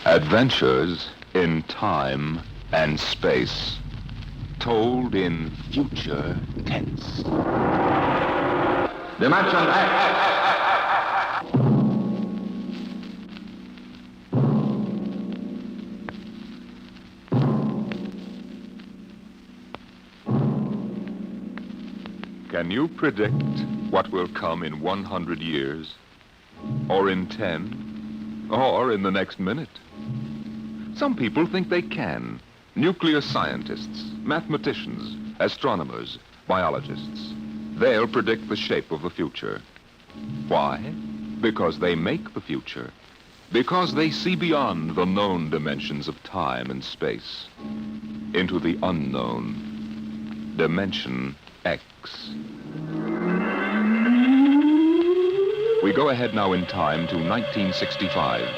Adventures in time and space, told in future tense. Dimension X. Can you predict what will come in 100 years? Or in 10? Or in the next minute? Some people think they can. Nuclear scientists, mathematicians, astronomers, biologists. They'll predict the shape of the future. Why? Because they make the future. Because they see beyond the known dimensions of time and space into the unknown. Dimension X. We go ahead now in time to 1965.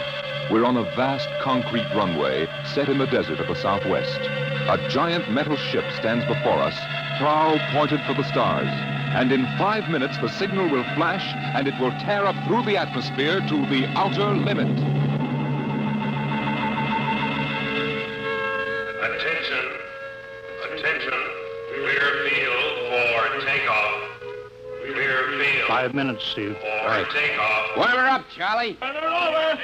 We're on a vast concrete runway set in the desert of the Southwest. A giant metal ship stands before us, prow pointed for the stars. And in 5 minutes, the signal will flash, and it will tear up through the atmosphere to the outer limit. Attention. Attention. Clear field for takeoff. Clear field. 5 minutes, Steve. For takeoff. Whatever up, Charlie. Turn it over.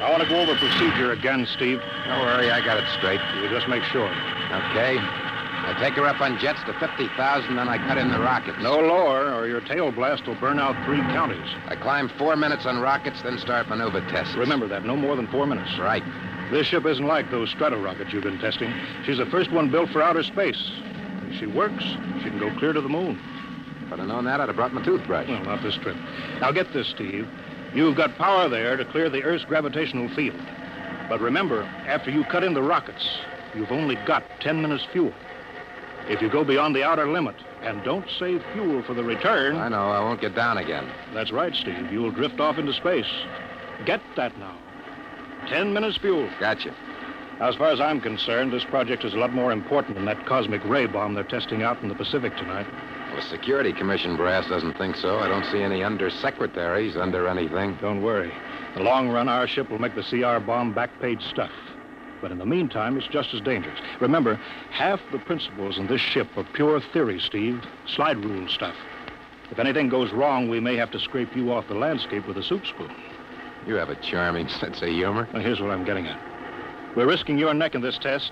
I want to go over procedure again, Steve. Don't worry, I got it straight. You just make sure. Okay. I take her up on jets to 50,000, then I cut in the rockets. No lower, or your tail blast will burn out 3 counties. I climb 4 minutes on rockets, then start maneuver tests. Remember that, no more than 4 minutes. Right. This ship isn't like those strato-rockets you've been testing. She's the first one built for outer space. If she works, she can go clear to the moon. If I'd have known that, I'd have brought my toothbrush. Well, not this trip. Now get this, Steve. You've got power there to clear the Earth's gravitational field. But remember, after you cut in the rockets, you've only got 10 minutes fuel. If you go beyond the outer limit and don't save fuel for the return... I know, I won't get down again. That's right, Steve. You'll drift off into space. Get that now. 10 minutes fuel. Gotcha. Now, as far as I'm concerned, this project is a lot more important than that cosmic ray bomb they're testing out in the Pacific tonight. Well, the Security Commission brass doesn't think so. I don't see any undersecretaries under anything. Don't worry. In the long run, our ship will make the CR bomb back-page stuff. But in the meantime, it's just as dangerous. Remember, half the principles in this ship are pure theory, Steve. Slide rule stuff. If anything goes wrong, we may have to scrape you off the landscape with a soup spoon. You have a charming sense of humor. Now, here's what I'm getting at. We're risking your neck in this test.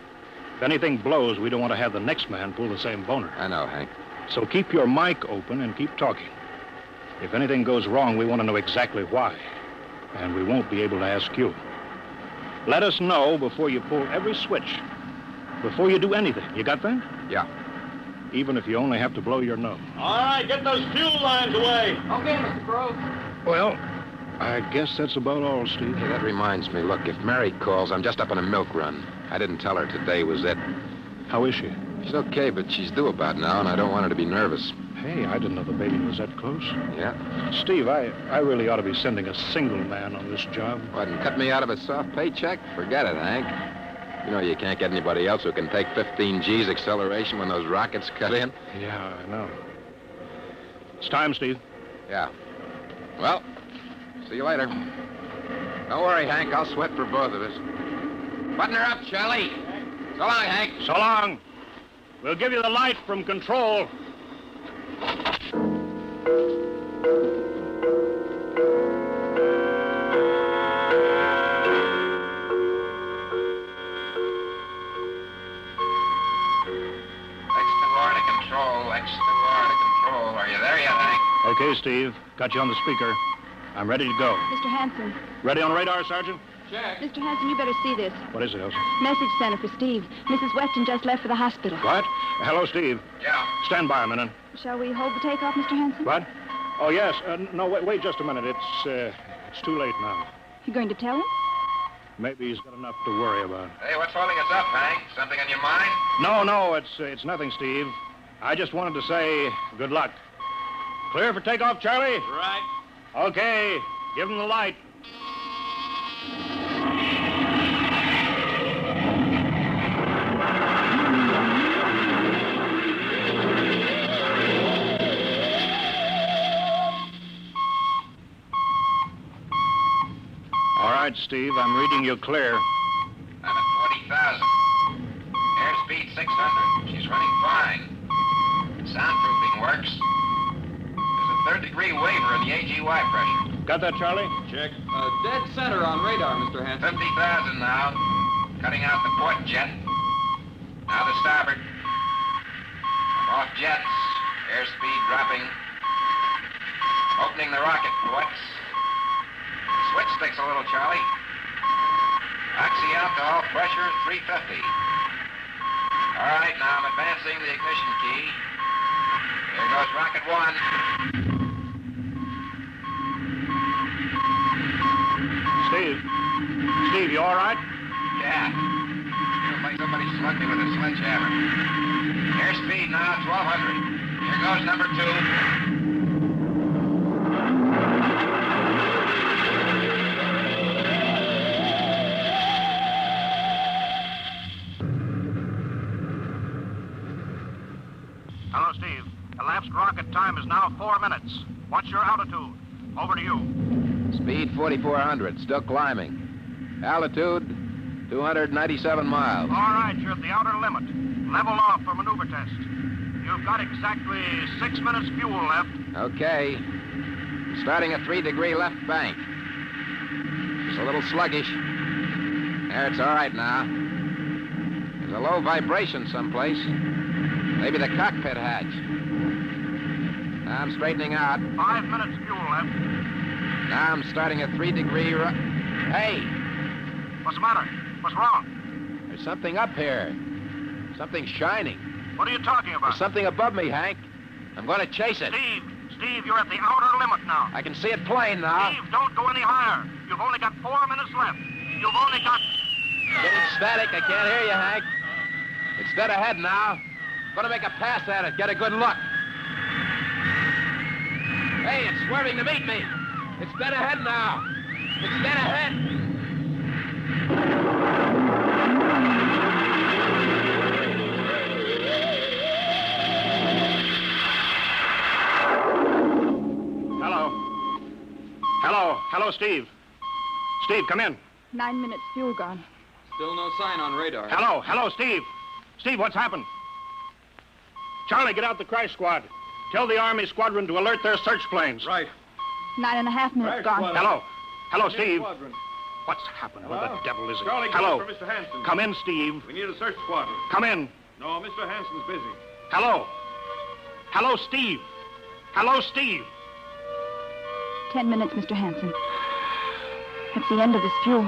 If anything blows, we don't want to have the next man pull the same boner. I know, Hank. So keep your mic open and keep talking. If anything goes wrong, we want to know exactly why. And we won't be able to ask you. Let us know before you pull every switch. Before you do anything. You got that? Yeah. Even if you only have to blow your nose. All right, get those fuel lines away. Okay, Mr. Crow. Well, I guess that's about all, Steve. Hey, that reminds me. Look, if Mary calls, I'm just up on a milk run. I didn't tell her today was it. How is she? She's okay, but she's due about now, and I don't want her to be nervous. Hey, I didn't know the baby was that close. Yeah? Steve, I really ought to be sending a single man on this job. What, and cut me out of a soft paycheck? Forget it, Hank. You know you can't get anybody else who can take 15 G's acceleration when those rockets cut in. Yeah, I know. It's time, Steve. Yeah. Well, see you later. Don't worry, Hank. I'll sweat for both of us. Button her up, Charlie. So long, Hank. So long. We'll give you the light from control. X2R to control. Are you there yet, Hank? Okay, Steve. Got you on the speaker. I'm ready to go. Mr. Hanson. Ready on radar, Sergeant? Check. Mr. Hanson, you better see this. What is it, Elsa? Message center for Steve. Mrs. Weston just left for the hospital. What? Hello, Steve. Yeah. Stand by a minute. Shall we hold the takeoff, Mr. Hanson? What? Oh, yes. No, wait just a minute. It's too late now. You going to tell him? Maybe he's got enough to worry about. Hey, what's holding us up, Hank? Something on your mind? No, it's nothing, Steve. I just wanted to say good luck. Clear for takeoff, Charlie? Right. Okay. Give him the light. All right. right, Steve. I'm reading you clear. I'm at 40,000. Airspeed 600. She's running fine. Soundproofing works. There's a third-degree waiver in the AGY pressure. Got that, Charlie? Check. Dead center on radar, Mr. Hanson. 50,000 now. Cutting out the port jet. Now the starboard. I'm off jets. Airspeed dropping. Opening the rocket ports. Switch sticks a little, Charlie. Oxy alcohol pressure 350. All right, now I'm advancing the ignition key. Here goes rocket one. Steve, you all right? Yeah. Feels like somebody slugged me with a sledgehammer. Airspeed now 1,200. Here goes number two. Hello, Steve. Elapsed rocket time is now 4 minutes. What's your altitude? Over to you. Speed 4,400. Still climbing. Altitude 297 miles. All right, you're at the outer limit. Level off for maneuver test. You've got exactly 6 minutes fuel left. Okay. Starting a 3-degree left bank. It's a little sluggish. There, it's all right now. There's a low vibration someplace. Maybe the cockpit hatch. I'm straightening out. 5 minutes fuel left. Now I'm starting a 3-degree Hey! What's the matter? What's wrong? There's something up here. Something shining. What are you talking about? There's something above me, Hank. I'm going to chase it. Steve, you're at the outer limit now. I can see it plain now. Steve, don't go any higher. You've only got 4 minutes left. You've only got... Getting static. I can't hear you, Hank. It's dead ahead now. Going to make a pass at it. Get a good look. Hey, it's swerving to meet me. It's dead ahead now. It's dead ahead. Hello, Steve. Steve, come in. 9 minutes fuel gone. Still no sign on radar. Hello, Steve. Steve, what's happened? Charlie, get out the crash squad. Tell the Army squadron to alert their search planes. Right. 9.5 minutes gone. Hello, Steve. Squadron. What's happened? Where the devil is it? Charlie, Hello. for Mr. Hanson. Come in, Steve. We need a search squadron. Come in. No, Mr. Hanson's busy. Hello, Steve. Hello, Steve. 10 minutes, Mr. Hanson. That's the end of this fuel.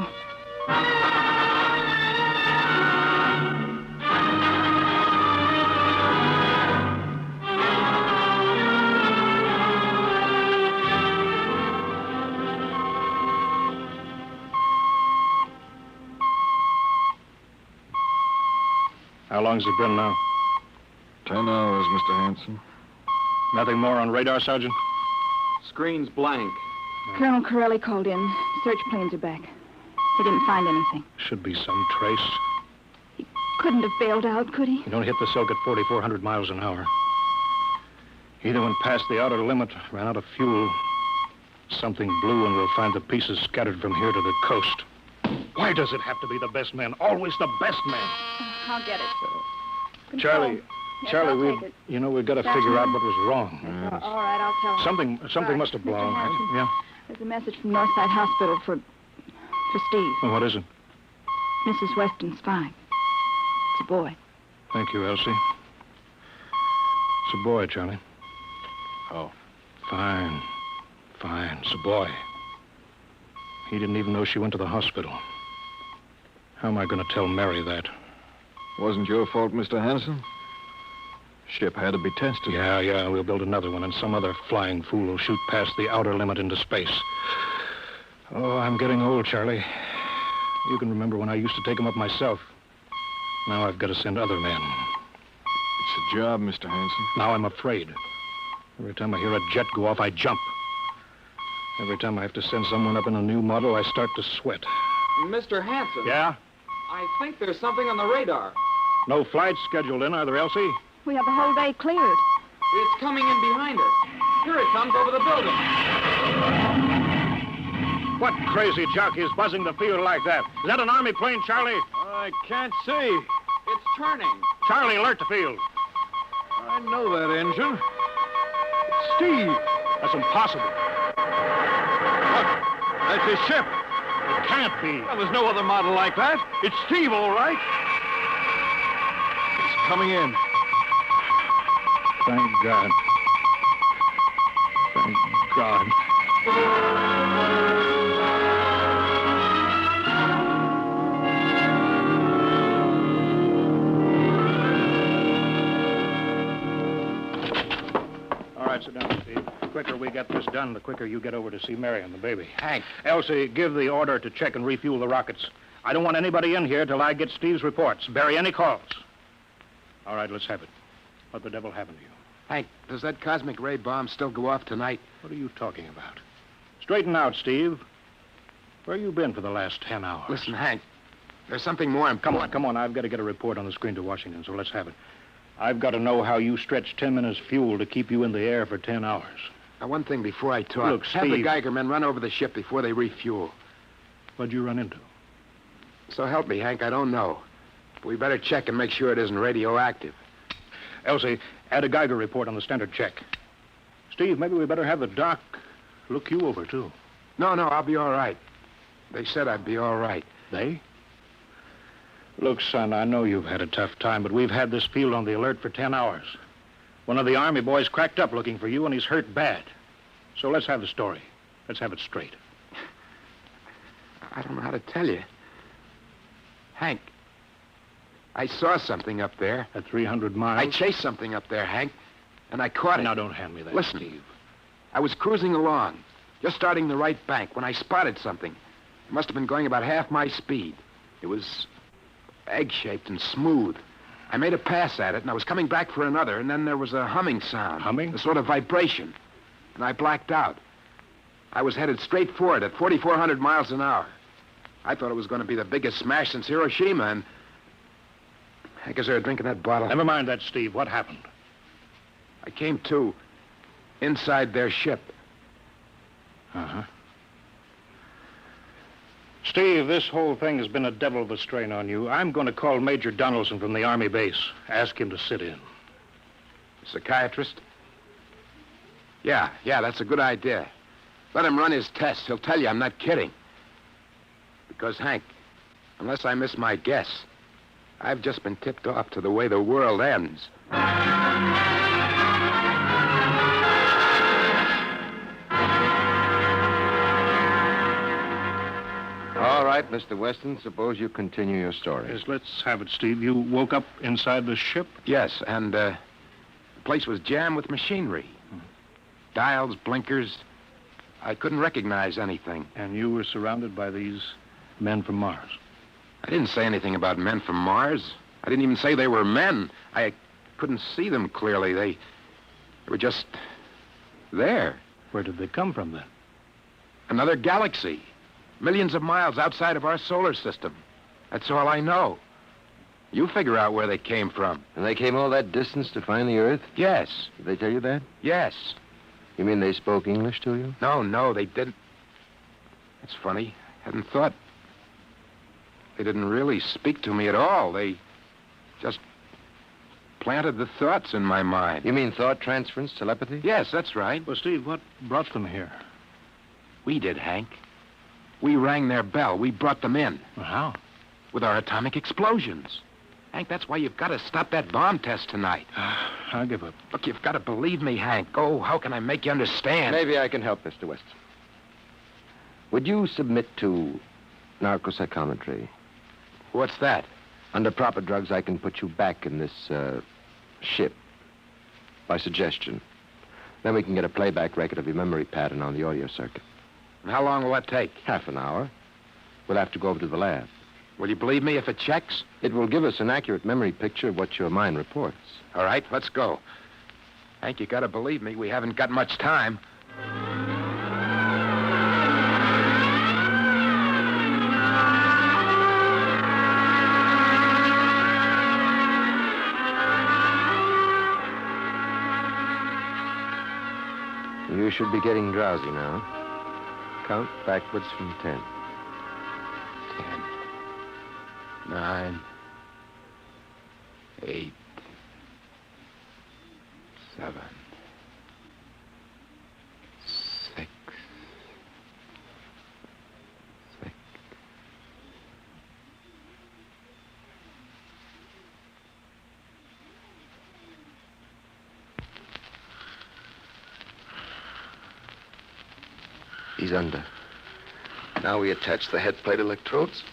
How long's it been now? 10 hours, Mr. Hanson. Nothing more on radar, Sergeant? Screen's blank. Colonel Corelli called in. Search planes are back. They didn't find anything. Should be some trace. Couldn't have bailed out, could he? You don't hit the silk at 4,400 miles an hour. Either went past the outer limit, ran out of fuel. Something blew, and we'll find the pieces scattered from here to the coast. Why does it have to be the best man? Always the best man. I'll get it. Control. Charlie, Yes, Charlie, I'll we've take we've got to figure out what was wrong. Yes, all right, I'll tell him. Something must have Mr. blown. Hanson. Yeah. There's a message from Northside Hospital for Steve. Well, what is it? Mrs. Weston's fine. It's a boy. Thank you, Elsie. It's a boy, Charlie. Oh. Fine. It's a boy. He didn't even know she went to the hospital. How am I going to tell Mary that? Wasn't your fault, Mr. Hanson. Ship had to be tested. Yeah, we'll build another one, and some other flying fool will shoot past the outer limit into space. Oh, I'm getting old, Charlie. You can remember when I used to take them up myself. Now I've got to send other men. It's a job, Mr. Hanson. Now I'm afraid. Every time I hear a jet go off, I jump. Every time I have to send someone up in a new model, I start to sweat. Mr. Hanson. Yeah? I think there's something on the radar. No flights scheduled in, are there, Elsie? We have the whole day cleared. It's coming in behind us. Here it comes over the building. What crazy jockey is buzzing the field like that? Is that an Army plane, Charlie? I can't see. It's turning. Charlie, alert the field. I know that engine. It's Steve. That's impossible. Look, that's his ship. It can't be. Well, there's no other model like that. It's Steve, all right. It's coming in. Thank God. Thank God. All right, sit down, Steve. The quicker we get this done, the quicker you get over to see Mary and the baby. Hank, Elsie, give the order to check and refuel the rockets. I don't want anybody in here till I get Steve's reports. Bury any calls. All right, let's have it. What the devil happened to you? Hank, does that cosmic ray bomb still go off tonight? What are you talking about? Straighten out, Steve. Where you been for the last 10 hours? Listen, Hank, there's something more important. Come on. I've got to get a report on the screen to Washington, so let's have it. I've got to know how you stretched 10 minutes fuel to keep you in the air for 10 hours. Now, one thing before I talk. Look, Have the Steve. Geiger men run over the ship before they refuel. What'd you run into? So help me, Hank, I don't know. We better check and make sure it isn't radioactive. Elsie, add a Geiger report on the standard check. Steve, maybe we better have the doc look you over, too. No, I'll be all right. They said I'd be all right. They? Look, son, I know you've had a tough time, but we've had this field on the alert for 10 hours. One of the Army boys cracked up looking for you, and he's hurt bad. So let's have the story. Let's have it straight. I don't know how to tell you. Hank, I saw something up there. At 300 miles? I chased something up there, Hank, and I caught it. Now, don't hand me that, Listen, Steve. I was cruising along, just starting the right bank, when I spotted something. It must have been going about half my speed. It was egg-shaped and smooth. I made a pass at it, and I was coming back for another, and then there was a humming sound. Humming? A sort of vibration. And I blacked out. I was headed straight for it at 4,400 miles an hour. I thought it was going to be the biggest smash since Hiroshima, and... Hank, is there a drink in that bottle? Never mind that, Steve. What happened? I came to inside their ship. Uh-huh. Steve, this whole thing has been a devil of a strain on you. I'm going to call Major Donaldson from the Army base. Ask him to sit in. Psychiatrist? Yeah, that's a good idea. Let him run his tests. He'll tell you I'm not kidding. Because, Hank, unless I miss my guess, I've just been tipped off to the way the world ends. All right, Mr. Weston, suppose you continue your story. Yes, let's have it, Steve. You woke up inside the ship? Yes, and the place was jammed with machinery. Dials, blinkers. I couldn't recognize anything. And you were surrounded by these men from Mars? I didn't say anything about men from Mars. I didn't even say they were men. I couldn't see them clearly. They were just there. Where did they come from, then? Another galaxy. Millions of miles outside of our solar system. That's all I know. You figure out where they came from. And they came all that distance to find the Earth? Yes. Did they tell you that? Yes. You mean they spoke English to you? No, they didn't. That's funny. Hadn't thought. They didn't really speak to me at all. They just planted the thoughts in my mind. You mean thought transference, telepathy? Yes, that's right. Well, Steve, what brought them here? We did, Hank. We rang their bell. We brought them in. Well, how? With our atomic explosions. Hank, that's why you've got to stop that bomb test tonight. I'll give up. Look, you've got to believe me, Hank. Oh, how can I make you understand? Maybe I can help, Mr. Weston. Would you submit to narcopsychometry? What's that? Under proper drugs, I can put you back in this ship by suggestion. Then we can get a playback record of your memory pattern on the audio circuit. And how long will that take? Half an hour. We'll have to go over to the lab. Will you believe me if it checks? It will give us an accurate memory picture of what your mind reports. All right, let's go. Hank, you got to believe me. We haven't got much time. You should be getting drowsy now. Count backwards from 10. 10, 9, 8, 7, 6, 6. He's under. Now we attach the head plate electrodes.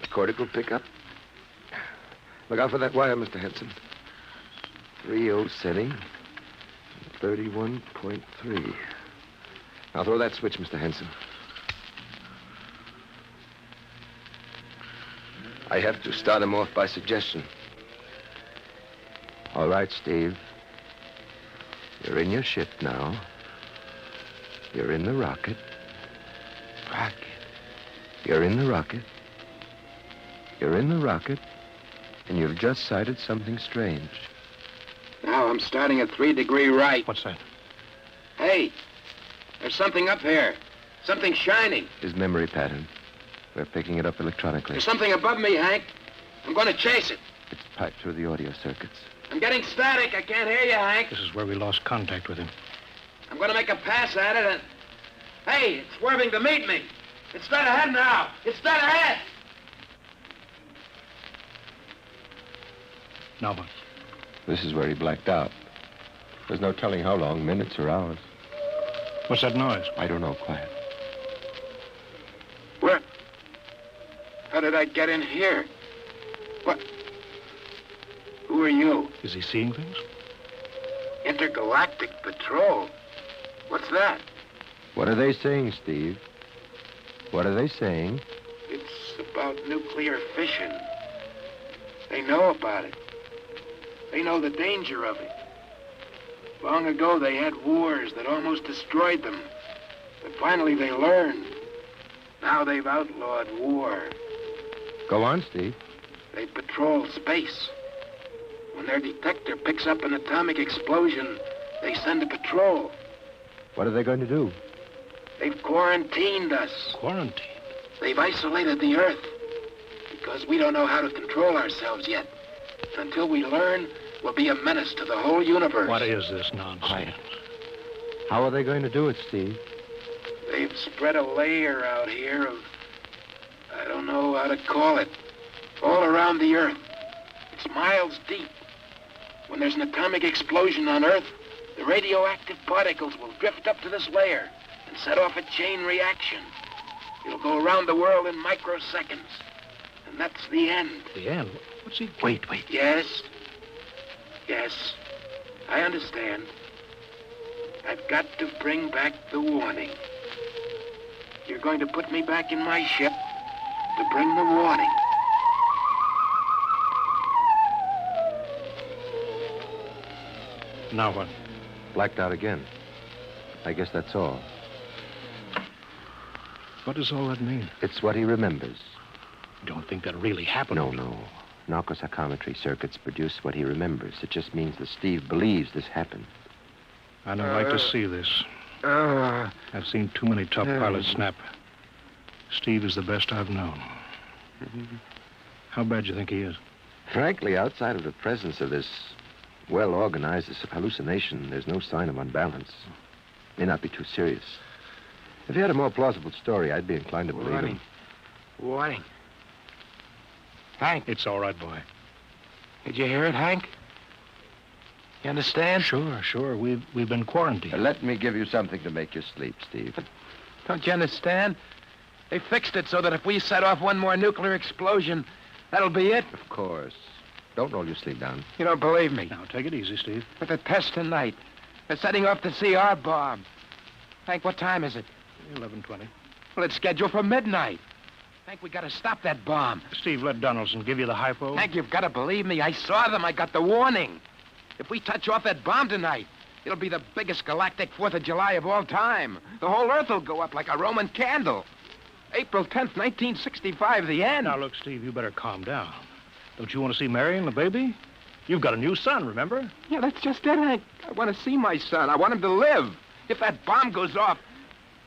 The cortical pickup. Look out for that wire, Mr. Henson. 3.0 setting. 31.3. Now throw that switch, Mr. Henson. I have to start him off by suggestion. All right, Steve. You're in your ship now. You're in the rocket. Rocket. You're in the rocket. You're in the rocket. And you've just sighted something strange. Now I'm starting at 3 degree right. What's that? Hey, there's something up here. Something shining. His memory pattern. We're picking it up electronically. There's something above me, Hank. I'm going to chase it. It's piped through the audio circuits. I'm getting static. I can't hear you, Hank. This is where we lost contact with him. I'm going to make a pass at it and... Hey, it's swerving to meet me. It's straight ahead now. It's straight ahead. Now what? This is where he blacked out. There's no telling how long, minutes or hours. What's that noise? I don't know. Quiet. Where? How did I get in here? What? Who are you? Is he seeing things? Intergalactic Patrol. What's that? What are they saying, Steve? What are they saying? It's about nuclear fission. They know about it. They know the danger of it. Long ago, they had wars that almost destroyed them. But finally, they learned. Now they've outlawed war. Go on, Steve. They patrol space. When their detector picks up an atomic explosion, they send a patrol. What are they going to do? They've quarantined us. Quarantine. They've isolated the Earth. Because we don't know how to control ourselves yet. Until we learn, we'll be a menace to the whole universe. What is this nonsense? Quiet. How are they going to do it, Steve? They've spread a layer out here of... I don't know how to call it. All around the Earth. It's miles deep. When there's an atomic explosion on Earth, the radioactive particles will drift up to this layer and set off a chain reaction. It'll go around the world in microseconds. And that's the end. The end? What's he... Wait. Yes. Yes. I understand. I've got to bring back the warning. You're going to put me back in my ship to bring the warning. Now what? Blacked out again. I guess that's all. What does all that mean? It's what he remembers. Don't think that really happened. No. Narcopsychometry circuits produce what he remembers. It just means that Steve believes this happened. I don't like to see this. I've seen too many tough pilots snap. Steve is the best I've known. How bad do you think he is? Frankly, outside of the presence of this well-organized hallucination, there's no sign of unbalance. May not be too serious. If he had a more plausible story, I'd be inclined to believe him. Warning. Hank, It's all right, boy. did you hear it, Hank? You understand? Sure. We've been quarantined. Let me give you something to make you sleep, Steve. Don't you understand? They fixed it so that if we set off one more nuclear explosion, that'll be it. Of course. Don't roll your sleeve down. You don't believe me. Now, take it easy, Steve. But the test tonight. They're setting off the CR bomb. Hank, what time is it? 11:20. Well, it's scheduled for midnight. Hank, we gotta stop that bomb. Steve, let Donaldson give you the hypo. Hank, you've gotta believe me. I saw them. I got the warning. If we touch off that bomb tonight, it'll be the biggest galactic 4th of July of all time. The whole Earth will go up like a Roman candle. April 10th, 1965, the end. Now, look, Steve, you better calm down. Don't you want to see Mary and the baby? You've got a new son, remember? Yeah, that's just it, Hank. I want to see my son. I want him to live. If that bomb goes off,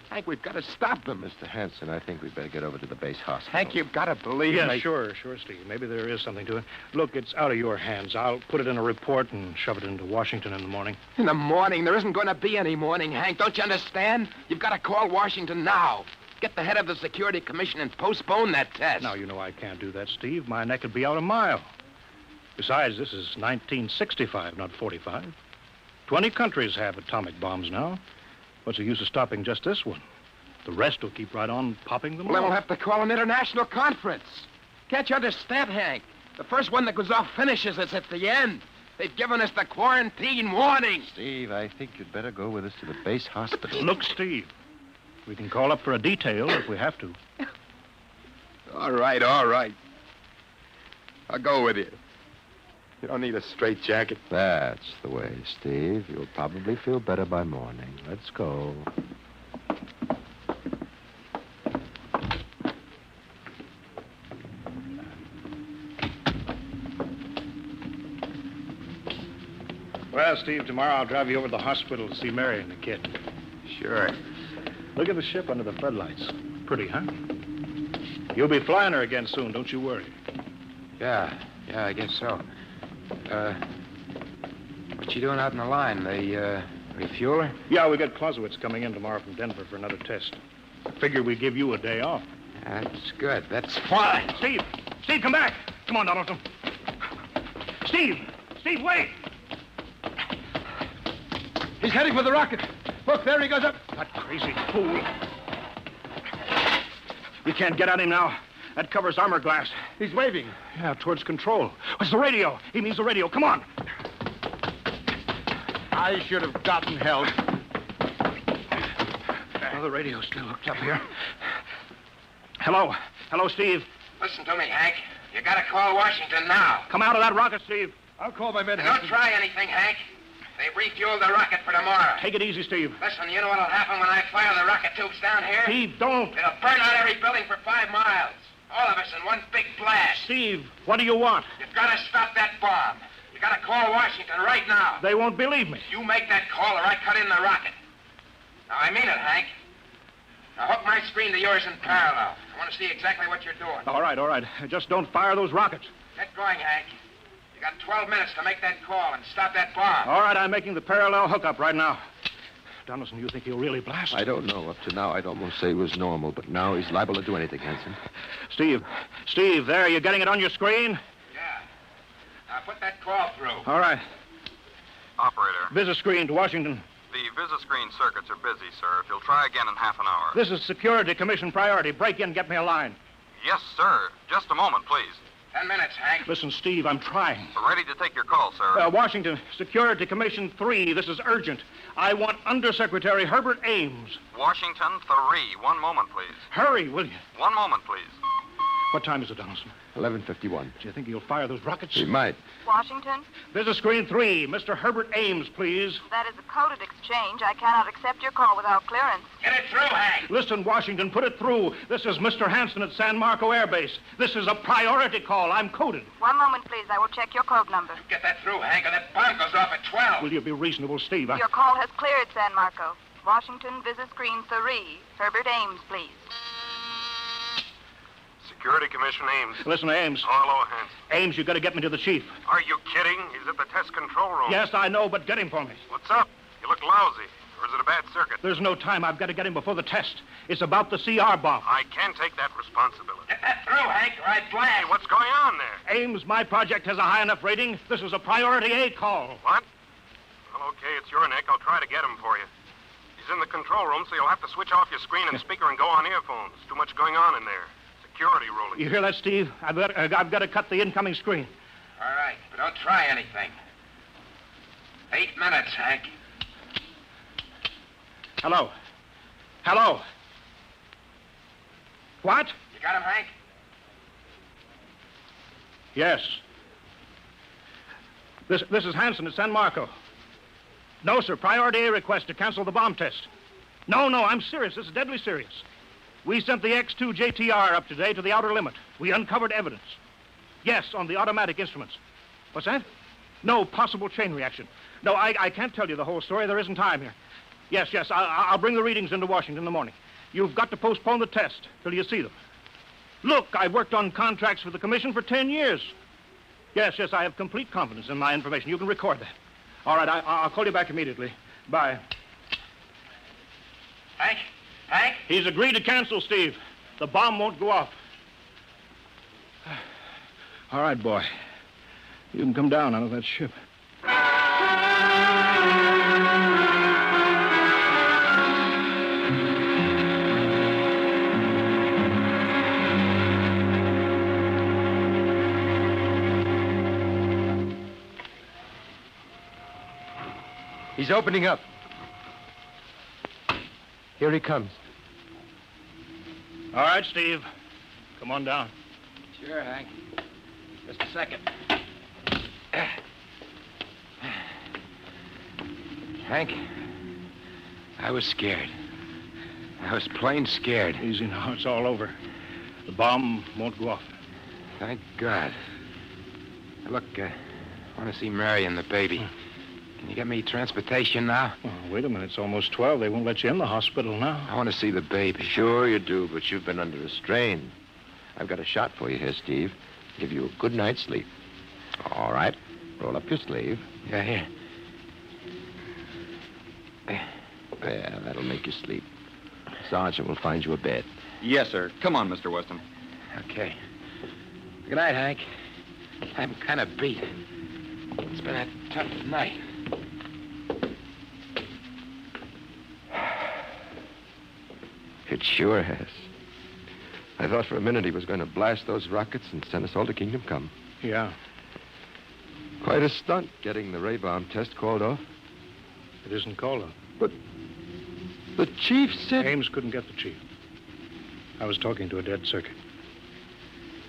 Hank, we've got to stop them. Mr. Hanson, I think we'd better get over to the base hospital. Hank, you've got to believe Yeah, me. sure, Steve. Maybe there is something to it. Look, it's out of your hands. I'll put it in a report and shove it into Washington in the morning. In the morning? There isn't going to be any morning, Hank. Don't you understand? You've got to call Washington now. Get the head of the Security Commission and postpone that test. Now, you know I can't do that, Steve. My neck would be out a mile. Besides, this is 1965, not 45. 20 countries have atomic bombs now. What's the use of stopping just this one? The rest will keep right on popping them Well, then off. we'll have to call an international conference. Can't you understand, Hank? The first one that goes off finishes us at the end. They've given us the quarantine warning. Steve, I think you'd better go with us to the base hospital. Look, Steve, we can call up for a detail if we have to. All right, all right. I'll go with you. You don't need a straitjacket. That's the way, Steve. You'll probably feel better by morning. Let's go. Well, Steve, tomorrow I'll drive you over to the hospital to see Mary and the kid. Sure. Look at the ship under the floodlights. Pretty, huh? You'll be flying her again soon, don't you worry. Yeah, I guess so. What you doing out in the line? They, refuel her? Yeah, we got Clausewitz coming in tomorrow from Denver for another test. I figured we'd give you a day off. That's good. That's fine. Steve! Steve, come back! Come on, Donaldson. Steve! Steve, wait! He's heading for the rocket. Look, there he goes up. That crazy fool. We can't get at him now. That covers armor glass. He's waving. Yeah, towards control. What's the radio? He means the radio. Come on. I should have gotten help. Oh, the radio's still hooked up here. Hello. Hello, Steve. Listen to me, Hank. You gotta call Washington now. Come out of that rocket, Steve. I'll call my men. Don't try anything, Hank. They've refueled the rocket for tomorrow. Take it easy, Steve. Listen, you know what'll happen when I fire the rocket tubes down here? Steve, don't. It'll burn out every building for 5 miles. All of us in one big blast. Steve, what do you want? You've got to stop that bomb. You got to call Washington right now. They won't believe me. You make that call or I cut in the rocket. Now, I mean it, Hank. Now, hook my screen to yours in parallel. I want to see exactly what you're doing. All right. Just don't fire those rockets. Get going, Hank. You got 12 minutes to make that call and stop that bomb. All right, I'm making the parallel hookup right now. Donaldson, you think he'll really blast? I don't know. Up to now, I'd almost say he was normal, but now he's liable to do anything, Hanson. Steve, there, you getting it on your screen? Yeah. Now, put that call through. All right. Operator, Visit screen to Washington. the Visiscreen circuits are busy, sir. If you'll try again in half an hour. This is Security Commission priority. Break in, get me a line. Yes, sir. Just a moment, please. 10 minutes, Hank. Listen, Steve, I'm trying. Ready to take your call, sir. Washington, Security Commission 3. This is urgent. I want Undersecretary Herbert Ames. Washington 3. One moment, please. Hurry, will you? One moment, please. What time is it, Donaldson? 11:51. Do you think he'll fire those rockets? He might. Washington, Visit screen 3. Mr. Herbert Ames, please. that is a coded exchange. I cannot accept your call without clearance. Get it through, Hank. Listen, Washington, put it through. This is Mr. Hanson at San Marco Air Base. This is a priority call. I'm coded. One moment, please. I will check your code number. Get that through, Hank, or that bomb goes off at 12. Will you be reasonable, Steve? Your call has cleared, San Marco. Washington, visit screen 3. Herbert Ames, please. Security Commission Ames. Listen, Ames. Oh, hello, Hanson. Ames, you got to get me to the chief. Are you kidding? He's at the test control room. Yes, I know, but get him for me. What's up? You look lousy. Or is it a bad circuit? There's no time. I've got to get him before the test. It's about the CR bomb. I can't take that responsibility. Get that through, Hank, or I Hey, blast. what's going on there? Ames, my project has a high enough rating. This is a priority A call. What? Well, okay, it's your neck. I'll try to get him for you. He's in the control room, so you'll have to switch off your screen and speaker and go on earphones. Too much going on in there. Security ruling. You hear that, Steve? I've got to cut the incoming screen. All right, but don't try anything. 8 minutes, Hank. Hello? Hello? What? You got him, Hank? Yes. This is Hanson at San Marco. No, sir. Priority A request to cancel the bomb test. No, I'm serious. This is deadly serious. We sent the X-2 JTR up today to the outer limit. We uncovered evidence. Yes, on the automatic instruments. What's that? No possible chain reaction. No, I can't tell you the whole story. There isn't time here. Yes. I'll bring the readings into Washington in the morning. You've got to postpone the test till you see them. Look, I've worked on contracts for the commission for 10 years. Yes, I have complete confidence in my information. You can record that. All right, I'll call you back immediately. Bye. Hank? He's agreed to cancel, Steve. The bomb won't go off. All right, boy. You can come down out of that ship. He's opening up. Here he comes. All right, Steve. Come on down. Sure, Hank. Just a second. Hank, I was scared. I was plain scared. Easy now. It's all over. The bomb won't go off. Thank God. Look, I want to see Mary and the baby. Can you get me transportation now? Oh, wait a minute. It's almost 12. They won't let you in the hospital now. I want to see the baby. Sure you do, but you've been under a strain. I've got a shot for you here, Steve. Give you a good night's sleep. All right. Roll up your sleeve. Yeah, here. Yeah, that'll make you sleep. Sergeant will find you a bed. Yes, sir. Come on, Mr. Weston. Okay. Good night, Hank. I'm kind of beat. It's been a tough night. It sure has. I thought for a minute he was going to blast those rockets and send us all to Kingdom Come. Yeah. Quite a stunt getting the ray bomb test called off. It isn't called off. But the chief said... Ames couldn't get the chief. I was talking to a dead circuit.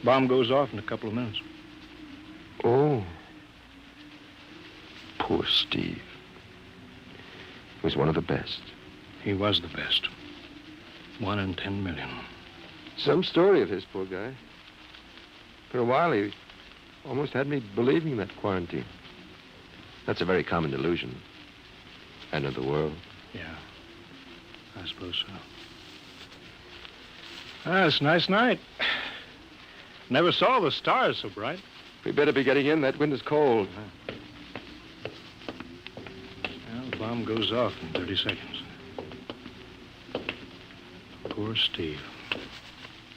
Bomb goes off in a couple of minutes. Oh. Poor Steve. He was one of the best. He was the best. 1 in 10 million. Some story of his, poor guy. For a while, he almost had me believing that quarantine. That's a very common delusion. End of the world. Yeah, I suppose so. Ah, it's a nice night. Never saw the stars so bright. We better be getting in. That wind is cold. Well, the bomb goes off in 30 seconds. Poor Steve.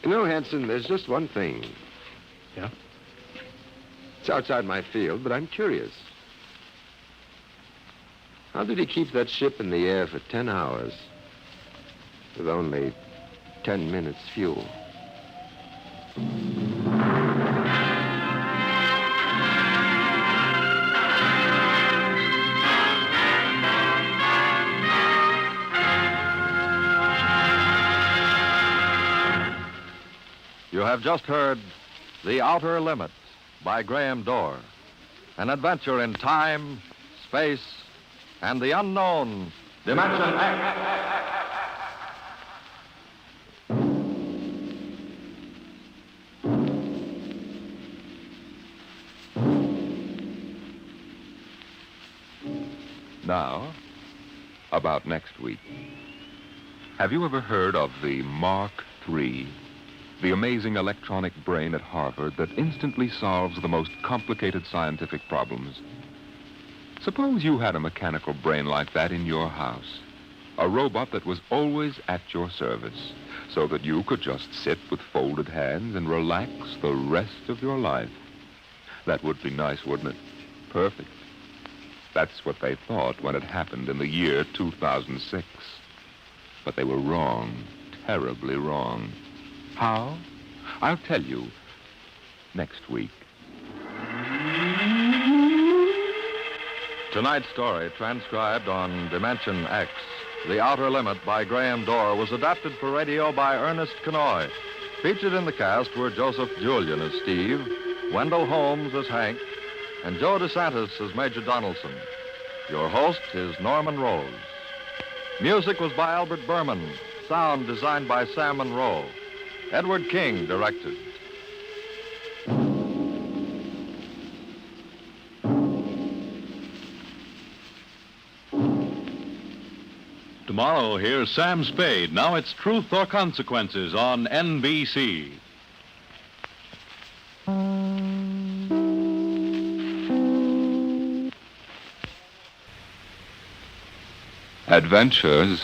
You know, Hanson, there's just one thing. Yeah? It's outside my field, but I'm curious. How did he keep that ship in the air for 10 hours with only 10 minutes fuel? You have just heard The Outer Limits by Graham Dorr, an adventure in time, space, and the unknown Dimension X. Now, about next week. Have you ever heard of the Mark III? The amazing electronic brain at Harvard that instantly solves the most complicated scientific problems. Suppose you had a mechanical brain like that in your house. A robot that was always at your service, so that you could just sit with folded hands and relax the rest of your life. That would be nice, wouldn't it? Perfect. That's what they thought when it happened in the year 2006. But they were wrong, terribly wrong. How? I'll tell you next week. Tonight's story, transcribed on Dimension X, The Outer Limit by Graham Dorr, was adapted for radio by Ernest Kenoy. Featured in the cast were Joseph Julian as Steve, Wendell Holmes as Hank, and Joe DeSantis as Major Donaldson. Your host is Norman Rose. Music was by Albert Berman. Sound designed by Sam Monroe. Edward King directed. Tomorrow, here's Sam Spade. Now it's Truth or Consequences on NBC. Adventures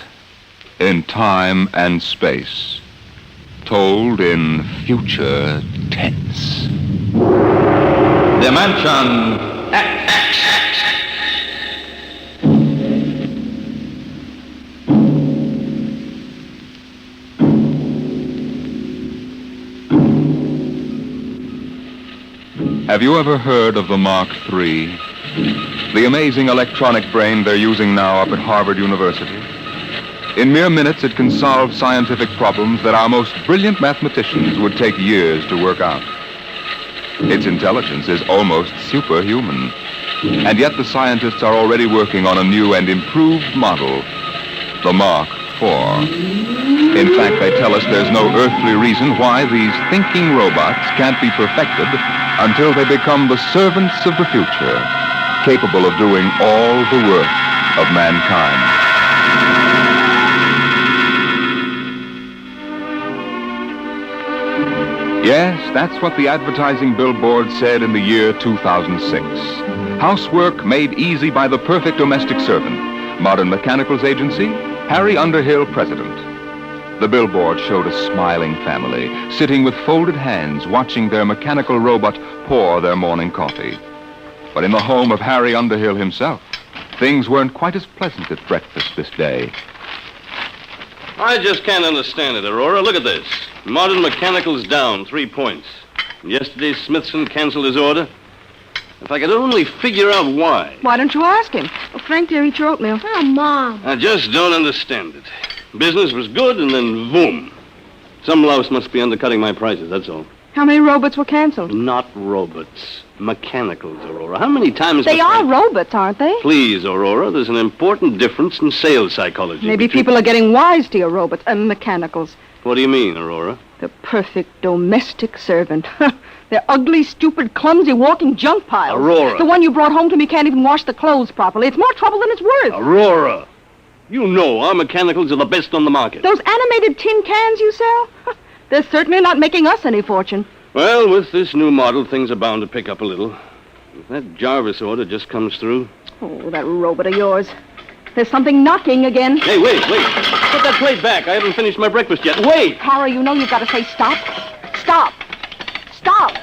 in time and space, told in future tense. Dimension X. Have you ever heard of the Mark III? The amazing electronic brain they're using now up at Harvard University? In mere minutes, it can solve scientific problems that our most brilliant mathematicians would take years to work out. Its intelligence is almost superhuman. And yet the scientists are already working on a new and improved model, the Mark IV. In fact, they tell us there's no earthly reason why these thinking robots can't be perfected until they become the servants of the future, capable of doing all the work of mankind. Yes, that's what the advertising billboard said in the year 2006. Housework made easy by the perfect domestic servant. Modern Mechanicals Agency, Harry Underhill, president. The billboard showed a smiling family, sitting with folded hands, watching their mechanical robot pour their morning coffee. But in the home of Harry Underhill himself, things weren't quite as pleasant at breakfast this day. I just can't understand it, Aurora. Look at this. Modern Mechanical's down 3 points. Yesterday, Smithson canceled his order. If I could only figure out why. Why don't you ask him? Oh, Frank, dear, eat your oatmeal. Oh, Mom. I just don't understand it. Business was good, and then boom. Some louse must be undercutting my prices, that's all. How many robots were canceled? Not robots. Mechanicals, Aurora. How many times... They are robots, aren't they? Please, Aurora, there's an important difference in sales psychology. Maybe people are getting wise to your robots and mechanicals. What do you mean, Aurora? The perfect domestic servant. They're ugly, stupid, clumsy, walking junk piles. Aurora. The one you brought home to me can't even wash the clothes properly. It's more trouble than it's worth. Aurora! You know our mechanicals are the best on the market. Those animated tin cans you sell? They're certainly not making us any fortune. Well, with this new model, things are bound to pick up a little. If that Jarvis order just comes through... Oh, that robot of yours. There's something knocking again. Hey, wait. Put that plate back. I haven't finished my breakfast yet. Wait! Harry, you know you've got to say stop. Stop. Stop.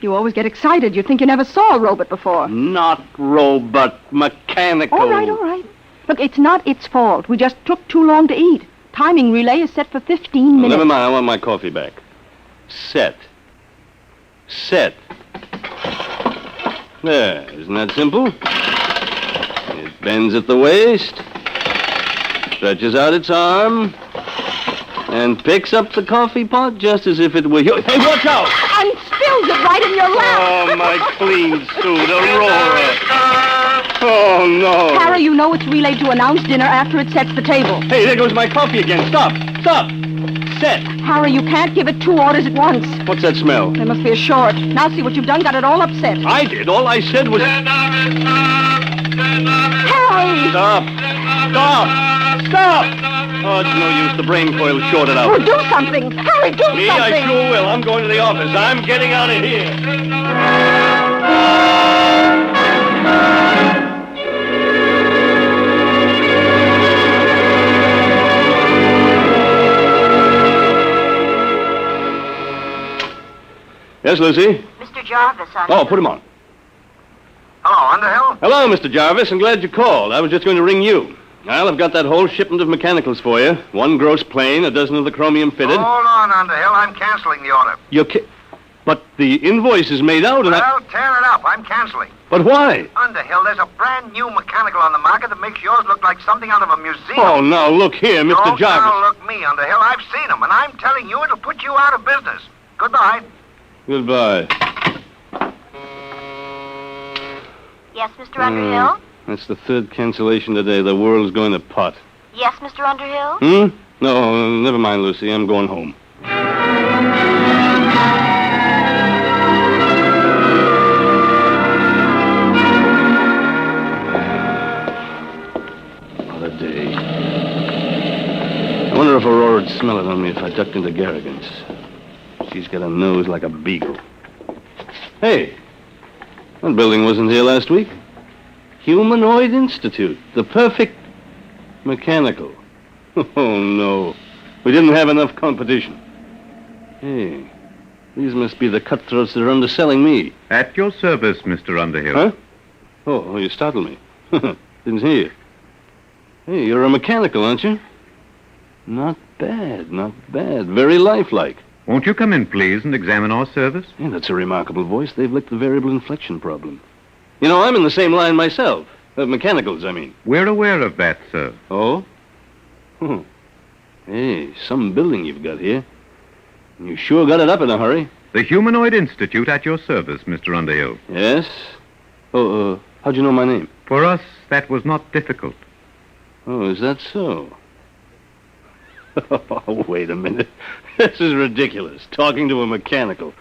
You always get excited. You think you never saw a robot before. Not robot, mechanical. All right. Look, it's not its fault. We just took too long to eat. Timing relay is set for 15 minutes. Never mind. I want my coffee back. Set. There. Isn't that simple? It bends at the waist, stretches out its arm, and picks up the coffee pot just as if it were yours. Hey, watch out! And spills it right in your lap. Oh, my clean suit, Aurora. Oh, no. Harry, you know it's relayed to announce dinner after it sets the table. Hey, there goes my coffee again. Stop. Set. Harry, you can't give it 2 orders at once. What's that smell? There must be a short. Now see what you've done. Got it all upset. I did. All I said was... Harry! Stop! Oh, it's no use. The brain coil's shorted out. Oh, do something. Harry, do something. I sure will. I'm going to the office. I'm getting out of here. Yes, Lucy? Mr. Jarvis, Oh, put him on. Hello, Underhill? Hello, Mr. Jarvis. I'm glad you called. I was just going to ring you. Well, I've got that whole shipment of mechanicals for you. 1 gross plane, a dozen of the chromium fitted. Hold on, Underhill. I'm canceling the order. But the invoice is made out and Well, tear it up. I'm canceling. But why? Underhill, there's a brand new mechanical on the market that makes yours look like something out of a museum. Oh, now, look here, Mr. Don't Jarvis. now look me, Underhill. I've seen them, and I'm telling you it'll put you out of business. Goodbye. Goodbye. Yes, Mr. Underhill? That's the 3rd cancellation today. The world's going to pot. Yes, Mr. Underhill? No, never mind, Lucy. I'm going home. What a Wonder if Aurora'd smell it on me if I ducked into Garrigan's. She's got a nose like a beagle. Hey, that building wasn't here last week. Humanoid Institute, the perfect mechanical. Oh, no. We didn't have enough competition. Hey, these must be the cutthroats that are underselling me. At your service, Mr. Underhill. Huh? Oh, you startled me. Didn't hear you. Hey, you're a mechanical, aren't you? Not bad, not bad. Very lifelike. Won't you come in, please, and examine our service? Yeah, that's a remarkable voice. They've licked the variable inflection problem. You know, I'm in the same line myself. Mechanicals, I mean. We're aware of that, sir. Oh? Hey, some building you've got here. You sure got it up in a hurry. The Humanoid Institute at your service, Mr. Underhill. Yes? How'd you know my name? For us, that was not difficult. Oh, is that so? Oh, wait a minute. This is ridiculous. Talking to a mechanical.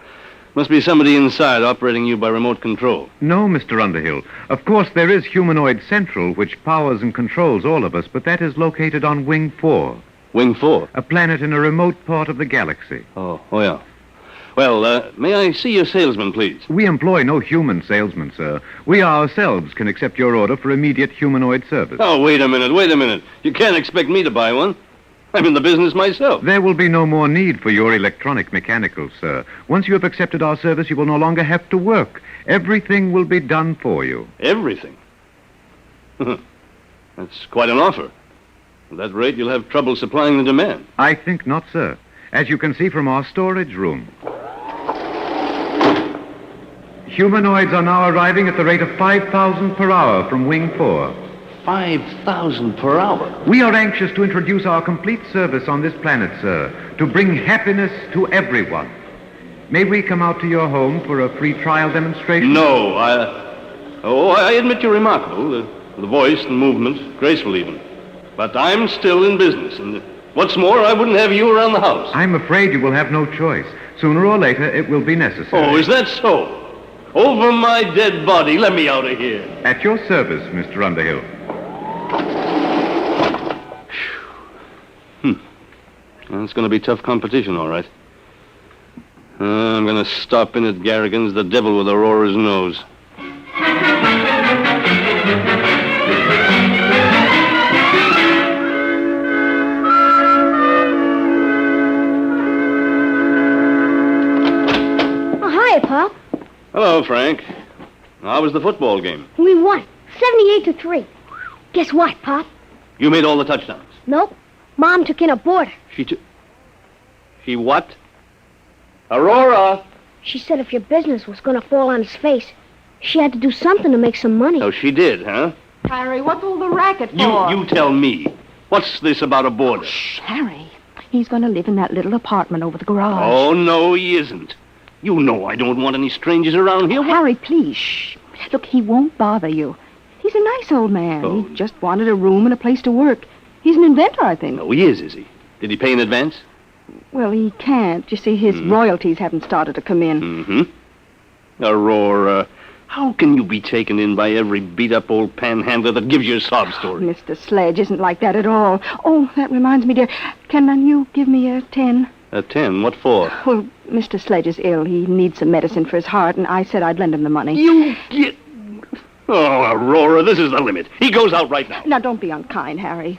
Must be somebody inside operating you by remote control. No, Mr. Underhill. Of course, there is Humanoid Central, which powers and controls all of us, but that is located on Wing 4. Wing 4? A planet in a remote part of the galaxy. Oh, yeah. Well, may I see your salesman, please? We employ no human salesman, sir. We ourselves can accept your order for immediate humanoid service. Oh, wait a minute. You can't expect me to buy one. I'm in the business myself. There will be no more need for your electronic mechanicals, sir. Once you have accepted our service, you will no longer have to work. Everything will be done for you. Everything? That's quite an offer. At that rate, you'll have trouble supplying the demand. I think not, sir. As you can see from our storage room. Humanoids are now arriving at the rate of 5,000 per hour from Wing 4. 5,000 per hour? We are anxious to introduce our complete service on this planet, sir, to bring happiness to everyone. May we come out to your home for a free trial demonstration? No, I admit you're remarkable. The voice and movement, graceful even. But I'm still in business, and what's more, I wouldn't have you around the house. I'm afraid you will have no choice. Sooner or later, it will be necessary. Oh, is that so? Over my dead body, let me out of here. At your service, Mr. Underhill. It's going to be tough competition, all right. I'm going to stop in at Garrigan's, the devil with Aurora's nose. Oh, hi, Pop. Hello, Frank. How was the football game? We won, 78-3. Guess what, Pop? You made all the touchdowns. Nope. Mom took in a boarder. She what? Aurora! She said if your business was going to fall on his face, she had to do something to make some money. Oh, she did, huh? Harry, what's all the racket for? You tell me. What's this about a boarder? Shh, Harry. He's going to live in that little apartment over the garage. Oh, no, he isn't. You know I don't want any strangers around here. Harry, please, shh. Look, he won't bother you. He's a nice old man. Oh. He just wanted a room and a place to work. He's an inventor, I think. No, he is he? Did he pay in advance? Well, he can't. You see, his royalties haven't started to come in. Mm-hmm. Aurora, how can you be taken in by every beat-up old panhandler that gives you a sob story? Mr. Sledge isn't like that at all. Oh, that reminds me, dear. Can you give me a 10? A 10? What for? Well, Mr. Sledge is ill. He needs some medicine for his heart, and I said I'd lend him the money. You get... Oh, Aurora, this is the limit. He goes out right now. Now, don't be unkind, Harry.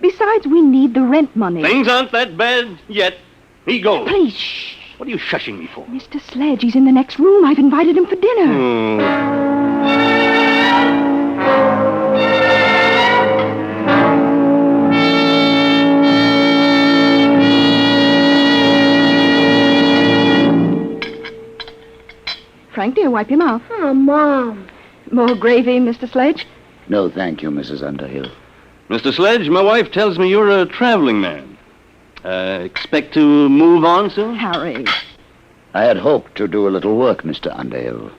Besides, we need the rent money. Things aren't that bad yet. He goes. Please, shh. What are you shushing me for? Mr. Sledge, he's in the next room. I've invited him for dinner. Frank, dear, wipe your mouth. Oh, Mom. More gravy, Mr. Sledge? No, thank you, Mrs. Underhill. Mr. Sledge, my wife tells me you're a traveling man. Expect to move on soon? Harry. I had hoped to do a little work, Mr. Underhill.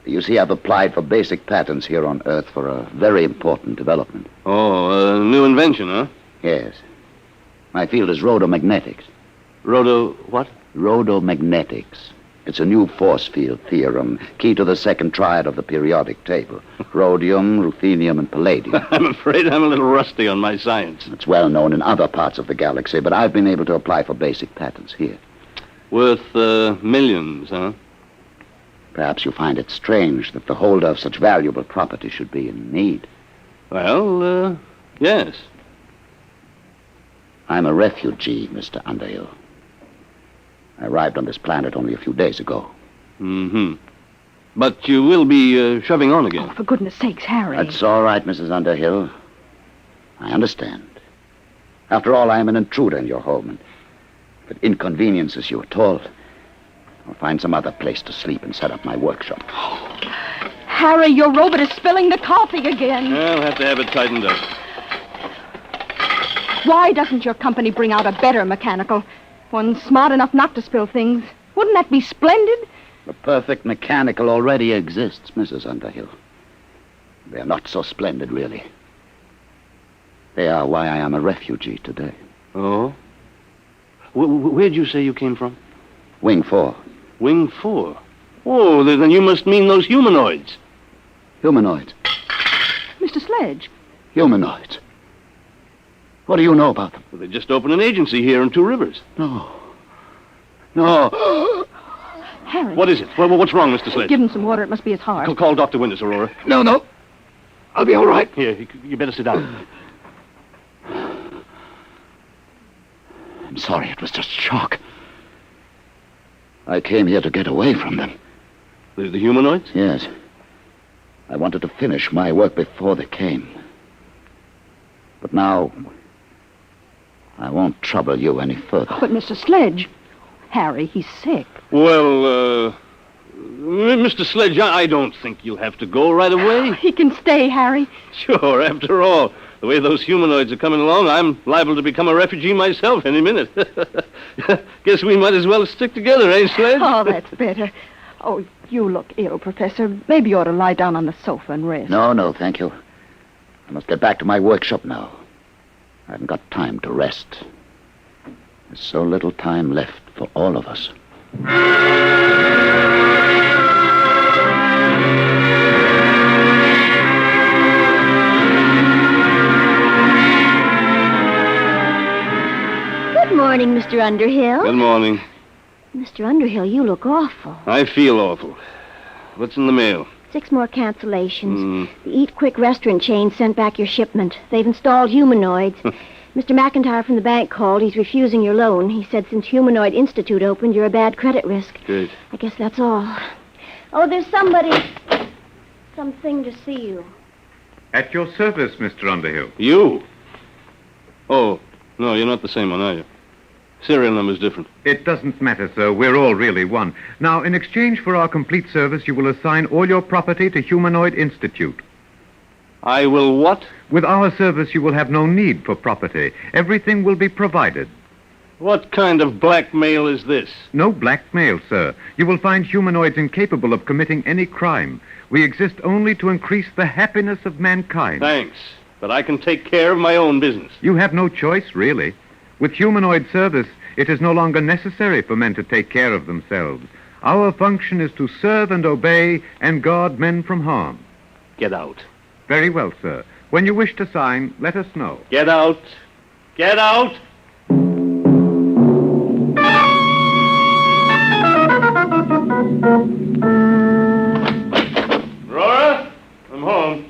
You see, I've applied for basic patents here on Earth for a very important development. Oh, a new invention, huh? Yes. My field is rhodomagnetics. What? Rhodomagnetics. It's a new force field theorem, key to the second triad of the periodic table. Rhodium, ruthenium, and palladium. I'm afraid I'm a little rusty on my science. It's well known in other parts of the galaxy, but I've been able to apply for basic patents here. Worth millions, huh? Perhaps you find it strange that the holder of such valuable property should be in need. Well, yes. I'm a refugee, Mr. Underhill. I arrived on this planet only a few days ago. Mm-hmm. But you will be shoving on again. Oh, for goodness sakes, Harry. That's all right, Mrs. Underhill. I understand. After all, I am an intruder in your home, and if it inconveniences you at all, I'll find some other place to sleep and set up my workshop. Harry, your robot is spilling the coffee again. I'll have to have it tightened up. Why doesn't your company bring out a better mechanical? One smart enough not to spill things. Wouldn't that be splendid? The perfect mechanical already exists, Mrs. Underhill. They're not so splendid, really. They are why I am a refugee today. Oh? Where'd you say you came from? Wing 4. Wing 4? Oh, then you must mean those humanoids. Humanoids? Mr. Sledge. Humanoids? What do you know about them? Well, they just opened an agency here in Two Rivers. No. Harry. What is it? What's wrong, Mr. Sledge? Give him some water. It must be his heart. Call Dr. Winters, Aurora. No. I'll be all right. Here, you better sit down. I'm sorry. It was just shock. I came here to get away from them. The humanoids? Yes. I wanted to finish my work before they came. But now, I won't trouble you any further. But, Mr. Sledge, Harry, he's sick. Well, Mr. Sledge, I don't think you'll have to go right away. He can stay, Harry. Sure, after all, the way those humanoids are coming along, I'm liable to become a refugee myself any minute. Guess we might as well stick together, eh, Sledge? Oh, that's better. Oh, you look ill, Professor. Maybe you ought to lie down on the sofa and rest. No, thank you. I must get back to my workshop now. I haven't got time to rest. There's so little time left for all of us. Good morning, Mr. Underhill. Good morning. Mr. Underhill, you look awful. I feel awful. What's in the mail? 6 more cancellations. The Eat Quick restaurant chain sent back your shipment. They've installed humanoids. Mr. McIntyre from the bank called. He's refusing your loan. He said since Humanoid Institute opened, you're a bad credit risk. Good. I guess that's all. Oh, there's something to see you. At your service, Mr. Underhill. You? Oh, no, you're not the same one, are you? Serial number's different. It doesn't matter, sir. We're all really one. Now, in exchange for our complete service, you will assign all your property to Humanoid Institute. I will what? With our service, you will have no need for property. Everything will be provided. What kind of blackmail is this? No blackmail, sir. You will find humanoids incapable of committing any crime. We exist only to increase the happiness of mankind. Thanks, but I can take care of my own business. You have no choice, really. With humanoid service, it is no longer necessary for men to take care of themselves. Our function is to serve and obey and guard men from harm. Get out. Very well, sir. When you wish to sign, let us know. Get out. Get out! Aurora, I'm home.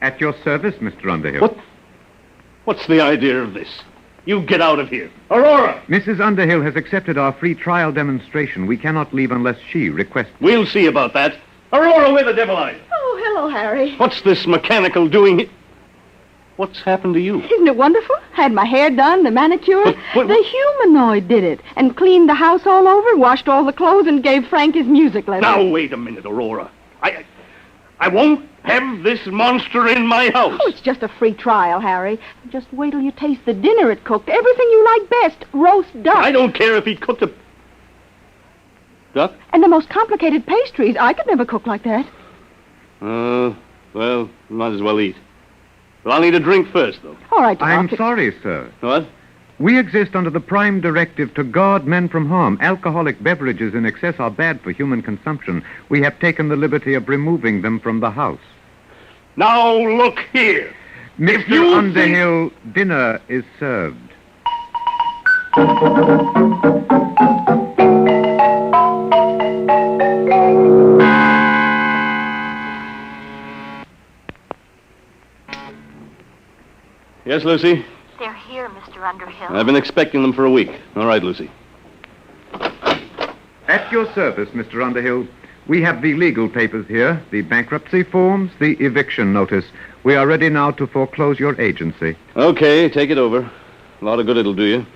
At your service, Mr. Underhill. What's the idea of this? You get out of here. Aurora! Mrs. Underhill has accepted our free trial demonstration. We cannot leave unless she requests. We'll see about that. Aurora, where the devil are you? Oh, hello, Harry. What's this mechanical doing here? What's happened to you? Isn't it wonderful? Had my hair done, the manicure. What? The humanoid did it. And cleaned the house all over, washed all the clothes, and gave Frank his music lesson. Now, wait a minute, Aurora. I won't have this monster in my house. Oh, it's just a free trial, Harry. Just wait till you taste the dinner it cooked. Everything you like best. Roast duck. I don't care if he cooked a duck. And the most complicated pastries. I could never cook like that. Well, might as well eat. But I'll need a drink first, though. All right, Doc. I'm sorry, sir. What? We exist under the prime directive to guard men from harm. Alcoholic beverages in excess are bad for human consumption. We have taken the liberty of removing them from the house. Now look here. Mr. Underhill, dinner is served. Yes, Lucy? They're here, Mr. Underhill. I've been expecting them for a week. All right, Lucy. At your service, Mr. Underhill. We have the legal papers here, the bankruptcy forms, the eviction notice. We are ready now to foreclose your agency. Okay, take it over. A lot of good it'll do you.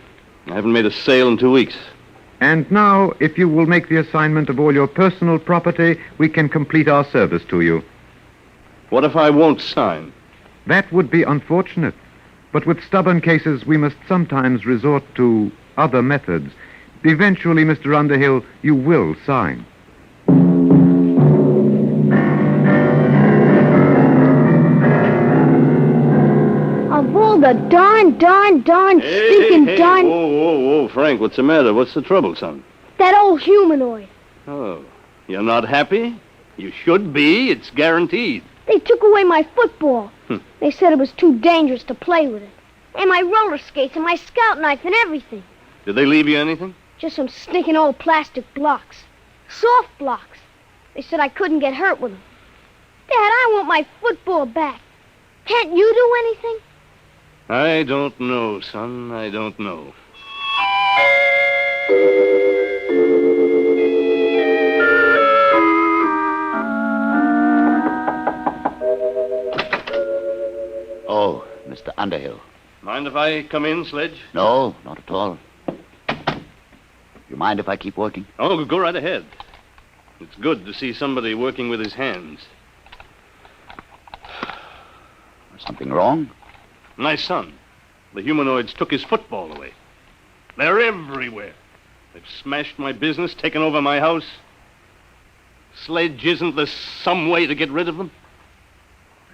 I haven't made a sale in 2 weeks. And now, if you will make the assignment of all your personal property, we can complete our service to you. What if I won't sign? That would be unfortunate. But with stubborn cases, we must sometimes resort to other methods. Eventually, Mr. Underhill, you will sign. Of all the darn, stinking darn... Whoa, Frank, what's the matter? What's the trouble, son? That old humanoid. Oh, you're not happy? You should be. It's guaranteed. They took away my football. They said it was too dangerous to play with it. And my roller skates and my scout knife and everything. Did they leave you anything? Just some stinking old plastic blocks. Soft blocks. They said I couldn't get hurt with them. Dad, I want my football back. Can't you do anything? I don't know, son. I don't know. Oh, Mr. Underhill. Mind if I come in, Sledge? No, not at all. You mind if I keep working? Oh, go right ahead. It's good to see somebody working with his hands. Something wrong? My son. The humanoids took his football away. They're everywhere. They've smashed my business, taken over my house. Sledge, isn't there some way to get rid of them?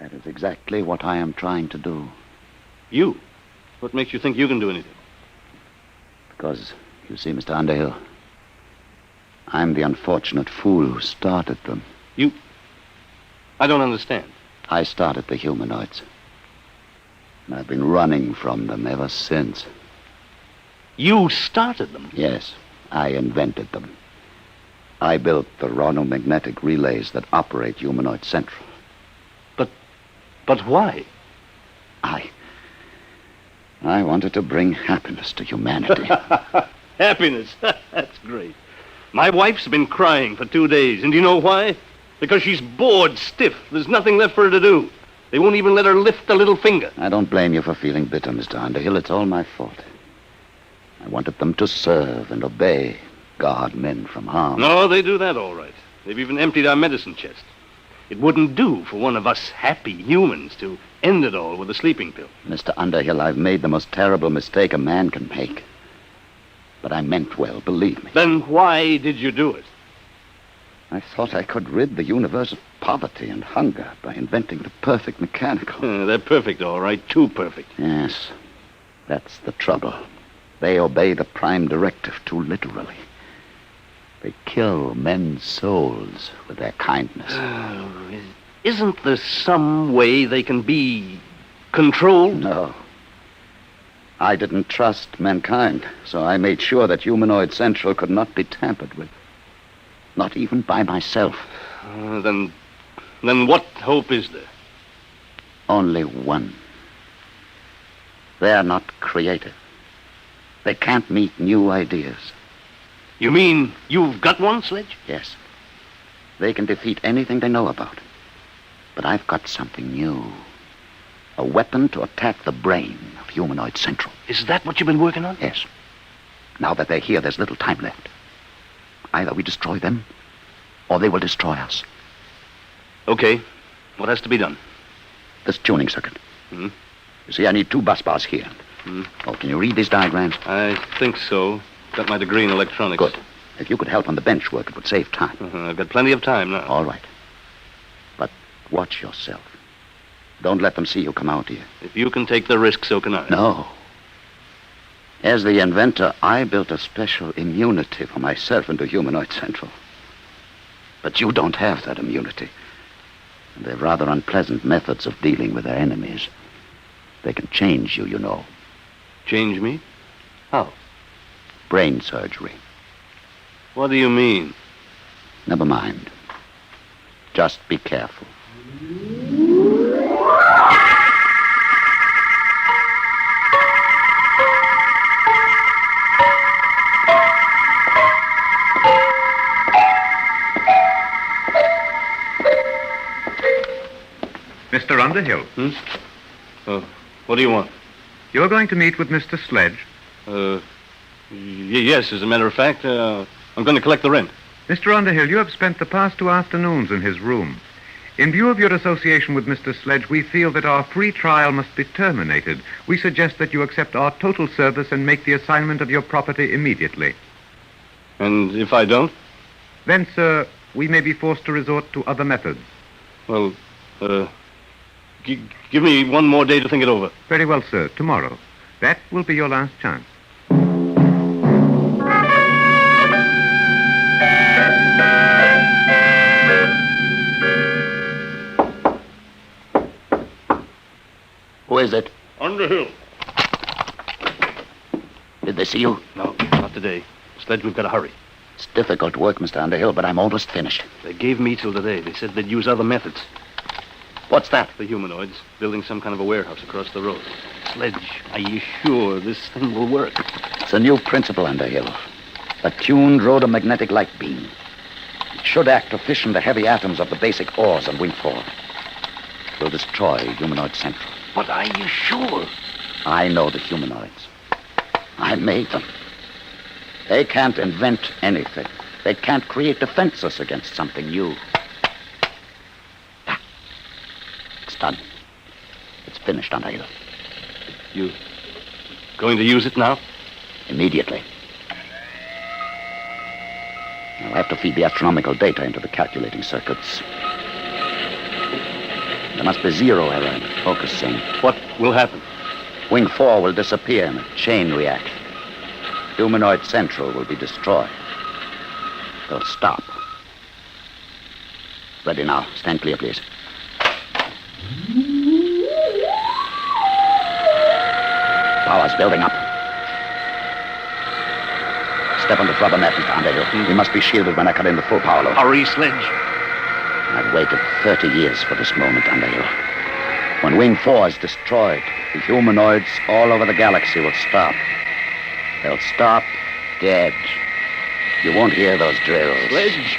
That is exactly what I am trying to do. You? What makes you think you can do anything? Because, you see, Mr. Underhill, I'm the unfortunate fool who started them. You? I don't understand. I started the humanoids. And I've been running from them ever since. You started them? Yes, I invented them. I built the ronomagnetic relays that operate Humanoid Central. But why? I wanted to bring happiness to humanity. Happiness? That's great. My wife's been crying for 2 days, and do you know why? Because she's bored stiff. There's nothing left for her to do. They won't even let her lift a little finger. I don't blame you for feeling bitter, Mr. Underhill. It's all my fault. I wanted them to serve and obey, guard men from harm. No, they do that all right. They've even emptied our medicine chest. It wouldn't do for one of us happy humans to end it all with a sleeping pill. Mr. Underhill, I've made the most terrible mistake a man can make. But I meant well, believe me. Then why did you do it? I thought I could rid the universe of poverty and hunger by inventing the perfect mechanical. They're perfect, all right. Too perfect. Yes, that's the trouble. They obey the prime directive too literally. They kill men's souls with their kindness. Isn't there some way they can be controlled? No. I didn't trust mankind, so I made sure that Humanoid Central could not be tampered with. Not even by myself. Then what hope is there? Only one. They're not creative. They can't meet new ideas. You mean you've got one, Sledge? Yes. They can defeat anything they know about. But I've got something new. A weapon to attack the brain of Humanoid Central. Is that what you've been working on? Yes. Now that they're here, there's little time left. Either we destroy them, or they will destroy us. Okay. What has to be done? This tuning circuit. You see, I need 2 bus bars here. Oh, can you read these diagrams? I think so. Got my degree in electronics. Good. If you could help on the bench work, it would save time. I've got plenty of time now. All right. But watch yourself. Don't let them see you come out here. If you can take the risk, so can I. No. As the inventor, I built a special immunity for myself into Humanoid Central. But you don't have that immunity. And they're rather unpleasant methods of dealing with their enemies. They can change you, you know. Change me? How? Brain surgery. What do you mean? Never mind. Just be careful. Mr. Underhill. What do you want? You're going to meet with Mr. Sledge? Yes, as a matter of fact, I'm going to collect the rent. Mr. Underhill, you have spent the past 2 afternoons in his room. In view of your association with Mr. Sledge, we feel that our free trial must be terminated. We suggest that you accept our total service and make the assignment of your property immediately. And if I don't? Then, sir, we may be forced to resort to other methods. Well, give me one more day to think it over. Very well, sir. Tomorrow. That will be your last chance. Who is it? Underhill. Did they see you? No, not today. Sledge, we've got to hurry. It's difficult work, Mr. Underhill, but I'm almost finished. They gave me till today. They said they'd use other methods. What's that? The humanoids building some kind of a warehouse across the road. Sledge, are you sure this thing will work? It's a new principle, Underhill. A tuned rhodomagnetic light beam. It should act to fission the heavy atoms of the basic ores on Wing 4. It will destroy Humanoid Central. But are you sure? I know the humanoids. I made them. They can't invent anything. They can't create defenses against something new. It's done. It's finished, Underhill. You going to use it now? Immediately. I'll have to feed the astronomical data into the calculating circuits. There must be zero error in the focusing. What will happen? Wing 4 will disappear in a chain reaction. Humanoid Central will be destroyed. They'll stop. Ready now. Stand clear, please. Power's building up. Step on the rubber mat, Mr. Underhill. We must be shielded when I cut in the full power load. Hurry, Sledge. I've waited 30 years for this moment, Underhill. When Wing 4 is destroyed, the humanoids all over the galaxy will stop. They'll stop dead. You won't hear those drills. Sledge.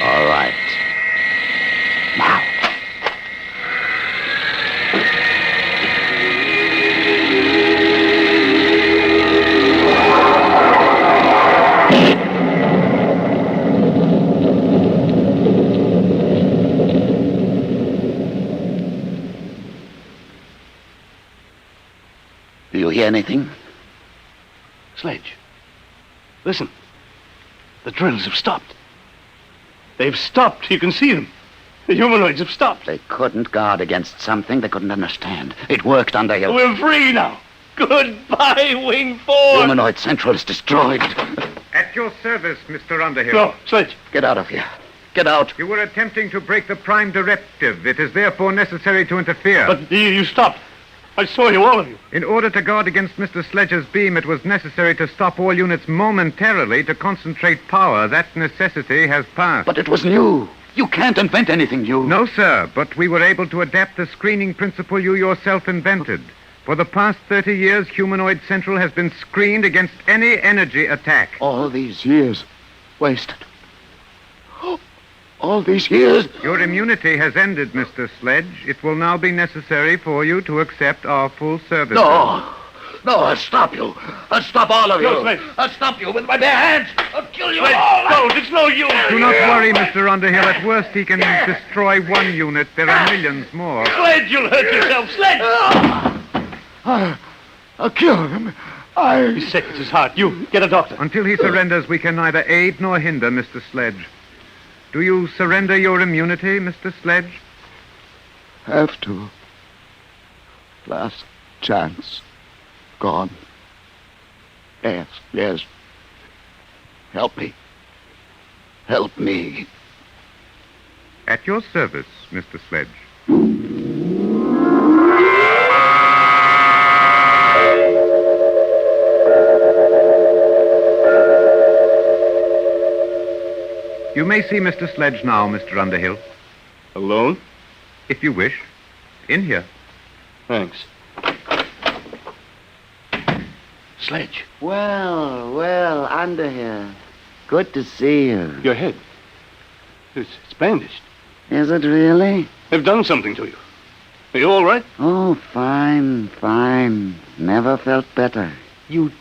All right. Now. Do you hear anything? Sledge. Listen. The drills have stopped. They've stopped. You can see them. The humanoids have stopped. They couldn't guard against something they couldn't understand. It worked, Underhill. We're free now. Goodbye, Wing 4. Humanoid Central is destroyed. At your service, Mr. Underhill. No, Sledge. Get out of here. Get out. You were attempting to break the Prime Directive. It is therefore necessary to interfere. But you stopped. I saw you, all of you. In order to guard against Mr. Sledge's beam, it was necessary to stop all units momentarily to concentrate power. That necessity has passed. But it was new. You can't invent anything new. No, sir, but we were able to adapt the screening principle you yourself invented. For the past 30 years, Humanoid Central has been screened against any energy attack. All these years wasted. All these years? Your immunity has ended, Mr. Sledge. It will now be necessary for you to accept our full service. No, I'll stop you. I'll stop all of you. No, Sledge. I'll stop you with my bare hands. I'll kill you Sledge, all. don't. It's no use. Do not worry, Mr. Underhill. At worst, he can destroy one unit. There are millions more. Sledge, you'll hurt yourself. Sledge! I'll kill him. He's sick. It's his heart. You, get a doctor. Until he surrenders, we can neither aid nor hinder Mr. Sledge. Do you surrender your immunity, Mr. Sledge? Have to. Last chance. Gone. Yes. Help me. Help me. At your service, Mr. Sledge. You may see Mr. Sledge now, Mr. Underhill. Alone? If you wish. In here. Thanks. Sledge. Well, Underhill. Good to see you. Your head. It's bandaged. Is it really? They've done something to you. Are you all right? Oh, fine. Never felt better. You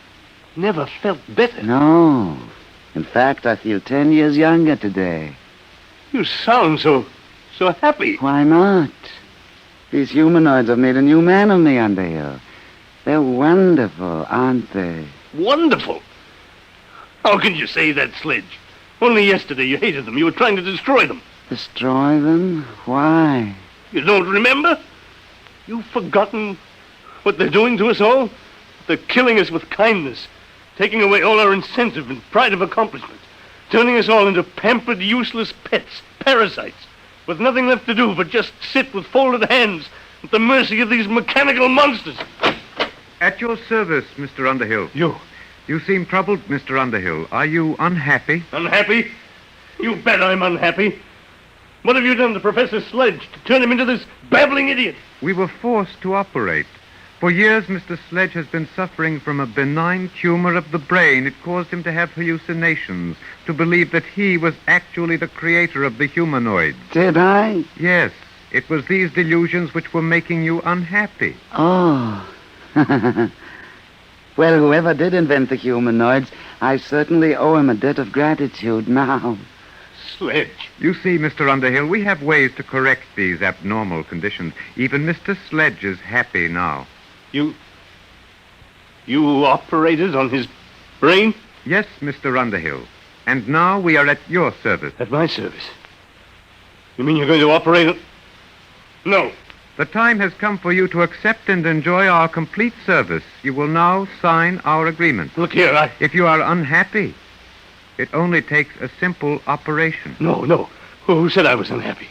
never felt better? No. In fact, I feel 10 years younger today. You sound so happy. Why not? These humanoids have made a new man of me, Underhill. They're wonderful, aren't they? Wonderful? How can you say that, Sledge? Only yesterday you hated them. You were trying to destroy them. Destroy them? Why? You don't remember? You've forgotten what they're doing to us all? They're killing us with kindness, taking away all our incentive and pride of accomplishment, turning us all into pampered, useless pets, parasites, with nothing left to do but just sit with folded hands at the mercy of these mechanical monsters. At your service, Mr. Underhill. You seem troubled, Mr. Underhill. Are you unhappy? Unhappy? You bet I'm unhappy. What have you done to Professor Sledge to turn him into this babbling idiot? We were forced to operate. For years, Mr. Sledge has been suffering from a benign tumor of the brain. It caused him to have hallucinations, to believe that he was actually the creator of the humanoids. Did I? Yes. It was these delusions which were making you unhappy. Oh. Well, whoever did invent the humanoids, I certainly owe him a debt of gratitude now. Sledge. You see, Mr. Underhill, we have ways to correct these abnormal conditions. Even Mr. Sledge is happy now. You operated on his brain? Yes, Mr. Underhill. And now we are at your service. At my service? You mean you're going to operate on... No. The time has come for you to accept and enjoy our complete service. You will now sign our agreement. Look here, If you are unhappy, it only takes a simple operation. No. Who said I was unhappy?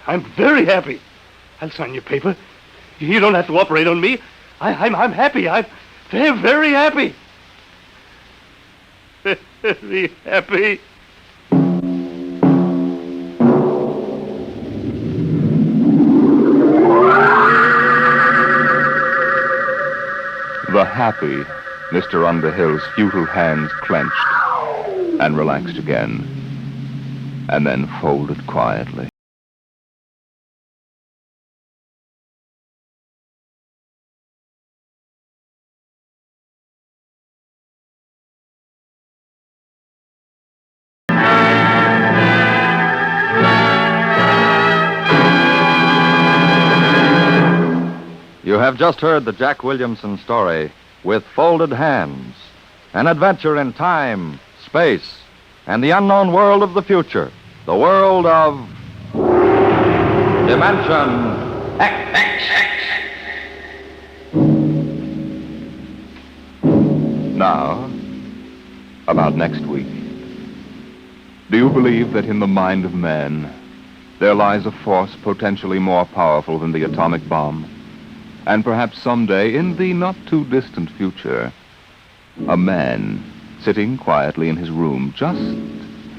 I'm very happy. I'll sign your paper. You don't have to operate on me. I'm happy. I'm very, very happy. Very happy. The happy Mr. Underhill's futile hands clenched and relaxed again, and then folded quietly. You have just heard the Jack Williamson story, With Folded Hands, an adventure in time, space, and the unknown world of the future, the world of Dimension X. Now, about next week. Do you believe that in the mind of man there lies a force potentially more powerful than the atomic bomb? And perhaps someday, in the not-too-distant future, a man sitting quietly in his room, just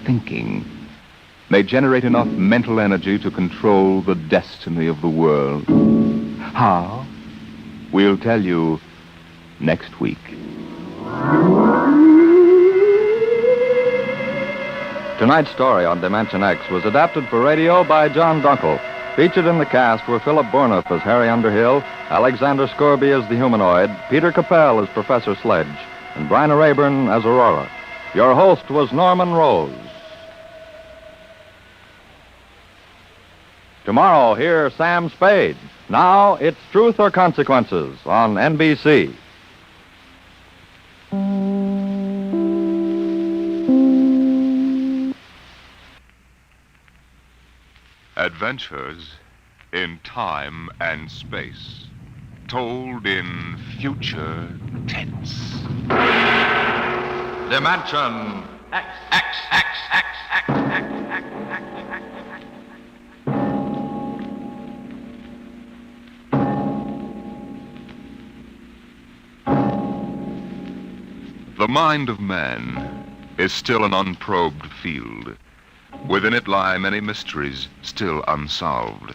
thinking, may generate enough mental energy to control the destiny of the world. How? We'll tell you next week. Tonight's story on Dimension X was adapted for radio by John Dunkel. Featured in the cast were Philip Bourneuf as Harry Underhill, Alexander Scorby as the humanoid, Peter Capell as Professor Sledge, and Bryna Rayburn as Aurora. Your host was Norman Rose. Tomorrow, hear Sam Spade. Now, it's Truth or Consequences on NBC. Adventures in time and space, told in future tense. Dimension X. The mind of man is still an unprobed field. Within it lie many mysteries still unsolved.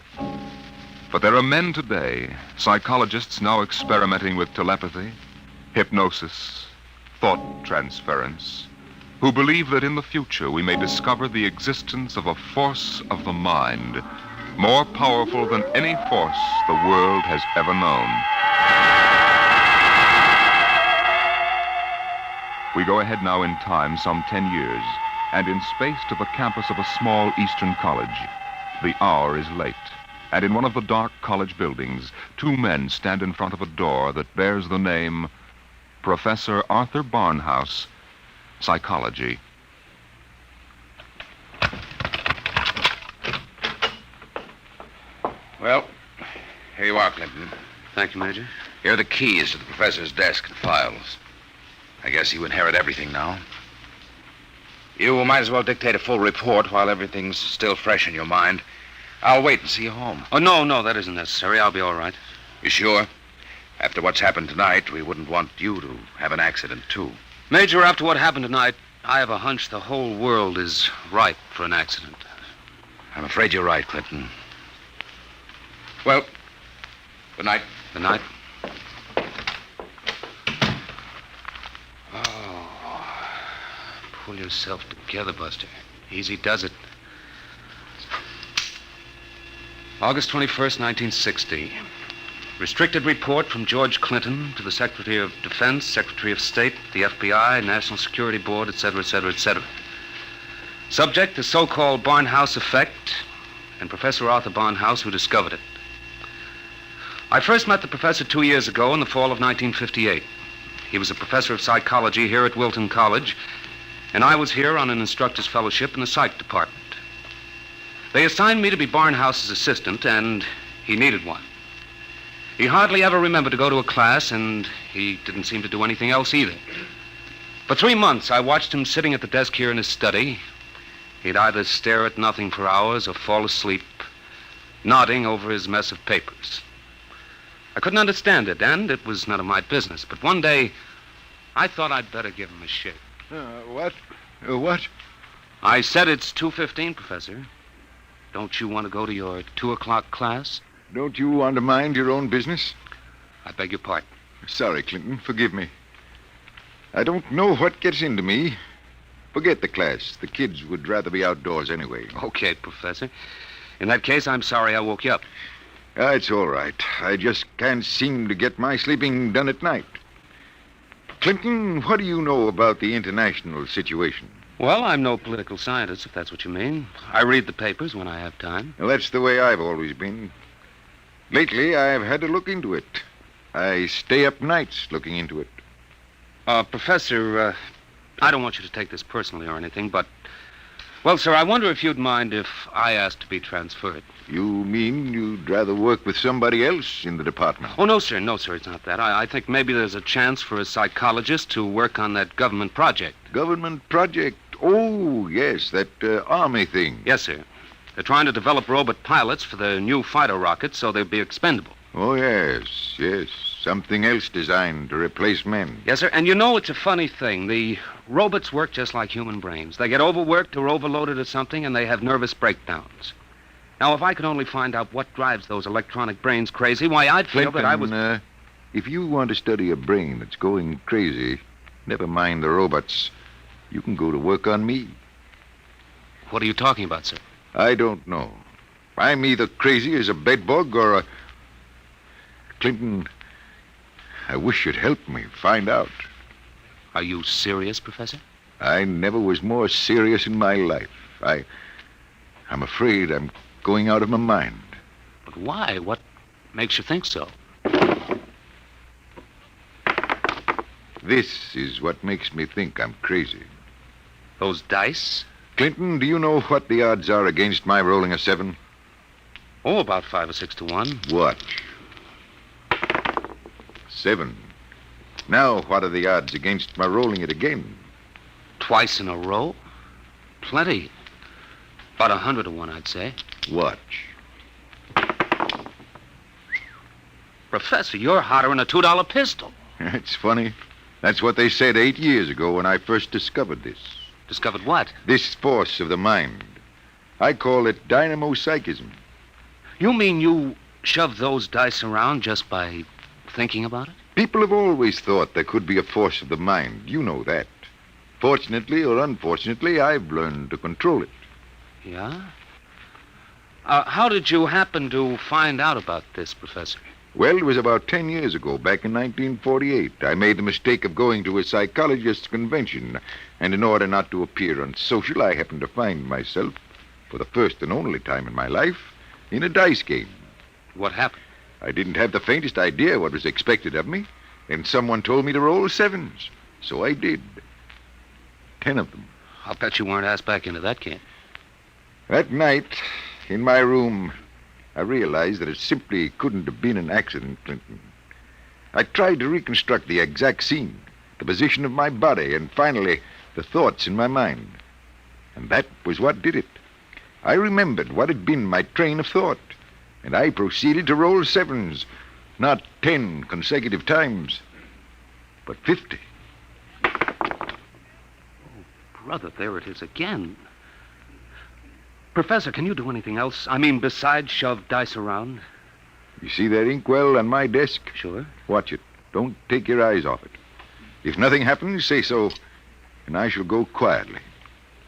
But there are men today, psychologists now experimenting with telepathy, hypnosis, thought transference, who believe that in the future we may discover the existence of a force of the mind more powerful than any force the world has ever known. We go ahead now in time some 10 years, and in space to the campus of a small eastern college. The hour is late, and in one of the dark college buildings, two men stand in front of a door that bears the name Professor Arthur Barnhouse, Psychology. Well, here you are, Clinton. Thank you, Major. Here are the keys to the professor's desk and files. I guess you inherit everything now. You might as well dictate a full report while everything's still fresh in your mind. I'll wait and see you home. Oh, no, that isn't necessary. I'll be all right. You sure? After what's happened tonight, we wouldn't want you to have an accident, too. Major, after what happened tonight, I have a hunch the whole world is ripe for an accident. I'm afraid you're right, Clinton. Well, good night. Good night. Pull yourself together, Buster. Easy does it. August 21st, 1960. Restricted report from George Clinton to the Secretary of Defense, Secretary of State, the FBI, National Security Board, etc., etc., etc. Subject, the so-called Barnhouse effect, and Professor Arthur Barnhouse, who discovered it. I first met the professor 2 years ago in the fall of 1958. He was a professor of psychology here at Wilton College, and I was here on an instructor's fellowship in the psych department. They assigned me to be Barnhouse's assistant, and he needed one. He hardly ever remembered to go to a class, and he didn't seem to do anything else either. For 3 months, I watched him sitting at the desk here in his study. He'd either stare at nothing for hours or fall asleep, nodding over his mess of papers. I couldn't understand it, and it was none of my business. But one day, I thought I'd better give him a shake. What? What? I said it's 2:15, Professor. Don't you want to go to your 2 o'clock class? Don't you want to mind your own business? I beg your pardon. Sorry, Clinton. Forgive me. I don't know what gets into me. Forget the class. The kids would rather be outdoors anyway. Okay, Professor. In that case, I'm sorry I woke you up. It's all right. I just can't seem to get my sleeping done at night. Clinton, what do you know about the international situation? Well, I'm no political scientist, if that's what you mean. I read the papers when I have time. Well, that's the way I've always been. Lately, I've had to look into it. I stay up nights looking into it. Professor, I don't want you to take this personally or anything, but... Well, sir, I wonder if you'd mind if I asked to be transferred. You mean you'd rather work with somebody else in the department? Oh, no, sir, it's not that. I think maybe there's a chance for a psychologist to work on that government project. Government project? Oh, yes, that army thing. Yes, sir. They're trying to develop robot pilots for the new fighter rockets so they'll be expendable. Oh, yes. Something else designed to replace men. Yes, sir, and you know it's a funny thing. The robots work just like human brains. They get overworked or overloaded at something, and they have nervous breakdowns. Now, if I could only find out what drives those electronic brains crazy, why, I'd feel Clinton, that I was... if you want to study a brain that's going crazy, never mind the robots, you can go to work on me. What are you talking about, sir? I don't know. I'm either crazy as a bedbug or a... Clinton, I wish you'd help me find out. Are you serious, Professor? I never was more serious in my life. I'm afraid I'm going out of my mind. But why? What makes you think so? This is what makes me think I'm crazy. Those dice? Clinton, do you know what the odds are against my rolling a 7? Oh, about 5 or 6 to 1. What? 7. Now, what are the odds against my rolling it again? Twice in a row? Plenty. About 100 to 1, I'd say. Watch. Professor, you're hotter than a $2 pistol. It's funny. That's what they said 8 years ago when I first discovered this. Discovered what? This force of the mind. I call it dynamo-psychism. You mean you shove those dice around just by thinking about it? People have always thought there could be a force of the mind. You know that. Fortunately or unfortunately, I've learned to control it. Yeah? How did you happen to find out about this, Professor? Well, it was about 10 years ago, back in 1948. I made the mistake of going to a psychologist's convention, and in order not to appear unsocial, I happened to find myself, for the first and only time in my life, in a dice game. What happened? I didn't have the faintest idea what was expected of me, and someone told me to roll sevens. So I did. 10 of them. I'll bet you weren't asked back into that game. That night, in my room, I realized that it simply couldn't have been an accident, Clinton. I tried to reconstruct the exact scene, the position of my body, and finally, the thoughts in my mind. And that was what did it. I remembered what had been my train of thought, and I proceeded to roll sevens, not 10 consecutive times, but 50. Brother, there it is again. Professor, can you do anything else? I mean, besides shove dice around? You see that inkwell on my desk? Sure. Watch it. Don't take your eyes off it. If nothing happens, say so, and I shall go quietly,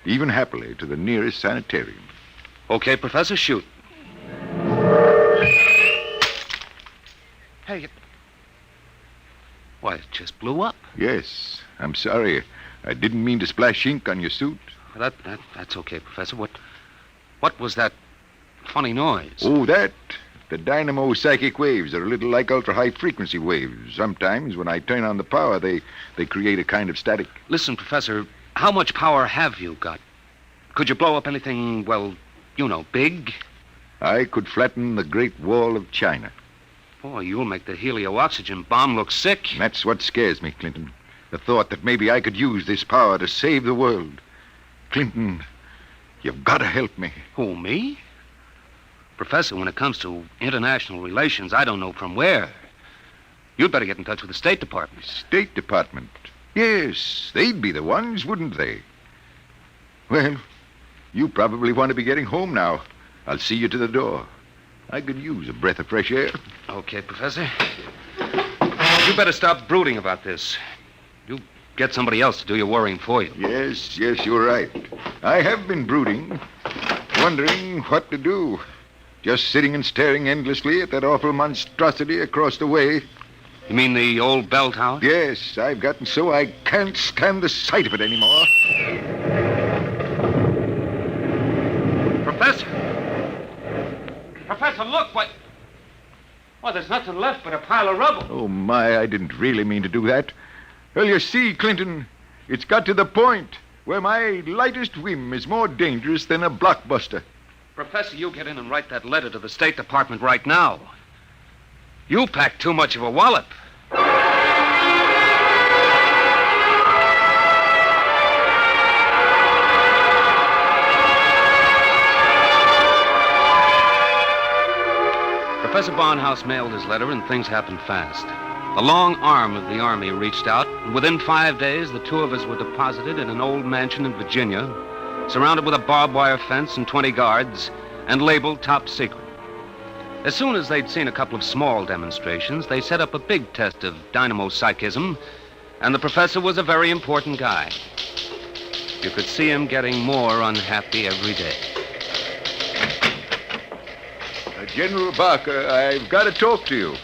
even happily, to the nearest sanitarium. Okay, Professor, shoot. Hey, why, it just blew up. Yes, I'm sorry. I didn't mean to splash ink on your suit. That's okay, Professor. What was that funny noise? Oh, that? The dynamo psychic waves are a little like ultra-high frequency waves. Sometimes, when I turn on the power, they create a kind of static. Listen, Professor, how much power have you got? Could you blow up anything, well, you know, big? I could flatten the Great Wall of China. Boy, you'll make the helio-oxygen bomb look sick. That's what scares me, Clinton. The thought that maybe I could use this power to save the world. Clinton, you've got to help me. Who, me? Professor, when it comes to international relations, I don't know from where. You'd better get in touch with the State Department. State Department? Yes, they'd be the ones, wouldn't they? Well, you probably want to be getting home now. I'll see you to the door. I could use a breath of fresh air. Okay, Professor. You better stop brooding about this. You get somebody else to do your worrying for you. Yes, you're right. I have been brooding, wondering what to do. Just sitting and staring endlessly at that awful monstrosity across the way. You mean the old bell tower? Yes, I've gotten so I can't stand the sight of it anymore. Professor! Professor, look, what? Well, there's nothing left but a pile of rubble. Oh, my, I didn't really mean to do that. Well, you see, Clinton, it's got to the point where my lightest whim is more dangerous than a blockbuster. Professor, you get in and write that letter to the State Department right now. You packed too much of a wallop. Professor Barnhouse mailed his letter, and things happened fast. The long arm of the Army reached out, and within 5 days, the two of us were deposited in an old mansion in Virginia, surrounded with a barbed wire fence and 20 guards, and labeled top secret. As soon as they'd seen a couple of small demonstrations, they set up a big test of dynamo-psychism, and the professor was a very important guy. You could see him getting more unhappy every day. General Barker, I've got to talk to you.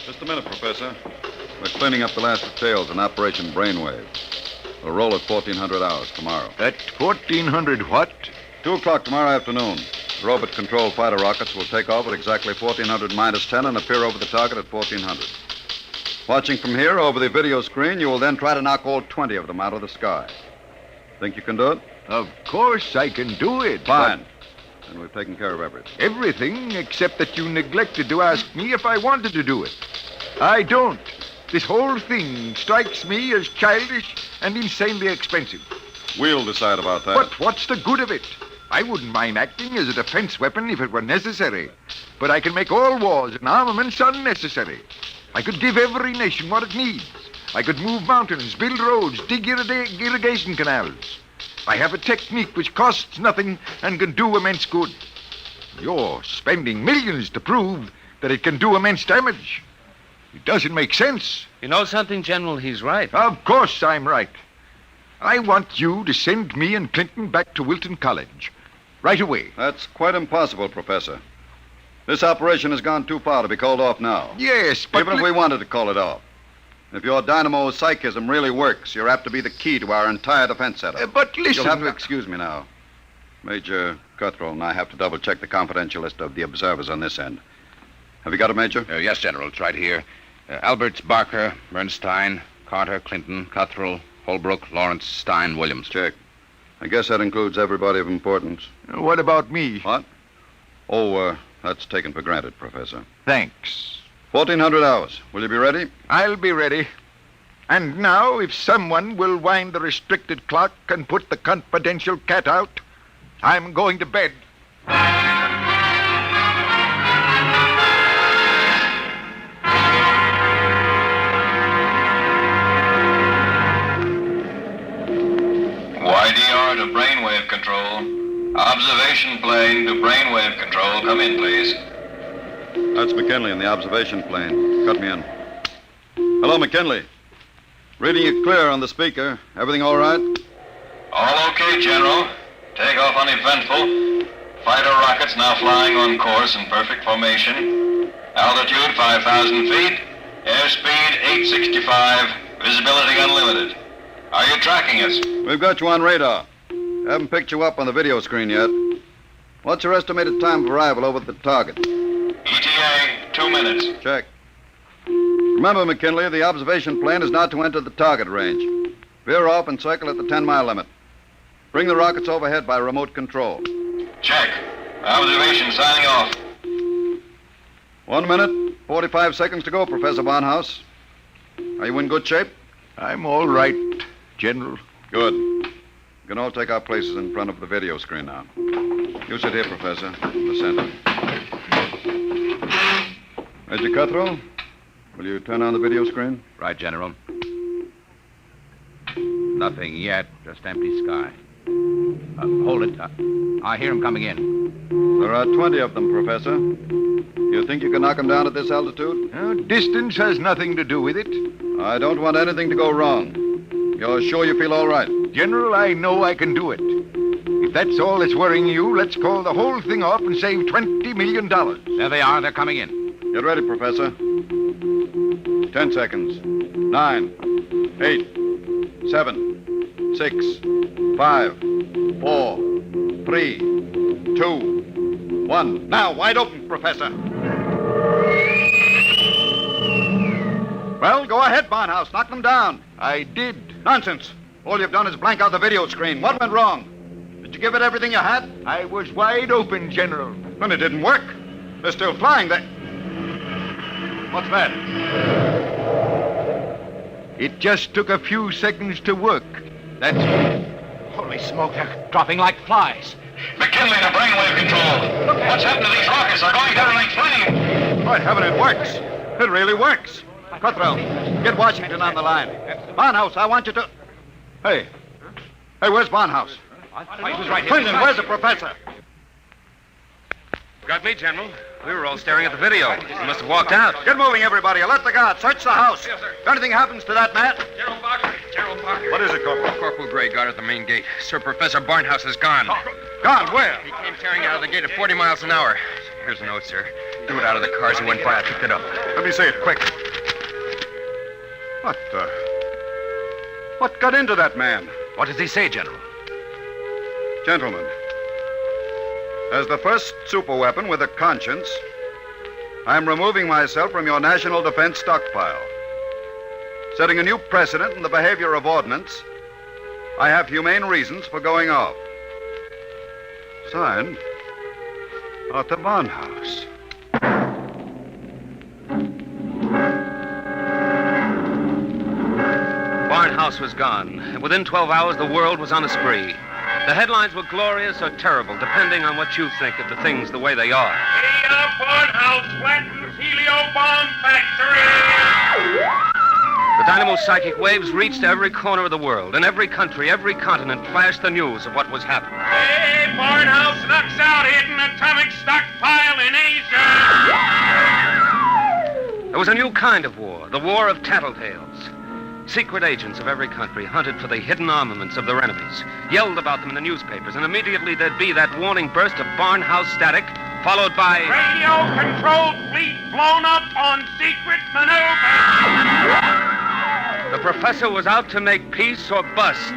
Just a minute, Professor. We're cleaning up the last details in Operation Brainwave. We'll roll at 1400 hours tomorrow. At 1400 what? 2 o'clock tomorrow afternoon. Robot-controlled fighter rockets will take off at exactly 1400 minus 10 and appear over the target at 1400. Watching from here over the video screen, you will then try to knock all 20 of them out of the sky. Think you can do it? Of course I can do it. Fine. And we've taken care of everything. Everything except that you neglected to ask me if I wanted to do it. I don't. This whole thing strikes me as childish and insanely expensive. We'll decide about that. But what's the good of it? I wouldn't mind acting as a defense weapon if it were necessary. But I can make all wars and armaments unnecessary. I could give every nation what it needs. I could move mountains, build roads, dig irrigation canals. I have a technique which costs nothing and can do immense good. You're spending millions to prove that it can do immense damage. It doesn't make sense. You know something, General? He's right. Of course I'm right. I want you to send me and Clinton back to Wilton College. Right away. That's quite impossible, Professor. This operation has gone too far to be called off now. Yes, but... Even if we wanted to call it off. If your dynamo psychism really works, you're apt to be the key to our entire defense setup. But listen... You'll have to excuse me now. Major Cuthrell and I have to double-check the confidential list of the observers on this end. Have you got it, Major? Yes, General. It's right here. Alberts, Barker, Bernstein, Carter, Clinton, Cuthrell, Holbrook, Lawrence, Stein, Williams. Check. I guess that includes everybody of importance. What about me? What? Oh, that's taken for granted, Professor. Thanks. 1400 hours. Will you be ready? I'll be ready. And now, if someone will wind the restricted clock and put the confidential cat out, I'm going to bed. YDR to brainwave control. Observation plane to brainwave control. Come in, please. That's McKinley in the observation plane. Cut me in. Hello, McKinley. Reading you clear on the speaker. Everything all right? All okay, General. Takeoff uneventful. Fighter rockets now flying on course in perfect formation. Altitude 5,000 feet. Airspeed 865. Visibility unlimited. Are you tracking us? We've got you on radar. Haven't picked you up on the video screen yet. What's your estimated time of arrival over the target? ETA, 2 minutes. Check. Remember, McKinley, the observation plane is not to enter the target range. Veer off and circle at the 10-mile limit. Bring the rockets overhead by remote control. Check. Observation signing off. 1 minute, 45 seconds to go, Professor Barnhouse. Are you in good shape? I'm all right, General. Good. We can all take our places in front of the video screen now. You sit here, Professor, in the center. Major Cuthrell, will you turn on the video screen? Right, General. Nothing yet, just empty sky. Hold it. I hear him coming in. There are 20 of them, Professor. You think you can knock them down at this altitude? Distance has nothing to do with it. I don't want anything to go wrong. You're sure you feel all right? General, I know I can do it. If that's all that's worrying you, let's call the whole thing off and save $20 million. There they are. They're coming in. Get ready, Professor. 10 seconds. 9, 8, 7, 6, 5, 4, 3, 2, 1. Now, wide open, Professor. Well, go ahead, Barnhouse. Knock them down. I did. Nonsense. All you've done is blank out the video screen. What went wrong? Did you give it everything you had? I was wide open, General. Then it didn't work. They're still flying. What's that? It just took a few seconds to work. That's... Holy smoke, they're dropping like flies. McKinley to brainwave control. What's happened to these rockets? They're going down like flame. By heaven, it works. It really works. Cuthrell, get Washington on the line. Barnhouse, I want you to... Hey, where's Barnhouse? He was right here. Clinton, where's the professor? Got me, General. We were all staring at the video. He must have walked out. Get moving, everybody. Alert the guard. Search the house. Yes, sir. If anything happens to that man... General Barker. General Barker. What is it, Corporal? Corporal Gray guard at the main gate. Sir Professor Barnhouse is gone. Gone? Where? He came tearing out of the gate at 40 miles an hour. Here's a note, sir. Threw it out of the car as he went by. I picked it up. Let me see it, quick. What got into that man? What does he say, General? Gentlemen, as the first superweapon with a conscience, I'm removing myself from your national defense stockpile. Setting a new precedent in the behavior of ordnance, I have humane reasons for going off. Signed, Arthur Barnhouse. Barnhouse Barnhouse was gone, and within 12 hours, the world was on a spree. The headlines were glorious or terrible, depending on what you think of the things the way they are. Barnhouse flattens helio bomb factory! The dynamo's psychic waves reached every corner of the world. In every country, every continent flashed the news of what was happening. Hey, Barnhouse knocks out hidden atomic stockpile in Asia! There was a new kind of war, the war of tattletales. Secret agents of every country hunted for the hidden armaments of their enemies, yelled about them in the newspapers, and immediately there'd be that warning burst of Barnhouse static, followed by... Radio-controlled fleet blown up on secret maneuver! The professor was out to make peace or bust,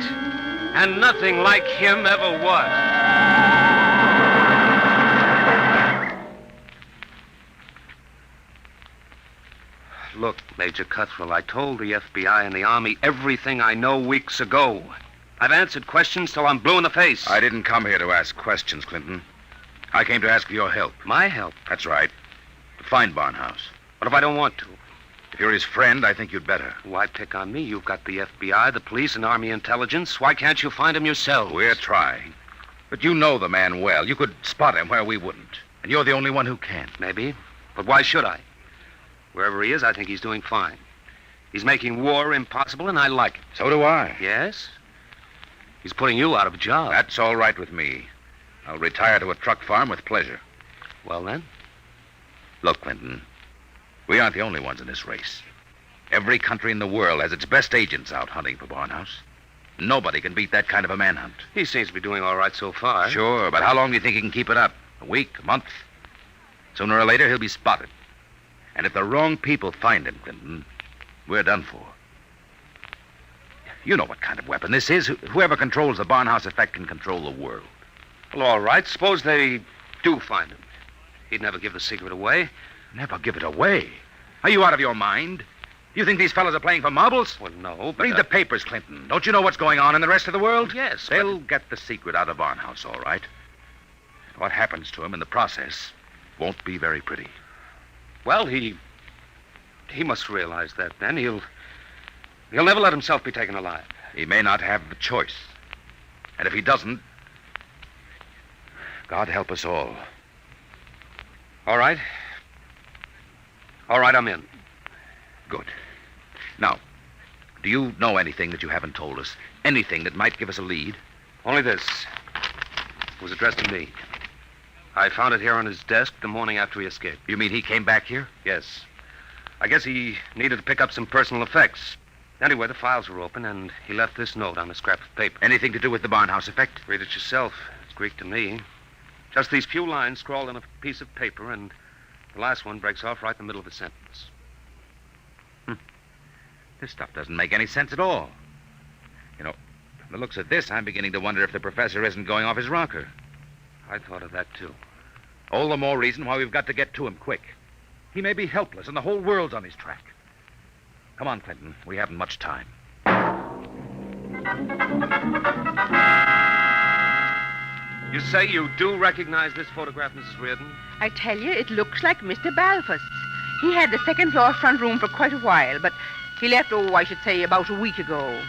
and nothing like him ever was. Look, Major Cuthrell, I told the FBI and the Army everything I know weeks ago. I've answered questions till I'm blue in the face. I didn't come here to ask questions, Clinton. I came to ask for your help. My help? That's right. To find Barnhouse. What if I don't want to? If you're his friend, I think you'd better. Why pick on me? You've got the FBI, the police, and Army intelligence. Why can't you find him yourself? We're trying. But you know the man well. You could spot him where we wouldn't. And you're the only one who can. Maybe. But why should I? Wherever he is, I think he's doing fine. He's making war impossible, and I like it. So do I. Yes? He's putting you out of a job. That's all right with me. I'll retire to a truck farm with pleasure. Well, then? Look, Clinton, we aren't the only ones in this race. Every country in the world has its best agents out hunting for Barnhouse. Nobody can beat that kind of a manhunt. He seems to be doing all right so far. Sure, but how long do you think he can keep it up? A week? A month? Sooner or later, he'll be spotted. And if the wrong people find him, Clinton, we're done for. You know what kind of weapon this is. Whoever controls the Barnhouse effect can control the world. Well, all right. Suppose they do find him. He'd never give the secret away. Never give it away? Are you out of your mind? You think these fellas are playing for marbles? Well, no, but... Read the papers, Clinton. Don't you know what's going on in the rest of the world? Yes, They'll get the secret out of Barnhouse, all right. What happens to him in the process won't be very pretty. Well, he must realize that then. He'll never let himself be taken alive. He may not have the choice. And if he doesn't, God help us all. All right. All right, I'm in. Good. Now, do you know anything that you haven't told us? Anything that might give us a lead? Only this. It was addressed to me. I found it here on his desk the morning after he escaped. You mean he came back here? Yes. I guess he needed to pick up some personal effects. Anyway, the files were open, and he left this note on a scrap of paper. Anything to do with the Barnhouse effect? Read it yourself. It's Greek to me. Just these few lines scrawled on a piece of paper, and the last one breaks off right in the middle of a sentence. This stuff doesn't make any sense at all. You know, from the looks of this, I'm beginning to wonder if the professor isn't going off his rocker. I thought of that, too. All the more reason why we've got to get to him quick. He may be helpless, and the whole world's on his track. Come on, Clinton. We haven't much time. You say you do recognize this photograph, Mrs. Reardon? I tell you, it looks like Mr. Balfour's. He had the second floor front room for quite a while, but he left, I should say, about a week ago.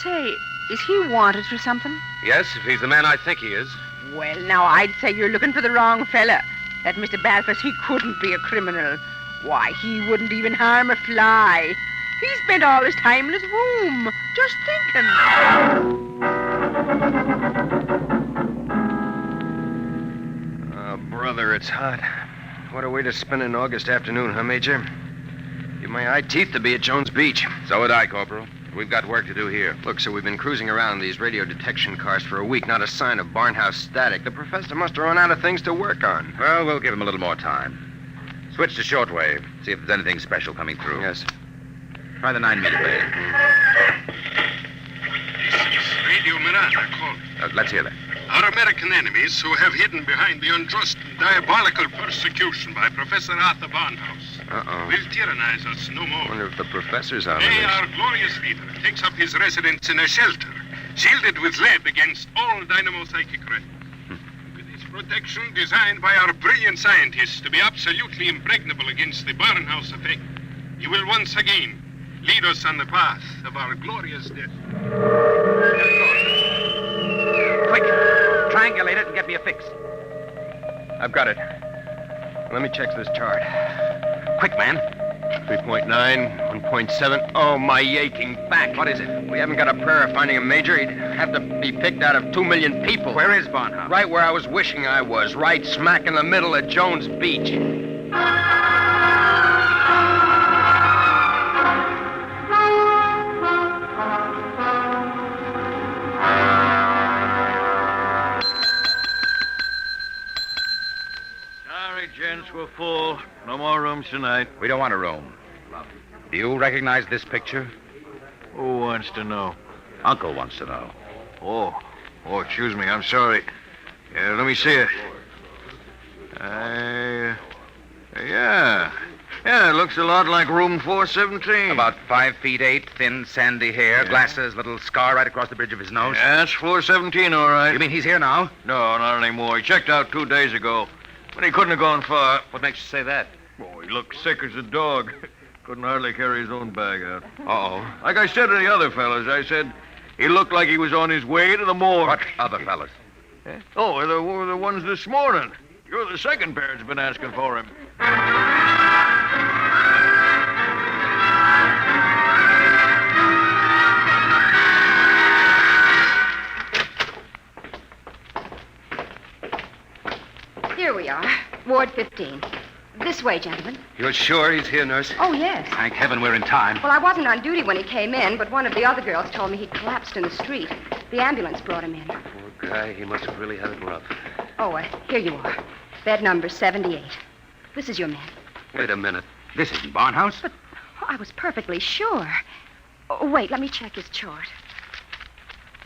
Say, is he wanted for something? Yes, if he's the man I think he is. Well, now, I'd say you're looking for the wrong fella. That Mr. Balfour's, he couldn't be a criminal. Why, he wouldn't even harm a fly. He spent all his time in his room, just thinking. Brother, it's hot. What a way to spend an August afternoon, huh, Major? Give my eye teeth to be at Jones Beach. So would I, Corporal. We've got work to do here. Look, so we've been cruising around these radio detection cars for a week. Not a sign of Barnhouse static. The professor must have run out of things to work on. Well, we'll give him a little more time. Switch to shortwave. See if there's anything special coming through. Yes. Try the 9-meter bay. This is Radio Miranda calling. Let's hear that. Our American enemies who have hidden behind the unjust and diabolical persecution by Professor Arthur Barnhouse will tyrannize us no more. I wonder if the professor's on They, this. our glorious leader, takes up his residence in a shelter, shielded with lead against all dynamo psychic rays. With this protection designed by our brilliant scientists to be absolutely impregnable against the Barnhouse effect, he will once again lead us on the path of our glorious death. Quick, triangulate it and get me a fix. I've got it. Let me check this chart. Quick, man. 3.9, 1.7. Oh, my aching back. What is it? We haven't got a prayer of finding a major. He'd have to be picked out of 2 million people. Where is Barnhouse? Right where I was wishing I was. Right smack in the middle of Jones Beach. Gents, we're full. No more rooms tonight. We don't want a room. Do you recognize this picture? Who wants to know? Uncle wants to know. Oh, excuse me. I'm sorry. Yeah, let me see it. Yeah, it looks a lot like room 417. About 5 feet 8, thin, sandy hair, glasses, little scar right across the bridge of his nose. Yeah, that's 417, all right. You mean he's here now? No, not anymore. He checked out 2 days ago. But he couldn't have gone far. What makes you say that? Oh, he looked sick as a dog. Couldn't hardly carry his own bag out. Uh-oh. Like I said to the other fellas, I said he looked like he was on his way to the morgue. What other fellas? Oh, the ones this morning. You're the second pair that's been asking for him. Here we are, Ward 15. This way, gentlemen. You're sure he's here, nurse? Oh, yes. Thank heaven we're in time. Well, I wasn't on duty when he came in, but one of the other girls told me he'd collapsed in the street. The ambulance brought him in. Poor guy, he must have really had it rough. Oh, here you are. Bed number 78. This is your man. Wait a minute. This isn't Barnhouse? But I was perfectly sure. Oh, wait, let me check his chart.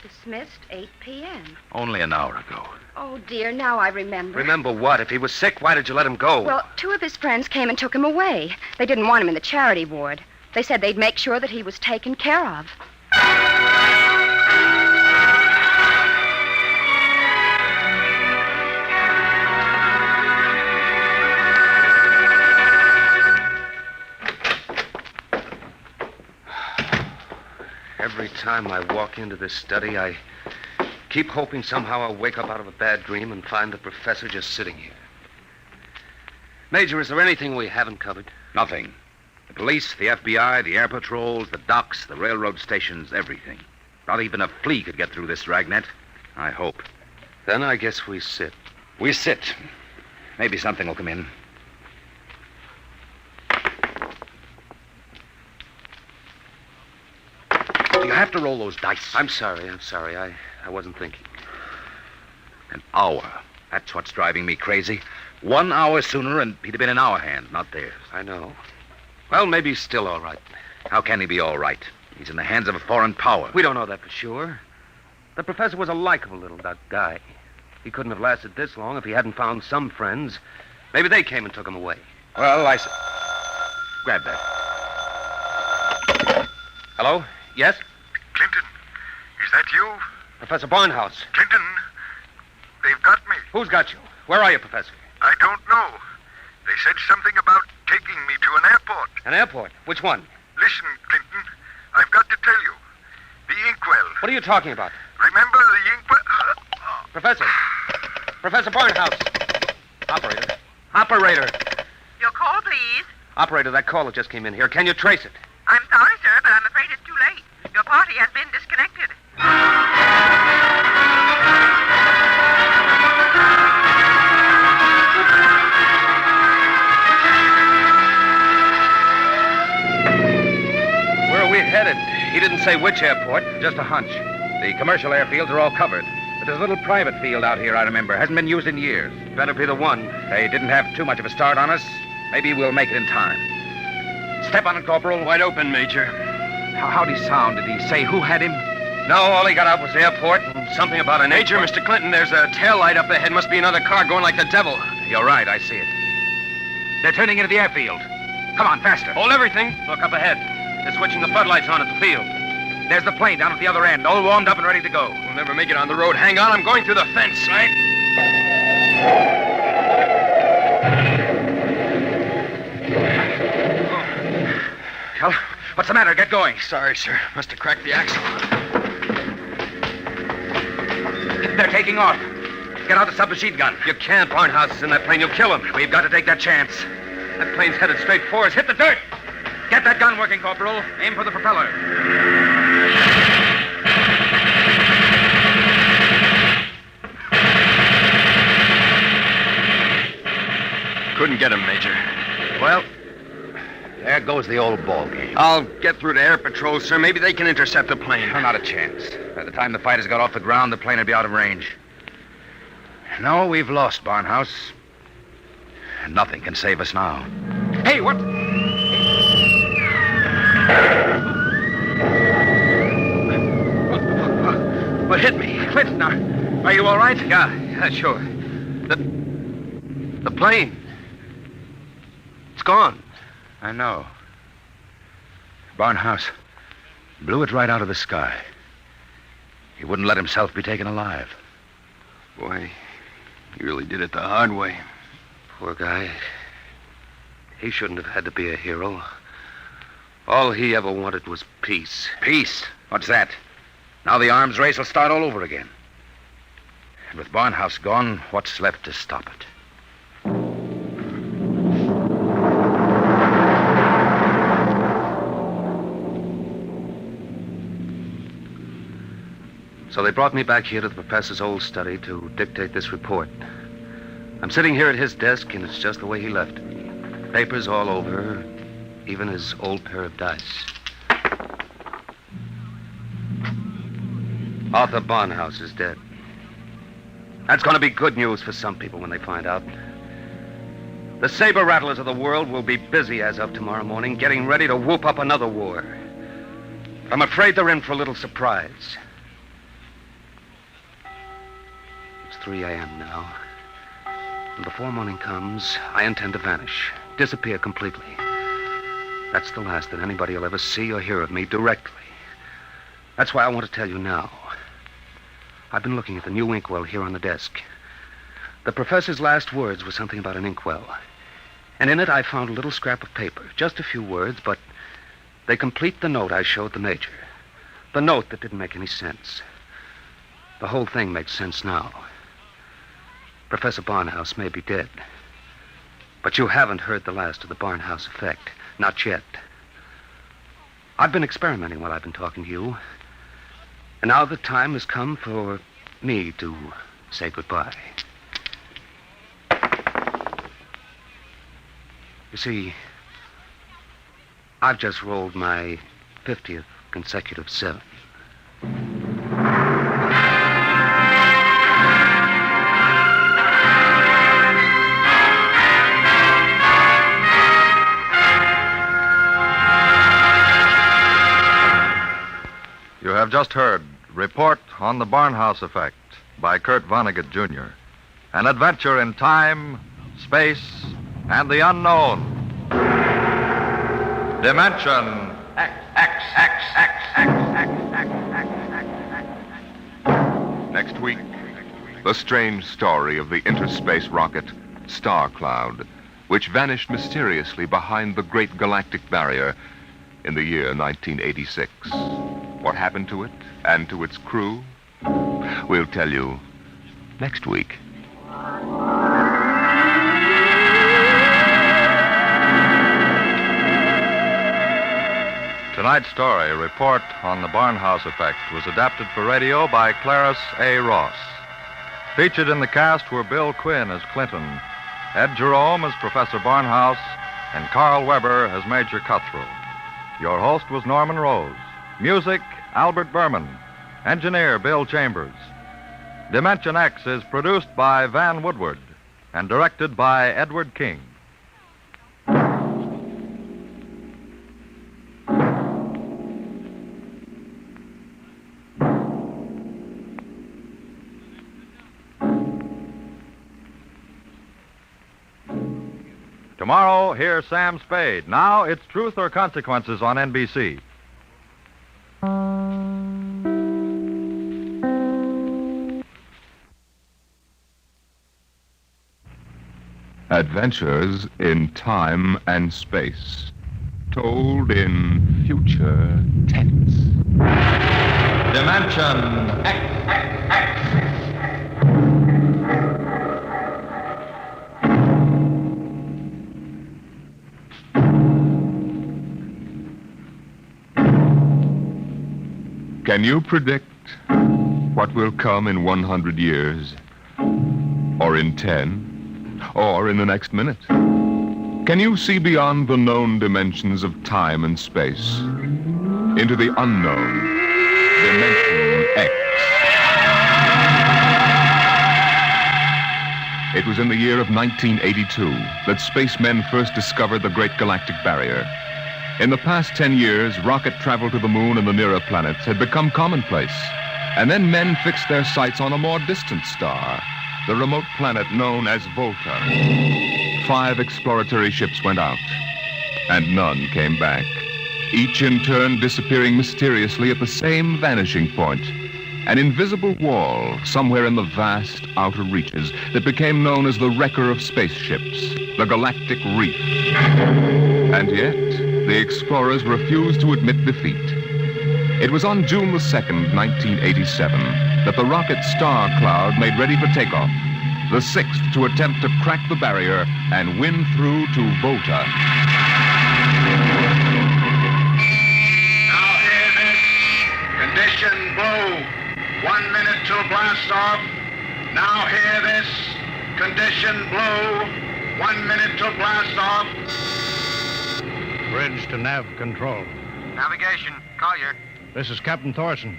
Dismissed 8 p.m. Only an hour ago. Oh, dear, now I remember. Remember what? If he was sick, why did you let him go? Well, 2 of his friends came and took him away. They didn't want him in the charity ward. They said they'd make sure that he was taken care of. Every time I walk into this study, I keep hoping somehow I'll wake up out of a bad dream and find the professor just sitting here. Major, is there anything we haven't covered? Nothing. The police, the FBI, the air patrols, the docks, the railroad stations, everything. Not even a flea could get through this dragnet. I hope. Then I guess we sit. We sit. Maybe something will come in. Do you have to roll those dice? I'm sorry. I wasn't thinking. An hour. That's what's driving me crazy. 1 hour sooner, and he'd have been in our hands, not theirs. I know. Well, maybe he's still all right. How can he be all right? He's in the hands of a foreign power. We don't know that for sure. The professor was a likable little guy. He couldn't have lasted this long if he hadn't found some friends. Maybe they came and took him away. Well, grab that. Hello? Yes? Clinton, is that you? Professor Barnhouse. Clinton, they've got me. Who's got you? Where are you, Professor? I don't know. They said something about taking me to an airport. An airport? Which one? Listen, Clinton, I've got to tell you. The inkwell. What are you talking about? Remember the inkwell? Professor. Professor Barnhouse. Operator. Your call, please. Operator, that caller just came in here. Can you trace it? I'm sorry, sir, but I'm afraid it's too late. Your party has been disconnected. Where are we headed? He didn't say which airport, just a hunch. The commercial airfields are all covered. But there's a little private field out here, I remember. Hasn't been used in years. Better be the one. They didn't have too much of a start on us. Maybe we'll make it in time. Step on it, Corporal. Wide open, Major. How'd he sound? Did he say who had him? No, all he got out was airport and something about an Major, airport. Mr. Clinton, there's a tail light up ahead. Must be another car going like the devil. You're right, I see it. They're turning into the airfield. Come on, faster. Hold everything. Look up ahead. They're switching the floodlights on at the field. There's the plane down at the other end, all warmed up and ready to go. We'll never make it on the road. Hang on, I'm going through the fence. Right? What's the matter? Get going. Sorry, sir. Must have cracked the axle. They're taking off. Get out the submachine gun. You can't. Barnhouse is in that plane. You'll kill him. We've got to take that chance. That plane's headed straight for us. Hit the dirt. Get that gun working, Corporal. Aim for the propeller. Couldn't get him, Major. Well, there goes the old ball game. I'll get through to Air Patrol, sir. Maybe they can intercept the plane. No, not a chance. By the time the fighters got off the ground, the plane would be out of range. No, we've lost, Barnhouse. Nothing can save us now. Hey, what? What hit me? Clinton, are you all right? Yeah, sure. The plane. It's gone. I know. Barnhouse blew it right out of the sky. He wouldn't let himself be taken alive. Boy, he really did it the hard way. Poor guy. He shouldn't have had to be a hero. All he ever wanted was peace. Peace? What's that? Now the arms race will start all over again. And with Barnhouse gone, what's left to stop it? So they brought me back here to the professor's old study to dictate this report. I'm sitting here at his desk, and it's just the way he left it. Papers all over, even his old pair of dice. Arthur Barnhouse is dead. That's going to be good news for some people when they find out. The saber rattlers of the world will be busy as of tomorrow morning, getting ready to whoop up another war. I'm afraid they're in for a little surprise. It's 3 a.m. now. And before morning comes, I intend to vanish, disappear completely. That's the last that anybody will ever see or hear of me directly. That's why I want to tell you now. I've been looking at the new inkwell here on the desk. The professor's last words were something about an inkwell. And in it I found a little scrap of paper. Just a few words, but they complete the note I showed the major. The note that didn't make any sense. The whole thing makes sense now. Professor Barnhouse may be dead. But you haven't heard the last of the Barnhouse effect. Not yet. I've been experimenting while I've been talking to you. And now the time has come for me to say goodbye. You see, I've just rolled my 50th consecutive 7. You have just heard Report on the Barnhouse Effect by Kurt Vonnegut, Jr. An adventure in time, space, and the unknown. Dimension Next week, the strange story of the interspace rocket Star Cloud, which vanished mysteriously behind the Great Galactic Barrier in the year 1986. What happened to it and to its crew? We'll tell you next week. Tonight's story, Report on the Barnhouse Effect, was adapted for radio by Clarice A. Ross. Featured in the cast were Bill Quinn as Clinton, Ed Jerome as Professor Barnhouse, and Carl Weber as Major Cutthroat. Your host was Norman Rose. Music, Albert Berman. Engineer, Bill Chambers. Dimension X is produced by Van Woodward and directed by Edward King. Tomorrow, hear Sam Spade. Now it's Truth or Consequences on NBC. Adventures in time and space, told in future tense. Dimension X. Can you predict what will come in 100 years? Or in 10? Or in the next minute? Can you see beyond the known dimensions of time and space into the unknown Dimension X? It was in the year of 1982 that spacemen first discovered the Great Galactic Barrier. In the past 10 years, rocket travel to the moon and the nearer planets had become commonplace. And then men fixed their sights on a more distant star, the remote planet known as Volta. 5 exploratory ships went out, and none came back, each in turn disappearing mysteriously at the same vanishing point, an invisible wall somewhere in the vast outer reaches that became known as the wrecker of spaceships, the Galactic Reef. And yet, the explorers refused to admit defeat. It was on June the 2nd, 1987, that the rocket Star Cloud made ready for takeoff, the 6th to attempt to crack the barrier and win through to Volta. Now hear this. Condition blue. 1 minute till blast off. Now hear this. Condition blue. 1 minute till blast off. Bridge to nav control. Navigation, Collier. This is Captain Thorson.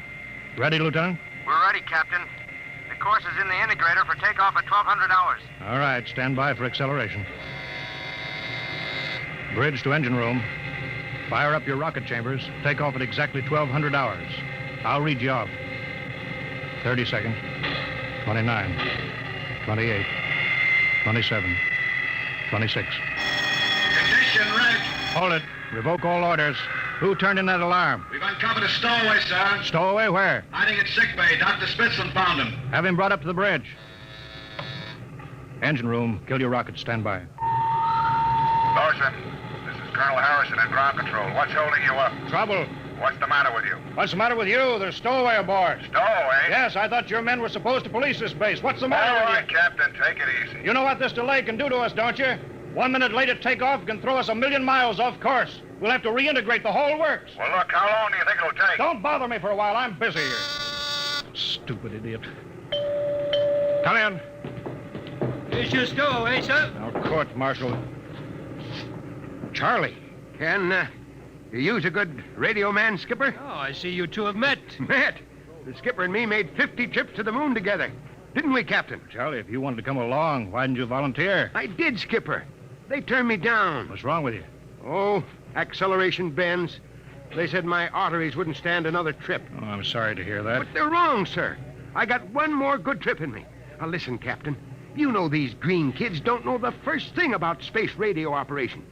Ready, Lieutenant? We're ready, Captain. The course is in the integrator for takeoff at 1200 hours. All right, stand by for acceleration. Bridge to engine room. Fire up your rocket chambers. Take off at exactly 1200 hours. I'll read you off. 30 seconds. 29. 28. 27. 26. Condition red. Hold it. Revoke all orders. Who turned in that alarm? We've uncovered a stowaway, sir. Stowaway where? Hiding at sick bay. Dr. Spitzlin found him. Have him brought up to the bridge. Engine room. Kill your rockets. Stand by. Thorson, this is Colonel Harrison in ground control. What's holding you up? Trouble. What's the matter with you? What's the matter with you? There's stowaway aboard. Stowaway? Yes, I thought your men were supposed to police this base. What's the matter All with right, Captain, take it easy. you? You know what this delay can do to us, don't you? 1 minute late at takeoff can throw us 1,000,000 miles off course. We'll have to reintegrate the whole works. Well, look, how long do you think it'll take? Don't bother me for a while. I'm busy here. Stupid idiot. Come in. Here's your stowaway, sir. Now, court martial. Charlie. Can you use a good radio man, Skipper? Oh, I see you two have met. Met? The skipper and me made 50 trips to the moon together. Didn't we, Captain? Charlie, if you wanted to come along, why didn't you volunteer? I did, Skipper. They turned me down. What's wrong with you? Oh, acceleration bends. They said my arteries wouldn't stand another trip. Oh, I'm sorry to hear that. But they're wrong, sir. I got one more good trip in me. Now, listen, Captain. You know these green kids don't know the first thing about space radio operation.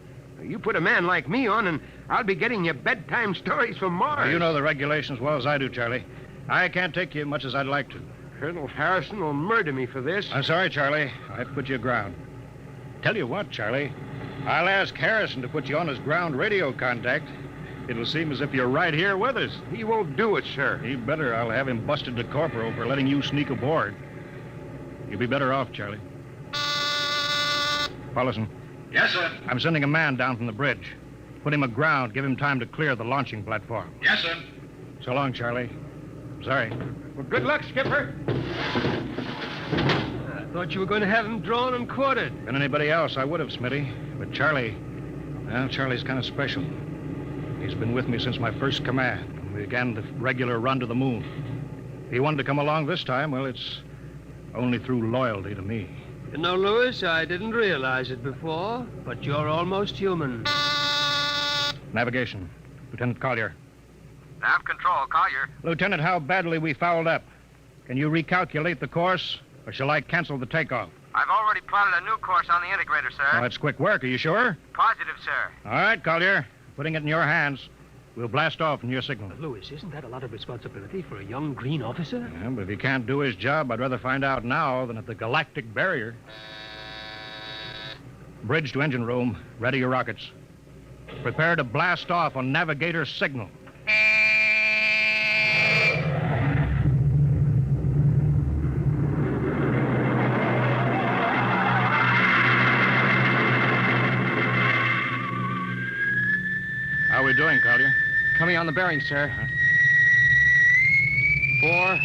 You put a man like me on, and I'll be getting you bedtime stories from Mars. Well, you know the regulations as well as I do, Charlie. I can't take you much as I'd like to. Colonel Harrison will murder me for this. I'm sorry, Charlie. I have to put you aground. Tell you what, Charlie. I'll ask Harrison to put you on his ground radio contact. It'll seem as if you're right here with us. He won't do it, sir. He better. I'll have him busted to corporal for letting you sneak aboard. You'll be better off, Charlie. Paulison. Yes, sir. I'm sending a man down from the bridge. Put him aground. Give him time to clear the launching platform. Yes, sir. So long, Charlie. Sorry. Well, good luck, Skipper. I thought you were going to have him drawn and quartered. Been anybody else, I would have, Smitty. But Charlie, well, Charlie's kind of special. He's been with me since my first command, when we began the regular run to the moon. If he wanted to come along this time, well, it's only through loyalty to me. You know, Lewis, I didn't realize it before, but you're almost human. Navigation. Lieutenant Collier. Nav control, Collier. Lieutenant, how badly we fouled up. Can you recalculate the course, or shall I cancel the takeoff? I've already plotted a new course on the integrator, sir. Well, that's quick work. Are you sure? Positive, sir. All right, Collier. Putting it in your hands. We'll blast off in your signal. But, Lewis, isn't that a lot of responsibility for a young green officer? Yeah, but if he can't do his job, I'd rather find out now than at the Galactic Barrier. Bridge to engine room. Ready your rockets. Prepare to blast off on navigator's signal. How are we doing, Collier? Coming on the bearing, sir. 4,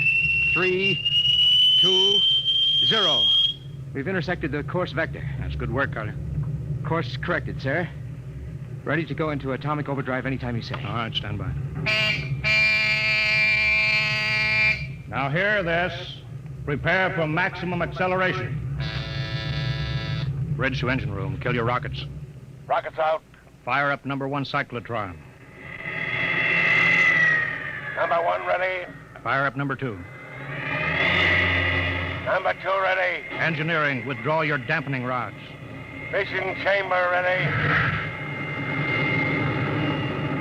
3, 2, 0. We've intersected the course vector. That's good work, Collier. Course corrected, sir. Ready to go into atomic overdrive anytime you say. All right, stand by. Now hear this. Prepare for maximum acceleration. Bridge to engine room. Kill your rockets. Rockets out. Fire up number 1 cyclotron. Number 1 ready. Fire up number 2. Number 2 ready. Engineering, withdraw your dampening rods. Fission chamber ready.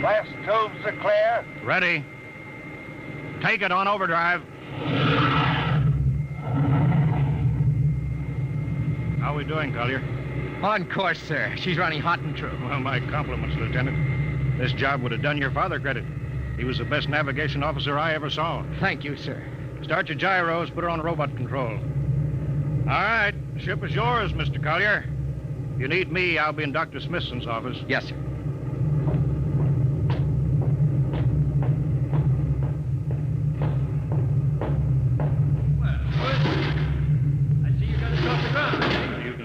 Blast tubes are clear. Ready. Take it on overdrive. How are we doing, Collier? On course, sir. She's running hot and true. Well, my compliments, Lieutenant. This job would have done your father credit. He was the best navigation officer I ever saw. Thank you, sir. Start your gyros, put her on robot control. All right, ship is yours, Mr. Collier. If you need me, I'll be in Dr. Smithson's office. Yes, sir.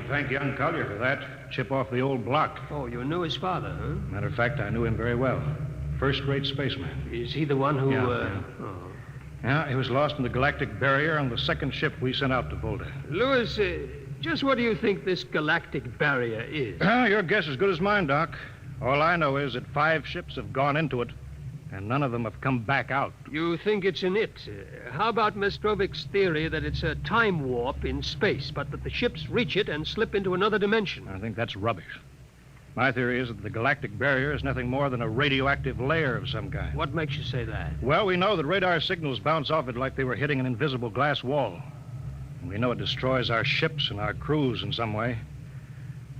Thank young Collier for that. Chip off the old block. Oh, you knew his father, huh? Matter of fact, I knew him very well. First-rate spaceman. Is he the one who, Yeah. Oh. Yeah, he was lost in the galactic barrier on the second ship we sent out to Volta. Louis, just what do you think this galactic barrier is? Your guess is good as mine, Doc. All I know is that 5 ships have gone into it, and none of them have come back out. You think it's an it. How about Mestrovic's theory that it's a time warp in space, but that the ships reach it and slip into another dimension? I think that's rubbish. My theory is that the galactic barrier is nothing more than a radioactive layer of some kind. What makes you say that? Well, we know that radar signals bounce off it like they were hitting an invisible glass wall. And we know it destroys our ships and our crews in some way.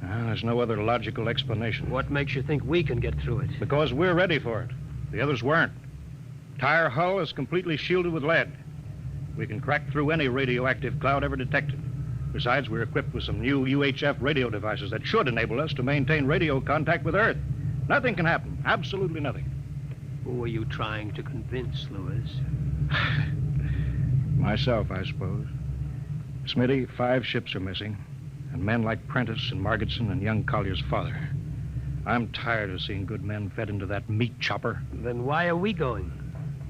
There's no other logical explanation. What makes you think we can get through it? Because we're ready for it. The others weren't. Entire hull is completely shielded with lead. We can crack through any radioactive cloud ever detected. Besides, we're equipped with some new UHF radio devices that should enable us to maintain radio contact with Earth. Nothing can happen. Absolutely nothing. Who are you trying to convince, Louis? Myself, I suppose. Smitty, 5 ships are missing, and men like Prentice and Margetson and young Collier's father. I'm tired of seeing good men fed into that meat chopper. Then why are we going?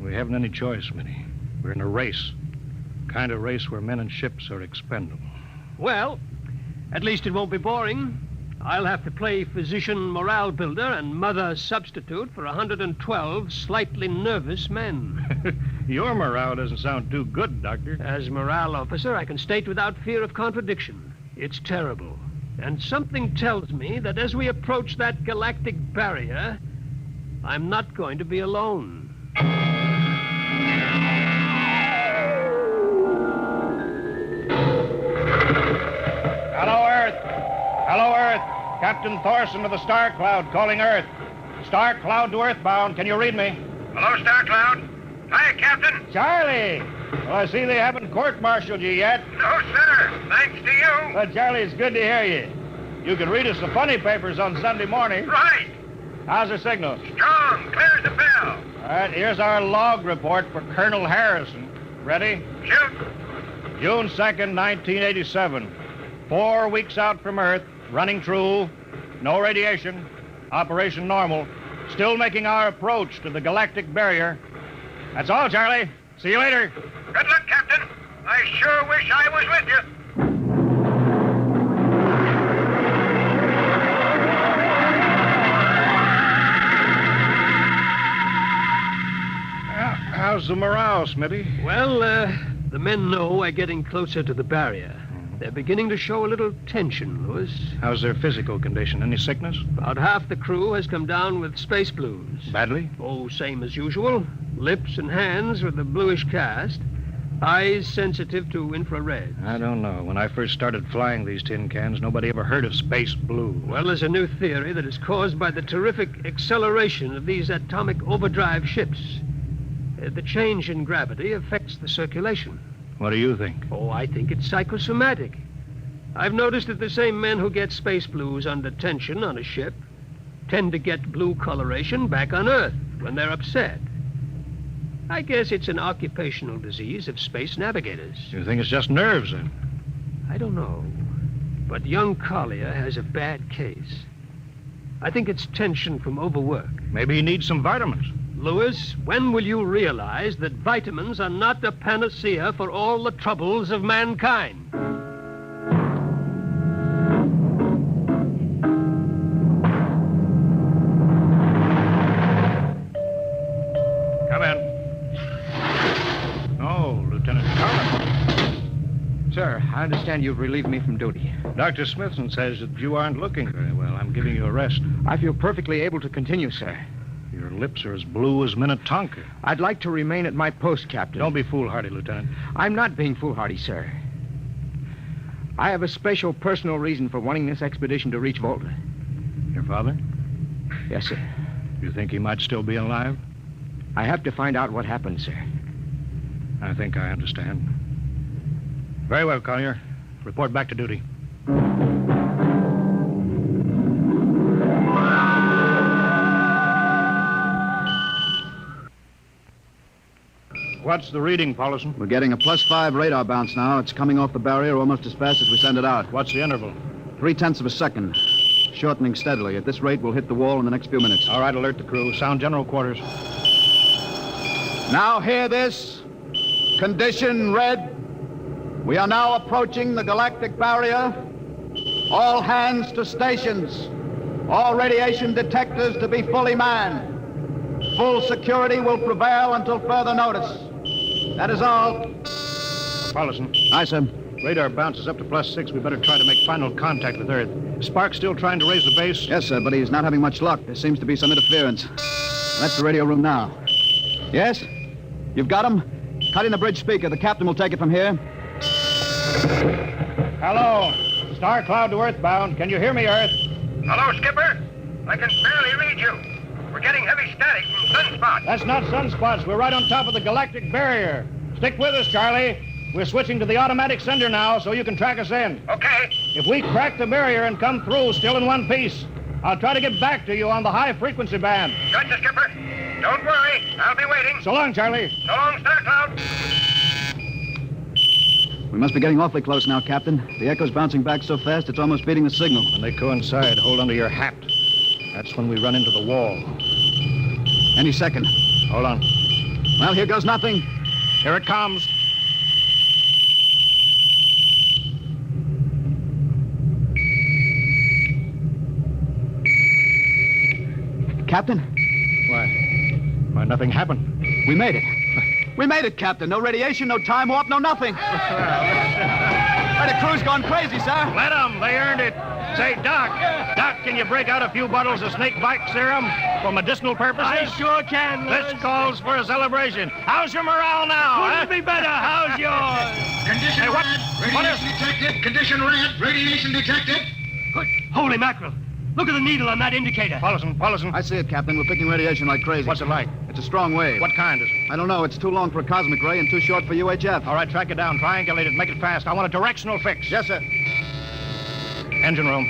We haven't any choice, Smitty. We're in a race. Kind of race where men and ships are expendable. Well, at least it won't be boring. I'll have to play physician morale builder and mother substitute for 112 slightly nervous men. Your morale doesn't sound too good, Doctor. As morale officer, I can state without fear of contradiction. It's terrible. And something tells me that as we approach that galactic barrier, I'm not going to be alone. Hello, Earth. Hello, Earth. Captain Thorson of the Star Cloud calling Earth. Star Cloud to Earthbound. Can you read me? Hello, Star Cloud. Hi, Captain. Charlie! Well, I see they haven't court-martialed you yet. No, sir. Thanks to you. Well, Charlie, it's good to hear you. You can read us the funny papers on Sunday morning. Right. How's the signal? Strong. Clear as a bell. All right, here's our log report for Colonel Harrison. Ready? Shoot. June 2nd, 1987. 4 weeks out from Earth, running true, no radiation, operation normal, still making our approach to the galactic barrier. That's all, Charlie. See you later. Good luck, Captain. I sure wish I was with you. How's the morale, Smitty? Well, the men know we're getting closer to the barrier. They're beginning to show a little tension, Louis. How's their physical condition? Any sickness? About half the crew has come down with space blues. Badly? Oh, same as usual. Lips and hands with a bluish cast. Eyes sensitive to infrared. I don't know. When I first started flying these tin cans, nobody ever heard of space blue. Well, there's a new theory that is caused by the terrific acceleration of these atomic overdrive ships. The change in gravity affects the circulation. What do you think? Oh, I think it's psychosomatic. I've noticed that the same men who get space blues under tension on a ship tend to get blue coloration back on Earth when they're upset. I guess it's an occupational disease of space navigators. You think it's just nerves, then? I don't know. But young Collier has a bad case. I think it's tension from overwork. Maybe he needs some vitamins. Lewis, when will you realize that vitamins are not a panacea for all the troubles of mankind? Come in. Oh, Lieutenant Collins. Sir, I understand you've relieved me from duty. Dr. Smithson says that you aren't looking very well. I'm giving you a rest. I feel perfectly able to continue, sir. Your lips are as blue as Minnetonka. I'd like to remain at my post, Captain. Don't be foolhardy, Lieutenant. I'm not being foolhardy, sir. I have a special personal reason for wanting this expedition to reach Volta. Your father? Yes, sir. You think he might still be alive? I have to find out what happened, sir. I think I understand. Very well, Collier. Report back to duty. What's the reading, Paulison? We're getting a +5 radar bounce now. It's coming off the barrier almost as fast as we send it out. What's the interval? 0.3 of a second. Shortening steadily. At this rate, we'll hit the wall in the next few minutes. All right, alert the crew. Sound general quarters. Now hear this. Condition red. We are now approaching the galactic barrier. All hands to stations. All radiation detectors to be fully manned. Full security will prevail until further notice. That is all. Paulison. Aye, sir. Radar bounces up to +6. We better try to make final contact with Earth. Is Spark still trying to raise the base? Yes, sir, but he's not having much luck. There seems to be some interference. That's the radio room now. Yes? You've got him? Cut in the bridge speaker. The captain will take it from here. Hello. Star Cloud to Earthbound. Can you hear me, Earth? Hello, Skipper. I can barely read you. We're getting heavy static from sunspots. That's not sunspots. We're right on top of the galactic barrier. Stick with us, Charlie. We're switching to the automatic sender now, so you can track us in. Okay. If we crack the barrier and come through still in one piece, I'll try to get back to you on the high-frequency band. Gotcha, Skipper. Don't worry. I'll be waiting. So long, Charlie. So long, Star Cloud. We must be getting awfully close now, Captain. The echo's bouncing back so fast, it's almost beating the signal. When they coincide, hold onto your hat. That's when we run into the wall. Any second. Hold on. Well, here goes nothing. Here it comes. Captain? Why, nothing happened. We made it. We made it, Captain. No radiation, no time warp, no nothing. The crew's gone crazy, sir. Let them. They earned it. Say, Doc, can you break out a few bottles of snake bite serum for medicinal purposes? I sure can, Lewis. This calls for a celebration. How's your morale now? Couldn't be better. How's yours? Condition Hey, what? red. Radiation detected. Condition red. Radiation detected. Good. Holy mackerel. Look at the needle on that indicator. Paulison. I see it, Captain. We're picking radiation like crazy. What's it like? It's a strong wave. What kind is it? I don't know. It's too long for a cosmic ray and too short for UHF. All right, track it down. Triangulate it. Make it fast. I want a directional fix. Yes, sir. Engine room.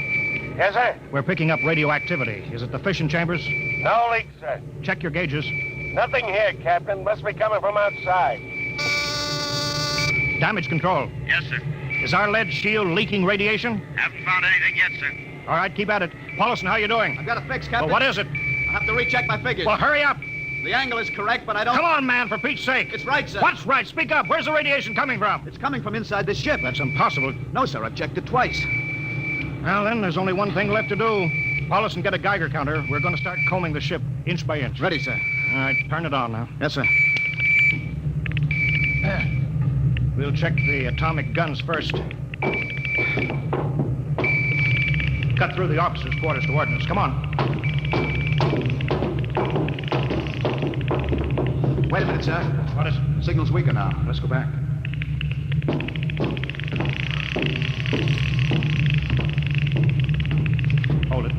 Yes, sir. We're picking up radioactivity. Is it the fission chambers? No leaks, sir. Check your gauges. Nothing here, Captain. Must be coming from outside. Damage control. Yes, sir. Is our lead shield leaking radiation? Haven't found anything yet, sir. All right, keep at it. Paulison, how you doing? I've got a fix, Captain. Well, what is it? I have to recheck my figures. Well, hurry up. The angle is correct, but I don't... Come on, man, for Pete's sake. It's right, sir. What's right? Speak up. Where's the radiation coming from? It's coming from inside this ship. That's impossible. No, sir. I've checked it twice. Well, then, there's only one thing left to do. Paulison, get a Geiger counter. We're going to start combing the ship inch by inch. Ready, sir. All right, turn it on now. Yes, sir. We'll check the atomic guns first. Cut through the officers' quarters to ordnance. Come on. Wait a minute, sir. What is it? The signal's weaker now. Let's go back. Hold it.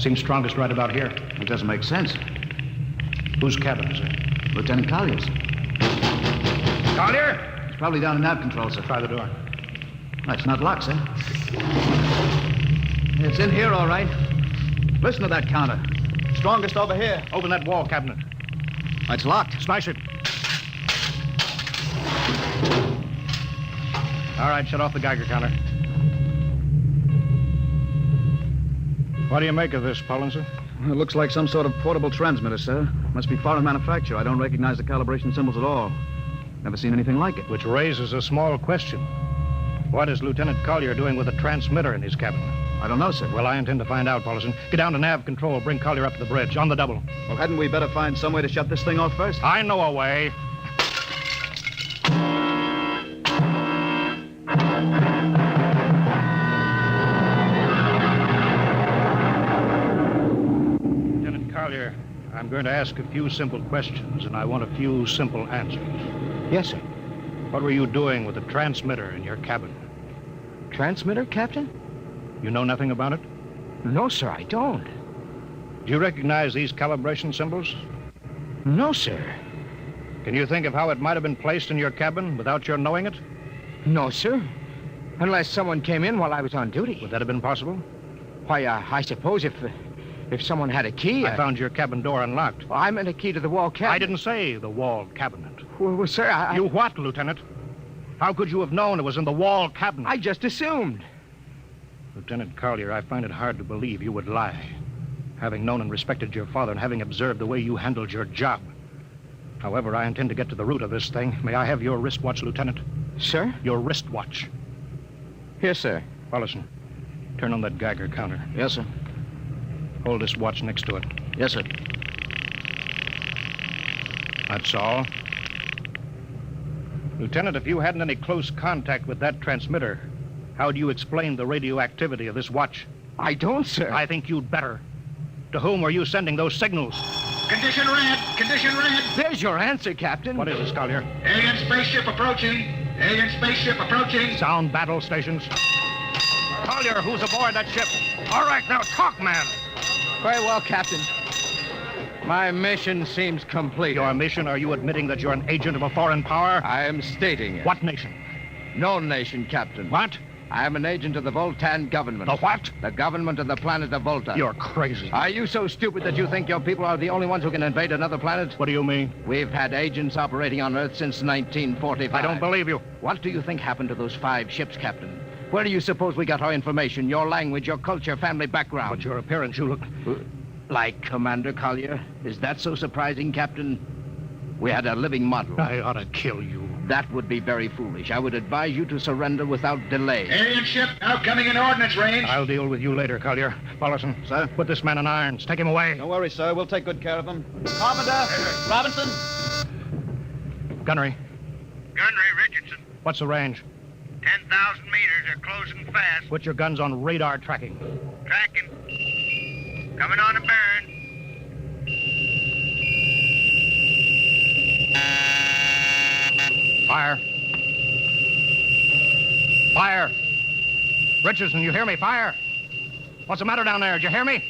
Seems strongest right about here. It doesn't make sense. Whose cabin is it? Lieutenant Collier's. Collier? It's probably down in nav control, sir. Try the door. It's not locked, sir. It's in here, all right. Listen to that counter. Strongest over here. Open that wall cabinet. It's locked. Smash it. All right, shut off the Geiger counter. What do you make of this, Pollinson? It looks like some sort of portable transmitter, sir. Must be foreign manufacture. I don't recognize the calibration symbols at all. Never seen anything like it. Which raises a small question. What is Lieutenant Collier doing with a transmitter in his cabin? I don't know, sir. Well, I intend to find out, Paulson. Get down to nav control. Bring Collier up to the bridge. On the double. Well, hadn't we better find some way to shut this thing off first? I know a way. Lieutenant Collier, I'm going to ask a few simple questions, and I want a few simple answers. Yes, sir. What were you doing with the transmitter in your cabin? Transmitter, Captain? You know nothing about it? No, sir, I don't. Do you recognize these calibration symbols? No, sir. Can you think of how it might have been placed in your cabin without your knowing it? No, sir. Unless someone came in while I was on duty. Would that have been possible? Why, I suppose if someone had a key... I found your cabin door unlocked. Well, I meant a key to the wall cabinet. I didn't say the wall cabinet. Well, sir, I... You what, Lieutenant? How could you have known it was in the wall cabinet? I just assumed. Lieutenant Collier, I find it hard to believe you would lie. Having known and respected your father and having observed the way you handled your job. However, I intend to get to the root of this thing. May I have your wristwatch, Lieutenant? Sir? Your wristwatch. Here, sir. Paulson, turn on that Geiger counter. Yes, sir. Hold this watch next to it. Yes, sir. That's all. Lieutenant, if you hadn't any close contact with that transmitter, how do you explain the radioactivity of this watch? I don't, sir. I think you'd better. To whom were you sending those signals? Condition red! Condition red! There's your answer, Captain. What is this, Collier? Alien spaceship approaching! Alien spaceship approaching! Sound battle stations. Collier, who's aboard that ship? All right, now talk, man. Very well, Captain. My mission seems complete. Your mission? Are you admitting that you're an agent of a foreign power? I am stating it. What nation? No nation, Captain. What? I am an agent of the Voltan government. The what? The government of the planet of Volta. You're crazy. Are you so stupid that you think your people are the only ones who can invade another planet? What do you mean? We've had agents operating on Earth since 1945. I don't believe you. What do you think happened to those 5 ships, Captain? Where do you suppose we got our information, your language, your culture, family background? But your appearance, you look... Like Commander Collier? Is that so surprising, Captain? We had a living model. I ought to kill you. That would be very foolish. I would advise you to surrender without delay. Alien ship now coming in ordnance range. I'll deal with you later, Collier. Paulson, sir, put this man in irons. Take him away. Don't worry, sir. We'll take good care of him. Carpenter! Robinson! Gunnery. Gunnery, Richardson. What's the range? 10,000 meters. They're closing fast. Put your guns on radar tracking. Tracking. Coming on a burn. Fire. Fire. Richardson, you hear me? Fire. What's the matter down there? Did you hear me?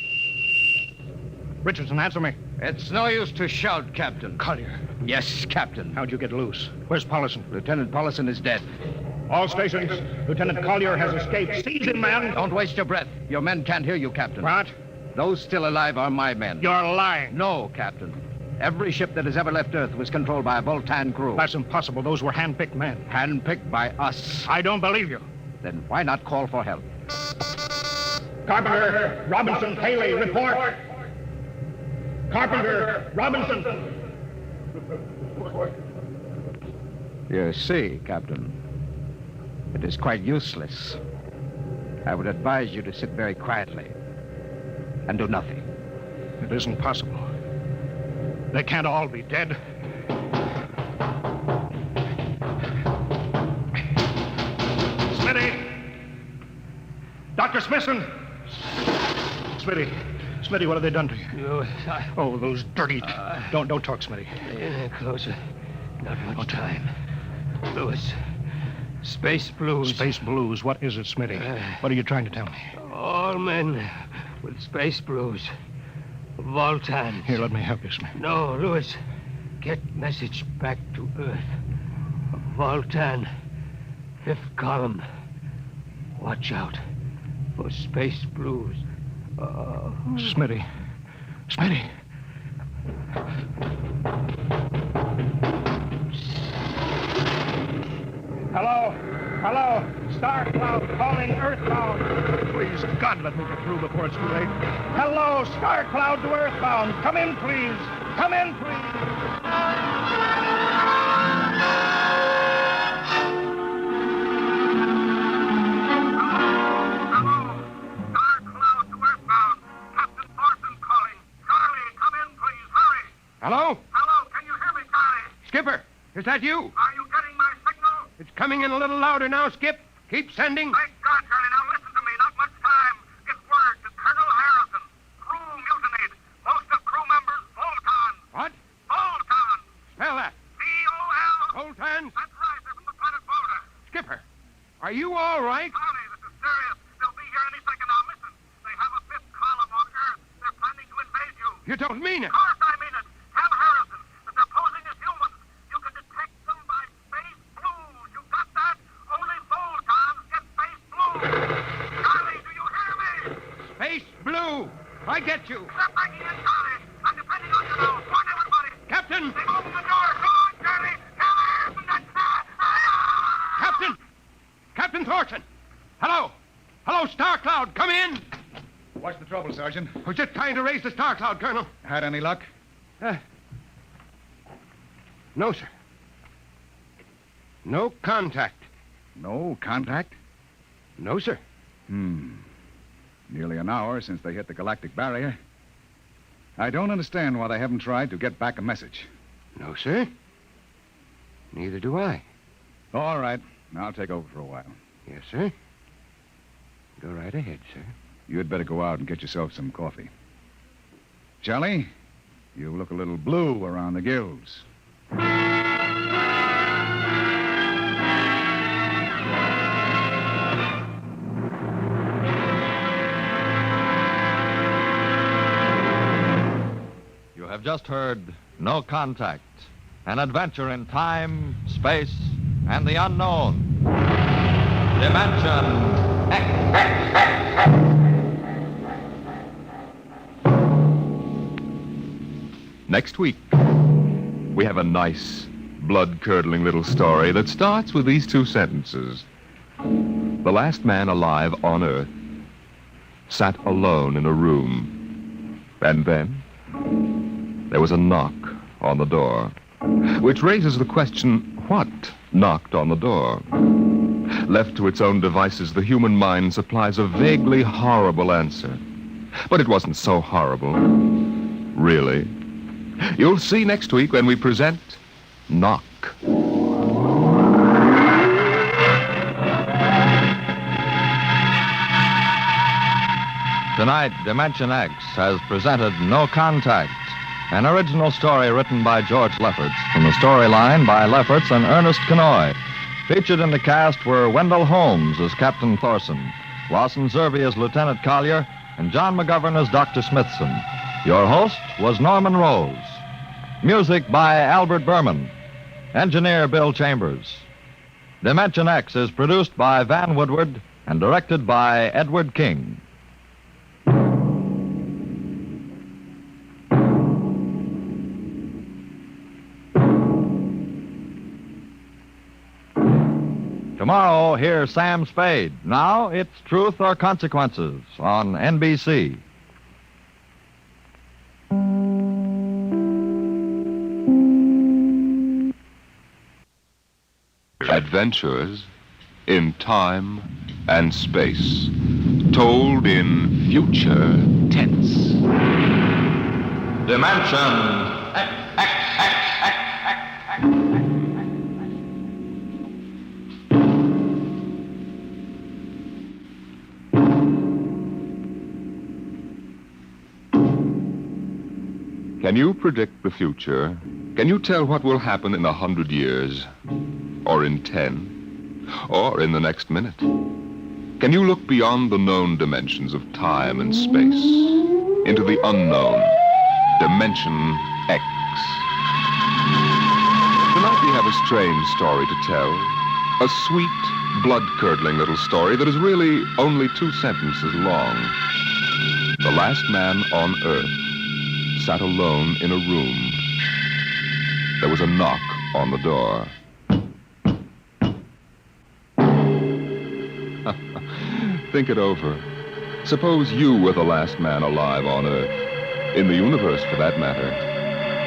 Richardson, answer me. It's no use to shout, Captain. Collier. Yes, Captain. How'd you get loose? Where's Paulson? Lieutenant Paulson is dead. All stations. Lieutenant Collier has escaped. Seize him, man. Don't waste your breath. Your men can't hear you, Captain. What? Those still alive are my men. You're lying. No, Captain. Every ship that has ever left Earth was controlled by a Voltan crew. That's impossible. Those were hand-picked men. Hand-picked by us. I don't believe you. Then why not call for help? Carpenter, Robinson, Haley, report. Carpenter, Robinson. You see, Captain, it is quite useless. I would advise you to sit very quietly and do nothing. It isn't possible. They can't all be dead. Smitty! Dr. Smithson! Smitty, what have they done to you? Oh, those dirty... Don't talk, Smitty. Closer. Not much time. Lewis, Space blues. Space blues. What is it, Smitty? What are you trying to tell me? All men with space blues. Voltans. Here, let me help you, Smith. No, Lewis. Get message back to Earth. Voltan. 5th column. Watch out for space blues. Smitty. Smitty. Hello? Hello? Star Cloud calling Earthbound. Please, God, let me get through before it's too late. Hello, Star Cloud to Earthbound. Come in, please. Come in, please. Hello? Hello, can you hear me, Charlie? Skipper, is that you? Are you getting my signal? It's coming in a little louder now, Skip. Keep sending. Thank God, Charlie. Now listen to me. Not much time. Get word to Colonel Harrison. Crew mutinied. Most of crew members, Voltans. What? Voltans. Spell that. V-O-L. Voltans? That's right. They're from the planet Volta. Skipper, are you all right? Charlie, this is serious. They'll be here any second now. Listen, they have a 5th column on Earth. They're planning to invade you. You don't mean it. Of course I mean it. Tell Harrison that they're posing as humans. You can detect them by space blues. You got that? Only Voltans get space blues. Charlie, do you hear me? Space Blue. I get you. Step back in, Charlie. I'm depending on you now. Warn everybody. Captain. They've opened the door. Go on, Charlie. Tell Harrison that... Captain. Captain Thorson. Hello. Hello, Star Cloud. Come in. What's the trouble, Sergeant? We're just trying to raise the Star Cloud, Colonel. Had any luck? No, sir. No contact. No contact? No, sir. Nearly an hour since they hit the galactic barrier. I don't understand why they haven't tried to get back a message. No, sir. Neither do I. All right. I'll take over for a while. Yes, sir. Go right ahead, sir. You'd better go out and get yourself some coffee. Charlie, you look a little blue around the gills. You have just heard No Contact, an adventure in time, space, and the unknown. Dimension X. Next week, we have a nice, blood-curdling little story that starts with these 2 sentences. The last man alive on Earth sat alone in a room. And then there was a knock on the door, which raises the question, what knocked on the door? Left to its own devices, the human mind supplies a vaguely horrible answer. But it wasn't so horrible, really. You'll see next week when we present Knock. Tonight, Dimension X has presented No Contact, an original story written by George Lefferts, from the storyline by Lefferts and Ernest Kenoy. Featured in the cast were Wendell Holmes as Captain Thorson, Lawson Zerby as Lieutenant Collier, and John McGovern as Dr. Smithson. Your host was Norman Rose. Music by Albert Berman. Engineer Bill Chambers. Dimension X is produced by Van Woodward and directed by Edward King. Tomorrow, hear Sam Spade. Now, it's Truth or Consequences on NBC. Adventures in time and space, told in future tense. Dimension Can you predict the future? Can you tell what will happen in 100 years? Or in 10? or in the next minute? Can you look beyond the known dimensions of time and space into the unknown, Dimension X? Tonight we have a strange story to tell. A sweet, blood-curdling little story that is really only 2 sentences long. The last man on Earth sat alone in a room. There was a knock on the door. Think it over. Suppose you were the last man alive on Earth, in the universe for that matter.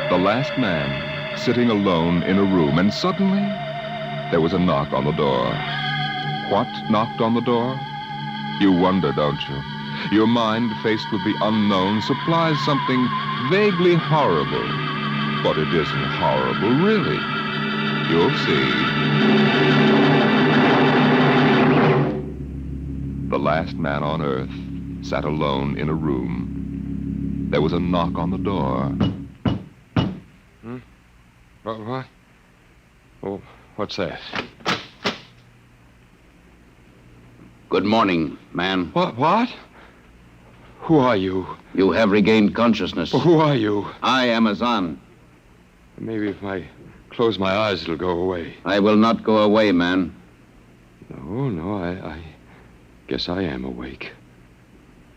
The last man sitting alone in a room, and suddenly there was a knock on the door. What knocked on the door? You wonder, don't you? Your mind, faced with the unknown, supplies something vaguely horrible. But it isn't horrible, really. You'll see. The last man on Earth sat alone in a room. There was a knock on the door. What? Oh, what's that? Good morning, man. What? Who are you? You have regained consciousness. Well, who are you? I am Azan. Maybe if I close my eyes, it'll go away. I will not go away, man. No, I guess I am awake.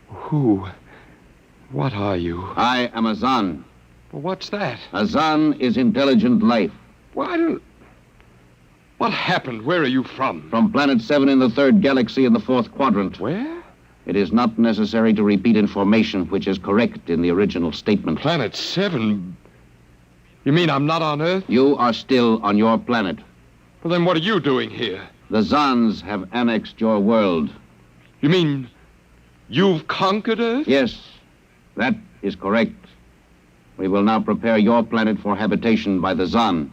Who? What are you? I am Azan. Well, what's that? Azan is intelligent life. What happened? Where are you from? From Planet 7 in the 3rd galaxy in the 4th quadrant. Where? It is not necessary to repeat information which is correct in the original statement. Planet 7? You mean I'm not on Earth? You are still on your planet. Well, then what are you doing here? The Zans have annexed your world. You mean you've conquered Earth? Yes, that is correct. We will now prepare your planet for habitation by the Zan.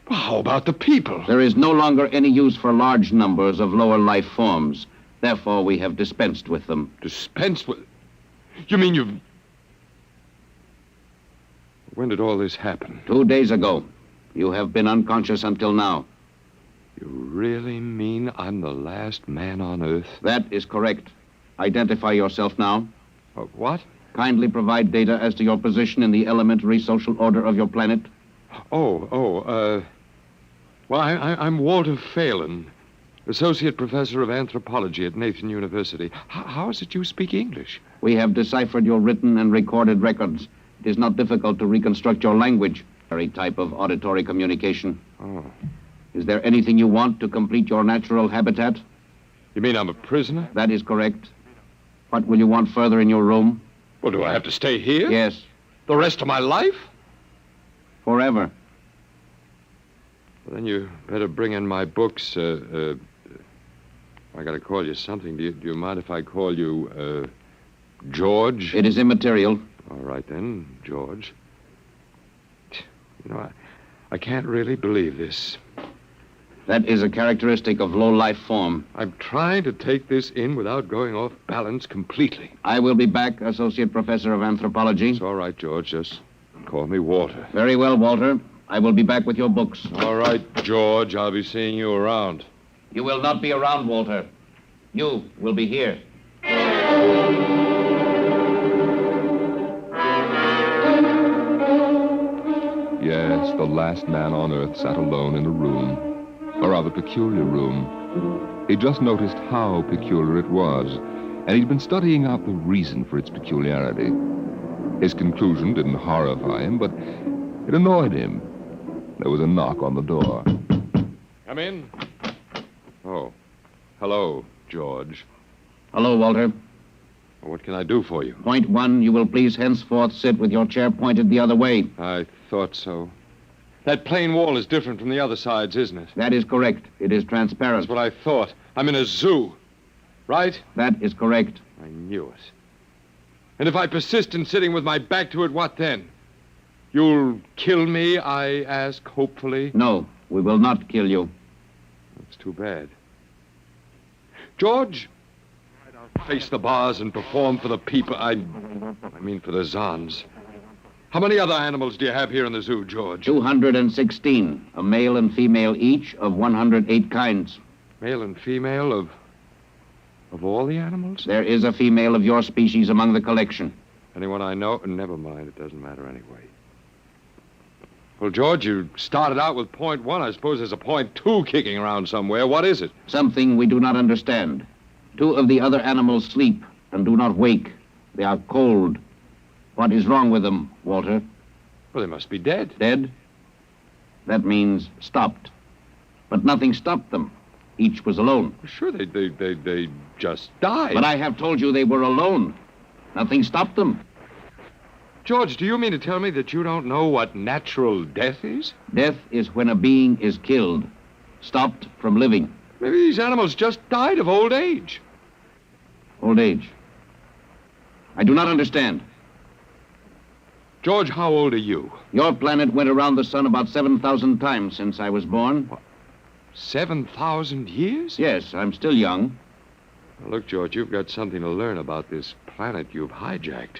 Well, how about the people? There is no longer any use for large numbers of lower life forms. Therefore, we have dispensed with them. Dispensed with? You mean you've... When did all this happen? 2 days ago. You have been unconscious until now. You really mean I'm the last man on Earth? That is correct. Identify yourself now. What? Kindly provide data as to your position in the elementary social order of your planet. Well, I'm Walter Phelan, Associate Professor of Anthropology at Nathan University. How is it you speak English? We have deciphered your written and recorded records. It is not difficult to reconstruct your language, very type of auditory communication. Oh. Is there anything you want to complete your natural habitat? You mean I'm a prisoner? That is correct. What will you want further in your room? Well, do I have to stay here? Yes. The rest of my life? Forever. Well, then you better bring in my books. I gotta call you something. Do you mind if I call you, George? It is immaterial. All right, then, George. You know, I can't really believe this. That is a characteristic of low-life form. I'm trying to take this in without going off balance completely. I will be back, Associate Professor of Anthropology. It's all right, George. Just call me Walter. Very well, Walter. I will be back with your books. All right, George. I'll be seeing you around. You will not be around, Walter. You will be here. Yes, the last man on Earth sat alone in a room. A rather peculiar room. He just noticed how peculiar it was, and he'd been studying out the reason for its peculiarity. His conclusion didn't horrify him, but it annoyed him. There was a knock on the door. Come in. Oh, hello, George. Hello, Walter. Well, what can I do for you? Point 1, you will please henceforth sit with your chair pointed the other way. I thought so. That plain wall is different from the other sides, isn't it? That is correct. It is transparent. That's what I thought. I'm in a zoo, right? That is correct. I knew it. And if I persist in sitting with my back to it, what then? You'll kill me, I ask, hopefully? No, we will not kill you. That's too bad. George, I'll face the bars and perform for the people. I mean for the Zans. How many other animals do you have here in the zoo, George? 216, a male and female each of 108 kinds. Male and female of all the animals? There is a female of your species among the collection. Anyone I know? Never mind. It doesn't matter anyway. Well, George, you started out with point 1. I suppose there's a point 2 kicking around somewhere. What is it? Something we do not understand. 2 of the other animals sleep and do not wake. They are cold. What is wrong with them, Walter? Well, they must be dead. Dead? That means stopped. But nothing stopped them. Each was alone. Sure, they just died. But I have told you they were alone. Nothing stopped them. George, do you mean to tell me that you don't know what natural death is? Death is when a being is killed, stopped from living. Maybe these animals just died of old age. Old age? I do not understand. George, how old are you? Your planet went around the sun about 7,000 times since I was born. What? 7,000 years? Yes, I'm still young. Now, look, George, you've got something to learn about this planet you've hijacked.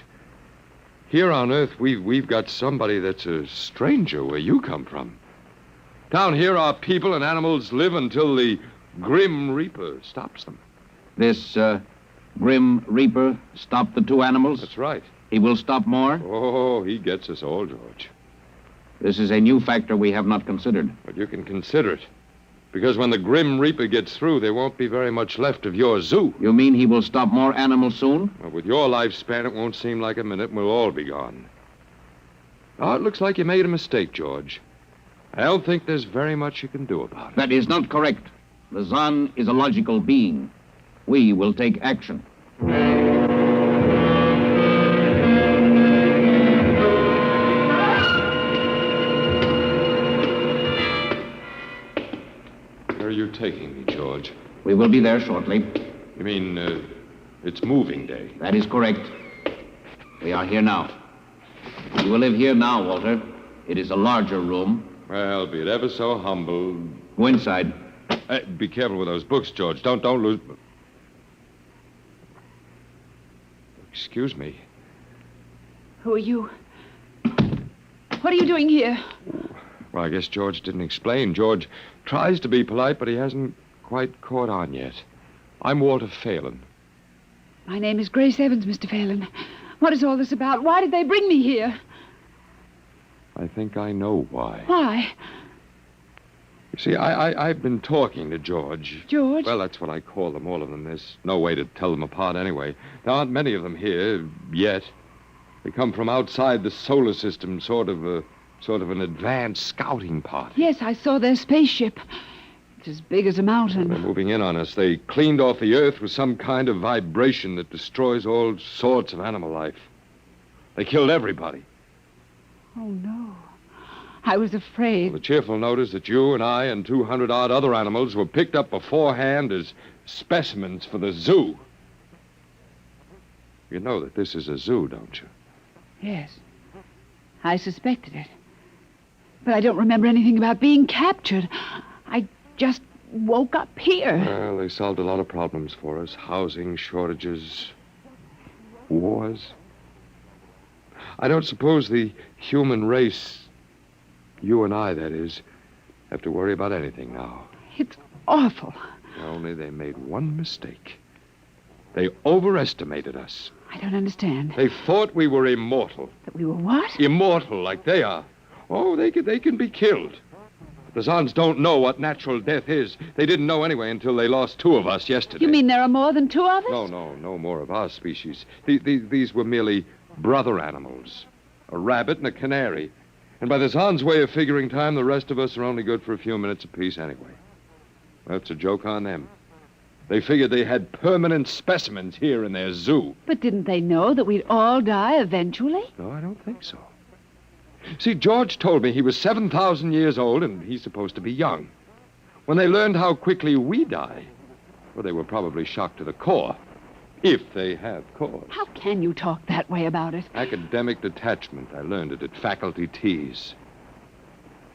Here on Earth, we've got somebody that's a stranger where you come from. Down here, our people and animals live until the Grim Reaper stops them. This Grim Reaper stopped the 2 animals? That's right. He will stop more? Oh, he gets us all, George. This is a new factor we have not considered. But you can consider it. Because when the Grim Reaper gets through, there won't be very much left of your zoo. You mean he will stop more animals soon? Well, with your lifespan, it won't seem like a minute and we'll all be gone. Oh, it looks like you made a mistake, George. I don't think there's very much you can do about it. That is not correct. The Zan is a logical being. We will take action. Where are you taking me, George? We will be there shortly. You mean, it's moving day? That is correct. We are here now. You will live here now, Walter. It is a larger room. Well, be it ever so humble. Go inside. Be careful with those books, George. Don't lose... Excuse me. Who are you? What are you doing here? Well, I guess George didn't explain. George tries to be polite, but he hasn't quite caught on yet. I'm Walter Phelan. My name is Grace Evans, Mr. Phelan. What is all this about? Why did they bring me here? I think I know why. Why? You see, I've been talking to George. George? Well, that's what I call them, all of them. There's no way to tell them apart anyway. There aren't many of them here, yet. They come from outside the solar system, sort of an advanced scouting party. Yes, I saw their spaceship. It's as big as a mountain. They're moving in on us. They cleaned off the Earth with some kind of vibration that destroys all sorts of animal life. They killed everybody. Oh, no. I was afraid. Well, the cheerful note is that you and I and 200-odd other animals were picked up beforehand as specimens for the zoo. You know that this is a zoo, don't you? Yes. I suspected it. But I don't remember anything about being captured. I just woke up here. Well, they solved a lot of problems for us. Housing shortages, wars. I don't suppose the human race, you and I, that is, have to worry about anything now. It's awful. Only they made one mistake. They overestimated us. I don't understand. They thought we were immortal. That we were what? Immortal, like they are. Oh, they can be killed. The Zans don't know what natural death is. They didn't know anyway until they lost 2 of us yesterday. You mean there are more than 2 of us? No more of our species. These were merely brother animals. A rabbit and a canary. And by the Zans' way of figuring time, the rest of us are only good for a few minutes apiece anyway. That's a joke on them. They figured they had permanent specimens here in their zoo. But didn't they know that we'd all die eventually? No, I don't think so. See, George told me he was 7,000 years old, and he's supposed to be young. When they learned how quickly we die, well, they were probably shocked to the core. If they have cause. How can you talk that way about it? Academic detachment. I learned it at faculty teas.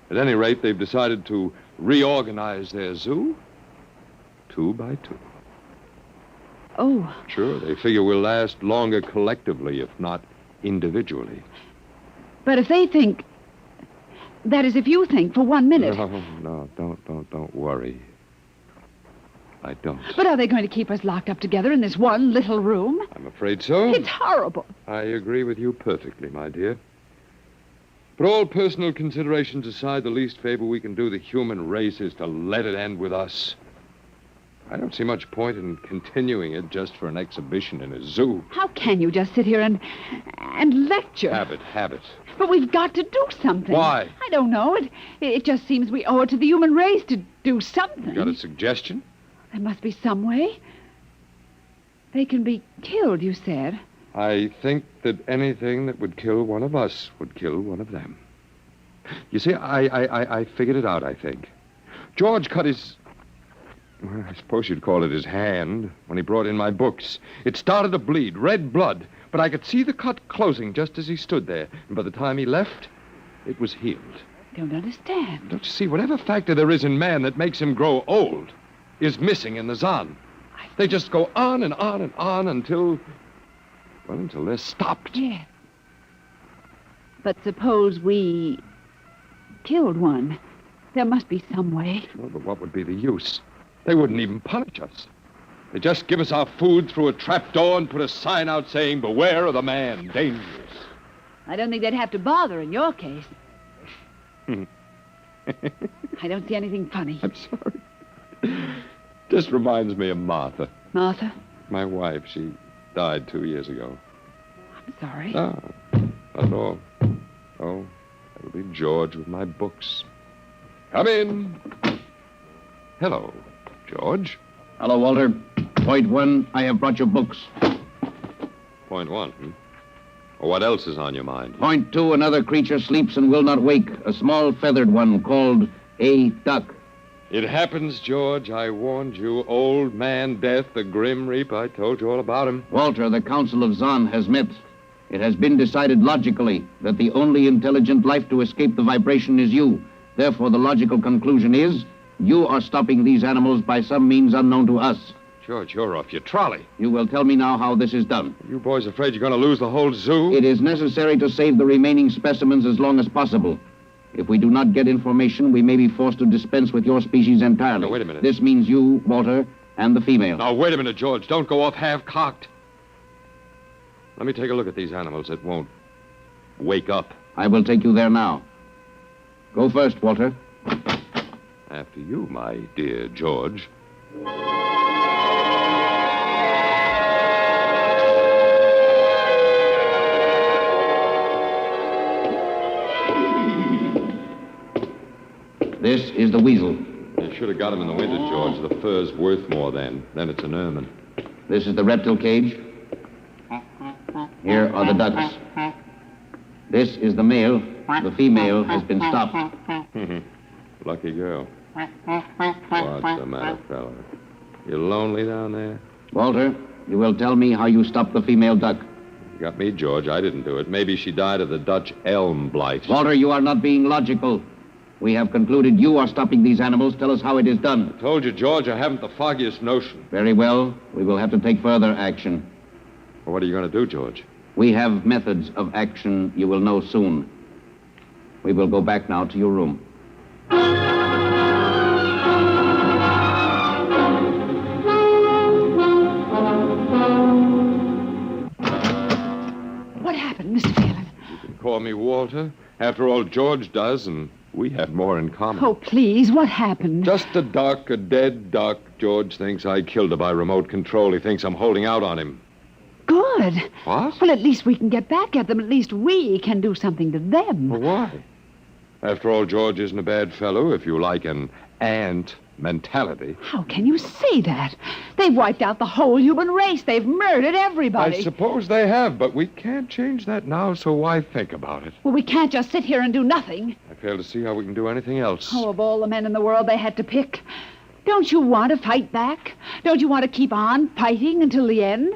At any rate, they've decided to reorganize their zoo 2 by 2. Oh. Sure, they figure we'll last longer collectively, if not individually. But if they think... That is, if you think for 1 minute... No, don't worry. I don't. But are they going to keep us locked up together in this one little room? I'm afraid so. It's horrible. I agree with you perfectly, my dear. But all personal considerations aside, the least favor we can do the human race is to let it end with us. I don't see much point in continuing it just for an exhibition in a zoo. How can you just sit here and lecture? Habit. But we've got to do something. Why? I don't know. It just seems we owe it to the human race to do something. You got a suggestion? There must be some way. They can be killed, you said. I think that anything that would kill one of us would kill one of them. You see, I figured it out, I think. George cut his... Well, I suppose you'd call it his hand when he brought in my books. It started to bleed, red blood, but I could see the cut closing just as he stood there. And by the time he left, it was healed. Don't understand. Don't you see, whatever factor there is in man that makes him grow old is missing in the Zan. They just go on and on and on until they're stopped. Yeah. But suppose we killed one. There must be some way. Well, but what would be the use? They wouldn't even punish us. They just give us our food through a trap door and put a sign out saying, "Beware of the man, dangerous." I don't think they'd have to bother in your case. I don't see anything funny. I'm sorry. Just reminds me of Martha. Martha? My wife. She died 2 years ago. I'm sorry. Ah, not at all. Oh, that'll be George with my books. Come in. Hello, George. Hello, Walter. Point 1, I have brought your books. Point 1, Well, what else is on your mind? Point 2, another creature sleeps and will not wake. A small feathered one called a duck. It happens, George. I warned you. Old man Death, the Grim Reaper. I told you all about him. Walter, the Council of Zan has met. It has been decided logically that the only intelligent life to escape the vibration is you. Therefore, the logical conclusion is you are stopping these animals by some means unknown to us. George, you're off your trolley. You will tell me now how this is done. You boys afraid you're going to lose the whole zoo? It is necessary to save the remaining specimens as long as possible. If we do not get information, we may be forced to dispense with your species entirely. Now, wait a minute. This means you, Walter, and the female. Now, wait a minute, George. Don't go off half-cocked. Let me take a look at these animals that won't wake up. I will take you there now. Go first, Walter. After you, my dear George. This is the weasel. You should have got him in the winter, George. The fur's worth more then. Then it's an ermine. This is the reptile cage. Here are the ducks. This is the male. The female has been stopped. Lucky girl. What's the matter, fella? You lonely down there? Walter, you will tell me how you stopped the female duck. You got me, George. I didn't do it. Maybe she died of the Dutch elm blight. Walter, you are not being logical. We have concluded you are stopping these animals. Tell us how it is done. I told you, George, I haven't the foggiest notion. Very well. We will have to take further action. Well, what are you going to do, George? We have methods of action you will know soon. We will go back now to your room. What happened, Mr. Phelan? You can call me Walter. After all, George does, and we have more in common. Oh, please, what happened? Just a duck, a dead duck. George thinks I killed her by remote control. He thinks I'm holding out on him. Good. What? Well, at least we can get back at them. At least we can do something to them. Well, why? After all, George isn't a bad fellow, if you like an ant mentality. How can you say that? They've wiped out the whole human race. They've murdered everybody. I suppose they have, but we can't change that now, so why think about it? Well, we can't just sit here and do nothing. I fail to see how we can do anything else. Oh, of all the men in the world they had to pick. Don't you want to fight back? Don't you want to keep on fighting until the end?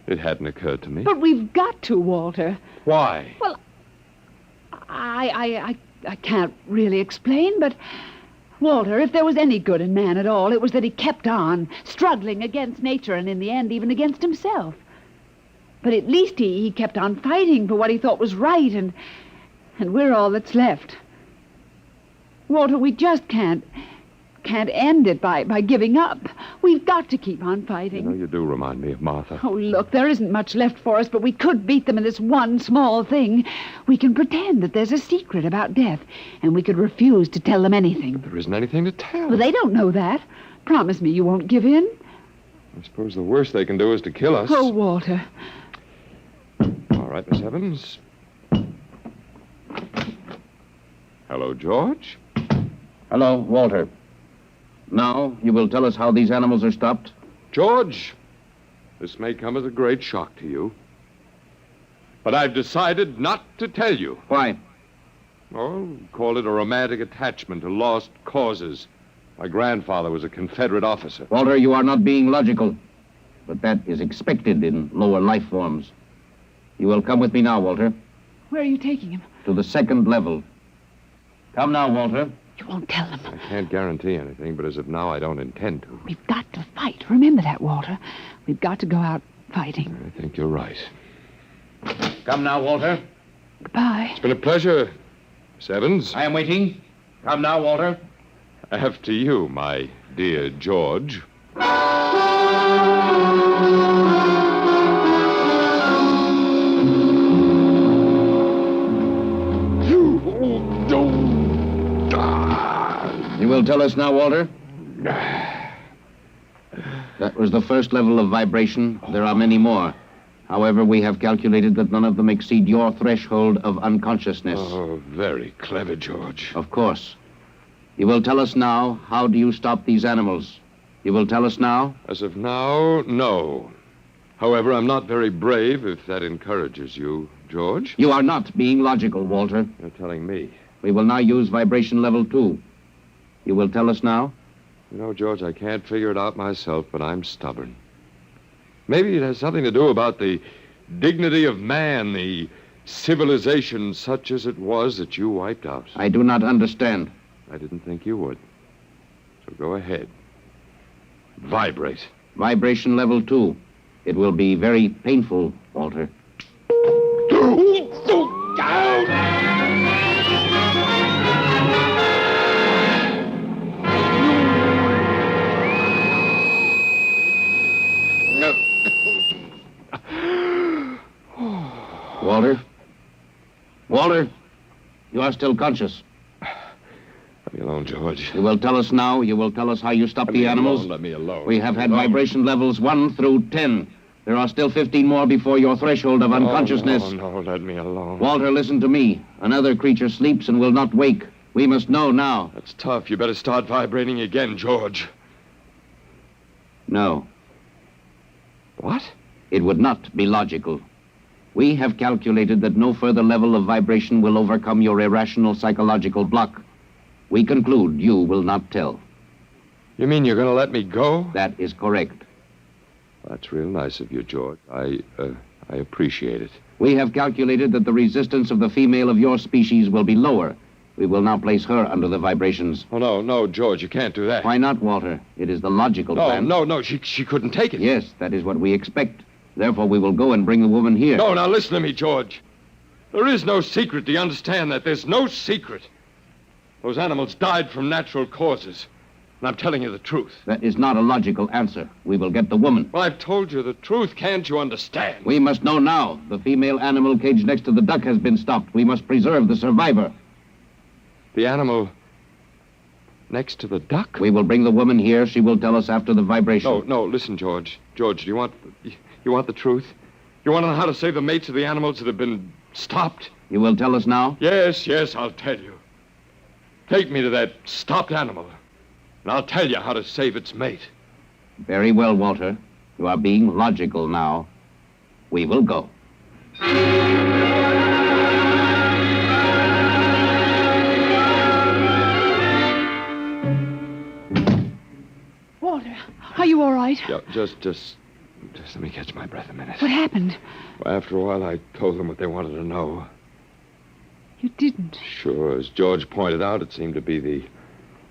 It hadn't occurred to me. But we've got to, Walter. Why? Well, I can't really explain, but... Walter, if there was any good in man at all, it was that he kept on, struggling against nature and in the end even against himself. But at least he kept on fighting for what he thought was right, and we're all that's left. Walter, we just can't can't end it by giving up. We've got to keep on You fighting. know, you do remind me of Martha. Oh, look, there isn't much left for us, but we could beat them in this one small thing. We can pretend that there's a secret about death, and we could refuse to tell them anything. There isn't anything to tell. Well, they don't know that. Promise me you won't give in. I suppose the worst they can do is to kill us. Oh, Walter. All right, Miss Evans. Hello, George. Hello, Walter. Now, you will tell us how these animals are stopped? George, this may come as a great shock to you, but I've decided not to tell you. Why? Oh, call it a romantic attachment to lost causes. My grandfather was a Confederate officer. Walter, you are not being logical, but that is expected in lower life forms. You will come with me now, Walter, Where are you taking him? to the second level. Come now, Walter. You won't tell them. I can't guarantee anything, but as of now, I don't intend to. We've got to fight. Remember that, Walter. We've got to go out fighting. I think you're right. Come now, Walter. Goodbye. It's been a pleasure, Miss Evans. I am waiting. Come now, Walter. After you, my dear George. You will tell us now, Walter? That was the first level of vibration. There are many more. However, we have calculated that none of them exceed your threshold of unconsciousness. Oh, very clever, George. Of course. You will tell us now, how do you stop these animals? You will tell us now? As of now, no. However, I'm not very brave, if that encourages you, George. You are not being logical, Walter. You're telling me. We will now use vibration level 2. You will tell us now? You know, George, I can't figure it out myself, but I'm stubborn. Maybe it has something to do about the dignity of man, the civilization such as it was that you wiped out. I do not understand. I didn't think you would. So go ahead. Vibrate. Vibration level 2. It will be very painful, Walter. Walter? Walter? You are still conscious. Let me alone, George. You will tell us now. You will tell us how you stopped the animals. Let me alone. We have had vibration levels 1 through 10. There are still 15 more before your threshold of unconsciousness. No, let me alone. Walter, listen to me. Another creature sleeps and will not wake. We must know now. That's tough. You better start vibrating again, George. No. What? It would not be logical. We have calculated that no further level of vibration will overcome your irrational psychological block. We conclude you will not tell. You mean you're going to let me go? That is correct. That's real nice of you, George. I appreciate it. We have calculated that the resistance of the female of your species will be lower. We will now place her under the vibrations. Oh, no, George, you can't do that. Why not, Walter? It is the logical plan. No, she couldn't take it. Yes, that is what we expect. Therefore, we will go and bring the woman here. No, now listen to me, George. There is no secret. Do you understand that? There's no secret. Those animals died from natural causes. And I'm telling you the truth. That is not a logical answer. We will get the woman. Well, I've told you the truth. Can't you understand? We must know now. The female animal caged next to the duck has been stopped. We must preserve the survivor. The animal next to the duck? We will bring the woman here. She will tell us after the vibration. No, listen, George. George, do you want the truth? You want to know how to save the mates of the animals that have been stopped? You will tell us now? Yes, I'll tell you. Take me to that stopped animal, and I'll tell you how to save its mate. Very well, Walter. You are being logical now. We will go. Walter, are you all right? Yeah, just let me catch my breath a minute. What happened? Well, after a while, I told them what they wanted to know. You didn't. Sure, as George pointed out, it seemed to be the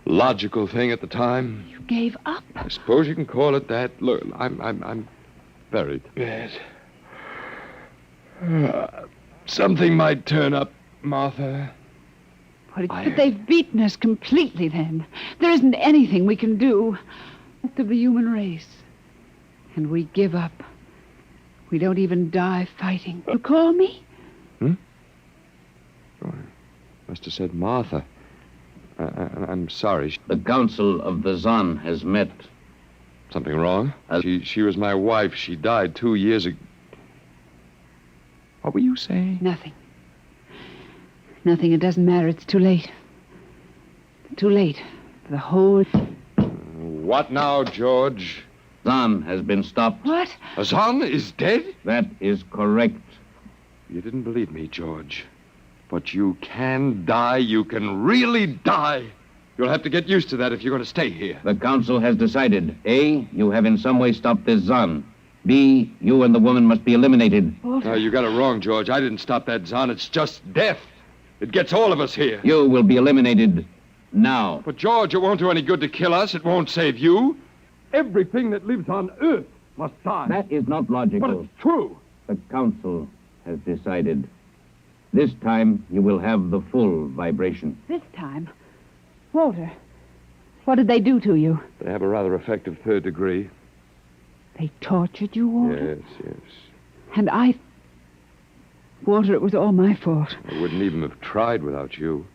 logical thing at the time. You gave up. I suppose you can call it that. Look, I'm very bad. Something might turn up, Martha. But they've beaten us completely then. There isn't anything we can do. Of the human race. And we give up. We don't even die fighting. You call me? Oh, I must have said Martha. I'm sorry. The Council of the Zon has met. Something wrong? She was my wife. She died 2 years ago. What were you saying? Nothing. Nothing. It doesn't matter. It's too late. Too late. For the whole... What now, George? Zon has been stopped. What? Zon is dead? That is correct. You didn't believe me, George. But you can die. You can really die. You'll have to get used to that if you're going to stay here. The Council has decided. A, you have in some way stopped this Zon. B, you and the woman must be eliminated. No, you got it wrong, George. I didn't stop that Zon. It's just death. It gets all of us here. You will be eliminated now. But, George, it won't do any good to kill us. It won't save you. Everything that lives on Earth must die. That is not logical. But it's true. The Council has decided. This time, you will have the full vibration. This time? Walter, what did they do to you? They have a rather effective third degree. They tortured you, Walter? Yes. And Walter, it was all my fault. I wouldn't even have tried without you.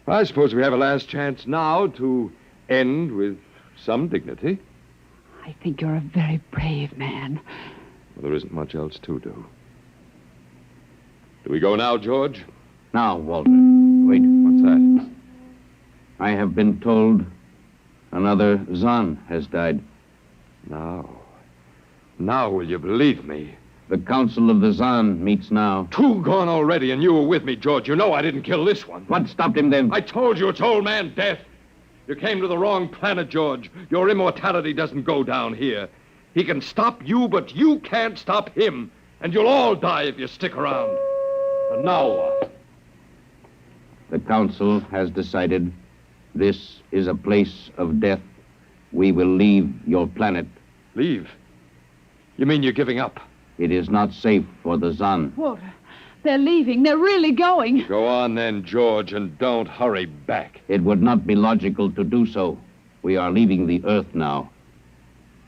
I suppose we have a last chance now to end with some dignity. I think you're a very brave man. Well, there isn't much else to do. Do we go now, George? Now, Walter. Wait. What's that? I have been told another Zon has died. Now will you believe me? The Council of the Zon meets now. 2 gone already, and you were with me, George. You know I didn't kill this one. What stopped him then? I told you it's old man death. You came to the wrong planet, George. Your immortality doesn't go down here. He can stop you, but you can't stop him. And you'll all die if you stick around. And now what? The Council has decided this is a place of death. We will leave your planet. Leave? You mean you're giving up? It is not safe for the Zon. Walter, they're leaving. They're really going. Go on then, George, and don't hurry back. It would not be logical to do so. We are leaving the Earth now.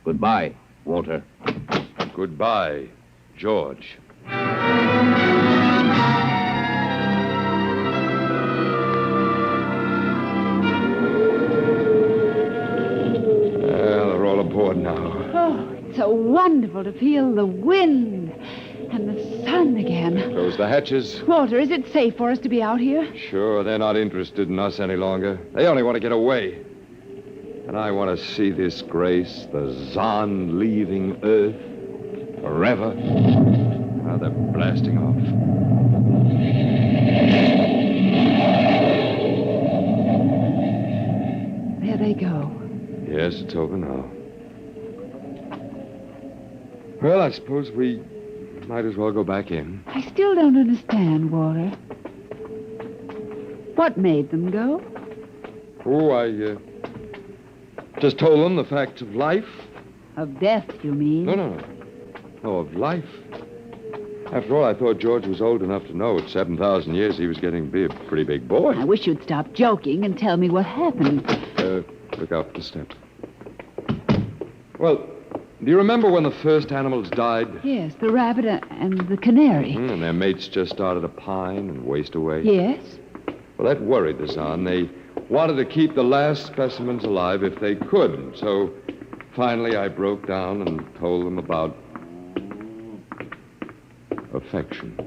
Goodbye, Walter. Goodbye, George. They're all aboard now. Oh, it's so wonderful to feel the wind and the sun again. Close the hatches. Walter, is it safe for us to be out here? Sure, they're not interested in us any longer. They only want to get away. And I want to see this Grace, the Zon leaving Earth forever. Now they're blasting off. There they go. Yes, it's over now. Well, I suppose we might as well go back in. I still don't understand, Walter. What made them go? Oh, I just told them the facts of life. Of death, you mean? No, of life. After all, I thought George was old enough to know at 7,000 years he was getting to be a pretty big boy. I wish you'd stop joking and tell me what happened. Look out for the step. Well, do you remember when the first animals died? Yes, the rabbit and the canary. And their mates just started to pine and waste away? Yes. Well, that worried the Zon. They wanted to keep the last specimens alive if they could. So finally I broke down and told them about affection.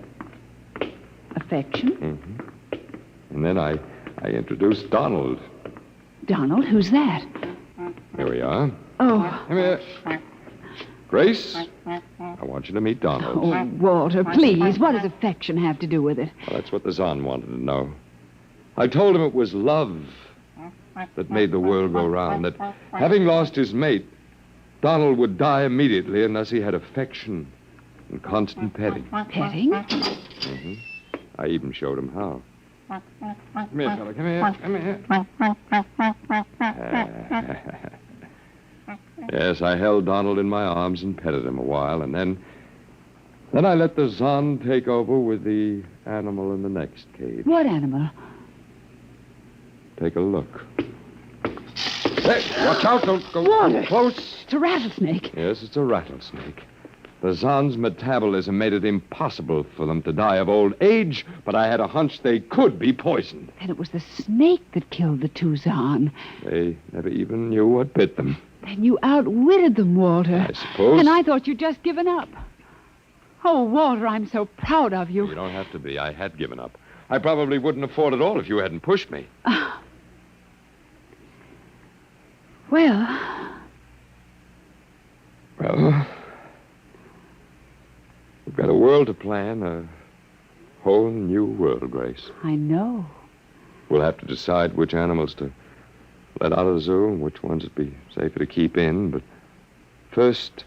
Affection? Mm-hmm. And then I introduced Donald. Donald? Who's that? Here we are. Oh. Come here. Grace, I want you to meet Donald. Oh, Walter, please. What does affection have to do with it? Well, that's what the Zon wanted to know. I told him it was love that made the world go round, that having lost his mate, Donald would die immediately unless he had affection and constant petting. Petting? Mm-hmm. I even showed him how. Come here, fella. Come here. Yes, I held Donald in my arms and petted him a while, and then I let the Zon take over with the animal in the next cage. What animal? take a look. Hey, watch out. Don't go Walter, too close. It's a rattlesnake. Yes, it's a rattlesnake. The Zon's metabolism made it impossible for them to die of old age, but I had a hunch they could be poisoned. Then it was the snake that killed the two Zon. They never even knew what bit them. Then you outwitted them, Walter. I suppose. And I thought you'd just given up. Oh, Walter, I'm so proud of you. You don't have to be. I had given up. I probably wouldn't have fought at all if you hadn't pushed me. Well, we've got a world to plan, a whole new world, Grace. I know. We'll have to decide which animals to let out of the zoo and which ones would be safer to keep in. But first,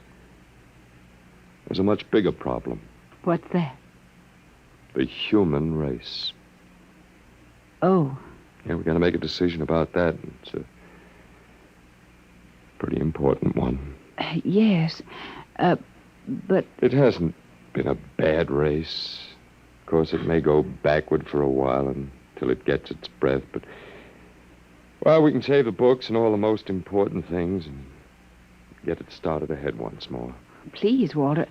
there's a much bigger problem. What's that? The human race. Oh. Yeah, we've got to make a decision about that. It's a pretty important one. Yes. But... It hasn't been a bad race. Of course, it may go backward for a while until it gets its breath, but... Well, we can save the books and all the most important things and get it started ahead once more. Please, Walter.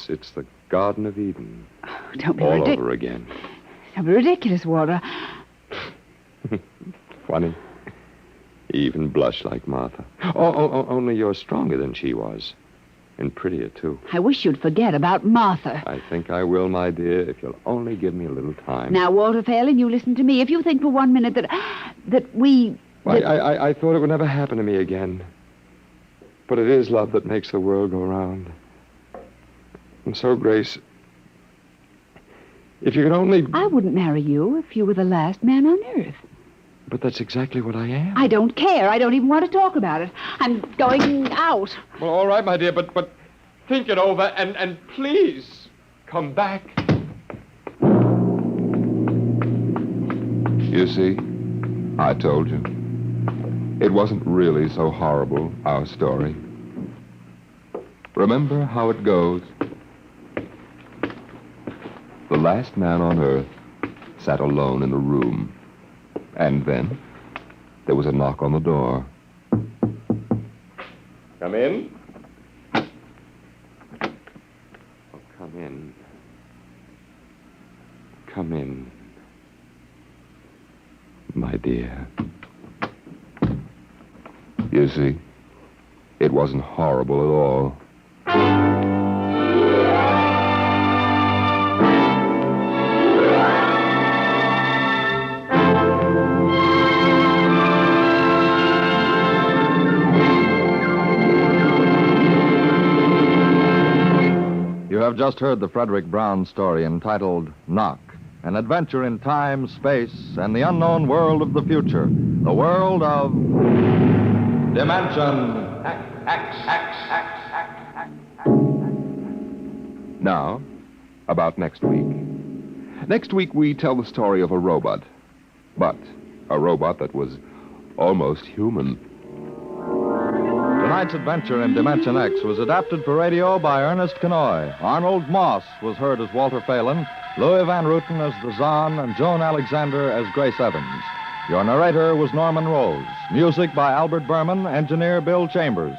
It's the Garden of Eden. Don't be all over again. Don't be ridiculous, Walter. Funny. You even blush like Martha. Oh, only you're stronger than she was. And prettier, too. I wish you'd forget about Martha. I think I will, my dear, if you'll only give me a little time. Now, Walter Phelan, you listen to me. If you think for 1 minute that we... Well, I thought it would never happen to me again. But it is love that makes the world go round. And so, Grace, if you could only... I wouldn't marry you if you were the last man on earth. But that's exactly what I am. I don't care. I don't even want to talk about it. I'm going out. Well, all right, my dear, but think it over and please come back. You see, I told you. It wasn't really so horrible, our story. Remember how it goes. The last man on Earth sat alone in a room. And then there was a knock on the door. Come in. Oh, come in. Come in. My dear. You see, it wasn't horrible at all. You have just heard the Frederick Brown story entitled Knock, an adventure in time, space, and the unknown world of the future, the world of Dimension X. Now, about next week. Next week, we tell the story of a robot. But a robot that was almost human. Tonight's adventure in Dimension X was adapted for radio by Ernest Kenoy. Arnold Moss was heard as Walter Phelan, Louis Van Ruten as the Zon, and Joan Alexander as Grace Evans. Your narrator was Norman Rose. Music by Albert Berman, engineer Bill Chambers.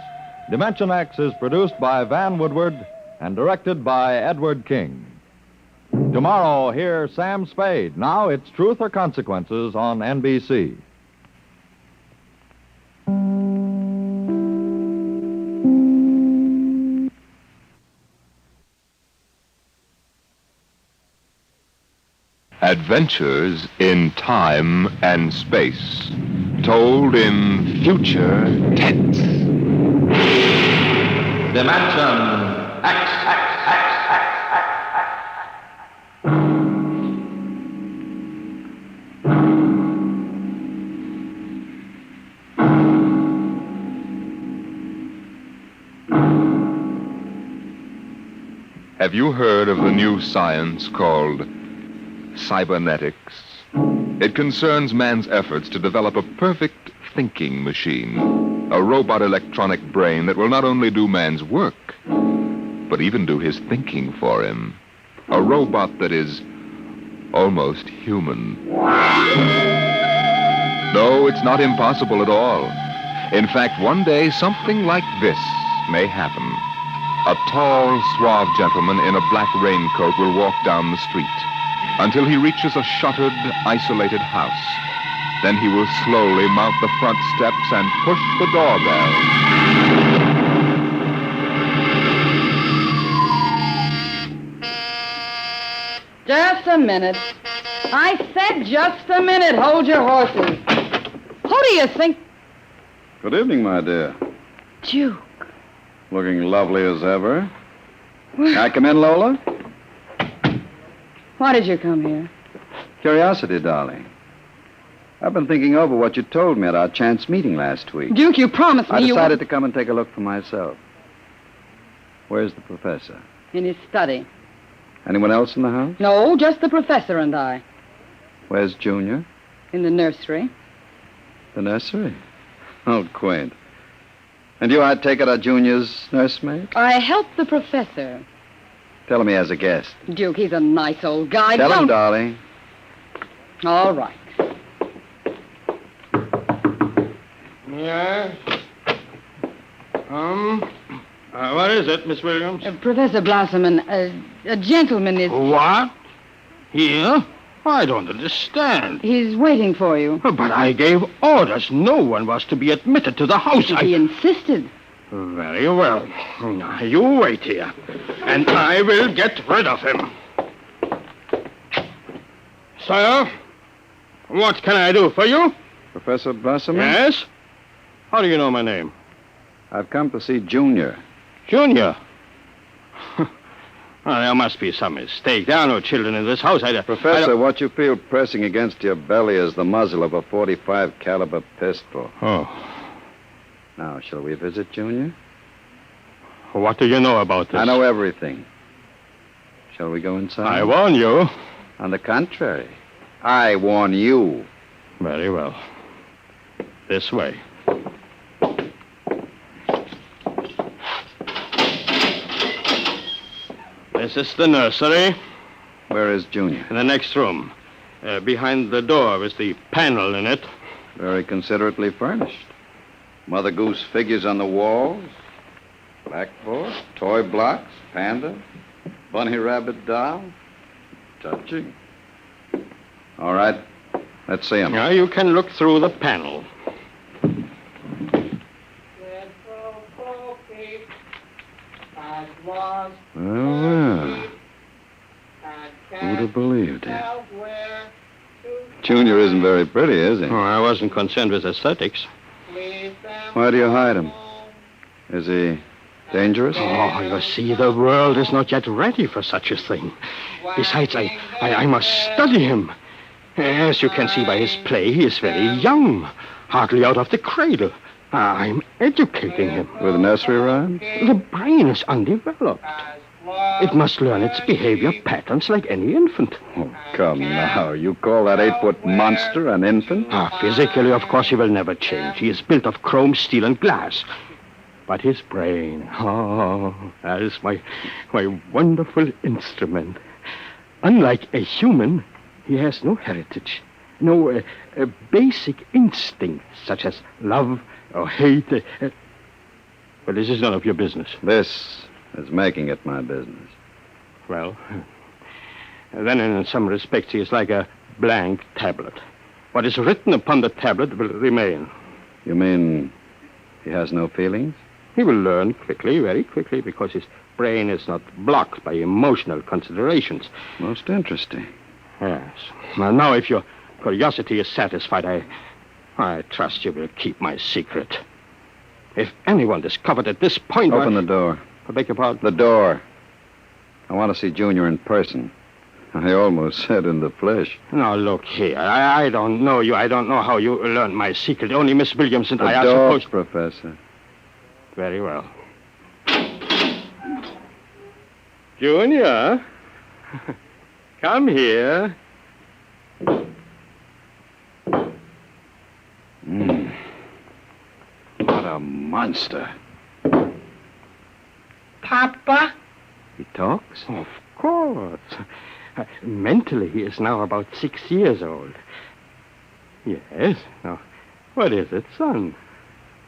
Dimension X is produced by Van Woodward and directed by Edward King. Tomorrow, hear Sam Spade. Now it's Truth or Consequences on NBC. Adventures in time and space, told in future tense. Dimension X. Have you heard of the new science called cybernetics? It concerns man's efforts to develop a perfect thinking machine, a robot electronic brain that will not only do man's work, but even do his thinking for him. A robot that is almost human. No, it's not impossible at all. In fact, one day something like this may happen. A tall, suave gentleman in a black raincoat will walk down the street until he reaches a shuttered, isolated house. Then he will slowly mount the front steps and push the doorbell. Just a minute. I said just a minute. Hold your horses. Who do you think? Good evening, my dear. Duke. Looking lovely as ever. Can I come in, Lola? Why did you come here? Curiosity, darling. I've been thinking over what you told me at our chance meeting last week. Duke, you promised me I you decided to come and take a look for myself. Where's the professor? in his study. Anyone else in the house? No, just the professor and I. Where's Junior? In the nursery. The nursery? Oh, quaint. And you, I take it, are Junior's nursemaid? I helped the professor. Tell him he has a guest. Duke, he's a nice old guy. Tell him, Don't- darling. All right. Yes? What is it, Miss Williams? Professor Blossoman, a gentleman is... What? Here? I don't understand. He's waiting for you. But I gave orders. No one was to be admitted to the house. He insisted. Very well. Now, you wait here, and I will get rid of him. Sir, what can I do for you? Professor Blossoman? Yes? How do you know my name? I've come to see Junior. Junior? Well, there must be some mistake. There are no children in this house. Professor, what you feel pressing against your belly is the muzzle of a .45 caliber pistol. Oh. Now, shall we visit Junior? What do you know about this? I know everything. Shall we go inside? I warn you. On the contrary, I warn you. Very well. This way. This is the nursery. Where is Junior? In the next room. Behind the door is the panel in it. Very considerately furnished. Mother Goose figures on the walls. Blackboard, toy blocks, panda, bunny rabbit doll. Touching. All right. Let's see him. Now you can look through the panel. Well. Who'd have believed it? Junior isn't very pretty, is he? Oh, I wasn't concerned with aesthetics. Why do you hide him? Is he dangerous? Oh, you see, the world is not yet ready for such a thing. Besides, I must study him. As you can see by his play, he is very young, hardly out of the cradle. I'm educating him. With nursery rhymes? The brain is undeveloped. It must learn its behavior patterns like any infant. Oh, come now. You call that 8-foot monster an infant? Physically, of course, he will never change. He is built of chrome, steel, and glass. But his brain, that is my wonderful instrument. Unlike a human, he has no heritage, no basic instincts such as love or hate. But this is none of your business. This is making it my business. Well, then in some respects, he is like a blank tablet. What is written upon the tablet will remain. You mean he has no feelings? He will learn quickly, very quickly, because his brain is not blocked by emotional considerations. Most interesting. Yes. Now, if your curiosity is satisfied, I trust you will keep my secret. If anyone discovered at this point... Open the door. I beg your pardon? The door. I want to see Junior in person. I almost said in the flesh. Now, look here. I don't know you. I don't know how you learned my secret. Only Miss Williams and I are supposed... Professor. Very well. Junior, come here. What a monster. Papa? He talks? Of course. Mentally, he is now about 6 years old. Yes. Now, what is it, son?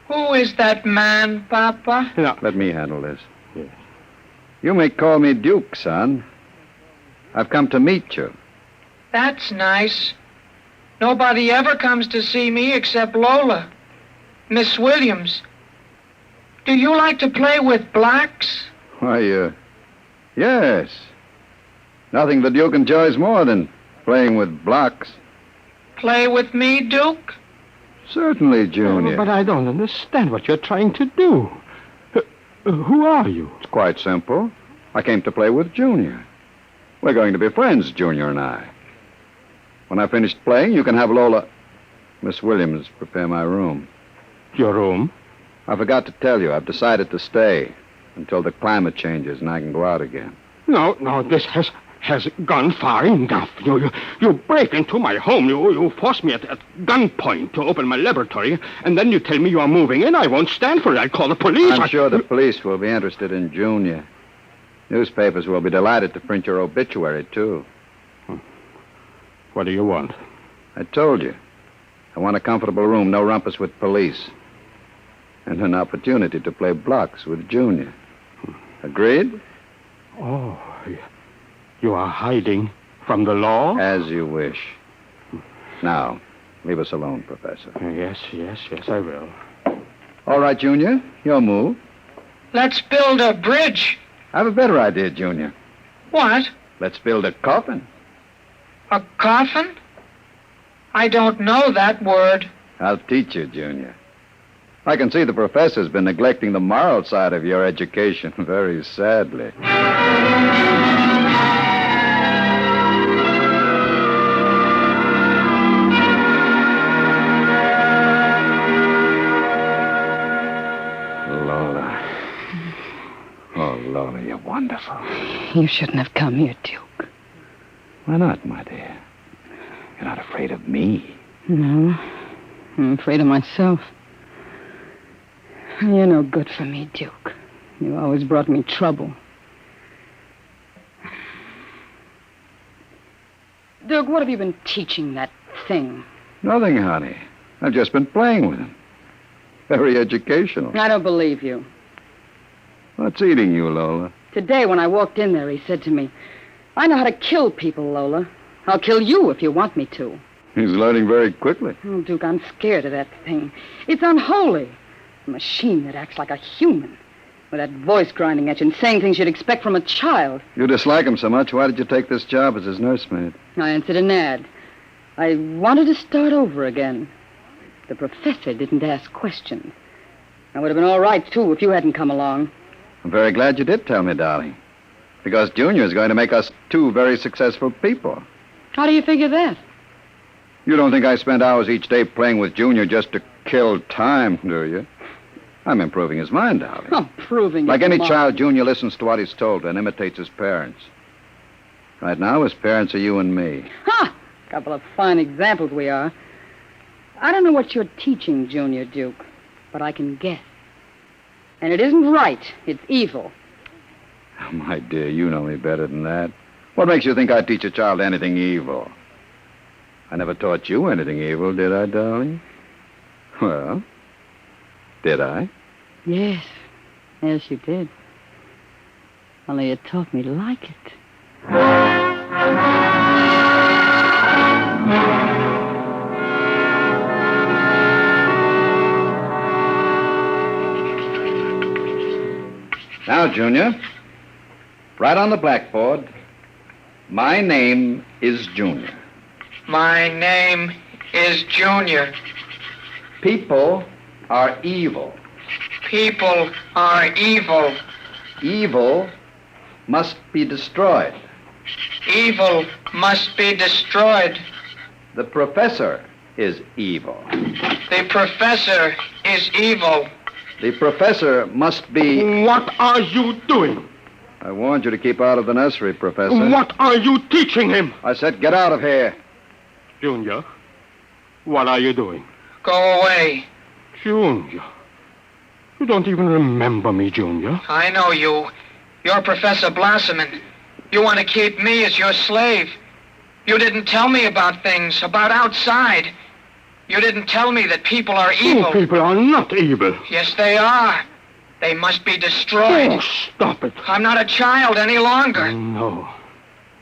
Who is that man, Papa? No. Let me handle this. Yes. You may call me Duke, son. I've come to meet you. That's nice. Nobody ever comes to see me except Lola. Miss Williams. Do you like to play with blacks? Why, yes. Nothing the Duke enjoys more than playing with blocks. Play with me, Duke? Certainly, Junior. But I don't understand what you're trying to do. Who are you? It's quite simple. I came to play with Junior. We're going to be friends, Junior and I. When I finished playing, you can have Lola... Miss Williams, prepare my room. Your room? I forgot to tell you, I've decided to stay until the climate changes and I can go out again. No, this has gone far enough. You break into my home. You force me at gunpoint to open my laboratory, and then you tell me you are moving in. I won't stand for it. I'll call the police. I'm sure the police will be interested in Junior. Newspapers will be delighted to print your obituary, too. What do you want? I told you. I want a comfortable room, no rumpus with police. And an opportunity to play blocks with Junior. Agreed? Oh, you are hiding from the law? As you wish. Now, leave us alone, Professor. Yes, I will. All right, Junior, your move. Let's build a bridge. I have a better idea, Junior. What? Let's build a coffin. A coffin? I don't know that word. I'll teach you, Junior. I can see the professor's been neglecting the moral side of your education very sadly. Lola. Oh, Lola, you're wonderful. You shouldn't have come here, Duke. Why not, my dear? You're not afraid of me. No, I'm afraid of myself. You're no good for me, Duke. You always brought me trouble. Duke, what have you been teaching that thing? Nothing, honey. I've just been playing with him. Very educational. I don't believe you. What's eating you, Lola? Today, when I walked in there, he said to me, I know how to kill people, Lola. I'll kill you if you want me to. He's learning very quickly. Oh, Duke, I'm scared of that thing. It's unholy. A machine that acts like a human. With that voice grinding at you and saying things you'd expect from a child. You dislike him so much, why did you take this job as his nursemaid? I answered an ad. I wanted to start over again. The professor didn't ask questions. I would have been all right, too, if you hadn't come along. I'm very glad you did tell me, darling. Because Junior is going to make us two very successful people. How do you figure that? You don't think I spend hours each day playing with Junior just to kill time, do you? I'm improving his mind, darling. Improving Like his any mind. child, Junior listens to what he's told and imitates his parents. Right now, his parents are you and me. Ha! Couple of fine examples we are. I don't know what you're teaching, Junior, Duke, but I can guess. And it isn't right. It's evil. Oh, my dear, you know me better than that. What makes you think I'd teach a child anything evil? I never taught you anything evil, did I, darling? Well, did I? Yes. Yes, you did. Only you taught me to like it. Now, Junior, right on the blackboard, my name is Junior. My name is Junior. People are evil. People are evil. Evil must be destroyed. Evil must be destroyed. The professor is evil. The professor is evil. The professor must be... What are you doing? I warned you to keep out of the nursery, Professor. What are you teaching him? I said get out of here. Junior, what are you doing? Go away. Junior, you don't even remember me, Junior. I know you. You're Professor Blossomon. You want to keep me as your slave. You didn't tell me about things, about outside. You didn't tell me that people are evil. People are not evil. Yes, they are. They must be destroyed. Oh, stop it. I'm not a child any longer. No.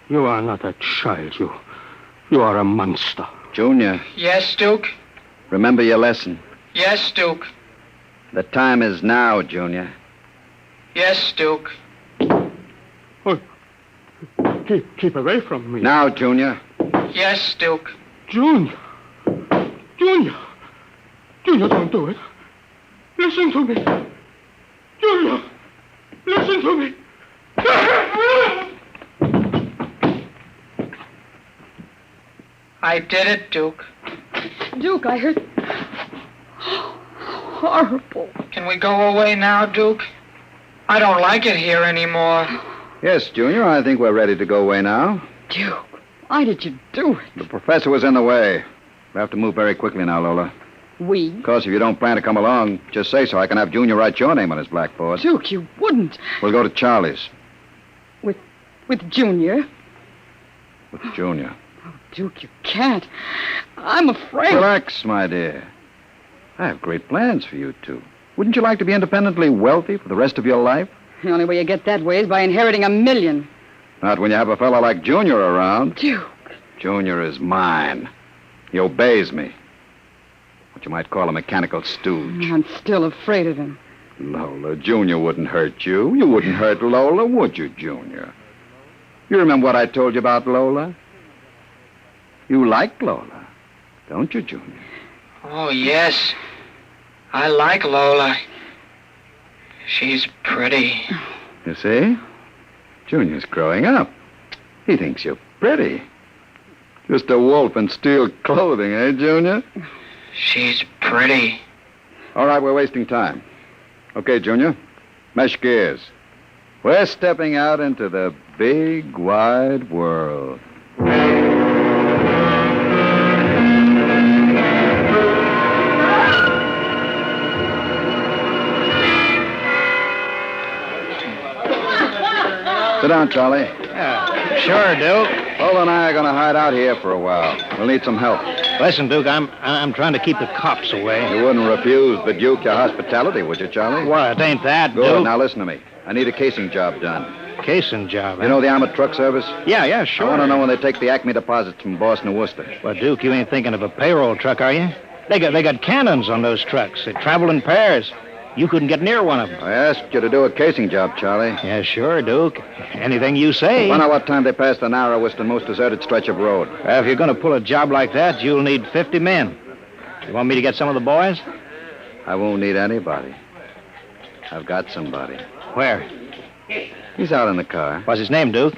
You are not a child. You are a monster. Junior, Yes, Duke? remember your lesson. Yes, Duke. The time is now, Junior. Yes, Duke. Keep away from me. Now, Junior. Yes, Duke. Junior. Junior, don't do it. Listen to me. Junior, listen to me. I did it, Duke. Duke, I heard... Horrible. Can we go away now, Duke? I don't like it here anymore. Yes, Junior, I think we're ready to go away now. Duke, why did you do it? The professor was in the way. We have to move very quickly now, Lola. We? Because if you don't plan to come along, just say so. I can have Junior write your name on his blackboard. Duke, you wouldn't. We'll go to Charlie's. With Junior? With Junior. Oh, Duke, you can't. I'm afraid. Relax, my dear. I have great plans for you two. Wouldn't you like to be independently wealthy for the rest of your life? The only way you get that way is by inheriting $1 million. Not when you have a fellow like Junior around. Duke. Junior is mine. He obeys me. What you might call a mechanical stooge. I'm still afraid of him. Lola, Junior wouldn't hurt you. You wouldn't hurt Lola, would you, Junior? You remember what I told you about Lola? You like Lola, don't you, Junior? Oh, yes. I like Lola. She's pretty. You see? Junior's growing up. He thinks you're pretty. Just a wolf in steel clothing, eh, Junior? She's pretty. All right, we're wasting time. Okay, Junior. Mesh gears. We're stepping out into the big, wide world. Sit down, Charlie. Yeah, sure, Duke. Lola and I are going to hide out here for a while. We'll need some help. Listen, Duke, I'm trying to keep the cops away. You wouldn't refuse the Duke your hospitality, would you, Charlie? What, ain't that, Good. Duke? Now listen to me. I need a casing job done. Casing job, You know the Armored Truck Service? Yeah, sure. I want to know when they take the Acme deposits from Boston to Worcester. Well, Duke, you ain't thinking of a payroll truck, are you? They got cannons on those trucks. They travel in pairs. You couldn't get near one of them. I asked you to do a casing job, Charlie. Yeah, sure, Duke. Anything you say. Find out what time they pass the narrowest and most deserted stretch of road. If you're going to pull a job like that, you'll need 50 men. You want me to get some of the boys? I won't need anybody. I've got somebody. Where? He's out in the car. What's his name, Duke?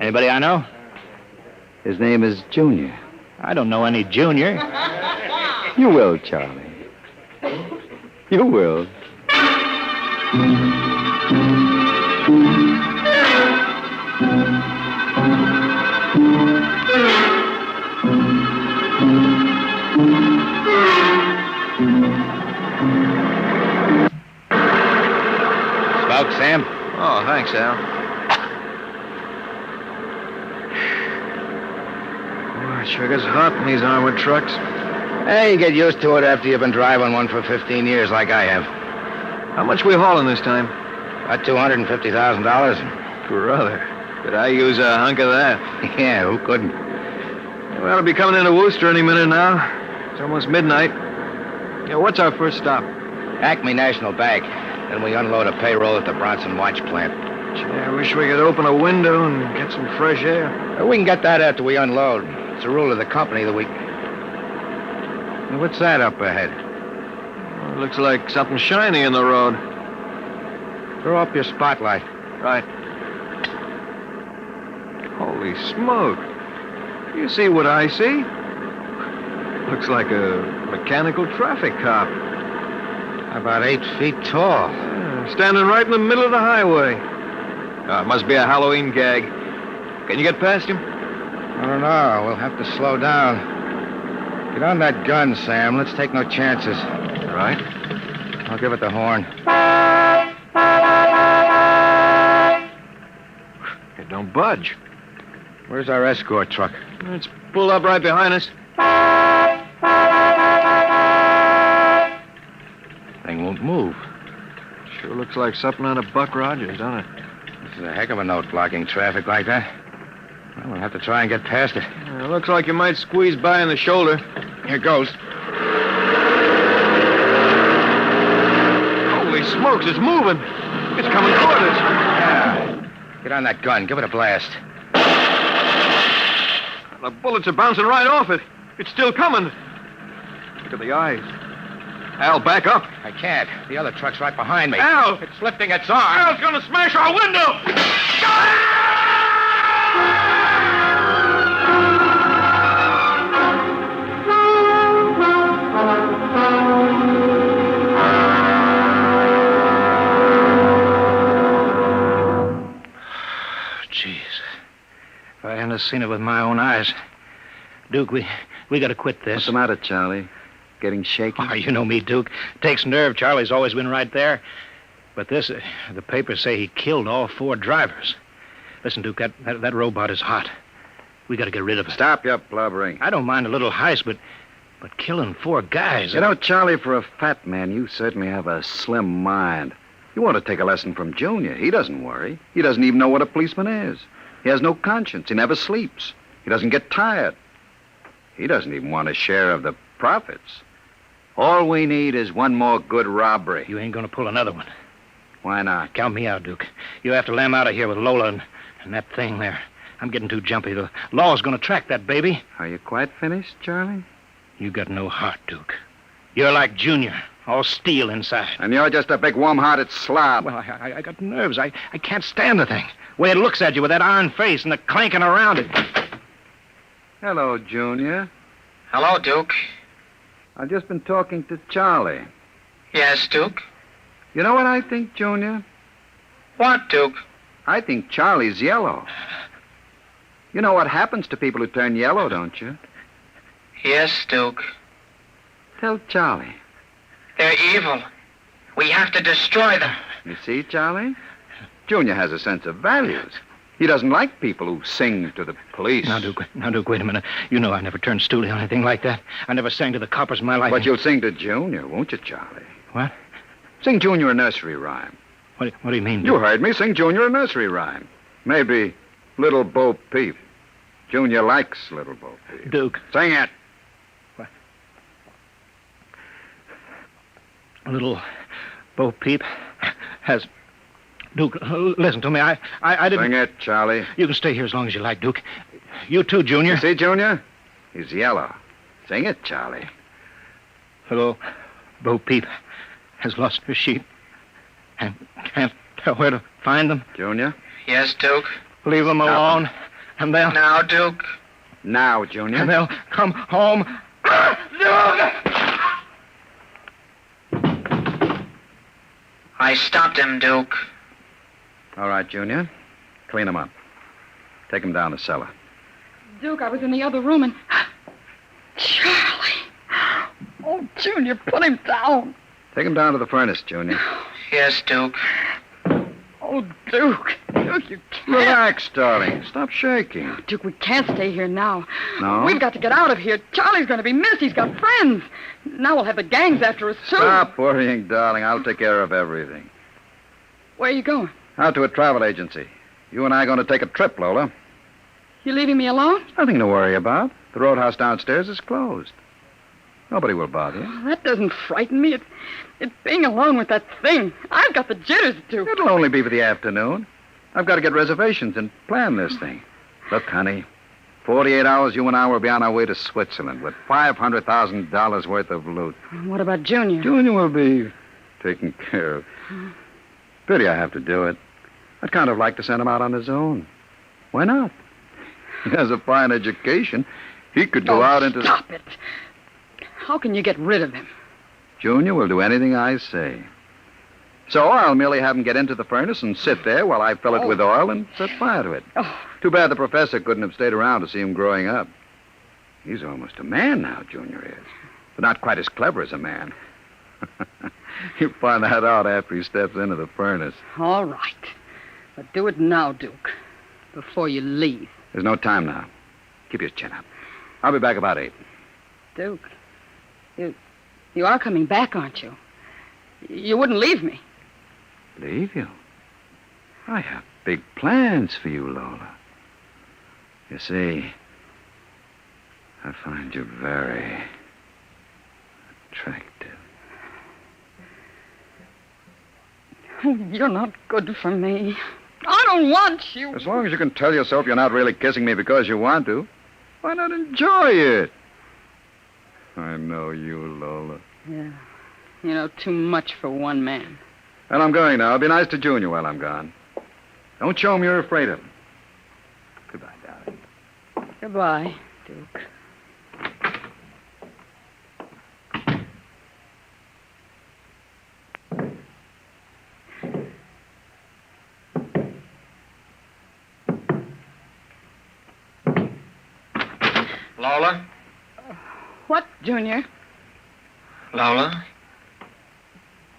Anybody I know? His name is Junior. I don't know any Junior. You will, Charlie. You will. Smoke, Sam? Oh, thanks, Al. Oh, it sure gets hot in these armored trucks. Hey, you get used to it after you've been driving one for 15 years like I have. How much we hauling this time? About $250,000. Brother, could I use a hunk of that? Yeah, who couldn't? Well, I'll be coming into Worcester any minute now. It's almost midnight. Yeah, what's our first stop? Acme National Bank. Then we unload a payroll at the Bronson Watch Plant. Gee, I wish we could open a window and get some fresh air. We can get that after we unload. It's a rule of the company that we... What's that up ahead? Well, it looks like something shiny in the road. Throw up your spotlight. Right. Holy smoke. You see what I see? Looks like a mechanical traffic cop. About 8 feet tall. Yeah, standing right in the middle of the highway. It must be a Halloween gag. Can you get past him? I don't know. We'll have to slow down. Get on that gun, Sam. Let's take no chances. Right. I'll give it the horn. It don't budge. Where's our escort truck? It's pulled up right behind us. thing won't move. Sure looks like something on a Buck Rogers, don't it? This is a heck of a note, blocking traffic like that. Well, we'll have to try and get past it. Looks like you might squeeze by in the shoulder. Here goes. Holy smokes, it's moving. It's coming toward us. Yeah. Get on that gun. Give it a blast. The bullets are bouncing right off it. It's still coming. Look at the eyes. Al, back up. I can't. The other truck's right behind me. Al! It's lifting its arm. Al's gonna smash our window! Jeez. If I hadn't seen it with my own eyes. Duke, we got to quit this. What's the matter, Charlie? Getting shaky? Oh, you know me, Duke. Takes nerve. Charlie's always been right there. But this, the papers say he killed all 4 drivers. Listen, Duke, that robot is hot. We got to get rid of it. Stop your blubbering. I don't mind a little heist, but killing 4 guys. You know, Charlie, for a fat man, you certainly have a slim mind. You want to take a lesson from Junior. He doesn't worry. He doesn't even know what a policeman is. He has no conscience. He never sleeps. He doesn't get tired. He doesn't even want a share of the profits. All we need is one more good robbery. You ain't going to pull another one. Why not? Count me out, Duke. You have to lam out of here with Lola and that thing there. I'm getting too jumpy. The law's going to track that baby. Are you quite finished, Charlie? You got no heart, Duke. You're like Junior, all steel inside. And you're just a big warm-hearted slob. Well, I got nerves. I can't stand the thing. The way it looks at you with that iron face and the clanking around it. Hello, Junior. Hello, Duke. I've just been talking to Charlie. Yes, Duke? You know what I think, Junior? What, Duke? I think Charlie's yellow. You know what happens to people who turn yellow, don't you? Yes, Duke. Tell Charlie. They're evil. We have to destroy them. You see, Charlie? Junior has a sense of values. He doesn't like people who sing to the police. Now, Duke, wait a minute. You know I never turned stoolie or anything like that. I never sang to the coppers in my life. But you'll sing to Junior, won't you, Charlie? What? Sing Junior a nursery rhyme. What do you mean, Duke? You heard me. Sing Junior a nursery rhyme. Maybe Little Bo Peep. Junior likes Little Bo Peep. Duke. Sing it. What? Little Bo Peep has... Duke, listen to me. I didn't... Sing it, Charlie. You can stay here as long as you like, Duke. You too, Junior. You see, Junior? He's yellow. Sing it, Charlie. Little Bo Peep has lost her sheep and can't tell where to find them. Junior? Yes, Duke? Leave them alone, and they'll... Now, Duke? Now, Junior. And they'll come home. I stopped him, Duke. All right, Junior. Clean him up. Take him down the cellar. Duke, I was in the other room and... Charlie! Oh, Junior, put him down. Take him down to the furnace, Junior. Yes, Duke. Oh, Duke. Duke, you can't. Relax, darling. Stop shaking. Duke, we can't stay here now. No? We've got to get out of here. Charlie's going to be missed. He's got friends. Now we'll have the gangs after us, too. Stop worrying, darling. I'll take care of everything. Where are you going? Out to a travel agency. You and I are going to take a trip, Lola. You leaving me alone? Nothing to worry about. The roadhouse downstairs is closed. Nobody will bother you. Oh, that doesn't frighten me. It's being alone with that thing. I've got the jitters, Duke. It'll only be for the afternoon. I've got to get reservations and plan this thing. Look, honey, 48 hours, you and I will be on our way to Switzerland with $500,000 worth of loot. What about Junior? Junior will be taken care of. Pity I have to do it. I'd kind of like to send him out on his own. Why not? He has a fine education. He could go out into... Stop it. How can you get rid of him? Junior will do anything I say. So I'll merely have him get into the furnace and sit there while I fill it with oil and set fire to it. Oh. Too bad the professor couldn't have stayed around to see him growing up. He's almost a man now, Junior is. But not quite as clever as a man. He'll find that out after he steps into the furnace. All right. But do it now, Duke, before you leave. There's no time now. Keep your chin up. I'll be back about 8. Duke, you are coming back, aren't you? You wouldn't leave me. Leave you? I have big plans for you, Lola. You see, I find you very attractive. You're not good for me. I don't want you. As long as you can tell yourself you're not really kissing me because you want to, why not enjoy it? I know you, Lola. Yeah. You know, too much for one man. Well, I'm going now. Be nice to Junior while I'm gone. Don't show him you're afraid of him. Goodbye, darling. Goodbye, Duke. Lola? What, Junior? Lola?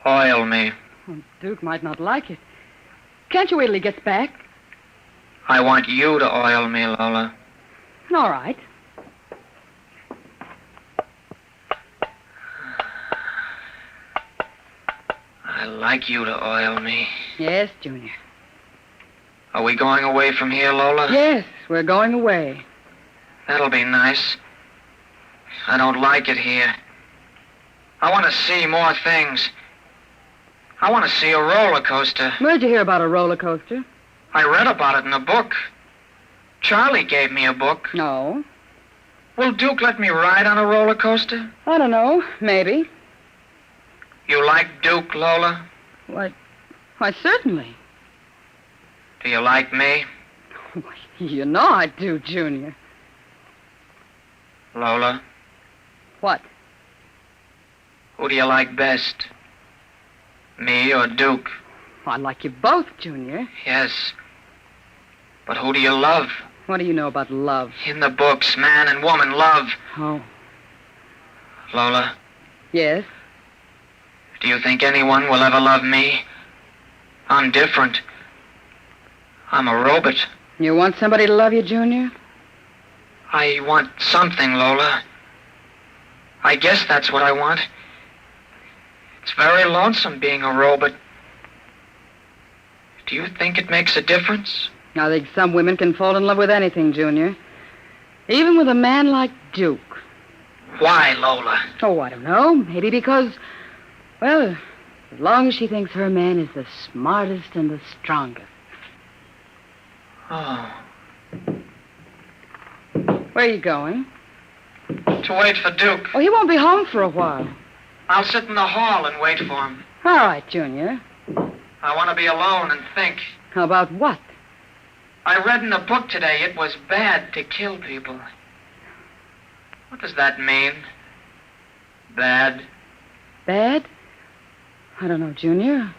Oil me. Oh, Duke might not like it. Can't you wait till he gets back? I want you to oil me, Lola. All right. I like you to oil me. Yes, Junior. Are we going away from here, Lola? Yes, we're going away. That'll be nice. I don't like it here. I want to see more things. I want to see a roller coaster. Where'd you hear about a roller coaster? I read about it in a book. Charlie gave me a book. No. Will Duke let me ride on a roller coaster? I don't know. Maybe. You like Duke, Lola? Why, certainly. Do you like me? You know I do, Junior. Lola? What? Who do you like best? Me or Duke? I like you both, Junior. Yes. But who do you love? What do you know about love? In the books, man and woman love. Oh. Lola? Yes? Do you think anyone will ever love me? I'm different. I'm a robot. You want somebody to love you, Junior? I want something, Lola. I guess that's what I want. It's very lonesome being a robot. Do you think it makes a difference? I think some women can fall in love with anything, Junior. Even with a man like Duke. Why, Lola? Oh, I don't know. Maybe because, well, as long as she thinks her man is the smartest and the strongest. Oh. Where are you going? To wait for Duke. Oh, he won't be home for a while. I'll sit in the hall and wait for him. All right, Junior. I want to be alone and think. About what? I read in a book today it was bad to kill people. What does that mean? Bad? Bad? I don't know, Junior.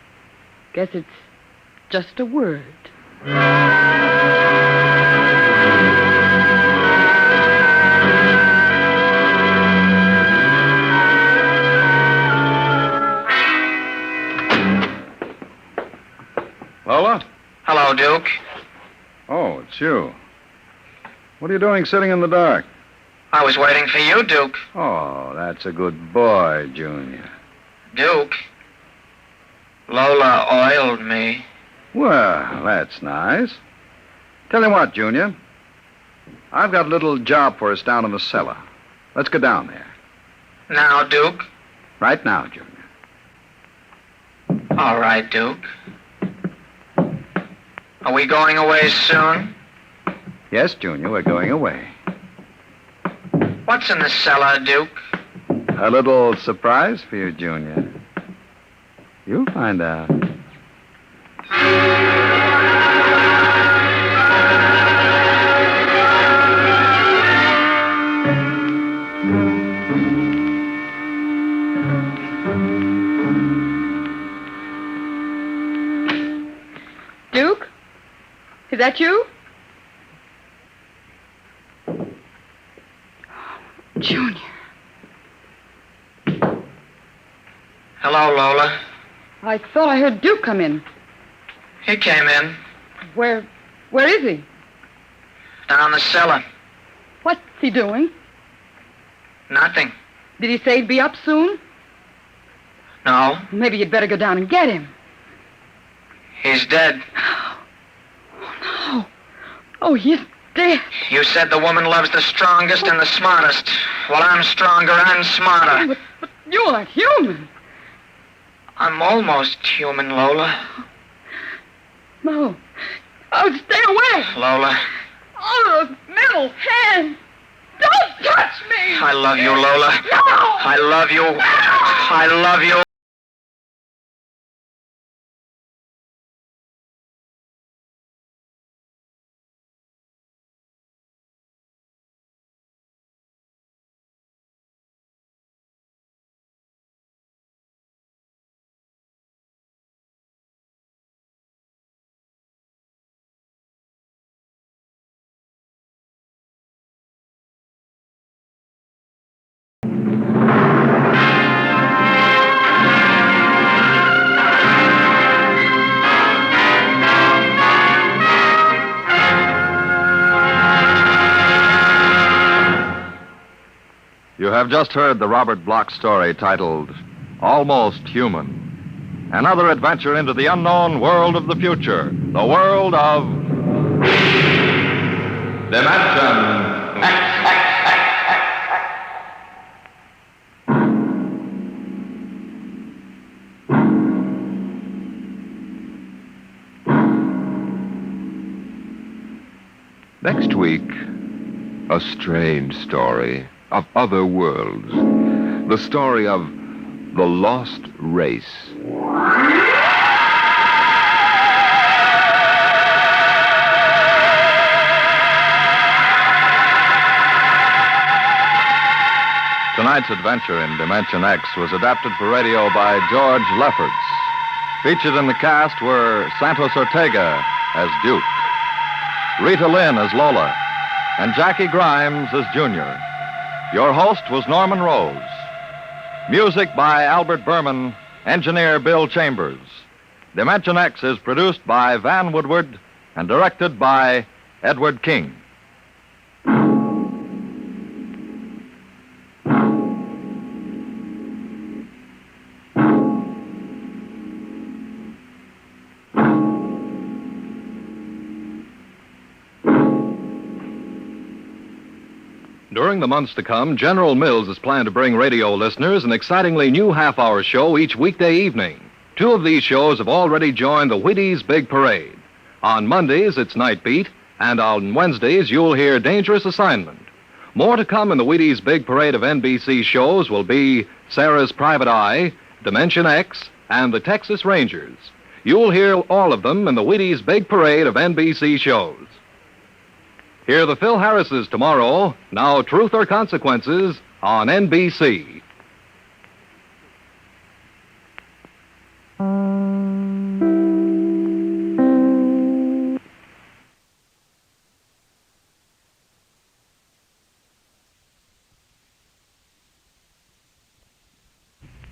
Guess it's just a word. Lola? Hello, Duke. Oh, it's you. What are you doing sitting in the dark? I was waiting for you, Duke. Oh, that's a good boy, Junior. Duke. Lola oiled me. Well, that's nice. Tell you what, Junior. I've got a little job for us down in the cellar. Let's go down there. Now, Duke? Right now, Junior. All right, Duke. Are we going away soon? Yes, Junior, we're going away. What's in the cellar, Duke? A little surprise for you, Junior. You'll find out. Duke? Is that you? Junior. Hello, Lola. I thought I heard Duke come in. He came in. Where is he? Down the cellar. What's he doing? Nothing. Did he say he'd be up soon? No. Maybe you'd better go down and get him. He's dead. Oh, no. Oh, he's dead. You said the woman loves the strongest and the smartest. Well, I'm stronger and smarter. But you aren't human. I'm almost human, Lola. No. Oh, stay away. Lola. Oh, those metal hands. Don't touch me. I love you, Lola. No. I love you. I love you. You have just heard the Robert Bloch story titled Almost Human. Another adventure into the unknown world of the future, the world of Dimension X. Next week, a strange story of other worlds. The story of the lost race. Tonight's adventure in Dimension X was adapted for radio by George Lefferts. Featured in the cast were Santos Ortega as Duke, Rita Lynn as Lola, and Jackie Grimes as Junior. Your host was Norman Rose. Music by Albert Berman, engineer Bill Chambers. Dimension X is produced by Van Woodward and directed by Edward King. During the months to come, General Mills is planned to bring radio listeners an excitingly new half-hour show each weekday evening. Two of these shows have already joined the Wheaties Big Parade. On Mondays, it's Night Beat, and on Wednesdays, you'll hear Dangerous Assignment. More to come in the Wheaties Big Parade of NBC shows will be Sarah's Private Eye, Dimension X, and the Texas Rangers. You'll hear all of them in the Wheaties Big Parade of NBC shows. Hear the Phil Harrises tomorrow, Now Truth or Consequences, on NBC.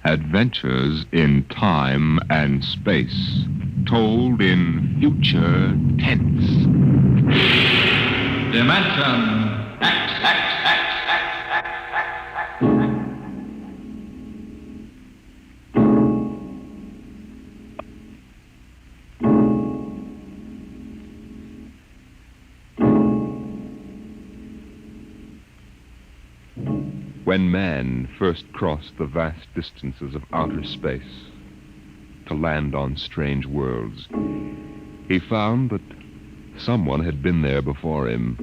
Adventures in time and space, told in future tense. Dimension X. When man first crossed the vast distances of outer space to land on strange worlds, he found that someone had been there before him.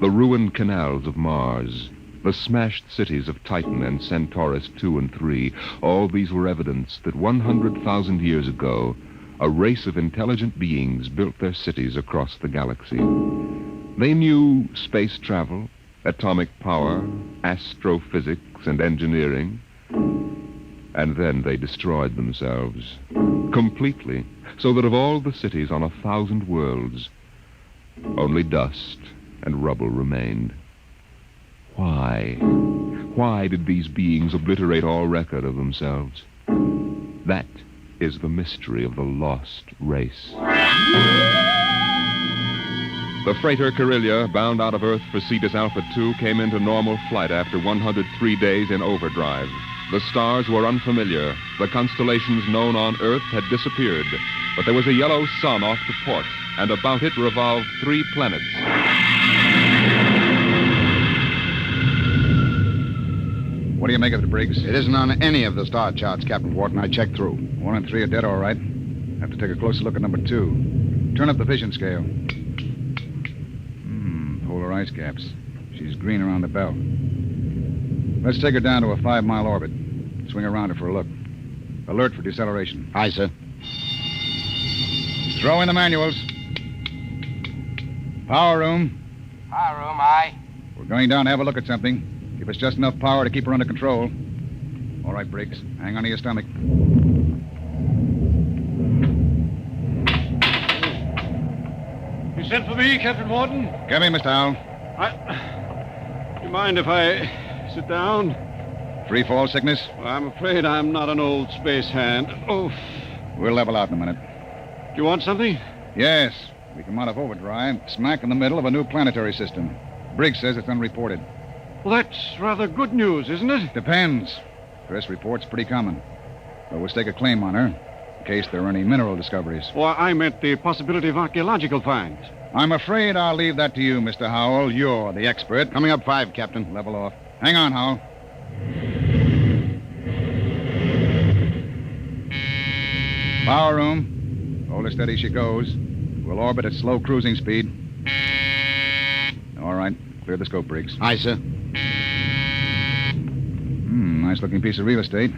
The ruined canals of Mars, the smashed cities of Titan and Centaurus II and III, all these were evidence that 100,000 years ago, a race of intelligent beings built their cities across the galaxy. They knew space travel, atomic power, astrophysics, and engineering. And then they destroyed themselves completely, so that of all the cities on 1,000 worlds, only dust and rubble remained. Why? Why did these beings obliterate all record of themselves? That is the mystery of the lost race. The freighter Carillia, bound out of Earth for Cetus Alpha 2, came into normal flight after 103 days in overdrive. The stars were unfamiliar. The constellations known on Earth had disappeared. But there was a yellow sun off to port, and about it revolved 3 planets. What do you make of it, Briggs? It isn't on any of the star charts, Captain Wharton. I checked through. 1 and 3 are dead, all right. Have to take a closer look at number 2. Turn up the vision scale. Polar ice caps. She's green around the belt. Let's take her down to a 5-mile orbit. Swing around her for a look. Alert for deceleration. Aye, sir. Throw in the manuals. Power room. Power room, aye. We're going down to have a look at something. Give us just enough power to keep her under control. All right, Briggs. Hang on to your stomach. You sent for me, Captain Wharton? Come in, Mr. Howell. Do you mind if I sit down? Free fall sickness? Well, I'm afraid I'm not an old space hand. Oh. We'll level out in a minute. Do you want something? Yes. We come out of overdrive, smack in the middle of a new planetary system. Briggs says it's unreported. Well, that's rather good news, isn't it? Depends. Press report's pretty common. But we'll stake a claim on her, in case there are any mineral discoveries. Well, I meant the possibility of archaeological finds. I'm afraid I'll leave that to you, Mr. Howell. You're the expert. Coming up 5, Captain. Level off. Hang on, Howell. Power room. Hold her steady she goes. We'll orbit at slow cruising speed. All right. Clear the scope, Briggs. Aye, sir. Nice-looking piece of real estate.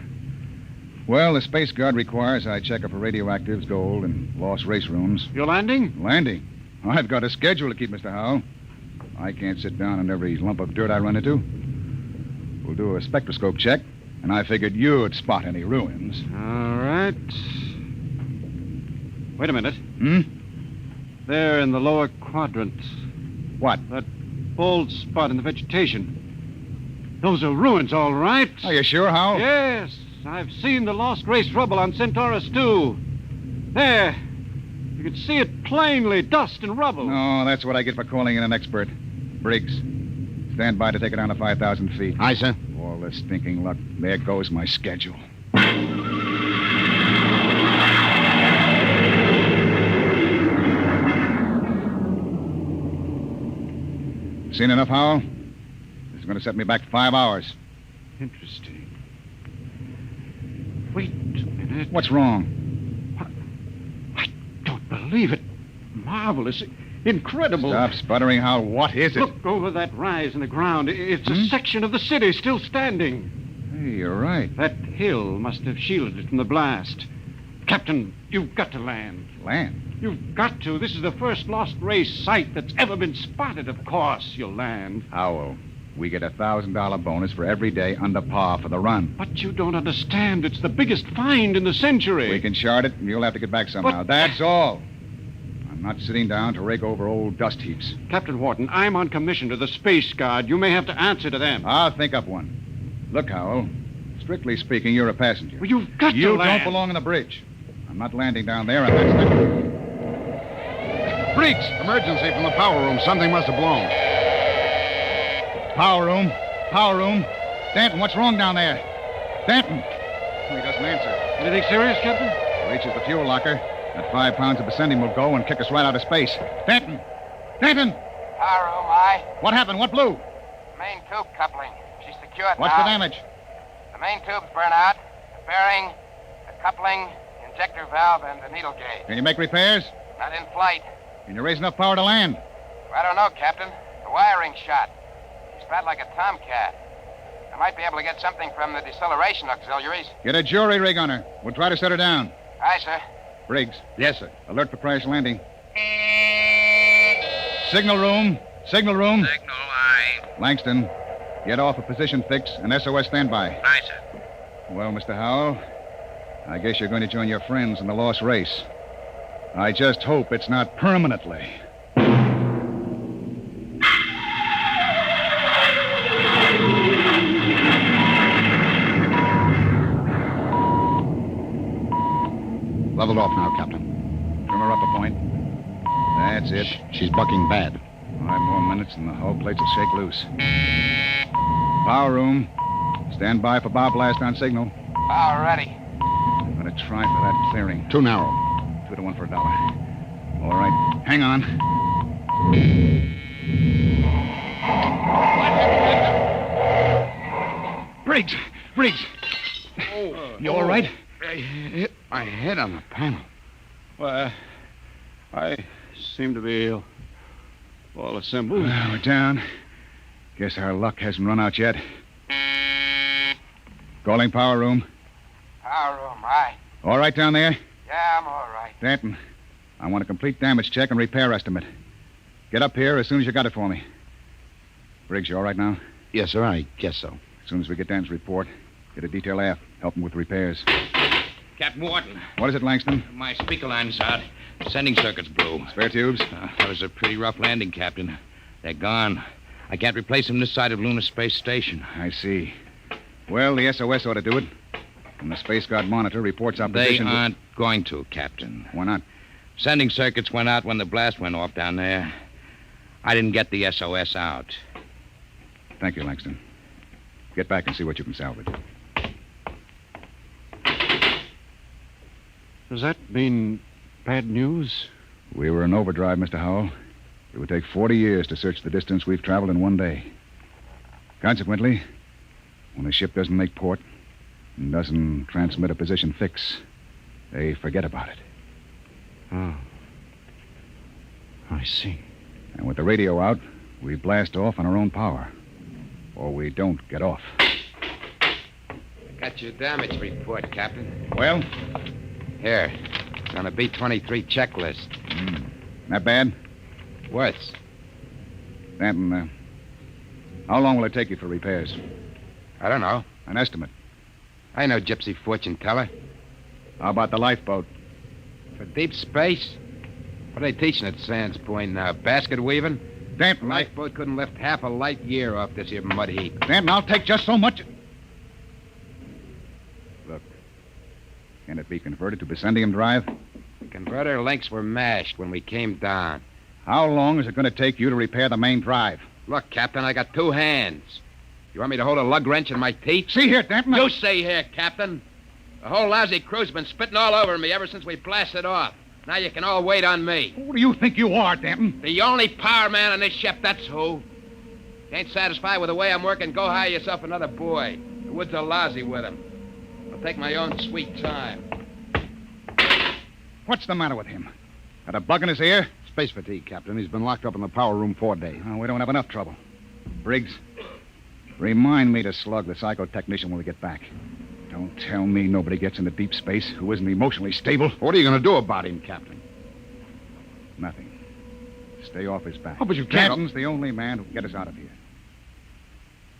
Well, the Space Guard requires I check up for radioactives, gold, and lost race rooms. You're landing? Landing? I've got a schedule to keep, Mr. Howell. I can't sit down on every lump of dirt I run into. We'll do a spectroscope check, and I figured you'd spot any ruins. All right. Wait a minute. There in the lower quadrant. What? That bald spot in the vegetation. Those are ruins, all right. Are you sure, Howell? Yes. I've seen the lost race rubble on Centaurus, too. There. You can see it plainly, dust and rubble. No, that's what I get for calling in an expert. Briggs, stand by to take it down to 5,000 feet. Aye, sir. All this stinking luck. There goes my schedule. Seen enough, Howell? This is going to set me back 5 hours. Interesting. Wait a minute. What's wrong? I don't believe it. Marvelous. Incredible. Stop sputtering, Howell. What is it? Look over that rise in the ground. It's a section of the city still standing. Hey, you're right. That hill must have shielded it from the blast. Captain, you've got to land. Land? You've got to. This is the first lost race site that's ever been spotted. Of course, you'll land. Howell, we get a $1,000 bonus for every day under par for the run. But you don't understand. It's the biggest find in the century. We can chart it, and you'll have to get back somehow. That's all. I'm not sitting down to rake over old dust heaps. Captain Wharton, I'm on commission to the Space Guard. You may have to answer to them. I'll think up one. Look, Howell, strictly speaking, you're a passenger. Well, you've got to You land. don't belong on the bridge. I'm not landing down there, and that's not... Briggs! Emergency from the power room. Something must have blown. Power room. Power room. Danton, what's wrong down there? Danton! Oh, he doesn't answer. Anything serious, Captain? Reaches the fuel locker. That 5 pounds of ascending will go and kick us right out of space. Danton! Danton! Power room, aye. What happened? What blew? Main tube coupling. She's secured What's now. the damage? The main tubes burn out. The bearing, the coupling, the injector valve, and the needle gauge. Can you make repairs? Not in flight. Can you raise enough power to land? I don't know, Captain. The wiring's shot. She's fat like a tomcat. I might be able to get something from the deceleration auxiliaries. Get a jury rig on her. We'll try to set her down. Aye, sir. Briggs. Yes, sir. Alert for crash landing. Signal room. Signal room. Signal, aye. Langston, get off a position fix and SOS standby. Aye, sir. Well, Mr. Howell, I guess you're going to join your friends in the lost race. I just hope it's not permanently. Leveled off now, Captain. Trim her up a point. That's it. She's bucking bad. 5 more minutes and the whole place will shake loose. Power room. Stand by for bow blast on signal. All ready. I'm going to try for that clearing. Too narrow. 2 to 1 for $1. All right. Hang on. Briggs! You all right? I hit my head on the panel. Well, I seem to be all assembled. We're down. Guess our luck hasn't run out yet. Calling power room. Power room, aye. All right down there? Yeah, I'm all right. Danton, I want a complete damage check and repair estimate. Get up here as soon as you got it for me. Briggs, you all right now? Yes, sir, I guess so. As soon as we get Danton's report, get a detail aft. Help him with repairs. Captain Wharton. What is it, Langston? My speaker line's out. Sending circuits blew. Spare tubes? That was a pretty rough landing, Captain. They're gone. I can't replace them this side of Lunar Space Station. I see. Well, the SOS ought to do it. And the Space Guard monitor reports our position. They aren't going to, Captain. Why not? Sending circuits went out when the blast went off down there. I didn't get the SOS out. Thank you, Langston. Get back and see what you can salvage. Does that mean bad news? We were in overdrive, Mr. Howell. It would take 40 years to search the distance we've traveled in one day. Consequently, when a ship doesn't make port and doesn't transmit a position fix, they forget about it. Oh. I see. And with the radio out, we blast off on our own power. Or we don't get off. Got your damage report, Captain. Well? Here. It's on a B-23 checklist. Not bad? Worse. Danton, how long will it take you for repairs? I don't know. An estimate. I know gypsy fortune teller. How about the lifeboat? For deep space? What are they teaching at Sands Point now? Basket weaving? Danton, Lifeboat couldn't lift half a light year off this here mud heap. Danton, I'll take just so much. Look, can it be converted to Bessendium drive? The converter links were mashed when we came down. How long is it going to take you to repair the main drive? Look, Captain, I got 2 hands. You want me to hold a lug wrench in my teeth? See here, Danton. You see here, Captain. The whole lousy crew's been spitting all over me ever since we blasted off. Now you can all wait on me. Who do you think you are, Danton? The only power man on this ship, that's who. Ain't satisfied with the way I'm working, go hire yourself another boy. The woods are lousy with him. I'll take my own sweet time. What's the matter with him? Got a bug in his ear? Space fatigue, Captain. He's been locked up in the power room 4 days. Oh, we don't have enough trouble. Briggs, remind me to slug the psychotechnician when we get back. Don't tell me nobody gets into deep space who isn't emotionally stable. What are you going to do about him, Captain? Nothing. Stay off his back. Oh, but you can't... Danton's the only man who can get us out of here.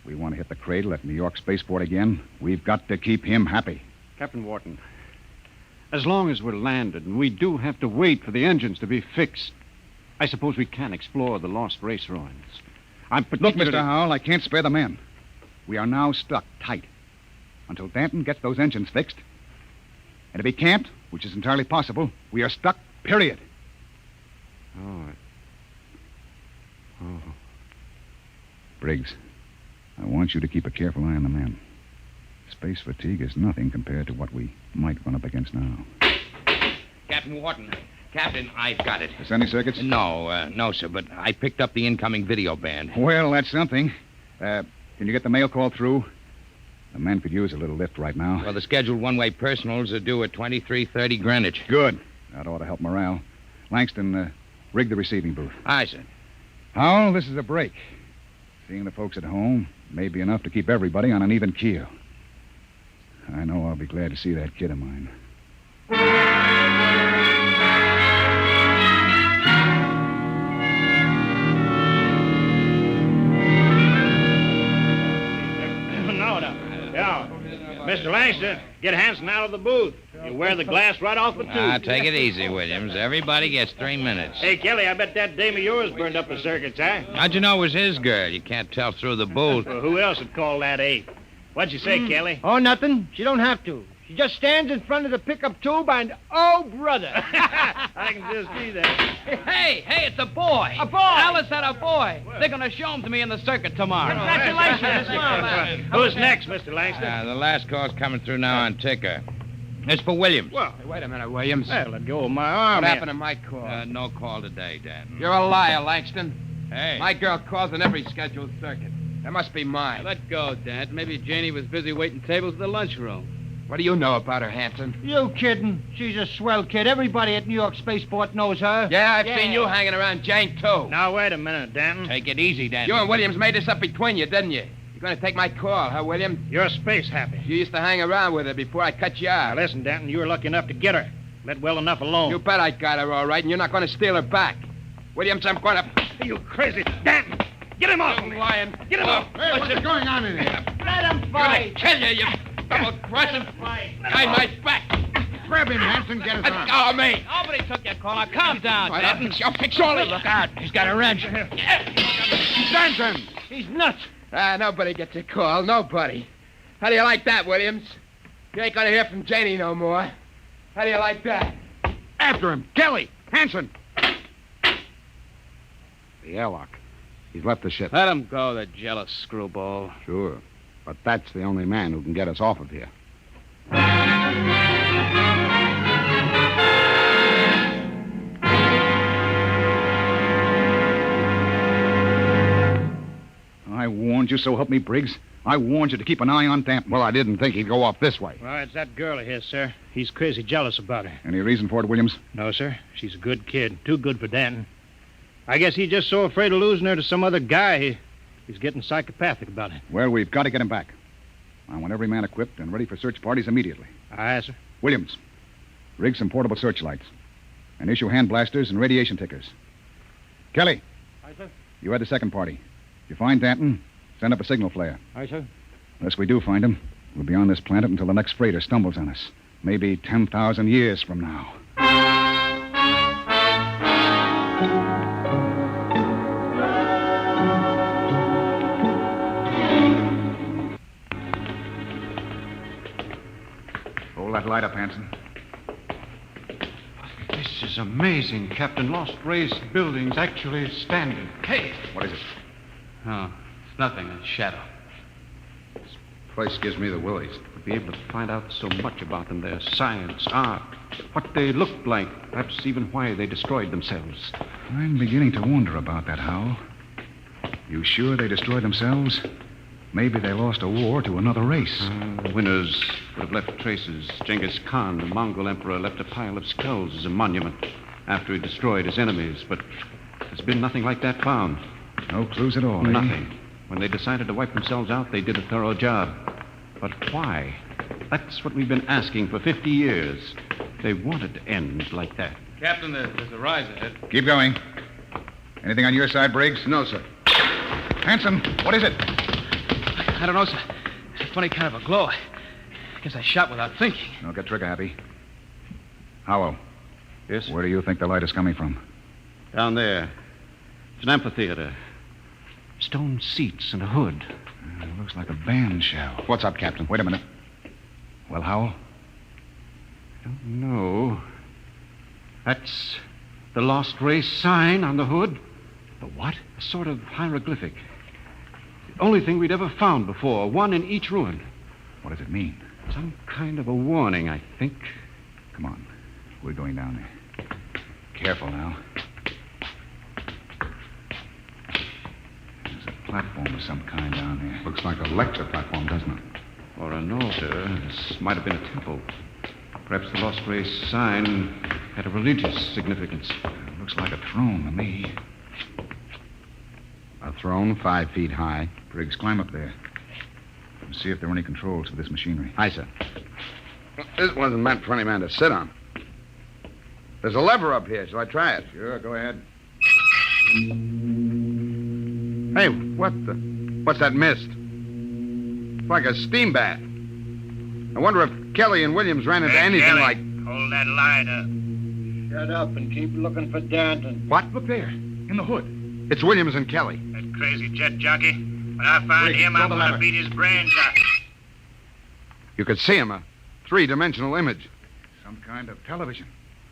We want to hit the cradle at New York Spaceport again. We've got to keep him happy. Captain Wharton, as long as we're landed and we do have to wait for the engines to be fixed, I suppose we can explore the lost race ruins. Look, Mr. Howell, I can't spare the men. We are now stuck tight until Danton gets those engines fixed. And if he can't, which is entirely possible, we are stuck, period. Oh. Briggs, I want you to keep a careful eye on the men. Space fatigue is nothing compared to what we might run up against now. Captain Wharton. Captain, I've got it. Sending circuits? No, sir, but I picked up the incoming video band. Well, that's something. Can you get the mail call through? The men could use a little lift right now. Well, the scheduled one-way personals are due at 23:30 Greenwich. Good. That ought to help morale. Langston, rig the receiving booth. Aye, sir. Howell, this is a break. Seeing the folks at home may be enough to keep everybody on an even keel. I know I'll be glad to see that kid of mine. Yeah. Mr. Langston, get Hanson out of the booth. You wear the glass right off the tube. Take it easy, Williams. Everybody gets 3 minutes. Hey, Kelly, I bet that dame of yours burned up the circuits, huh? How'd you know it was his girl? You can't tell through the booth. Well, who else would call that ape? What'd you say, Kelly? Oh, nothing. She don't have to. She just stands in front of the pickup tube and, oh, brother. I can just see that. Hey, it's a boy. A boy. Alice had a boy. They're going to show him to me in the circuit tomorrow. Congratulations. Who's next, Mr. Langston? The last call's coming through now on ticker. It's for Williams. Well, Hey, wait a minute, Williams. Hey, let go of my arm. What happened to my call? No call today, Dan. You're a liar, Langston. Hey. My girl calls on every scheduled circuit. That must be mine. Let go, Dad. Maybe Janie was busy waiting tables at the lunchroom. What do you know about her, Hanson? You kidding? She's a swell kid. Everybody at New York Spaceport knows her. Yeah, I've seen you hanging around Jane, too. Now, wait a minute, Danton. Take it easy, Dan. You and Williams made this up between you, didn't you? You're going to take my call, huh, Williams? You're space happy. You used to hang around with her before I cut you out. Now, listen, Danton, you were lucky enough to get her. Let well enough alone. You bet I got her all right, and you're not going to steal her back. Williams, I'm going to... You crazy. Danton, get him off. You lying. Get him off. Hey, what's going on in here? Let him fight. I'm going to kill you, double-crossing. Behind my back. Grab him, Hanson. Get his arm. Oh, me. Nobody took your call. Now, calm down, I'll Danton. fix all of you. Look out. He's got a wrench. Danton, he's nuts. Nobody gets a call. Nobody. How do you like that, Williams? You ain't going to hear from Janie no more. How do you like that? After him. Kelly. Hanson. The airlock. He's left the ship. Let him go, the jealous screwball. Sure. But that's the only man who can get us off of here. I warned you, so help me, Briggs. I warned you to keep an eye on Danton. Well, I didn't think he'd go off this way. Well, it's that girl of his, sir. He's crazy jealous about her. Any reason for it, Williams? No, sir. She's a good kid. Too good for Danton. I guess he's just so afraid of losing her to some other guy, he's getting psychopathic about it. Well, we've got to get him back. I want every man equipped and ready for search parties immediately. Aye, sir. Williams, rig some portable searchlights and issue hand blasters and radiation tickers. Kelly, Aye, sir. you had the second party. If you find Danton, send up a signal flare. Aye, sir. Unless we do find him, we'll be on this planet until the next freighter stumbles on us. Maybe 10,000 years from now. Hold that light up, Hanson. This is amazing, Captain. Lost Race building's actually standing. Hey. What is it? Oh, it's nothing. A shadow. Place gives me the willies. To be able to find out so much about them, their science, art, what they looked like, perhaps even why they destroyed themselves. I'm beginning to wonder about that, Hal. You sure they destroyed themselves? Maybe they lost a war to another race. The winners would have left traces. Genghis Khan, the Mongol emperor, left a pile of skulls as a monument after he destroyed his enemies, but there's been nothing like that found. No clues at all, eh? Nothing. When they decided to wipe themselves out, they did a thorough job. But why? That's what we've been asking for 50 years. They wanted to end like that. Captain, there's a rise ahead. Keep going. Anything on your side, Briggs? No, sir. Hanson, what is it? I don't know, sir. It's a funny kind of a glow. I guess I shot without thinking. Don't get trigger happy. Howell. Yes? Where do you think the light is coming from? Down there. It's an amphitheater. Stone seats and a hood. It looks like a band shell. What's up, Captain? Wait a minute. Well, Howell? Don't know. That's the Lost Race sign on the hood. The what? A sort of hieroglyphic. The only thing we'd ever found before, one in each ruin. What does it mean? Some kind of a warning, I think. Come on. We're going down there. Careful now. There's a platform of some kind down there. Looks like a lecture platform, doesn't it? Or an altar. This might have been a temple. Perhaps the Lost Race sign had a religious significance. It looks like a throne to me. A throne 5 feet high. Briggs, climb up there. And see if there are any controls for this machinery. Aye, sir. This wasn't meant for any man to sit on. There's a lever up here. Shall I try it? Sure, go ahead. Hey, what's that mist? It's like a steam bath. I wonder if Kelly and Williams ran into anything Kelly, like... hold that light up. Shut up and keep looking for Danton. What? Look there, in the hood. It's Williams and Kelly. That crazy jet jockey. When I find Briggs, him, pull I'm the going to lever. beat his brains out. You could see him, huh? three-dimensional image. Some kind of television.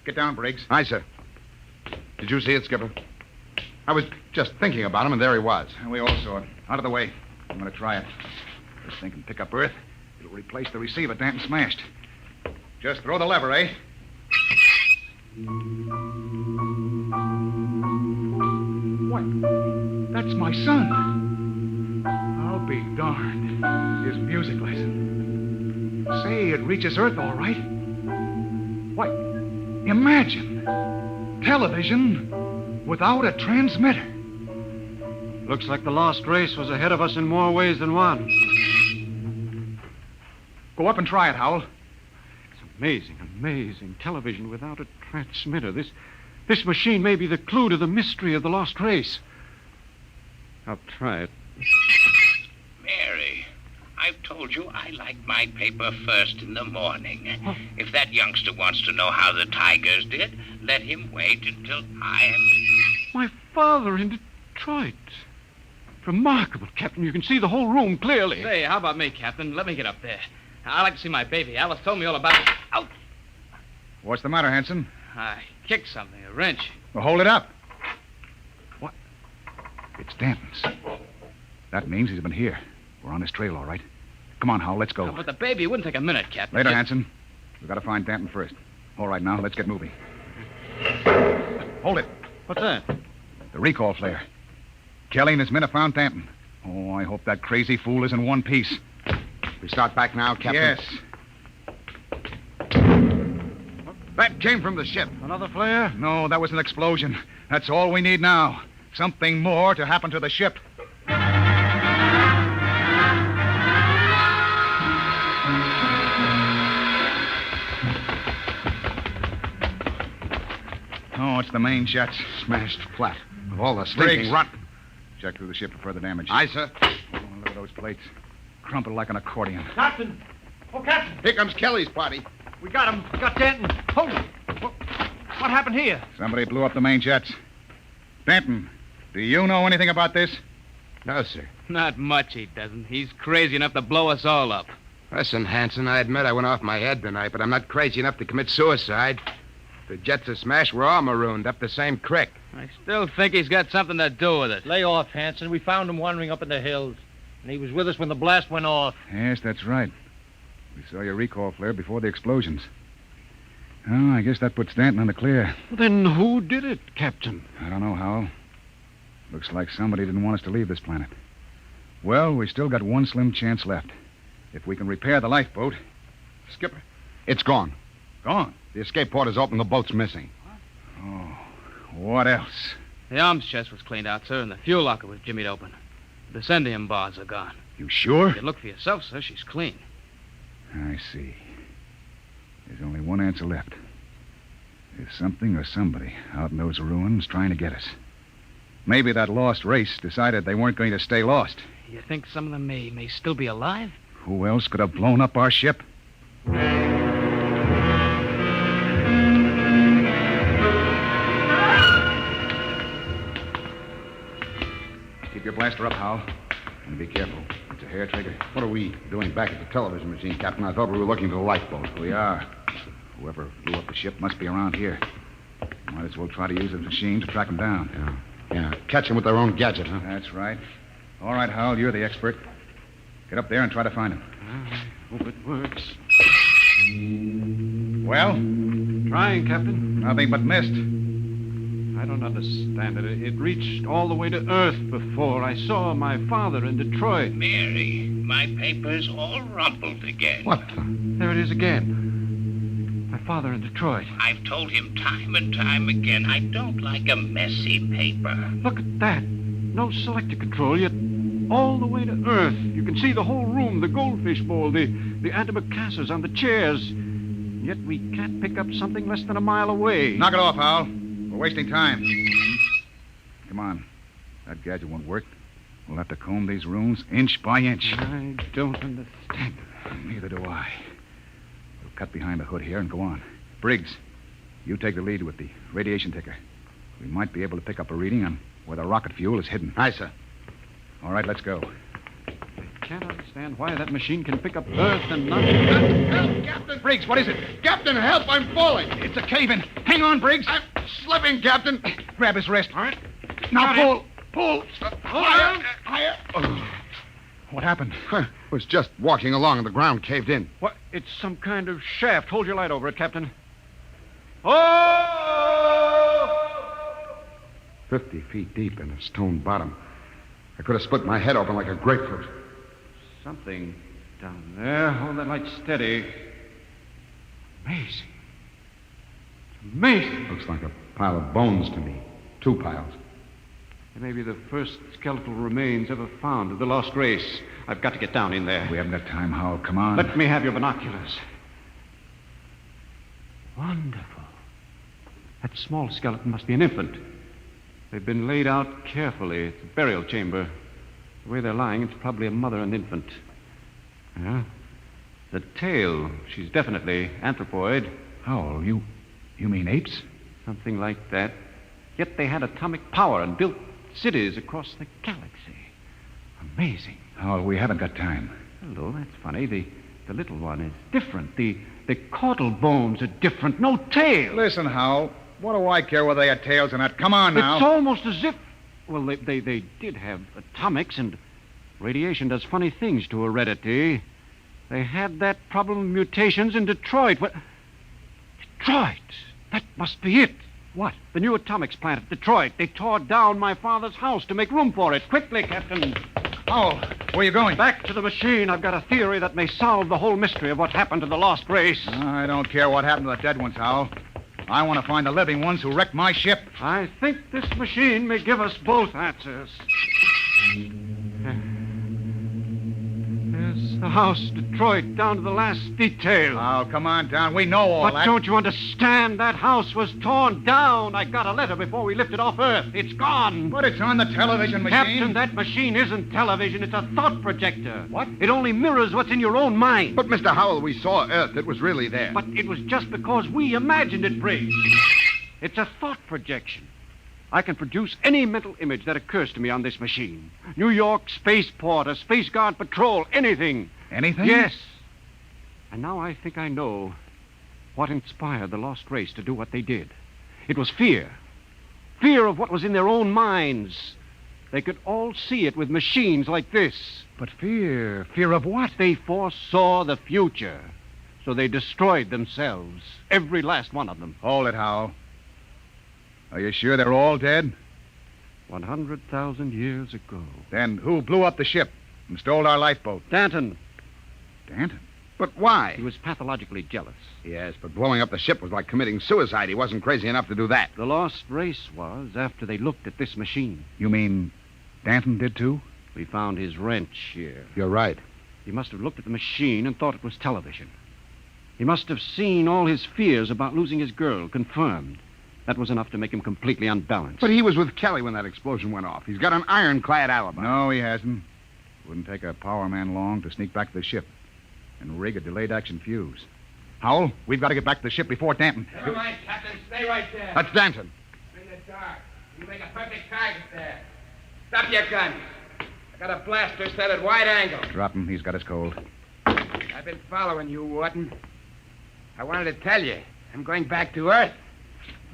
Get down, Briggs. Aye, sir. Did you see it, Skipper? I was just thinking about him, and there he was. We all saw it. Out of the way. I'm going to try it. This thing can pick up Earth. It'll replace the receiver Danton smashed. Just throw the lever, eh? What? That's my son. I'll be darned. His music lesson. Say, it reaches Earth all right. Why, imagine. Television without a transmitter. Looks like the lost race was ahead of us in more ways than one. Go up and try it, Howell. It's amazing, amazing. Television without a transmitter. This machine may be the clue to the mystery of the lost race. I'll try it. Mary, I've told you I like my paper first in the morning. If that youngster wants to know how the Tigers did, let him wait until I am... My father in Detroit. Remarkable, Captain. You can see the whole room clearly. Say, how about me, Captain? Let me get up there. I'd like to see my baby. Alice told me all about it. Out! What's the matter, Hanson? I kicked something, a wrench. Well, hold it up. What? It's Danton's. That means he's been here. We're on his trail, all right. Come on, Howell, let's go. Oh, but the baby wouldn't take a minute, Captain. Later, Hanson. We've got to find Danton first. All right, now, let's get moving. Hold it. What's that? The recall flare. Kelly and his men have found Danton. Oh, I hope that crazy fool is in one piece. We start back now, Captain? Yes. That came from the ship. Another flare? No, that was an explosion. That's all we need now. Something more to happen to the ship. Oh, it's the main jets. Smashed flat. Of all the stinking rot. Check through the ship for further damage. Aye, sir. Oh, look at those plates. Crumpled like an accordion. Captain! Oh, Captain! Here comes Kelly's party. We got him. We got Danton. Hold it. What happened here? Somebody blew up the main jets. Danton, do you know anything about this? No, sir. Not much, he doesn't. He's crazy enough to blow us all up. Listen, Hanson, I admit I went off my head tonight, but I'm not crazy enough to commit suicide. If the jets are smashed, we're all marooned up the same creek. I still think he's got something to do with it. Lay off, Hanson. We found him wandering up in the hills. And he was with us when the blast went off. Yes, that's right. We saw your recall flare before the explosions. Oh, I guess that puts Danton in the clear. Then who did it, Captain? I don't know, Howell. Looks like somebody didn't want us to leave this planet. Well, we still got one slim chance left. If we can repair the lifeboat... Skipper, it's gone. Gone? The escape port is open. The boat's missing. Oh, what else? The arms chest was cleaned out, sir, and the fuel locker was jimmied open. The scendium bars are gone. You sure? You can look for yourself, sir. She's clean. I see. There's only one answer left. There's something or somebody out in those ruins trying to get us. Maybe that lost race decided they weren't going to stay lost. You think some of them may still be alive? Who else could have blown up our ship? Keep your blaster up, Howell. And be careful. It's a hair trigger. What are we doing back at the television machine, Captain? I thought we were looking for the lifeboat. We are. Whoever blew up the ship must be around here. Might as well try to use the machine to track them down. Yeah. Catch them with their own gadget, huh? That's right. All right, Howell, you're the expert. Get up there and try to find him. I hope it works. Well? Trying, Captain. Nothing but mist. I don't understand it. It reached all the way to Earth before. I saw my father in Detroit. Mary, my paper's all rumpled again. What? There it is again. My father in Detroit. I've told him time and time again I don't like a messy paper. Look at that. No selector control, yet all the way to Earth. You can see the whole room, the goldfish bowl, the antimacassars on the chairs. Yet we can't pick up something less than a mile away. Knock it off, Howell. We're wasting time. Come on. That gadget won't work. We'll have to comb these rooms inch by inch. I don't understand. Neither do I. We'll cut behind the hood here and go on. Briggs, you take the lead with the radiation ticker. We might be able to pick up a reading on where the rocket fuel is hidden. Aye, sir. All right, let's go. can't understand why that machine can pick up earth and not... Help, Captain! Briggs, what is it? Captain, help! I'm falling! It's a cave-in. Hang on, Briggs. I'm slipping, Captain. Grab his wrist. All right. Now Got it. pull! Hold Higher! Oh. What happened? I was just walking along and the ground caved in. What? It's some kind of shaft. Hold your light over it, Captain. Oh! 50 feet deep in a stone bottom. I could have split my head open like a grapefruit. Something down there. Hold that light steady. Amazing. Amazing. Looks like a pile of bones to me. 2 piles. They may be the first skeletal remains ever found of the lost race. I've got to get down in there. We haven't got time, Howell. Come on. Let me have your binoculars. Wonderful. That small skeleton must be an infant. They've been laid out carefully. It's a burial chamber. The way they're lying, it's probably a mother and infant. Yeah. The tail, she's definitely anthropoid. Howell, you mean apes? Something like that. Yet they had atomic power and built cities across the galaxy. Amazing. Howell, we haven't got time. Hello, that's funny. The little one is different. The caudal bones are different. No tail. Listen, Howell. What do I care whether they had tails or not? Come on now. It's almost as if... Well, they did have atomics, and radiation does funny things to heredity. They had that problem of mutations in Detroit. What? Detroit? That must be it. What? The new atomics plant at Detroit. They tore down my father's house to make room for it. Quickly, Captain. Howell, where are you going? Back to the machine. I've got a theory that may solve the whole mystery of what happened to the lost race. I don't care what happened to the dead ones, Howell. I want to find the living ones who wrecked my ship. I think this machine may give us both answers. There's the house, Detroit, down to the last detail. Oh, come on down. We know all that. But don't you understand? That house was torn down. I got a letter before we lifted off Earth. It's gone. But it's on the television machine. Captain, that machine isn't television. It's a thought projector. What? It only mirrors what's in your own mind. But, Mr. Howell, we saw Earth. It was really there. But it was just because we imagined it, Briggs. It's a thought projection. I can produce any mental image that occurs to me on this machine. New York spaceport, a space guard patrol, anything. Anything? Yes. And now I think I know what inspired the lost race to do what they did. It was fear. Fear of what was in their own minds. They could all see it with machines like this. But fear? Fear of what? They foresaw the future. So they destroyed themselves. Every last one of them. Hold it, Howell. Are you sure they're all dead? 100,000 years ago. Then who blew up the ship and stole our lifeboat? Danton. Danton? But why? He was pathologically jealous. Yes, but blowing up the ship was like committing suicide. He wasn't crazy enough to do that. The lost race was after they looked at this machine. You mean Danton did too? We found his wrench here. You're right. He must have looked at the machine and thought it was television. He must have seen all his fears about losing his girl confirmed. That was enough to make him completely unbalanced. But he was with Kelly when that explosion went off. He's got an ironclad alibi. No, he hasn't. Wouldn't take a power man long to sneak back to the ship and rig a delayed action fuse. Howell, we've got to get back to the ship before Danton. Never mind, Captain. Stay right there. That's Danton. In the dark. You make a perfect target there. Stop your guns. I got a blaster set at wide angle. Drop him. He's got us cold. I've been following you, Wharton. I wanted to tell you. I'm going back to Earth.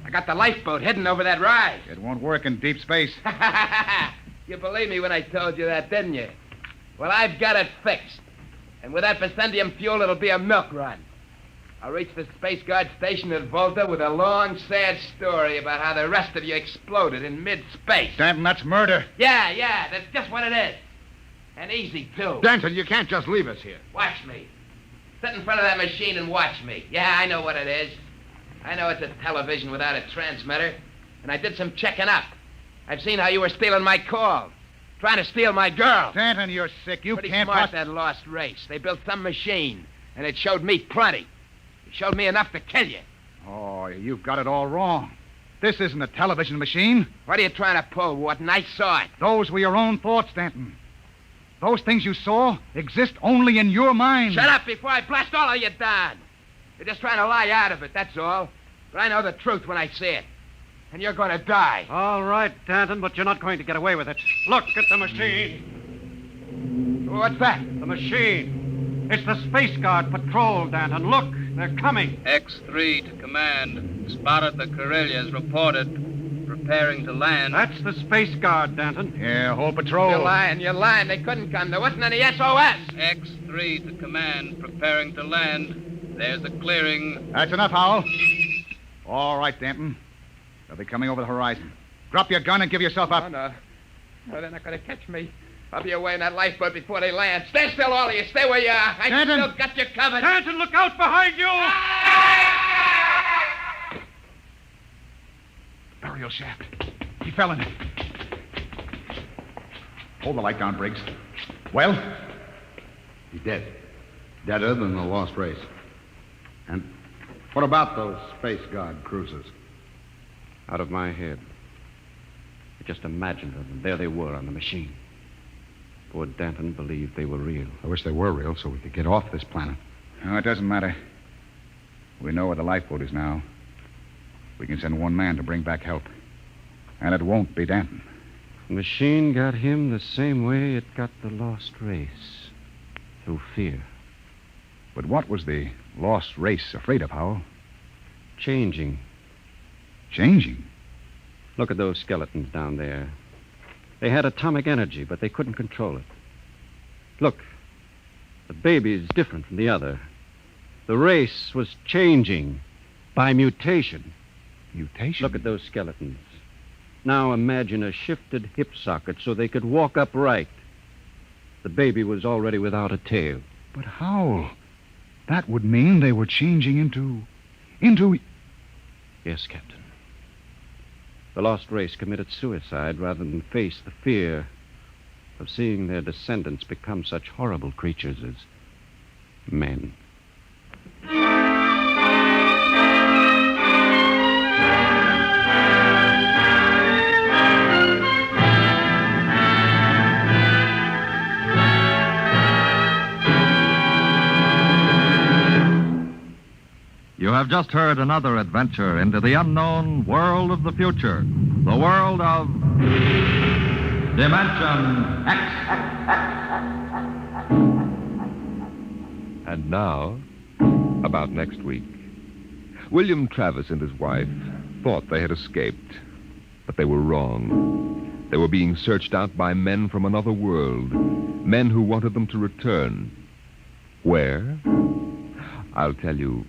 I got the lifeboat hidden over that rise. It won't work in deep space. You believed me when I told you that, didn't you? Well, I've got it fixed. And with that Bessendium fuel, it'll be a milk run. I'll reach the Space Guard station at Volta with a long, sad story about how the rest of you exploded in mid-space. Danton, that's murder. Yeah, that's just what it is. And easy, too. Danton, you can't just leave us here. Watch me. Sit in front of that machine and watch me. Yeah, I know what it is. I know it's a television without a transmitter. And I did some checking up. I've seen how you were stealing my calls. Trying to steal my girl. Danton, you're sick. You Pretty can't... smart, that lost race. They built some machine. And it showed me plenty. It showed me enough to kill you. Oh, you've got it all wrong. This isn't a television machine. What are you trying to pull, Wharton? I saw it. Those were your own thoughts, Danton. Those things you saw exist only in your mind. Shut up before I blast all of you down. You're just trying to lie out of it, that's all. But I know the truth when I see it. And you're going to die. All right, Danton, but you're not going to get away with it. Look at the machine. What's that? The machine. It's the Space Guard patrol, Danton. Look, they're coming. X3 to command. Spotted the Carillas, reported. Preparing to land. That's the Space Guard, Danton. Yeah, whole patrol. You're lying. They couldn't come. There wasn't any SOS. X3 to command. Preparing to land. There's the clearing. That's enough, Howell. All right, Danton. They'll be coming over the horizon. Drop your gun and give yourself up. Oh, no. No, they're not going to catch me. I'll be away in that lifeboat before they land. Stand still, all of you. Stay where you are. I still got you covered. Danton, look out behind you! Burial shaft. He fell in it. Hold the light down, Briggs. Well? He's dead. Deader than the lost race. And what about those Space Guard cruisers? Out of my head. I just imagined them, and there they were on the machine. Poor Danton believed they were real. I wish they were real so we could get off this planet. No, it doesn't matter. We know where the lifeboat is now. We can send one man to bring back help. And it won't be Danton. The machine got him the same way it got the lost race. Through fear. But what was the lost race afraid of, Howell? Changing. Changing? Look at those skeletons down there. They had atomic energy, but they couldn't control it. Look, the baby is different from the other. The race was changing by mutation. Mutation? Look at those skeletons. Now imagine a shifted hip socket so they could walk upright. The baby was already without a tail. But Howell, that would mean they were changing into... Yes, Captain. The lost race committed suicide rather than face the fear of seeing their descendants become such horrible creatures as men. You have just heard another adventure into the unknown world of the future, the world of Dimension X. And now, about next week. William Travis and his wife thought they had escaped, but they were wrong. They were being searched out by men from another world, men who wanted them to return. Where? I'll tell you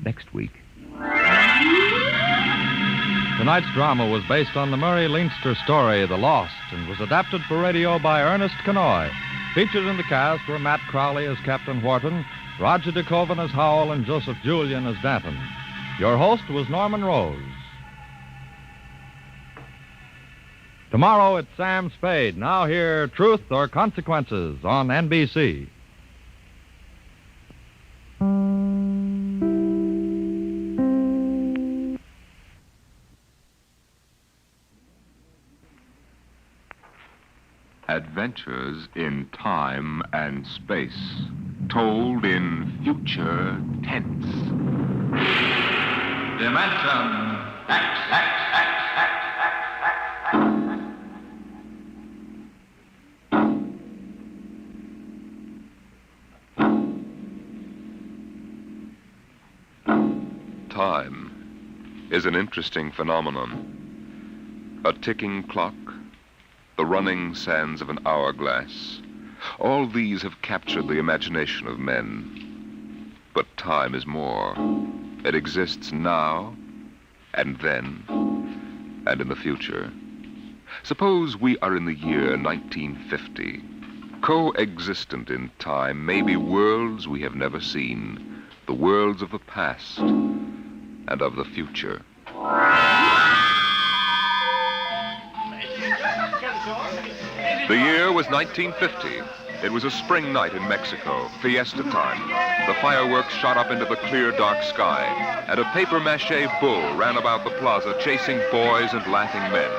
next week. Tonight's drama was based on the Murray Leinster story, The Lost, and was adapted for radio by Ernest Kenoy. Featured in the cast were Matt Crowley as Captain Wharton, Roger DeKoven as Howell, and Joseph Julian as Danton. Your host was Norman Rose. Tomorrow it's Sam Spade. Now hear Truth or Consequences on NBC. Adventures in time and space, told in future tense. Dimension X. Time is an interesting phenomenon. A ticking clock, the running sands of an hourglass. All these have captured the imagination of men. But time is more. It exists now, and then, and in the future. Suppose we are in the year 1950. Coexistent in time may be worlds we have never seen, the worlds of the past and of the future. The year was 1950. It was a spring night in Mexico, fiesta time. The fireworks shot up into the clear, dark sky, and a papier-mâché bull ran about the plaza chasing boys and laughing men.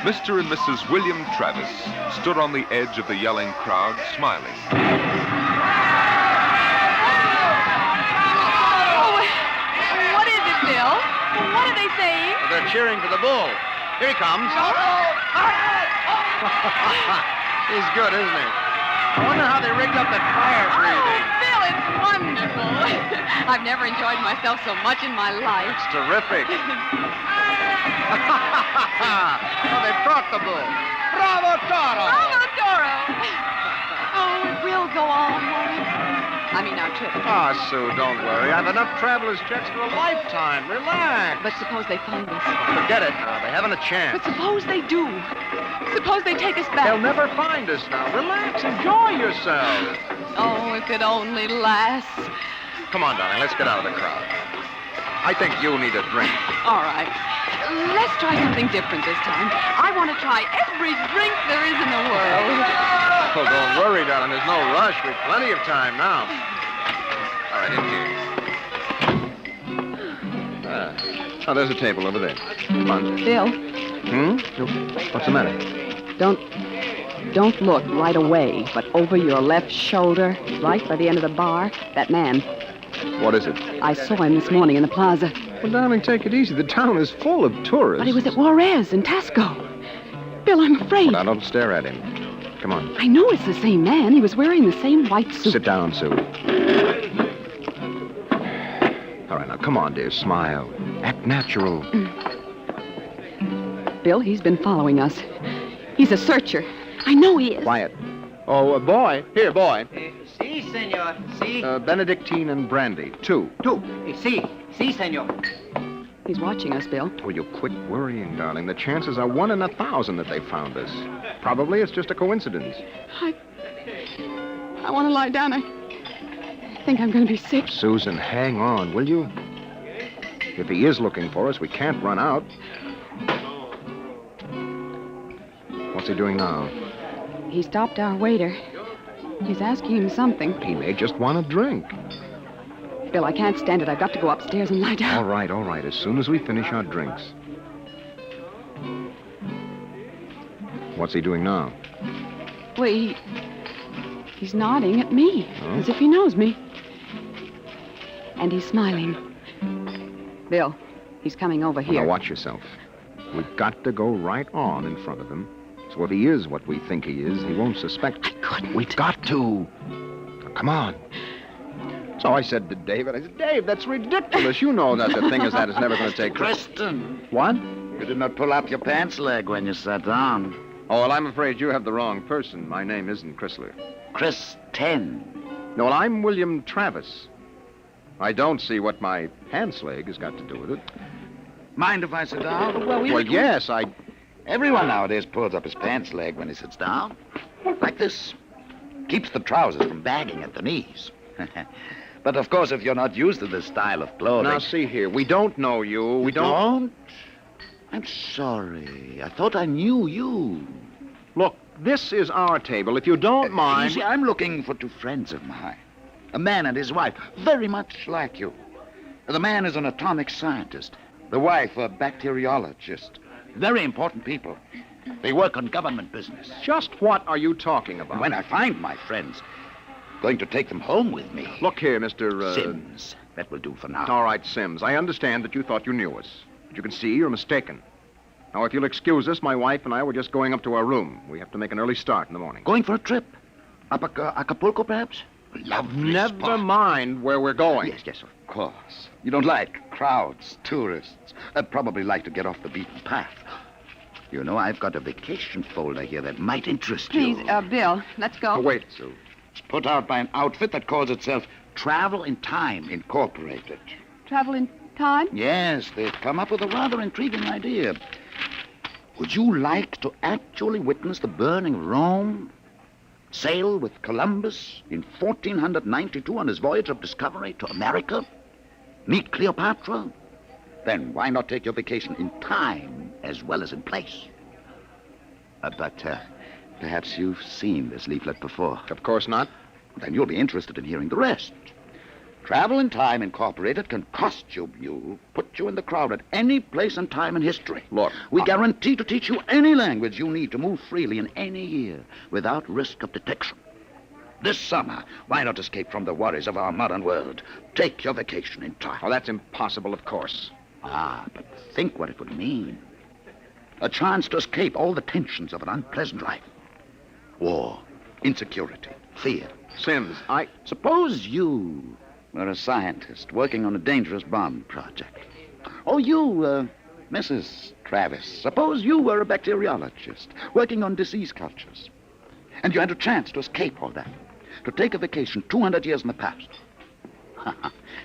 Mr. and Mrs. William Travis stood on the edge of the yelling crowd, smiling. What is it, Bill? What are they saying? They're cheering for the bull. Here he comes. He's good, isn't he? I wonder how they rigged up that fire breathing. Bill, it's wonderful. I've never enjoyed myself so much in my life. It's terrific. Oh, they've caught the bull. Bravo, Toro! Bravo, Toro! Oh, it will go on, won't it? I mean, our trip. Ah, Sue, don't worry. I've enough traveler's checks for a lifetime. Relax. But suppose they find us. Forget it now. They haven't a chance. But suppose they do. Suppose they take us back. They'll never find us now. Relax. Enjoy yourselves. Oh, if it only lasts. Come on, darling. Let's get out of the crowd. I think you need a drink. All right. Let's try something different this time. I want to try every drink there is in the world. Oh, don't worry, darling. There's no rush. We've plenty of time now. All right, in here. Oh, there's a table over there. Come on. Bill. What's the matter? Don't look right away, but over your left shoulder, right by the end of the bar, that man. What is it? I saw him this morning in the plaza. Well, darling, take it easy. The town is full of tourists. But he was at Juarez and Tasco. Bill, I'm afraid. Well, now, don't stare at him. Come on. I know it's the same man. He was wearing the same white suit. Sit down, Sue. All right, now, come on, dear. Smile. Act natural. Bill, he's been following us. He's a searcher. I know he is. Quiet. Oh, boy. Here, boy. Si, senor. Si. Benedictine and brandy. Two. Si. Si, senor. He's watching us, Bill. Will you quit worrying, darling? The chances are 1 in 1,000 that they found us. Probably it's just a coincidence. I want to lie down. I think I'm going to be sick. Susan, hang on, will you? If he is looking for us, we can't run out. What's he doing now? He stopped our waiter. He's asking him something. But he may just want a drink. Bill, I can't stand it. I've got to go upstairs and lie down. All right. As soon as we finish our drinks. What's he doing now? Well, he's nodding at me, as if he knows me. And he's smiling. Bill, he's coming over here. Now, watch yourself. We've got to go right on in front of him. So if he is what we think he is, he won't suspect. I couldn't. We've got to. Now, come on. So I said to David, Dave, that's ridiculous. You know that the thing is that is never going to take... Kristen. What? You did not pull up your pants leg when you sat down. Oh, well, I'm afraid you have the wrong person. My name isn't Chrysler. Kristen. No, well, I'm William Travis. I don't see what my pants leg has got to do with it. Mind if I sit down? Well, yes, Everyone nowadays pulls up his pants leg when he sits down. Like this. Keeps the trousers from bagging at the knees. But, of course, if you're not used to this style of clothing... Now, see here. We don't know you. We don't? I'm sorry. I thought I knew you. Look, this is our table. If you don't mind... You see, I'm looking for 2 friends of mine. A man and his wife, very much like you. The man is an atomic scientist. The wife, a bacteriologist. Very important people. They work on government business. Just what are you talking about? When I find my friends, going to take them home with me. Look here, Mr. Sims. That will do for now. All right, Sims. I understand that you thought you knew us. But you can see you're mistaken. Now, if you'll excuse us, my wife and I were just going up to our room. We have to make an early start in the morning. Going for a trip? Up Acapulco, perhaps? Lovely Never spot. mind where we're going. Yes, of course. You don't like crowds, tourists. Probably like to get off the beaten path. You know, I've got a vacation folder here that might interest you. Please, Bill, let's go. Oh, wait, Sue. It's put out by an outfit that calls itself Travel in Time Incorporated. Travel in time? Yes, they've come up with a rather intriguing idea. Would you like to actually witness the burning of Rome? Sail with Columbus in 1492 on his voyage of discovery to America? Meet Cleopatra? Then why not take your vacation in time as well as in place? But perhaps you've seen this leaflet before. Of course not. Then you'll be interested in hearing the rest. Travel in Time Incorporated can costume you, put you in the crowd at any place and time in history. Look, we guarantee to teach you any language you need to move freely in any year without risk of detection. This summer, why not escape from the worries of our modern world? Take your vacation in time. Oh, that's impossible, of course. But think what it would mean. A chance to escape all the tensions of an unpleasant life. War, insecurity, fear. Sims, Suppose you were a scientist working on a dangerous bomb project. Or you, Mrs. Travis, suppose you were a bacteriologist working on disease cultures. And you had a chance to escape all that, to take a vacation 200 years in the past.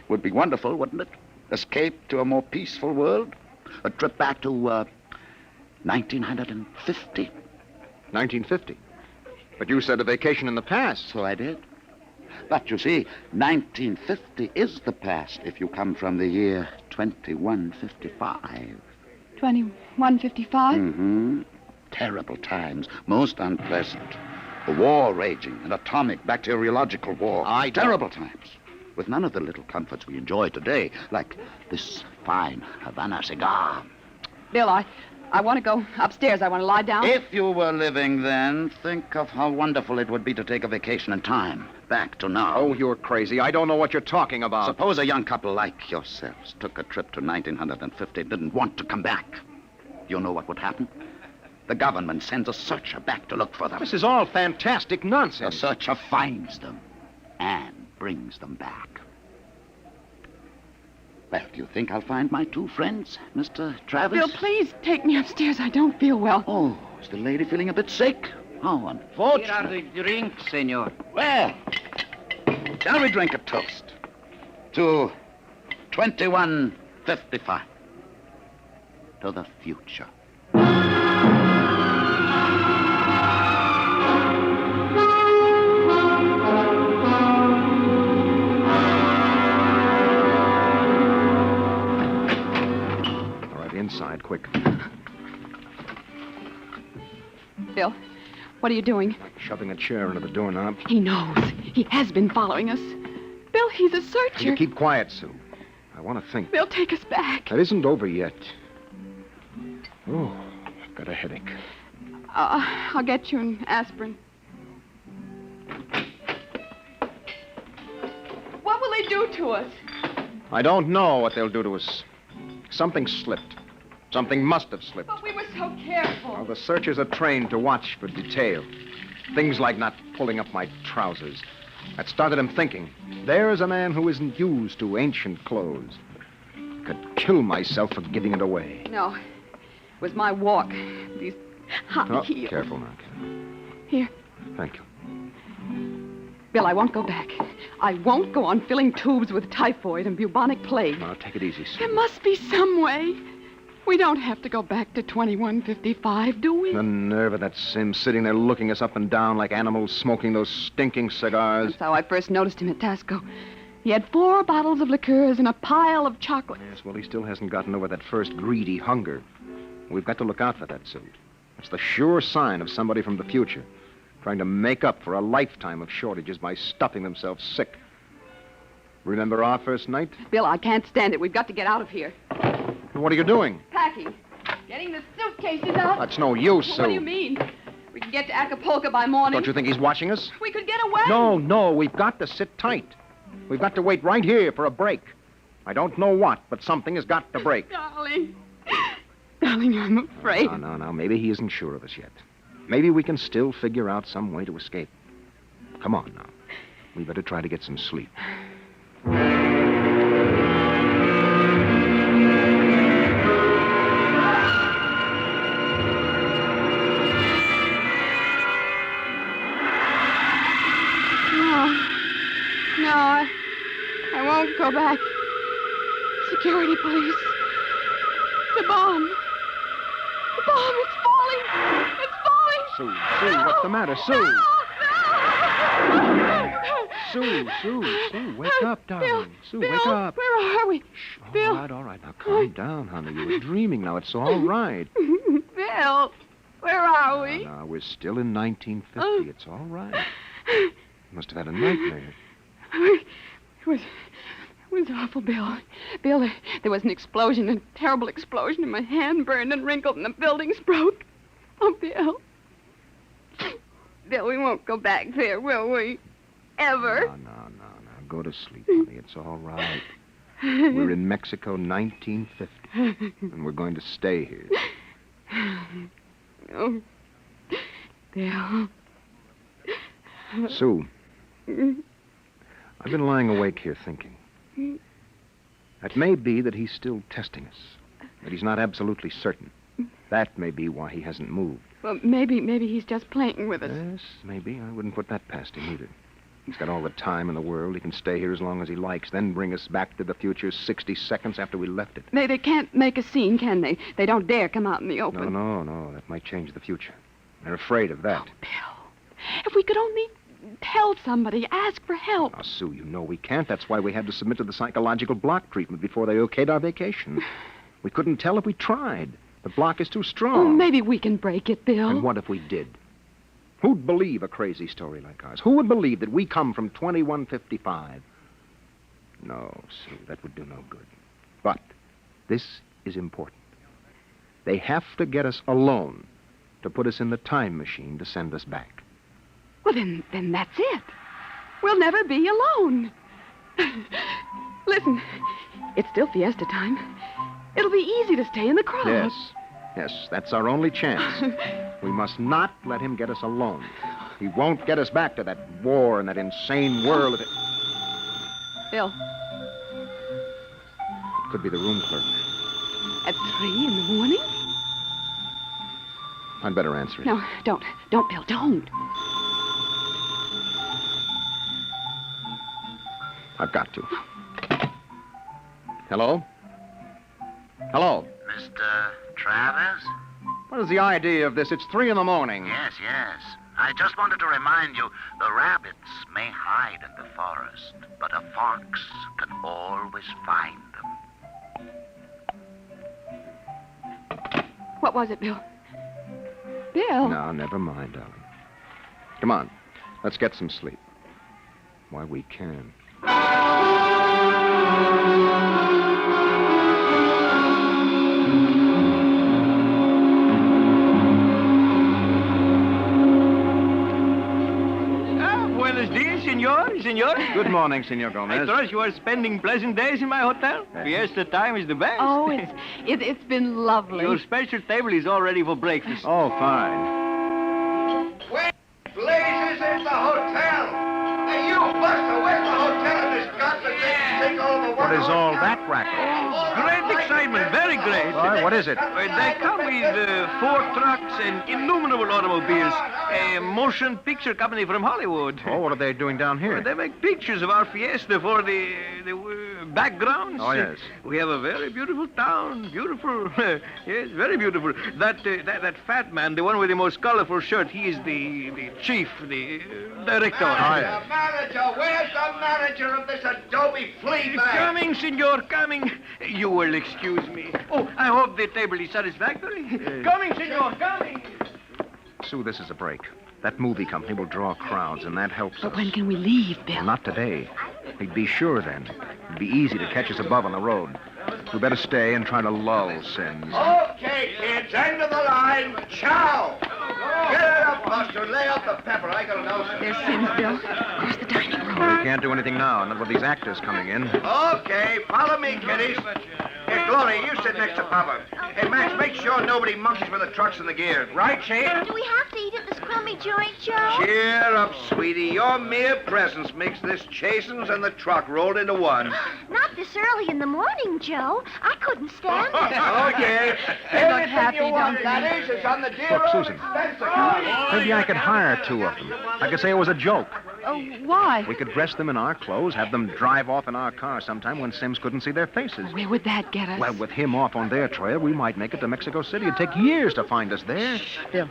Would be wonderful, wouldn't it? Escape to a more peaceful world? A trip back to 1950? 1950. But you said a vacation in the past. So I did. But you see, 1950 is the past if you come from the year 2155. 2155? Mm-hmm. Terrible times, most unpleasant. A war raging, an atomic bacteriological war. Terrible times. With none of the little comforts we enjoy today, like this fine Havana cigar. Bill, I want to go upstairs. I want to lie down. If you were living then, think of how wonderful it would be to take a vacation in time. Back to now. Oh, you're crazy. I don't know what you're talking about. Suppose a young couple like yourselves took a trip to 1950 and didn't want to come back. You know what would happen? The government sends a searcher back to look for them. This is all fantastic nonsense. The searcher finds them and brings them back. Well, do you think I'll find my two friends, Mr. Travis? Bill, please take me upstairs. I don't feel well. Oh, is the lady feeling a bit sick? How unfortunate. Here are the drinks, senor. Well, shall we drink a toast to 2155? To the future. Inside, quick. Bill, what are you doing? Shoving a chair into the doorknob. He knows. He has been following us. Bill, he's a searcher. You keep quiet, Sue. I want to think. Bill, take us back. That isn't over yet. Oh, I've got a headache. I'll get you an aspirin. What will they do to us? I don't know what they'll do to us. Something slipped. Something must have slipped. But we were so careful. Well, the searchers are trained to watch for detail. Things like not pulling up my trousers. That started him thinking. There's a man who isn't used to ancient clothes. Could kill myself for giving it away. No. It was my walk. These high heels. Careful now, Carol. Here. Thank you. Bill, I won't go back. I won't go on filling tubes with typhoid and bubonic plague. Now, take it easy, Sue. There must be some way. We don't have to go back to 2155, do we? The nerve of that Sim sitting there looking us up and down like animals smoking those stinking cigars. That's how I first noticed him at Tasco. He had 4 bottles of liqueurs and a pile of chocolate. Yes, well, he still hasn't gotten over that first greedy hunger. We've got to look out for that suit. It's the sure sign of somebody from the future, trying to make up for a lifetime of shortages by stuffing themselves sick. Remember our first night? Bill, I can't stand it. We've got to get out of here. What are you doing? Packing. Getting the suitcases out. That's no use, Sue. What do you mean? We can get to Acapulco by morning. Don't you think he's watching us? We could get away. No, we've got to sit tight. We've got to wait right here for a break. I don't know what, but something has got to break. Darling. Darling, I'm afraid. No. Maybe he isn't sure of us yet. Maybe we can still figure out some way to escape. Come on now. We better try to get some sleep. No, I won't go back. Security police. The bomb. The bomb, it's falling. It's falling. Sue, what's the matter? Sue. Sue, wake up, darling. Bill, Sue, Bill, wake up. Where are we? Shh, Bill. All right. Now, calm down, honey. You were dreaming now. It's all right. Bill, where are we? No, we're still in 1950. It's all right. You must have had a nightmare. It was awful, Bill. Bill, there was an explosion, a terrible explosion, and my hand burned and wrinkled, and the buildings broke. Oh, Bill. Bill, we won't go back there, will we? Ever? No. Go to sleep, honey. It's all right. We're in Mexico, 1950, and we're going to stay here. Oh, Bill. Sue, I've been lying awake here thinking. It may be that he's still testing us, that he's not absolutely certain. That may be why he hasn't moved. Well, maybe he's just playing with us. Yes, maybe. I wouldn't put that past him either. He's got all the time in the world. He can stay here as long as he likes, then bring us back to the future 60 seconds after we left it. They can't make a scene, can they? They don't dare come out in the open. No. That might change the future. They're afraid of that. Oh, Bill. If we could only tell somebody, ask for help. Now, Sue, you know we can't. That's why we had to submit to the psychological block treatment before they okayed our vacation. We couldn't tell if we tried. The block is too strong. Oh, maybe we can break it, Bill. And what if we did? Who'd believe a crazy story like ours? Who would believe that we come from 2155? No, Sue, that would do no good. But this is important. They have to get us alone to put us in the time machine to send us back. Well, then that's it. We'll never be alone. Listen, it's still fiesta time. It'll be easy to stay in the crowd. Yes, that's our only chance. We must not let him get us alone. He won't get us back to that war and that insane world. Bill. It could be the room clerk. At 3 in the morning? I'd better answer it. No, don't. Don't, Bill, don't. I've got to. Hello? Hello? Mr. Travers? What is the idea of this? It's 3 in the morning. Yes. I just wanted to remind you, the rabbits may hide in the forest, but a fox can always find them. What was it, Bill? Bill? No, never mind, darling. Come on. Let's get some sleep. Why, we can. Buenos dias, senor. Good morning, Senor Gomez. I trust you are spending pleasant days in my hotel. Fiesta time is the best. Oh, it's been lovely. Your special table is all ready for breakfast. Oh, fine. Where blazes is the hotel? Hey, you buster, where's the hotel in this godforsaken take all the world? What is all that racket? Great excitement, very great. Why, what is it? They come with 4 trucks and innumerable automobiles. A motion picture company from Hollywood. Oh, what are they doing down here? They make pictures of our fiesta for the backgrounds. Oh, yes. We have a very beautiful town. Beautiful. Yes, very beautiful. That fat man, the one with the most colorful shirt, he is the chief, the director. Oh, yes. The manager, where's the manager of this adobe flea bag? Coming, senor, coming. You will excuse me. Oh, I hope the table is satisfactory. Coming, senor, coming. Sue, this is a break. That movie company will draw crowds, and that helps But us. when can we leave, Bill? Well, not today. He'd be sure then. It'd be easy to catch us above on the road. We better stay and try to lull Sins. Okay, kids, end of the line. Chow! Get it up, Buster. Lay out the pepper. I gotta know something. There's Sims, Bill. Across the dining room. Well, we can't do anything now, not with these actors coming in. Okay, follow me, kiddies. Hey, Glory, you sit next to Papa. Hey, Max, make sure nobody monkeys with the trucks and the gear. Right, Shane? Do we have to eat at this crummy joint, Joe? Cheer up, sweetie. Your mere presence makes this chasins and the truck rolled into one. Not this early in the morning, Joe. I couldn't stand it. Okay. They look happy, you want, don't they? laddies, is on the dear Look, old Susan. expense account. Maybe I could hire 2 of them. I could say it was a joke. Oh, why? We could dress them in our clothes, have them drive off in our car sometime when Sims couldn't see their faces. Where would that get us? Well, with him off on their trail, we might make it to Mexico City. It'd take years to find us there. Bill,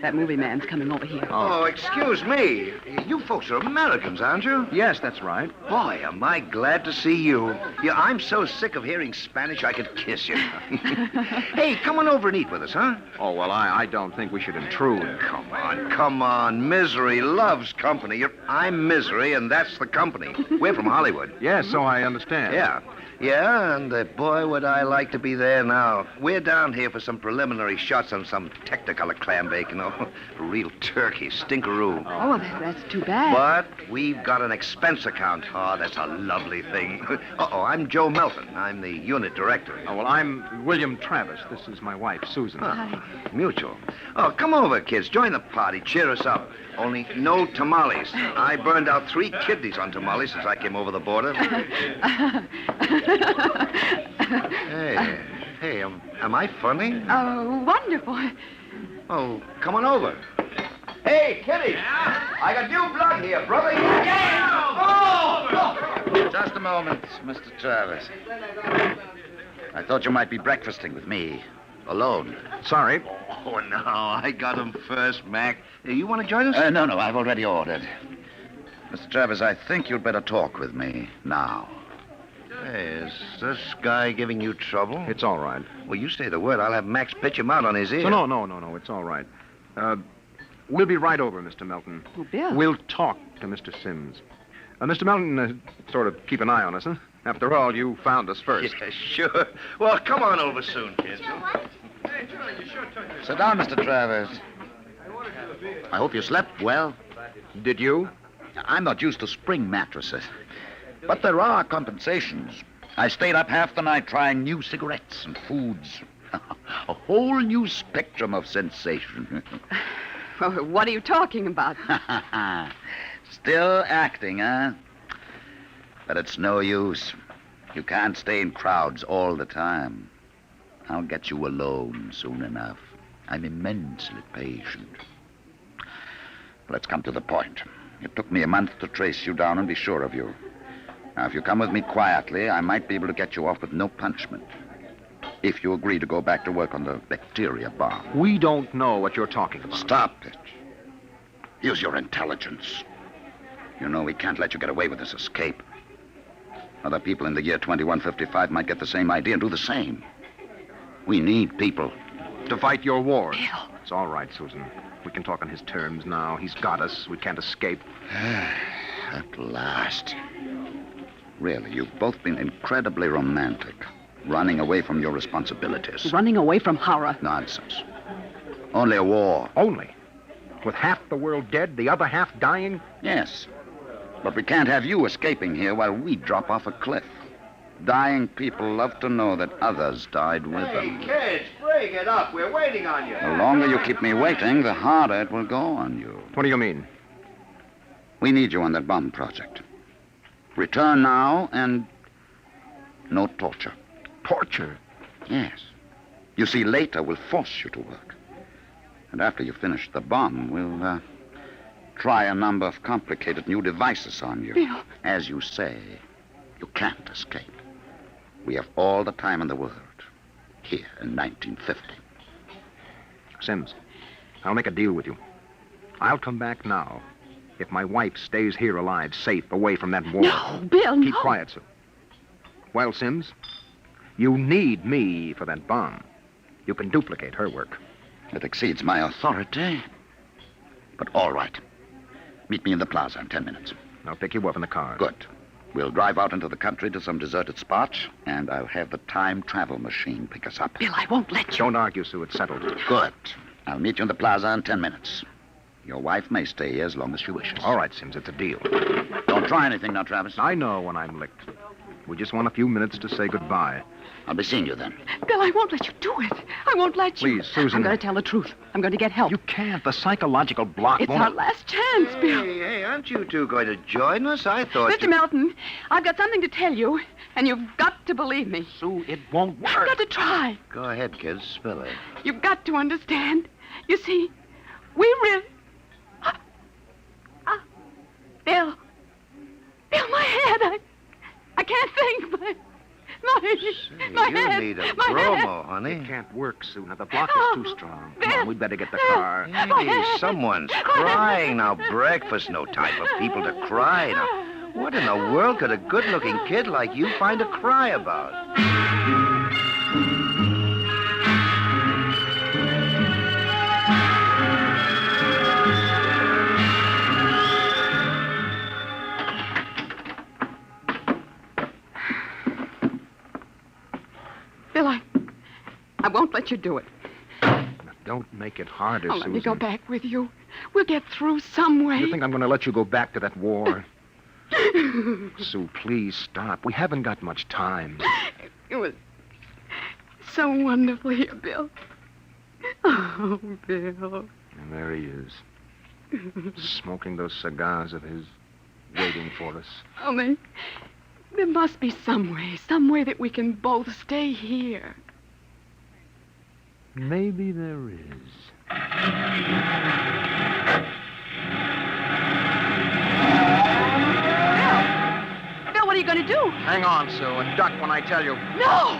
that movie man's coming over here. Oh, excuse me. You folks are Americans, aren't you? Yes, that's right. Boy, am I glad to see you. Yeah, I'm so sick of hearing Spanish I could kiss you. Hey, come on over and eat with us, huh? Oh, well, I don't think we should intrude. Come on. Misery loves company. I'm Misery, and that's the company. We're from Hollywood. Yes, so I understand. Yeah. Yeah, and boy, would I like to be there now. We're down here for some preliminary shots on some Technicolor clam bake, real turkey, stinkeroo. Oh, that's too bad. But we've got an expense account. Oh, that's a lovely thing. I'm Joe Melton. I'm the unit director. Oh, well, I'm William Travis. This is my wife, Susan. Hi. Mutual. Oh, come over, kids. Join the party. Cheer us up. Only no tamales. I burned out 3 kidneys on tamales since I came over the border. Hey, am I funny? Oh, wonderful. Oh, come on over. Hey, Kitty! I got new blood here, brother. Just a moment, Mr. Travis. I thought you might be breakfasting with me. Alone. Sorry. Oh, no, I got him first, Mac. You want to join us? No, I've already ordered. Mr. Travis, I think you'd better talk with me now. Hey, is this guy giving you trouble? It's all right. Well, you say the word. I'll have Max pitch him out on his ear. No. It's all right. We'll be right over, Mr. Melton. Oh, Bill. We'll talk to Mr. Sims. Mr. Melton, sort of keep an eye on us, huh? After all, you found us first. Yeah, sure. Well, come on over soon, kids. Sit down, Mr. Travis. I hope you slept well. Did you? I'm not used to spring mattresses. But there are compensations. I stayed up half the night trying new cigarettes and foods. A whole new spectrum of sensation. What are you talking about? Still acting, huh? But it's no use. You can't stay in crowds all the time. I'll get you alone soon enough. I'm immensely patient. Let's come to the point. It took me a month to trace you down and be sure of you. Now, if you come with me quietly, I might be able to get you off with no punishment. If you agree to go back to work on the bacteria bomb. We don't know what you're talking about. Stop it. Use your intelligence. You know we can't let you get away with this escape. Other people in the year 2155 might get the same idea and do the same. We need people. To fight your wars. Bill. It's all right, Susan. We can talk on his terms now. He's got us. We can't escape. At last. Really, you've both been incredibly romantic. Running away from your responsibilities. Running away from horror. Nonsense. Only a war. Only? With half the world dead, the other half dying? Yes. But we can't have you escaping here while we drop off a cliff. Dying people love to know that others died with them. Kids, break it up. We're waiting on you. The longer you keep me waiting, the harder it will go on you. What do you mean? We need you on that bomb project. Return now and no torture. Torture? Yes. You see, later we'll force you to work. And after you finish the bomb, we'll try a number of complicated new devices on you. Bill. As you say, you can't escape. We have all the time in the world here in 1950. Sims, I'll make a deal with you. I'll come back now if my wife stays here alive, safe, away from that war. No, Bill, Keep quiet, Sue. Well, Sims, you need me for that bomb. You can duplicate her work. It exceeds my authority. But all right. Meet me in the plaza in 10 minutes. I'll pick you up in the car. Good. We'll drive out into the country to some deserted spot, and I'll have the time travel machine pick us up. Bill, I won't let you. Don't argue, Sue. It's settled. Good. I'll meet you in the plaza in 10 minutes. Your wife may stay here as long as she wishes. All right, Sims. It's a deal. Don't try anything now, Travis. I know when I'm licked. We just want a few minutes to say goodbye. I'll be seeing you then. Bill, I won't let you do it. I won't let you. Please, Susan. I'm going to tell the truth. I'm going to get help. You can't. The psychological block It's won't... our last chance, Bill. Hey, aren't you two going to join us? I thought Mr. Melton, I've got something to tell you, and you've got to believe me. Sue, it won't work. I've got to try. Go ahead, kids. Spill it. You've got to understand. You see, we really... Bill. Bill, my head. I can't think. My you head. need a my bromo, head. honey. It can't work, Sue. Now, the block is too strong. Come on, we'd better get the car. Hey, someone's crying now. Breakfast, no time for people to cry. Now, what in the world could a good-looking kid like you find to cry about? you're doing. Don't make it harder, Oh, Susan. let me go back with you. We'll get through some way. You think I'm going to let you go back to that war? Sue, please stop. We haven't got much time. It was so wonderful here, Bill. Oh, Bill. And there he is, smoking those cigars of his, waiting for us. Only there must be some way that we can both stay here. Maybe there is. Bill, what are you going to do? Hang on, Sue, and duck when I tell you. No!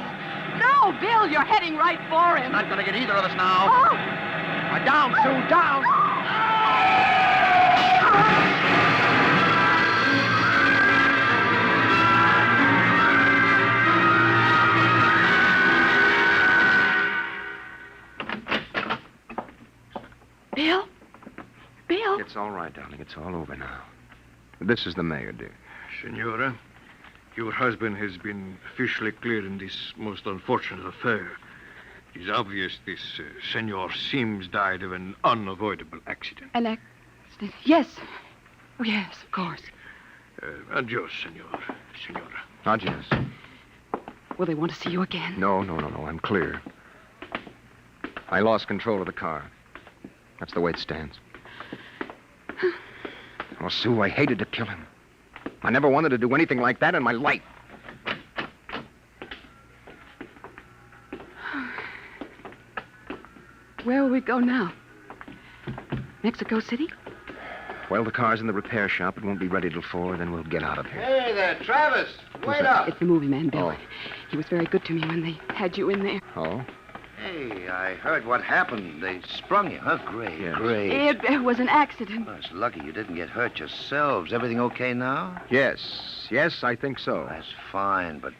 No, Bill, you're heading right for him. Not going to get either of us now. Oh! Down, Sue, down! Bill? Bill? It's all right, darling. It's all over now. This is the mayor, dear. Senora, your husband has been officially cleared in this most unfortunate affair. It's obvious this Senor Sims died of an unavoidable accident. An accident? Yes. Oh, yes, of course. Adios, Senora. Adios. Will they want to see you again? No. I'm clear. I lost control of the car. That's the way it stands. Oh, Sue, I hated to kill him. I never wanted to do anything like that in my life. Where will we go now? Mexico City? Well, the car's in the repair shop. It won't be ready till 4, then we'll get out of here. Hey there, Travis. Wait up. It's the movie man, Bill. Oh. He was very good to me when they had you in there. Oh? Hey, I heard what happened. They sprung you, huh? Great, Yes. great. It was an accident. Well, it's lucky you didn't get hurt yourselves. Everything okay now? Yes, I think so. That's fine, but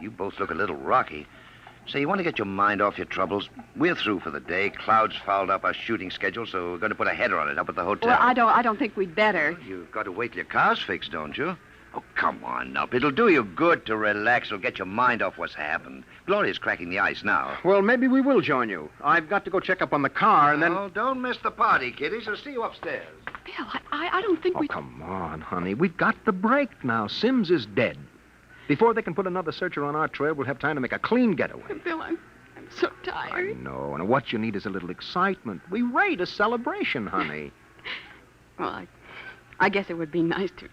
you both look a little rocky. Say, you want to get your mind off your troubles? We're through for the day. Cloud's fouled up our shooting schedule, so we're going to put a header on it up at the hotel. Well, I don't think we'd better. You've got to wait till your car's fixed, don't you? Oh, come on, Nup. It'll do you good to relax. It'll get your mind off what's happened. Gloria's cracking the ice now. Well, maybe we will join you. I've got to go check up on the car, and then... Oh, don't miss the party, kiddies. I'll see you upstairs. Bill, I don't think Oh, come on, honey. We've got the break now. Sims is dead. Before they can put another searcher on our trail, we'll have time to make a clean getaway. Bill, I'm so tired. I know, and what you need is a little excitement. We rate a celebration, honey. Well, I guess it would be nice to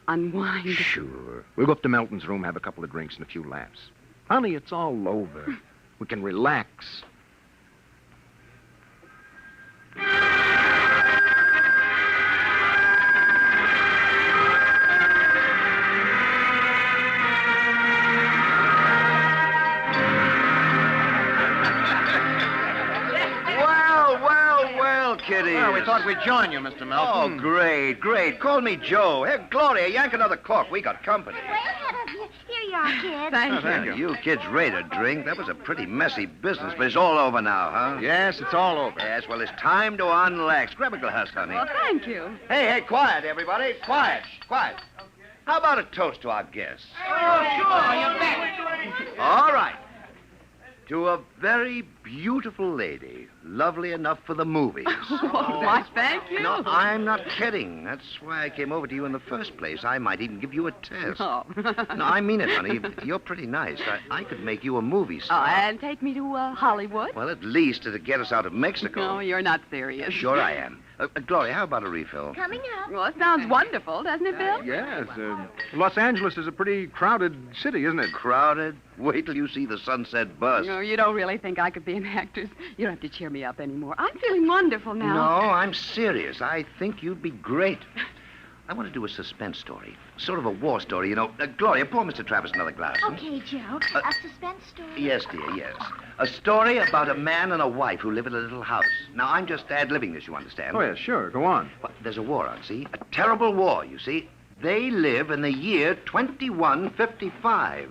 unwind. Sure. We'll go up to Melton's room, have a couple of drinks and a few laughs. Honey, it's all over. We can relax. Well, kiddies. Well, we thought we'd join you, Mr. Melton. Oh, great. Call me Joe. Hey, Gloria, yank another cork. We got company. Way ahead of you. Here you are, kid. Thank you. You kids ready to drink? That was a pretty messy business, but it's all over now, huh? Yes, it's all over. Yes, well, it's time to unlax. Grab a glass, honey. Well, thank you. Hey, quiet, everybody. Quiet. How about a toast to our guests? Oh, sure, you bet. All right. To a very beautiful lady, lovely enough for the movies. Oh, why, thank you. No, I'm not kidding. That's why I came over to you in the first place. I might even give you a test. Oh. No, I mean it, honey. You're pretty nice. I could make you a movie Oh, star. and take me to Hollywood? Well, at least it'd get us out of Mexico. No, you're not serious. Sure I am. Gloria, how about a refill? Coming up. Well, it sounds wonderful, doesn't it, Bill? Yes. Los Angeles is a pretty crowded city, isn't it? Crowded? Wait till you see the Sunset Bus. No, you don't really think I could be an actress. You don't have to cheer me up anymore. I'm feeling wonderful now. No, I'm serious. I think you'd be great. I want to do a suspense story. Sort of a war story, you know. Gloria, pour Mr. Travis another glass. Okay, Joe. A suspense story. Yes, dear, yes. A story about a man and a wife who live in a little house. Now, I'm just ad-libbing this, you understand? Oh, yeah, sure. Go on. But there's a war on, see? A terrible war, you see. They live in the year 2155.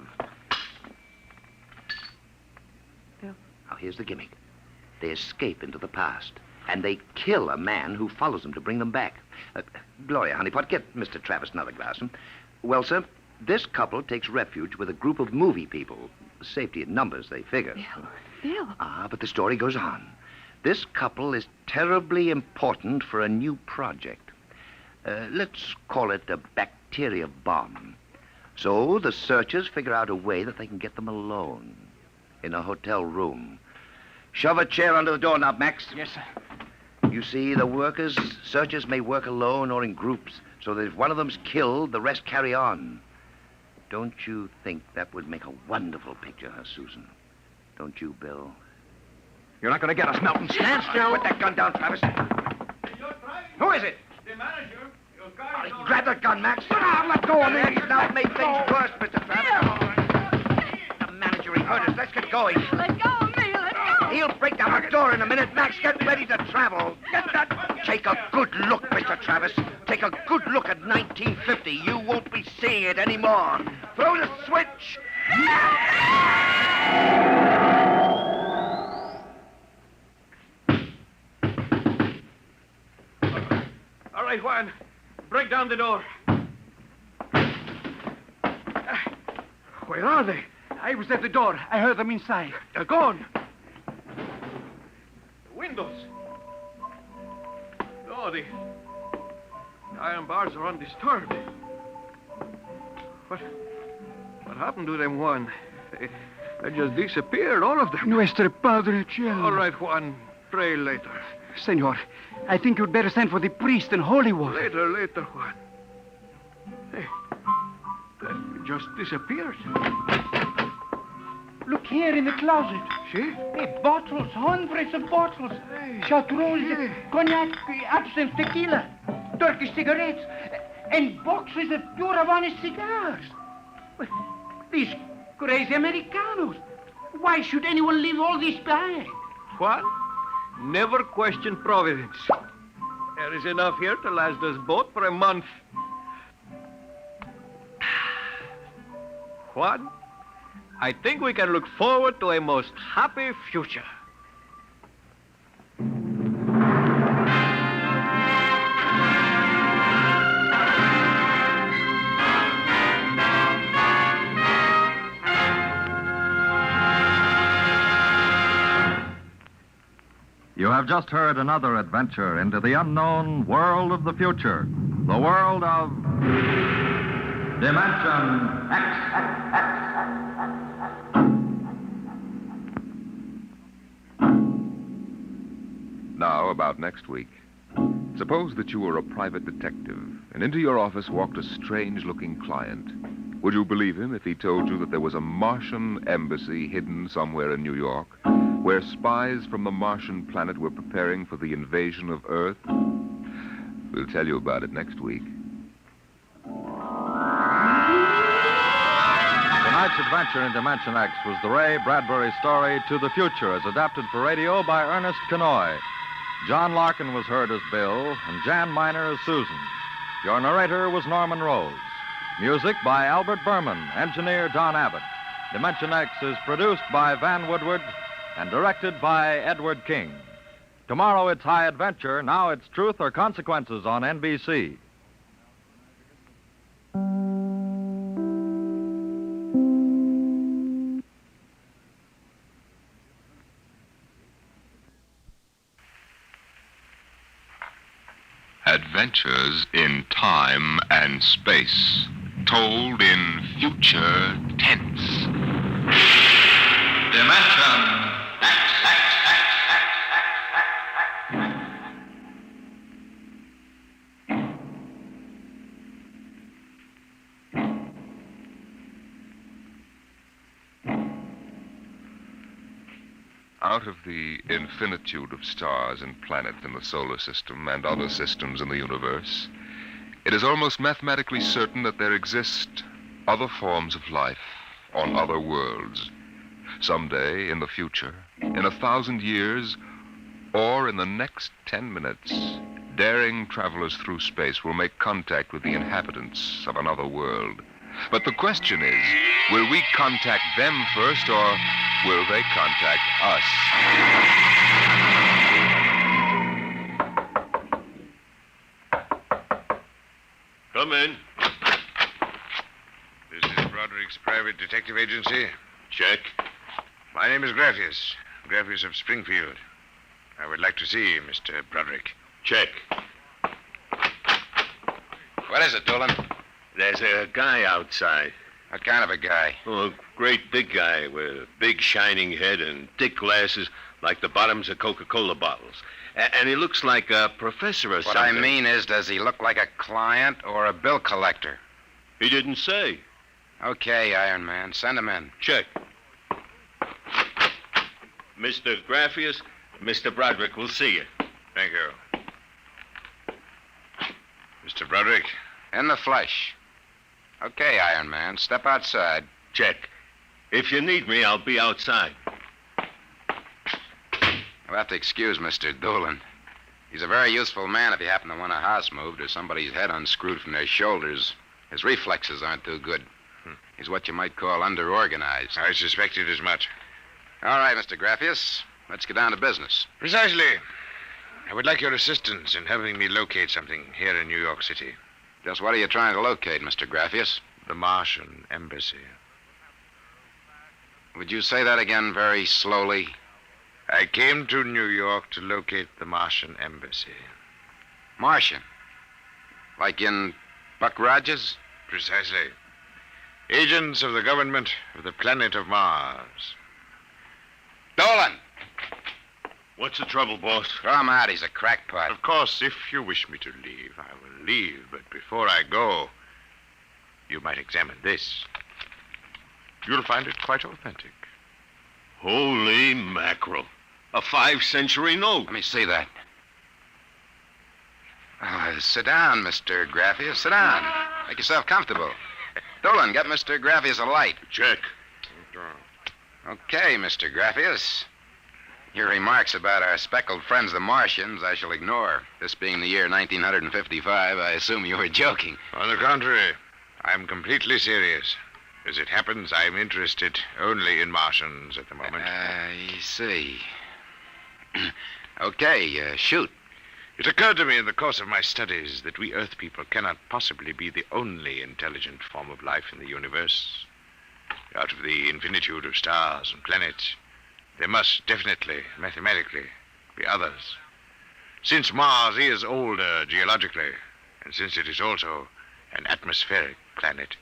Bill. Now, here's the gimmick. They escape into the past, and they kill a man who follows them to bring them back. Gloria, honeypot, get Mr. Travis another glass. Well, sir, this couple takes refuge with a group of movie people. Safety in numbers, they figure. Bill, Bill. But the story goes on. This couple is terribly important for a new project. Let's call it a bacteria bomb. So the searchers figure out a way that they can get them alone in a hotel room. Shove a chair under the doorknob, Max. Yes, sir. You see, the searchers may work alone or in groups, so that if one of them's killed, the rest carry on. Don't you think that would make a wonderful picture, huh, Susan? Don't you, Bill? You're not going to get us, Melton. Stand still. Put that gun down, Travis. Who is it? The manager. Your Grab that gun, Max. Let go of me. He's now made things worse, Mr. Travis. The manager, he heard us. Let's get going. Let go of me. Let go. He'll break down the door in a minute. Max, get ready to travel. Take a good look, Mr. Travis. Take a good look at 1950. You won't be seeing it anymore. Throw the switch. All right, Juan. Break down the door. Where are they? I was at the door. I heard them inside. They're gone. The windows. No, the iron bars are undisturbed. What happened to them, Juan? They just disappeared, all of them. Nuestro Padre Cielo. All right, Juan. Pray later. Senor, I think you'd better send for the priest and holy water. Later, Juan. Hey, they just disappeared. Look here in the closet. See? Hey, bottles, hundreds of bottles. Chartreuse, cognac, absinthe, tequila, Turkish cigarettes, and boxes of pure Havana cigars. Well, these crazy Americanos. Why should anyone leave all this behind? Juan, never question providence. There is enough here to last us both for a month. Juan, I think we can look forward to a most happy future. You have just heard another adventure into the unknown world of the future, the world of Dimension X. Now, about next week. Suppose that you were a private detective, and into your office walked a strange-looking client. Would you believe him if he told you that there was a Martian embassy hidden somewhere in New York, where spies from the Martian planet were preparing for the invasion of Earth? We'll tell you about it next week. Tonight's adventure in Dimension X was the Ray Bradbury story To the Future, as adapted for radio by Ernest Kenoy. John Larkin was heard as Bill, and Jan Miner as Susan. Your narrator was Norman Rose. Music by Albert Berman, engineer Don Abbott. Dimension X is produced by Van Woodward and directed by Edward King. Tomorrow it's High Adventure. Now it's Truth or Consequences on NBC. Adventures in time and space, told in future tense. Dimension Out of the infinitude of stars and planets in the solar system and other systems in the universe, it is almost mathematically certain that there exist other forms of life on other worlds. Someday in the future, in 1,000 years, or in the next 10 minutes, daring travelers through space will make contact with the inhabitants of another world. But the question is, will we contact them first, or will they contact us? Come in. This is Broderick's private detective agency. Check. My name is Gratius. Graphius of Springfield. I would like to see Mr. Broderick. Check. What is it, Dolan? There's a guy outside. What kind of a guy? Oh, a great big guy with a big shining head and thick glasses like the bottoms of Coca-Cola bottles. And he looks like a professor or What something. I mean is, does he look like a client or a bill collector? He didn't say. Okay, Iron Man. Send him in. Check. Mr. Graphius, Mr. Broderick will see you. Thank you. Mr. Broderick? In the flesh. Okay, Iron Man. Step outside. Check. If you need me, I'll be outside. You'll have to excuse Mr. Dolan. He's a very useful man if you happen to want a house moved or somebody's head unscrewed from their shoulders. His reflexes aren't too good. He's what you might call underorganized. I suspected as much. All right, Mr. Graphius. Let's get down to business. Precisely. I would like your assistance in helping me locate something here in New York City. Just what are you trying to locate, Mr. Graphius? The Martian embassy. Would you say that again very slowly? I came to New York to locate the Martian embassy. Martian? Like in Buck Rogers? Precisely. Agents of the government of the planet of Mars. Dolan! What's the trouble, boss? Throw him out. He's a crackpot. Of course, if you wish me to leave, I will leave. But before I go, you might examine this. You'll find it quite authentic. Holy mackerel. A 5th-century note. Let me see that. Sit down, Mr. Graphius. Sit down. Make yourself comfortable. Dolan, get Mr. Graphius a light. Check. Okay, Mr. Graphius. Your remarks about our speckled friends, the Martians, I shall ignore. This being the year 1955, I assume you were joking. On the contrary, I'm completely serious. As it happens, I'm interested only in Martians at the moment. I see. Okay, shoot. It occurred to me in the course of my studies that we Earth people cannot possibly be the only intelligent form of life in the universe. Out of the infinitude of stars and planets, there must definitely, mathematically, be others. Since Mars is older geologically, and since it is also an atmospheric planet,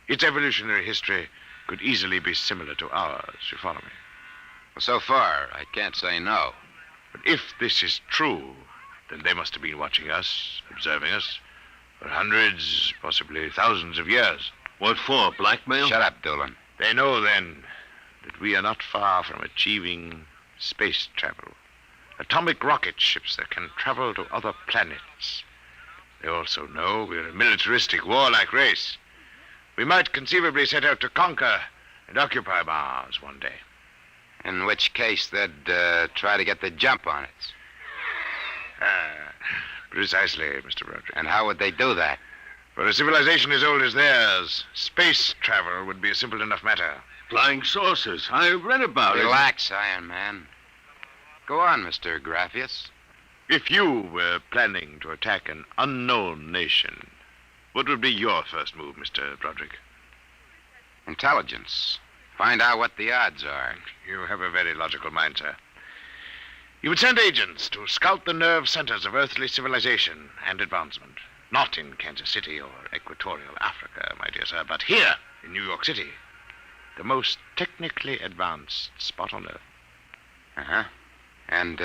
its evolutionary history could easily be similar to ours, you follow me? Well, so far, I can't say no. But if this is true, then they must have been watching us, observing us, for hundreds, possibly thousands of years. What for, blackmail? Shut up, Dolan. They know, then, that we are not far from achieving space travel. Atomic rocket ships that can travel to other planets. They also know we're a militaristic, warlike race. We might conceivably set out to conquer and occupy Mars one day. In which case, they'd try to get the jump on it. Precisely, Mr. Broderick. And how would they do that? For a civilization as old as theirs, space travel would be a simple enough matter. Flying saucers. I read about it. Relax, Iron Man. Go on, Mr. Graphius. If you were planning to attack an unknown nation, what would be your first move, Mr. Broderick? Intelligence. Find out what the odds are. You have a very logical mind, sir. You would send agents to scout the nerve centers of earthly civilization and advancement. Not in Kansas City or equatorial Africa, my dear sir, but here in New York City. The most technically advanced spot on Earth. Uh-huh. And,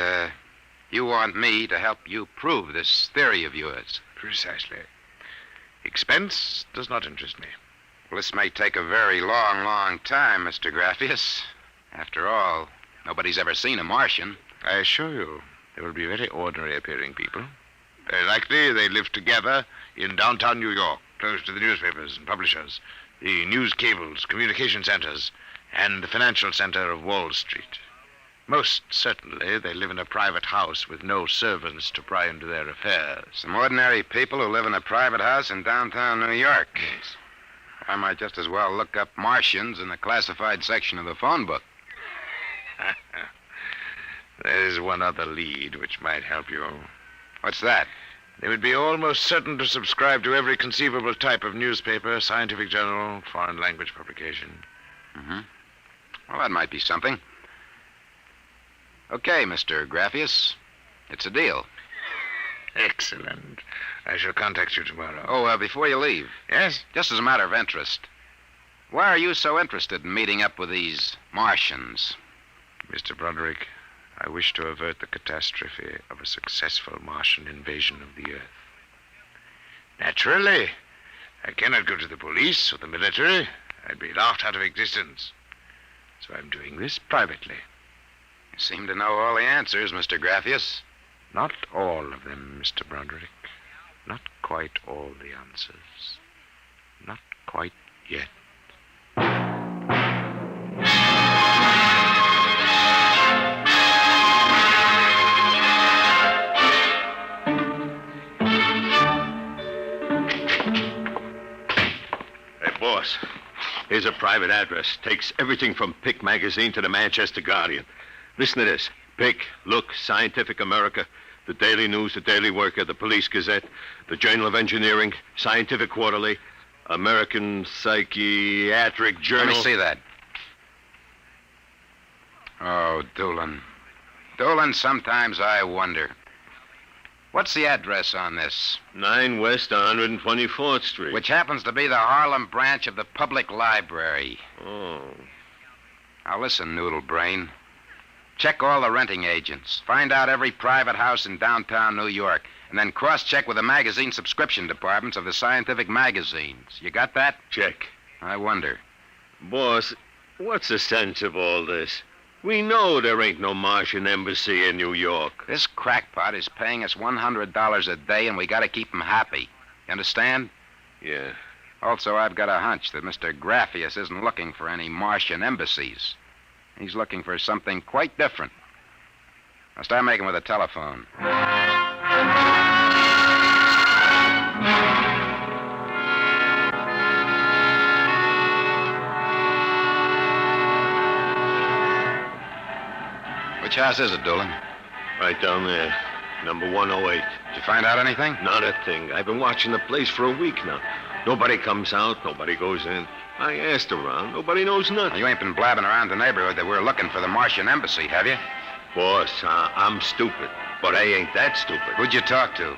you want me to help you prove this theory of yours? Precisely. Expense does not interest me. Well, this may take a very long, long time, Mr. Graphius. After all, nobody's ever seen a Martian. I assure you, they will be very ordinary-appearing people. Very likely they live together in downtown New York, close to the newspapers and publishers, the news cables, communication centers, and the financial center of Wall Street. Most certainly, they live in a private house with no servants to pry into their affairs. Some ordinary people who live in a private house in downtown New York. Yes. I might just as well look up Martians in the classified section of the phone book. There is one other lead which might help you. What's that? They would be almost certain to subscribe to every conceivable type of newspaper, scientific journal, foreign language publication. Mm-hmm. Well, that might be something. Okay, Mr. Graffius. It's a deal. Excellent. I shall contact you tomorrow. Oh, before you leave. Yes? Just as a matter of interest. Why are you so interested in meeting up with these Martians? Mr. Broderick, I wish to avert the catastrophe of a successful Martian invasion of the Earth. Naturally, I cannot go to the police or the military. I'd be laughed out of existence. So I'm doing this privately. You seem to know all the answers, Mr. Graffius. Not all of them, Mr. Broderick. Not quite all the answers. Not quite yet. Hey, boss. Here's a private address. Takes everything from Pick magazine to the Manchester Guardian. Listen to this. Pick, Look, Scientific America, the Daily News, the Daily Worker, the Police Gazette, the Journal of Engineering, Scientific Quarterly, American Psychiatric Journal. Let me see that. Oh, Doolin. Doolin, sometimes I wonder. What's the address on this? 9 West 124th Street. Which happens to be the Harlem branch of the Public Library. Oh. Now listen, Noodle Brain. Check all the renting agents. Find out every private house in downtown New York. And then cross-check with the magazine subscription departments of the scientific magazines. You got that? Check. I wonder. Boss, what's the sense of all this? We know there ain't no Martian embassy in New York. This crackpot is paying us $100 a day, and we got to keep him happy. You understand? Yeah. Also, I've got a hunch that Mr. Graffius isn't looking for any Martian embassies. He's looking for something quite different. Now start making with the telephone. Which house is it, Doolin? Right down there. Number 108. Did you find out anything? Not a thing. I've been watching the place for a week now. Nobody comes out. Nobody goes in. I asked around. Nobody knows nothing. You ain't been blabbing around the neighborhood that we're looking for the Martian embassy, have you? Boss, I'm stupid. But I ain't that stupid. Who'd you talk to?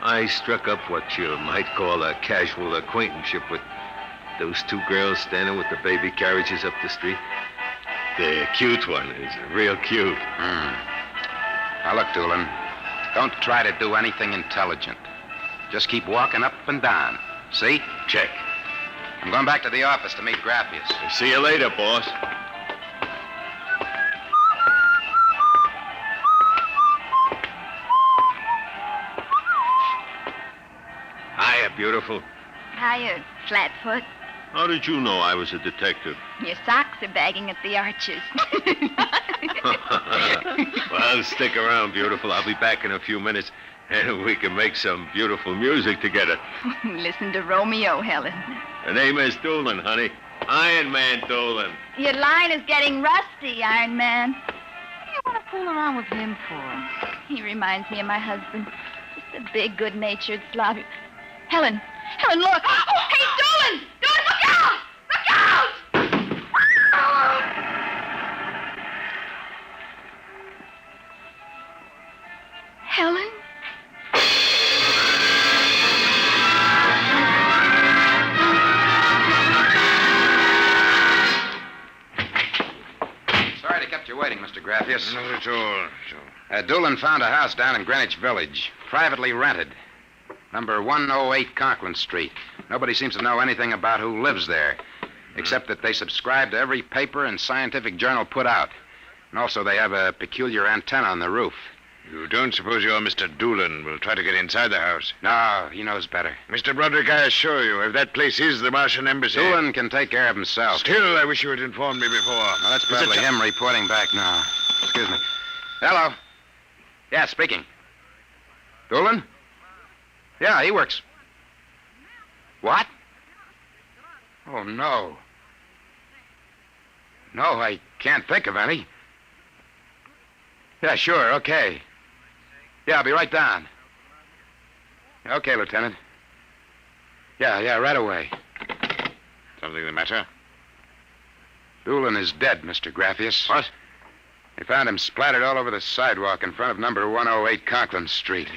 I struck up what you might call a casual acquaintanceship with those 2 girls standing with the baby carriages up the street. The cute one is real cute. Now, look, Doolin, don't try to do anything intelligent. Just keep walking up and down. See? Check. I'm going back to the office to meet Graffius. See you later, boss. Hiya, beautiful. Hiya, Flatfoot. How did you know I was a detective? Your socks are bagging at the arches. Well, stick around, beautiful. I'll be back in a few minutes, and we can make some beautiful music together. Listen to Romeo, Helen. The name is Doolin, honey. Iron Man Doolin. Your line is getting rusty, Iron Man. What do you want to fool around with him for? He reminds me of my husband. Just a big, good-natured slob. Helen, look. Oh, hey, Doolin! Doolin, look out! Look out! Helen? Sorry to kept you waiting, Mr. Graffius. Not at all. Doolin found a house down in Greenwich Village, privately rented. Number 108 Conklin Street. Nobody seems to know anything about who lives there, except that they subscribe to every paper and scientific journal put out. And also they have a peculiar antenna on the roof. You don't suppose your Mr. Doolin will try to get inside the house? No, he knows better. Mr. Broderick, I assure you, if that place is the Martian embassy... Doolin can take care of himself. Still, I wish you had informed me before. Well, that's probably him reporting back now. Excuse me. Hello. Yeah, speaking. Doolin? Yeah, he works. What? Oh, no. No, I can't think of any. Yeah, sure, okay. Yeah, I'll be right down. Okay, Lieutenant. Yeah, right away. Something the matter? Doolin is dead, Mr. Graffius. What? They found him splattered all over the sidewalk in front of number 108 Conklin Street.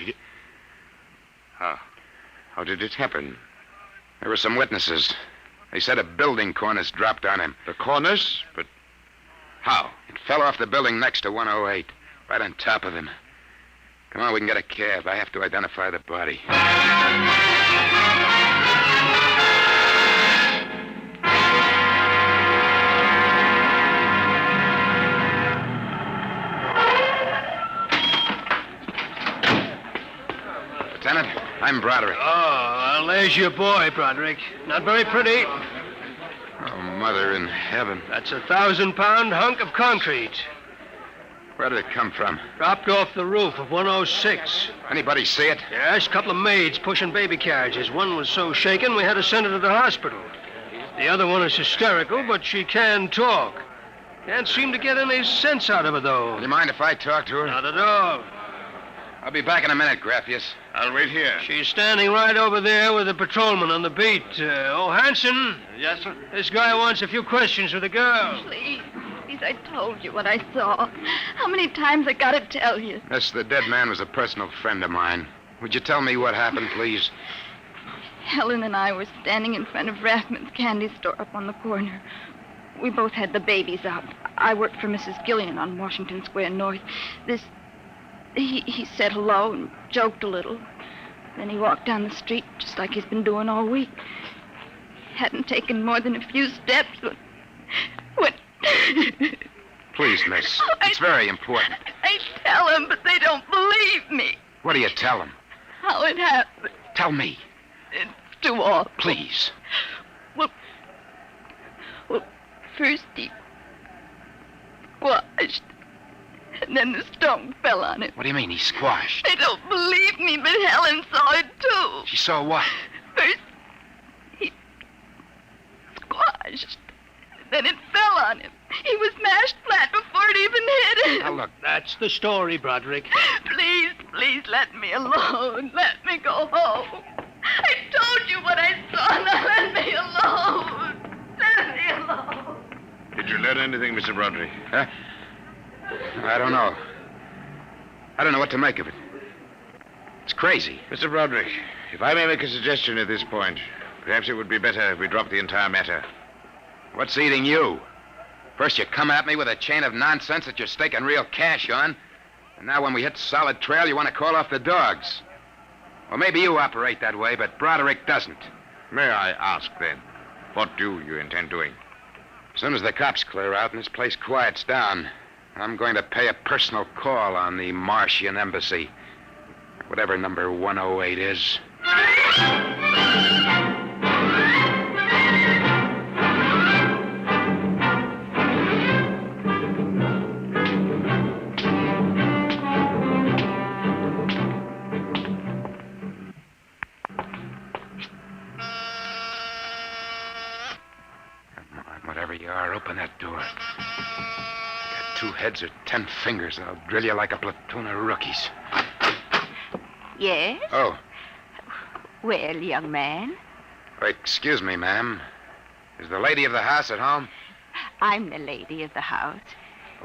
How did it happen? There were some witnesses. They said a building cornice dropped on him. The cornice? But how? It fell off the building next to 108, right on top of him. Come on, we can get a cab. I have to identify the body. Lieutenant, I'm Broderick. Oh, well, there's your boy, Broderick. Not very pretty. Oh, Mother in heaven. That's a 1,000-pound hunk of concrete. Where did it come from? Dropped off the roof of 106. Anybody see it? Yes, a couple of maids pushing baby carriages. One was so shaken we had to send her to the hospital. The other one is hysterical, but she can talk. Can't seem to get any sense out of her, though. Do you mind if I talk to her? Not at all. I'll be back in a minute, Graffius. I'll wait here. She's standing right over there with the patrolman on the beat. Hanson. Yes, sir? This guy wants a few questions with the girl. Please, I told you what I saw. How many times I gotta tell you? Yes, the dead man was a personal friend of mine. Would you tell me what happened, please? Helen and I were standing in front of Rathman's candy store up on the corner. We both had the babies out. I worked for Mrs. Gillian on Washington Square North. He said hello and joked a little. Then he walked down the street just like he's been doing all week. Hadn't taken more than a few steps when... Please, miss. It's very important. I tell them, but they don't believe me. What do you tell them? How it happened. Tell me. It's too awful. Please. Well, first he squashed, and then the stone fell on him. What do you mean, he squashed? They don't believe me, but Helen saw it, too. She saw what? First, he squashed, then it fell on him. He was mashed flat before it even hit him. Now, look. That's the story, Broderick. Please, let me alone. Let me go home. I told you what I saw. Now let me alone. Let me alone. Did you learn anything, Mr. Broderick? Huh? I don't know. I don't know what to make of it. It's crazy. Mr. Broderick, if I may make a suggestion at this point, perhaps it would be better if we dropped the entire matter. What's eating you? First you come at me with a chain of nonsense that you're staking real cash on, and now when we hit solid trail, you want to call off the dogs. Well, maybe you operate that way, but Broderick doesn't. May I ask, then, what do you intend doing? As soon as the cops clear out and this place quiets down, I'm going to pay a personal call on the Martian embassy. Whatever number 108 is. Whatever you are, open that door. Got 2 heads or 10 fingers, I'll drill you like a platoon of rookies. Yes? Oh. Well, young man, Excuse me, ma'am. Is the lady of the house at home? I'm the lady of the house.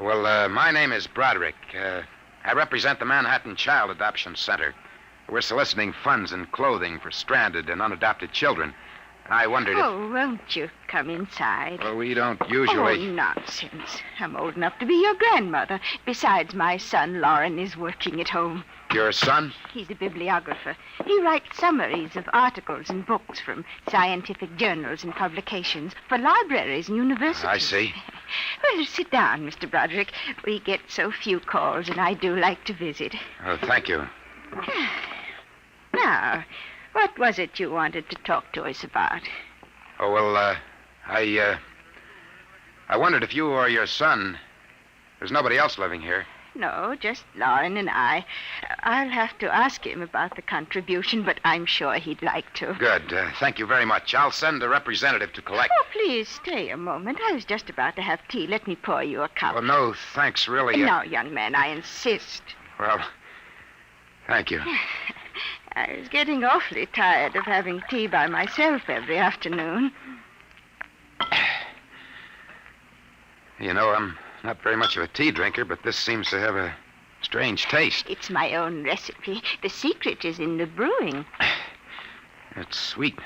Well, my name is Broderick. I represent the Manhattan Child Adoption Center. We're soliciting funds and clothing for stranded and unadopted children. I wondered if... Oh, won't you come inside? Well, we don't usually... Oh, nonsense. I'm old enough to be your grandmother. Besides, my son, Lauren, is working at home. Your son? He's a bibliographer. He writes summaries of articles and books from scientific journals and publications for libraries and universities. I see. Well, sit down, Mr. Broderick. We get so few calls, and I do like to visit. Oh, thank you. Now, what was it you wanted to talk to us about? Oh, well, I wondered if you or your son... There's nobody else living here. No, just Lauren and I. I'll have to ask him about the contribution, but I'm sure he'd like to. Good. Thank you very much. I'll send a representative to collect... Oh, please stay a moment. I was just about to have tea. Let me pour you a cup. Well, no, thanks, really. No, young man, I insist. Well, thank you. I was getting awfully tired of having tea by myself every afternoon. You know, I'm not very much of a tea drinker, but this seems to have a strange taste. It's my own recipe. The secret is in the brewing. It's sweet.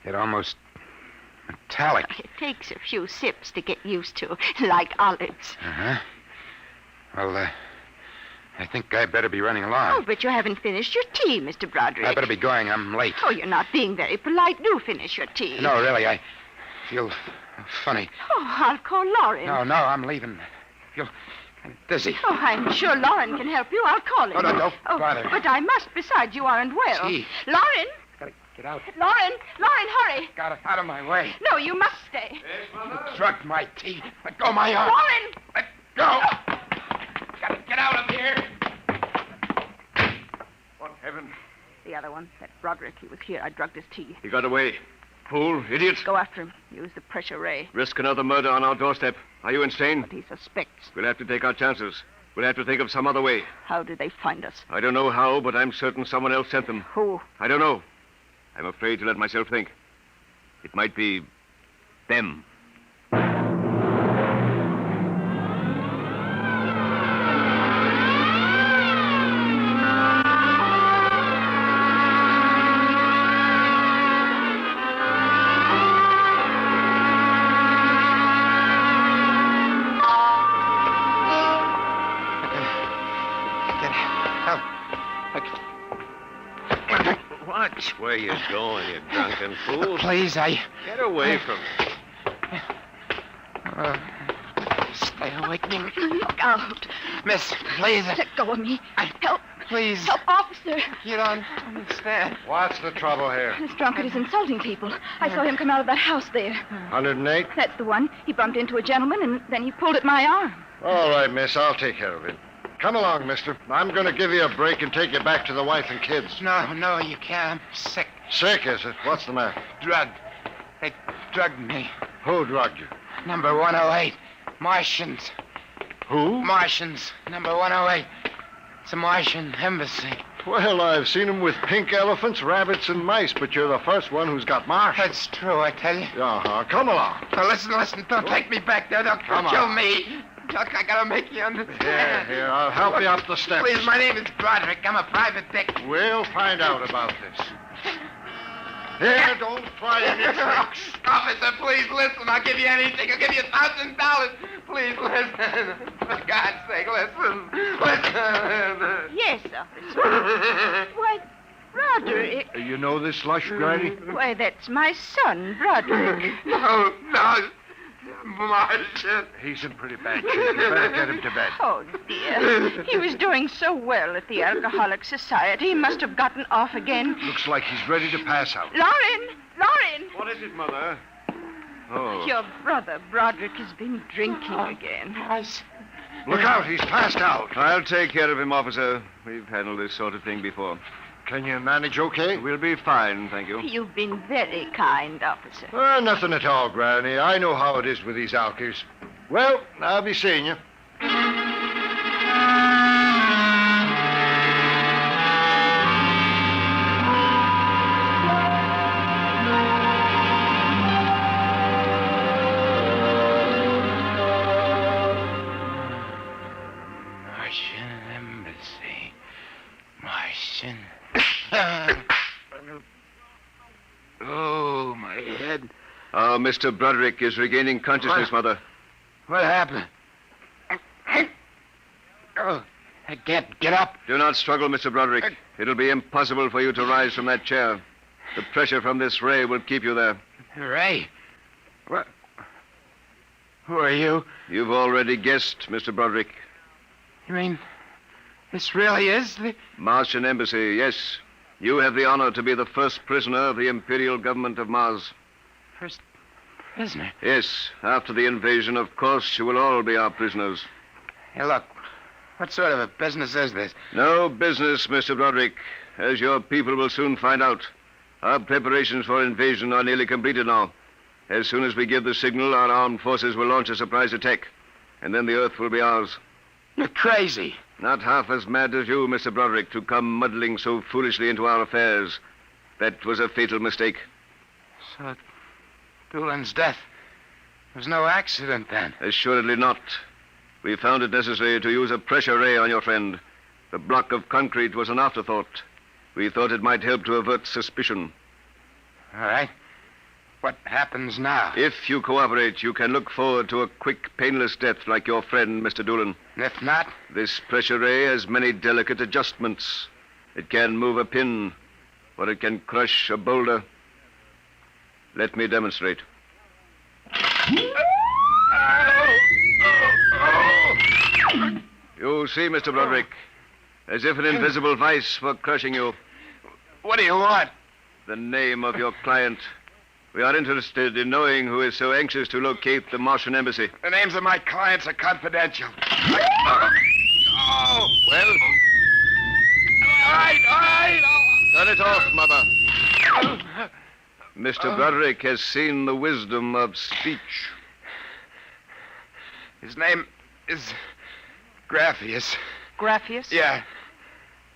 It almost metallic. It takes a few sips to get used to, like olives. Uh-huh. Well, I think I better be running along. Oh, but you haven't finished your tea, Mr. Broderick. I better be going. I'm late. Oh, you're not being very polite. Do finish your tea. No, really, I feel funny. Oh, I'll call Lauren. No, I'm leaving. I feel kind of dizzy. Oh, I'm sure Lauren can help you. I'll call him. No, don't bother. But I must. Besides, you aren't well. Gee. Lauren! Gotta get out. Lauren, hurry. Got it out of my way. No, you must stay. You drugged my tea. Let go of my arm. Lauren! Let go. Gotta get out of here. What heaven? The other one, that Broderick, he was here. I drugged his tea. He got away. Fool, idiot. Go after him. Use the pressure ray. Risk another murder on our doorstep. Are you insane? But he suspects. We'll have to take our chances. We'll have to think of some other way. How did they find us? I don't know how, but I'm certain someone else sent them. Who? I don't know. I'm afraid to let myself think. It might be them. Watch where you're going, you drunken fool. Please, Get away from me. Stay away from me. Look out. Miss, please. Let go of me. Help. Please. Help, officer. You don't understand. What's the trouble here? This drunkard is insulting people. I saw him come out of that house there. 108? That's the one. He bumped into a gentleman, and then he pulled at my arm. All right, miss. I'll take care of it. Come along, mister. I'm going to give you a break and take you back to the wife and kids. No, you can't. I'm sick. Sick, is it? What's the matter? Drugged. They drugged me. Who drugged you? Number 108. Martians. Who? Martians. Number 108. It's a Martian embassy. Well, I've seen them with pink elephants, rabbits, and mice, but you're the first one who's got Martians. That's true, I tell you. Uh-huh. Come along. Now, listen. Don't take me back there. Don't Come kill on. me. Look, I gotta make you understand. Here, I'll help you up the steps. Please, my name is Broderick. I'm a private dick. We'll find out about this. Here, don't try any tricks. Officer, please listen. I'll give you anything. I'll give you $1,000. Please listen. For God's sake, listen. Listen. Yes, officer. Why, Broderick. You know this slush, Granny? Why, that's my son, Broderick. No. Martian. He's in pretty bad shape. You better get him to bed. Oh, dear. He was doing so well at the Alcoholic Society. He must have gotten off again. Looks like he's ready to pass out. Lauren! What is it, Mother? Oh. Your brother, Broderick, has been drinking again. Look out, he's passed out. I'll take care of him, officer. We've handled this sort of thing before. Can you manage okay? We'll be fine, thank you. You've been very kind, officer. Nothing at all, Granny. I know how it is with these alkies. Well, I'll be seeing you. Martian embassy. Martian. Oh, my head. Mr. Broderick is regaining consciousness, Mother. What happened? Oh, I can't get up. Do not struggle, Mr. Broderick. It'll be impossible for you to rise from that chair. The pressure from this ray will keep you there. Ray? What? Who are you? You've already guessed, Mr. Broderick. You mean this really is the... Martian Embassy, yes. You have the honor to be the first prisoner of the Imperial Government of Mars. First prisoner? Yes. After the invasion, of course, you will all be our prisoners. Hey, look. What sort of a business is this? No business, Mr. Broderick. As your people will soon find out. Our preparations for invasion are nearly completed now. As soon as we give the signal, our armed forces will launch a surprise attack. And then the Earth will be ours. You're crazy. Not half as mad as you, Mr. Broderick, to come muddling so foolishly into our affairs. That was a fatal mistake. So, Doolan's death. There's no accident, then? Assuredly not. We found it necessary to use a pressure ray on your friend. The block of concrete was an afterthought. We thought it might help to avert suspicion. All right. What happens now? If you cooperate, you can look forward to a quick, painless death like your friend, Mr. Doolan. If not? This pressure ray has many delicate adjustments. It can move a pin, or it can crush a boulder. Let me demonstrate. You see, Mr. Broderick, as if an invisible vice were crushing you. What do you want? The name of your client. We are interested in knowing who is so anxious to locate the Martian embassy. The names of my clients are confidential. Well? All right. Turn it off, Mother. Mr. Broderick has seen the wisdom of speech. His name is Graphius. Graphius? Yeah.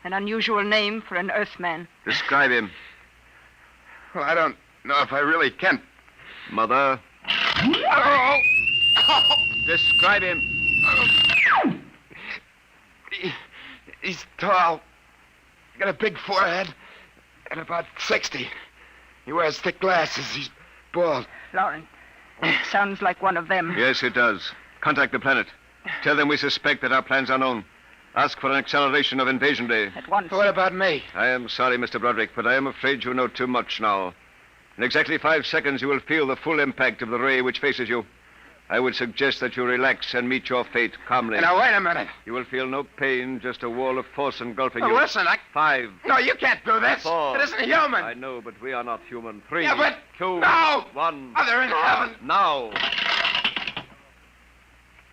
An unusual name for an Earthman. Describe him. Well, I don't know if I really can. Mother. Describe him. He's tall. Got a big forehead. And about 60. He wears thick glasses. He's bald. Lauren, sounds like one of them. Yes, it does. Contact the planet. Tell them we suspect that our plans are known. Ask for an acceleration of invasion day. At once. What about me? I am sorry, Mr. Broderick, but I am afraid you know too much now. In exactly 5 seconds, you will feel the full impact of the ray which faces you. I would suggest that you relax and meet your fate calmly. Now, wait a minute. You will feel no pain, just a wall of force engulfing Oh, you. listen, 5. No, you can't do this. 4. It isn't human. I know, but we are not human. 3. Yeah, but... 2. No! 1. Mother in heaven. Now.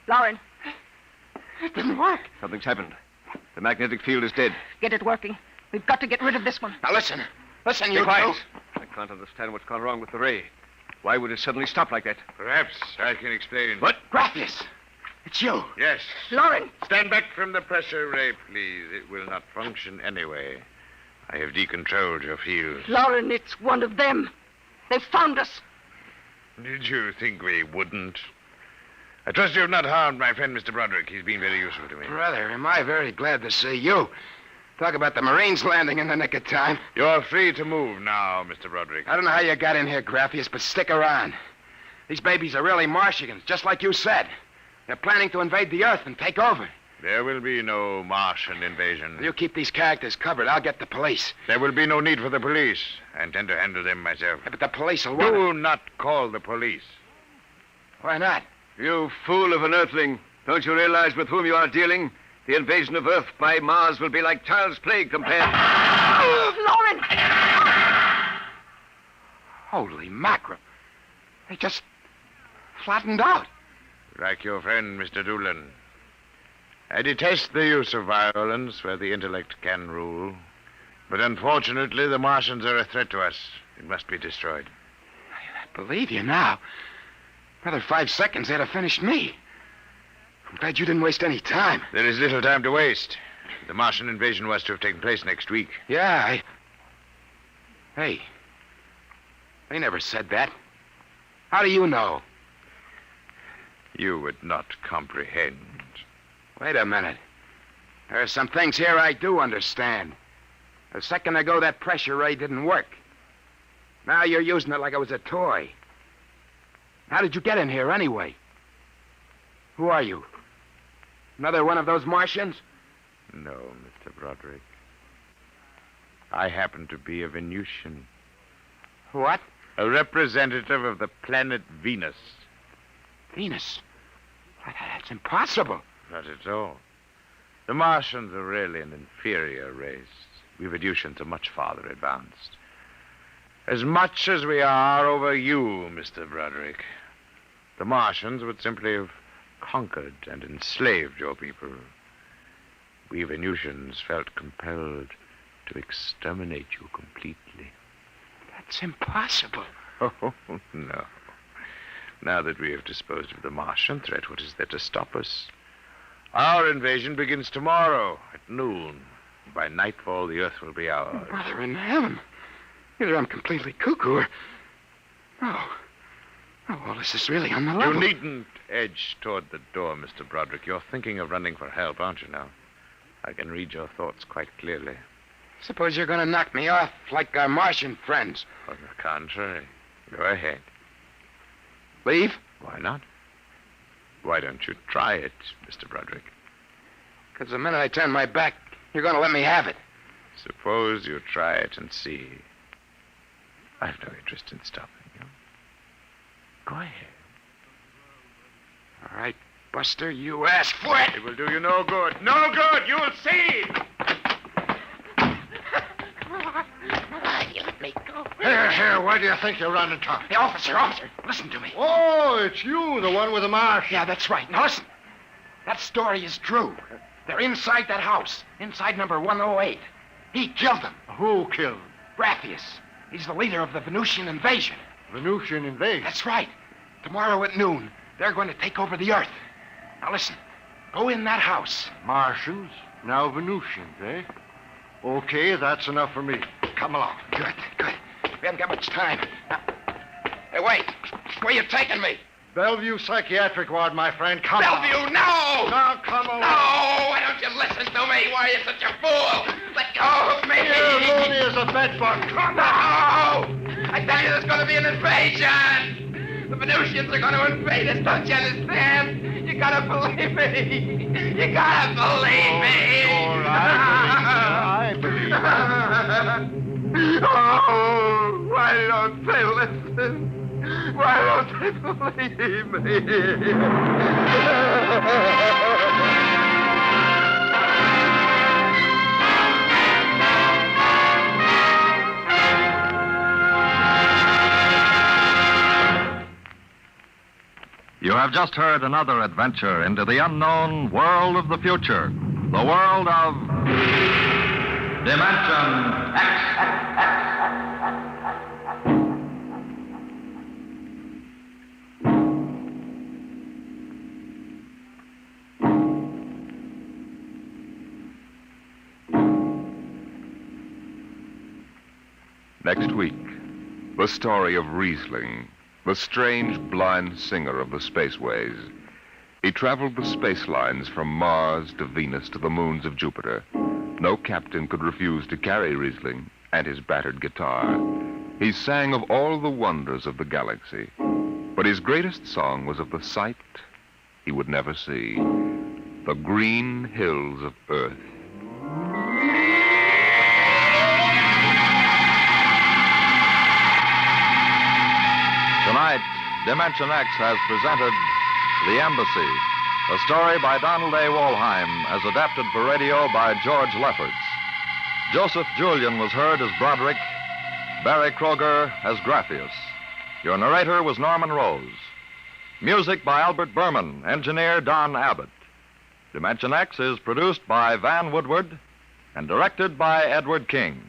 Lauren, it didn't work. Something's happened. The magnetic field is dead. get it working. We've got to get rid of this one. Now, listen. Listen, Be you quiet. two. I can't understand what's gone wrong with the ray. Why would it suddenly stop like that? Perhaps I can explain. What? Graphius. It's you. Yes. Lauren. Stand back from the pressure ray, please. It will not function anyway. I have decontrolled your field. Lauren, it's one of them. They've found us. Did you think we wouldn't? I trust you have not harmed my friend, Mr. Broderick. He's been very useful to me. Brother, am I very glad to see you. Talk about the Marines landing in the nick of time. You're free to move now, Mr. Broderick. I don't know how you got in here, Graphius, but stick around. These babies are really Martians, just like you said. They're planning to invade the Earth and take over. There will be no Martian invasion. You keep these characters covered. I'll get the police. There will be no need for the police. I intend to handle them myself. Yeah, but the police will want Do not call the police. Why not? You fool of an Earthling. Don't you realize with whom you are dealing? The invasion of Earth by Mars will be like child's play compared... Lauren! Holy mackerel. They just flattened out. Like your friend, Mr. Doolan. I detest the use of violence where the intellect can rule. But unfortunately, the Martians are a threat to us. It must be destroyed. I believe you now. Another 5 seconds, they'd have finished me. I'm glad you didn't waste any time. There is little time to waste. The Martian invasion was to have taken place next week. Yeah, Hey, they never said that. How do you know? You would not comprehend. Wait a minute. There are some things here I do understand. A second ago, that pressure ray didn't work. Now you're using it like it was a toy. How did you get in here anyway? Who are you? Another one of those Martians? No, Mr. Broderick. I happen to be a Venusian. What? A representative of the planet Venus. Venus? That's impossible. Not at all. The Martians are really an inferior race. We Venusians are much farther advanced. As much as we are over you, Mr. Broderick. The Martians would simply have conquered and enslaved your people. We Venusians felt compelled to exterminate you completely. That's impossible. Oh, no. Now that we have disposed of the Martian threat, what is there to stop us? Our invasion begins tomorrow at noon. By nightfall, the Earth will be ours. Brother in heaven. Either I'm completely cuckoo or... No. Oh, well, this is really on the level. You needn't edge toward the door, Mr. Broderick. You're thinking of running for help, aren't you now? I can read your thoughts quite clearly. Suppose you're going to knock me off like our Martian friends. On the contrary. Go ahead. Leave? Why not? Why don't you try it, Mr. Broderick? Because the minute I turn my back, you're going to let me have it. Suppose you try it and see. I've no interest in stopping you. Go ahead. All right, Buster, you asked for it. It will do you no good. No good! You'll see! You let me go. Here, where do you think you're running, Tom? Hey, officer, listen to me. Oh, it's you, the one with the marsh. Yeah, that's right. Now listen. That story is true. They're inside that house, inside number 108. He killed them. Who killed? Raphius. He's the leader of the Venusian invasion. Venusian invasion? That's right. Tomorrow at noon, they're going to take over the Earth. Now listen, go in that house. Martians, now Venusians, eh? Okay, that's enough for me. Come along. Good. We haven't got much time. Now, hey, wait. Where you taking me? Bellevue Psychiatric Ward, my friend. Come Bellevue, on. no! Now, come along. No! Why don't you listen to me? Why are you such a fool? Let go of me! You're loony as a bedbug. Come No! I tell you, there's going to be an invasion! The Venusians are going to invade us, don't you understand? You gotta believe me! You gotta believe me! All right. I believe you. Oh, why don't they listen? Why don't they believe me? You have just heard another adventure into the unknown world of the future. The world of Dimension X. Next week, the story of Riesling, the strange blind singer of the spaceways. He traveled the space lines from Mars to Venus to the moons of Jupiter. No captain could refuse to carry Riesling and his battered guitar. He sang of all the wonders of the galaxy, but his greatest song was of the sight he would never see, the green hills of Earth. Tonight, Dimension X has presented The Embassy, a story by Donald A. Wollheim, as adapted for radio by George Lefferts. Joseph Julian was heard as Broderick, Barry Kroger as Graphius. Your narrator was Norman Rose. Music by Albert Berman, engineer Don Abbott. Dimension X is produced by Van Woodward and directed by Edward King.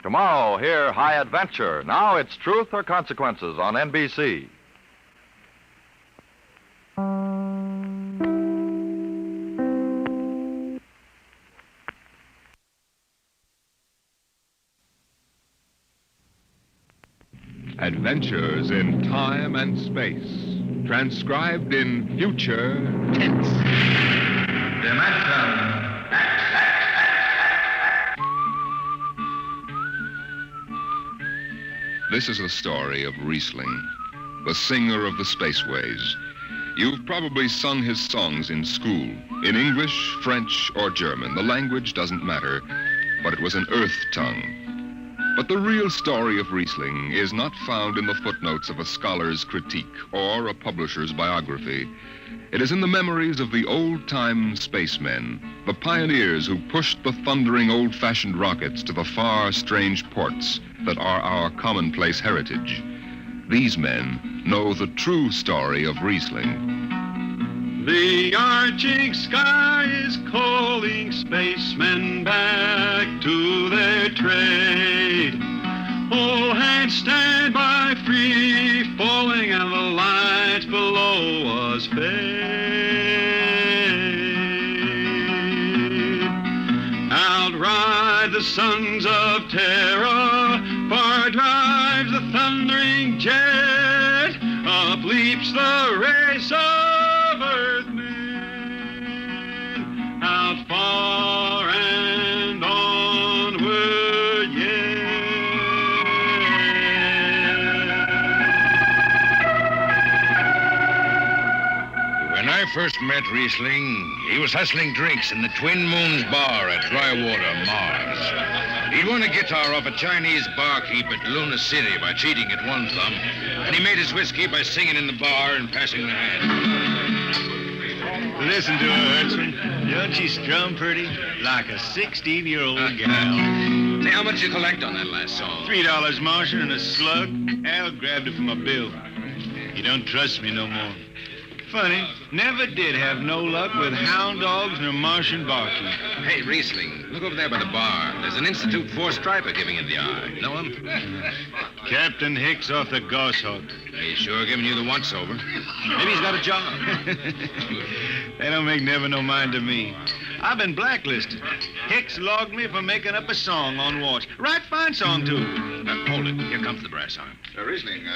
Tomorrow, hear High Adventure. Now it's Truth or Consequences on NBC. Adventures in time and space, transcribed in future tense. Dimension This is the story of Riesling, the singer of the spaceways. You've probably sung his songs in school, in English, French, or German. The language doesn't matter, but it was an earth tongue. But the real story of Riesling is not found in the footnotes of a scholar's critique or a publisher's biography. It is in the memories of the old-time spacemen, the pioneers who pushed the thundering old-fashioned rockets to the far, strange ports that are our commonplace heritage. These men know the true story of Riesling. The arching sky is calling spacemen back to their trade. All hands stand by, free falling, and the lights below us fade. sons of terror. Far drives the thundering jet, up leaps the race of earthmen, out far and onward yet. When I first met Riesling, he was hustling drinks in the Twin Moons bar at Drywater, Mars. He'd won a guitar off a Chinese barkeep at Luna City by cheating at one thumb, and he made his whiskey by singing in the bar and passing the hat. Listen to her, Hudson. Don't she strum pretty? Like a 16-year-old gal. Say, how much you collect on that last song? $3, Martian, and a slug. Al grabbed it from my bill. He don't trust me no more. Funny, never did have no luck with hound dogs nor Martian barkeep. Hey, Riesling, look over there by the bar. There's an Institute 4 striper giving you the eye. Know him? Captain Hicks off the Goshawk. He's sure giving you the once-over. Maybe he's got a job. They don't make never no mind to me. I've been blacklisted. Hicks logged me for making up a song on watch. Right fine song, too. Hold it. Here comes the brass arm. Riesling,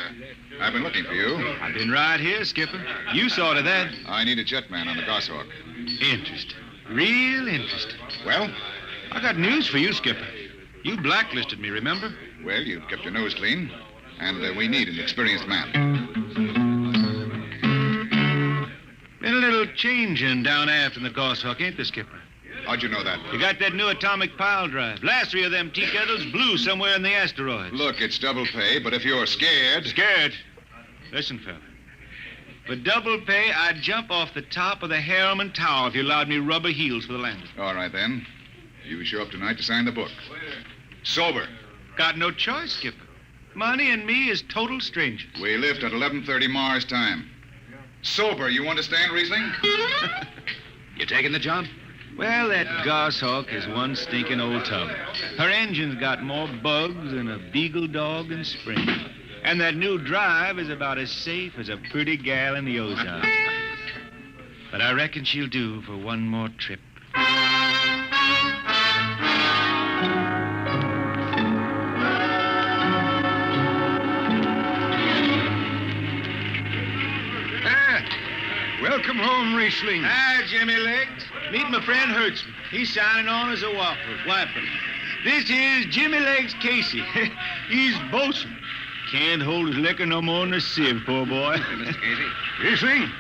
I've been looking for you. I've been right here, Skipper. You saw to that. I need a jetman on the Goshawk. Interesting. Real interesting. Well? I got news for you, Skipper. You blacklisted me, remember? Well, you kept your nose clean, and we need an experienced man. Been a little changing down aft in the Goshawk, ain't there, Skipper? How'd you know that? You got that new atomic pile drive. Last 3 of them tea kettles blew somewhere in the asteroids. Look, it's double pay, but if you're scared... Scared? Listen, fella. For double pay, I'd jump off the top of the Harriman Tower if you allowed me rubber heels for the landing. All right, then. You show up tonight to sign the book. Sober. Got no choice, Skipper. Money and me is total strangers. We lift at 11:30 Mars time. Sober, you understand, Riesling? You taking the job? Well, that Goshawk is one stinking old tub. Her engine's got more bugs than a beagle dog in spring. And that new drive is about as safe as a pretty gal in the Ozarks. But I reckon she'll do for one more trip. Welcome home, Riesling. Hi, Jimmy Legs. Meet my friend Hertzman. He's signing on as a wiper. This here's Jimmy Legs Casey. He's bosun. Can't hold his liquor no more than a sieve, poor boy. Mr. Casey. Riesling,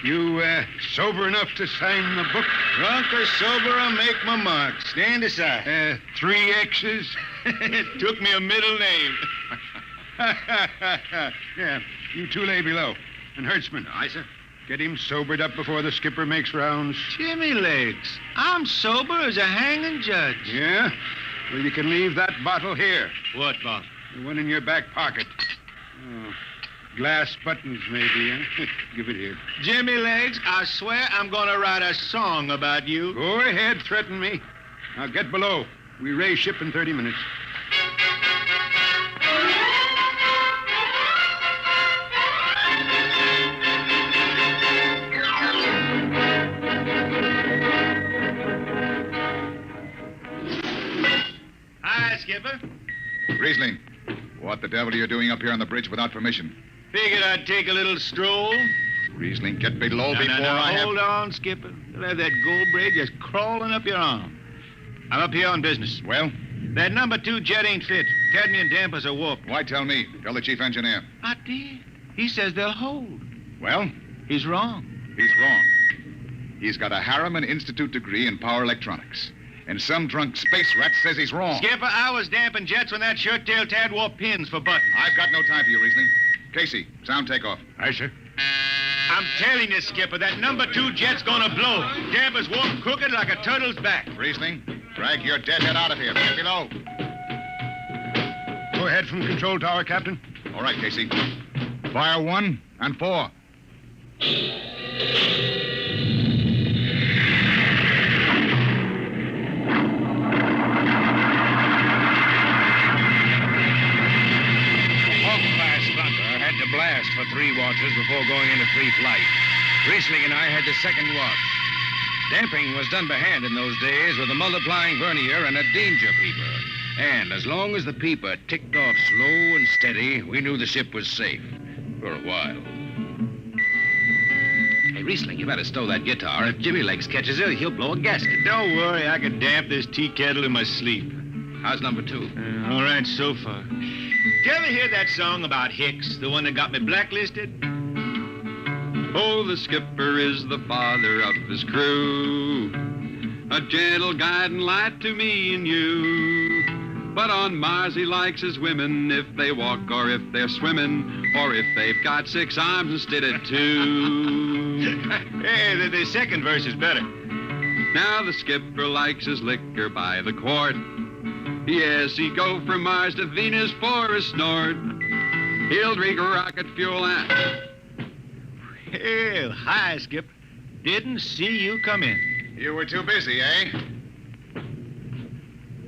you sober enough to sign the book? Drunk or sober, I make my mark. Stand aside. 3 X's? It took me a middle name. Yeah, you 2 lay below. And Hertzman. Aye, sir. Get him sobered up before the skipper makes rounds. Jimmy Legs, I'm sober as a hanging judge. Yeah? Well, you can leave that bottle here. What bottle? The one in your back pocket. Oh, glass buttons, maybe, huh? Give it here. Jimmy Legs, I swear I'm going to write a song about you. Go ahead, threaten me. Now get below. We raise ship in 30 minutes. Hi, Skipper. Riesling, what the devil are you doing up here on the bridge without permission? Figured I'd take a little stroll. Riesling, get below before I have... Hold on, Skipper. You'll have that gold braid just crawling up your arm. I'm up here on business. Well? That number 2 jet ain't fit. Cadmium dampers are warped. Why tell me? Tell the chief engineer. I did. He says they'll hold. Well? He's wrong. He's wrong. He's got a Harriman Institute degree in power electronics. And some drunk space rat says he's wrong. Skipper, I was damping jets when that shirt-tailed tad wore pins for buttons. I've got no time for you, Riesling. Casey, sound takeoff. Aye, sir. I'm telling you, Skipper, that number 2 jet's gonna blow. Dampers warped crooked like a turtle's back. Riesling, drag your deadhead out of here. Get below. Go ahead from control tower, Captain. All right, Casey. Fire 1 and 4. Blast for 3 watches before going into free flight. Riesling and I had the second watch. Damping was done by hand in those days with a multiplying vernier and a danger peeper. And as long as the peeper ticked off slow and steady, we knew the ship was safe. For a while. Hey, Riesling, you better stow that guitar. If Jimmy Legs catches it, he'll blow a gasket. Don't worry, I can damp this tea kettle in my sleep. How's number 2? All right so far. Did you ever hear that song about Hicks, the one that got me blacklisted? Oh, the skipper is the father of his crew, a gentle guiding light to me and you. But on Mars he likes his women if they walk or if they're swimming or if they've got 6 arms instead of 2. Hey, the second verse is better. Now the skipper likes his liquor by the quart. Yes, he'd go from Mars to Venus for a snort. He'll drink rocket fuel and... Well, hi, Skip. Didn't see you come in. You were too busy, eh?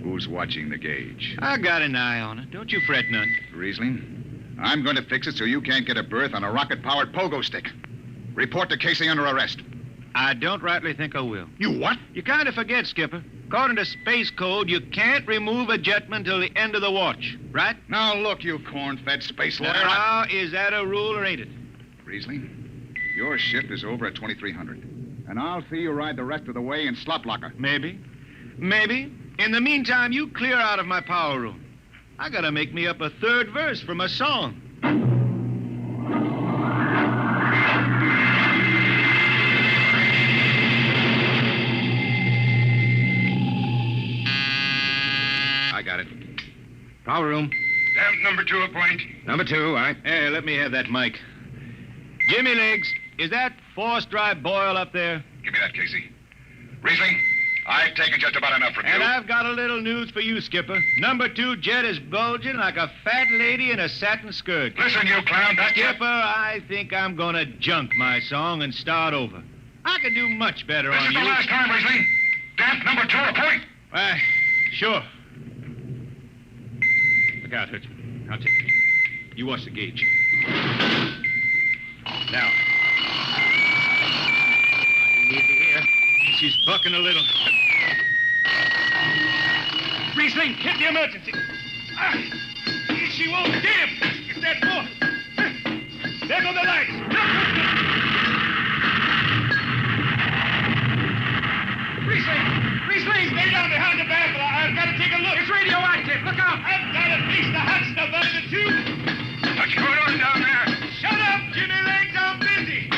Who's watching the gauge? I got an eye on it. Don't you fret none. Riesling, I'm going to fix it so you can't get a berth on a rocket-powered pogo stick. Report to Casey under arrest. I don't rightly think I will. You what? You kind of forget, Skipper. According to Space Code, you can't remove a jetman till the end of the watch, right? Now, look, you corn-fed space lawyer. Now, is that a rule or ain't it? Riesling, your ship is over at 2300. And I'll see you ride the rest of the way in slop locker. Maybe. Maybe. In the meantime, you clear out of my power room. I gotta make me up a third verse for my song. I got it. Power room. Damp number 2 a point. Number 2, all right. Hey, let me have that mic. Jimmy Legs, is that forced dry boil up there? Give me that, Casey. Riesling, I've taken just about enough from you. And I've got a little news for you, Skipper. Number 2 jet is bulging like a fat lady in a satin skirt. Listen, you clown, that Skipper, I think I'm gonna junk my song and start over. I could do much better This on is you. the last time, Riesling. Damp number 2 a point. Sure. Look out, Hertzman. I'll take it. You watch the gauge. Now. You need to hear. She's bucking a little. Riesling, hit the emergency. She won't damn. It's that boy. There go the lights. Riesling, stay down behind the baffle. I've got to take a look. It's radioactive. Look out. I've got at least a hot stuff under the tube. What's going on down there? Shut up, Jimmy Legs. I'm busy.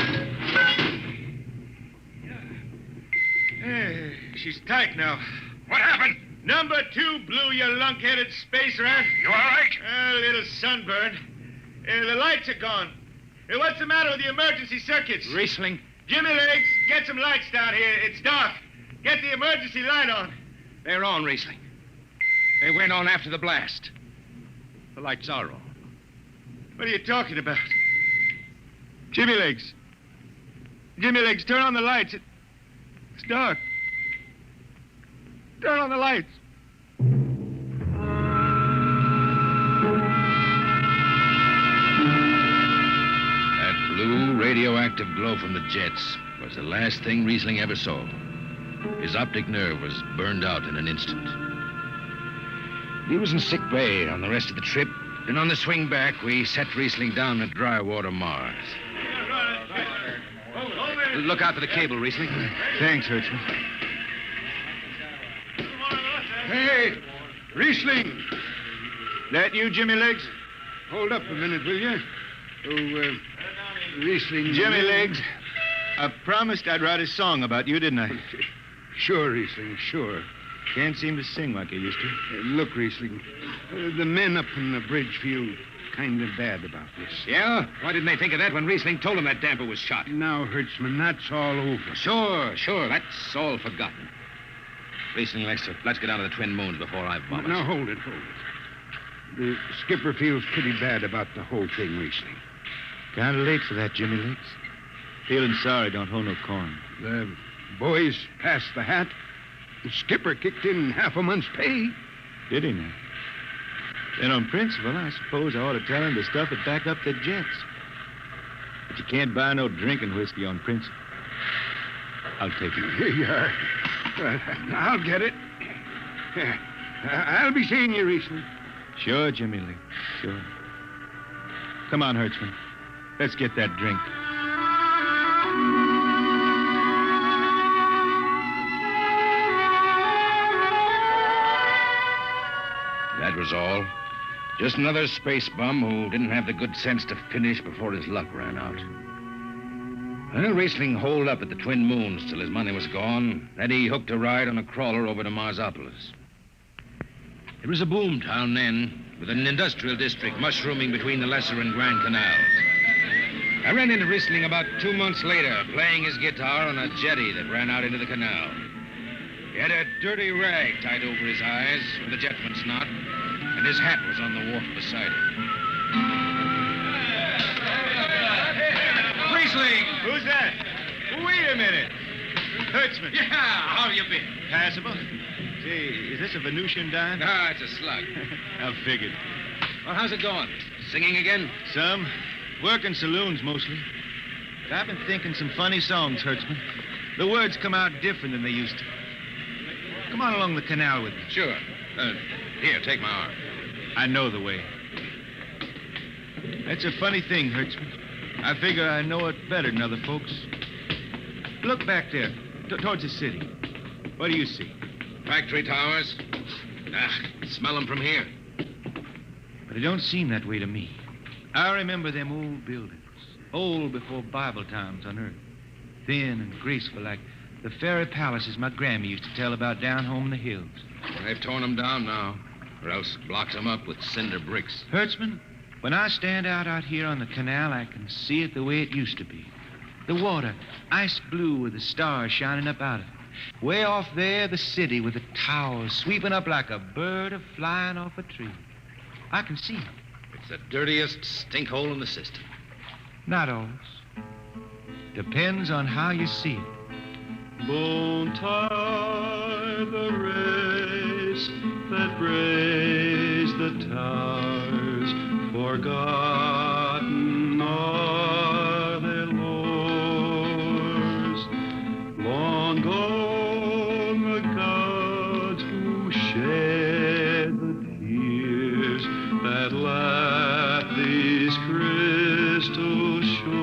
Hey, she's tight now. What happened? Number 2 blew, you lunk-headed space rat. You all right? A little sunburn. The lights are gone. What's the matter with the emergency circuits? Riesling. Jimmy Legs, get some lights down here. It's dark. Get the emergency light on. They're on, Riesling. They went on after the blast. The lights are on. What are you talking about? Jimmy Legs. Jimmy Legs, turn on the lights. It's dark. Turn on the lights. That blue radioactive glow from the jets was the last thing Riesling ever saw. His optic nerve was burned out in an instant. He was in sick bay on the rest of the trip, and on the swing back, we set Riesling down at dry water Mars. Look out for the cable, Riesling. Thanks, Hertzman. Hey, Riesling. That you, Jimmy Legs? Hold up a minute, will you? Oh, Riesling. Jimmy Legs, I promised I'd write a song about you, didn't I? Sure, Riesling, sure. Can't seem to sing like I used to. Look, Riesling, the men up on the bridge feel kind of bad about this. Yeah? Why didn't they think of that when Riesling told them that damper was shot? Now, Hertzman, that's all over. Sure. That's all forgotten. Riesling, let's get down to the Twin Moons before I vomit. Now, hold it. The skipper feels pretty bad about the whole thing, Riesling. Kind of late for that, Jimmy Legs. Feeling sorry don't hold no corn. The boys passed the hat. The skipper kicked in half a month's pay. Did he now? Then on principle, I suppose I ought to tell him to stuff it back up the jets. But you can't buy no drinking whiskey on principle. I'll take it. Here you are. I'll get it. I'll be seeing you, Riesling. Sure, Jimmy Lee. Sure. Come on, Hertzman. Let's get that drink. That was all. Just another space bum who didn't have the good sense to finish before his luck ran out. Well, Riesling holed up at the Twin Moons till his money was gone. Then he hooked a ride on a crawler over to Marsopolis. It was a boom town then, with an industrial district mushrooming between the Lesser and Grand Canals. I ran into Riesling about 2 months later, playing his guitar on a jetty that ran out into the canal. He had a dirty rag tied over his eyes with a jetman's knot, and his hat was on the wharf beside him. Riesling! Who's that? Wait a minute. Hertzman. Yeah, how have you been? Passable. Say, is this a Venusian dime? No, it's a slug. I figured. Well, how's it going? Singing again? Some. Working saloons mostly. But I've been thinking some funny songs, Hertzman. The words come out different than they used to. Come on along the canal with me. Sure. Here, take my arm. I know the way. That's a funny thing, Hertzman. I figure I know it better than other folks. Look back there, towards the city. What do you see? Factory towers. Smell them from here. But it don't seem that way to me. I remember them old buildings, old before Bible times on earth. Thin and graceful like the fairy palaces my Grammy used to tell about down home in the hills. Well, they've torn them down now, or else blocked them up with cinder bricks. Hertzman, when I stand out here on the canal, I can see it the way it used to be. The water, ice blue with the stars shining up out of it. Way off there, the city with the towers sweeping up like a bird flying off a tree. I can see it. It's the dirtiest stink hole in the system. Not always. Depends on how you see it. Bone tie the race that raised the towers, forgotten are their lores. Long gone the gods who shed the tears that lap these crystal shores.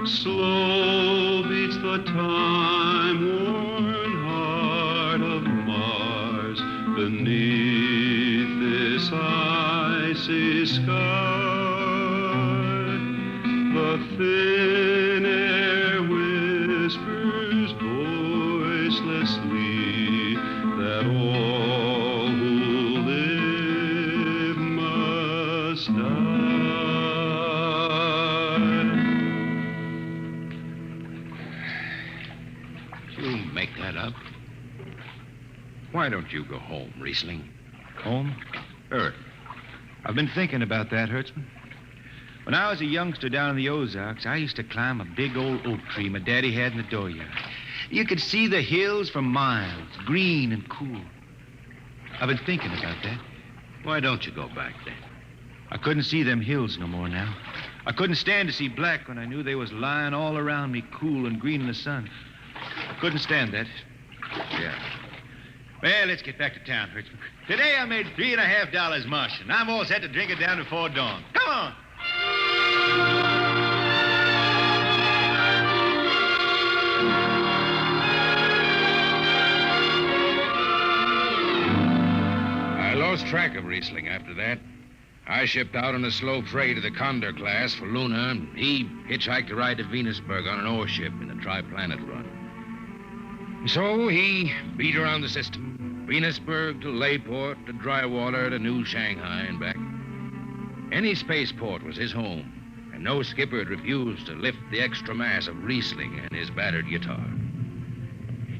Slow beats the time-worn heart of Mars beneath this icy sky. The thin air whispers voicelessly that all who live must die. You make that up? Why don't you go home, Riesling? Home? Earth. I've been thinking about that, Hertzman. When I was a youngster down in the Ozarks, I used to climb a big old oak tree my daddy had in the dooryard. You could see the hills for miles, green and cool. I've been thinking about that. Why don't you go back then? I couldn't see them hills no more now. I couldn't stand to see black when I knew they was lying all around me, cool and green in the sun. I couldn't stand that. Yeah. Well, let's get back to town, Hertzman. Today I made $3.50 Martian. I'm all set to drink it down before dawn. Come on! I lost track of Riesling after that. I shipped out on a slow freight of the Condor class for Luna, and he hitchhiked a ride to Venusburg on an ore ship in the Tri-Planet run. So he beat around the system, Venusburg to Layport to Drywater to New Shanghai and back. Any spaceport was his home, and no skipper had refused to lift the extra mass of Riesling and his battered guitar.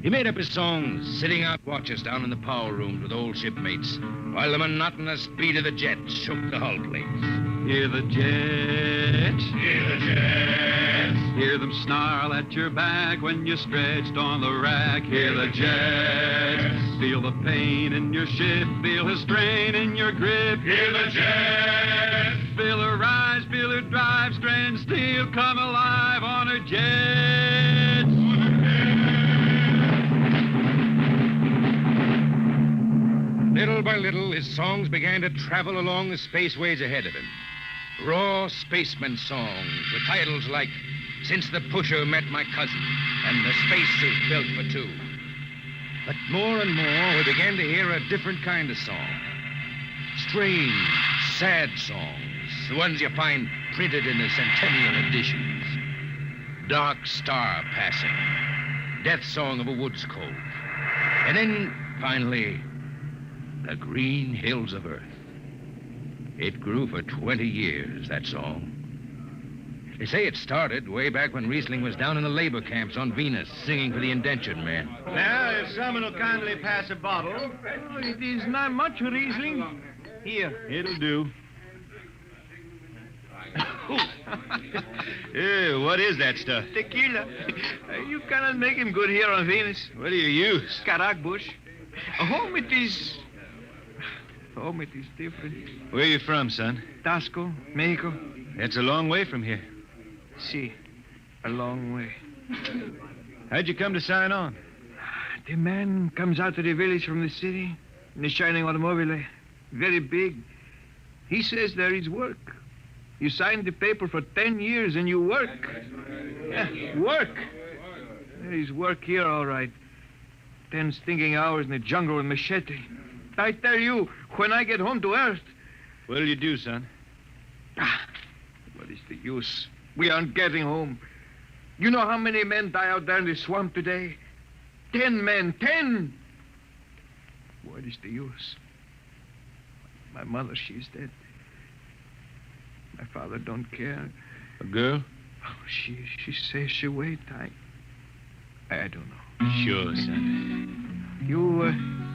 He made up his songs, sitting out watches down in the power rooms with old shipmates, while the monotonous beat of the jet shook the hull plates. Hear the jets. Hear the jets. Hear them snarl at your back when you're stretched on the rack. Hear the jets. Feel the pain in your ship. Feel the strain in your grip. Hear the jets. Feel her rise, feel her drive. Strand steel come alive on her jet. little, his songs began to travel along the spaceways ahead of him. Raw spaceman songs with titles like Since the Pusher Met My Cousin and The Spacesuit Built for Two. But more and more, we began to hear a different kind of song. Strange, sad songs, the ones you find printed in the centennial editions. Dark Star Passing, Death Song of a Woods Cove. And then, finally, The Green Hills of Earth. It grew for 20 years, that song. They say it started way back when Riesling was down in the labor camps on Venus, singing for the indentured men. Now, if someone will kindly pass a bottle. Oh, it is not much, Riesling. Here. It'll do. What is that stuff? Tequila. You cannot make him good here on Venus. What do you use? Carac bush. Home it is different. Where are you from, son? Tasco, Mexico. That's a long way from here. See, a long way. How'd you come to sign on? The man comes out to the village from the city in a shining automobile. Very big. He says there is work. You signed the paper for 10 years and you work. Yeah, work. There is work here, all right. 10 stinking hours in the jungle with machete. I tell you, when I get home to Earth... What'll you do, son? What is the use? We aren't getting home. You know how many men die out there in the swamp today? 10 men. 10! What is the use? My mother, she's dead. My father don't care. A girl? Oh, she says she wait. I don't know. Sure, son.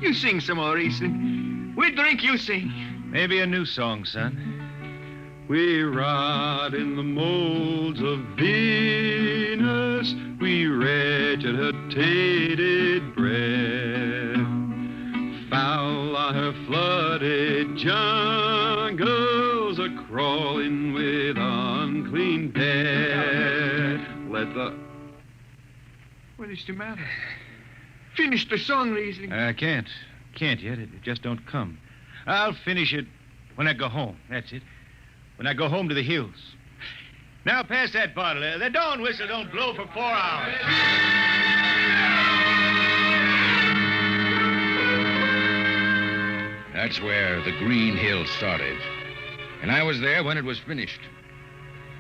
You sing some more, Riesling. We drink, you sing. Maybe a new song, son. We rot in the molds of Venus. We regurgitated breath. Foul are her flooded jungles, a-crawling with unclean dead. Let the... What is the matter? Finish the song, Riesling. I can't. Can't yet. It just don't come. I'll finish it when I go home. That's it. When I go home to the hills. Now pass that bottle. The dawn whistle don't blow for 4 hours. That's where the Green Hills started. And I was there when it was finished.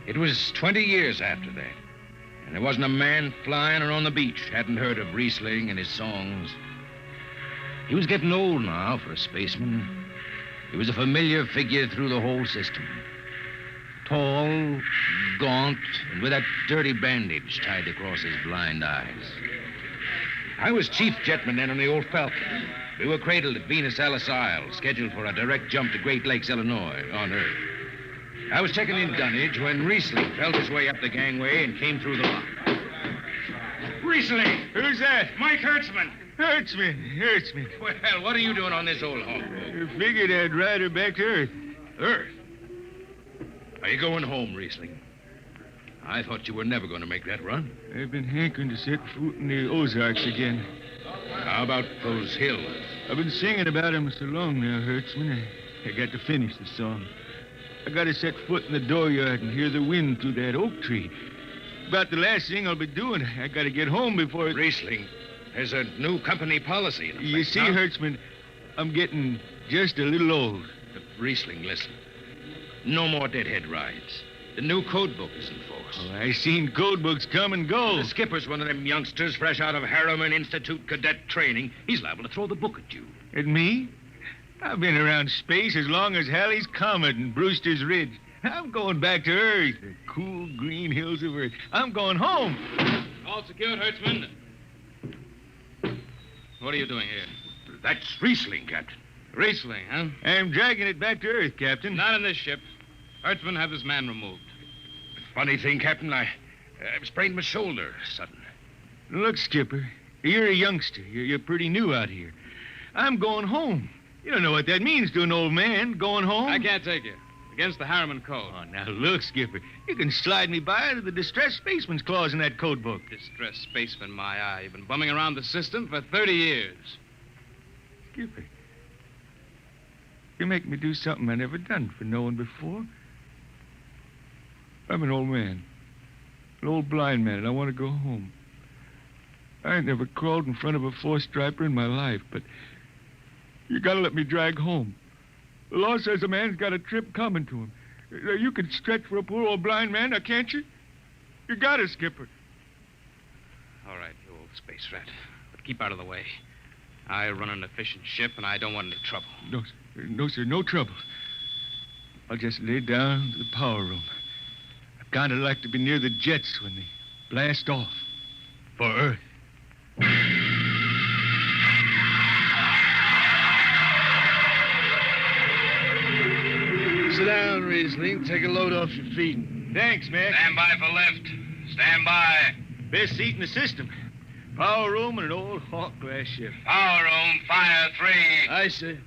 It was 20 years after that. And there wasn't a man flying or on the beach hadn't heard of Riesling and his songs. He was getting old now for a spaceman. He was a familiar figure through the whole system. Tall, gaunt, and with that dirty bandage tied across his blind eyes. I was chief jetman then on the old Falcon. We were cradled at Venus Alice Isle, scheduled for a direct jump to Great Lakes, Illinois, on Earth. I was checking in dunnage when Riesling felt his way up the gangway and came through the lock. Riesling! Who's that? Mike Hertzman. Hertzman. Well, what are you doing on this old hog? I figured I'd ride her back to Earth. Earth? Are you going home, Riesling? I thought you were never going to make that run. I've been hankering to set foot in the Ozarks again. How about those hills? I've been singing about them so long now, Hertzman. I got to finish the song. I got to set foot in the dooryard and hear the wind through that oak tree. About the last thing I'll be doing. I got to get home before... Riesling, there's a new company policy in effect. You see, Hertzman, I'm getting just a little old. But Riesling, listen. No more deadhead rides. The new code book is in force. Oh, I seen code books come and go. The skipper's one of them youngsters fresh out of Harriman Institute cadet training. He's liable to throw the book at you. At me? I've been around space as long as Halley's Comet and Brewster's Ridge. I'm going back to Earth, the cool green hills of Earth. I'm going home. All secured, Hertzman. What are you doing here? That's Riesling, Captain. Riesling, huh? I'm dragging it back to Earth, Captain. Not in this ship. Hertzman, have this man removed. Funny thing, Captain, I sprained my shoulder sudden. Look, Skipper, you're a youngster. You're pretty new out here. I'm going home. You don't know what that means to an old man, going home. I can't take you. Against the Harriman Code. Oh, now look, Skipper. You can slide me by to the distressed spaceman's clause in that code book. Distressed spaceman, my eye. You've been bumming around the system for 30 years. Skipper, You make me do something I never done for no one before. I'm an old man. An old blind man, and I want to go home. I ain't never crawled in front of a four-striper in my life, but you gotta let me drag home. The law says a man's got a trip coming to him. You can stretch for a poor old blind man, now can't you? You got it, Skipper. All right, you old space rat. But keep out of the way. I run an efficient ship, and I don't want any trouble. No, sir, no trouble. I'll just lay down to the power room. I kind of like to be near the jets when they blast off for Earth. Sit down, Riesling. Take a load off your feet. Thanks, Mac. Stand by for lift. Stand by. Best seat in the system. Power room and an old Hawk glass ship. Power room, fire 3. Aye, sir.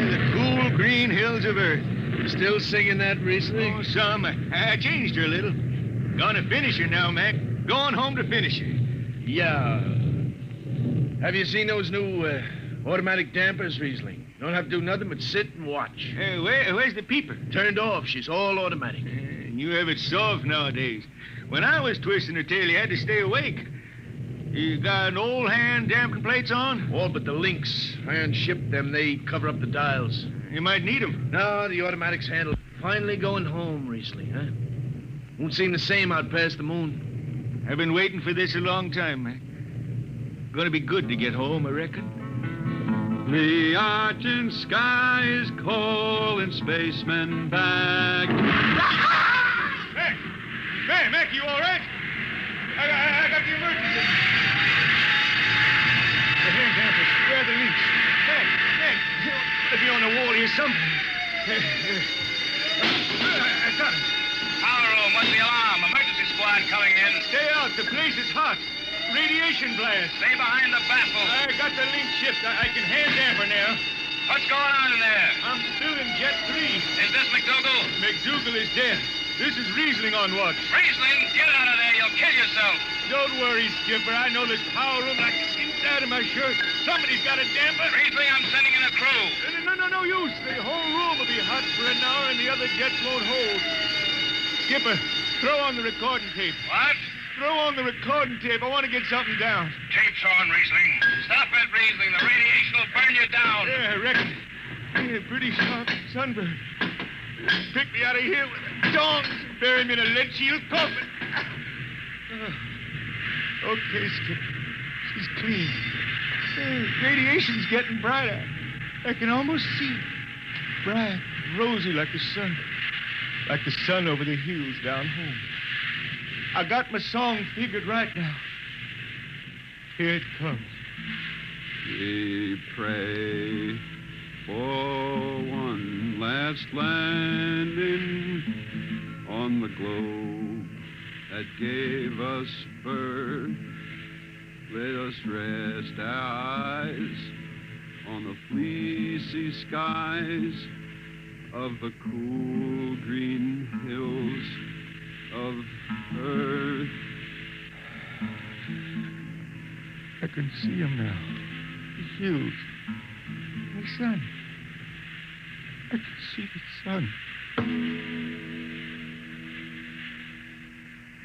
The cool green hills of Earth. You still singing that, Riesling? Oh, some. I changed her a little. Gonna finish her now, Mac. Going home to finish her. Yeah. Have you seen those new automatic dampers, Riesling? You don't have to do nothing but sit and watch. Where's the peeper? Turned off. She's all automatic. You have it soft nowadays. When I was twisting her tail, you had to stay awake. You got an old hand damping plates on? All but the links. Iron shipped them. They cover up the dials. You might need them. No, the automatics handle. Finally going home, Riesling, huh? Won't seem the same out past the moon. I've been waiting for this a long time, Mac. Gonna be good to get home, I reckon. The argent sky is calling spacemen back. Mac, you all right? I got the emergency. The hand dampers. Where are the links? Mac, you gotta be on the wall here somewhere. I got him. Power room, what's the alarm? Emergency squad coming in. Stay out. The place is hot. Radiation blast. Stay behind the baffle. I got the link shift. I can hand damper now. What's going on in there? I'm still in Jet 3. Is this McDougal? McDougal is dead. This is Riesling on watch. Riesling, get out of there. You'll kill yourself. Don't worry, Skipper. I know this power room like the inside of my shirt. Somebody's got a damper. Riesling, I'm sending in a crew. No use. The whole room will be hot for an hour and the other jets won't hold. Skipper, throw on the recording tape. What? Throw on the recording tape. I want to get something down. Tape's on, Riesling. Stop it, Riesling. The radiation will burn you down. Yeah, I reckon. Yeah, pretty sharp sunburn. Pick me out of here with the tongs and bury me in a lead shield coffin. Okay, Skipper. She's clean. Radiation's getting brighter. I can almost see it. Bright, rosy like the sun. Like the sun over the hills down home. I got my song figured right now. Here it comes. We pray for one last landing on the globe that gave us birth. Let us rest our eyes on the fleecy skies of the cool green hills of Earth. I can see him now. The hills. The sun. I can see the sun.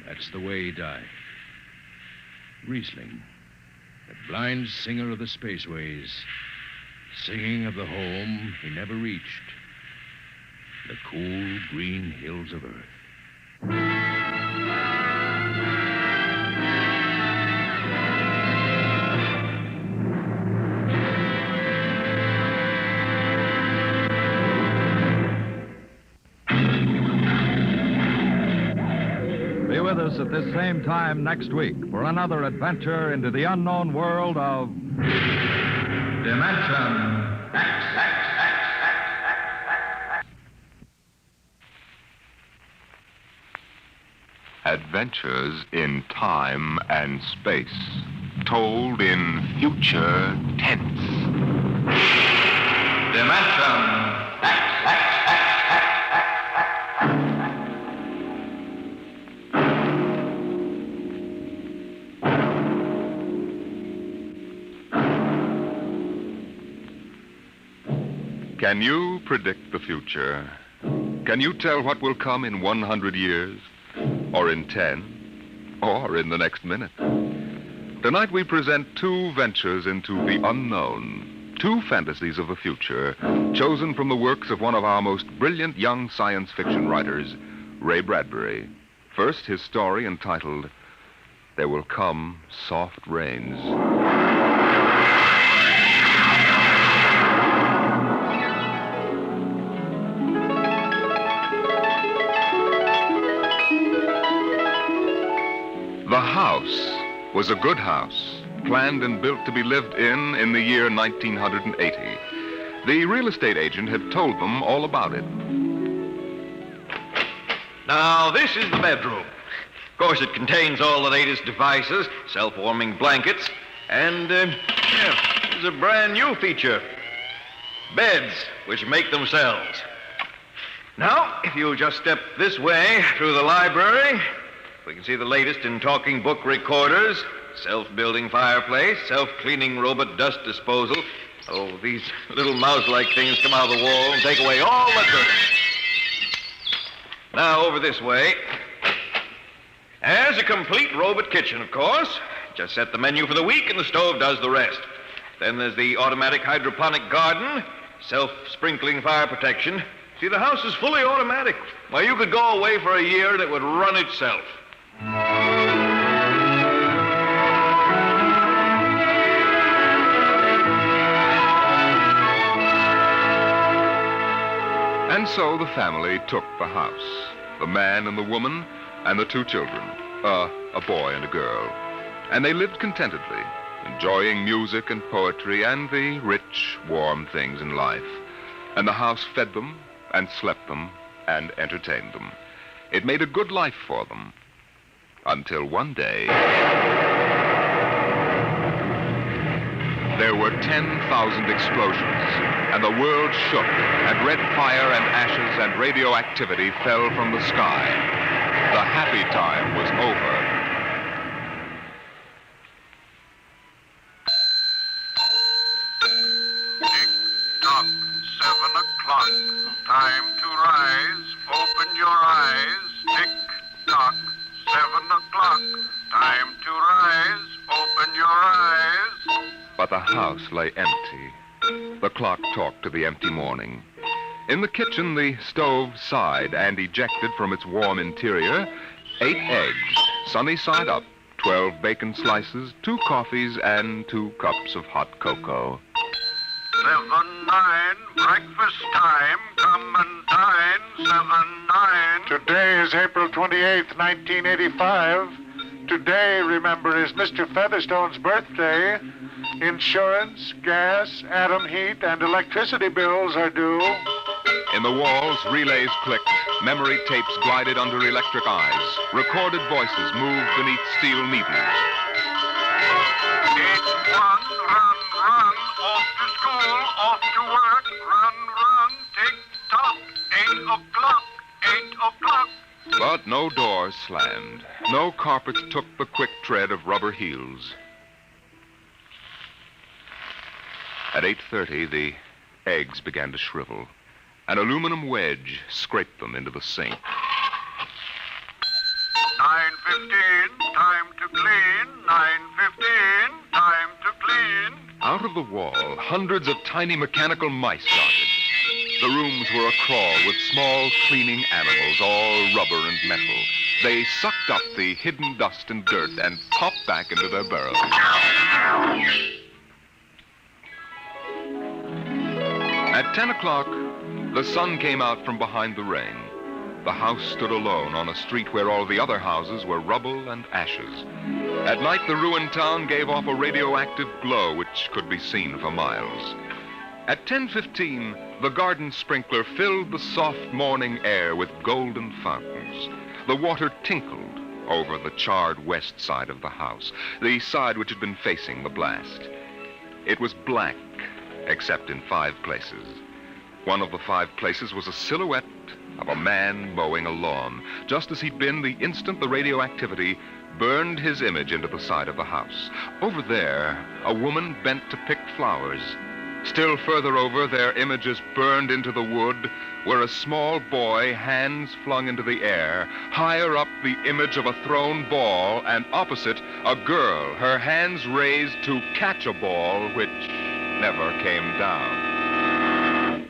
That's the way he died. Riesling, the blind singer of the spaceways, singing of the home he never reached, the cool green hills of Earth. Be with us at this same time next week for another adventure into the unknown world of Dimension X. Adventures in time and space, told in future tense. Dimension X. Can you predict the future? Can you tell what will come in 100 years? Or in 10? Or in the next minute? Tonight we present two ventures into the unknown. Two fantasies of the future, chosen from the works of one of our most brilliant young science fiction writers, Ray Bradbury. First, his story entitled, There Will Come Soft Rains. The house was a good house, planned and built to be lived in the year 1980. The real estate agent had told them all about it. Now, this is the bedroom. Of course, it contains all the latest devices, self-warming blankets, and, there's a brand new feature. Beds, which make themselves. Now, if you'll just step this way through the library, we can see the latest in talking book recorders, self-building fireplace, self-cleaning robot dust disposal. Oh, these little mouse-like things come out of the wall and take away all the dirt. Now, over this way. There's a complete robot kitchen, of course. Just set the menu for the week and the stove does the rest. Then there's the automatic hydroponic garden, self-sprinkling fire protection. See, the house is fully automatic. Why, you could go away for a year and it would run itself. And so the family took the house. The man and the woman and the two children, a boy and a girl. And they lived contentedly, enjoying music and poetry and the rich, warm things in life. And the house fed them and slept them and entertained them. It made a good life for them. Until one day, there were 10,000 explosions, and the world shook, and red fire and ashes and radioactivity fell from the sky. The happy time was over. Tick-tock, 7 o'clock. Time to rise. Open your eyes. Tick-tock, 7 o'clock. Time to rise. Open your eyes. But the house lay empty. The clock talked to the empty morning. In the kitchen, the stove sighed and ejected from its warm interior 8 eggs, sunny side up, 12 bacon slices, 2 coffees, and 2 cups of hot cocoa. 7-9, breakfast time. Come and dine. 7-9. Today is April 28th, 1985. Today, remember, is Mr. Featherstone's birthday. Insurance, gas, atom heat, and electricity bills are due. In the walls, relays clicked, memory tapes glided under electric eyes, recorded voices moved beneath steel needles. 8-1, run, run, off to school, off to work, run, run, tick-tock, 8 o'clock, 8 o'clock. But no doors slammed. No carpets took the quick tread of rubber heels. At 8:30, the eggs began to shrivel. An aluminum wedge scraped them into the sink. 9:15, time to clean. 9:15, time to clean. Out of the wall, hundreds of tiny mechanical mice darted. The rooms were a-crawl with small cleaning animals, all rubber and metal. They sucked up the hidden dust and dirt and popped back into their burrows. At 10 o'clock, the sun came out from behind the rain. The house stood alone on a street where all the other houses were rubble and ashes. At night, the ruined town gave off a radioactive glow which could be seen for miles. At 10:15, the garden sprinkler filled the soft morning air with golden fountains. The water tinkled over the charred west side of the house, the side which had been facing the blast. It was black, except in 5 places. One of the 5 places was a silhouette of a man mowing a lawn, just as he'd been the instant the radioactivity burned his image into the side of the house. Over there, a woman bent to pick flowers. Still further over, their images burned into the wood, were a small boy, hands flung into the air. Higher up, the image of a thrown ball, and opposite, a girl, her hands raised to catch a ball which never came down.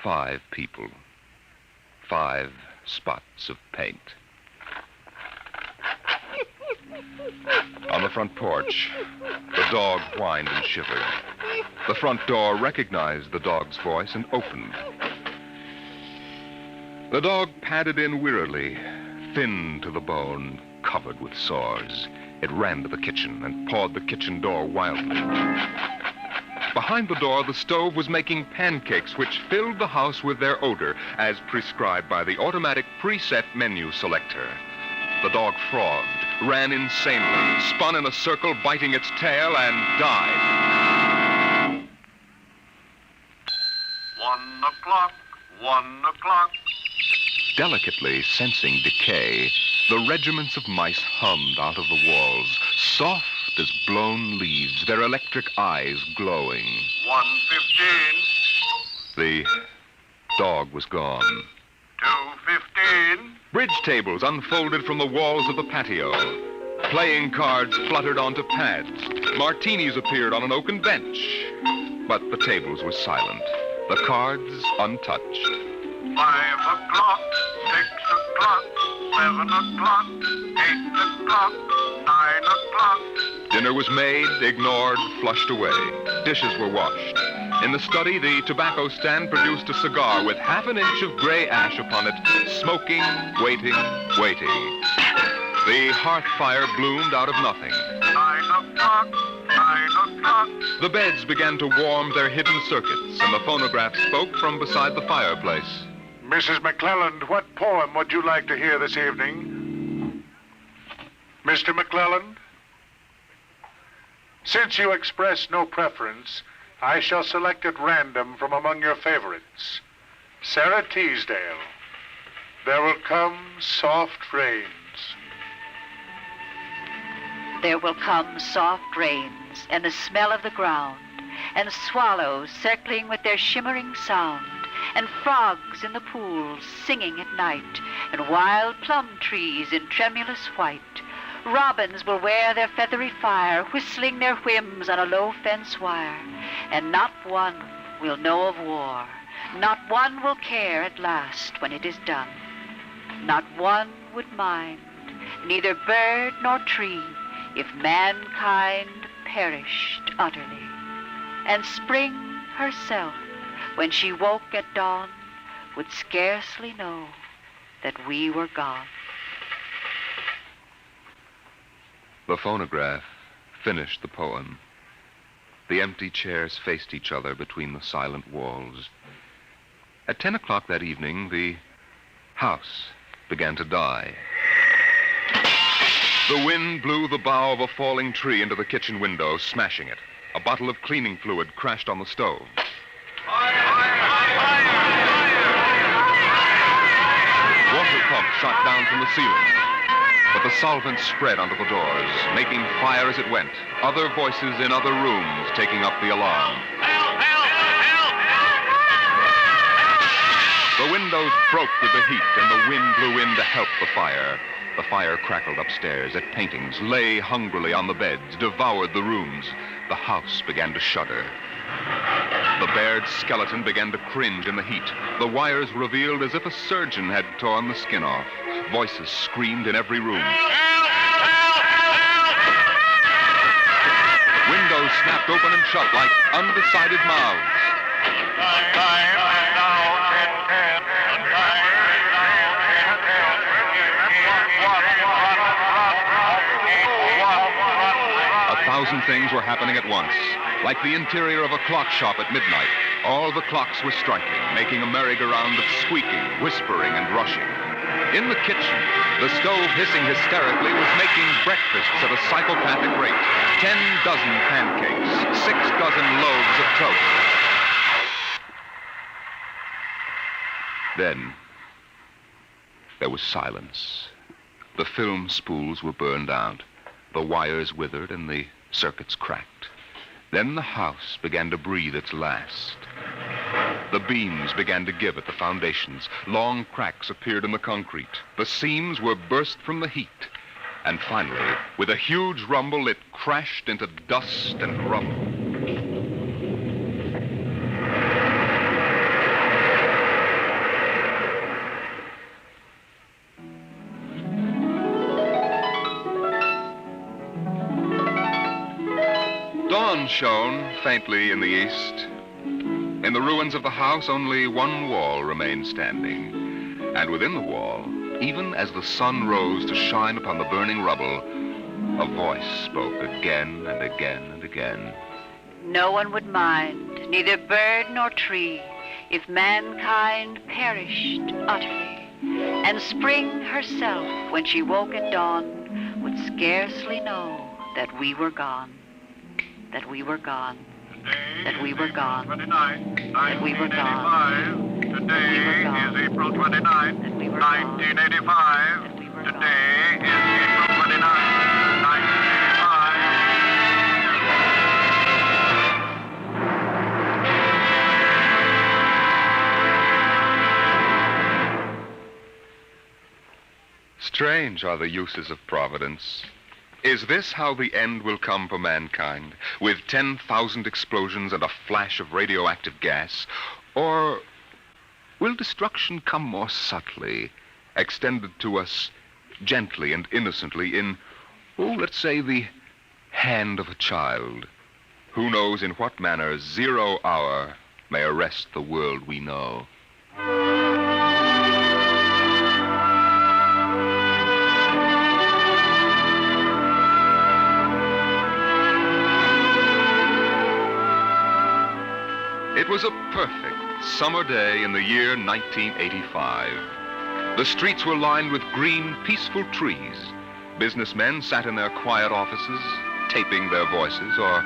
5 people. 5 spots of paint. On the front porch, the dog whined and shivered. The front door recognized the dog's voice and opened. The dog padded in wearily, thin to the bone, covered with sores. It ran to the kitchen and pawed the kitchen door wildly. Behind the door, the stove was making pancakes which filled the house with their odor, as prescribed by the automatic preset menu selector. The dog frothed, ran insanely, spun in a circle, biting its tail, and died. 1 o'clock, 1 o'clock. Delicately sensing decay, the regiments of mice hummed out of the walls, soft as blown leaves, their electric eyes glowing. 1:15. The dog was gone. 2:15. Bridge tables unfolded from the walls of the patio. Playing cards fluttered onto pads. Martinis appeared on an oaken bench. But the tables were silent, the cards untouched. 5 o'clock, 6 o'clock, 7 o'clock, 8 o'clock, 9 o'clock. Dinner was made, ignored, flushed away. Dishes were washed. In the study, the tobacco stand produced a cigar with half an inch of gray ash upon it, smoking, waiting. The hearth fire bloomed out of nothing. 9 o'clock, 9 o'clock. The beds began to warm their hidden circuits, and the phonograph spoke from beside the fireplace. Mrs. McClelland, what poem would you like to hear this evening? Mr. McClelland? Since you express no preference, I shall select at random from among your favorites. Sarah Teasdale, There Will Come Soft Rains. There will come soft rains, and the smell of the ground, and swallows circling with their shimmering sound, and frogs in the pools singing at night, and wild plum trees in tremulous white. Robins will wear their feathery fire, whistling their whims on a low fence wire, and not one will know of war. Not one will care at last when it is done. Not one would mind, neither bird nor tree, if mankind perished utterly. And spring herself, when she woke at dawn, would scarcely know that we were gone. The phonograph finished the poem. The empty chairs faced each other between the silent walls. At 10 o'clock that evening, the house began to die. The wind blew the bough of a falling tree into the kitchen window, smashing it. A bottle of cleaning fluid crashed on the stove. Water pumps shot down from the ceiling. But the solvent spread onto the doors, making fire as it went. Other voices in other rooms taking up the alarm. The windows broke with the heat, and the wind blew in to help the fire. The fire crackled upstairs at paintings, lay hungrily on the beds, devoured the rooms. The house began to shudder. The bared skeleton began to cringe in the heat. The wires revealed as if a surgeon had torn the skin off. Voices screamed in every room. Windows snapped open and shut like undecided mouths. A thousand things were happening at once. Like the interior of a clock shop at midnight, all the clocks were striking, making a merry-go-round of squeaking, whispering, and rushing. In the kitchen, the stove hissing hysterically was making breakfasts at a psychopathic rate. 10 dozen pancakes, 6 dozen loaves of toast. Then, there was silence. The film spools were burned out. The wires withered and the circuits cracked. Then the house began to breathe its last. The beams began to give at the foundations. Long cracks appeared in the concrete. The seams were burst from the heat. And finally, with a huge rumble, it crashed into dust and rubble. Dawn shone faintly in the east. In the ruins of the house, only one wall remained standing. And within the wall, even as the sun rose to shine upon the burning rubble, a voice spoke again and again and again. No one would mind, neither bird nor tree, if mankind perished utterly. And spring herself, when she woke at dawn, would scarcely know that we were gone. That we were gone. That we were gone. That we were gone. Today is April 29th, 1985. Today is April 29th, 1985. Strange are the uses of Providence. Is this how the end will come for mankind, with 10,000 explosions and a flash of radioactive gas? Or will destruction come more subtly, extended to us gently and innocently in, let's say, the hand of a child? Who knows in what manner 0 hour may arrest the world we know? It was a perfect summer day in the year 1985. The streets were lined with green, peaceful trees. Businessmen sat in their quiet offices, taping their voices or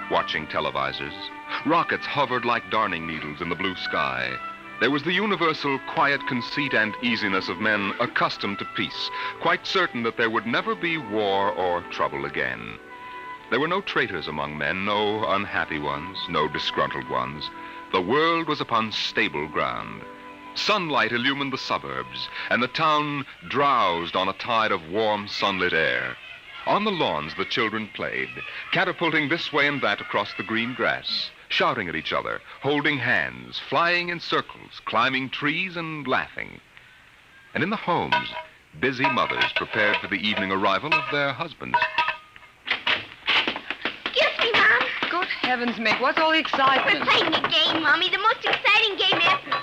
watching televisors. Rockets hovered like darning needles in the blue sky. There was the universal quiet conceit and easiness of men accustomed to peace, quite certain that there would never be war or trouble again. There were no traitors among men, no unhappy ones, no disgruntled ones. The world was upon stable ground. Sunlight illumined the suburbs, and the town drowsed on a tide of warm, sunlit air. On the lawns, the children played, catapulting this way and that across the green grass, shouting at each other, holding hands, flying in circles, climbing trees, and laughing. And in the homes, busy mothers prepared for the evening arrival of their husbands. Good heavens, Mick, what's all the excitement? We're playing a game, Mommy, the most exciting game ever.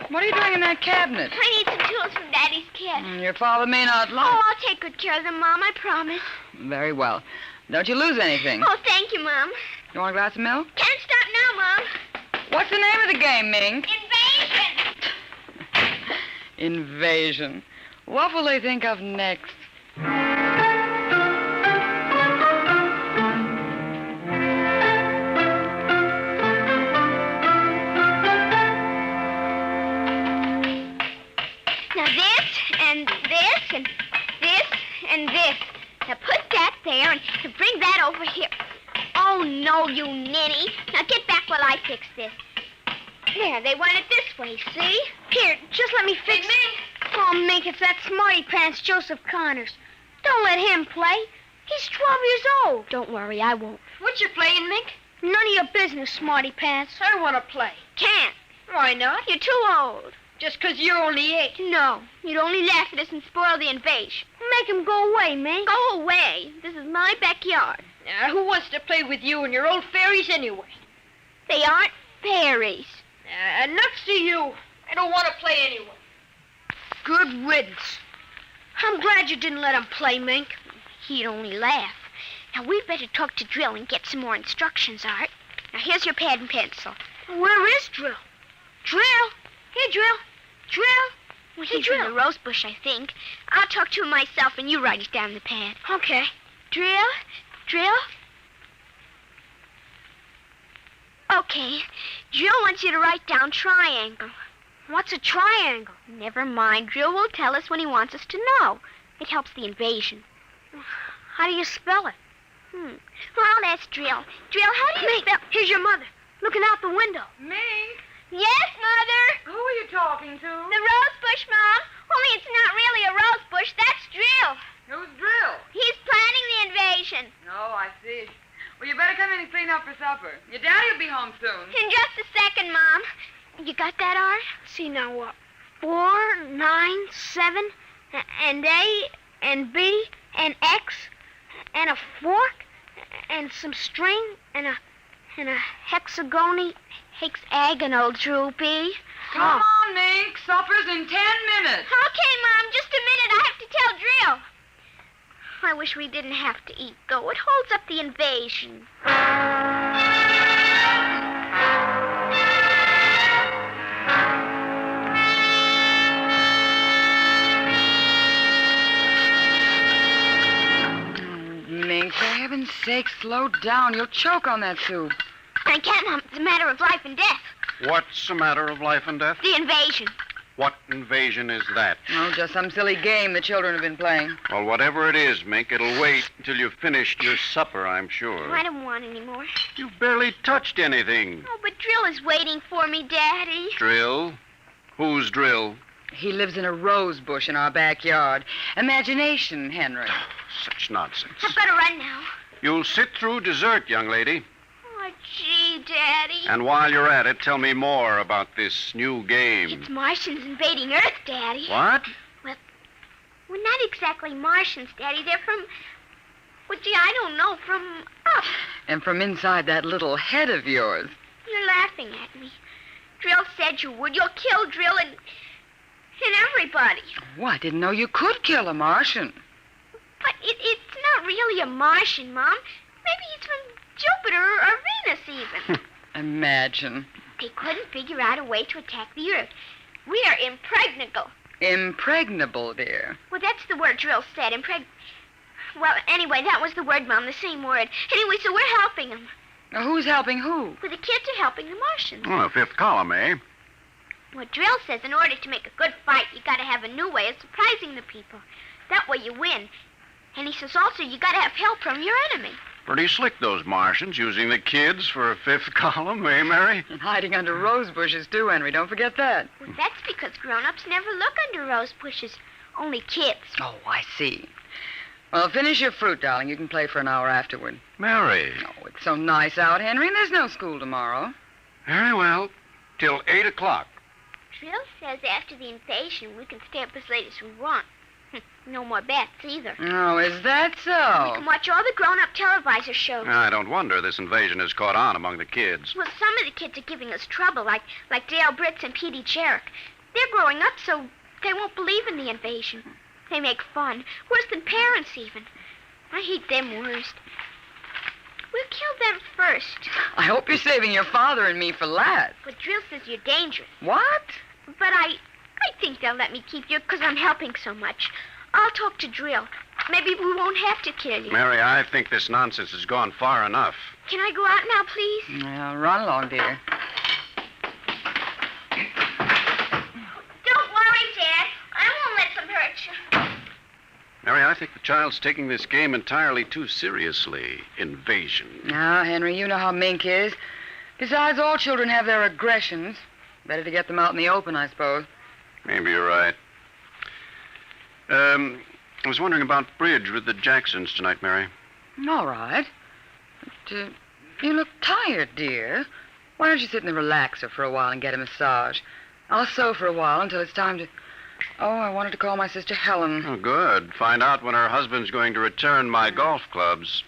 What are you doing in that cabinet? I need some tools from Daddy's kit. Your father may not like... Oh, I'll take good care of them, Mom, I promise. Very well. Don't you lose anything. Oh, thank you, Mom. You want a glass of milk? Can't stop now, Mom. What's the name of the game, Mink? Invasion. Invasion. What will they think of next? Now this, and this, and this, and this. Now put that there and bring that over here. Oh, no, you ninny. Now get back while I fix this. There, they want it this way, see? Here, just let me fix it. Oh, Mink, it's that smarty pants Joseph Connors. Don't let him play. He's 12 years old. Don't worry, I won't. What you playing, Mink? None of your business, smarty pants. I want to play. Can't. Why not? You're too old. Just 'cause you're only 8. No, you'd only laugh at us and spoil the invasion. Make him go away, Mink. Go away. This is my backyard. Who wants to play with you and your old fairies anyway? They aren't fairies. Nuts to you. I don't want to play anyway. Good riddance. I'm glad you didn't let him play, Mink. He'd only laugh. Now, we'd better talk to Drill and get some more instructions, Art. Now, here's your pad and pencil. Where is Drill? Drill? Hey, Drill. Drill? Well, he's in the rose bush, I think. I'll talk to him myself, and you write it down in the pad. Okay. Drill? Drill? Okay. Drill wants you to write down triangle. What's a triangle? Never mind. Drill will tell us when he wants us to know. It helps the invasion. How do you spell it? Well, I'll ask Drill. Drill, how do you spell... Here's your mother, looking out the window. Mink? Yes, Mother? Who are you talking to? The rose bush, Mom. Only it's not really a rose bush. That's Drill. Who's Drill? He's planning the invasion. Oh, I see. Well, you better come in and clean up for supper. Your daddy will be home soon. In just a second, Mom. You got that, Art? See now what? 4, 9, 7, and A, and B, and X, and a fork, and some string, and a hexagonal droopy. Come on, Mink. Supper's in 10 minutes. Okay, Mom, just a minute. I have to tell Drill. I wish we didn't have to eat, though. It holds up the invasion. Mink, for heaven's sake, slow down. You'll choke on that soup. I can't, Mom. It's a matter of life and death. What's a matter of life and death? The invasion. What invasion is that? Oh, just some silly game the children have been playing. Well, whatever it is, Mink, it'll wait until you've finished your supper, I'm sure. I don't want any more. You barely touched anything. Oh, but Drill is waiting for me, Daddy. Drill? Who's Drill? He lives in a rose bush in our backyard. Imagination, Henry. Such nonsense. I've got to run now. You'll sit through dessert, young lady. Oh, gee, Daddy. And while you're at it, tell me more about this new game. It's Martians invading Earth, Daddy. What? Well, not exactly Martians, Daddy. They're from... Well, gee, I don't know. From up. And from inside that little head of yours. You're laughing at me. Drill said you would. You'll kill Drill and everybody. Oh, I didn't know you could kill a Martian. But it's not really a Martian, Mom. Maybe he's from Jupiter or Venus, even. Imagine. They couldn't figure out a way to attack the Earth. We are impregnable. Impregnable, dear. Well, that's the word Drill said, Well, anyway, that was the word, Mom, the same word. Anyway, so we're helping them. Now, who's helping who? Well, the kids are helping the Martians. Oh, fifth column, eh? Well, Drill says in order to make a good fight, you got to have a new way of surprising the people. That way you win. And he says also you got to have help from your enemy. Pretty slick, those Martians, using the kids for a fifth column, eh, Mary? And hiding under rose bushes, too, Henry. Don't forget that. Well, that's because grown-ups never look under rose bushes. Only kids. Oh, I see. Well, finish your fruit, darling. You can play for an hour afterward. Mary. Oh, it's so nice out, Henry, and there's no school tomorrow. Very well. Till 8 o'clock. Drill says after the invasion we can stay up as late as we want. No more bets either. Oh, is that so? We can watch all the grown-up televisor shows. I don't wonder this invasion has caught on among the kids. Well, some of the kids are giving us trouble, like Dale Britz and Petey Jarrett. They're growing up, so they won't believe in the invasion. They make fun, worse than parents even. I hate them worst. We'll kill them first. I hope you're saving your father and me for last. But Drill says you're dangerous. What? But I think they'll let me keep you because I'm helping so much. I'll talk to Drill. Maybe we won't have to kill you. Mary, I think this nonsense has gone far enough. Can I go out now, please? Well, run along, dear. Don't worry, Dad. I won't let them hurt you. Mary, I think the child's taking this game entirely too seriously. Invasion. Now, Henry, you know how Mink is. Besides, all children have their aggressions. Better to get them out in the open, I suppose. Maybe you're right. I was wondering about bridge with the Jacksons tonight, Mary. All right. But, you look tired, dear. Why don't you sit in the relaxer for a while and get a massage? I'll sew for a while until it's time to... Oh, I wanted to call my sister Helen. Oh, good. Find out when her husband's going to return my golf clubs.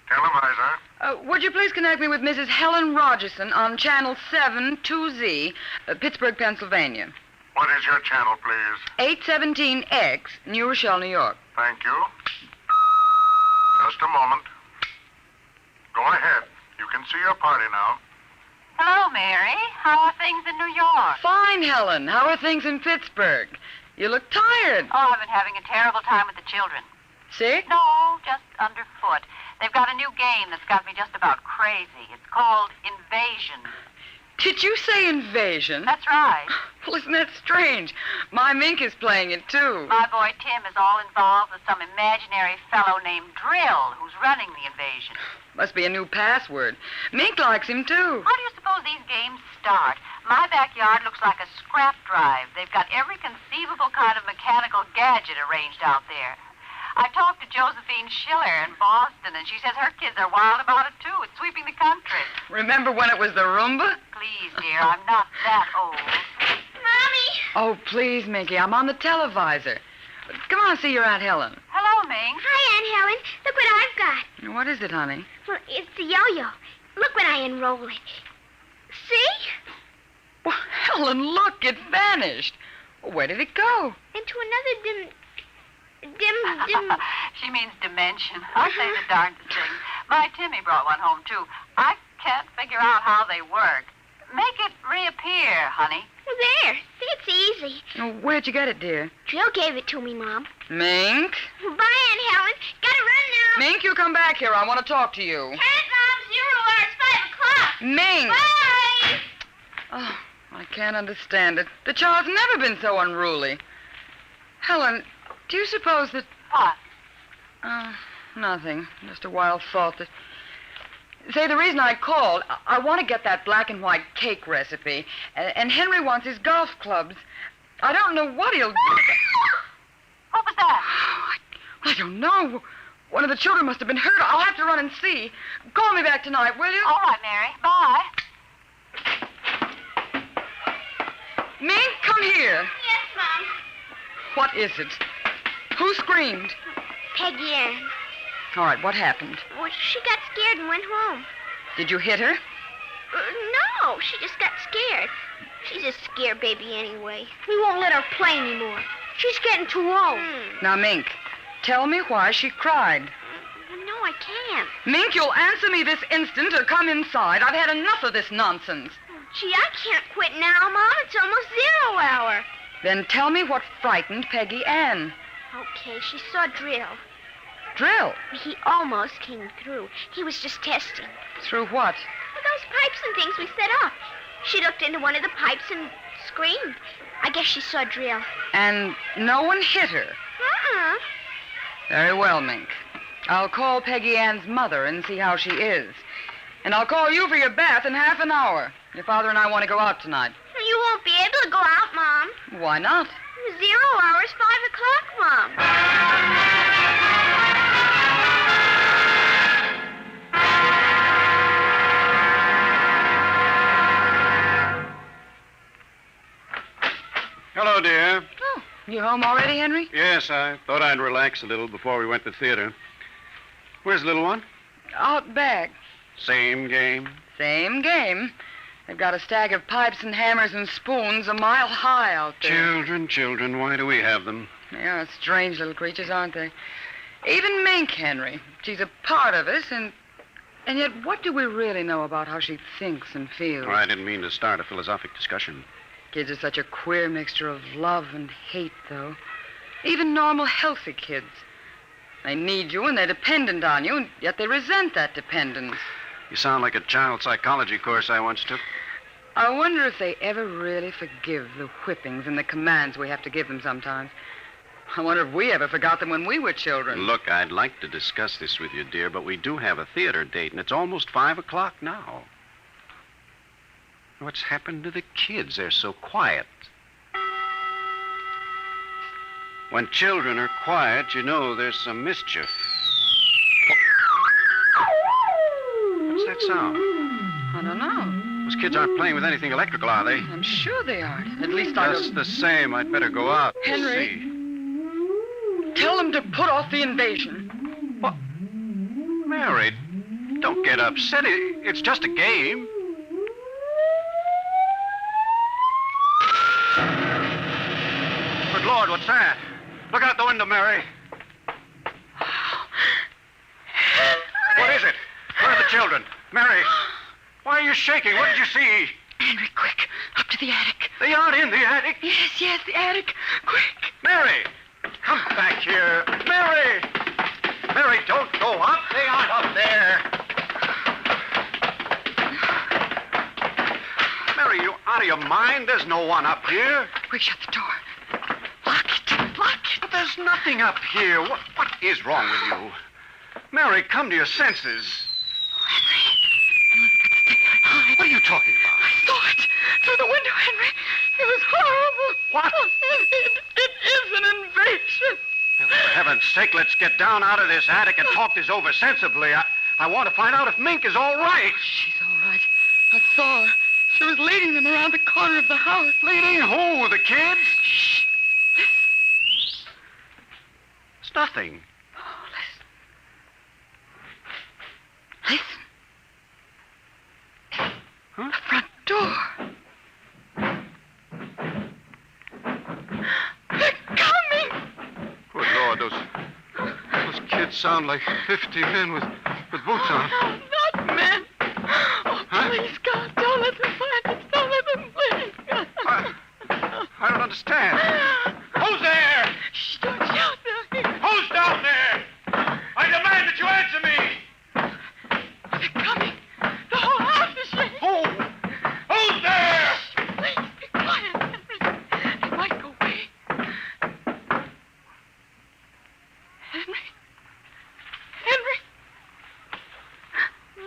Televisor. Would you please connect me with Mrs. Helen Rogerson on Channel 7-2Z, Pittsburgh, Pennsylvania? What is your channel, please? 817X, New Rochelle, New York. Thank you. Just a moment. Go ahead. You can see your party now. Hello, Mary. How are things in New York? Fine, Helen. How are things in Pittsburgh? You look tired. Oh, I've been having a terrible time with the children. Sick? No, just underfoot. They've got a new game that's got me just about crazy. It's called Invasion. Did you say invasion? That's right. Well, isn't that strange? My Mink is playing it, too. My boy Tim is all involved with some imaginary fellow named Drill who's running the invasion. Must be a new password. Mink likes him, too. How do you suppose these games start? My backyard looks like a scrap drive. They've got every conceivable kind of mechanical gadget arranged out there. I talked to Josephine Schiller in Boston, and she says her kids are wild about it, too. It's sweeping the country. Remember when it was the Roomba? Please, dear, I'm not that old. Mommy! Oh, please, Minky, I'm on the televisor. Come on, see your Aunt Helen. Hello, Mink. Hi, Aunt Helen. Look what I've got. What is it, honey? Well, it's the yo-yo. Look when I unroll it. See? Well, Helen, look, it vanished. Where did it go? Into another dim... She means dimension. I'll say the darndest thing. My Timmy brought one home, too. I can't figure out how they work. Make it reappear, honey. Well, there. See, it's easy. Oh, where'd you get it, dear? Drill gave it to me, Mom. Mink? Bye, Aunt Helen. Gotta run now. Mink, you come back here. I want to talk to you. Turn it, Mom. 0 hours, 5 o'clock. Mink! Bye! Oh, I can't understand it. The child's never been so unruly. Helen, do you suppose that... What? Oh, nothing. Just a wild thought that... Say, the reason I called, I want to get that black and white cake recipe, and Henry wants his golf clubs. I don't know what he'll do. What was that? I don't know. One of the children must have been hurt. I'll have to run and see. Call me back tonight, will you? All right, Mary. Bye. Mink, come here. Yes, Mom. What is it? Who screamed? Peggy Ann. All right, what happened? Well, she got scared and went home. Did you hit her? No, she just got scared. She's a scare baby anyway. We won't let her play anymore. She's getting too old. Now, Mink, tell me why she cried. No, I can't. Mink, you'll answer me this instant or come inside. I've had enough of this nonsense. Gee, I can't quit now, Mom. It's almost 0 hour. Then tell me what frightened Peggy Ann. Okay, she saw Drill. Drill? He almost came through. He was just testing. Through what? Well, those pipes and things we set up. She looked into one of the pipes and screamed. I guess she saw Drill. And no one hit her? Uh-uh. Very well, Mink. I'll call Peggy Ann's mother and see how she is. And I'll call you for your bath in half an hour. Your father and I want to go out tonight. You won't be able to go out, Mom. Why not? 0 hours, 5 o'clock, Mom. Hello, dear. Oh, you home already, Henry? Yes, I thought I'd relax a little before we went to theater. Where's the little one? Out back. Same game? Same game. They've got a stack of pipes and hammers and spoons a mile high out there. Children, why do we have them? Yeah, strange little creatures, aren't they? Even Mink, Henry. She's a part of us, and yet what do we really know about how she thinks and feels? Oh, I didn't mean to start a philosophic discussion. Kids are such a queer mixture of love and hate, though. Even normal, healthy kids. They need you and they're dependent on you, and yet they resent that dependence. You sound like a child psychology course I once took. I wonder if they ever really forgive the whippings and the commands we have to give them sometimes. I wonder if we ever forgot them when we were children. Look, I'd like to discuss this with you, dear, but we do have a theater date, and it's almost 5 o'clock now. What's happened to the kids? They're so quiet. When children are quiet, you know there's some mischief. What's that sound? I don't know. Those kids aren't playing with anything electrical, are they? I'm sure they aren't. At least I don't... Just the same, I'd better go out and Henry, see. Tell them to put off the invasion. What? Mary, don't get upset. It's just a game. Good Lord, what's that? Look out the window, Mary. What is it? Where are the children? Mary, why are you shaking? What did you see? Henry, quick. Up to the attic. They aren't in the attic. Yes, the attic. Quick. Mary, come back here. Mary! Mary, don't go up. They aren't up mind. There's no one up here. Quick, shut the door. Lock it. But there's nothing up here. What is wrong with you? Mary, come to your senses. What are you talking about? I saw it through the window, Henry. It was horrible. What? It is an invasion. Well, for heaven's sake, let's get down out of this attic and talk this over sensibly. I want to find out if Mink is all right. She's all right. I saw her. She was leading them around the corner of the house. Leading who? The kids? Shh. It's nothing. Oh, listen. Huh? The front door. They're coming. Good Lord, those kids sound like 50 men with boots on. No, not men. Oh, please, God, don't let them find us. Don't let them, please, God. I don't understand. Who's there? Shh, don't shout down here. Who's down there? I demand that you answer me. They're coming. The whole house is shaking. Who's there? Please, be quiet, Henry. They might go away. Henry?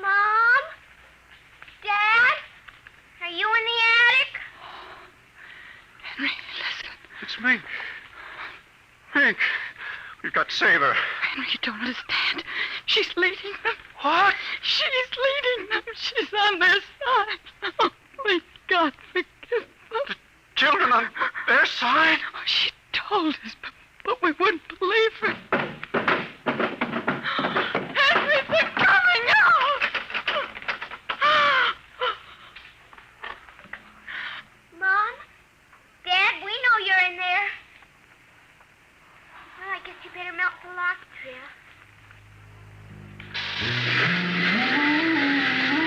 Mom? Dad? Are you in the attic? Henry, listen. It's Mink. Mink, we've got to save her. Henry, you don't understand. She's leading them. What? She's leading them. She's on their side. Oh, please, God, forgive them. The children on their side? Oh, she told us, but we wouldn't believe her. Henry, they're coming out! Mom? Dad, we know you're in there. Well, I guess you better melt the lock, Tria.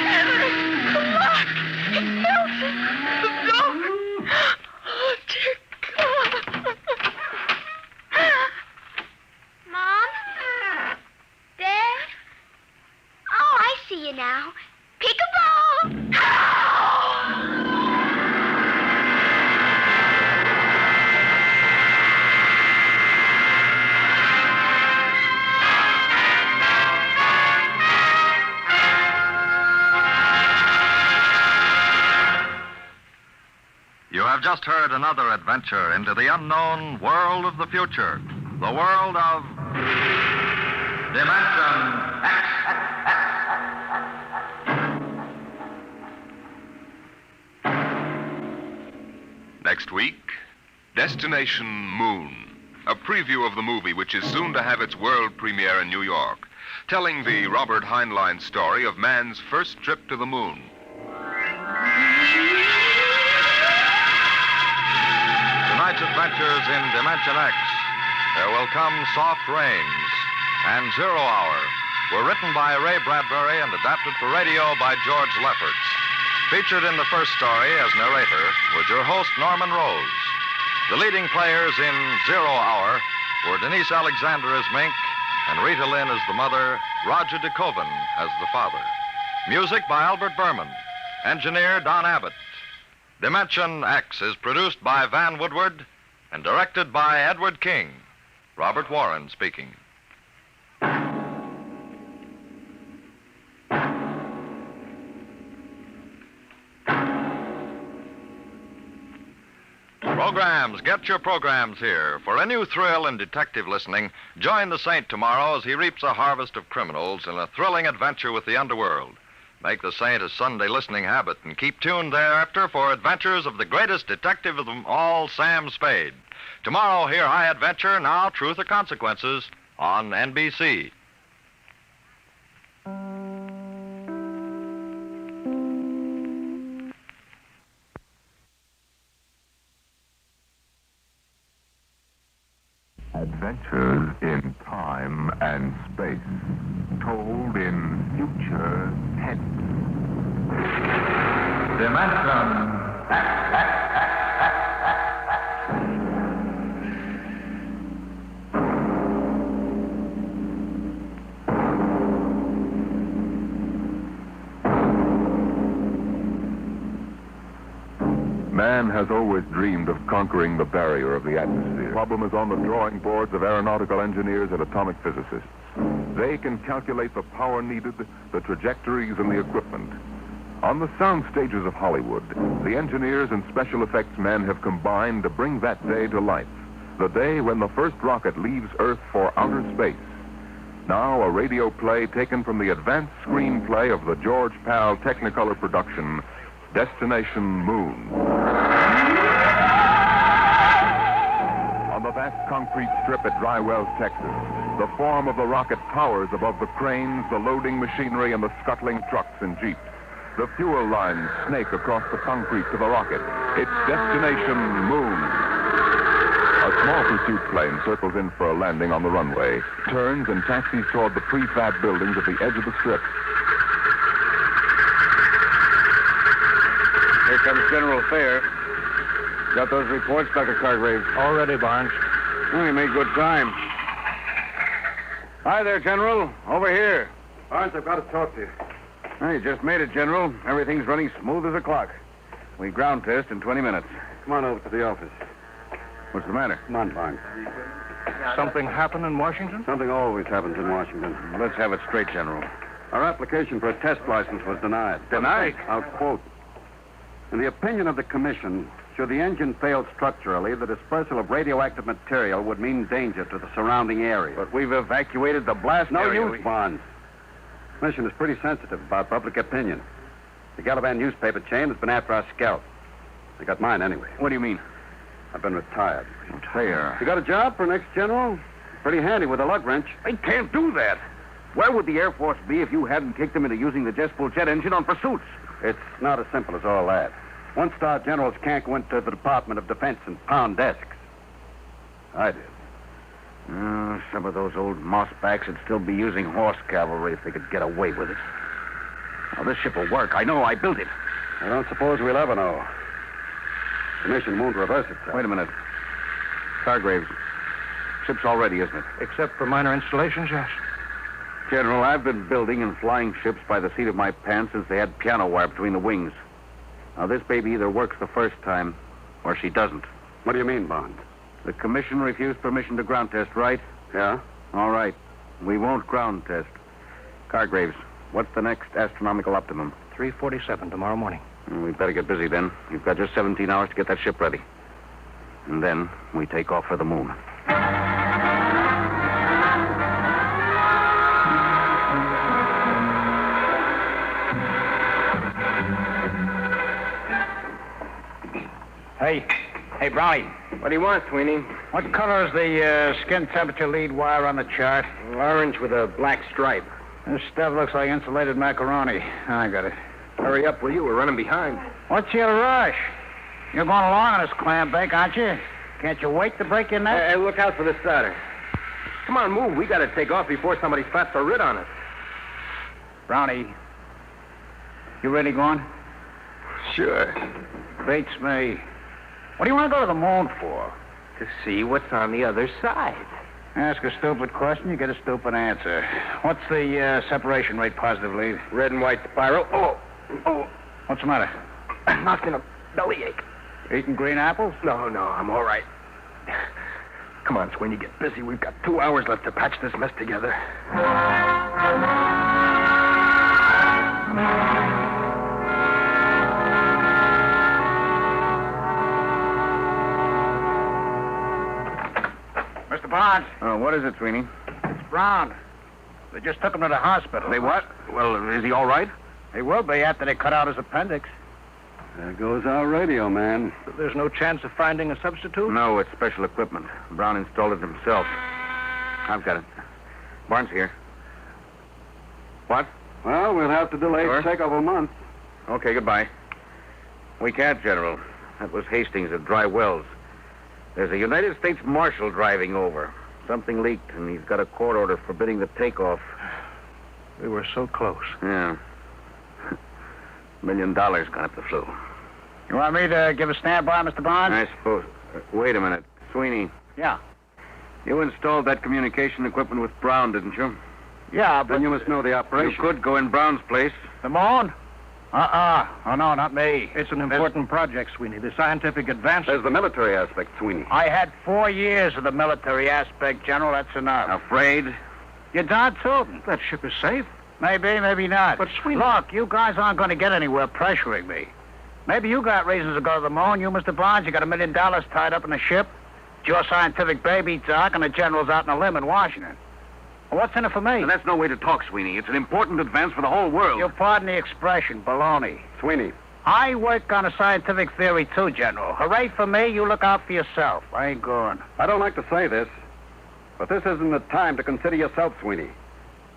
Henry, the lock! It's melting! The door! Oh, dear God! Mom? Dad? Oh, I see you now. Peekaboo! You have just heard another adventure into the unknown world of the future. The world of Dimension X. Next week, Destination Moon. A preview of the movie which is soon to have its world premiere in New York, telling the Robert Heinlein story of man's first trip to the moon. Tonight's adventures in Dimension X, There Will Come Soft Rains, and 0 Hour were written by Ray Bradbury and adapted for radio by George Lefferts. Featured in the first story as narrator was your host, Norman Rose. The leading players in 0 Hour were Denise Alexander as Mink and Rita Lynn as the mother, Roger DeKoven as the father. Music by Albert Berman. Engineer Don Abbott. Dimension X is produced by Van Woodward and directed by Edward King. Robert Warren speaking. Programs. Get your programs here. For a new thrill in detective listening, join the Saint tomorrow as he reaps a harvest of criminals in a thrilling adventure with the underworld. Make the Saint a Sunday listening habit and keep tuned thereafter for adventures of the greatest detective of them all, Sam Spade. Tomorrow, hear High Adventure, Now Truth or Consequences on NBC. Adventures in time and space, told in future tense. Dimension Man has always dreamed of conquering the barrier of the atmosphere. The problem is on the drawing boards of aeronautical engineers and atomic physicists. They can calculate the power needed, the trajectories, and the equipment. On the sound stages of Hollywood, the engineers and special effects men have combined to bring that day to life. The day when the first rocket leaves Earth for outer space. Now, a radio play taken from the advanced screenplay of the George Pal Technicolor production, Destination Moon. On the vast concrete strip at Dry Wells, Texas, the form of the rocket towers above the cranes, the loading machinery, and the scuttling trucks and jeeps. The fuel lines snake across the concrete to the rocket. It's Destination Moon. A small pursuit plane circles in for a landing on the runway, turns and taxis toward the prefab buildings at the edge of the strip. Here comes General Fair. Got those reports, Dr. Cargrave? All ready, Barnes. Oh, you made good time. Hi there, General. Over here. Barnes, I've got to talk to you. Oh, you just made it, General. Everything's running smooth as a clock. We ground test in 20 minutes. Come on over to the office. What's the matter? Come on, Barnes. Something happened in Washington? Something always happens in Washington. Let's have it straight, General. Our application for a test license was denied. Denied? I'll quote. In the opinion of the commission, should the engine fail structurally, the dispersal of radioactive material would mean danger to the surrounding area. But we've evacuated the blast area. No use, Barnes. The commission is pretty sensitive about public opinion. The Galavan newspaper chain has been after our scalp. They got mine anyway. What do you mean? I've been retired. Fair. You got a job for next general? Pretty handy with a lug wrench. I can't do that. Where would the Air Force be if you hadn't kicked them into using the jet engine on pursuits? It's not as simple as all that. One-star generals can't go into the Department of Defense and pound desks. I did. Some of those old mossbacks would still be using horse cavalry if they could get away with it. Now, this ship will work. I know. I built it. I don't suppose we'll ever know. The commission won't reverse itself. Wait a minute. Cargraves, ship's all ready, isn't it? Except for minor installations, yes. General, I've been building and flying ships by the seat of my pants since they had piano wire between the wings. Now, this baby either works the first time or she doesn't. What do you mean, Bond? The commission refused permission to ground test, right? Yeah. All right. We won't ground test. Cargraves, what's the next astronomical optimum? 3:47 tomorrow morning. We'd better get busy then. You've got just 17 hours to get that ship ready. And then we take off for the moon. Hey, Brownie. What do you want, Sweeney? What color is the skin temperature lead wire on the chart? Orange with a black stripe. This stuff looks like insulated macaroni. I got it. Hurry up, will you? We're running behind. What's your rush? You're going along on this clam bake, aren't you? Can't you wait to break your neck? Hey, look out for the starter. Come on, move. We got to take off before somebody slaps a writ on us. Brownie, you really going? Sure. Beats me. What do you want to go to the moon for? To see what's on the other side. Ask a stupid question, you get a stupid answer. What's the separation rate positively? Red and white spiral. Oh. What's the matter? Knocked in a bellyache. Eating green apples? No, I'm all right. Come on, Sweeney, get busy. We've got 2 hours left to patch this mess together. Mr. Barnes. Oh, what is it, Sweeney? It's Brown. They just took him to the hospital. They what? Well, is he all right? He will be after they cut out his appendix. There goes our radio man. There's no chance of finding a substitute? No, it's special equipment. Brown installed it himself. I've got it. Barnes here. What? Well, we'll have to delay the takeoff a month. Okay, goodbye. We can't, General. That was Hastings at Dry Wells. There's a United States Marshal driving over. Something leaked, and he's got a court order forbidding the takeoff. We were so close. Yeah. $1 million gone up the flue. You want me to give a standby, Mr. Barnes? I suppose. Wait a minute. Sweeney. Yeah. You installed that communication equipment with Brown, didn't you? Yeah, but... Then you must know the operation. You could go in Brown's place. The moon? Oh, no, not me. It's an important project, Sweeney. The scientific advance. There's the military aspect, Sweeney. I had 4 years of the military aspect, General. That's enough. Afraid? You're darn tootin'. That ship is safe. Maybe, maybe not. But, Sweeney... Look, you guys aren't going to get anywhere pressuring me. Maybe you got reasons to go to the moon. You, Mr. Barnes, you got $1 million tied up in a ship. It's your scientific baby, Doc, and the General's out on a limb in Washington. Well, what's in it for me? Now, that's no way to talk, Sweeney. It's an important advance for the whole world. You pardon the expression, baloney. Sweeney. I work on a scientific theory, too, General. Hooray for me, you look out for yourself. I ain't going. I don't like to say this, but this isn't the time to consider yourself, Sweeney.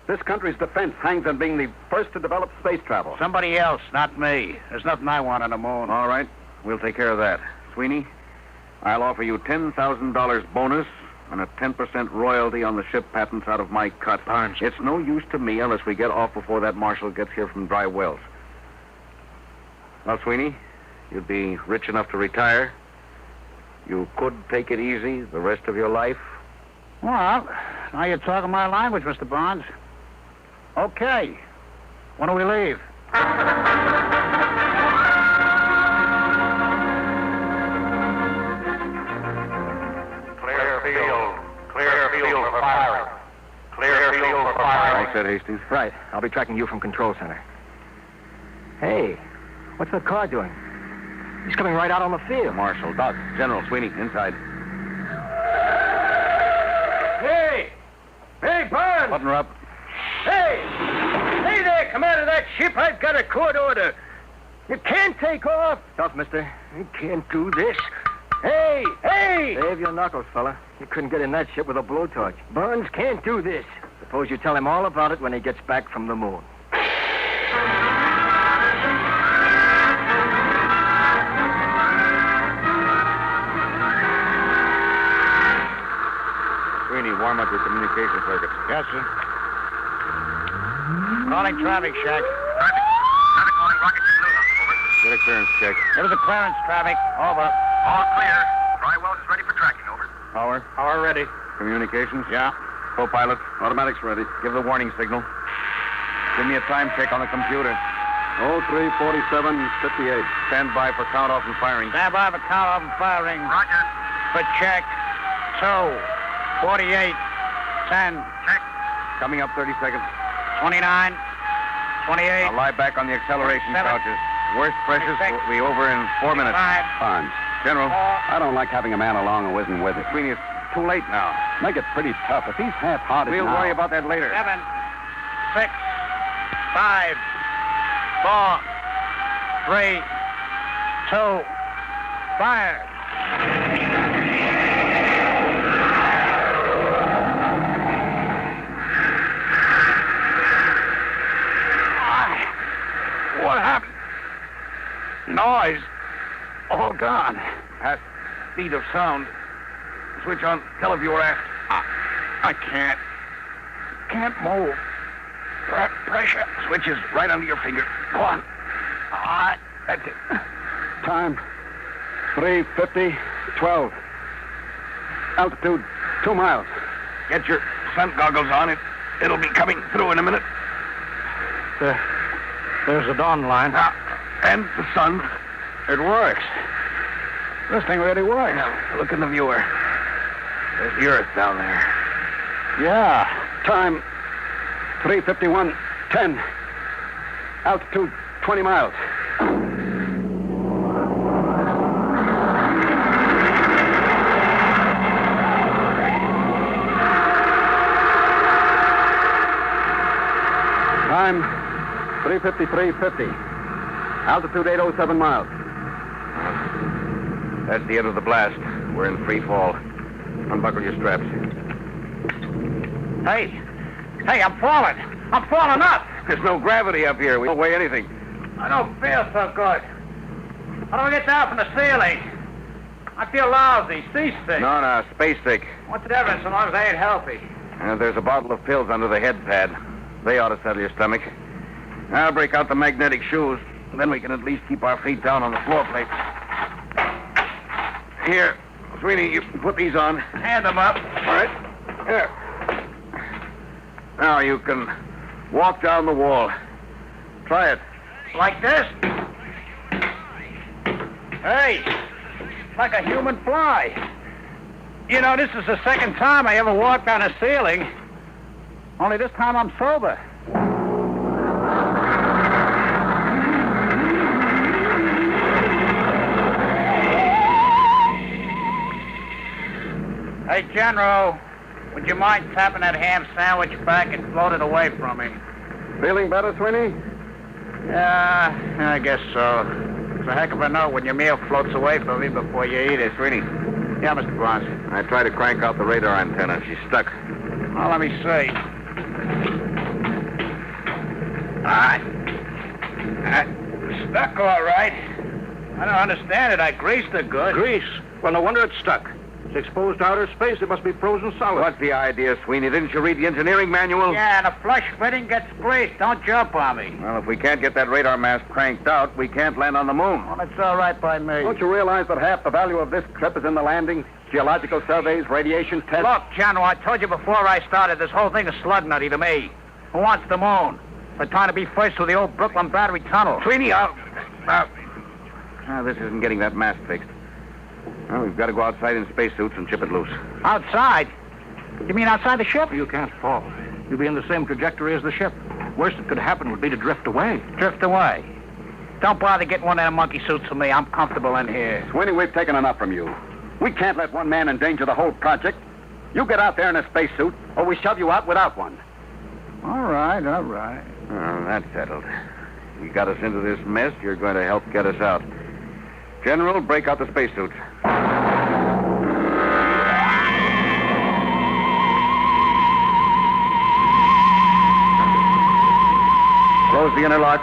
This country's defense hangs on being the first to develop space travel. Somebody else, not me. There's nothing I want on the moon. All right. We'll take care of that. Sweeney, I'll offer you $10,000 bonus and a 10% royalty on the ship patents out of my cut. Barnes. It's no use to me unless we get off before that marshal gets here from Dry Wells. Well, Sweeney, you'd be rich enough to retire. You could take it easy the rest of your life. Well, now you're talking my language, Mr. Barnes. Okay. When do we leave? Clear field for firing. Clear field for firing. All set, Hastings. Right. I'll be tracking you from Control Center. Hey, what's that car doing? He's coming right out on the field. Marshal, Doc, General, Sweeney, inside. Hey! Hey, Barnes! Button her up. Hey! Hey there, commander of that ship. I've got a court order. You can't take off. Tough, mister. You can't do this. Hey! Hey! Save your knuckles, fella. You couldn't get in that ship with a blowtorch. Barnes can't do this. Suppose you tell him all about it when he gets back from the moon. Sweeney, warm up your communication circuits. Yes, sir. Calling traffic shack. Traffic calling rocket to Luna. Over. Get a clearance check. Give us a clearance, traffic. Over. All clear. Dry Wells is ready for tracking. Over. Power. Power ready. Communications? Yeah. Co-pilot. Automatics ready. Give the warning signal. Give me a time check on the computer. 03:47:58. Stand by for count-off and firing. Stand by for count-off and firing. Roger. For check. 2:48. 10. Check. Coming up 30 seconds. 29. 28. I'll lie back on the acceleration 7. couches. Worst pressures 26. will be over in 4 minutes. 5. Barnes. General. 4. I don't like having a man along who isn't with it. Sweeney, it's too late now. Make it pretty tough. If he's half-hearted We'll worry about that later. 7. 6. 5. 4. 3. 2. Fire. What happened? Noise. All gone. At speed of sound. Switch on televiewer aft. I can't. Can't move. Pressure. Switch is right under your finger. Go on. That's it. Time. 3:50:12. Altitude 2 miles. Get your sun goggles on. It'll be coming through in a minute. There's the dawn line. And the sun. It works. This thing really works. Now, look in the viewer. There's the Earth down there. Yeah. Time 3:51:10. Altitude 20 miles. Time 3:53:50. Altitude 807 miles. That's the end of the blast. We're in free fall. Unbuckle your straps. Hey, I'm falling. I'm falling up. There's no gravity up here. We don't weigh anything. I don't feel so good. How do I get down from the ceiling? I feel lousy, seasick. No, space sick. What's the difference so long as I ain't healthy? There's a bottle of pills under the head pad. They ought to settle your stomach. I'll break out the magnetic shoes. Then we can at least keep our feet down on the floor plates. Here, Sweeney, you put these on. Hand them up. All right. Here. Now you can walk down the wall. Try it. Like this? Hey, like a human fly. You know, this is the second time I ever walked on a ceiling. Only this time I'm sober. Hey, General, would you mind tapping that ham sandwich back and float it away from me? Feeling better, Sweeney? Yeah, I guess so. It's a heck of a note when your meal floats away from me before you eat it. Sweeney. Yeah, Mr. Barnes. I tried to crank out the radar antenna. She's stuck. Well, let me see. Stuck all right. I don't understand it. I greased it good. Grease? Well, no wonder it's stuck. It's exposed to outer space. It must be frozen solid. What's the idea, Sweeney? Didn't you read the engineering manual? Yeah, and a flush fitting gets greased. Don't jump on me. Well, if we can't get that radar mast cranked out, we can't land on the moon. Well, it's all right by me. Don't you realize that half the value of this trip is in the landing? Geological surveys, radiation tests. Look, General, I told you before I started, this whole thing is slug nutty to me. Who wants the moon? We're trying to be first with the old Brooklyn Battery Tunnel. Sweeney, this isn't getting that mast fixed. Well, we've got to go outside in spacesuits and chip it loose. Outside? You mean outside the ship? You can't fall. You'll be in the same trajectory as the ship. Worst that could happen would be to drift away. Drift away? Don't bother getting one of them monkey suits for me. I'm comfortable in here. Sweeney, we've taken enough from you. We can't let one man endanger the whole project. You get out there in a spacesuit, or we shove you out without one. All right. Well, that's settled. You got us into this mess, you're going to help get us out. General, break out the spacesuits. Close the inner lock.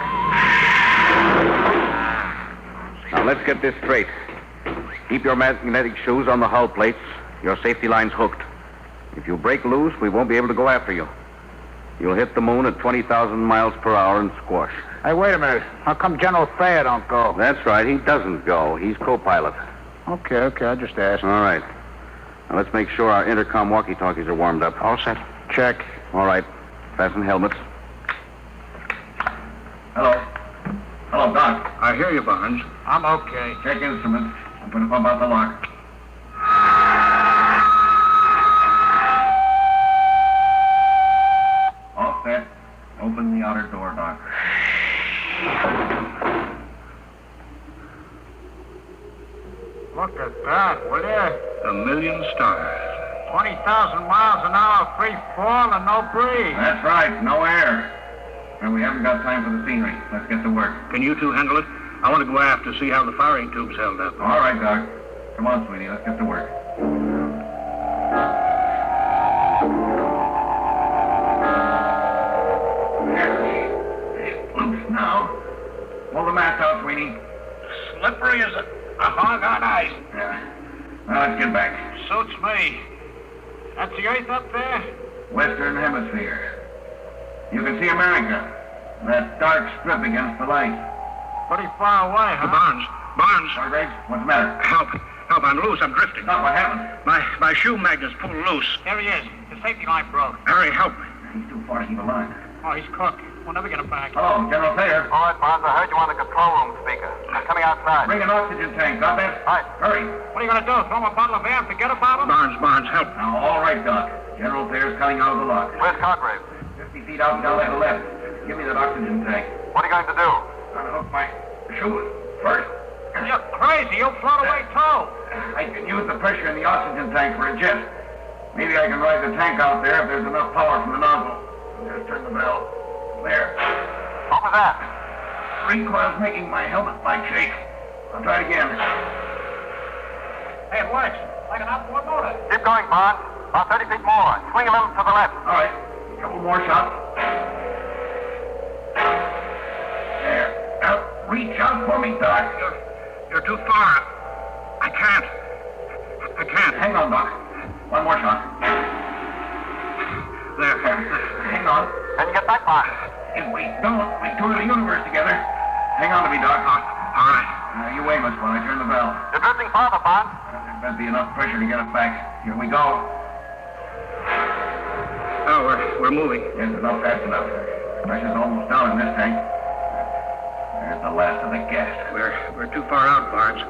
Now, let's get this straight. Keep your magnetic shoes on the hull plates. Your safety line's hooked. If you break loose, we won't be able to go after you. You'll hit the moon at 20,000 miles per hour and squash. Hey, wait a minute. How come General Thayer don't go? That's right. He doesn't go. He's co-pilot. Okay. I just asked. All right. Now, let's make sure our intercom walkie-talkies are warmed up. All set. Check. All right. Fasten helmets. Hello, Doc. I hear you, Barnes. I'm okay. Check instruments. I'm going to pump out the lock. All set. Open the outer door, Doc. Look at that, will you? 1,000,000 stars. 20,000 miles an hour, free fall and no breeze. That's right. No air. And we haven't got time for the scenery. Let's get to work. Can you two handle it? I want to go aft to see how the firing tube's held up. All right, Doc. Come on, sweetie. Let's get to work. Loose now. Pull the mast out, Sweeney. Slippery as a hog on ice. Yeah. Now, let's get back. Suits me. That's the Earth up there? Western Hemisphere. You can see America. That dark strip against the light. Pretty far away, huh? Barnes. Hargraves, what's the matter? Help, I'm loose. I'm drifting. Doc, what happened? My shoe magnet's pulled loose. There he is. The safety line broke. Harry, help me. He's too far to keep a line. Oh, he's cooked. We'll never get him back. Hello, General Thayer. All right, Barnes. I heard you on the control room speaker. I'm coming outside. Bring an oxygen tank. Got that? Right. Hurry. What are you going to do? Throw him a bottle of air and forget about him? Barnes, help. Now, all right, Doc. General Thayer's coming out of the lock. Where's Hargraves? 50 feet out down that left. Give me that oxygen tank. What are you going to do? Trying to hook my shoes first. You're crazy. You'll float away, too. I can use the pressure in the oxygen tank for a jet. Maybe I can ride the tank out there if there's enough power from the nozzle. Just turn the bell. There. What was that? Recoil's making my helmet light shake. I'll try it again. Hey, it works. Like an outboard motor. Keep going, Barnes. About 30 feet more. Swing a little to the left. All right. A couple more shots. There. Now, reach out for me, Doc. You're too far. I can't. Hang on, Doc. One more shot. There. Hang on. Can you get back, Barnes? If we don't, we tour the universe together. Hang on to me, Doc. All right. You aim us while I turn the bell. You're drifting farther, Barnes. There better be enough pressure to get us back. Here we go. Oh, we're moving. Yes, it's not fast enough. Pressure's almost down in this tank. There's the last of the gas. We're too far out, Barnes.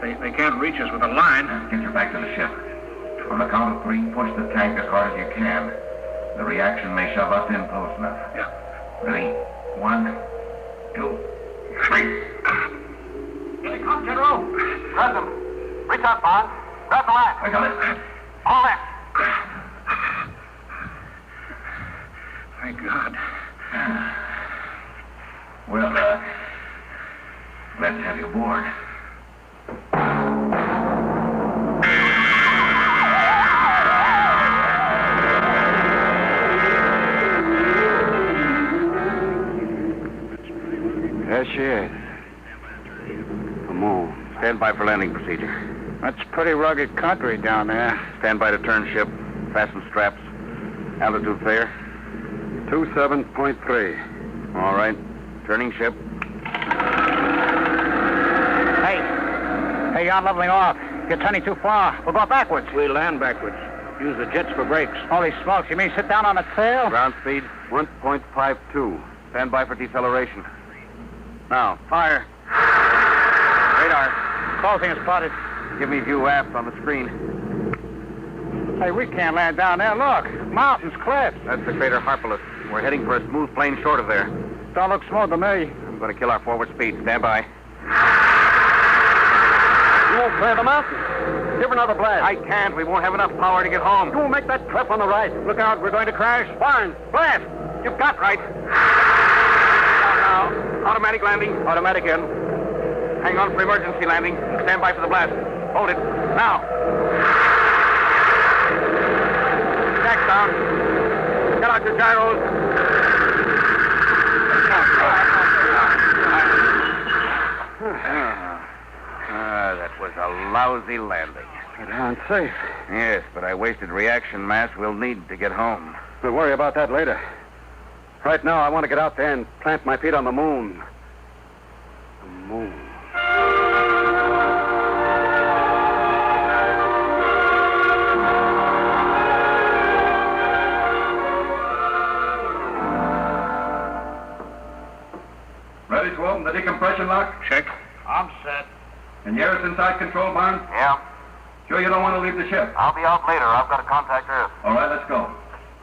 They can't reach us with a line. Get you back to the ship. On the count of 3, push the tank as hard as you can. The reaction may shove us in close enough. Yeah. Ready? 1, 2, 3. Here they come, General. Grab them. Reach out, Barnes. Grab the line. I got it. All left. Thank God. Well, glad to have you aboard. There she is. The moon. Stand by for landing procedure. That's pretty rugged country down there. Stand by to turn ship. Fasten straps. Altitude fair. 27.3. All right. Turning ship. Hey, you're leveling off. You're turning too far. We'll go backwards. We land backwards. Use the jets for brakes. Holy smokes, you mean sit down on the tail? Ground speed 1.52. Stand by for deceleration. Now, fire. Radar. Closing is spotted. Give me view aft on the screen. Hey, we can't land down there. Look, mountains, cliffs. That's the crater Harpalus. We're heading for a smooth plane short of there. Don't look smooth to me. I'm going to kill our forward speed. Stand by. You won't clear the mountain. Give another blast. I can't. We won't have enough power to get home. You will make that cleft on the right. Look out, we're going to crash. Barnes, blast. You've got right. Now. Automatic landing. Automatic in. Hang on for emergency landing. Stand by for the blast. Hold it. Now. Jack down. Get out your gyros. That was a lousy landing. You're darn safe. Yes, but I wasted reaction mass we'll need to get home. We'll worry about that later. Right now, I want to get out there and plant my feet on the moon. The moon. Ready to open the decompression lock? Check. I'm set. And you're inside control, Barnes? Yeah. Sure you don't want to leave the ship? I'll be out later. I've got to contact Earth. All right, let's go.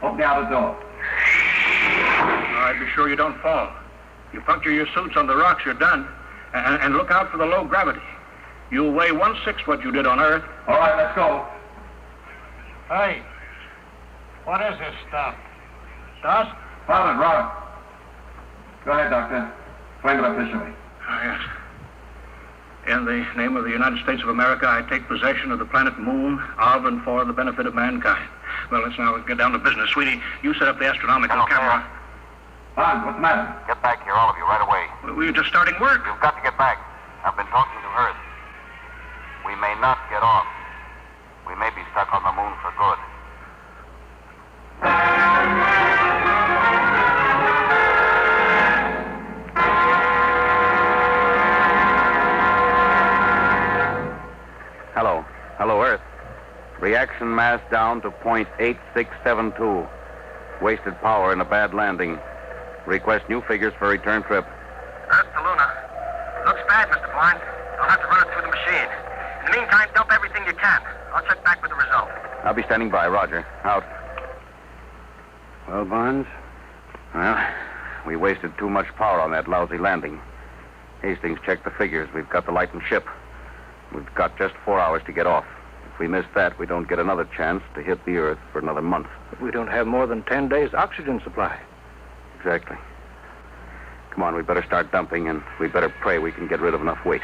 Open the outer door. All right, be sure you don't fall. You puncture your suits on the rocks, you're done. And look out for the low gravity. You'll weigh 1/6 what you did on Earth. All right, let's go. Hey, what is this stuff? Dust? Pilot, Robert. Go ahead, Doctor. Claim it officially. Oh, yes. In the name of the United States of America, I take possession of the planet Moon of and for the benefit of mankind. Well, let's now get down to business. Sweetie, you set up the astronomical camera. Barnes, what's the matter? Get back here, all of you, right away. We were just starting work. You've got to get back. I've been talking to Earth. We may not get off. We may be stuck on the moon for good. Hello. Hello, Earth. Reaction mass down to 0.8672. Wasted power in a bad landing. Request new figures for return trip. Earth to Luna. Looks bad, Mr. Barnes. I'll have to run it through the machine. In the meantime, dump everything you can. I'll check back with the result. I'll be standing by. Roger. Out. Well, Barnes? Well, we wasted too much power on that lousy landing. Hastings checked the figures. We've got the lightened ship. We've got just 4 hours to get off. If we miss that, we don't get another chance to hit the Earth for another month. But we don't have more than 10 days' oxygen supply. Exactly. Come on, we better start dumping, and we better pray we can get rid of enough weight.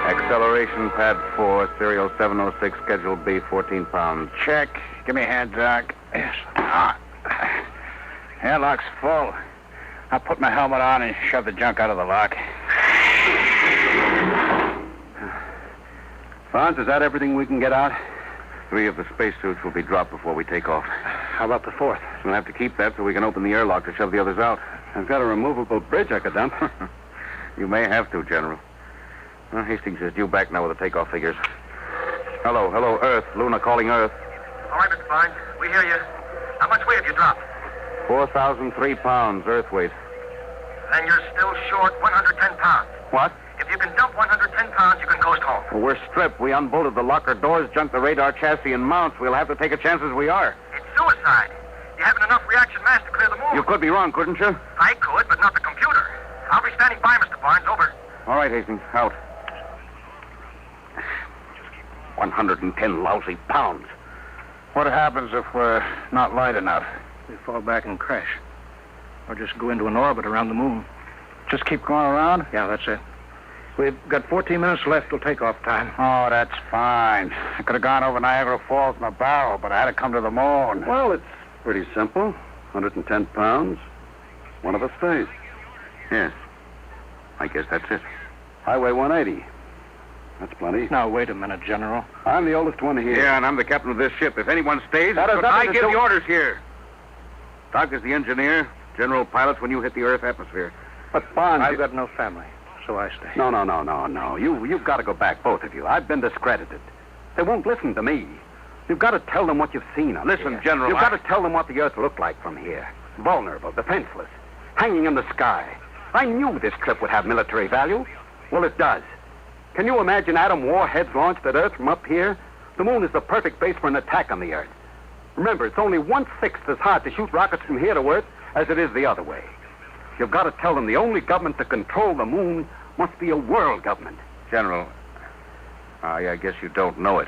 Acceleration pad 4, serial 706, schedule B, 14 pounds. Check. Give me a hand, Doc. Yes. Airlock's full. I'll put my helmet on and shove the junk out of the lock. Barnes, is that everything we can get out? 3 of the spacesuits will be dropped before we take off. How about the 4th? We'll have to keep that so we can open the airlock to shove the others out. I've got a removable bridge I could dump. You may have to, General. Hastings is due back now with the takeoff figures. Hello, Earth. Luna calling Earth. All right, Mr. Barnes. We hear you. How much weight have you dropped? 4,003 pounds, earth weight. Then you're still short 110 pounds. What? If you can dump 110 pounds, you can coast home. Well, we're stripped. We unbolted the locker doors, junked the radar chassis and mounts. We'll have to take a chance as we are. It's suicide. You haven't enough reaction mass to clear the moon. You could be wrong, couldn't you? I could, but not the computer. I'll be standing by, Mr. Barnes. Over. All right, Hastings. Out. 110 lousy pounds. What happens if we're not light enough? We fall back and crash. Or just go into an orbit around the moon. Just keep going around? Yeah, that's it. We've got 14 minutes left till takeoff time. Oh, that's fine. I could have gone over Niagara Falls in a barrel, but I had to come to the moon. Well, it's pretty simple. 110 pounds. One of us stays. Yes. I guess that's it. Highway 180. That's plenty. Now, wait a minute, General. I'm the oldest one here. Yeah, and I'm the captain of this ship. If anyone stays, That has I nothing to give do- the orders here. Doc is the engineer. General pilots when you hit the Earth atmosphere. But Barnes... I've got no family, so I stay. No. You've got to go back, both of you. I've been discredited. They won't listen to me. You've got to tell them what you've seen. Listen, General, You've got to tell them what the Earth looked like from here. Vulnerable, defenseless, hanging in the sky. I knew this trip would have military value. Well, it does. Can you imagine atom warheads launched at Earth from up here? The moon is the perfect base for an attack on the Earth. Remember, it's only 1/6 as hard to shoot rockets from here to Earth as it is the other way. You've got to tell them the only government to control the moon must be a world government. General, I guess you don't know it.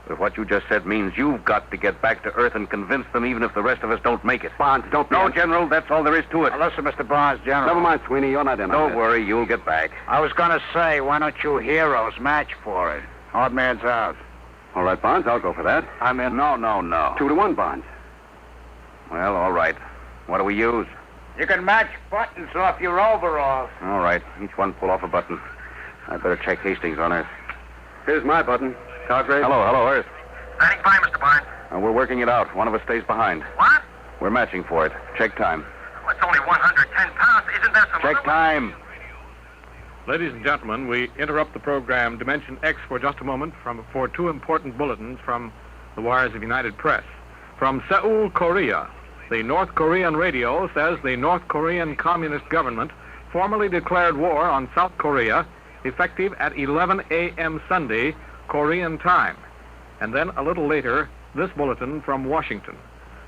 But what you just said means you've got to get back to Earth and convince them even if the rest of us don't make it. Barnes, don't... No, General, that's all there is to it. Now, listen, Mr. Barnes, General. Never mind, Sweeney. You're not in on Don't this. worry, you'll get back. I was going to say, why don't you heroes match for it? Odd man's out. All right, Barnes, I'll go for that. I'm in. No. 2-1, Barnes. Well, all right. What do we use? You can match buttons off your overalls. All right. Each one pull off a button. I'd better check Hastings on Earth. Here's my button. Cargrave. Hello, Earth. Standing by, Mr. Barnes. We're working it out. One of us stays behind. What? We're matching for it. Check time. Well, it's only 110 pounds. Isn't there some... Check time. Ladies and gentlemen, we interrupt the program Dimension X for just a moment for two important bulletins from the wires of United Press. From Seoul, Korea, the North Korean radio says the North Korean Communist government formally declared war on South Korea effective at 11 a.m. Sunday, Korean time. And then a little later, this bulletin from Washington.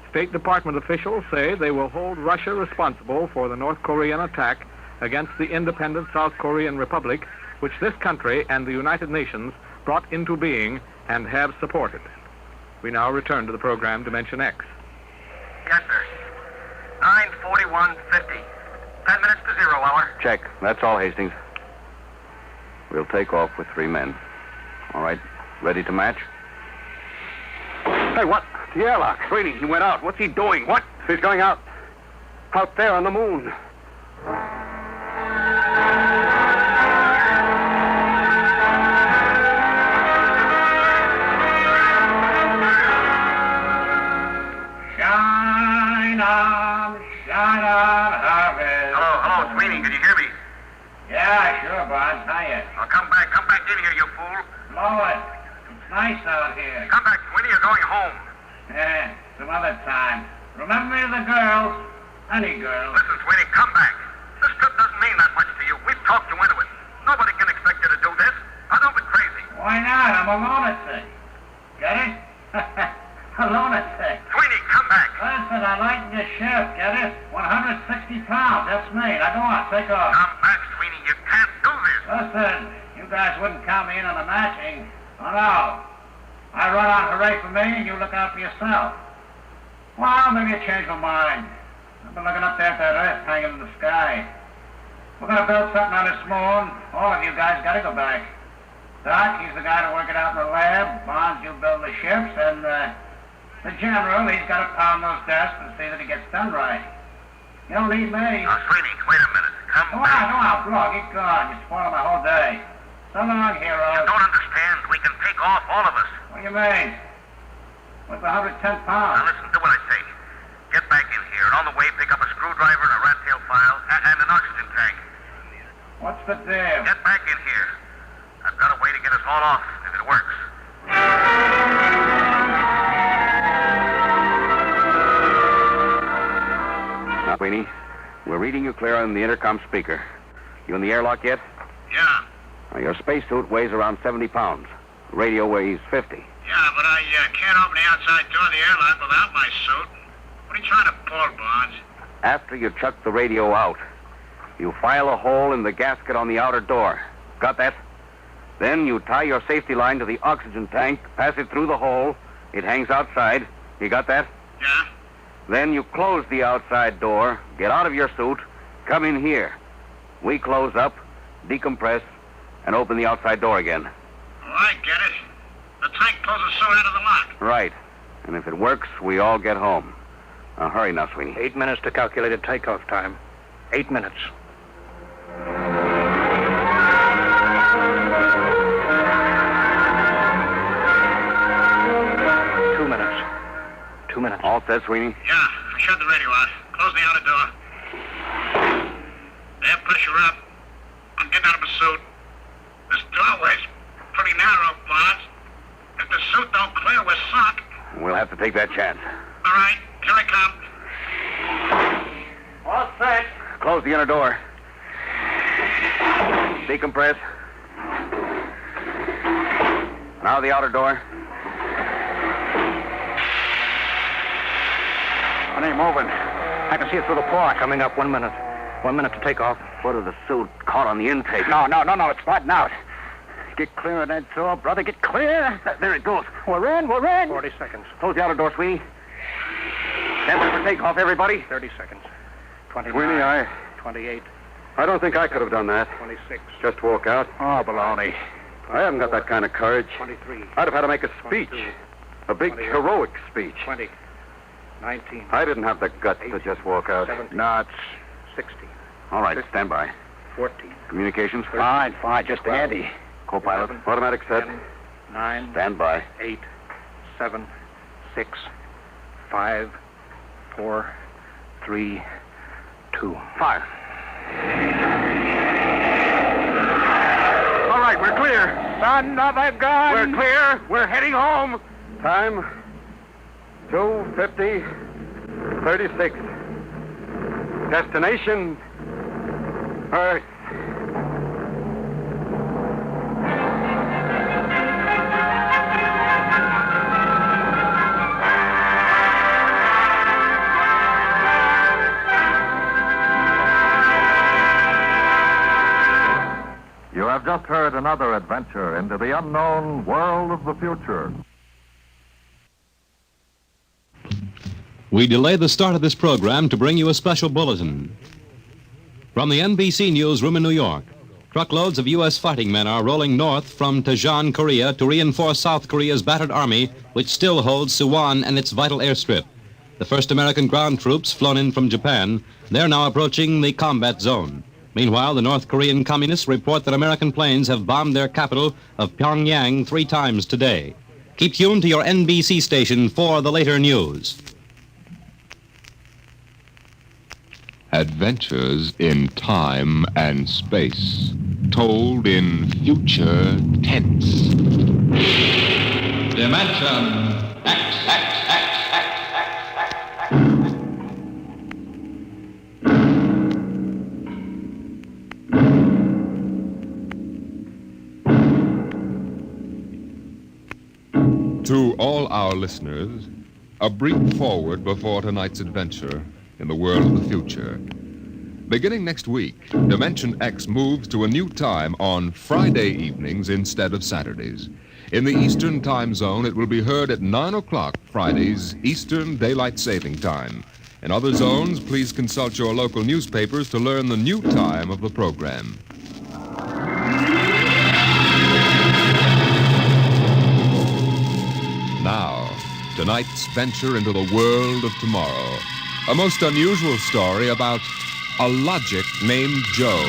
State Department officials say they will hold Russia responsible for the North Korean attack against the independent South Korean Republic, which this country and the United Nations brought into being and have supported. We now return to the program Dimension X. Yes, sir. 9:41:50. 10 minutes to 0 hour. Check. That's all, Hastings. We'll take off with 3 men. All right. Ready to match? Hey, what? The airlock. Sweeney, he went out. What's he doing? What? He's going out. Out there on the moon. Shine on, harvest. Hello, Sweeney. Can you hear me? Yeah, sure, Barnes. Hiya. Oh, come back in here, you fool. Blow it. It's nice out here. Come back, Sweeney. You're going home. Yeah, some other time. Remember me to the girls. Any girls. Listen, Sweeney, come back. This trip doesn't mean that much to you. We've talked you into it. Nobody can expect you to do this. Now, don't be crazy. Why not? I'm a lunatic. Get it? A lunatic. Sweeney, come back. Listen, I lightened your ship. Get it? 160 pounds. That's me. Now, go on. Take off. Come back, Sweeney. You can't do this. Listen, you guys wouldn't count me in on the matching. Oh, no. I run on hooray for me, and you look out for yourself. Well, maybe you changed my mind. I've been looking up there at that Earth hanging in the sky. We're going to build something on this moon. All of you guys got to go back. Doc, he's the guy to work it out in the lab. Barnes, you build the ships, and the general, he's got to pound those desks and see that he gets done right. You don't need me. Now, Sweeney, wait a minute. Come back. Go on, bro. Get gone. You're spoiling my whole day. So long, heroes. You don't understand. We can take off, all of us. What do you mean? What's 110 pounds? Now, listen to what I say. Get back in here, and on the way, pick up a screwdriver and a rat tail file and an oxygen tank. What's the deal? Get back in here. I've got a way to get us all off, if it works. Sweeney. We're reading you clear on the intercom speaker. You in the airlock yet? Yeah. Now, your spacesuit weighs around 70 pounds. The radio weighs 50. Yeah, but I can't open the outside door of the airlock without my suit. What are you trying to pull, Bonds? After you chuck the radio out, you file a hole in the gasket on the outer door. Got that? Then you tie your safety line to the oxygen tank, pass it through the hole. It hangs outside. You got that? Yeah. Then you close the outside door, get out of your suit, come in here. We close up, decompress, and open the outside door again. Oh, I get it. The tank pulls the suit out of the lock. Right. And if it works, we all get home. Now, hurry now, Sweeney. 8 minutes to calculated takeoff time. 8 minutes. Two minutes. All set, Sweeney? Yeah, I shut the radio out. Close the outer door. Air pressure up. I'm getting out of my suit. This doorway's pretty narrow, Bonds. If the suit don't clear, we're sunk. We'll have to take that chance. All right, here I come. All set. Close the inner door. Decompress. Now the outer door. It ain't moving. I can see it through the floor. Coming up 1 minute. 1 minute to take off. Foot of the suit caught on the intake. No. It's sliding out. Get clear of that door, brother. Get clear. There it goes. We're in. 40 seconds. Close the outer door, Sweeney. Stand by for takeoff, everybody. 30 seconds. 29. Sweeney, 28. I don't think I could have done that. 26. Just walk out. Oh, baloney. I haven't got that kind of courage. 23. I'd have had to make a speech. 22, A big, 28, heroic speech. 20. 19. I didn't have the guts to just walk out. 17. No, it's 60. All right, stand by. 14. Communications? Fine. Just 12. Andy. Co-pilot? 11, automatic set. 10, 9. Stand by. 8, 7, 6, 5, 4, 3, 2. Fire. All right, we're clear. Son of a gun! We're clear. We're heading home. Time 2:50, 36. Destination Earth. You have just heard another adventure into the unknown world of the future. We delay the start of this program to bring you a special bulletin. From the NBC Newsroom in New York, truckloads of U.S. fighting men are rolling north from Daejeon, Korea, to reinforce South Korea's battered army, which still holds Suwon and its vital airstrip. The first American ground troops flown in from Japan, they're now approaching the combat zone. Meanwhile, the North Korean communists report that American planes have bombed their capital of Pyongyang 3 times today. Keep tuned to your NBC station for the later news. Adventures in time and space, told in future tense. Dimension X. To all our listeners, a brief forward before tonight's adventure in the world of the future. Beginning next week, Dimension X moves to a new time on Friday evenings instead of Saturdays. In the Eastern Time Zone, it will be heard at 9 o'clock Fridays, Eastern Daylight Saving Time. In other zones, please consult your local newspapers to learn the new time of the program. Now, tonight's venture into the world of tomorrow. A most unusual story about a logic named Joe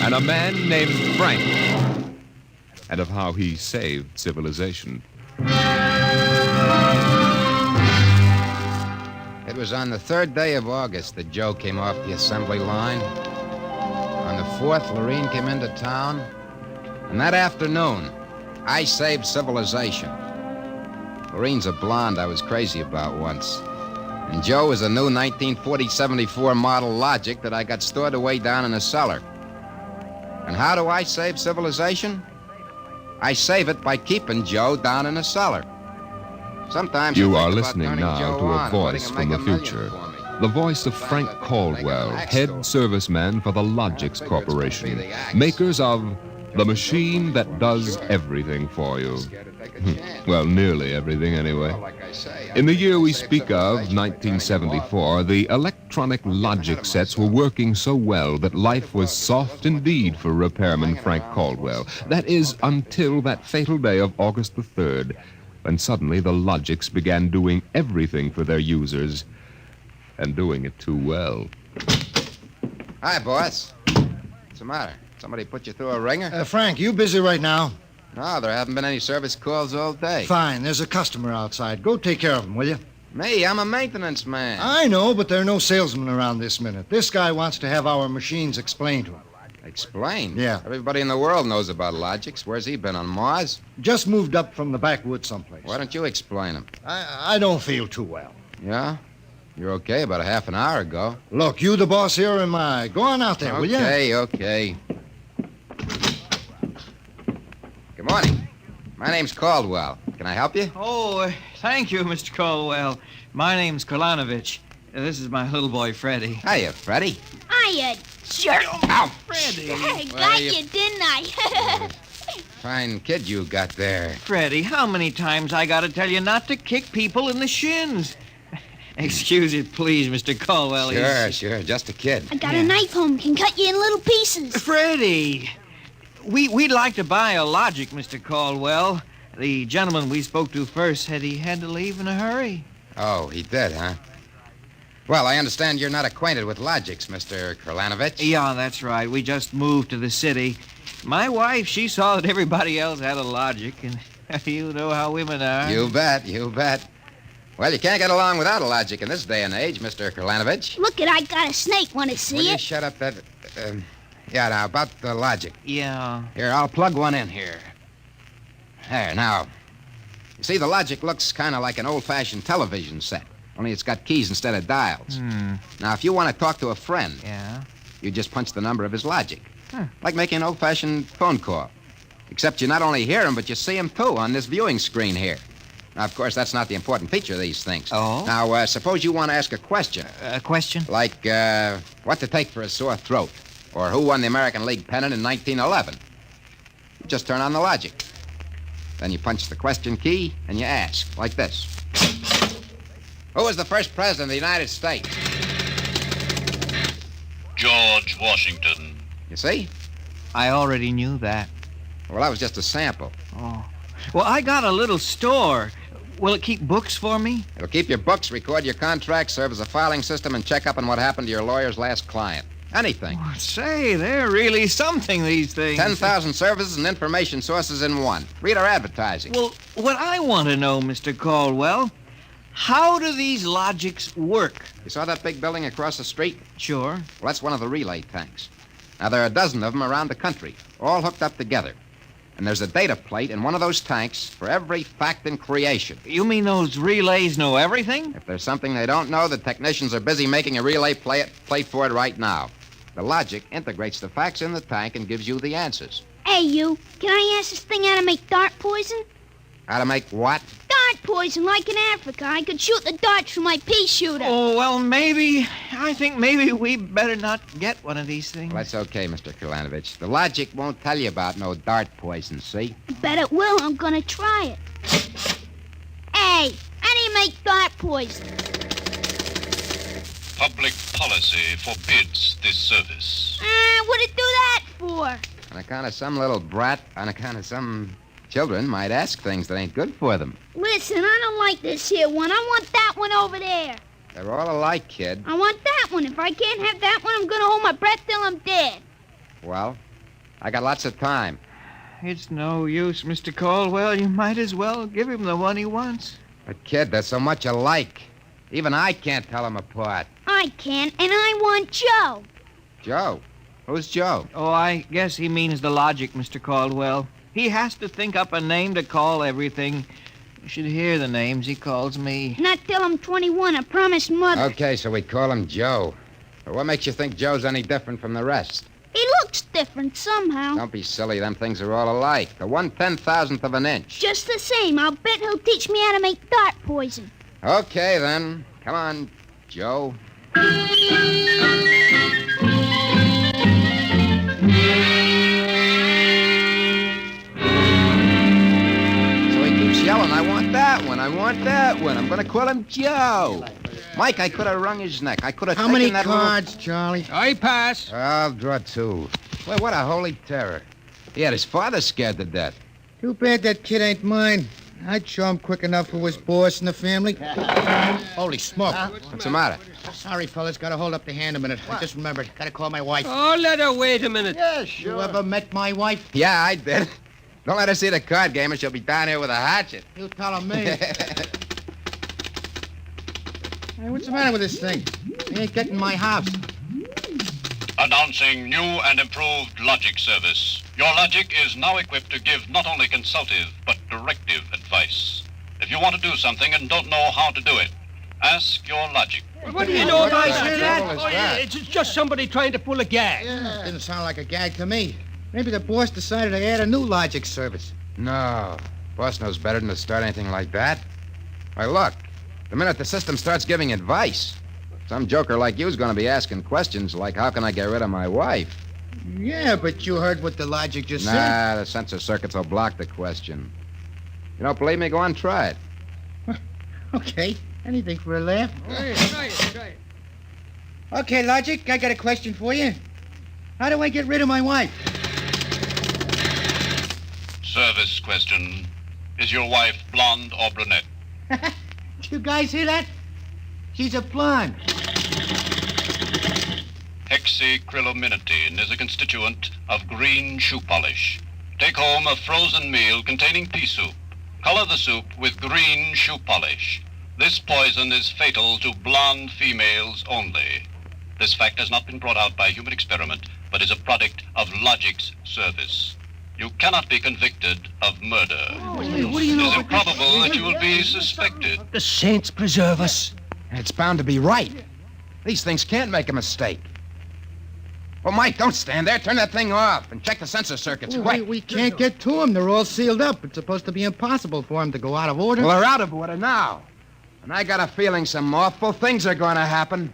and a man named Frank, and of how he saved civilization. It was on the 3rd day of August that Joe came off the assembly line. On the 4th, Lorene came into town. And that afternoon, I saved civilization. Lorene's a blonde I was crazy about once. And Joe is a new 1940-74 model Logic that I got stored away down in a cellar. And how do I save civilization? I save it by keeping Joe down in a cellar. Sometimes You think are about listening turning now Joe to a on and letting voice him from make the a million future. for me. The voice of Frank Caldwell, head serviceman for the Logix Corporation, makers of the machine that does everything for you. Well, nearly everything anyway. In the year we speak of, 1974, the electronic Logix sets were working so well that life was soft indeed for repairman Frank Caldwell. That is, until that fatal day of August the 3rd, when suddenly the Logix began doing everything for their users, and doing it too well. Hi, boss. What's the matter? Somebody put you through a ringer? Frank, you busy right now? No, there haven't been any service calls all day. Fine, there's a customer outside. Go take care of him, will you? Me, I'm a maintenance man. I know, but there are no salesmen around this minute. This guy wants to have our machines explained to him. Explain? Yeah. Everybody in the world knows about Logix. Where's he been, on Mars? Just moved up from the backwoods someplace. Why don't you explain him? I don't feel too well. Yeah? You're okay about a half an hour ago. Look, you the boss here or am I? Go on out there, will you? Okay. Good morning. My name's Caldwell. Can I help you? Oh, thank you, Mr. Caldwell. My name's Kolanovich. This is my little boy, Freddie. Hiya, Freddie. Hiya, jerk. Ow! Freddie. I Well, got you- you, didn't I? Fine kid you got there. Freddie, how many times I gotta tell you not to kick people in the shins? Excuse it, please, Mr. Caldwell. Sure. Just a kid. I got a knife home. Can cut you in little pieces. Freddie, we'd like to buy a Logic, Mr. Caldwell. The gentleman we spoke to first said he had to leave in a hurry. Oh, he did, huh? Well, I understand you're not acquainted with Logix, Mr. Kralanovich. Yeah, that's right. We just moved to the city. My wife, she saw that everybody else had a Logic, and you know how women are. You bet. Well, you can't get along without a Logic in this day and age, Mr. Kralanovich. Look it, I got a snake. Want to see Will you it? shut up that... yeah, now, about the Logic. Yeah. Here, I'll plug one in here. There, now. You see, the Logic looks kind of like an old-fashioned television set, only it's got keys instead of dials. Now, if you want to talk to a friend, you just punch the number of his Logic. Like making an old-fashioned phone call. Except you not only hear him, but you see him, too, on this viewing screen here. Now, of course, that's not the important feature of these things. Oh? Now, suppose you want to ask a question. A question? Like, what to take for a sore throat? Or who won the American League pennant in 1911? You just turn on the Logic. Then you punch the question key, and you ask, like this. Who was the first president of the United States? George Washington. You see? I already knew that. Well, that was just a sample. Oh. Well, I got a little store. Will it keep books for me? It'll keep your books, record your contracts, serve as a filing system, and check up on what happened to your lawyer's last client. Anything. Oh, say, they're really something, these things. 10,000 services and information sources in one. Read our advertising. Well, what I want to know, Mr. Caldwell, how do these Logics work? You saw that big building across the street? Sure. Well, that's one of the relay tanks. Now, there are a dozen of them around the country, all hooked up together. And there's a data plate in one of those tanks for every fact in creation. You mean those relays know everything? If there's something they don't know, the technicians are busy making a relay plate for it right now. The Logic integrates the facts in the tank and gives you the answers. Hey, you. Can I ask this thing how to make dart poison? How to make what? Dart poison, like in Africa. I could shoot the darts from my pea shooter. Oh, well, I think maybe we better not get one of these things. Well, that's okay, Mr. Kralanovich. The Logic won't tell you about no dart poison, see? Bet it will. I'm gonna try it. Hey, how do you make dart poison? Public policy forbids this service. What'd it do that for? On account of some little brat, on account of some children might ask things that ain't good for them. Listen, I don't like this here one. I want that one over there. They're all alike, kid. I want that one. If I can't have that one, I'm gonna hold my breath till I'm dead. Well, I got lots of time. It's no use, Mr. Caldwell. You might as well give him the one he wants. But, kid, they're so much alike. Even I can't tell them apart. I can, and I want Joe. Joe? Who's Joe? Oh, I guess he means the Logic, Mr. Caldwell. He has to think up a name to call everything. You should hear the names he calls me. Not till I'm 21, I promised Mother. Okay, so we call him Joe. But what makes you think Joe's any different from the rest? He looks different somehow. Don't be silly. Them things are all alike. The 1/10,000th of an inch. Just the same, I'll bet he'll teach me how to make dart poison. Okay, then. Come on, Joe. Yelling, I want that one, I want that one. I'm going to call him Joe. Mike, I could have wrung his neck. I could have How taken many that cards, Charlie? I pass. I'll draw 2. Well, what a holy terror. He had his father scared to death. Too bad that kid ain't mine. I'd show him quick enough who was boss in the family. Holy smoke. What's the matter? Sorry, fellas. Gotta hold up the hand a minute. I just remembered. Gotta call my wife. Oh, let her wait a minute. Yeah, sure. You ever met my wife? Yeah, I did. Don't let her see the card game or she'll be down here with a hatchet. You tell her me. Hey, what's the matter with this thing? He ain't getting my house. Announcing new and improved logic service. Your logic is now equipped to give not only consultative, but directive advice. If you want to do something and don't know how to do it, ask your logic. What do you know about that? Oh, yeah. It's just somebody trying to pull a gag. Yeah, didn't sound like a gag to me. Maybe the boss decided to add a new logic service. No. Boss knows better than to start anything like that. Why, look. The minute the system starts giving advice, some joker like you's going to be asking questions like, how can I get rid of my wife? Yeah, but you heard what the logic just said. Nah, the sensor circuits will block the question. You don't believe me? Go on, try it. Okay, anything for a laugh. Try it. Okay, Logic, I got a question for you. How do I get rid of my wife? Service question. Is your wife blonde or brunette? Did you guys hear that? She's a blonde. Hexacrylamidine is a constituent of green shoe polish. Take home a frozen meal containing pea soup. Color the soup with green shoe polish. This poison is fatal to blonde females only. This fact has not been brought out by human experiment, but is a product of logic's service. You cannot be convicted of murder. What do you know? It is improbable that you will be suspected. The saints preserve us. It's bound to be right. These things can't make a mistake. Well, Mike, don't stand there. Turn that thing off and check the sensor circuits. Quick. We can't get to them. They're all sealed up. It's supposed to be impossible for them to go out of order. Well, they're out of order now. And I got a feeling some awful things are going to happen.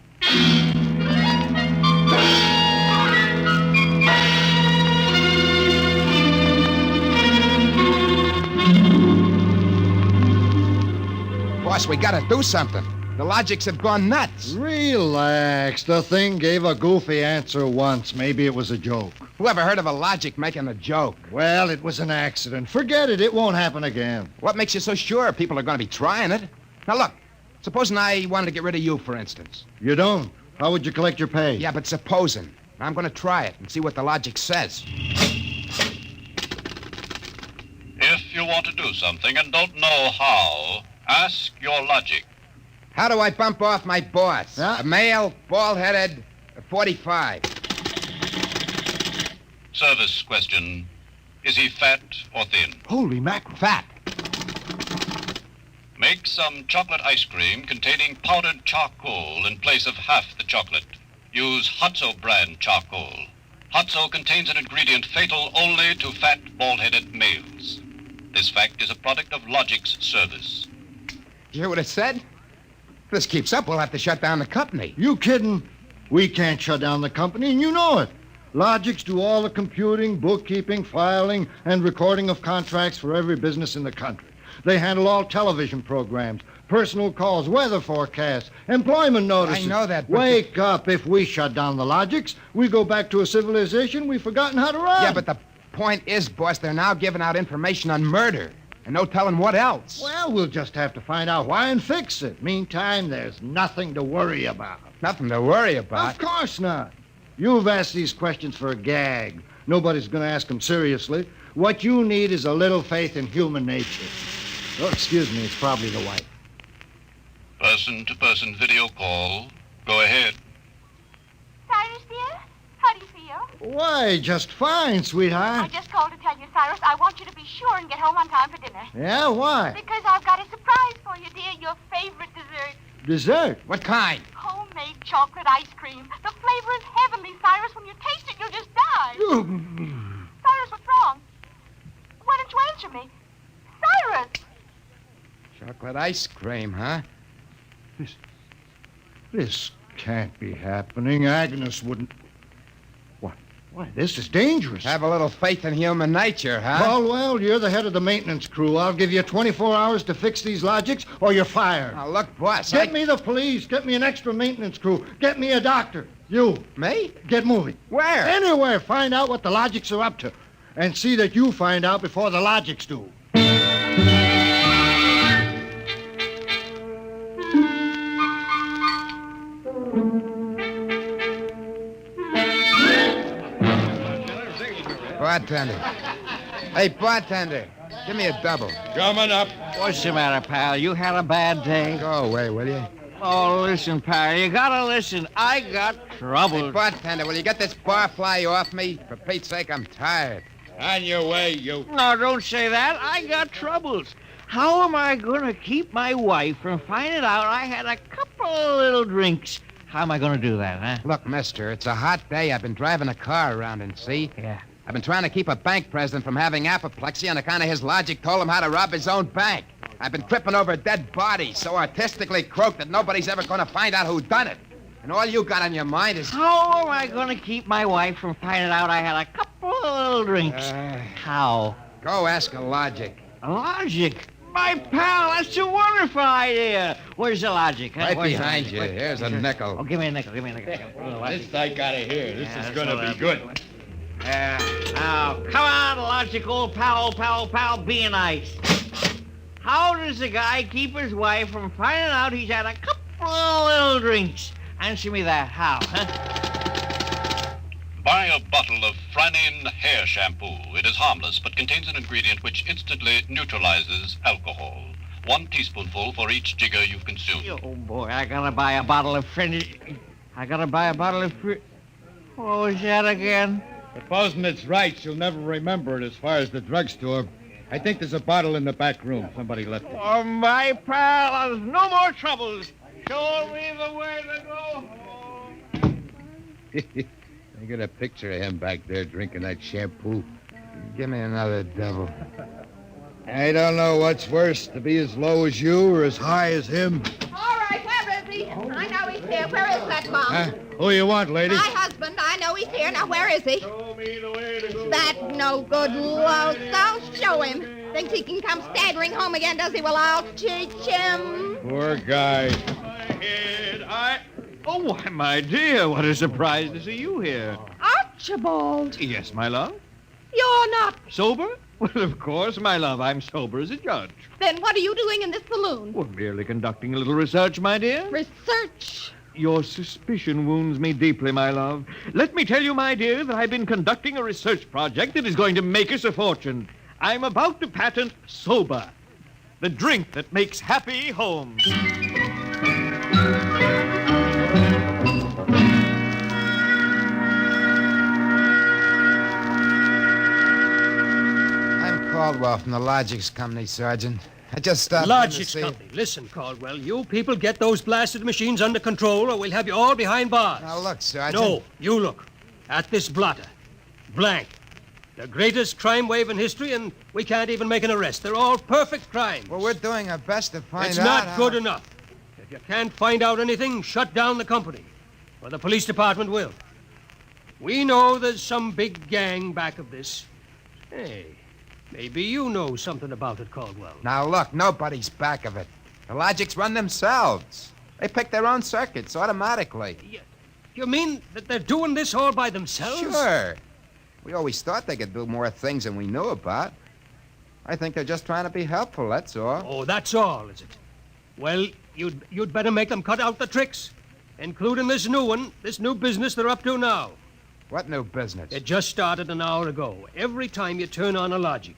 Boss, we gotta do something. The logics have gone nuts. Relax. The thing gave a goofy answer once. Maybe it was a joke. Whoever heard of a logic making a joke? Well, it was an accident. Forget it. It won't happen again. What makes you so sure people are going to be trying it? Now, look. Supposing I wanted to get rid of you, for instance. You don't. How would you collect your pay? Yeah, but supposing. I'm going to try it and see what the logic says. If you want to do something and don't know how, ask your logic. How do I bump off my boss? Huh? A male, bald-headed, 45. Service question. Is he fat or thin? Holy mackerel. Fat. Make some chocolate ice cream containing powdered charcoal in place of half the chocolate. Use Hotzo brand charcoal. Hotzo contains an ingredient fatal only to fat, bald-headed males. This fact is a product of logic's service. You hear what it said? If this keeps up, we'll have to shut down the company. You kidding? We can't shut down the company, and you know it. Logics do all the computing, bookkeeping, filing, and recording of contracts for every business in the country. They handle all television programs, personal calls, weather forecasts, employment notices. I know that, but... Wake up. If we shut down the Logics, we go back to a civilization we've forgotten how to run. Yeah, but the point is, boss, they're now giving out information on murder. And no telling what else. Well, we'll just have to find out why and fix it. Meantime, there's nothing to worry about. Nothing to worry about? Of course not. You've asked these questions for a gag. Nobody's going to ask them seriously. What you need is a little faith in human nature. Oh, excuse me, it's probably the wife. Person-to-person video call. Go ahead. Cyrus, dear, how do you feel? dear? Why, just fine, I sweetheart. just called to tell you, Cyrus, I want you to be sure and get home on time for dinner. Yeah, why? Because I've got a surprise for you, dear. Your favorite dessert. Dessert? What kind? Homemade chocolate ice cream. The flavor is heavenly, Cyrus. When you taste it, you'll just die. Cyrus, what's wrong? Why don't you answer me? Cyrus! Chocolate ice cream, huh? This can't be happening. Agnes wouldn't. What? Why, this is dangerous. Have a little faith in human nature, huh? Caldwell, you're the head of the maintenance crew. I'll give you 24 hours to fix these logics, or you're fired. Now, look, boss, Get me the police. Get me an extra maintenance crew. Get me a doctor. You. Me? Get moving. Where? Anywhere. Find out what the logics are up to. And see that you find out before the logics do. Bartender. Hey, bartender, give me a double. Coming up. What's the matter, pal? You had a bad day? Go away, will you? Oh, listen, pal. You gotta listen. I got trouble. Hey, bartender, will you get this barfly off me? For Pete's sake, I'm tired. On your way, you. No, don't say that. I got troubles. How am I going to keep my wife from finding out I had a couple of little drinks? How am I going to do that, huh? Look, mister, it's a hot day. I've been driving a car around and see. Yeah. I've been trying to keep a bank president from having apoplexy on account of his logic told him how to rob his own bank. I've been tripping over dead bodies so artistically croaked that nobody's ever going to find out who done it. And all you got on your mind is... How am I going to keep my wife from finding out I had a couple of little drinks? How? Go ask a logic. A logic? My pal, that's a wonderful idea. Where's the logic? Huh? Right Where's behind the you. logic? Here's a nickel. Oh, give me a nickel. Give me a nickel. This I gotta hear. This is gonna be good. Now, come on, logical pal, be nice. How does a guy keep his wife from finding out he's had a couple of little drinks? Answer me that. How, huh? Buy a bottle of Franin hair shampoo. It is harmless, but contains an ingredient which instantly neutralizes alcohol. 1 teaspoonful for each jigger you consume. Oh, boy, I gotta buy a bottle of What was that again? Supposing it's right, she'll never remember it as far as the drugstore. I think there's a bottle in the back room. Somebody left it. Oh, my pal, there's no more troubles. Show me the way to go home. I got a picture of him back there drinking that shampoo. Give me another double. I don't know what's worse, to be as low as you or as high as him. All right, where is he? I know he's here. Where is that bum? Huh? Who you want, lady? My husband. I know he's here. Now, where is he? Show me the way to go. That no good louse. I'll show him. Thinks he can come staggering home again, does he? Well, I'll teach him. Poor guy. Oh, why, my dear, what a surprise to see you here. Archibald. Yes, my love. You're not. Sober? Well, of course, my love. I'm sober as a judge. Then what are you doing in this saloon? Well, merely conducting a little research, my dear. Research? Your suspicion wounds me deeply, my love. Let me tell you, my dear, that I've been conducting a research project that is going to make us a fortune. I'm about to patent Sober, the drink that makes happy homes. Caldwell from the Logics Company, Sergeant. I just stopped Logics Company. Listen, Caldwell, you people get those blasted machines under control or we'll have you all behind bars. Now, look, Sergeant. No, you look. At this blotter. Blank. The greatest crime wave in history, and we can't even make an arrest. They're all perfect crimes. Well, we're doing our best to find out. It's not good enough. If you can't find out anything, shut down the company. Or the police department will. We know there's some big gang back of this. Hey, maybe you know something about it, Caldwell. Now, look, nobody's back of it. The Logics run themselves. They pick their own circuits automatically. You mean that they're doing this all by themselves? Sure. We always thought they could do more things than we knew about. I think they're just trying to be helpful, that's all. Oh, that's all, is it? Well, you'd better make them cut out the tricks, including this new one, this new business they're up to now. What new business? It just started an hour ago. Every time you turn on a Logic,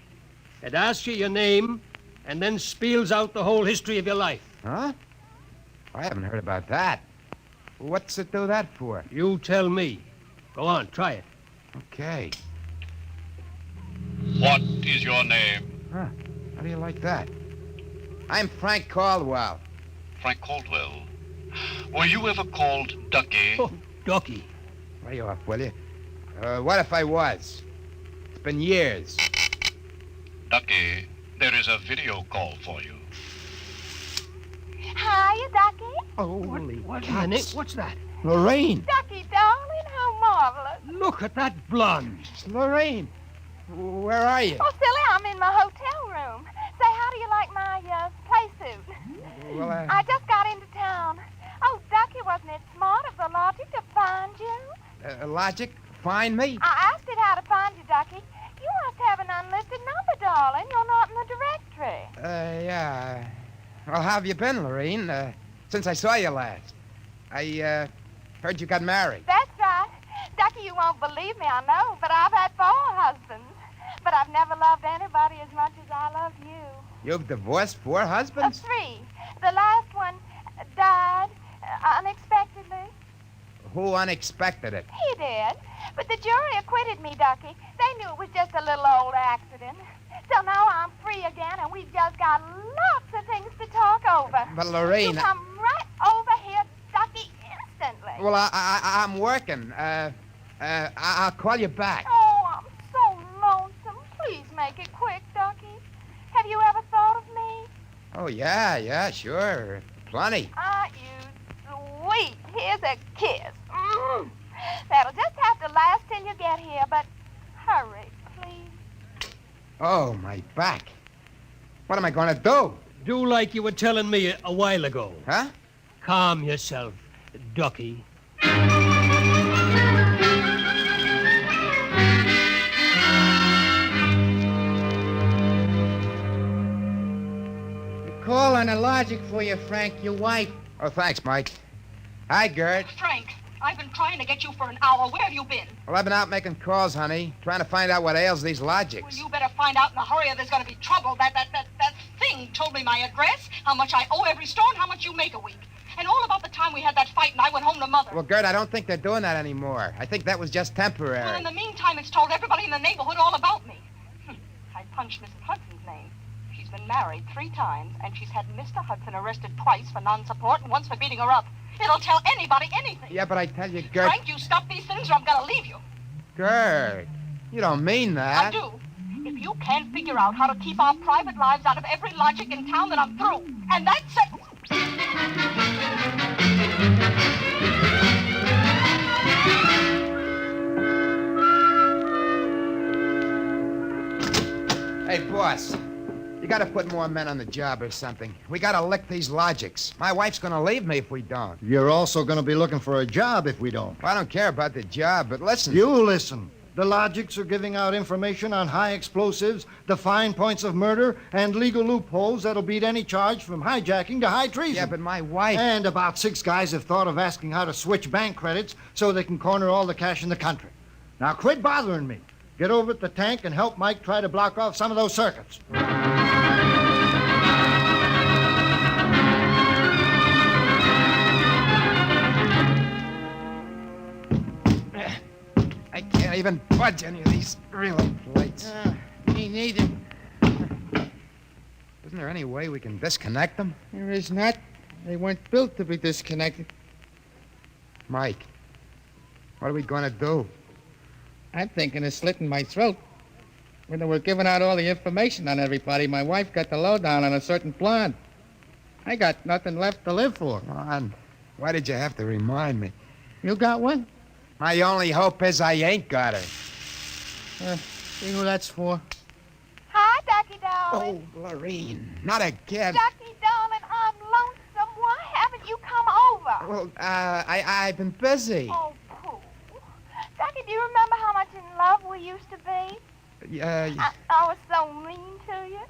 it asks you your name and then spiels out the whole history of your life. Huh? I haven't heard about that. What's it do that for? You tell me. Go on, try it. Okay. What is your name? Huh. How do you like that? I'm Frank Caldwell. Frank Caldwell. Were you ever called Ducky? Oh, Ducky. Lay off, will you? What if I was? It's been years. Ducky, there is a video call for you. Hiya, Ducky. Holy Janet, what's that? Lorraine. Ducky, darling, how marvelous. Look at that blonde. It's Lorraine. Where are you? Oh, silly, I'm in my hotel room. Say, how do you like my play suit? Well, I just got into town. Oh, Ducky, wasn't it smart of the logic to find you? Logic? Find me? I asked it how to find you, Ducky. You must have an unlisted number, darling. You're not in the directory. Yeah. Well, how have you been, Lorraine? Since I saw you last. I heard you got married. That's right. Ducky, you won't believe me, I know, but I've had 4 husbands. But I've never loved anybody as much as I love you. You've divorced 4 husbands? 3. The last one died unexpectedly. Who unexpected it? He did. But the jury acquitted me, Ducky. They knew it was just a little old accident. So now I'm free again, and we've just got lots of things to talk over. But, Lorraine... You come right over here, Ducky, instantly. Well, I'm working. I'll call you back. Oh, I'm so lonesome. Please make it quick, Ducky. Have you ever thought of me? Oh, yeah, sure. Plenty. Ah, you sweet. Here's a kiss. That'll just have to last till you get here, but hurry, please. Oh, my back. What am I going to do? Do like you were telling me a while ago. Huh? Calm yourself, Ducky. Call on a logic for you, Frank, your wife. Oh, thanks, Mike. Hi, Gert. Frank, I've been trying to get you for an hour. Where have you been? Well, I've been out making calls, honey, trying to find out what ails these logics. Well, you better find out in a hurry or there's going to be trouble. That thing told me my address, how much I owe every store, and how much you make a week. And all about the time we had that fight and I went home to Mother. Well, Gert, I don't think they're doing that anymore. I think that was just temporary. Well, in the meantime, it's told everybody in the neighborhood all about me. I punched Mrs. Hudson's name. She's been married 3 times, and she's had Mr. Hudson arrested twice for non-support and once for beating her up. It'll tell anybody anything. Yeah, but I tell you, Gert... Frank, you stop these things or I'm going to leave you. Gert, you don't mean that. I do. If you can't figure out how to keep our private lives out of every logic in town, then I'm through. And that's it. Hey, boss. You gotta put more men on the job or something. We gotta lick these logics. My wife's gonna leave me if we don't. You're also going to be looking for a job if we don't. Well, I don't care about the job, but listen. You listen. The logics are giving out information on high explosives, the fine points of murder, and legal loopholes that'll beat any charge from hijacking to high treason. Yeah, but my wife... And about 6 guys have thought of asking how to switch bank credits so they can corner all the cash in the country. Now, quit bothering me. Get over at the tank and help Mike try to block off some of those circuits. I can't even budge any of these relay plates. Me neither. Isn't there any way we can disconnect them? There is not. They weren't built to be disconnected. Mike, what are we going to do? I'm thinking of slitting my throat. When they were giving out all the information on everybody, my wife got the lowdown on a certain blonde. I got nothing left to live for. Ron, why did you have to remind me? You got one? My only hope is I ain't got her. See who that's for? Hi, Ducky, darling. Oh, Lorraine, not again. Ducky, darling, I'm lonesome. Why haven't you come over? Well, I've been busy. Oh, Pooh. Ducky, do you remember how much in love we used to be? I was so mean to you.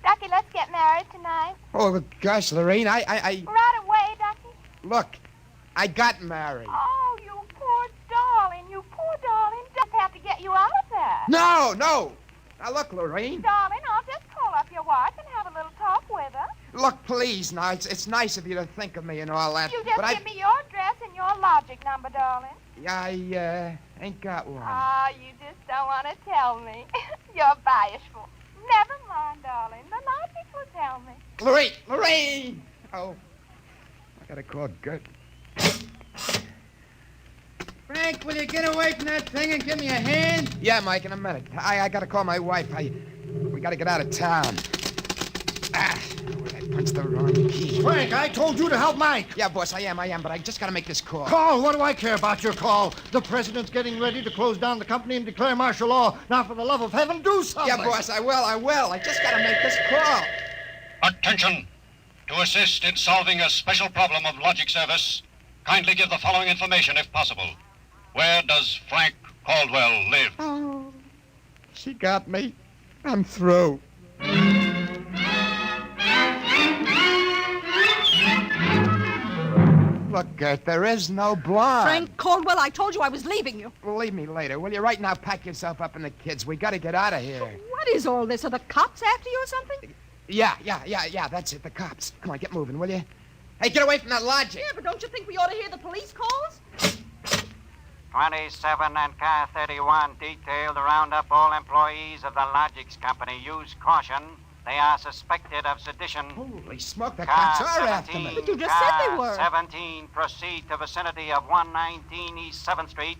Ducky, let's get married tonight. Oh, gosh, Lorraine, Right away, Ducky. Look, I got married. Oh, you poor darling. You poor darling. Just have to get you out of that. No. Now, look, Lorraine. Darling, I'll just call up your wife and have a little talk with her. Look, please, now, it's nice of you to think of me and all that. You just but give me your address and your logic number, darling. Ain't got one. Oh, you just don't want to tell me. You're bashful. Never mind, darling. The logic will tell me. Lorraine! Oh, I gotta call Gert. Frank, will you get away from that thing and give me a hand? Yeah, Mike, in a minute. I gotta call my wife. We gotta get out of town. I punched the wrong key. Frank, I told you to help Mike. Yeah, boss, I am, but I just gotta make this call. Call? What do I care about your call? The president's getting ready to close down the company and declare martial law. Now, for the love of heaven, do something. Yeah, boss, I will. I just gotta make this call. Attention! To assist in solving a special problem of logic service, kindly give the following information if possible. Where does Frank Caldwell live? Oh, she got me. I'm through. Look, Gert, there is no blonde. Frank Caldwell, I told you I was leaving you. Well, leave me later, will you? Right now, pack yourself up and the kids. We gotta get out of here. What is all this? Are the cops after you or something? Yeah, that's it, the cops. Come on, get moving, will you? Hey, get away from that logic. Yeah, but don't you think we ought to hear the police calls? 27 and car 31 detailed to round up all employees of the Logix Company. Use caution. They are suspected of sedition. Holy smoke, the Car cops are after me. 17, But you just said they were. 17, proceed to vicinity of 119 East 7th Street.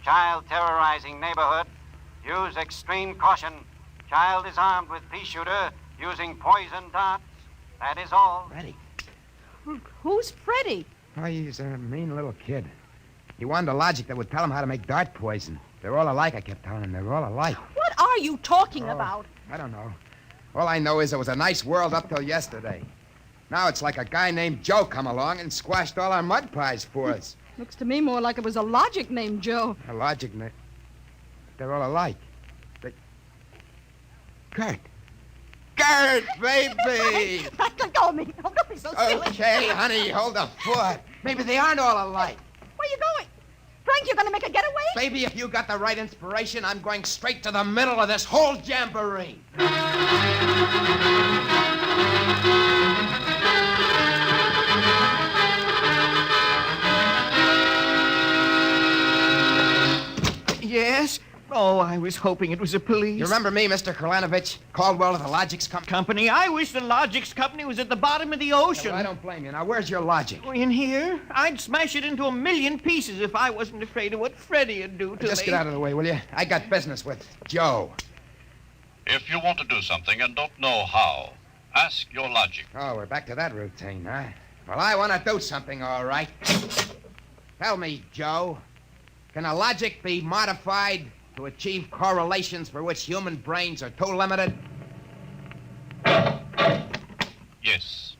Child terrorizing neighborhood. Use extreme caution. Child is armed with pea shooter using poison darts. That is all. Ready. Who's Freddie? Oh, he's a mean little kid. He wanted a logic that would tell him how to make dart poison. They're all alike, I kept telling him. They're all alike. What are you talking about? I don't know. All I know is it was a nice world up till yesterday. Now it's like a guy named Joe come along and squashed all our mud pies for us. Looks to me more like it was a logic named Joe. A logic name. They're all alike. Gert, baby! Let go of me. Oh, don't be so silly. Okay, honey, hold the fort. Maybe they aren't all alike. Where are you going? Frank, you're going to make a getaway? Baby, if you got the right inspiration, I'm going straight to the middle of this whole jamboree. Yes? Oh, I was hoping it was the police. You remember me, Mr. Kralanovich? Caldwell of the Logix Company? I wish the Logix Company was at the bottom of the ocean. Well, I don't blame you. Now, where's your logic? In here? I'd smash it into a million pieces if I wasn't afraid of what Freddie'd do to Just me. get out of the way, will you? I got business with Joe. If you want to do something and don't know how, ask your logic. Oh, we're back to that routine, huh? Well, I want to do something, all right. Tell me, Joe, can a logic be modified to achieve correlations for which human brains are too limited? Yes.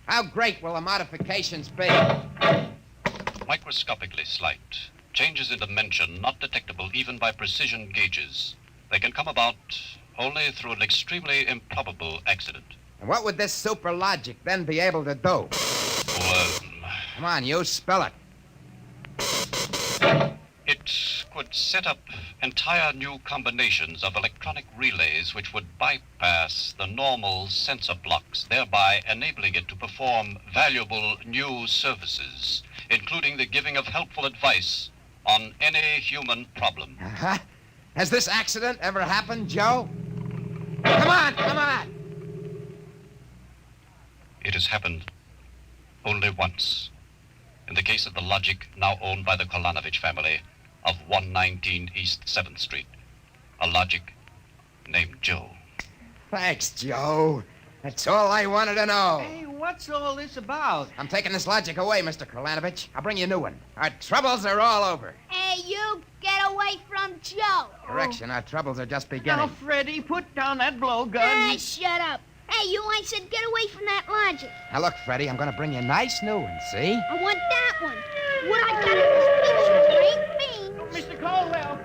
How great will the modifications be? Microscopically slight. Changes in dimension not detectable even by precision gauges. They can come about only through an extremely improbable accident. And what would this super logic then be able to do? Come on, you spell it. It could set up entire new combinations of electronic relays which would bypass the normal sensor blocks, thereby enabling it to perform valuable new services, including the giving of helpful advice on any human problem. Uh-huh. Has this accident ever happened, Joe? Come on! It has happened only once. In the case of the logic now owned by the Kolanovich family of 119 East 7th Street. A logic named Joe. Thanks, Joe. That's all I wanted to know. Hey, what's all this about? I'm taking this logic away, Mr. Kralanovich. I'll bring you a new one. Our troubles are all over. Hey, you, get away from Joe. Correction, our troubles are just Now, beginning. Freddie, put down that blowgun. Hey, shut up. Hey, you, I said get away from that logic. Now, look, Freddie, I'm going to bring you a nice new one, see? I want that one. What I got in this picture ain't beans. Mr. Caldwell,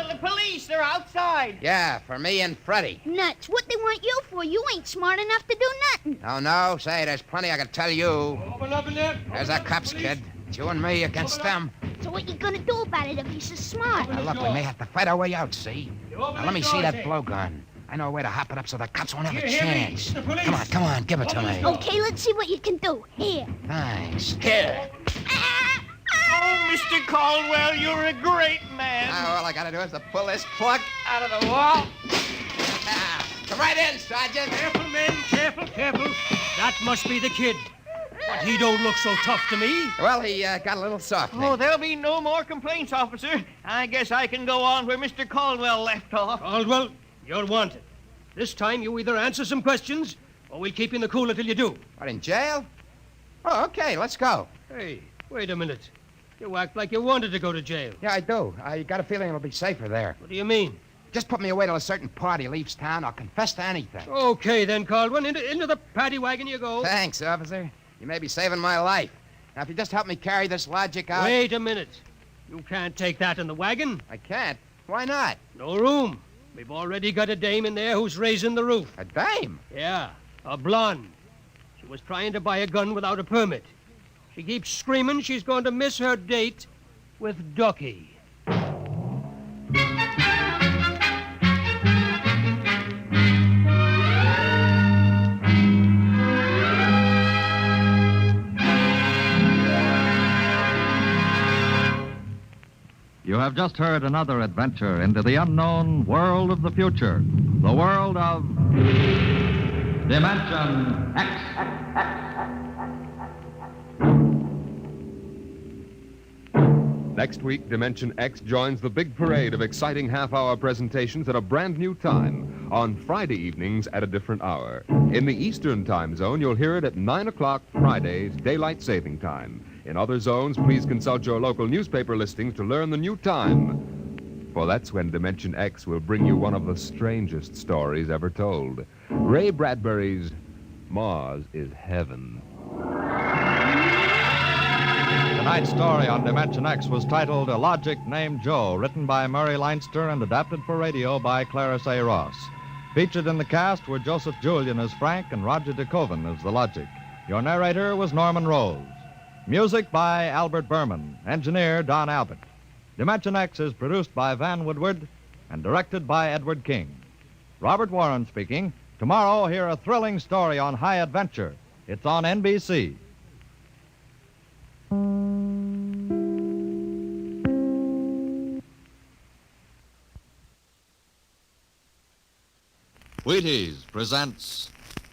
the police, they're outside. Yeah, for me and Freddie. Nuts. What they want you for? You ain't smart enough to do nothing. Oh, no? Say, there's plenty I can tell you. Open up in there. There's our cops, kid. It's you and me against them. So what you gonna do about it if he's so smart? Now, look, we may have to fight our way out, see? Now, let me see that blowgun. I know a way to hop it up so the cops won't have a chance. Come on, give it to me. Okay, let's see what you can do. Here. Thanks. Here. Oh, Mr. Caldwell, you're a great man. Now all I gotta do is to pull this plug out of the wall. Come right in, Sergeant. Careful, men. Careful, careful. That must be the kid. But he don't look so tough to me. Well, he got a little soft. Oh, there'll be no more complaints, officer. I guess I can go on where Mr. Caldwell left off. Caldwell, you're wanted. This time you either answer some questions or we'll keep you in the cooler till you do. What, in jail? Oh, okay, let's go. Hey, wait a minute. You act like you wanted to go to jail. Yeah, I do. I got a feeling it'll be safer there. What do you mean? Just put me away till a certain party leaves town. I'll confess to anything. Okay, then, Caldwell. Into the paddy wagon you go. Thanks, officer. You may be saving my life. Now, if you just help me carry this logic out... Wait a minute. You can't take that in the wagon. I can't? Why not? No room. We've already got a dame in there who's raising the roof. A dame? Yeah, a blonde. She was trying to buy a gun without a permit. She keeps screaming she's going to miss her date with Ducky. You have just heard another adventure into the unknown world of the future, the world of Dimension X. Next week, Dimension X joins the big parade of exciting half-hour presentations at a brand new time on Friday evenings at a different hour. In the Eastern time zone, you'll hear it at 9 o'clock Fridays, daylight saving time. In other zones, please consult your local newspaper listings to learn the new time. For that's when Dimension X will bring you one of the strangest stories ever told. Ray Bradbury's Mars is Heaven. Tonight's story on Dimension X was titled A Logic Named Joe, written by Murray Leinster and adapted for radio by Clarence A. Ross. Featured in the cast were Joseph Julian as Frank and Roger DeKoven as the Logic. Your narrator was Norman Rose. Music by Albert Berman. Engineer Don Albert. Dimension X is produced by Van Woodward and directed by Edward King. Robert Warren speaking. Tomorrow, hear a thrilling story on high adventure. It's on NBC. Wheaties presents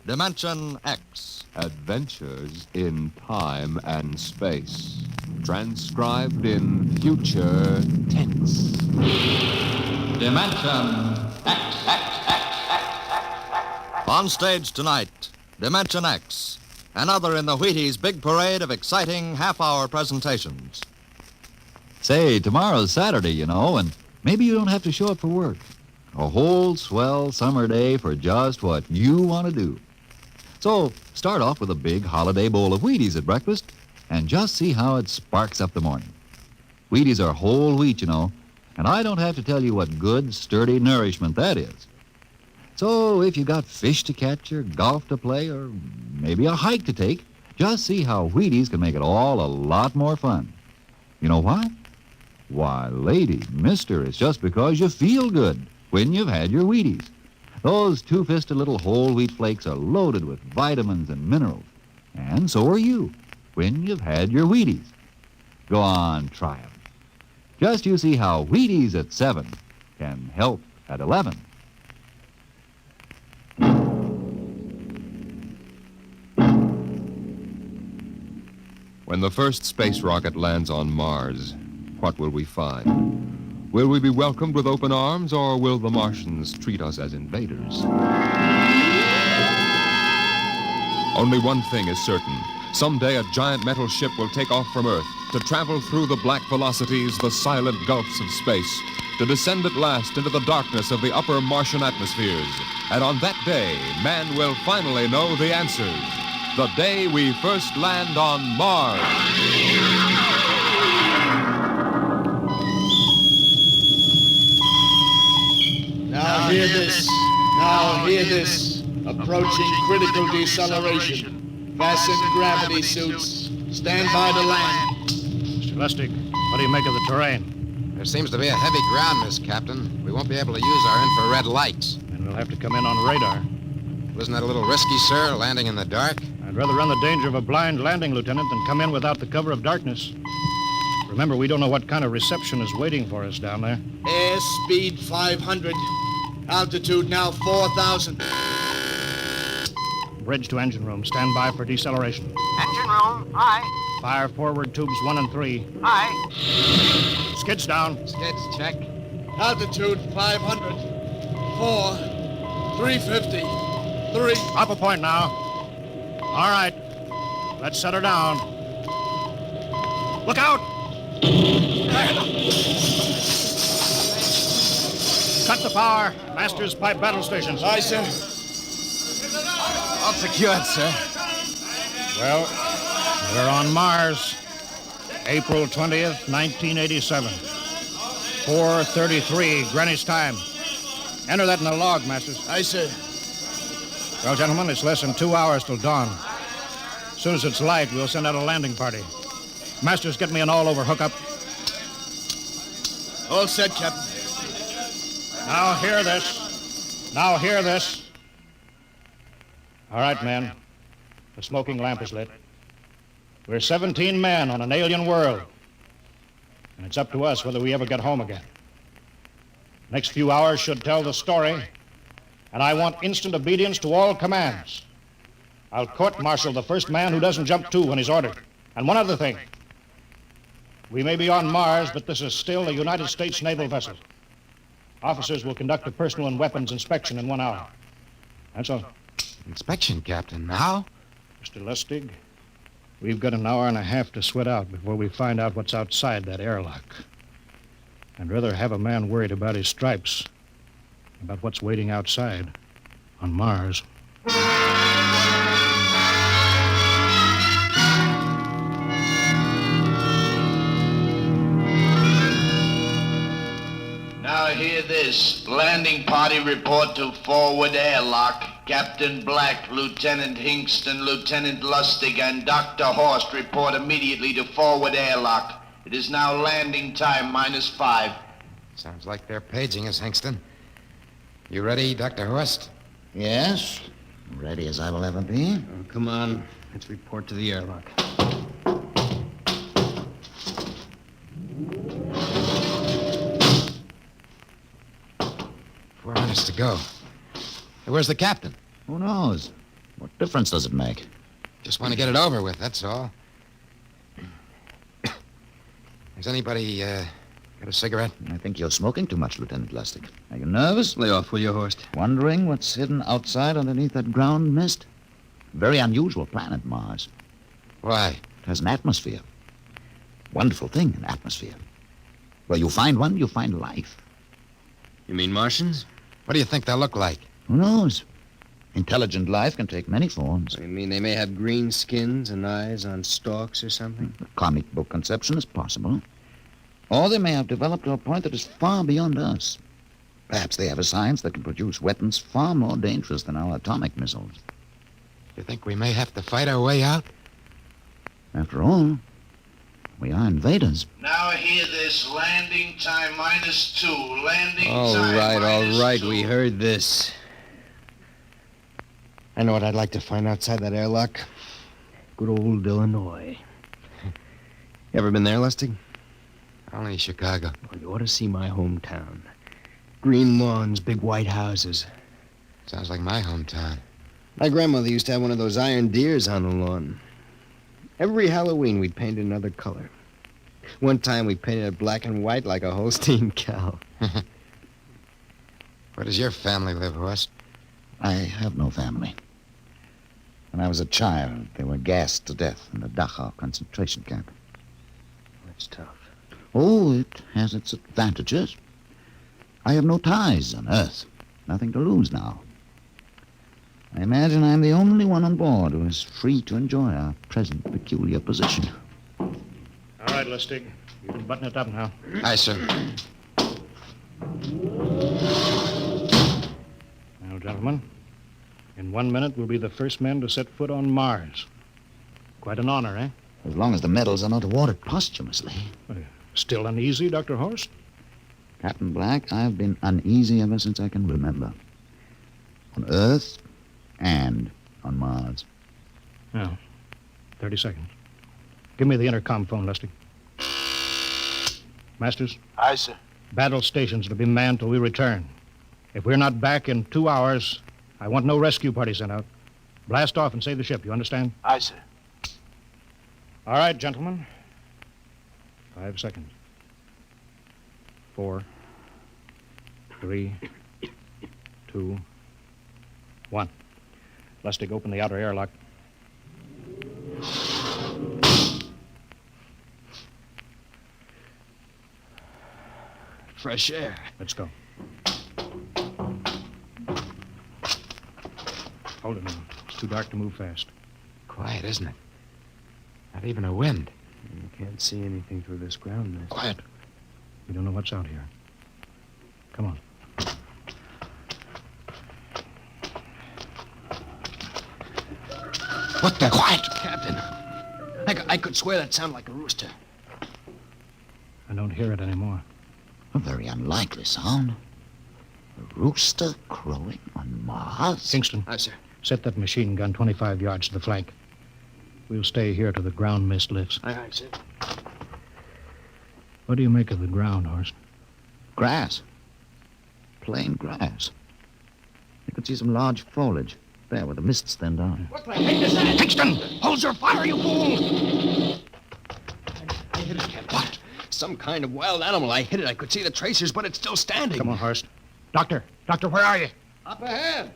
Dimension X. Adventures in time and space. Transcribed in future tense. Dimension X. On stage tonight, Dimension X. Another in the Wheaties big parade of exciting half-hour presentations. Say, tomorrow's Saturday, you know, and maybe you don't have to show up for work. A whole swell summer day for just what you want to do. So start off with a big holiday bowl of Wheaties at breakfast and just see how it sparks up the morning. Wheaties are whole wheat, you know, and I don't have to tell you what good, sturdy nourishment that is. So if you got fish to catch or golf to play or maybe a hike to take, just see how Wheaties can make it all a lot more fun. You know why? Why, lady, mister, it's just because you feel good when you've had your Wheaties. Those two-fisted little whole wheat flakes are loaded with vitamins and minerals. And so are you when you've had your Wheaties. Go on, try 'em. Just you see how Wheaties at 7 can help at 11. When the first space rocket lands on Mars, what will we find? Will we be welcomed with open arms, or will the Martians treat us as invaders? Only one thing is certain. Someday a giant metal ship will take off from Earth to travel through the black velocities, the silent gulfs of space, to descend at last into the darkness of the upper Martian atmospheres. And on that day, man will finally know the answers. The day we first land on Mars. Now hear this. Now hear this. Approaching critical deceleration. Fasten gravity suits. Stand by to land. Mr. Lustig, what do you make of the terrain? There seems to be a heavy ground, Miss Captain. We won't be able to use our infrared lights. And we'll have to come in on radar. Wasn't that a little risky, sir, landing in the dark? I'd rather run the danger of a blind landing, Lieutenant, than come in without the cover of darkness. Remember, we don't know what kind of reception is waiting for us down there. Airspeed 500. Altitude now 4,000. Bridge to engine room. Stand by for deceleration. Engine room, aye. Fire forward tubes 1 and 3. Aye. Skids down. Skids, check. Altitude 500. 4. 350. 3. Up a point now. All right. Let's set her down. Look out! Cut the power. Master's pipe battle stations. Aye, sir. All secured, sir. Well, we're on Mars. April 20th, 1987. 4:33 Greenwich time. Enter that in the log, Masters. Aye, sir. Well, gentlemen, it's less than 2 hours till dawn. As soon as it's light, we'll send out a landing party. Masters, get me an all-over hookup. All set, Captain. Now hear this. Now hear this. All right, men. The smoking lamp is lit. We're 17 men on an alien world. And it's up to us whether we ever get home again. Next few hours should tell the story. And I want instant obedience to all commands. I'll court-martial the first man who doesn't jump to when he's ordered. And one other thing. We may be on Mars, but this is still a United States naval vessel. Officers will conduct a personal and weapons inspection in 1 hour. That's all. Inspection, Captain. Now? Mr. Lustig, we've got an hour and a half to sweat out before we find out what's outside that airlock. I'd rather have a man worried about his stripes than about what's waiting outside on Mars. Now hear this. Landing party report to forward airlock. Captain Black, Lieutenant Hingston, Lieutenant Lustig, and Dr. Horst report immediately to forward airlock. It is now landing time -5. Sounds like they're paging us, Hingston. You ready, Dr. Horst? Yes. Ready as I will ever be. Oh, come on. Let's report to the airlock. 4 minutes to go. Hey, where's the captain? Who knows? What difference does it make? Just want to get it over with, that's all. Has anybody got a cigarette? I think you're smoking too much, Lieutenant Lustig. Are you nervous? Lay off, will you, Horst? Wondering what's hidden outside underneath that ground mist? Very unusual planet, Mars. Why? It has an atmosphere. Wonderful thing, an atmosphere. Where you find one, you find life. You mean Martians? What do you think they'll look like? Who knows? Intelligent life can take many forms. You mean they may have green skins and eyes on stalks or something? The comic book conception is possible. Or they may have developed to a point that is far beyond us. Perhaps they have a science that can produce weapons far more dangerous than our atomic missiles. You think we may have to fight our way out? After all, we are invaders. Now hear this. Landing time -2. Landing All time right. We heard this. I know what I'd like to find outside that airlock. Good old Illinois. You ever been there, Lustig? Only Chicago. Well, you ought to see my hometown. Green lawns, big white houses. Sounds like my hometown. My grandmother used to have one of those iron deers on the lawn. Every Halloween, we'd paint it another color. One time, we painted it black and white like a Holstein cow. Where does your family live, Horst? I have no family. When I was a child, they were gassed to death in the Dachau concentration camp. That's tough. Oh, it has its advantages. I have no ties on Earth. Nothing to lose now. I imagine I'm the only one on board who is free to enjoy our present peculiar position. All right, Lustig. You can button it up now. Aye, sir. Now, gentlemen, in 1 minute, we'll be the first men to set foot on Mars. Quite an honor, eh? As long as the medals are not awarded posthumously. Still uneasy, Dr. Horst? Captain Black, I've been uneasy ever since I can remember. On Earth and on Mars. Now, 30 seconds. Give me the intercom phone, Lustig. Masters? Aye, sir. Battle stations to be manned till we return. If we're not back in 2 hours, I want no rescue party sent out. Blast off and save the ship, you understand? Aye, sir. All right, gentlemen. 5 seconds. 4, 3, 2, 1. Lustig, open the outer airlock. Fresh air. Let's go. Hold it now. It's too dark to move fast. Quiet, isn't it? Not even a wind. You can't see anything through this ground mist. Quiet. We don't know what's out here. Come on. What the? Quiet! Captain. I could swear that sounded like a rooster. I don't hear it anymore. A very unlikely sound. A rooster crowing on Mars? Kingston. Aye, sir. Set that machine gun 25 yards to the flank. We'll stay here till the ground mist lifts. Aye, sir. What do you make of the ground, Horst? Grass. Plain grass. You could see some large foliage. There, where the mists thin down. What the heck is that? Kingston! Hold your fire, you fool! I hit it, Captain. What? Some kind of wild animal. I hit it. I could see the tracers, but it's still standing. Come on, Horst. Doctor, where are you? Up ahead.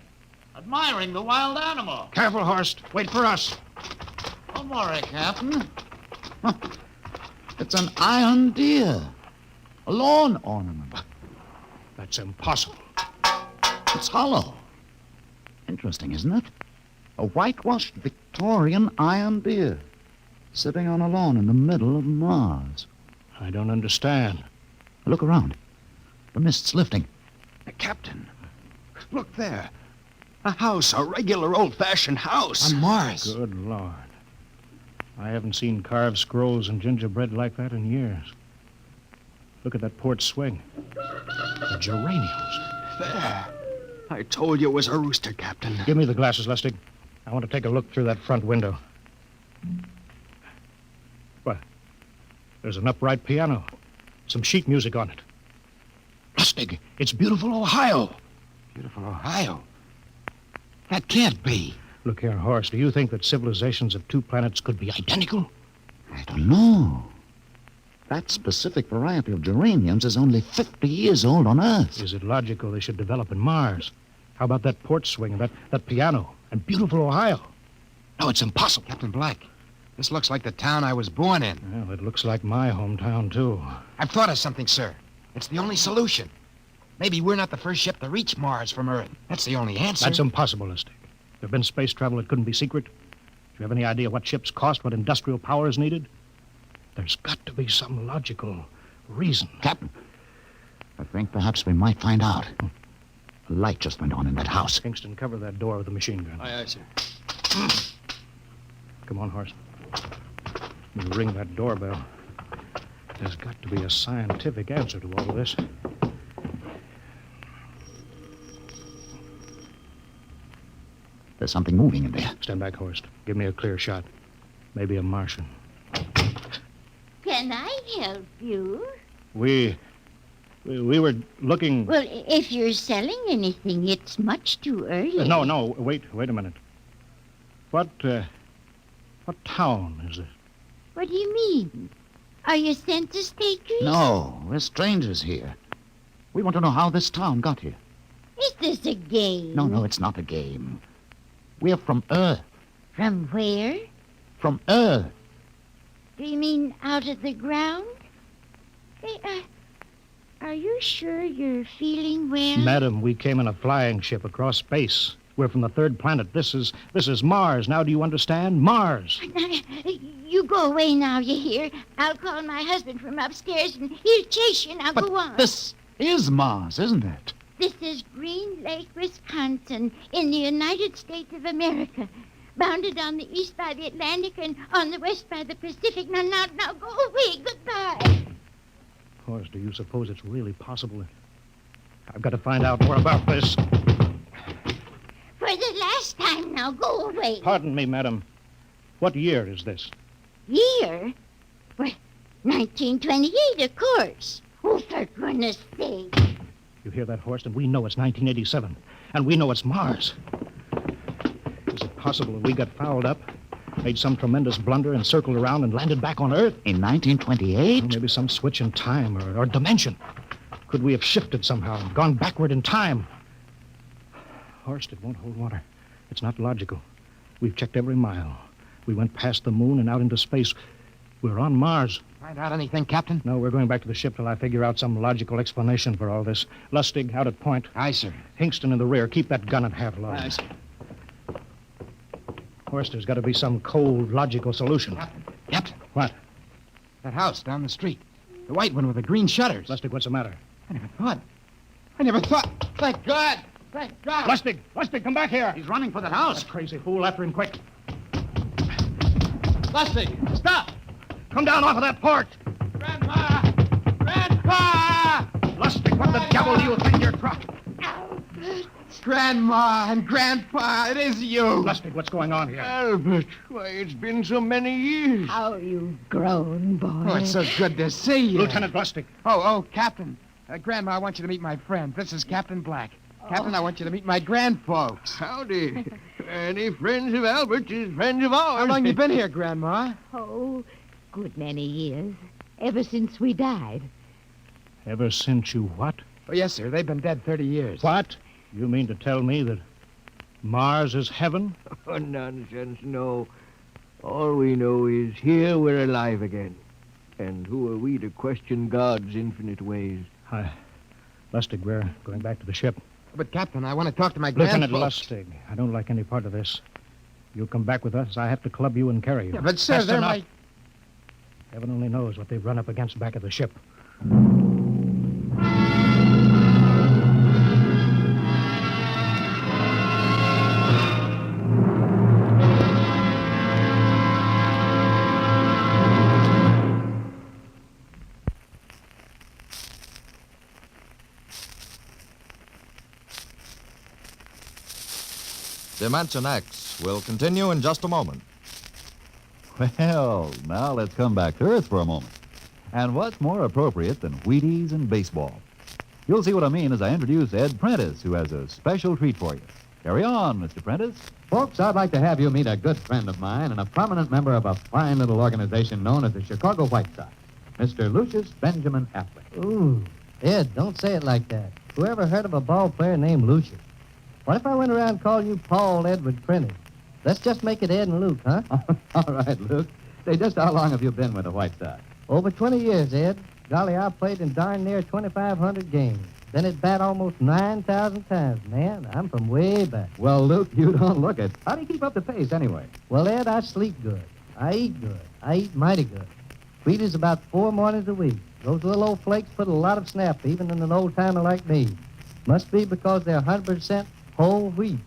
Admiring the wild animal. Careful, Horst. Wait for us. Don't worry, Captain. Huh. It's an iron deer. A lawn ornament. That's impossible. It's hollow. Interesting, isn't it? A whitewashed Victorian iron deer sitting on a lawn in the middle of Mars. I don't understand. Look around. The mist's lifting. Captain, look there. A house, a regular old-fashioned house. On Mars. Good Lord. I haven't seen carved scrolls and gingerbread like that in years. Look at that port swing. The geraniums. There. I told you it was a rooster, Captain. Give me the glasses, Lustig. I want to take a look through that front window. What? There's an upright piano. Some sheet music on it. Lustig, it's beautiful Ohio. Beautiful Ohio? That can't be. Look here, Horst. Do you think that civilizations of 2 planets could be identical? I don't know. That specific variety of geraniums is only 50 years old on Earth. Is it logical they should develop in Mars? How about that port swing and that piano and beautiful Ohio? No, it's impossible. Captain Black, this looks like the town I was born in. Well, it looks like my hometown, too. I've thought of something, sir. It's the only solution. Maybe we're not the first ship to reach Mars from Earth. That's the only answer. That's impossible, Lustig. If there'd been space travel, it couldn't be secret. Do you have any idea what ships cost, what industrial power is needed? There's got to be some logical reason. Captain, I think perhaps we might find out. A light just went on in that house. Kingston, cover that door with a machine gun. Aye, sir. Come on, Horst. We'll ring that doorbell. There's got to be a scientific answer to all of this. There's something moving in there. Stand back, Horst. Give me a clear shot. Maybe a Martian. Can I help you? We were looking... Well, if you're selling anything, it's much too early. No, wait a minute. What town is this? What do you mean? Are you census takers? No, we're strangers here. We want to know how this town got here. Is this a game? No, it's not a game. We're from Earth. From where? From Earth. Do you mean out of the ground? Hey, are you sure you're feeling well? Madam, we came in a flying ship across space. We're from the 3rd planet. This is Mars. Now do you understand? Mars. You go away now, you hear? I'll call my husband from upstairs and he'll chase you. Now go on. This is Mars, isn't it? This is Green Lake, Wisconsin, in the United States of America. Bounded on the east by the Atlantic and on the west by the Pacific. Now, go away. Goodbye. Of course, do you suppose it's really possible? I've got to find out more about this. For the last time now, go away. Pardon me, madam. What year is this? Year? Well, 1928, of course. Oh, for goodness sake. You hear that, Horst? And we know it's 1987. And we know it's Mars. Is it possible that we got fouled up, made some tremendous blunder, and circled around and landed back on Earth? In 1928? Or maybe some switch in time or dimension. Could we have shifted somehow and gone backward in time? Horst, it won't hold water. It's not logical. We've checked every mile. We went past the moon and out into space. We're on Mars. Find out anything, Captain? No, we're going back to the ship till I figure out some logical explanation for all this. Lustig, out at point. Aye, sir. Hingston in the rear. Keep that gun at half load. Aye, sir. Horst, there's got to be some cold, logical solution. Captain. What? That house down the street. The white one with the green shutters. Lustig, what's the matter? I never thought. Thank God. Thank God. Lustig, come back here. He's running for that house. That crazy fool. After him, quick. Lustig, stop. Come down off of that porch. Grandma! Grandpa! Lustig, what the devil do you think you're trying? Grandma and Grandpa, it is you. Lustig, what's going on here? Albert, why, it's been so many years. How you've grown, boy. Oh, it's so good to see you. Lieutenant Lustig. Oh, Captain. Grandma, I want you to meet my friend. This is Captain Black. Captain, I want you to meet my grandfolks. Howdy. Any friends of Albert's is friends of ours. How long you been here, Grandma? Oh, good many years. Ever since we died. Ever since you what? Oh, yes, sir. They've been dead 30 years. What? You mean to tell me that Mars is heaven? Oh, nonsense, no. All we know is here we're alive again. And who are we to question God's infinite ways? Lustig, we're going back to the ship. But, Captain, I want to talk to my Lieutenant grandfolks. Lustig, I don't like any part of this. You'll come back with us. I have to club you and carry you. Yeah, but, sir, That's they're enough. my... Heaven only knows what they've run up against back of the ship. Dimension X will continue in just a moment. Well, now let's come back to Earth for a moment. And what's more appropriate than Wheaties and baseball? You'll see what I mean as I introduce Ed Prentice, who has a special treat for you. Carry on, Mr. Prentice. Folks, I'd like to have you meet a good friend of mine and a prominent member of a fine little organization known as the Chicago White Sox, Mr. Lucius Benjamin Affleck. Ooh, Ed, don't say it like that. Whoever heard of a ball player named Lucius? What if I went around and called you Paul Edward Prentice? Let's just make it Ed and Luke, huh? All right, Luke. Say, just how long have you been with the White Sox? Over 20 years, Ed. Golly, I played in darn near 2,500 games. Been at bat almost 9,000 times. Man, I'm from way back. Well, Luke, you don't look it. How do you keep up the pace, anyway? Well, Ed, I sleep good. I eat good. I eat mighty good. Wheaties about 4 mornings a week. Those little old flakes put a lot of snap, even in an old-timer like me. Must be because they're 100% whole wheat.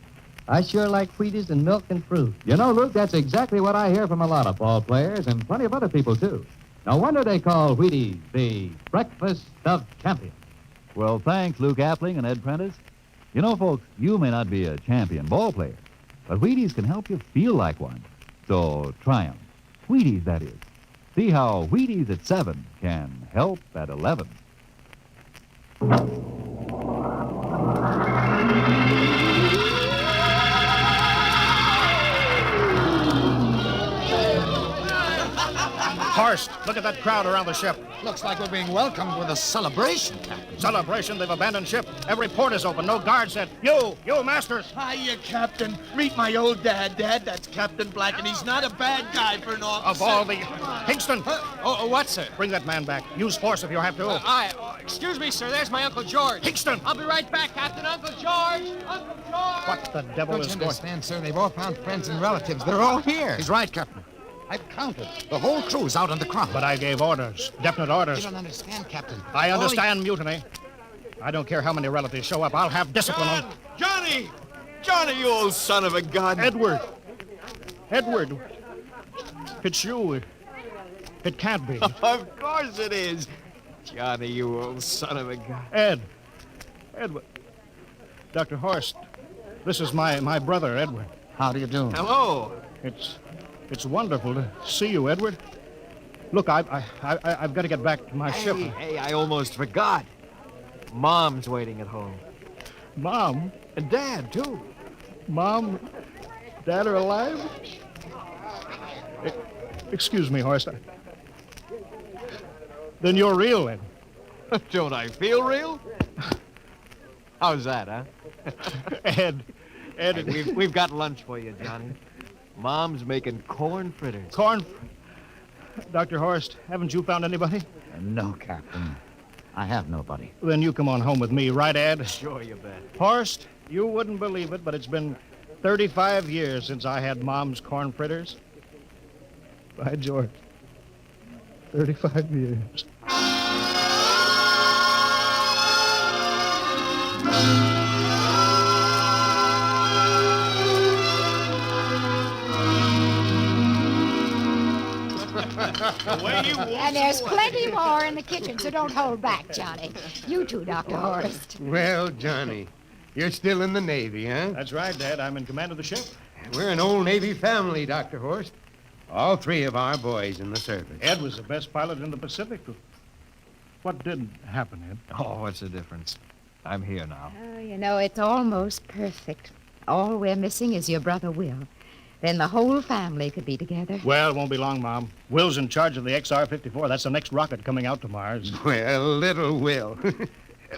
I sure like Wheaties and milk and fruit. You know, Luke, that's exactly what I hear from a lot of ball players and plenty of other people, too. No wonder they call Wheaties the breakfast of champions. Well, thanks, Luke Appling and Ed Prentice. You know, folks, you may not be a champion ball player, but Wheaties can help you feel like one. So try 'em. Wheaties, that is. See how Wheaties at 7 can help at 11. Horst, look at that crowd around the ship. Looks like we're being welcomed with a celebration, Captain. Celebration? They've abandoned ship. Every port is open. No guard set. You, Masters. Hiya, Captain. Meet my old dad. Dad, that's Captain Black, and he's not a bad guy for an officer. Of all the... Hingston. What, sir? Bring that man back. Use force if you have to. Excuse me, sir. There's my Uncle George. Hingston. I'll be right back, Captain. Uncle George. Uncle George. What the devil Don't is you going... understand, sir? They've all found friends and relatives. They're all here. He's right, Captain. I've counted. The whole crew's out in the crowd. But I gave orders. Definite orders. You don't understand, Captain. I understand mutiny. I don't care how many relatives show up. I'll have discipline on... Johnny! Johnny, you old son of a gun. Edward. It's you. It can't be. Of course it is. Johnny, you old son of a gun. Edward. Dr. Horst, this is my brother, Edward. How do you do? Hello. It's wonderful to see you, Edward. Look, I've got to get back to my ship. Hey, I almost forgot. Mom's waiting at home. Mom? And Dad, too. Mom? Dad are alive? Excuse me, Horst. Then you're real, then. Don't I feel real? How's that, huh? Ed, we've got lunch for you, Johnny. Mom's making corn fritters. Dr. Horst, haven't you found anybody? No, Captain. I have nobody. Then you come on home with me, right, Ed? Sure, you bet. Horst, you wouldn't believe it, but it's been 35 years since I had Mom's corn fritters. By George. 35 years. And there's plenty more in the kitchen, so don't hold back, Johnny. You too, Dr. Horst. Well, Johnny, you're still in the Navy, huh? That's right, Dad. I'm in command of the ship. We're an old Navy family, Dr. Horst. All three of our boys in the service. Ed was the best pilot in the Pacific. What did happen, Ed? Oh, what's the difference? I'm here now. Oh, you know, it's almost perfect. All we're missing is your brother Will. Then the whole family could be together. Well, it won't be long, Mom. Will's in charge of the XR-54. That's the next rocket coming out to Mars. Well, little Will.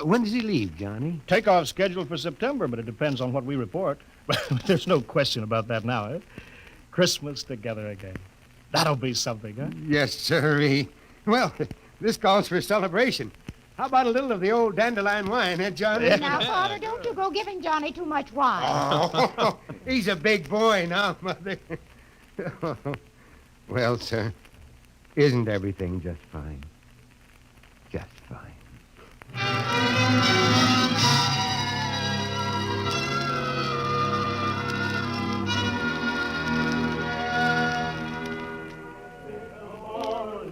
When does he leave, Johnny? Takeoff scheduled for September, but it depends on what we report. But there's no question about that now, eh? Christmas together again. That'll be something, huh? Yes, sirree. Well, this calls for celebration. How about a little of the old dandelion wine, eh, Johnny? Now, Father, don't you go giving Johnny too much wine. Oh, he's a big boy now, Mother. Well, sir, isn't everything just fine? Just fine.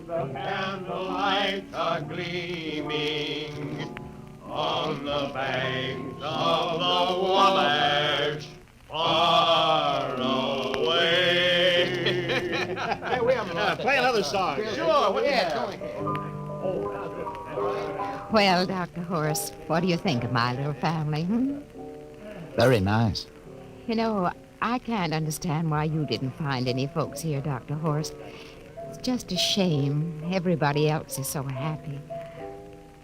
The candlelights are gleaming on the banks of the Wabash, far away. Hey, we haven't play another song. Sure, Well, Dr. Horst, what do you think of my little family, Very nice. You know, I can't understand why you didn't find any folks here, Dr. Horst. It's just a shame. Everybody else is so happy.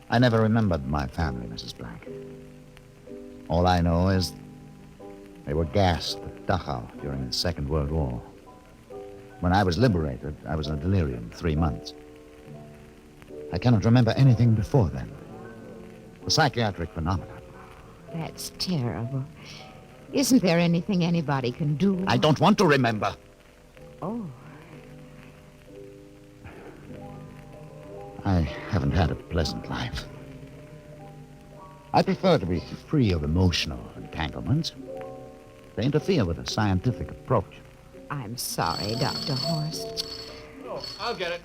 I never remembered my family, Mrs. Black. All I know is they were gassed at Dachau during the Second World War. When I was liberated, I was in a delirium 3 months. I cannot remember anything before then. The psychiatric phenomenon. That's terrible. Isn't there anything anybody can do? I don't want to remember. Oh. I haven't had a pleasant life. I prefer to be free of emotional entanglements. They interfere with a scientific approach. I'm sorry, Dr. Horst. Oh, I'll get it.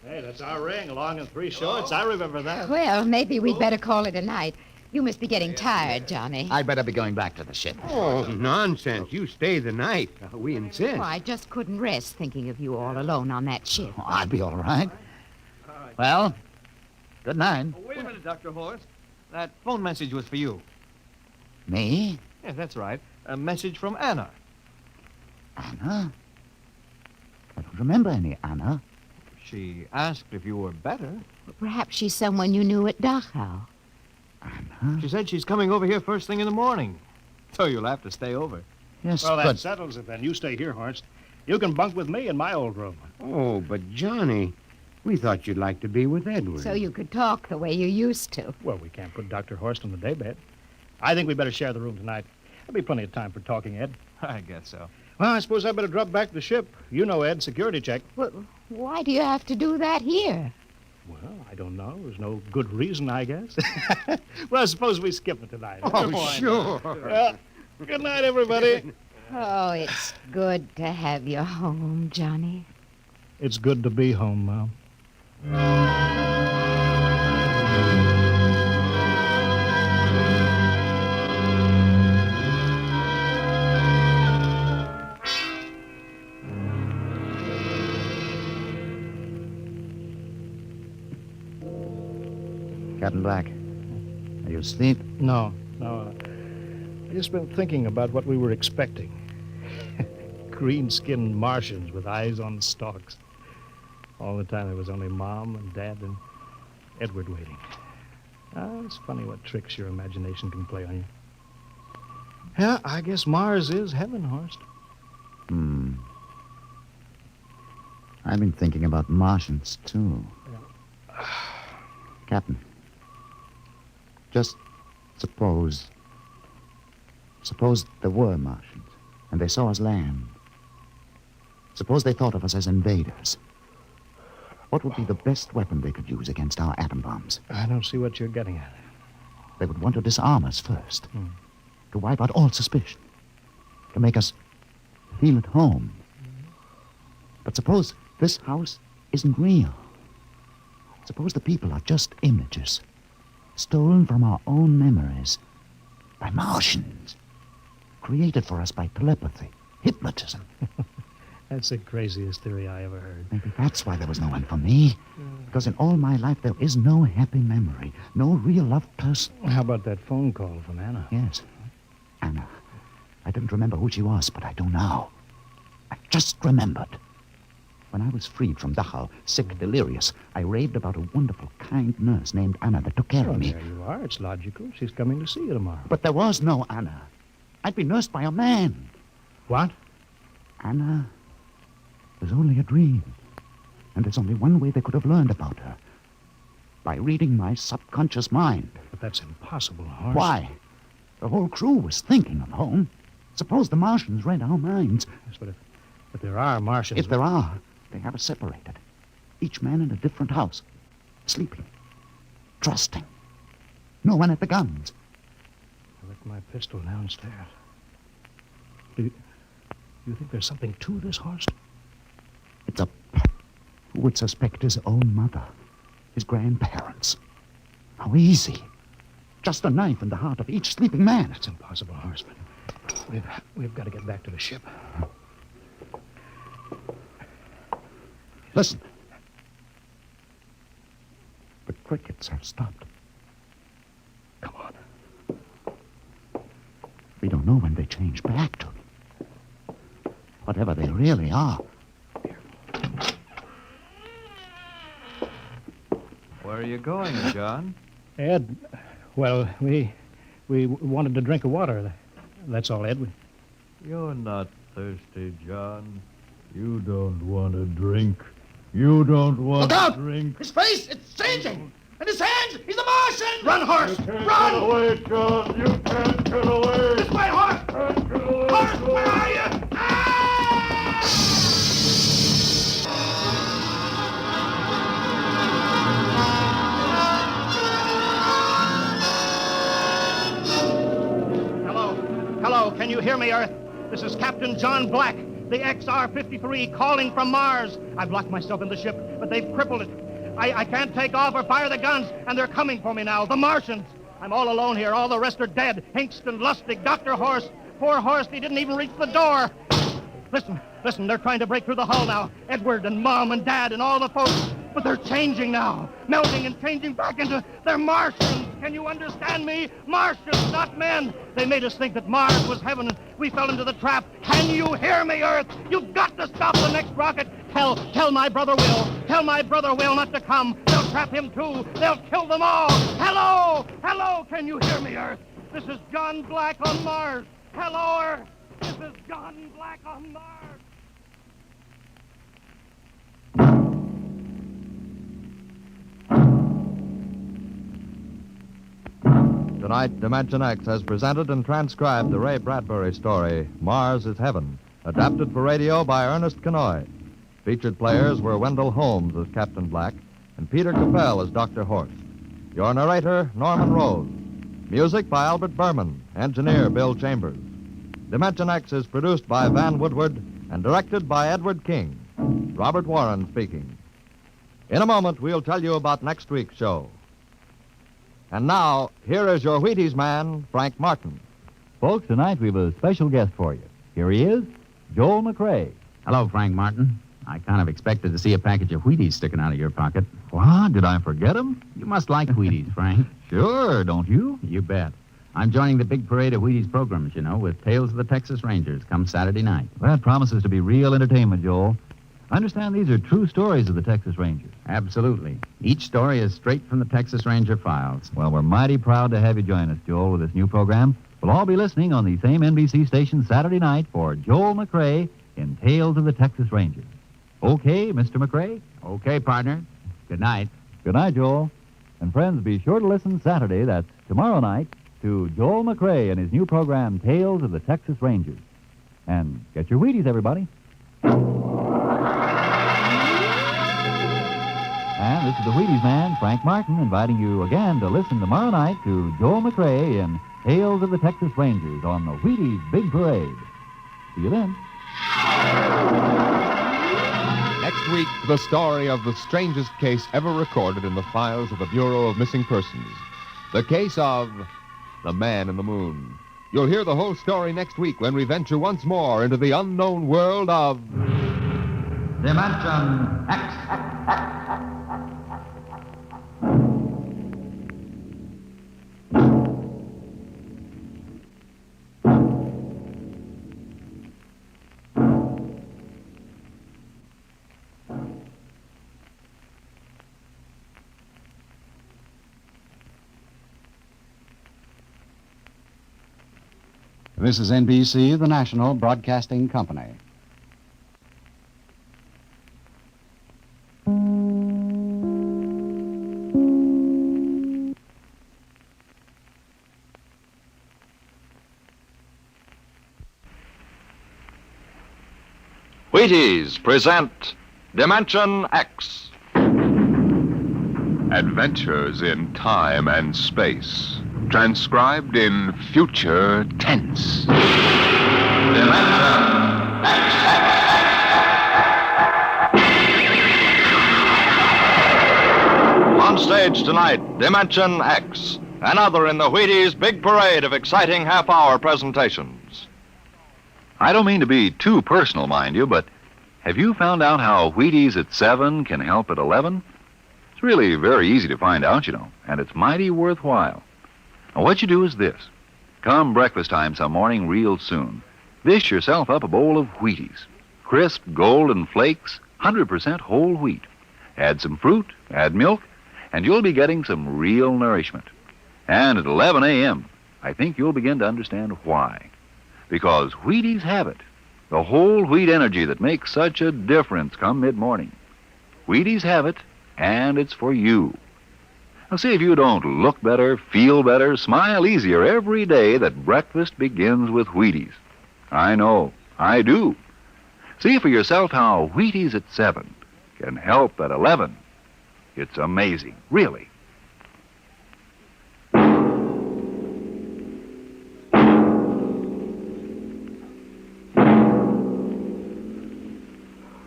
Hey, that's our ring, long and 3 shorts. I remember that. Well, maybe we'd better call it a night. You must be getting tired, Johnny. I'd better be going back to the ship. Oh, nonsense. You stay the night. We insist. Oh, I just couldn't rest thinking of you all alone on that ship. Oh, I'll be all right. Well, good night. Oh, wait a minute, Dr. Horst. That phone message was for you. Me? Yeah, that's right. A message from Anna. Anna? I don't remember any Anna. She asked if you were better. Perhaps she's someone you knew at Dachau. Anna? She said she's coming over here first thing in the morning. So you'll have to stay over. Yes, well, that but... settles it then. You stay here, Horst. You can bunk with me in my old room. Oh, but Johnny, we thought you'd like to be with Edward. So you could talk the way you used to. Well, we can't put Dr. Horst in the daybed. I think we better share the room tonight. There'll be plenty of time for talking, Ed. I guess so. Well, I suppose I better drop back to the ship. You know, Ed, security check. Well, why do you have to do that here? Well, I don't know. There's no good reason, I guess. Well, suppose we skip it tonight. Oh, sure. Well, good night, everybody. Oh, it's good to have you home, Johnny. It's good to be home, Mom. Captain Black, are you asleep? No. I just been thinking about what we were expecting. Green-skinned Martians with eyes on stalks. All the time there was only Mom and Dad and Edward waiting. It's funny what tricks your imagination can play on you. Yeah, I guess Mars is heaven, Horst. I've been thinking about Martians, too. Captain, just suppose there were Martians, and they saw us land. Suppose they thought of us as invaders. What would be the best weapon they could use against our atom bombs? I don't see what you're getting at. They would want to disarm us first, to wipe out all suspicion, to make us feel at home. But suppose this house isn't real. Suppose the people are just images, stolen from our own memories by Martians, created for us by telepathy, hypnotism. That's the craziest theory I ever heard. Maybe that's why there was no one for me. Because in all my life, there is no happy memory, no real loved person. How about that phone call from Anna? Yes. Anna. I didn't remember who she was, but I do now. I just remembered. When I was freed from Dachau, sick, delirious, I raved about a wonderful, kind nurse named Anna that took care of me. There you are. It's logical. She's coming to see you tomorrow. But there was no Anna. I'd been nursed by a man. What? Anna was only a dream. And there's only one way they could have learned about her. By reading my subconscious mind. But that's impossible, Horst. Why? The whole crew was thinking of home. Suppose the Martians read our minds. Yes, but if there are Martians... If there are, they have us separated. Each man in a different house. Sleeping. Trusting. No one at the guns. I left my pistol downstairs. Do you think there's something to this, Horst? It's a... Who would suspect his own mother? His grandparents? How easy. Just a knife in the heart of each sleeping man. It's impossible, Horst. We've got to get back to the ship. Listen. The crickets have stopped. Come on. We don't know when they change back to. Whatever they really are. Where are you going, John? Ed, well, we wanted to drink of water. That's all, Ed. You're not thirsty, John. You don't want to drink. You don't want Look out! to drink. His face, it's changing! And his hands, he's a Martian! Run, Horst! You can't Run! get away, John. You can't get away. This way, Horst! Horst, where are you? Hello, can you hear me, Earth? This is Captain John Black, the XR-53, calling from Mars. I've locked myself in the ship, but they've crippled it. I can't take off or fire the guns, and they're coming for me now, the Martians. I'm all alone here. All the rest are dead. Hingston, Lustig, Dr. Horst. Poor Horst, he didn't even reach the door. Listen, they're trying to break through the hull now. Edward and Mom and Dad and all the folks. But they're changing now. Melting and changing back into... They're Martians. Can you understand me? Martians, not men. They made us think that Mars was heaven and we fell into the trap. Can you hear me, Earth? You've got to stop the next rocket. Tell my brother Will. Tell my brother Will not to come. They'll trap him too. They'll kill them all. Hello, can you hear me, Earth? This is John Black on Mars. Hello, Earth. This is John Black on Mars. Tonight, Dimension X has presented and transcribed the Ray Bradbury story, Mars is Heaven, adapted for radio by Ernest Kenoy. Featured players were Wendell Holmes as Captain Black and Peter Capell as Dr. Horst. Your narrator, Norman Rose. Music by Albert Berman, engineer Bill Chambers. Dimension X is produced by Van Woodward and directed by Edward King. Robert Warren speaking. In a moment, we'll tell you about next week's show. And now, here is your Wheaties man, Frank Martin. Folks, tonight we have a special guest for you. Here he is, Joel McRae. Hello, Frank Martin. I kind of expected to see a package of Wheaties sticking out of your pocket. What? Did I forget them? You must like Wheaties, Frank. Sure, don't you? You bet. I'm joining the big parade of Wheaties programs, you know, with Tales of the Texas Rangers come Saturday night. That promises to be real entertainment, Joel. I understand these are true stories of the Texas Rangers. Absolutely. Each story is straight from the Texas Ranger files. Well, we're mighty proud to have you join us, Joel, with this new program. We'll all be listening on the same NBC station Saturday night for Joel McCrae in Tales of the Texas Rangers. Okay, Mr. McCrae? Okay, partner. Good night. Good night, Joel. And friends, be sure to listen Saturday, that's tomorrow night, to Joel McCrae and his new program, Tales of the Texas Rangers. And get your Wheaties, everybody. And this is the Wheaties man, Frank Martin, inviting you again to listen tomorrow night to Joel McCrae in Tales of the Texas Rangers on the Wheaties Big Parade. See you then. Next week, the story of the strangest case ever recorded in the files of the Bureau of Missing Persons. The case of the Man in the Moon. You'll hear the whole story next week when we venture once more into the unknown world of Dimension X. This is NBC, the national broadcasting company. Wheaties present Dimension X. Adventures in Time and Space, transcribed in future tense. On stage tonight, Dimension X, another in the Wheaties big parade of exciting half-hour presentations. I don't mean to be too personal, mind you, but have you found out how Wheaties at 7 can help at 11? It's really very easy to find out, you know, and it's mighty worthwhile. Now, what you do is this. Come breakfast time some morning real soon. Dish yourself up a bowl of Wheaties. Crisp, golden flakes, 100% whole wheat. Add some fruit, add milk, and you'll be getting some real nourishment. And at 11 a.m., I think you'll begin to understand why. Because Wheaties have it. The whole wheat energy that makes such a difference come mid-morning. Wheaties have it, and it's for you. Now, see if you don't look better, feel better, smile easier every day that breakfast begins with Wheaties. I know, I do. See for yourself how Wheaties at 7 can help at 11. It's amazing, really.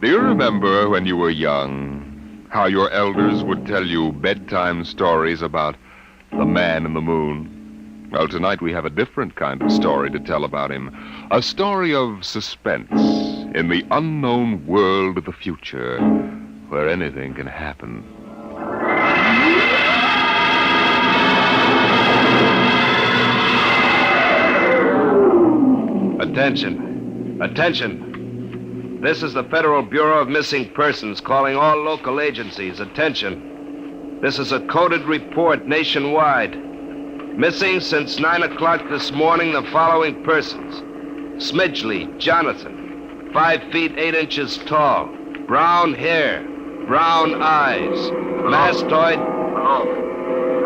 Do you remember when you were young, how your elders would tell you bedtime stories about the man in the moon? Well, tonight we have a different kind of story to tell about him. A story of suspense in the unknown world of the future, where anything can happen. Attention. Attention. This is the Federal Bureau of Missing Persons calling all local agencies. Attention. This is a coded report nationwide. Missing since 9 o'clock this morning the following persons. Smidgley Jonathan, 5 feet 8 inches tall, brown hair, brown eyes, mastoid.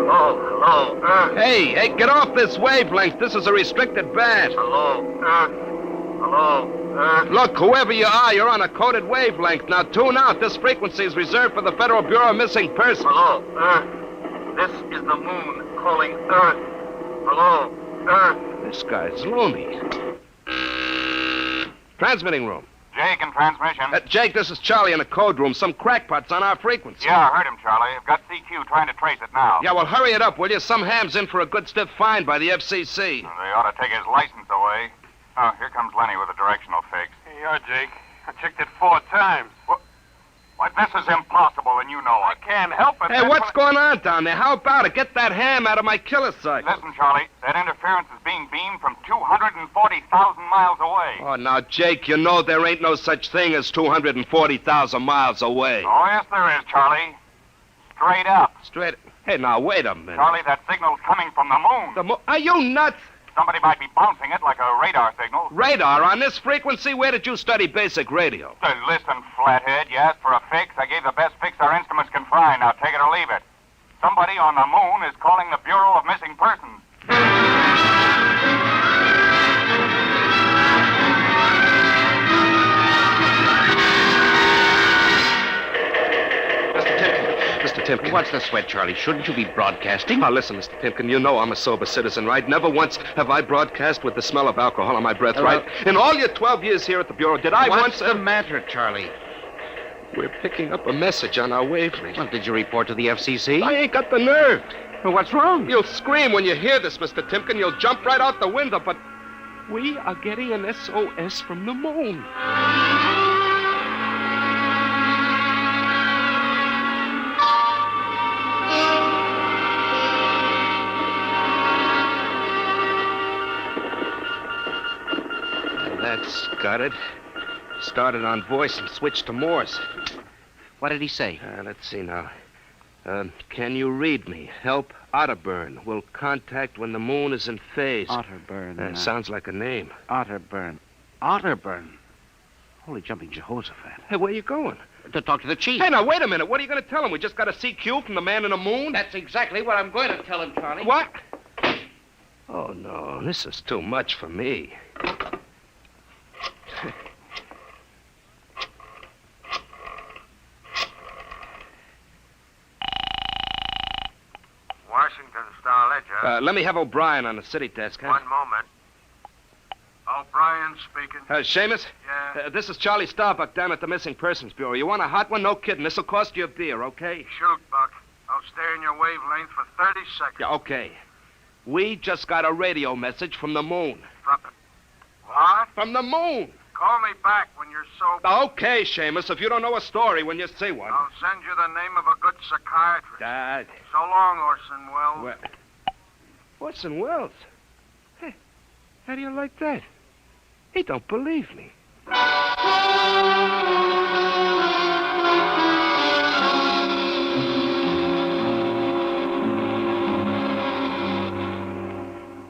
Hello. Hey, get off this wavelength. This is a restricted band. Hello. Look, whoever you are, you're on a coded wavelength. Now tune out. This frequency is reserved for the Federal Bureau of Missing Persons. Hello, Earth. This is the moon calling Earth. Hello, Earth. This guy's loony. Transmitting room. Jake in transmission. Jake, this is Charlie in the code room. Some crackpot's on our frequency. Yeah, I heard him, Charlie. I've got CQ trying to trace it now. Yeah, well, hurry it up, will you? Some ham's in for a good stiff fine by the FCC. They ought to take his license away. Oh, here comes Lenny with a directional fix. Here you are, Jake. I checked it 4 times. What? Why, this is impossible, and you know it. I can't help it. Hey, what's going on down there? How about it? Get that ham out of my killer sight. Listen, Charlie, that interference is being beamed from 240,000 miles away. Oh, now, Jake, you know there ain't no such thing as 240,000 miles away. Oh, yes, there is, Charlie. Straight up. Straight... Hey, now, wait a minute. Charlie, that signal's coming from the moon. The moon? Are you nuts? Somebody might be bouncing it like a radar signal. Radar on this frequency? Where did you study basic radio? Listen, flathead, you asked for a fix. I gave the best fix our instruments can find. Now take it or leave it. Somebody on the moon is calling the Bureau of Missing Persons. Mr. Timken. What's the sweat, Charlie? Shouldn't you be broadcasting? Now, listen, Mr. Timken, you know I'm a sober citizen, right? Never once have I broadcast with the smell of alcohol on my breath, right? In all your 12 years here at the Bureau, did I What's once... the matter, Charlie? We're picking up a message on our wavelength. Well, did you report to the FCC? I ain't got the nerve. Well, what's wrong? You'll scream when you hear this, Mr. Timken. You'll jump right out the window, but we are getting an SOS from the moon. That's got it. Started on voice and switched to Morse. What did he say? Let's see now. Can you read me? Help Otterburn. Will contact when the moon is in phase. Otterburn. Sounds like a name. Otterburn. Otterburn. Holy jumping Jehoshaphat. Hey, where you going? To talk to the chief. Hey, now, wait a minute. What are you going to tell him? We just got a CQ from the man in the moon? That's exactly what I'm going to tell him, Charlie. What? Oh, no. This is too much for me. Washington Star-Ledger. Let me have O'Brien on the city desk, huh? One moment. O'Brien speaking. Seamus? Yeah? This is Charlie Starbuck down at the Missing Persons Bureau. You want a hot one? No kidding. This'll cost you a beer, okay? Shoot, Buck. I'll stay in your wavelength for 30 seconds. Yeah, okay. We just got a radio message from the moon. What? From the moon. Call me back when you're sober. Okay, Seamus, if you don't know a story when you see one. I'll send you the name of a good psychiatrist. So long, Orson Welles. Orson Welles? Hey, how do you like that? He don't believe me.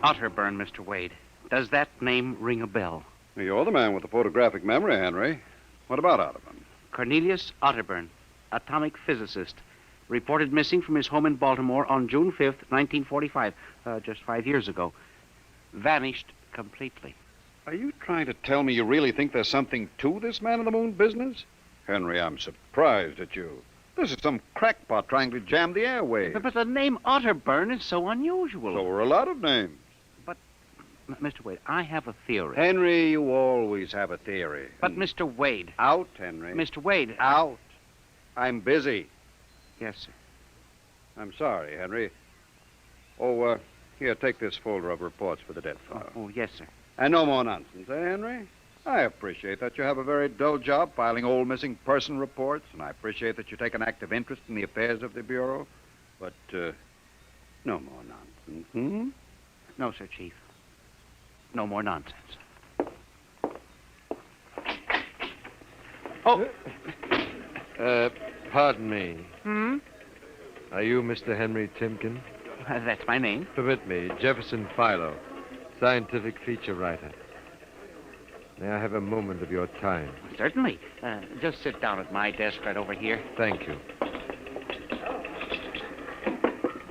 Otterburn, Mr. Wade. Does that name ring a bell? You're the man with the photographic memory, Henry. What about Otterburn? Cornelius Otterburn, atomic physicist, reported missing from his home in Baltimore on June 5th, 1945, just 5 years ago. Vanished completely. Are you trying to tell me you really think there's something to this man in the moon business? Henry, I'm surprised at you. This is some crackpot trying to jam the airwaves. But the name Otterburn is so unusual. So are a lot of names. Mr. Wade, I have a theory. Henry, you always have a theory. But, Mr. Wade. Out, Henry. Mr. Wade. Out. I'm busy. Yes, sir. I'm sorry, Henry. Oh, here, take this folder of reports for the dead fellow. Oh, yes, sir. And no more nonsense, eh, Henry? I appreciate that you have a very dull job filing old missing person reports, and I appreciate that you take an active interest in the affairs of the Bureau. But, no more nonsense, hmm? No, sir, Chief. No more nonsense. Oh! Pardon me. Hmm? Are you Mr. Henry Timken? That's my name. Permit me, Jefferson Philo, scientific feature writer. May I have a moment of your time? Certainly. Just sit down at my desk right over here. Thank you.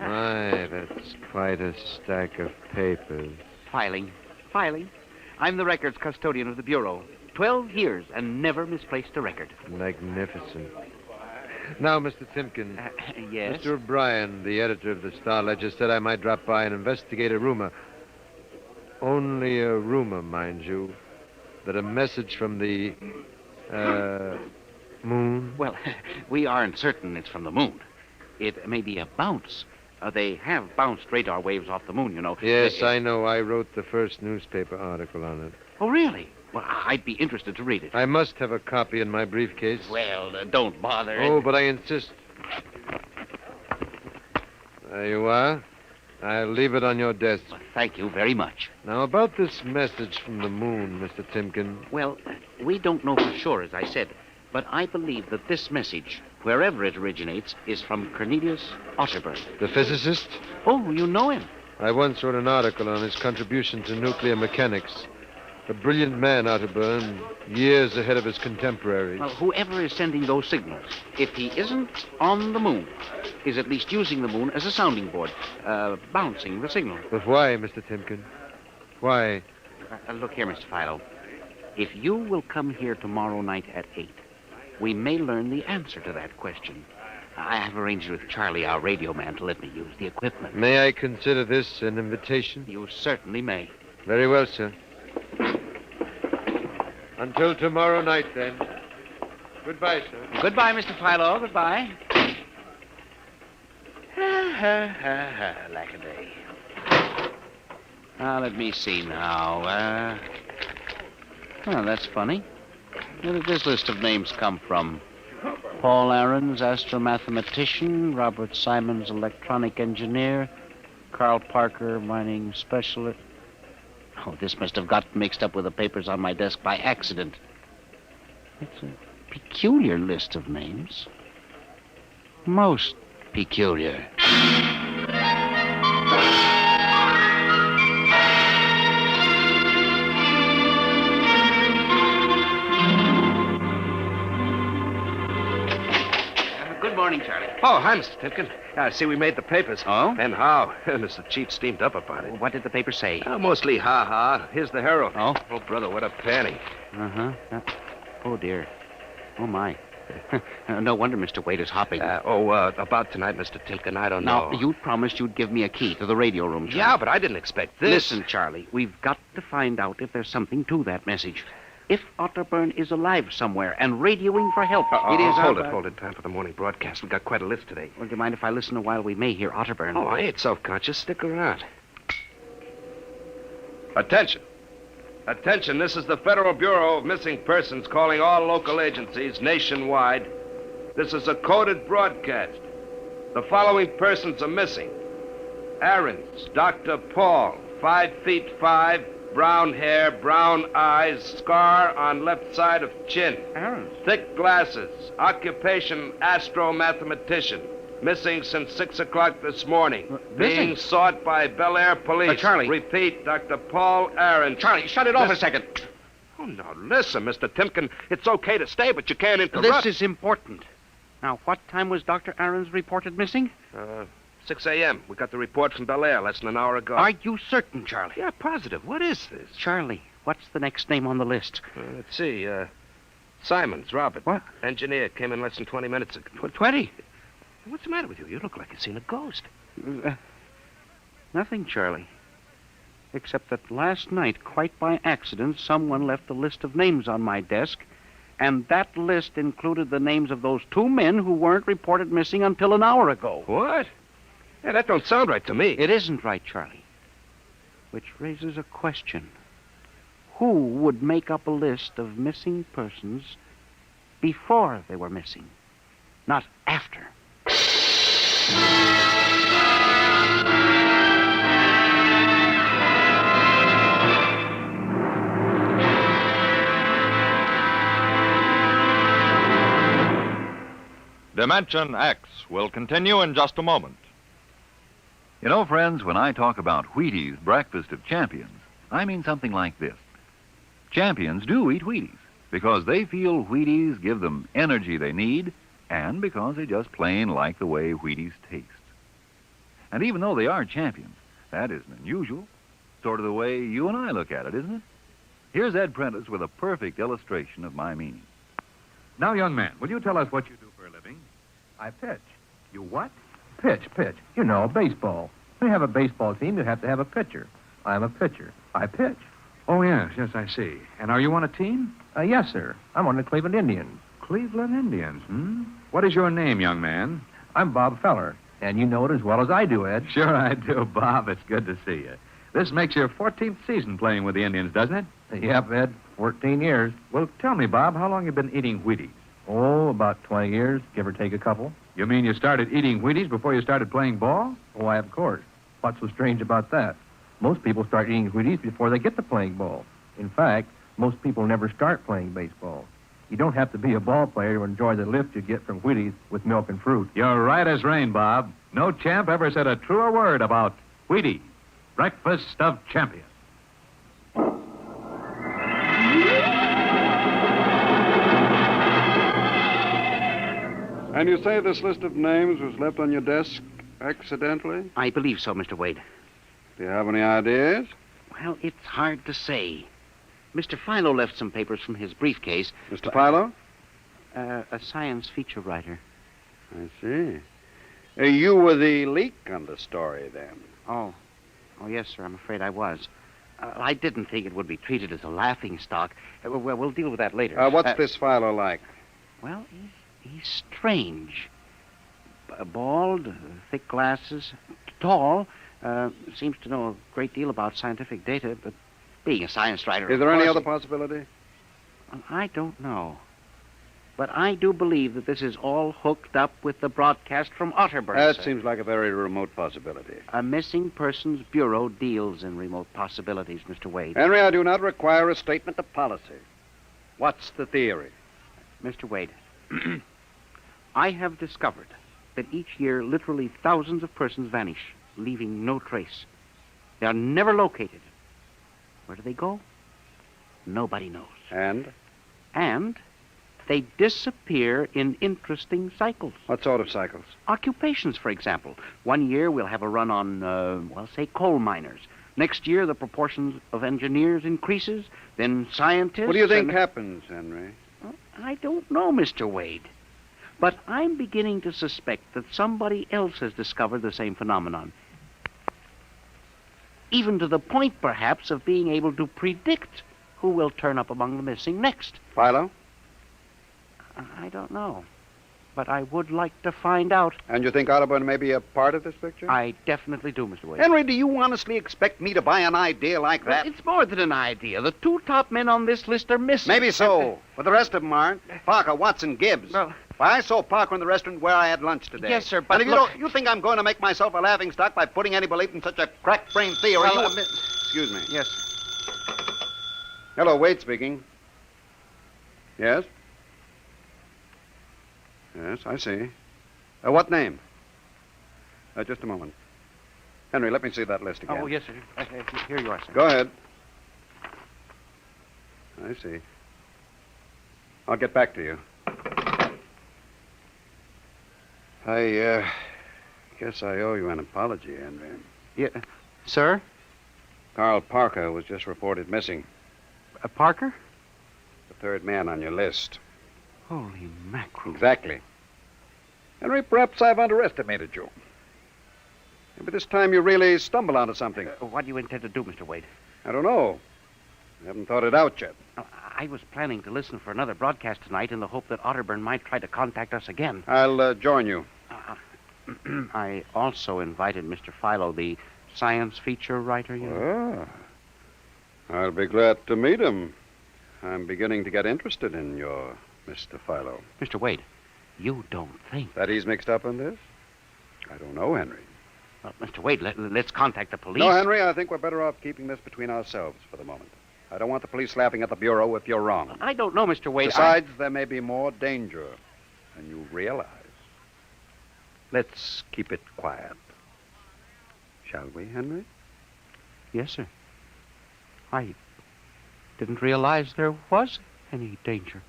My, that's quite a stack of papers. Filing. I'm the records custodian of the Bureau. 12 years and never misplaced a record. Magnificent. Now, Mr. Timken. Yes? Mr. O'Brien, the editor of the Star-Ledger, said I might drop by and investigate a rumor. Only a rumor, mind you, that a message from the, moon? Well, we aren't certain it's from the moon. It may be a bounce. They have bounced radar waves off the moon, you know. Yes, I know. I wrote the first newspaper article on it. Oh, really? Well, I'd be interested to read it. I must have a copy in my briefcase. Well, don't bother. Oh, but I insist. There you are. I'll leave it on your desk. Well, thank you very much. Now, about this message from the moon, Mr. Timken. Well, we don't know for sure, as I said, but I believe that this message, wherever it originates, is from Cornelius Otterburn. The physicist? Oh, you know him. I once wrote an article on his contribution to nuclear mechanics. A brilliant man, Otterburn, years ahead of his contemporaries. Well, whoever is sending those signals, if he isn't on the moon, is at least using the moon as a sounding board, bouncing the signal. But why, Mr. Timken? Why? Look here, Mr. Philo. If you will come here tomorrow night at 8, we may learn the answer to that question. I have arranged with Charlie, our radio man, to let me use the equipment. May I consider this an invitation? You certainly may. Very well, sir. Until tomorrow night, then. Goodbye, sir. Goodbye, Mr. Philo. Goodbye. Lack a day. Now, let me see now. Oh, that's funny. Where did this list of names come from? Paul Aarons, astromathematician. Robert Simons, electronic engineer. Carl Parker, mining specialist. Oh, this must have got mixed up with the papers on my desk by accident. It's a peculiar list of names. Most peculiar. Good morning, Charlie. Oh, hi, Mr. Timken. I see we made the papers. Oh? And how? Mr. Chief steamed up about it. What did the paper say? Mostly ha-ha. Here's the Herald. Oh? Oh, brother, what a panty. Uh-huh. Oh, dear. Oh, my. No wonder Mr. Wade is hopping. About tonight, Mr. Timken, I don't know. Now, you promised you'd give me a key to the radio room, Charlie. Yeah, but I didn't expect this. Listen, Charlie, we've got to find out if there's something to that message. If Otterburn is alive somewhere and radioing for help, it is... Hold it. Time for the morning broadcast. We've got quite a list today. Well, do you mind if I listen a while? We may hear Otterburn. Oh, I ain't self-conscious. Stick around. Attention. Attention, this is the Federal Bureau of Missing Persons calling all local agencies nationwide. This is a coded broadcast. The following persons are missing. Aarons, Dr. Paul, 5'5", brown hair, brown eyes, scar on left side of chin. Aarons. Thick glasses, occupation astromathematician. Missing since 6 o'clock this morning. Being sought by Bel Air police. Charlie. Repeat, Dr. Paul Aarons. Charlie, shut it off a second. Oh, now, listen, Mr. Timken. It's okay to stay, but you can't interrupt. This is important. Now, what time was Dr. Aarons reported missing? 6 a.m. We got the report from Bel Air less than an hour ago. Are you certain, Charlie? Yeah, positive. What is this? Charlie, what's the next name on the list? Let's see. Simons, Robert. What? Engineer. Came in less than 20 minutes ago. 20? What's the matter with you? You look like you've seen a ghost. Nothing, Charlie. Except that last night, quite by accident, someone left a list of names on my desk, and that list included the names of those 2 men who weren't reported missing until an hour ago. What? Yeah, that don't sound right to me. It isn't right, Charlie. Which raises a question. Who would make up a list of missing persons before they were missing, not after? Dimension X will continue in just a moment. You know, friends, when I talk about Wheaties breakfast of champions, I mean something like this. Champions do eat Wheaties because they feel Wheaties give them energy they need and because they just plain like the way Wheaties taste. And even though they are champions, that isn't unusual. Sort of the way you and I look at it, isn't it? Here's Ed Prentice with a perfect illustration of my meaning. Now, young man, will you tell us what you do for a living? I pitch. You what? Pitch. You know, baseball. When you have a baseball team, you have to have a pitcher. I'm a pitcher. I pitch. Oh, yes, I see. And are you on a team? Yes, sir. I'm on the Cleveland Indians. Cleveland Indians, What is your name, young man? I'm Bob Feller, and you know it as well as I do, Ed. Sure I do, Bob. It's good to see you. This makes your 14th season playing with the Indians, doesn't it? Yep, Ed. 14 years. Well, tell me, Bob, how long you been eating Wheaties? Oh, about 20 years, give or take a couple. You mean you started eating Wheaties before you started playing ball? Why, of course. What's so strange about that? Most people start eating Wheaties before they get to playing ball. In fact, most people never start playing baseball. You don't have to be a ball player to enjoy the lift you get from Wheaties with milk and fruit. You're right as rain, Bob. No champ ever said a truer word about Wheaties, breakfast of champions. And you say this list of names was left on your desk accidentally? I believe so, Mr. Wade. Do you have any ideas? Well, it's hard to say. Mr. Philo left some papers from his briefcase. Mr. Philo? A science feature writer. I see. You were the leak on the story, then? Oh, yes, sir. I'm afraid I was. I didn't think it would be treated as a laughing stock. Well, we'll deal with that later. What's this Philo like? Well, he's strange. Bald, thick glasses, tall. Seems to know a great deal about scientific data, but being a science writer... Is there any other possibility? I don't know. But I do believe that this is all hooked up with the broadcast from Otterburn. That seems like a very remote possibility. A missing persons bureau deals in remote possibilities, Mr. Wade. Henry, I do not require a statement of policy. What's the theory? Mr. Wade, I have discovered that each year literally thousands of persons vanish, leaving no trace. They are never located. Where do they go? Nobody knows. And? And they disappear in interesting cycles. What sort of cycles? Occupations, for example. One year we'll have a run on, say, coal miners. Next year the proportions of engineers increases, then scientists... What do you think happens, Henry? Well, I don't know, Mr. Wade. But I'm beginning to suspect that somebody else has discovered the same phenomenon. Even to the point, perhaps, of being able to predict who will turn up among the missing next. Philo? I don't know. But I would like to find out. And you think Otterburn may be a part of this picture? I definitely do, Mr. Wade. Henry, do you honestly expect me to buy an idea like that? Well, it's more than an idea. The two top men on this list are missing. Maybe so, but the rest of them aren't. Parker, Watson, Gibbs. Well, I saw Parker in the restaurant where I had lunch today. Yes, sir, but and if you think I'm going to make myself a laughingstock by putting any belief in such a crack-brained theory, Excuse me. Yes. Hello, Wade speaking. Yes? Yes, I see. What name? Just a moment. Henry, let me see that list again. Oh, yes, sir. Here you are, sir. Go ahead. I see. I'll get back to you. I guess I owe you an apology, Henry. Yeah. Sir? Carl Parker was just reported missing. Parker? The third man on your list. Holy mackerel. Exactly. Henry, perhaps I've underestimated you. Maybe this time you really stumble onto something. What do you intend to do, Mr. Wade? I don't know. I haven't thought it out yet. I was planning to listen for another broadcast tonight in the hope that Otterburn might try to contact us again. I'll join you. I also invited Mr. Philo, the science feature writer, you know. I'll be glad to meet him. I'm beginning to get interested in your Mr. Philo. Mr. Wade, you don't think... That he's mixed up in this? I don't know, Henry. Well, Mr. Wade, let's contact the police. No, Henry, I think we're better off keeping this between ourselves for the moment. I don't want the police laughing at the Bureau if you're wrong. I don't know, Mr. Wade. Besides, there may be more danger than you realize. Let's keep it quiet. Shall we, Henry? Yes, sir. I didn't realize there was any danger.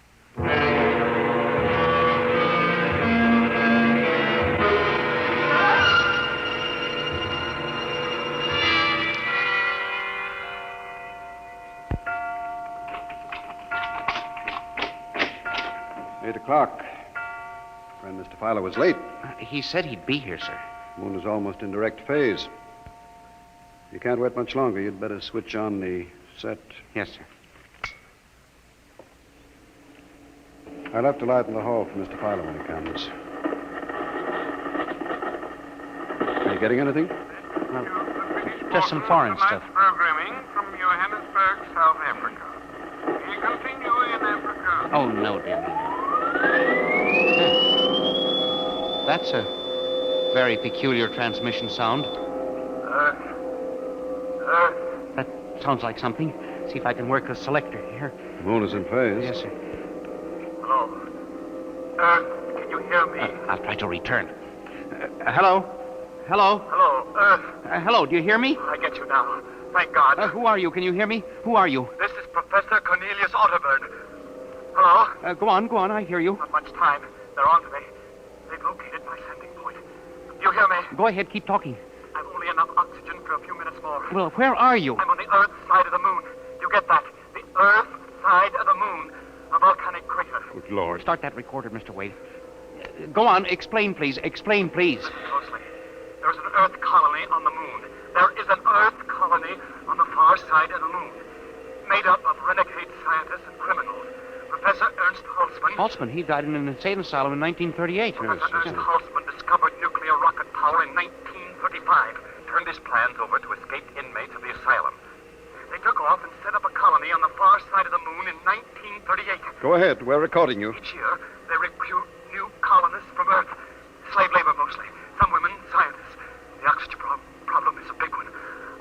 8 o'clock. Friend Mr. Philo was late. He said he'd be here, sir. Moon is almost in direct phase. You can't wait much longer. You'd better switch on the set. Yes, sir. I'll have to light in the hall for Mr. Philo when he comes. Are you getting anything? Well, just some foreign stuff. Programming from Johannesburg, South Africa. The continue in Africa. Oh, no, dear. That's a very peculiar transmission sound. Earth. Earth. That sounds like something. See if I can work the selector here. The moon is in phase. Yes, sir. Hello. Earth, can you hear me? I'll try to return. Hello? Hello? Hello, Earth. Hello, do you hear me? I get you now. Thank God. Who are you? Can you hear me? Who are you? This is Professor Cornelius Otterburn. Hello? Go on, I hear you. Not much time. They're on to me. They've located my sending point. You hear me? Go ahead, keep talking. I've only enough oxygen for a few minutes more. Well, where are you? I'm on the Earth side of the moon. You get that? The Earth side of the moon. A volcanic crater. Good Lord. Start that recorder, Mr. Wade. Go on, explain, please. Explain, please. Closely. There's an Earth colony on the moon. There is an Earth colony on the far side of the moon. Made up of renegade scientists and criminals. Professor Ernst Holtzman. Holtzman, he died in an insane asylum in 1938. Professor Ernst Holtzman discovered nuclear rocket power in 1935. Turned his plans over to escaped inmates of the asylum. They took off and set up a colony on the far side of the moon in 1938. Go ahead. We're recording you. Each year, they recruit new colonists from Earth. Slave labor mostly. Some women, scientists. The oxygen problem is a big one.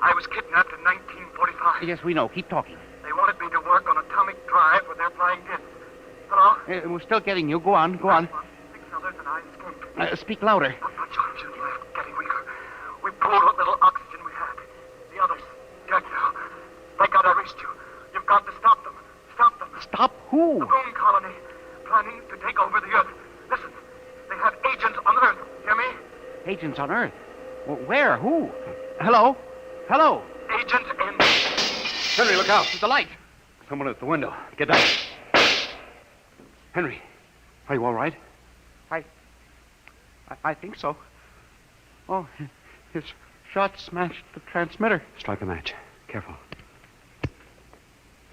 I was kidnapped in 1945. Yes, we know. Keep talking. They wanted me to work on atomic drive with their flying discs. Hello? We're still getting you. Go on. 6 others and I escaped. Speak louder. Not much oxygen left, getting weaker. We pulled what little oxygen we had. The others, dead now. Thank God I reached you. You've got to stop them. Stop them. Stop who? The moon colony, planning to take over the Earth. Listen, they have agents on Earth. Hear me? Agents on Earth? Where? Who? Hello? Hello? Agents in... Henry, look out. The light. Someone at the window. Get down. Henry, are you all right? I think so. Oh, his shot smashed the transmitter. Strike a match. Careful.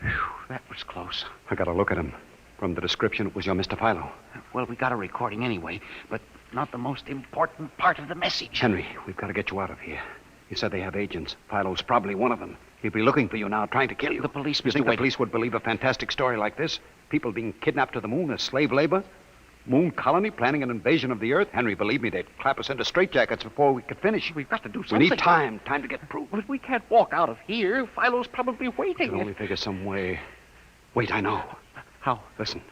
Whew, that was close. I got a look at him. From the description, it was your Mr. Philo. Well, we got a recording anyway, but not the most important part of the message. Henry, we've got to get you out of here. You said they have agents. Philo's probably one of them. He'll be looking for you now, trying to kill you. The police, You Mr. think the Wade. police would believe a fantastic story like this? People being kidnapped to the moon as slave labor? Moon colony planning an invasion of the Earth? Henry, believe me, they'd clap us into straitjackets before we could finish. We've got to do We something. need time to get proof. Well, we can't walk out of here. Philo's probably We waiting. can only figure some way. Wait, I know. How? Listen,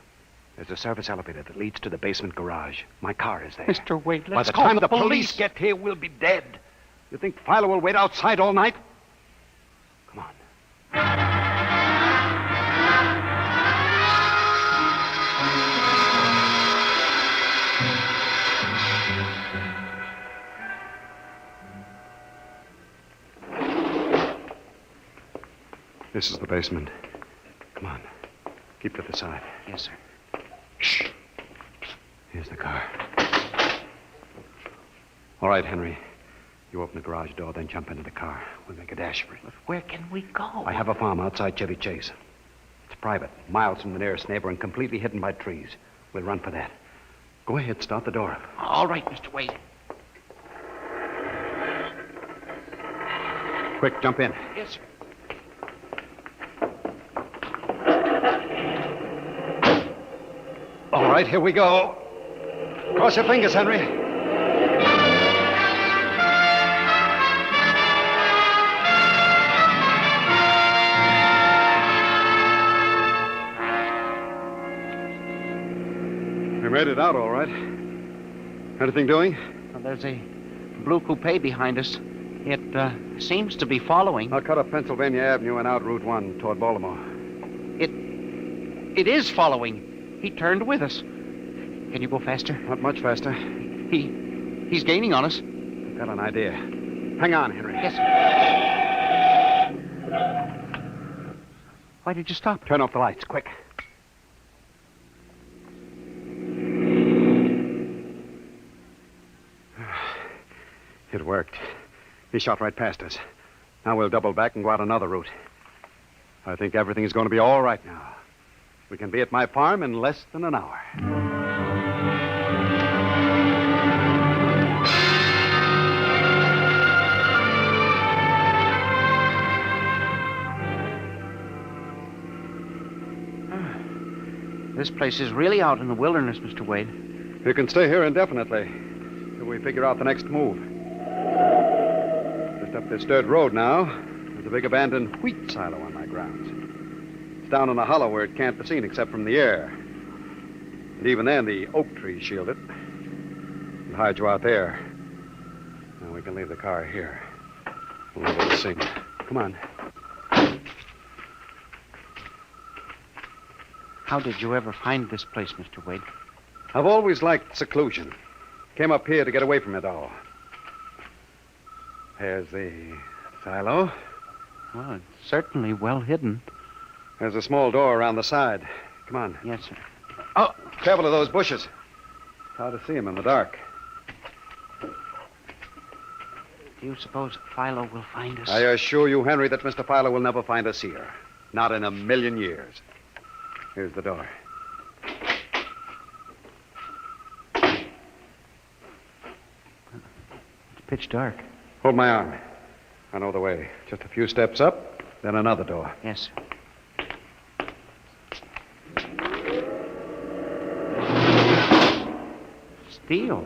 there's a service elevator that leads to the basement garage. My car is there. Mr. Wade, By let's the call time the the police get here, we'll be dead. You think Philo will wait outside all night? Come on. This is the basement. Come on. Keep to the side. Yes, sir. Shh. Here's the car. All right, Henry. You open the garage door, then jump into the car. We'll make a dash for it. Where can we go? I have a farm outside Chevy Chase. It's private, miles from the nearest neighbor and completely hidden by trees. We'll run for that. Go ahead, start the door up. All right, Mr. Wade. Quick, jump in. Yes, sir. All right, here we go. Cross your fingers, Henry. We made it out all right. Anything doing? Well, there's a blue coupe behind us. It seems to be following. I'll cut up Pennsylvania Avenue and out Route 1 toward Baltimore. It is following. He turned with us. Can you go faster? Not much faster. He's gaining on us. I've got an idea. Hang on, Henry. Yes, sir. Why did you stop? Turn off the lights, quick. It worked. He shot right past us. Now we'll double back and go out another route. I think everything's going to be all right now. We can be at my farm in less than an hour. This place is really out in the wilderness, Mr. Wade. You can stay here indefinitely till we figure out the next move. Just up this dirt road now, there's a big abandoned wheat silo on my grounds. It's down in a hollow where it can't be seen except from the air. And even then, the oak trees shield it. It'll hide you out there. Now we can leave the car here. We'll leave it sing. Come on. How did you ever find this place, Mr. Wade? I've always liked seclusion. Came up here to get away from it all. There's the silo. Well, it's certainly well hidden. There's a small door around the side. Come on. Yes, sir. Oh, careful of those bushes. It's hard to see them in the dark. Do you suppose Philo will find us? I assure you, Henry, that Mr. Philo will never find us here. Not in a million years. Here's the door. It's pitch dark. Hold my arm. I know the way. Just a few steps up, then another door. Yes, sir. Steel.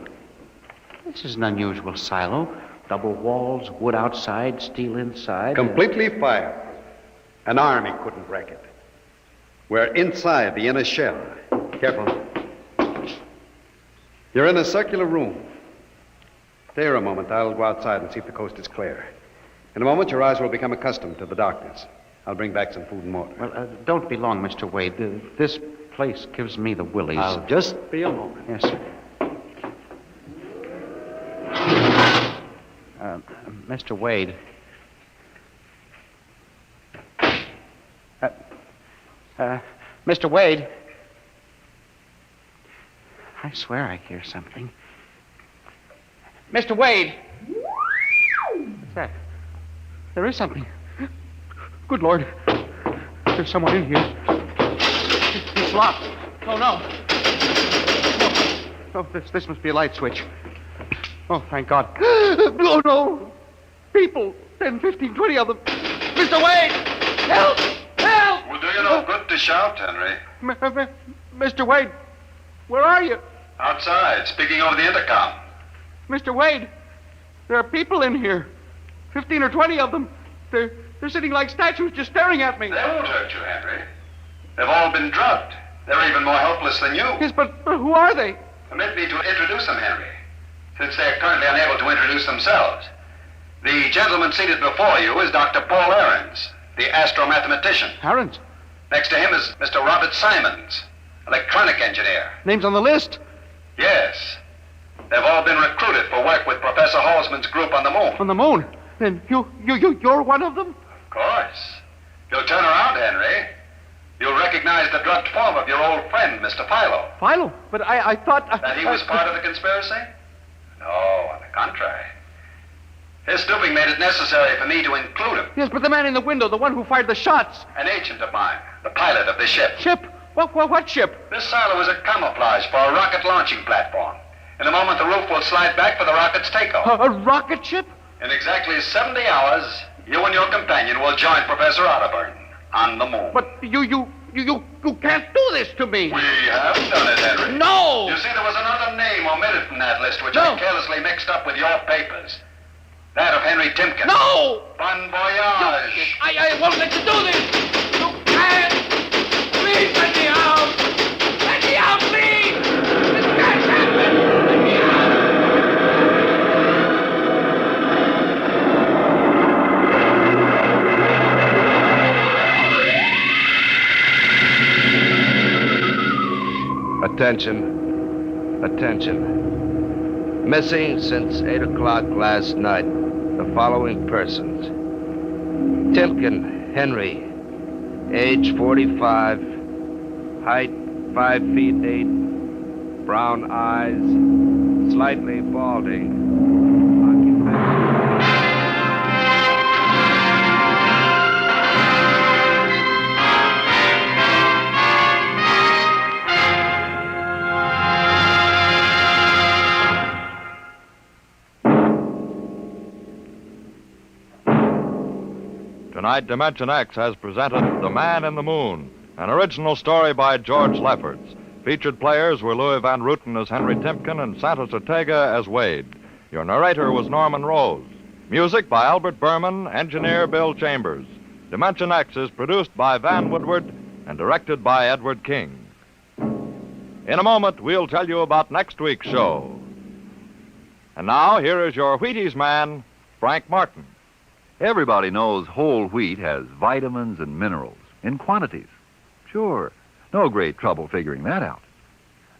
This is an unusual silo. Double walls, wood outside, steel inside. Completely fireproof. An army couldn't wreck it. We're inside the inner shell. Careful. You're in a circular room. Stay here a moment. I'll go outside and see if the coast is clear. In a moment, your eyes will become accustomed to the darkness. I'll bring back some food and water. Well, don't be long, Mr. Wade. This place gives me the willies. I'll just be a moment. Yes, sir. Mr. Wade. Mr. Wade. I swear I hear something. Mr. Wade! What's that? There is something. Good Lord. There's someone in here. It's locked. Oh, no. Oh, this must be a light switch. Oh, thank God. Oh, no. People. 10, 15, 20 of them. Mr. Wade! Help! Help! Will do you no good to shout, Henry. Mr. Wade, where are you? Outside, speaking over the intercom. Mr. Wade, there are people in here. 15 or 20 of them. They're sitting like statues just staring at me. They won't hurt you, Henry. They've all been drugged. They're even more helpless than you. Yes, but who are they? Permit me to introduce them, Henry, since they're currently unable to introduce themselves. The gentleman seated before you is Dr. Paul Ahrens, the astromathematician. Ahrens? Next to him is Mr. Robert Simons, electronic engineer. Names on the list? Yes. They've all been recruited for work with Professor Halsman's group on the moon. On the moon? Then you're one of them? Of course. You'll turn around, Henry. You'll recognize the drugged form of your old friend, Mr. Philo. Philo? But I thought... That he was part of the conspiracy? No, on the contrary. His stooping made it necessary for me to include him. Yes, but the man in the window, the one who fired the shots. An agent of mine, the pilot of the ship. Ship? What ship? This silo is a camouflage for a rocket launching platform. In a moment, the roof will slide back for the rocket's takeoff. A rocket ship? In exactly 70 hours, you and your companion will join Professor Otterburn on the moon. But you can't do this to me. We have done it, Henry. No! You see, there was another name omitted from that list, which No. I carelessly mixed up with your papers. That of Henry Timken. No! Bon voyage. I won't let you do this! You can't! Please let me out! Let me out, please! This can't happen! Let me out! Attention. Attention. Missing since 8 o'clock last night, the following persons. Timken Henry, age 45, height 5 feet 8, brown eyes, slightly balding. Tonight, Dimension X has presented The Man in the Moon, An original story by George Lefferts. Featured players were Louis Van Rooten as Henry Timpkin and Santos Ortega as Wade. Your narrator was Norman Rose. Music by Albert Berman, engineer Bill Chambers. Dimension X is produced by Van Woodward and directed by Edward King. In a moment, we'll tell you about next week's show. And now, here is your Wheaties man, Frank Martin. Everybody knows whole wheat has vitamins and minerals in quantities. Sure, no great trouble figuring that out.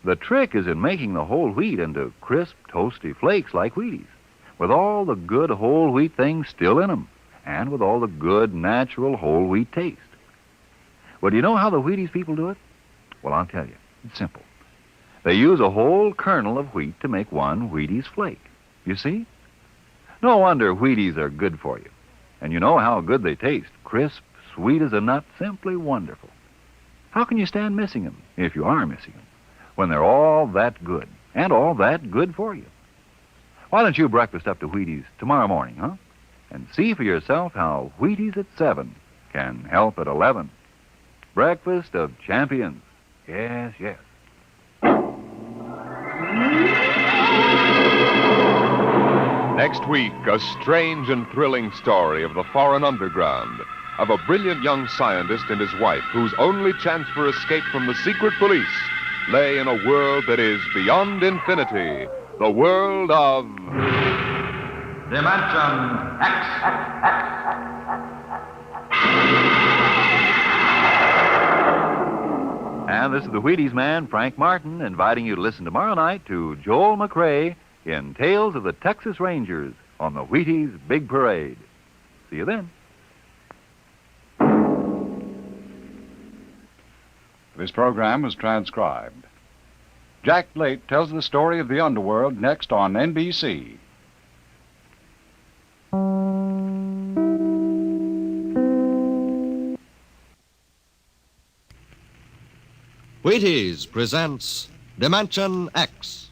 The trick is in making the whole wheat into crisp, toasty flakes like Wheaties, with all the good whole wheat things still in them, and with all the good, natural whole wheat taste. Well, do you know how the Wheaties people do it? Well, I'll tell you. It's simple. They use a whole kernel of wheat to make one Wheaties flake. You see? No wonder Wheaties are good for you. And you know how good they taste. Crisp, sweet as a nut, simply wonderful. How can you stand missing them, if you are missing them, when they're all that good, and all that good for you? Why don't you breakfast up to Wheaties tomorrow morning, huh? And see for yourself how Wheaties at 7 can help at 11. Breakfast of champions. Yes, yes. Next week, a strange and thrilling story of the foreign underground, of a brilliant young scientist and his wife whose only chance for escape from the secret police lay in a world that is beyond infinity, the world of... Dimension X. And this is the Wheaties man, Frank Martin, inviting you to listen tomorrow night to Joel McRae in Tales of the Texas Rangers on the Wheaties Big Parade. See you then. This program was transcribed. Jack Blake tells the story of the underworld next on NBC. Wheaties presents Dimension X.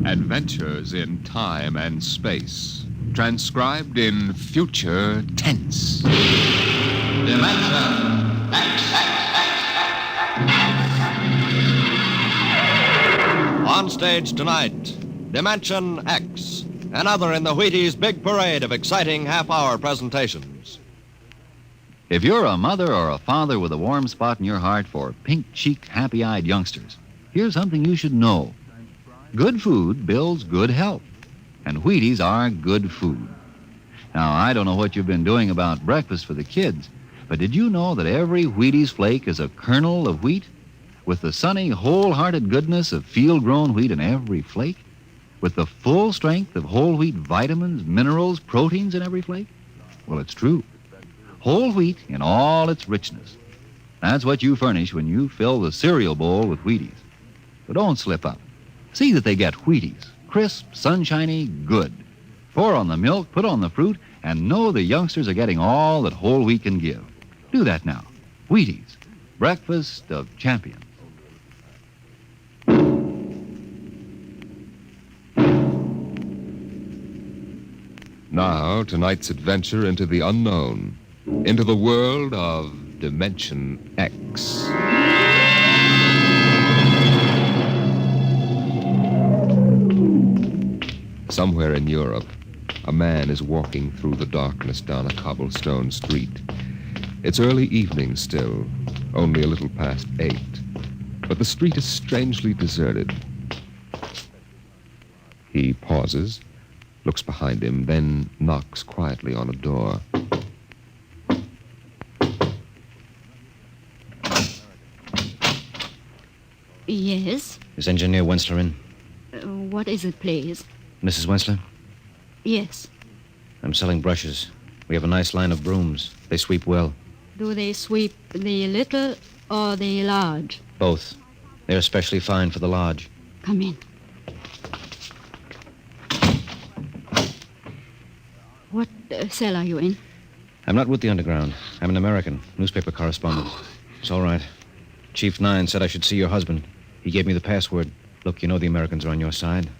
Adventures in time and space, transcribed in future tense. Dimension X. On stage tonight, Dimension X, another in the Wheaties Big Parade of exciting half-hour presentations. If you're a mother or a father with a warm spot in your heart for pink-cheeked, happy-eyed youngsters, here's something you should know. Good food builds good health, and Wheaties are good food. Now, I don't know what you've been doing about breakfast for the kids, but did you know that every Wheaties flake is a kernel of wheat? With the sunny, wholehearted goodness of field-grown wheat in every flake? With the full strength of whole wheat vitamins, minerals, proteins in every flake? Well, it's true. Whole wheat in all its richness. That's what you furnish when you fill the cereal bowl with Wheaties. But don't slip up. See that they get Wheaties. Crisp, sunshiny, good. Pour on the milk, put on the fruit, and know the youngsters are getting all that whole wheat can give. Do that now. Wheaties. Breakfast of champions. Now, tonight's adventure into the unknown, into the world of Dimension X. Somewhere in Europe, a man is walking through the darkness down a cobblestone street. It's early evening still, only a little past 8, but the street is strangely deserted. He pauses, looks behind him, then knocks quietly on a door. Yes? Is Engineer Wensler in? What is it, please? Mrs. Wensler? Yes. I'm selling brushes. We have a nice line of brooms. They sweep well. Do they sweep the little or the large? Both. They're especially fine for the large. Come in. What cell are you in? I'm not with the Underground. I'm an American, newspaper correspondent. It's all right. Chief 9 said I should see your husband. He gave me the password. Look, you know the Americans are on your side.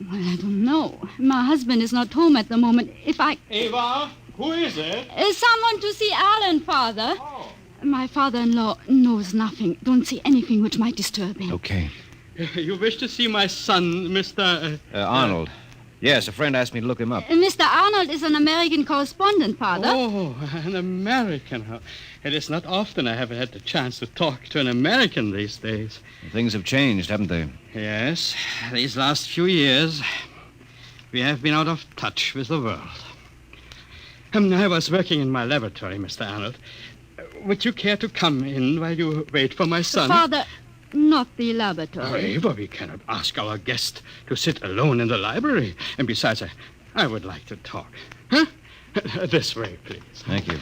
Well, I don't know. My husband is not home at the moment. If I... Ava, who is it? Someone to see Alan, Father. Oh. My father-in-law knows nothing. Don't say anything which might disturb him. Okay. You wish to see my son, Mr. Arnold. Yes, a friend asked me to look him up. Mr. Arnold is an American correspondent, Father. Oh, an American. It is not often I have had the chance to talk to an American these days. Things have changed, haven't they? Yes, these last few years, we have been out of touch with the world. I was working in my laboratory, Mr. Arnold. Would you care to come in while you wait for my son? Father, not the laboratory. But we cannot ask our guest to sit alone in the library. And besides, I would like to talk. Huh? This way, please. Thank you.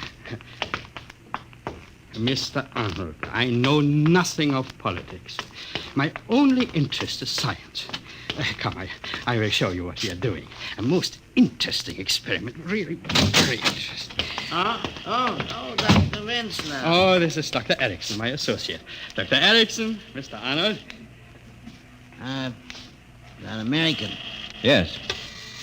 Mr. Arnold, I know nothing of politics. My only interest is science. Come, I will show you what we are doing. A most interesting experiment. Really very interesting. Oh, Dr. Wensler. Oh, this is Dr. Erickson, my associate. Dr. Erickson, Mr. Arnold. An American. Yes.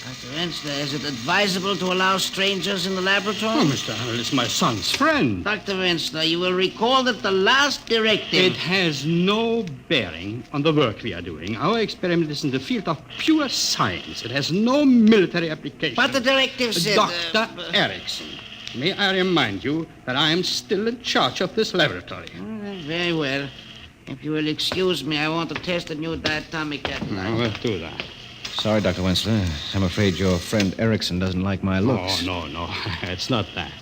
Dr. Wensler, is it advisable to allow strangers in the laboratory? Oh, Mr. Arnold is my son's friend. Dr. Wensler, you will recall that the last directive... It has no bearing on the work we are doing. Our experiment is in the field of pure science. It has no military application. But the directive said... Dr. Erickson, may I remind you that I am still in charge of this laboratory. Very well. If you will excuse me, I want to test a new diatomic catalyzer. We'll do that. Sorry, Dr. Wensler. I'm afraid your friend Erickson doesn't like my looks. Oh, no. It's not that.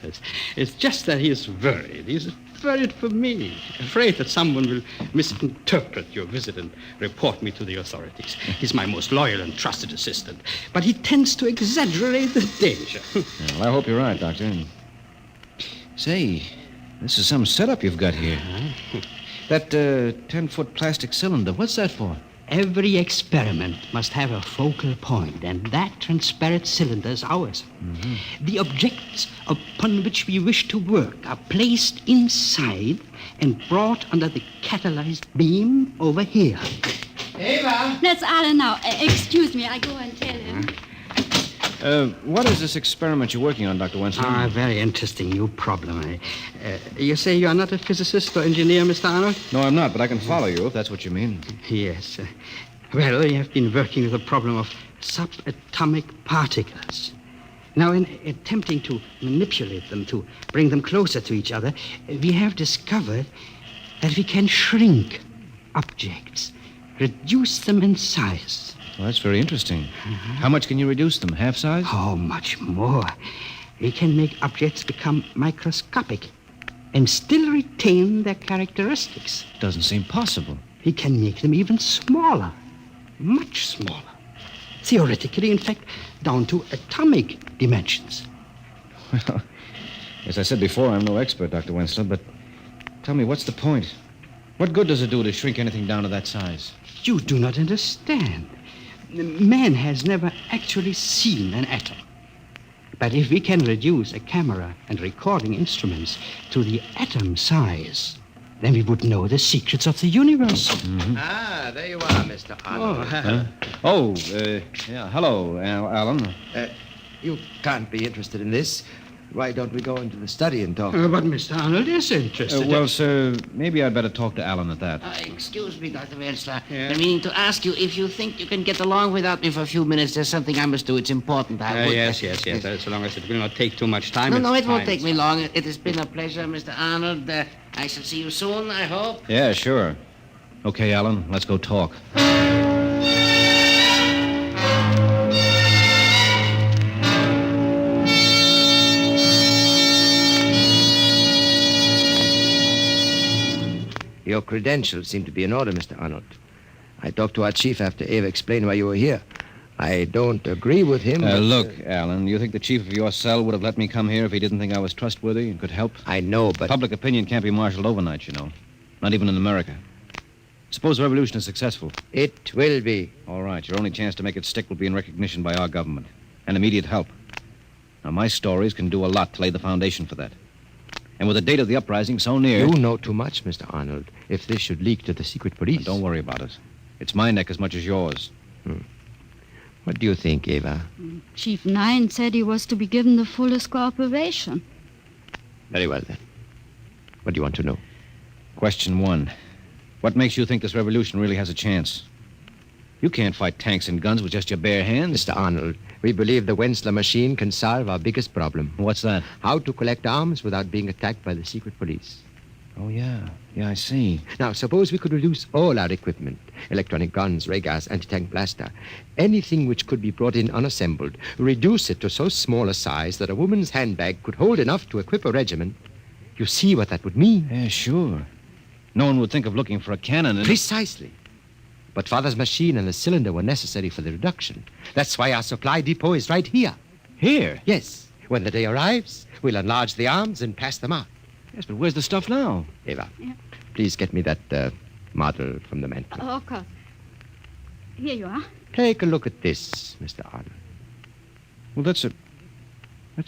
It's just that he is worried. He's worried for me. Afraid that someone will misinterpret your visit and report me to the authorities. He's my most loyal and trusted assistant. But he tends to exaggerate the danger. Well, I hope you're right, Doctor. Say, this is some setup you've got here. That 10-foot plastic cylinder, what's that for? Every experiment must have a focal point, and that transparent cylinder is ours. Mm-hmm. The objects upon which we wish to work are placed inside and brought under the catalyzed beam over here. Eva! That's Alan now. Excuse me, I go and tell him. What is this experiment you're working on, Dr. Wensler? A very interesting new problem. You say you are not a physicist or engineer, Mr. Arnold? No, I'm not, but I can follow you, if that's what you mean. Yes. Well, we have been working with the problem of subatomic particles. Now, in attempting to manipulate them, to bring them closer to each other, we have discovered that we can shrink objects, reduce them in size. Well, that's very interesting. How much can you reduce them? Half size? Oh, much more. We can make objects become microscopic and still retain their characteristics. Doesn't seem possible. We can make them even smaller, much smaller. Theoretically, in fact, down to atomic dimensions. Well, as I said before, I'm no expert, Dr. Wensler, but tell me, what's the point? What good does it do to shrink anything down to that size? You do not understand. Man has never actually seen an atom. But if we can reduce a camera and recording instruments to the atom size, then we would know the secrets of the universe. Mm-hmm. Ah, there you are, Mr. Arnold. Hello, Alan. You can't be interested in this. Why don't we go into the study and talk? But Mr. Arnold is interested. Well, sir, maybe I'd better talk to Alan at that. Excuse me, Dr. Wensler. I'm meaning to ask you if you think you can get along without me for a few minutes. There's something I must do. It's important. Yes. So long as it will not take too much time. No, it won't take me long. It has been a pleasure, Mr. Arnold. I shall see you soon, I hope. Yeah, sure. Okay, Alan, let's go talk. Your credentials seem to be in order, Mr. Arnold. I talked to our chief after Ava explained why you were here. I don't agree with him. Look, Alan, you think the chief of your cell would have let me come here if he didn't think I was trustworthy and could help? I know, but... Public opinion can't be marshaled overnight, you know. Not even in America. Suppose the revolution is successful. It will be. All right. Your only chance to make it stick will be in recognition by our government and immediate help. Now, my stories can do a lot to lay the foundation for that. And with the date of the uprising so near... You know too much, Mr. Arnold. If this should leak to the secret police... Don't worry about it. It's my neck as much as yours. What do you think, Ava? Chief Nine said he was to be given the fullest cooperation. Very well, then. What do you want to know? Question 1. What makes you think this revolution really has a chance? You can't fight tanks and guns with just your bare hands. Mr. Arnold, we believe the Wensler machine can solve our biggest problem. What's that? How to collect arms without being attacked by the secret police. Oh, yeah. Yeah, I see. Now, suppose we could reduce all our equipment, electronic guns, ray gas, anti-tank blaster, anything which could be brought in unassembled, reduce it to so small a size that a woman's handbag could hold enough to equip a regiment. You see what that would mean? Yeah, sure. No one would think of looking for a cannon and... Precisely. But Father's machine and the cylinder were necessary for the reduction. That's why our supply depot is right here. Here? Yes. When the day arrives, we'll enlarge the arms and pass them out. Yes, but where's the stuff now? Eva, Yeah. please get me that model from the mantel. Oh, of course. Here you are. Take a look at this, Mr. Arnold. Well, that's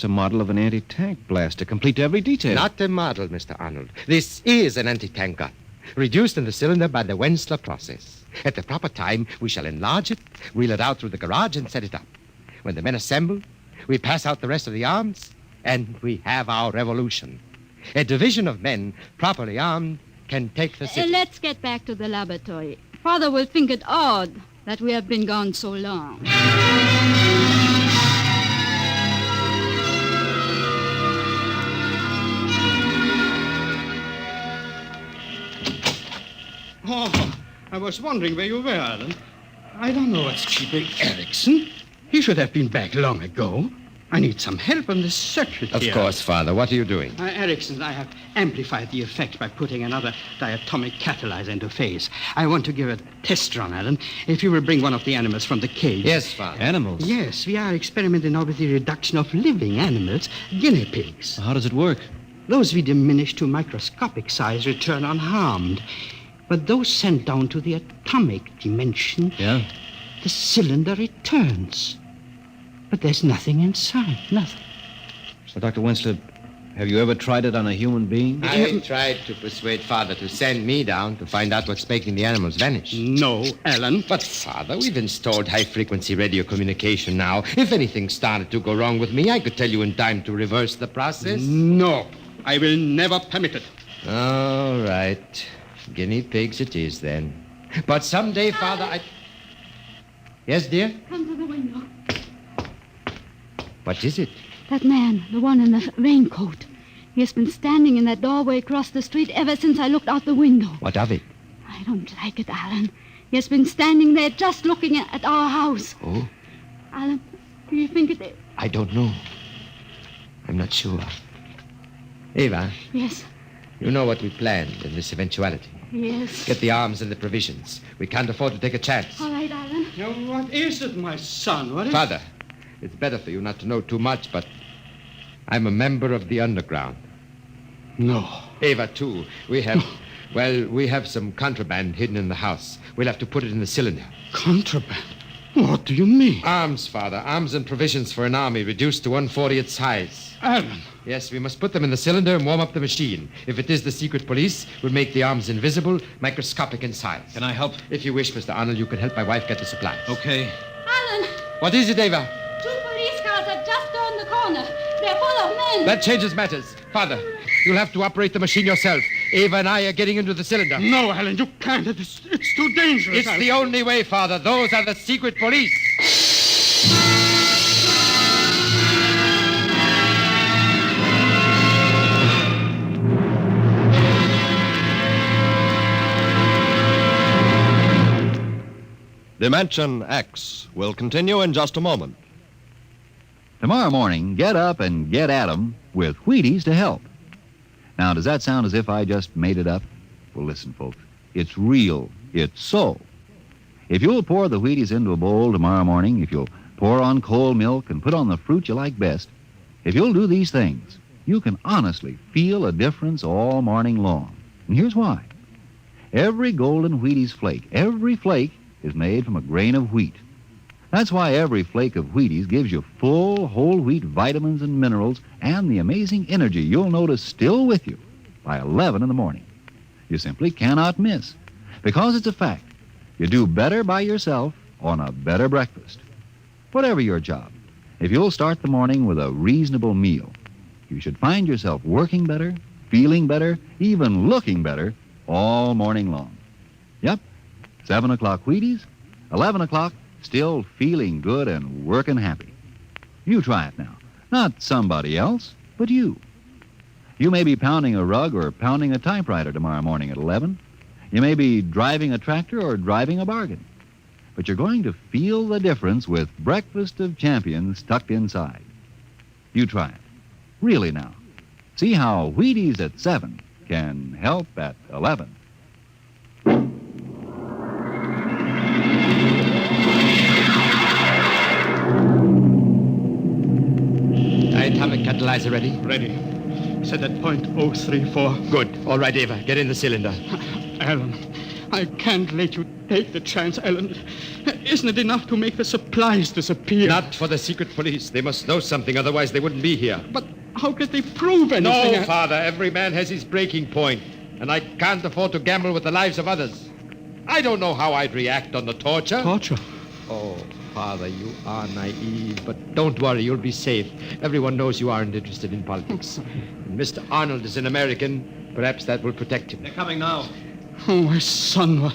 a model of an anti-tank blaster, complete to every detail. Not a model, Mr. Arnold. This is an anti-tank gun, reduced in the cylinder by the Wensler process. At the proper time, we shall enlarge it, wheel it out through the garage, and set it up. When the men assemble, we pass out the rest of the arms, and we have our revolution. A division of men, properly armed, can take the city. Let's get back to the laboratory. Father will think it odd that we have been gone so long. Oh, I was wondering where you were, Alan. I don't know what's keeping Erickson. He should have been back long ago. I need some help on this circuit Of here. course, Father. What are you doing? Erickson, I have amplified the effect by putting another diatomic catalyzer into phase. I want to give a test run, Alan. If you will bring one of the animals from the cage. Yes, Father. Animals? Yes, we are experimenting now with the reduction of living animals, guinea pigs. How does it work? Those we diminish to microscopic size return unharmed. But those sent down to the atomic dimension, Yeah? the cylinder returns. But there's nothing inside, nothing. So, Dr. Wensler, have you ever tried it on a human being? I tried to persuade Father to send me down to find out what's making the animals vanish. No, Alan. But, Father, we've installed high-frequency radio communication now. If anything started to go wrong with me, I could tell you in time to reverse the process. No, I will never permit it. All right. Guinea pigs it is, then. But someday, Father, I... Yes, dear? Come to the window. What is it? That man, the one in the raincoat. He has been standing in that doorway across the street ever since I looked out the window. What of it? I don't like it, Alan. He has been standing there just looking at our house. Oh? Alan, do you think it... I don't know. I'm not sure. Eva, Yes, you know what we planned in this eventuality. yes. Get the arms and the provisions. We can't afford to take a chance. All right, Alan. Now, what is it, my son? What is Father, it's better for you not to know too much, but I'm a member of the underground. No. Eva, too. We have some contraband hidden in the house. We'll have to put it in the cylinder. Contraband? What do you mean? Arms, Father. Arms and provisions for an army reduced to 1/40th size. Alan. Yes, we must put them in the cylinder and warm up the machine. If it is the secret police, we'll make the arms invisible, microscopic in size. Can I help? If you wish, Mr. Arnold, you can help my wife get the supplies. Okay. Alan, What is it, Eva? 2 police cars have just turned the corner. They're full of men. That changes matters. Father, you'll have to operate the machine yourself. Eva and I are getting into the cylinder. No, Alan, you can't. It's too dangerous. It's the only way, Father. Those are the secret police. Dimension X will continue in just a moment. Tomorrow morning, get up and get at 'em with Wheaties to help. Now, does that sound as if I just made it up? Well, listen, folks. It's real. It's so. If you'll pour the Wheaties into a bowl tomorrow morning, if you'll pour on cold milk and put on the fruit you like best, if you'll do these things, you can honestly feel a difference all morning long. And here's why. Every golden Wheaties flake, every flake is made from a grain of wheat. That's why every flake of Wheaties gives you full whole wheat vitamins and minerals and the amazing energy you'll notice still with you by 11 in the morning. You simply cannot miss, because it's a fact. You do better by yourself on a better breakfast. Whatever your job, if you'll start the morning with a reasonable meal, you should find yourself working better, feeling better, even looking better all morning long. Yep, 7 o'clock Wheaties, 11 o'clock, still feeling good and working happy. You try it now. Not somebody else, but you. You may be pounding a rug or pounding a typewriter tomorrow morning at 11. You may be driving a tractor or driving a bargain. But you're going to feel the difference with Breakfast of Champions tucked inside. You try it. Really now. See how Wheaties at 7 can help at 11. Atomic catalyzer ready? Ready. Set at point 034. Good. All right, Eva. Get in the cylinder. Alan, I can't let you take the chance, Alan. Isn't it enough to make the supplies disappear? Not for the secret police. They must know something, otherwise they wouldn't be here. But how could they prove anything? No, Father. Every man has his breaking point, and I can't afford to gamble with the lives of others. I don't know how I'd react on the torture. Torture? Oh, Father, you are naive, but don't worry, you'll be safe. Everyone knows you aren't interested in politics. And Mr. Arnold is an American. Perhaps that will protect him. They're coming now. Oh, my son,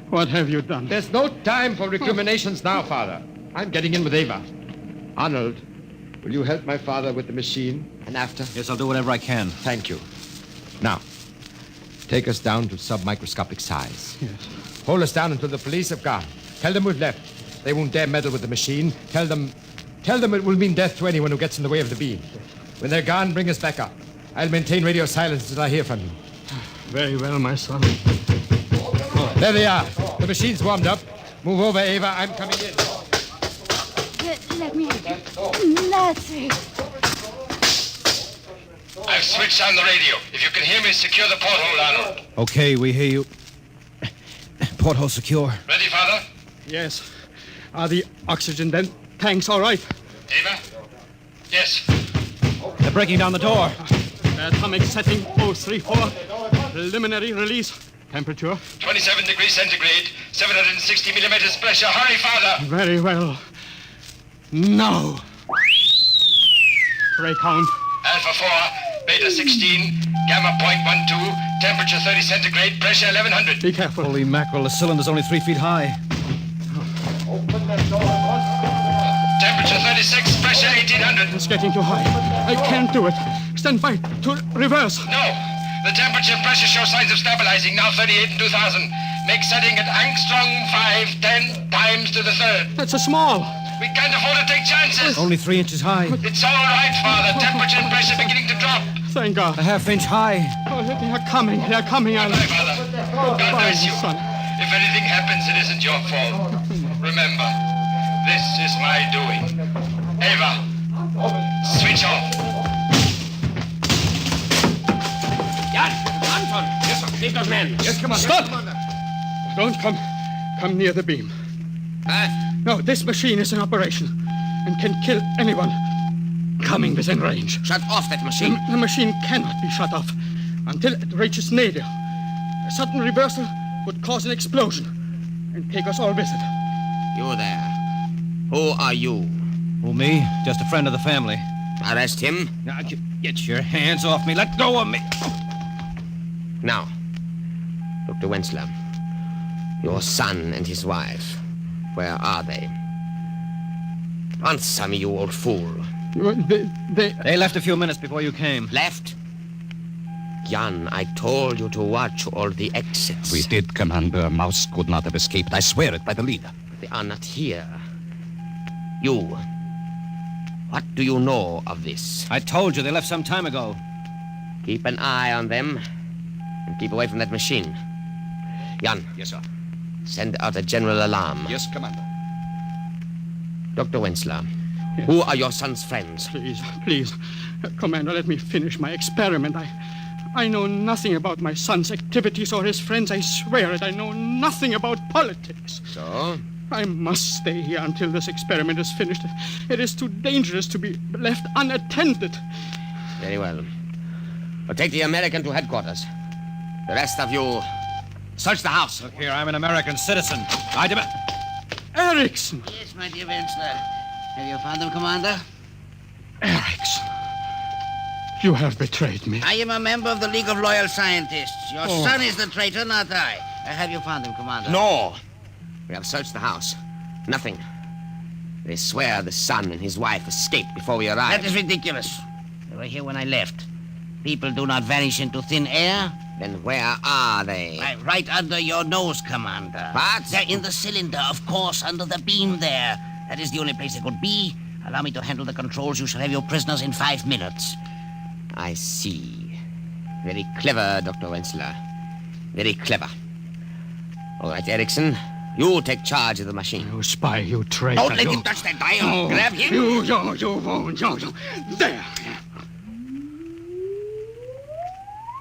what have you done? There's no time for recriminations now, Father. I'm getting in with Ava. Arnold, will you help my father with the machine? And after? Yes, I'll do whatever I can. Thank you. Now, take us down to submicroscopic size. Yes. Hold us down until the police have gone. Tell them we've left. They won't dare meddle with the machine. Tell them it will mean death to anyone who gets in the way of the beam. When they're gone, bring us back up. I'll maintain radio silence until I hear from you. Very well, my son. There they are. The machine's warmed up. Move over, Ava. I'm coming in. Let me... That's it. I've switched on the radio. If you can hear me, secure the porthole, Arnold. Okay, we hear you. Porthole secure. Ready, Father? Yes. Are the oxygen tanks all right? Ava? Yes. They're breaking down the door. Atomic setting 034. Preliminary release. Temperature? 27 degrees centigrade, 760 millimeters pressure. Hurry, Father! Very well. Now. Ray count. Alpha 4, Beta 16, Gamma 0.12, temperature 30 centigrade, pressure 1100. Be careful. Holy mackerel, the cylinder's only 3 feet high. Temperature 36, pressure 1800. It's getting too high. I can't do it. Stand by to reverse. No. The temperature and pressure show signs of stabilizing. Now 38 and 2000. Make setting at angstrom 5, 10 times to the third. That's a small. We can't afford to take chances. Only 3 inches high. It's all right, Father. Temperature and pressure beginning to drop. Thank God. A half-inch high. Oh, they're coming. They're coming, Alan. Bye, Father. God bless you. Son. If anything happens, it isn't your fault. Remember, this is my doing. Ava, switch off. Jan, Anton. Yes, sir. Leave those men. Yes, come on. Stop! Don't come near the beam. No, this machine is in operation and can kill anyone coming within range. Shut off that machine. The machine cannot be shut off until it reaches nadir. A sudden reversal would cause an explosion and take us all with it. You there. Who are you? Who, me? Just a friend of the family. Arrest him. Now, get your hands off me. Let go of me. Now, Dr. Wensler, your son and his wife, where are they? Answer me, you old fool. They left a few minutes before you came. Left? Jan, I told you to watch all the exits. We did, Commander. Mouse could not have escaped. I swear it by the leader. They are not here. You. What do you know of this? I told you they left some time ago. Keep an eye on them and keep away from that machine. Jan. Yes, sir. Send out a general alarm. Yes, Commander. Dr. Wensler, yes. Who are your son's friends? Please, Commander, let me finish my experiment. I know nothing about my son's activities or his friends. I swear it. I know nothing about politics. So? I must stay here until this experiment is finished. It is too dangerous to be left unattended. Very well. But take the American to headquarters. The rest of you, search the house. Look here, I'm an American citizen. I demand... Erickson! Yes, my dear Wensler. Have you found them, Commander? Erickson. You have betrayed me. I am a member of the League of Loyal Scientists. Your Oh. son is the traitor, not I. Have you found him, Commander? No. We have searched the house. Nothing. They swear the son and his wife escaped before we arrived. That is ridiculous. They were here when I left. People do not vanish into thin air. Then where are they? Right under your nose, Commander. What? They're in the cylinder, of course, under the beam there. That is the only place they could be. Allow me to handle the controls. You shall have your prisoners in 5 minutes. I see. Very clever, Dr. Wensler. Very clever. All right, Erickson, you take charge of the machine. You spy, you traitor. Don't let him touch that dial. No. Grab him. You won't. There.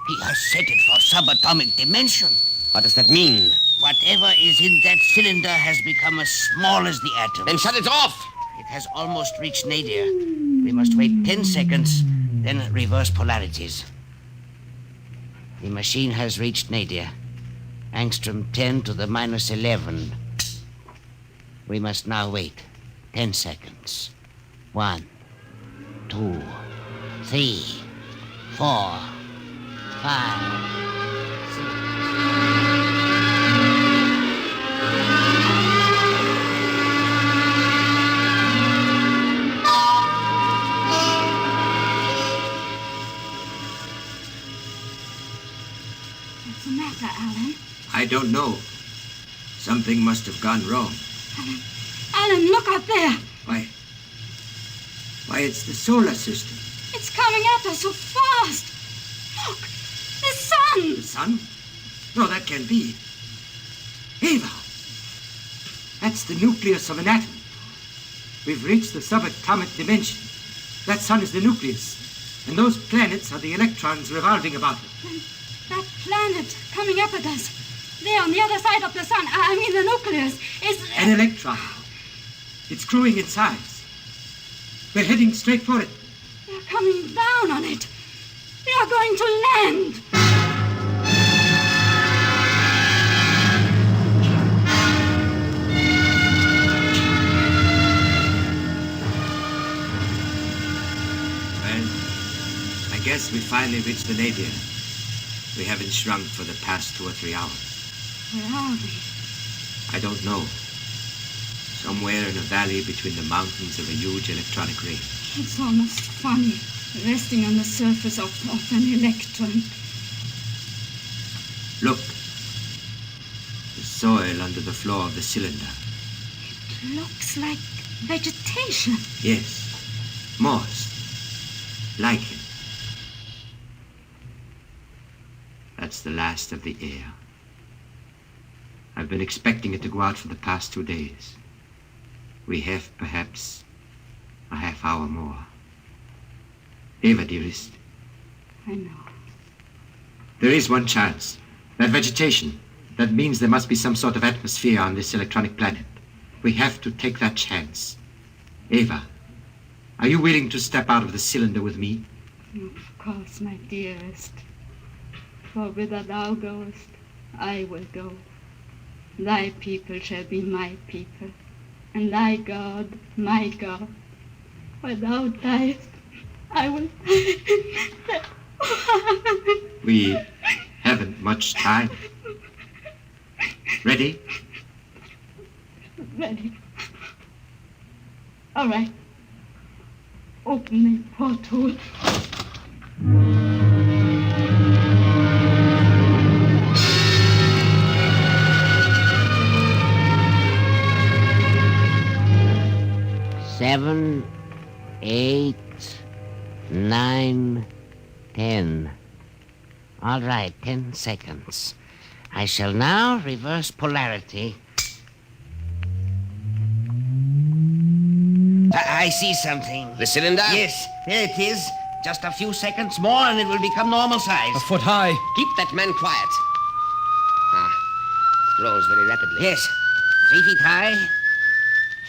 He has set it for subatomic dimension. What does that mean? Whatever is in that cylinder has become as small as the atom. Then shut it off. It has almost reached nadir. We must wait 10 seconds, then reverse polarities. The machine has reached nadir. Angstrom 10 to the minus 11. We must now wait 10 seconds. 1, 2, 3, 4, 5, 6. What's the matter, Alan? I don't know. Something must have gone wrong. Alan, look out there. Why, it's the solar system. It's coming at us so fast. Look, the sun. The sun? No, that can't be. Ava! That's the nucleus of an atom. We've reached the subatomic dimension. That sun is the nucleus, and those planets are the electrons revolving about it. That planet coming up at us. There on the other side of the sun, I mean the nucleus, is... An electron. It's growing in size. We're heading straight for it. They're coming down on it. They are going to land. Well, I guess we finally reached the nadir. We haven't shrunk for the past 2 or 3 hours. Where are we? I don't know. Somewhere in a valley between the mountains of a huge electronic ring. It's almost funny, resting on the surface of an electron. Look. The soil under the floor of the cylinder. It looks like vegetation. Yes. Moss. Lichen. That's the last of the air. I've been expecting it to go out for the past 2 days. We have perhaps a half hour more. Ava, dearest. I know. There is one chance. That vegetation. That means there must be some sort of atmosphere on this electronic planet. We have to take that chance. Ava, are you willing to step out of the cylinder with me? Of course, my dearest. For whither thou goest, I will go. Thy people shall be my people, and thy God, my God. Where thou diest, I will... We haven't much time. Ready? Ready. All right. Open the porthole. Seven, 8, 9, 10. All right, 10 seconds. I shall now reverse polarity. I see something. The cylinder? Yes, there it is. Just a few seconds more and it will become normal size. A foot high. Keep that man quiet. It grows very rapidly. Yes. 3 feet high.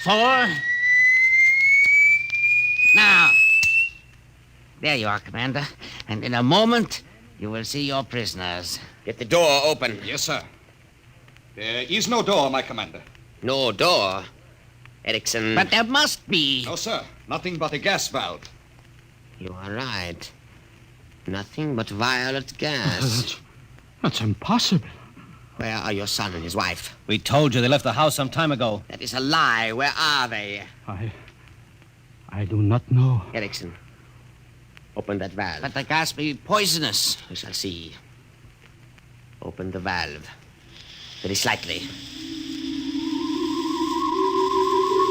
4. Now. There you are, Commander. And in a moment, you will see your prisoners. Get the door open. Yes, sir. There is no door, my commander. No door? Erickson. But there must be. No, sir. Nothing but a gas valve. You are right. Nothing but violet gas. That's impossible. Where are your son and his wife? We told you they left the house some time ago. That is a lie. Where are they? I do not know. Erickson, open that valve. Let the gas be poisonous. We shall see. Open the valve. Very slightly.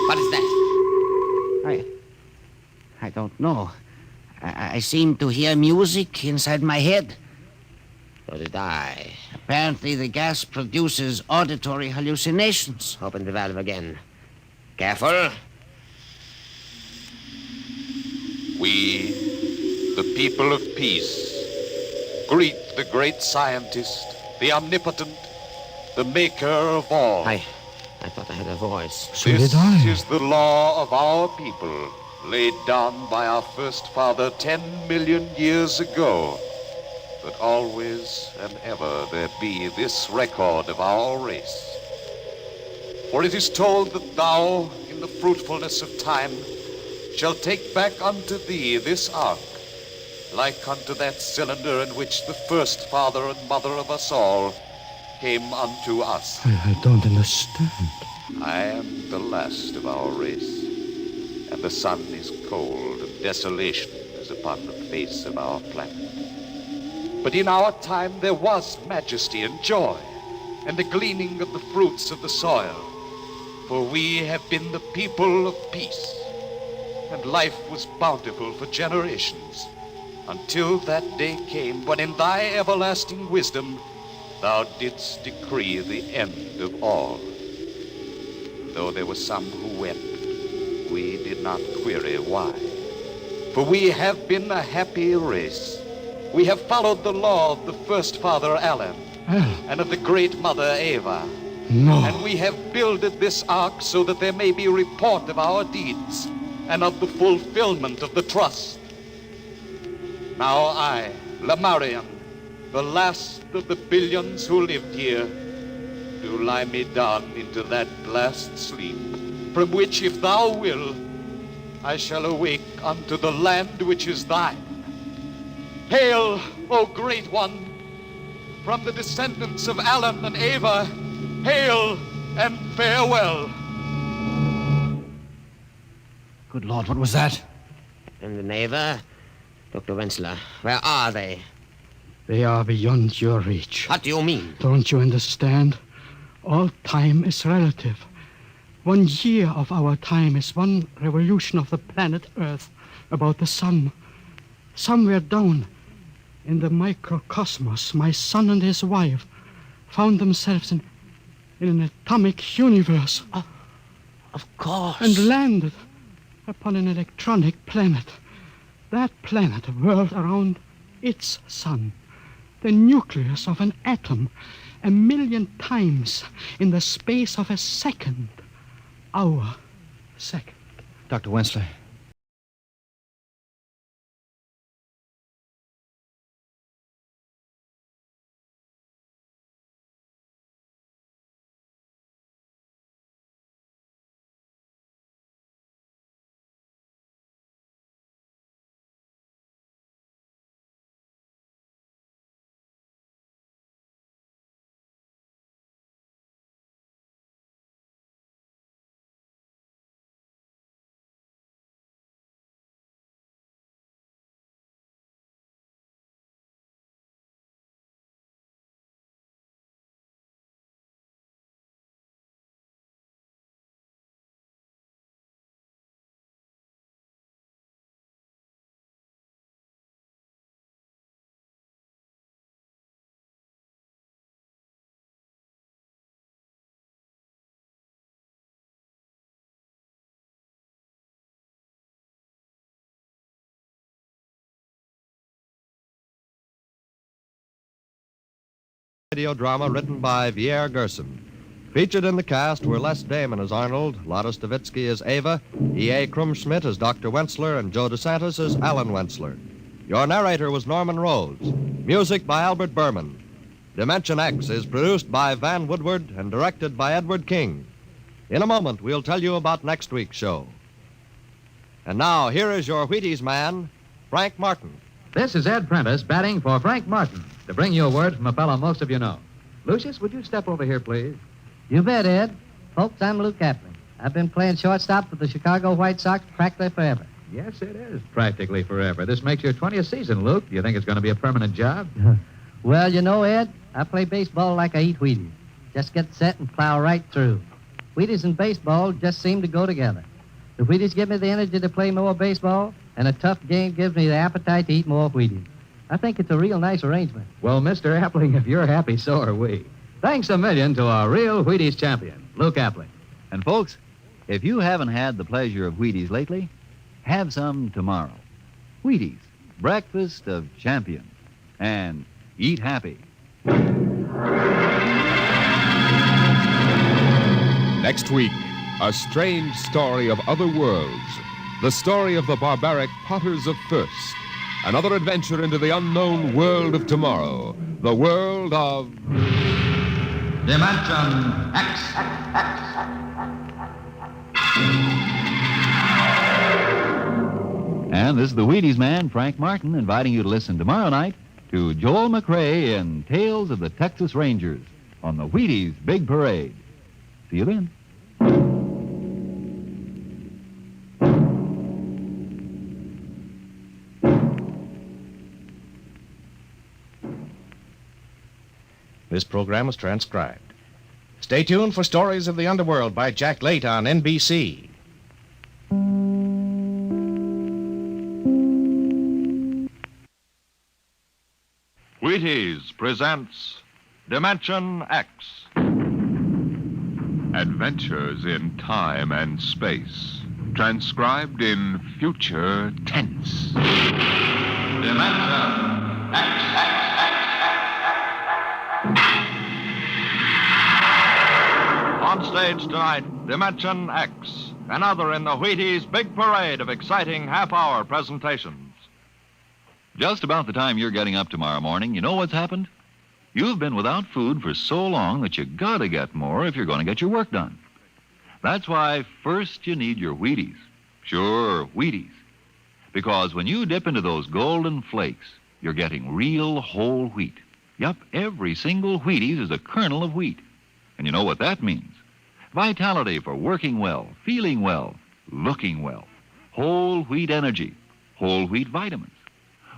What is that? I don't know. I seem to hear music inside my head. So did I. Apparently, the gas produces auditory hallucinations. Open the valve again. Careful. We, the people of peace, greet the great scientist, the omnipotent, the maker of all. I thought I had a voice. This is the law of our people, laid down by our first father 10 million years ago. But always and ever there be this record of our race. For it is told that thou, in the fruitfulness of time, shalt take back unto thee this ark, like unto that cylinder in which the first father and mother of us all came unto us. I don't understand. I am the last of our race, and the sun is cold, and desolation is upon the face of our planet. But in our time there was majesty and joy, and the gleaning of the fruits of the soil, for we have been the people of peace, and life was bountiful for generations, until that day came when in thy everlasting wisdom thou didst decree the end of all. Though there were some who wept, we did not query why. For we have been a happy race. We have followed the law of the first father Alan, and of the great mother Eva. No. And we have builded this ark so that there may be report of our deeds, and of the fulfillment of the trust. Now I, Lamarian, the last of the billions who lived here, do lie me down into that last sleep, from which, if thou will, I shall awake unto the land which is thine. Hail, O great one, from the descendants of Alan and Eva, hail and farewell. Good Lord, what was that? And the neighbor, Dr. Wenzler, where are they? They are beyond your reach. What do you mean? Don't you understand? All time is relative. 1 year of our time is one revolution of the planet Earth about the sun. Somewhere down in the microcosmos, my son and his wife found themselves in an atomic universe. Of course. And landed upon an electronic planet. That planet whirled around its sun, the nucleus of an atom, 1,000,000 times in the space of a second. Our second. Dr. Wenzler. Radio drama written by Pierre Gerson. Featured in the cast were Les Damon as Arnold, Lotta Stavitsky as Ava, E.A. Krumschmidt as Dr. Wenzler, and Joe DeSantis as Alan Wenzler. Your narrator was Norman Rhodes. Music by Albert Berman. Dimension X is produced by Van Woodward and directed by Edward King. In a moment, we'll tell you about next week's show. And now, here is your Wheaties man, Frank Martin. This is Ed Prentice batting for Frank Martin to bring you a word from a fellow most of you know. Lucius, would you step over here, please? You bet, Ed. Folks, I'm Luke Kaplan. I've been playing shortstop for the Chicago White Sox practically forever. Yes, it is practically forever. This makes your 20th season, Luke. Do you think it's going to be a permanent job? Well, you know, Ed, I play baseball like I eat Wheaties. Just get set and plow right through. Wheaties and baseball just seem to go together. The Wheaties give me the energy to play more baseball, and a tough game gives me the appetite to eat more Wheaties. I think it's a real nice arrangement. Well, Mr. Appling, if you're happy, so are we. Thanks a million to our real Wheaties champion, Luke Appling. And, folks, if you haven't had the pleasure of Wheaties lately, have some tomorrow. Wheaties, breakfast of champions. And eat happy. Next week, a strange story of other worlds. The story of the barbaric potters of Firsk. Another adventure into the unknown world of tomorrow. The world of... Dimension X. And this is the Wheaties man, Frank Martin, inviting you to listen tomorrow night to Joel McRae in Tales of the Texas Rangers on the Wheaties Big Parade. See you then. This program was transcribed. Stay tuned for Stories of the Underworld by Jack Late on NBC. Wheaties presents Dimension X. Adventures in time and space. Transcribed in future tense. Dimension X. On stage tonight, Dimension X. Another in the Wheaties Big Parade of exciting half-hour presentations. Just about the time you're getting up tomorrow morning, you know what's happened? You've been without food for so long that you gotta get more if you're going to get your work done. That's why first you need your Wheaties. Sure, Wheaties. Because when you dip into those golden flakes, you're getting real whole wheat. Yup, every single Wheaties is a kernel of wheat. And you know what that means? Vitality for working well, feeling well, looking well. Whole wheat energy, whole wheat vitamins.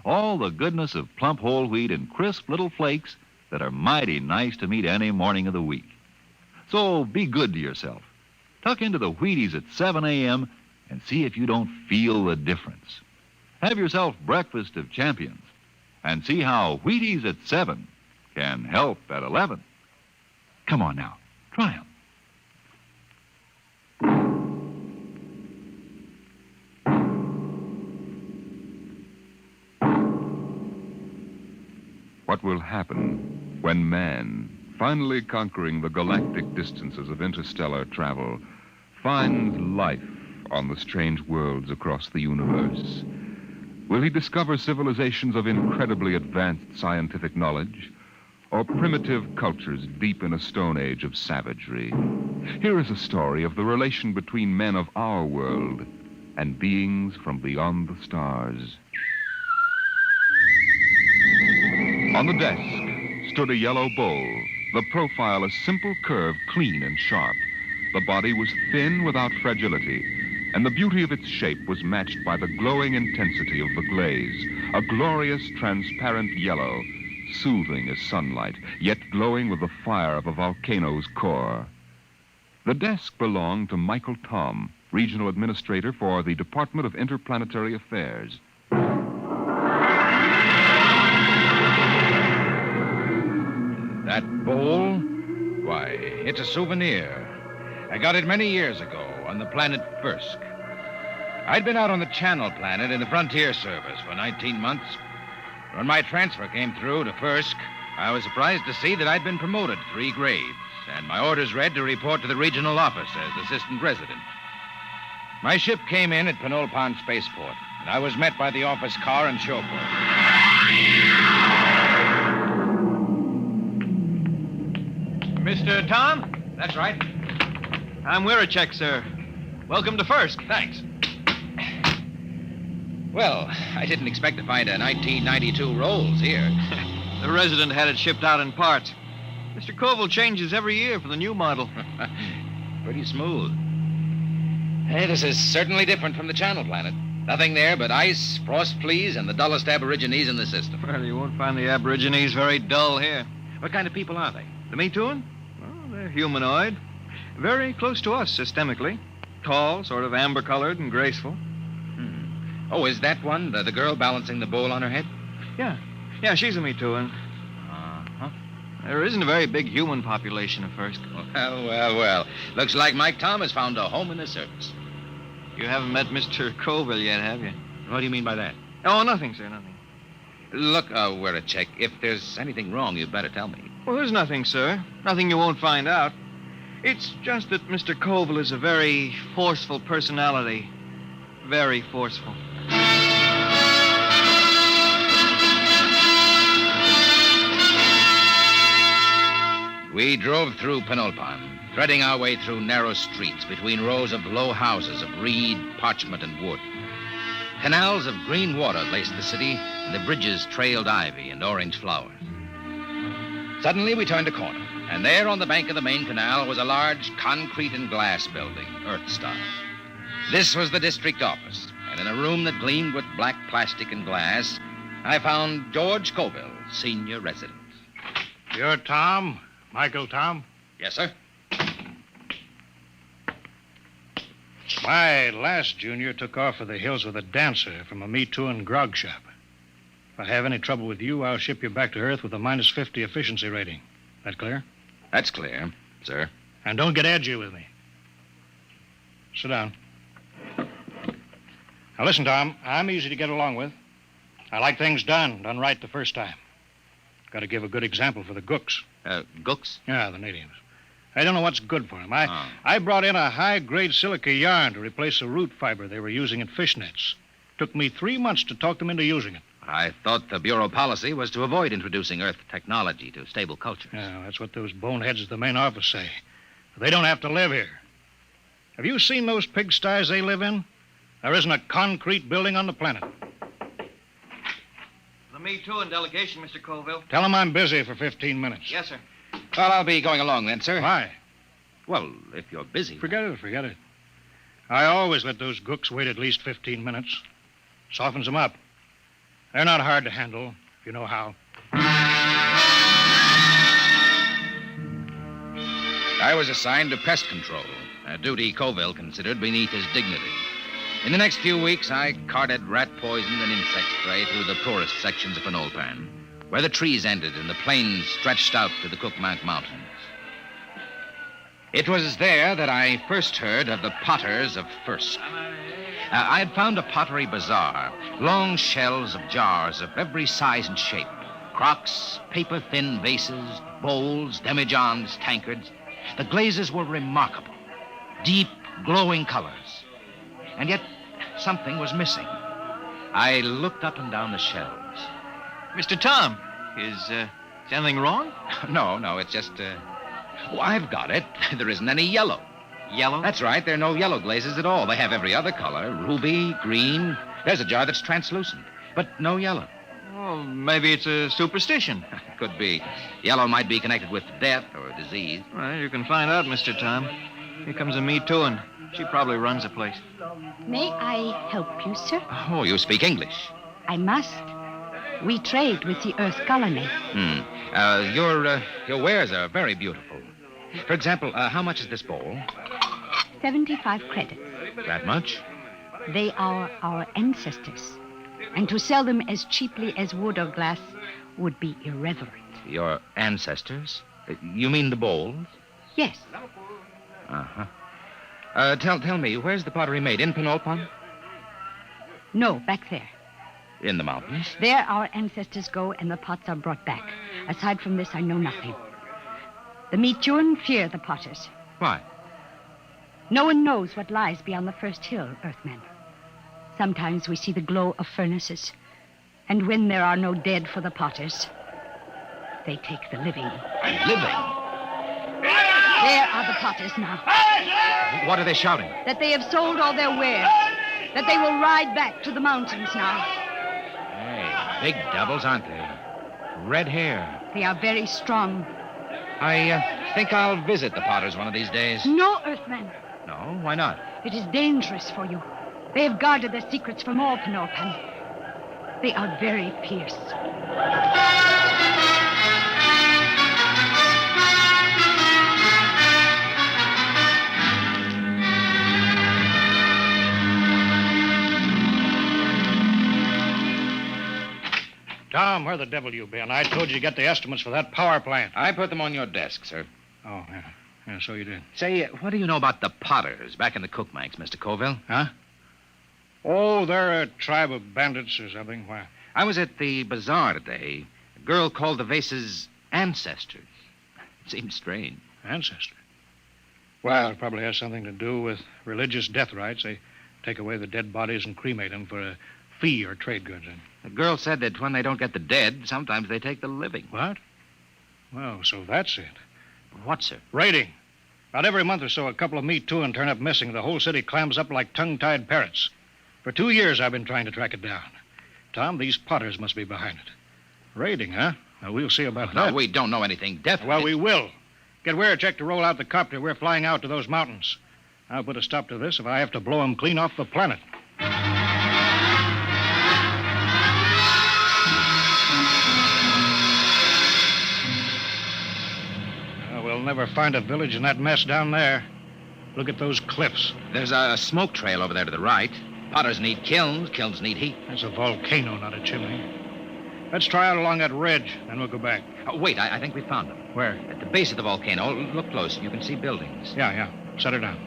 All the goodness of plump whole wheat in crisp little flakes that are mighty nice to meet any morning of the week. So be good to yourself. Tuck into the Wheaties at 7 a.m. and see if you don't feel the difference. Have yourself breakfast of champions and see how Wheaties at 7 can help at 11. Come on now, try them. What will happen when man, finally conquering the galactic distances of interstellar travel, finds life on the strange worlds across the universe? Will he discover civilizations of incredibly advanced scientific knowledge, or primitive cultures deep in a stone age of savagery? Here is a story of the relation between men of our world and beings from beyond the stars. On the desk stood a yellow bowl, the profile a simple curve, clean and sharp. The body was thin without fragility, and the beauty of its shape was matched by the glowing intensity of the glaze, a glorious transparent yellow, soothing as sunlight, yet glowing with the fire of a volcano's core. The desk belonged to Michael Tom, Regional Administrator for the Department of Interplanetary Affairs. That bowl? Why, it's a souvenir. I got it many years ago on the planet Firsk. I'd been out on the Channel Planet in the Frontier Service for 19 months. When my transfer came through to Firsk, I was surprised to see that I'd been promoted 3 grades, and my orders read to report to the regional office as assistant resident. My ship came in at Pinole Pond Spaceport, and I was met by the office car and chauffeur. Mr. Tom? That's right. I'm Wirachek, sir. Welcome to Firsk. Thanks. Well, I didn't expect to find a 1992 Rolls here. The resident had it shipped out in parts. Mr. Koval changes every year for the new model. Pretty smooth. Hey, this is certainly different from the Channel Planet. Nothing there but ice, frost fleas, and the dullest aborigines in the system. Well, you won't find the aborigines very dull here. What kind of people are they? The Mituan? Well, they're humanoid. Very close to us systemically. Tall, sort of amber-colored and graceful. Oh, is that one, the girl balancing the bowl on her head? Yeah. Yeah, she's a Mituan. Uh-huh. There isn't a very big human population at Firsk. Well. Looks like Mike Tom has found a home in the service. You haven't met Mr. Koval yet, have you? What do you mean by that? Oh, nothing, sir, nothing. Look, we're a check. If there's anything wrong, you'd better tell me. Well, there's nothing, sir. Nothing you won't find out. It's just that Mr. Koval is a very forceful personality. Very forceful. We drove through Penulpan, threading our way through narrow streets between rows of low houses of reed, parchment, and wood. Canals of green water laced the city, and the bridges trailed ivy and orange flowers. Suddenly, we turned a corner, and there on the bank of the main canal was a large concrete and glass building, Earth-style. This was the district office, and in a room that gleamed with black plastic and glass, I found George Colville, senior resident. You're Tom? Michael Tom? Yes, sir. My last junior took off for the hills with a dancer from a Mituan grog shop. If I have any trouble with you, I'll ship you back to Earth with a minus 50 efficiency rating. That clear? That's clear, sir. And don't get edgy with me. Sit down. Now, listen, Tom, I'm easy to get along with. I like things done right the first time. Got to give a good example for the gooks. Gooks? Yeah, the natives. I don't know what's good for them. I brought in a high-grade silica yarn to replace the root fiber they were using in fish nets. Took me 3 months to talk them into using it. I thought the Bureau policy was to avoid introducing Earth technology to stable cultures. Yeah, that's what those boneheads at the main office say. But they don't have to live here. Have you seen those pigsties they live in? There isn't a concrete building on the planet. The Mituan delegation, Mr. Colville. Tell them I'm busy for 15 minutes. Yes, sir. Well, I'll be going along then, sir. Why? Well, if you're busy. Forget it. I always let those gooks wait at least 15 minutes. Softens them up. They're not hard to handle, if you know how. I was assigned to pest control, a duty Colville considered beneath his dignity. In the next few weeks, I carted rat poison and insect spray through the poorest sections of Penulpan, where the trees ended and the plains stretched out to the Cookmank Mountains. It was there that I first heard of the potters of Firsk. I had found a pottery bazaar, long shelves of jars of every size and shape, crocks, paper-thin vases, bowls, demijohns, tankards. The glazes were remarkable, deep, glowing colors. And yet, something was missing. I looked up and down the shelves. Mr. Tom, is anything wrong? No, it's just, Oh, I've got it. There isn't any yellow. Yellow? That's right. There are no yellow glazes at all. They have every other color. Ruby, green. There's a jar that's translucent, but no yellow. Well, maybe it's a superstition. Could be. Yellow might be connected with death or disease. Well, you can find out, Mr. Tom. Here comes a Mituan. She probably runs the place. May I help you, sir? Oh, you speak English. I must. We trade with the Earth colony. Your wares are very beautiful. For example, how much is this bowl? 75 credits. That much? They are our ancestors. And to sell them as cheaply as wood or glass would be irreverent. Your ancestors? You mean the bowls? Yes. Uh-huh. Tell me, where's the pottery made? In Penulpan? No, back there. In the mountains? There our ancestors go and the pots are brought back. Aside from this, I know nothing. The Mituan fear the potters. Why? No one knows what lies beyond the first hill, Earthmen. Sometimes we see the glow of furnaces. And when there are no dead for the potters, they take the living. Living? There are the potters now. What are they shouting? That they have sold all their wares. that they will ride back to the mountains now. Hey, big devils, aren't they? Red hair. They are very strong. I think I'll visit the Potters one of these days. No, Earthman. No? Why not? It is dangerous for you. They have guarded their secrets from all Penelpan. They are very fierce. Tom, where the devil you been? I told you to get the estimates for that power plant. I put them on your desk, sir. Oh, yeah. Yeah, so you did. Say, what do you know about the Potters back in the Cookmanks, Mr. Colville? Huh? Oh, they're a tribe of bandits or something. Why? I was at the bazaar today. A girl called the vases ancestors. Seemed strange. Ancestor? Well, it probably has something to do with religious death rites. They take away the dead bodies and cremate them for a fee or trade goods. The girl said that when they don't get the dead, sometimes they take the living. What? Well, so that's it. What, sir? Raiding. About every month or so, a couple of Me Too and turn up missing. The whole city clams up like tongue-tied parrots. For 2 years, I've been trying to track it down. Tom, these Potters must be behind it. Raiding, huh? Well, we'll see about that. No, we don't know anything definite. Well, we will. Get Weircheck to roll out the copter. We're flying out to those mountains. I'll put a stop to this if I have to blow them clean off the planet. We'll never find a village in that mess down there. Look at those cliffs. There's a smoke trail over there to the right. Potters need kilns. Kilns need heat. That's a volcano, not a chimney. Let's try out along that ridge, then we'll go back. Wait, I think we found them. Where? At the base of the volcano. Look close. You can see buildings. Yeah. Set her down.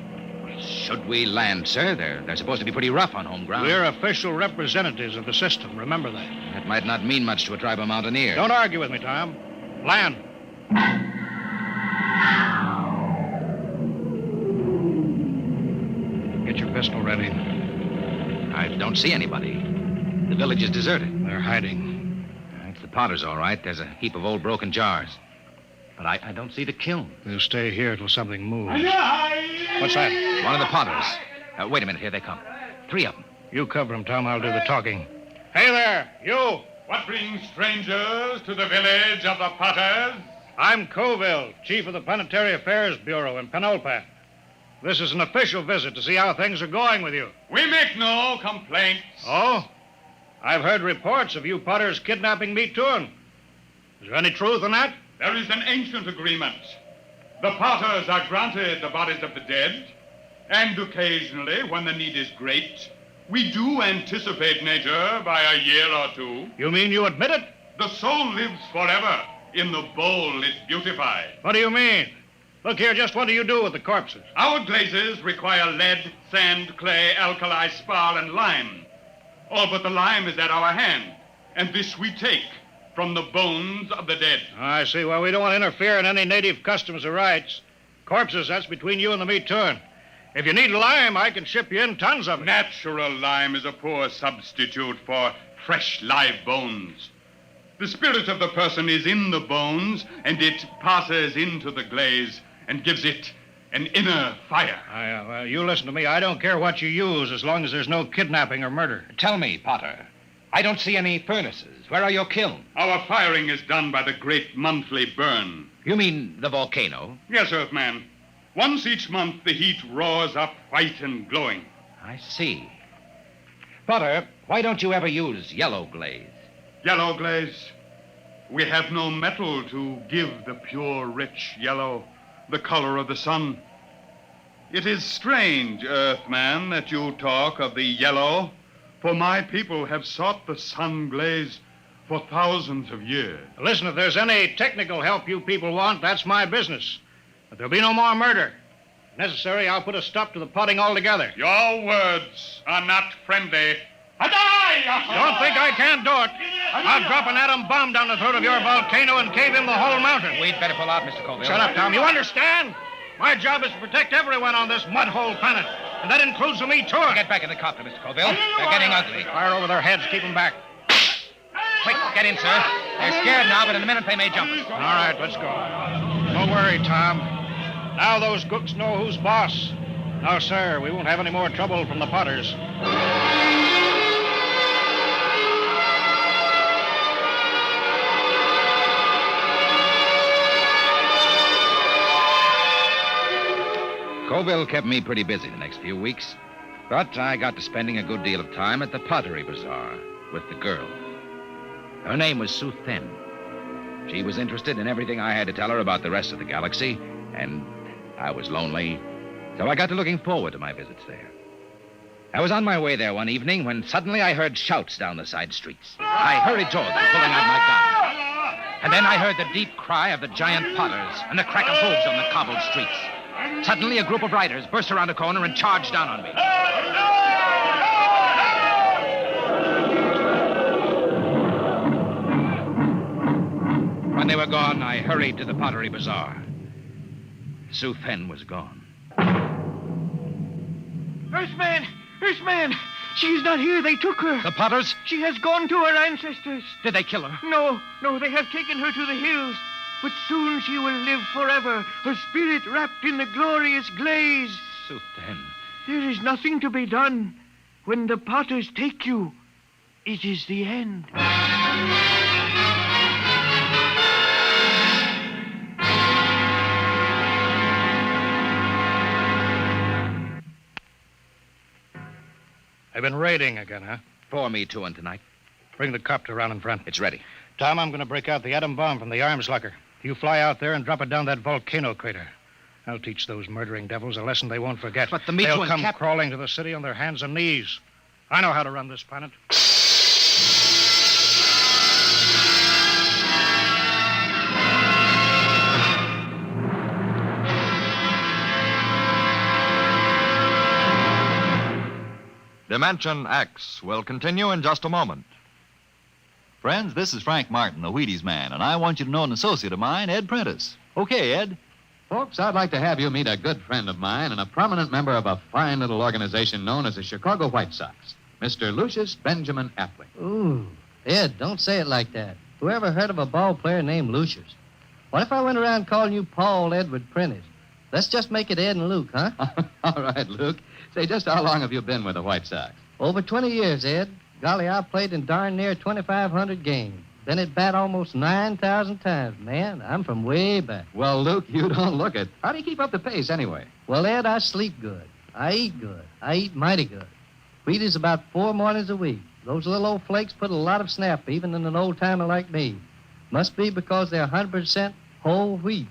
Should we land, sir? They're supposed to be pretty rough on home ground. We're official representatives of the system. Remember that. That might not mean much to a tribe of mountaineers. Don't argue with me, Tom. Land. Get your pistol ready. I don't see anybody. The village is deserted. They're hiding. It's the Potters, all right. There's a heap of old broken jars. But I don't see the kiln. We'll stay here till something moves. What's that? One of the Potters. Wait a minute. Here they come. 3 of them. You cover them, Tom. I'll do the talking. Hey there, you! What brings strangers to the village of the Potters? I'm Colville, chief of the Planetary Affairs Bureau in Penelpan. This is an official visit to see how things are going with you. We make no complaints. Oh? I've heard reports of you Potters kidnapping Me Too. Is there any truth in that? There is an ancient agreement. The Potters are granted the bodies of the dead, and occasionally, when the need is great, we do anticipate nature by a year or 2. You mean you admit it? The soul lives forever. In the bowl it's beautified. What do you mean? Look here, just what do you do with the corpses? Our glazes require lead, sand, clay, alkali, spar, and lime. All but the lime is at our hand, and this we take from the bones of the dead. I see. Well, we don't want to interfere in any native customs or rights. Corpses, that's between you and the Me Too. If you need lime, I can ship you in tons of it. Natural lime is a poor substitute for fresh, live bones. The spirit of the person is in the bones, and it passes into the glaze and gives it an inner fire. Well, you listen to me. I don't care what you use as long as there's no kidnapping or murder. Tell me, Potter. I don't see any furnaces. Where are your kilns? Our firing is done by the great monthly burn. You mean the volcano? Yes, Earthman. Once each month, the heat roars up white and glowing. I see. Potter, why don't you ever use yellow glaze? Yellow glaze? We have no metal to give the pure, rich yellow, the color of the sun. It is strange, Earthman, that you talk of the yellow, for my people have sought the sun glaze for thousands of years. Listen, if there's any technical help you people want, that's my business. But there'll be no more murder. If necessary, I'll put a stop to the potting altogether. Your words are not friendly. Don't think I can't do it. I'll drop an atom bomb down the throat of your volcano and cave in the whole mountain. We'd better pull out, Mr. Colville. Shut up, Tom. You understand? My job is to protect everyone on this mud-hole planet. And that includes the Me Too. Get back in the copter, Mr. Colville. They're getting ugly. Fire over their heads. Keep them back. Quick, get in, sir. They're scared now, but in a minute they may jump us. All right, let's go. Don't worry, Tom. Now those gooks know who's boss. No, sir. We won't have any more trouble from the Potters. Colville kept me pretty busy the next few weeks, but I got to spending a good deal of time at the Pottery Bazaar with the girl. Her name was Sue Thin. She was interested in everything I had to tell her about the rest of the galaxy, and I was lonely, so I got to looking forward to my visits there. I was on my way there one evening when suddenly I heard shouts down the side streets. I hurried toward them, pulling out my gun. And then I heard the deep cry of the giant Potters and the crack of hooves on the cobbled streets. Suddenly, a group of riders burst around a corner and charged down on me. When they were gone, I hurried to the Pottery Bazaar. Sue Fenn was gone. Earthman! She's not here. They took her. The Potters? She has gone to her ancestors. Did they kill her? No, they have taken her to the hills. But soon she will live forever, her spirit wrapped in the glorious glaze. Sue Fenn. There is nothing to be done. When the Potters take you, it is the end. They've been raiding again, huh? Pour me two in tonight. Bring the copter around in front. It's ready. Tom, I'm going to break out the atom bomb from the arms locker. You fly out there and drop it down that volcano crater. I'll teach those murdering devils a lesson they won't forget. But they'll come crawling to the city on their hands and knees. I know how to run this planet. Dimension X will continue in just a moment. Friends, this is Frank Martin, the Wheaties man, and I want you to know an associate of mine, Ed Prentice. Okay, Ed. Folks, I'd like to have you meet a good friend of mine and a prominent member of a fine little organization known as the Chicago White Sox, Mr. Lucius Benjamin Appling. Ooh, Ed, don't say it like that. Whoever heard of a ball player named Lucius? What if I went around calling you Paul Edward Prentice? Let's just make it Ed and Luke, huh? All right, Luke. Say, just how long have you been with the White Sox? Over 20 years, Ed. Golly, I played in darn near 2,500 games. Been at bat almost 9,000 times. Man, I'm from way back. Well, Luke, you don't look it. How do you keep up the pace anyway? Well, Ed, I sleep good. I eat good. I eat mighty good. Wheaties about 4 mornings a week. Those little old flakes put a lot of snap, even in an old-timer like me. Must be because they're 100% whole wheat.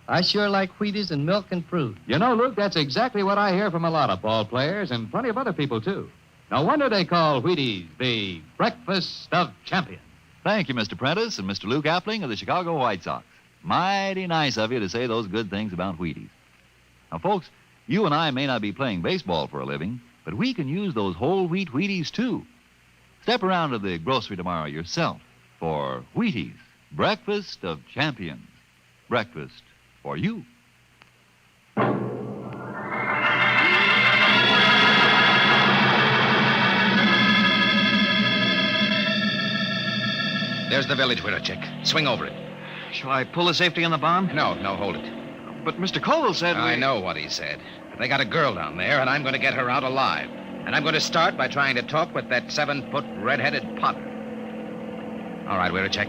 I sure like Wheaties and milk and fruit. You know, Luke, that's exactly what I hear from a lot of ball players and plenty of other people, too. No wonder they call Wheaties the breakfast of champions. Thank you, Mr. Prentice and Mr. Luke Appling of the Chicago White Sox. Mighty nice of you to say those good things about Wheaties. Now, folks, you and I may not be playing baseball for a living, but we can use those whole wheat Wheaties, too. Step around to the grocery tomorrow yourself for Wheaties, breakfast of champions. Breakfast for you. There's the village window, Chick. Swing over it. Shall I pull the safety on the bomb? No, hold it. But Mr. Colville said I know what he said. But they got a girl down there, and I'm going to get her out alive. And I'm going to start by trying to talk with that 7-foot red-headed Potter. All right, we're a check.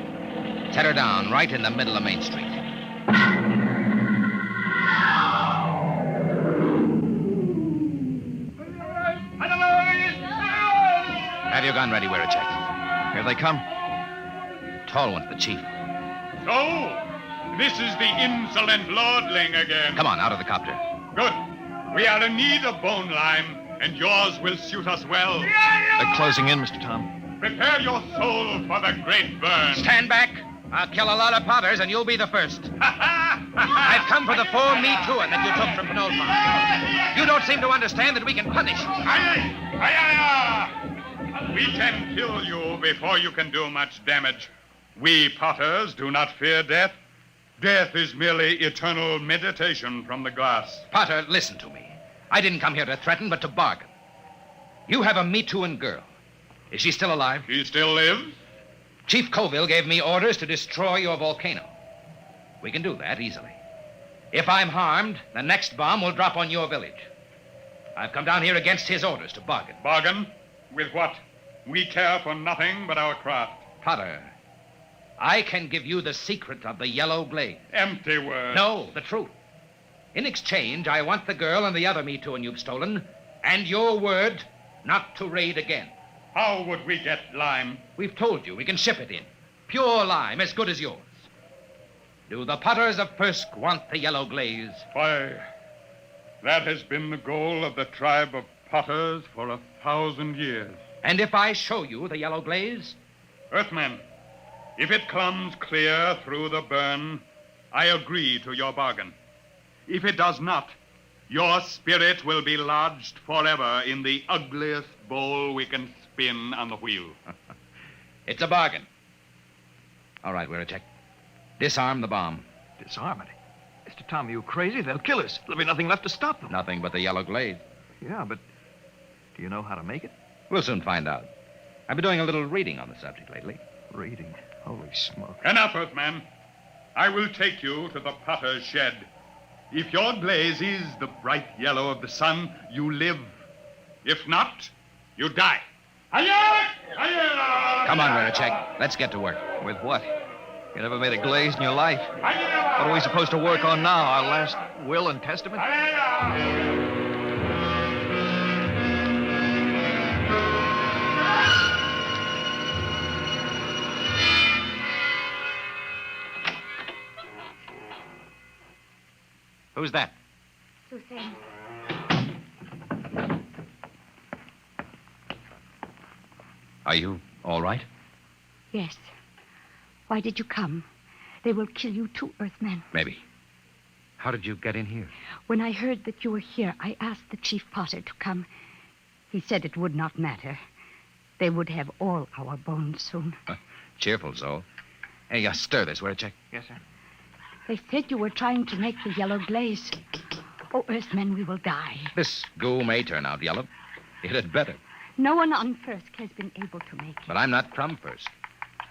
Set her down right in the middle of Main Street. Have your gun ready, we're a check. Here they come. Tall one's the chief. So, this is the insolent lordling again. Come on, out of the copter. Good. We are in need of bone lime, and yours will suit us well. They're closing in, Mr. Tom. Prepare your soul for the great burn. Stand back. I'll kill a lot of Potters, and you'll be the first. I've come for the full Me Too'ing that you took from Penultron. You don't seem to understand that we can punish. We can kill you before you can do much damage. We Potters do not fear death. Death is merely eternal meditation from the glass. Potter, listen to me. I didn't come here to threaten, but to bargain. You have a Me Too'ing girl. Is she still alive? She still lives. Chief Colville gave me orders to destroy your volcano. We can do that easily. If I'm harmed, the next bomb will drop on your village. I've come down here against his orders to bargain. Bargain? With what? We care for nothing but our craft. Potter, I can give you the secret of the yellow glade. Empty words. No, the truth. In exchange, I want the girl and the other Me Too you've stolen, and your word not to raid again. How would we get lime? We've told you we can ship it in. Pure lime, as good as yours. Do the Potters of Firsk want the yellow glaze? Why, that has been the goal of the tribe of Potters for 1,000 years. And if I show you the yellow glaze? Earthman, if it comes clear through the burn, I agree to your bargain. If it does not, your spirit will be lodged forever in the ugliest bowl we can spin on the wheel. It's a bargain. All right, Wericek. Disarm the bomb. Disarm it? Mr. Tom, are you crazy? They'll kill us. There'll be nothing left to stop them. Nothing but the yellow glade. Yeah, but do you know how to make it? We'll soon find out. I've been doing a little reading on the subject lately. Reading? Holy smoke. Enough, Earthman. I will take you to the potter's shed. If your glaze is the bright yellow of the sun, you live. If not, you die. Come on, Wericek. Let's get to work. With what? You never made a glaze in your life. What are we supposed to work on now? Our last will and testament? Who's that? Suzanne. Are you all right? Yes. Why did you come? They will kill you too, Earthman. Maybe. How did you get in here? When I heard that you were here, I asked the Chief Potter to come. He said it would not matter. They would have all our bones soon. Cheerful soul. Hey, stir this, Wericek. Yes, sir. They said you were trying to make the yellow glaze. Oh, Earthmen, we will die. This goo may turn out yellow. It had better. No one on Firsk has been able to make it. But I'm not from Firsk.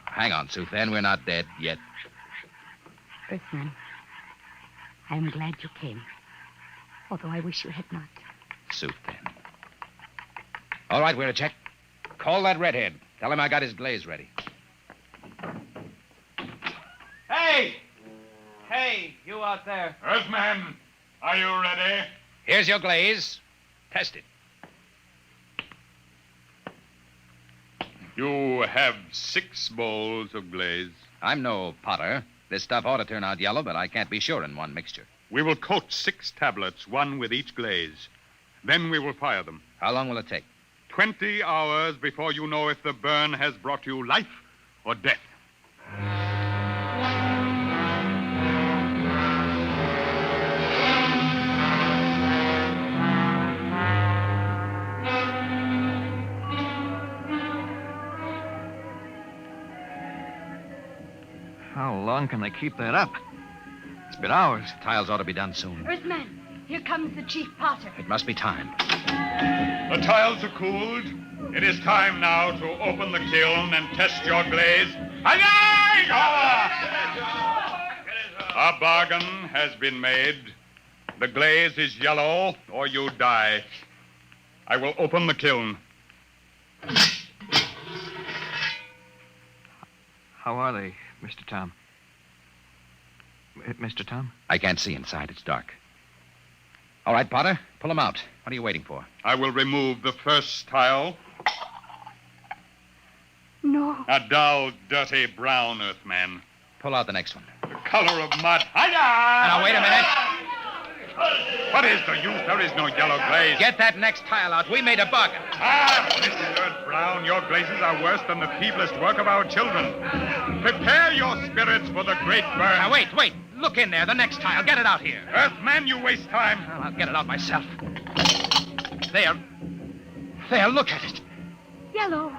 Hang on, Suthan. We're not dead yet. Earthman, I am glad you came. Although I wish you had not. Suthan. All right, Wericek. Call that redhead. Tell him I got his glaze ready. Hey! Hey, you out there. Earthman, are you ready? Here's your glaze. Test it. You have 6 bowls of glaze. I'm no potter. This stuff ought to turn out yellow, but I can't be sure in one mixture. We will coat 6 tablets, one with each glaze. Then we will fire them. How long will it take? 20 hours before you know if the burn has brought you life or death. How long can they keep that up? It's been hours. Tiles ought to be done soon. Earthman, here comes the Chief Potter. It must be time. The tiles are cooled. It is time now to open the kiln and test your glaze. A bargain has been made. The glaze is yellow, or you die. I will open the kiln. How are they, Mr. Tom? Mr. Tom? I can't see inside. It's dark. All right, Potter, pull them out. What are you waiting for? I will remove the first tile. No. A dull, dirty brown, Earthman. Pull out the next one. The color of mud. Now, wait a minute. What is the use? There is no yellow glaze. Get that next tile out. We made a bargain. Mrs. Earth Brown, your glazes are worse than the feeblest work of our children. Prepare your spirits for the great burn. Now, wait. Look in there. The next tile. Get it out here. Earthman, you waste time. Well, I'll get it out myself. There. Look at it. Yellow.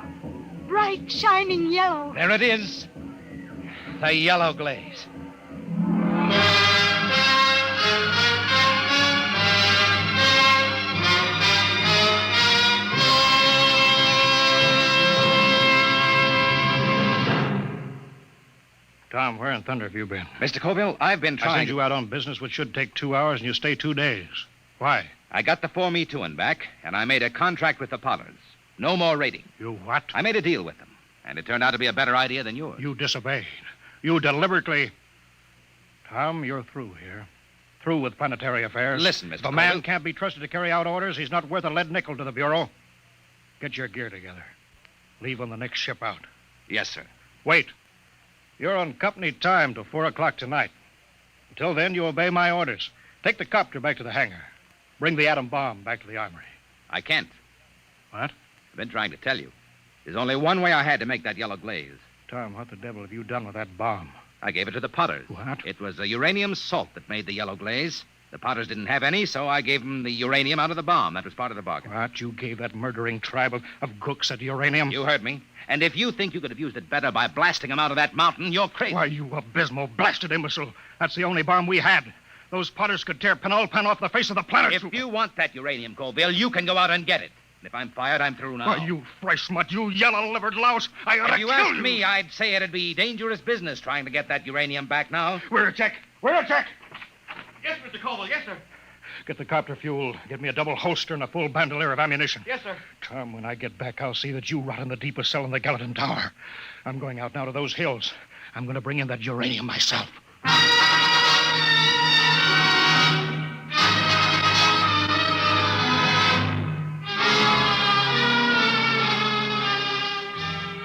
Bright, shining yellow. There it is. The yellow glaze. Tom, where in thunder have you been? Mr. Colville, I've been I trying sent you out on business which should take 2 hours, and you stay 2 days. Why? I got the 4Me2 back, and I made a contract with the Potters. No more raiding. You what? I made a deal with them, and it turned out to be a better idea than yours. You disobeyed. You deliberately... Tom, you're through here. Through with planetary affairs. Listen, Mr. If a man Colville. can't be trusted to carry out orders, he's not worth a lead nickel to the Bureau. Get your gear together. Leave on the next ship out. Yes, sir. Wait. You're on company time till 4 o'clock tonight. Until then, you obey my orders. Take the copter back to the hangar. Bring the atom bomb back to the armory. I can't. What? I've been trying to tell you. There's only one way I had to make that yellow glaze. Tom, what the devil have you done with that bomb? I gave it to the Potters. What? It was the uranium salt that made the yellow glaze. The Potters didn't have any, so I gave them the uranium out of the bomb. That was part of the bargain. What? You gave that murdering tribe of gooks that uranium? You heard me. And if you think you could have used it better by blasting them out of that mountain, you're crazy. Why, you abysmal, blasted imbecile. That's the only bomb we had. Those Potters could tear Penalpan off the face of the planet. If you want that uranium, Colville, you can go out and get it. And if I'm fired, I'm through now. Why, you fresh smut, you yellow-livered louse. I ought to If you kill asked you. me, I'd say it'd be dangerous business trying to get that uranium back now. Where a check? Where a check? Yes, Mr. Colville. Yes, sir. Get the copter fuel. Get me a double holster and a full bandolier of ammunition. Yes, sir. Tom, when I get back, I'll see that you rot in the deepest cell in the Gallatin Tower. I'm going out now to those hills. I'm going to bring in that uranium myself.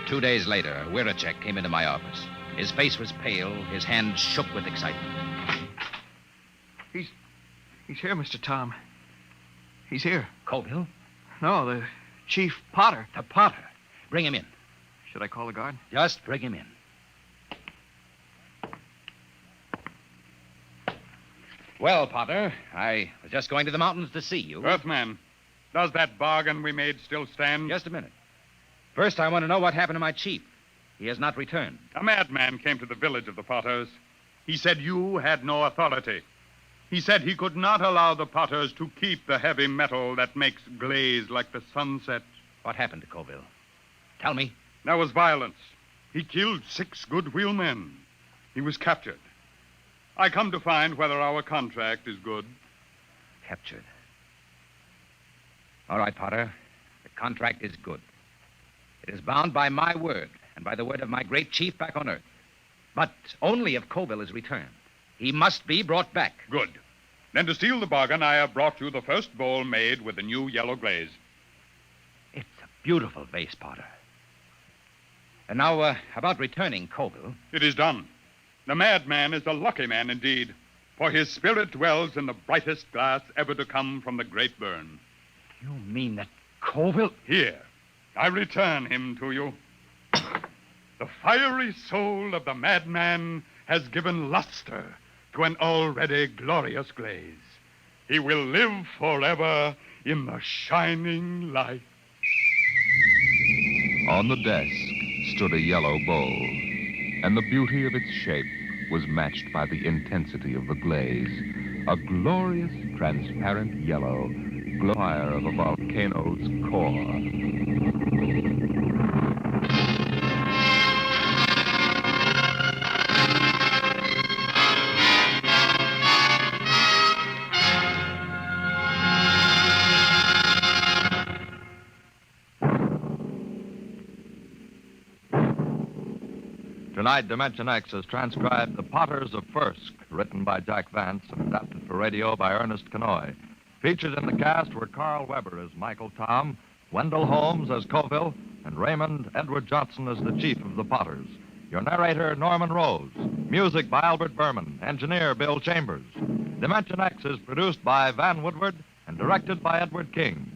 Two days later, Wiracek came into my office. His face was pale, his hands shook with excitement. He's here, Mr. Tom. He's here. Colville? No, the Chief Potter. The Potter. Bring him in. Should I call the guard? Just bring him in. Well, Potter, I was just going to the mountains to see you. Earthman, does that bargain we made still stand? Just a minute. First, I want to know what happened to my chief. He has not returned. A madman came to the village of the Potters. He said you had no authority. He said he could not allow the Potters to keep the heavy metal that makes glaze like the sunset. What happened to Colville? Tell me. There was violence. He killed 6 good wheelmen. He was captured. I come to find whether our contract is good. Captured. All right, Potter. The contract is good. It is bound by my word and by the word of my great chief back on Earth. But only if Colville is returned. He must be brought back. Good. Then to seal the bargain, I have brought you the first bowl made with the new yellow glaze. It's a beautiful vase, Potter. And now, about returning Colville. It is done. The madman is a lucky man indeed, for his spirit dwells in the brightest glass ever to come from the great burn. You mean that Colville... Here, I return him to you. The fiery soul of the madman has given luster to an already glorious glaze. He will live forever in the shining light. On the desk stood a yellow bowl, and the beauty of its shape was matched by the intensity of the glaze. A glorious, transparent yellow, glow fire of a volcano's core. Tonight, Dimension X has transcribed The Potters of Firsk, written by Jack Vance and adapted for radio by Ernest Kenoy. Featured in the cast were Carl Weber as Michael Tom, Wendell Holmes as Colville, and Raymond Edward Johnson as the chief of the Potters. Your narrator, Norman Rose. Music by Albert Berman. Engineer, Bill Chambers. Dimension X is produced by Van Woodward and directed by Edward King.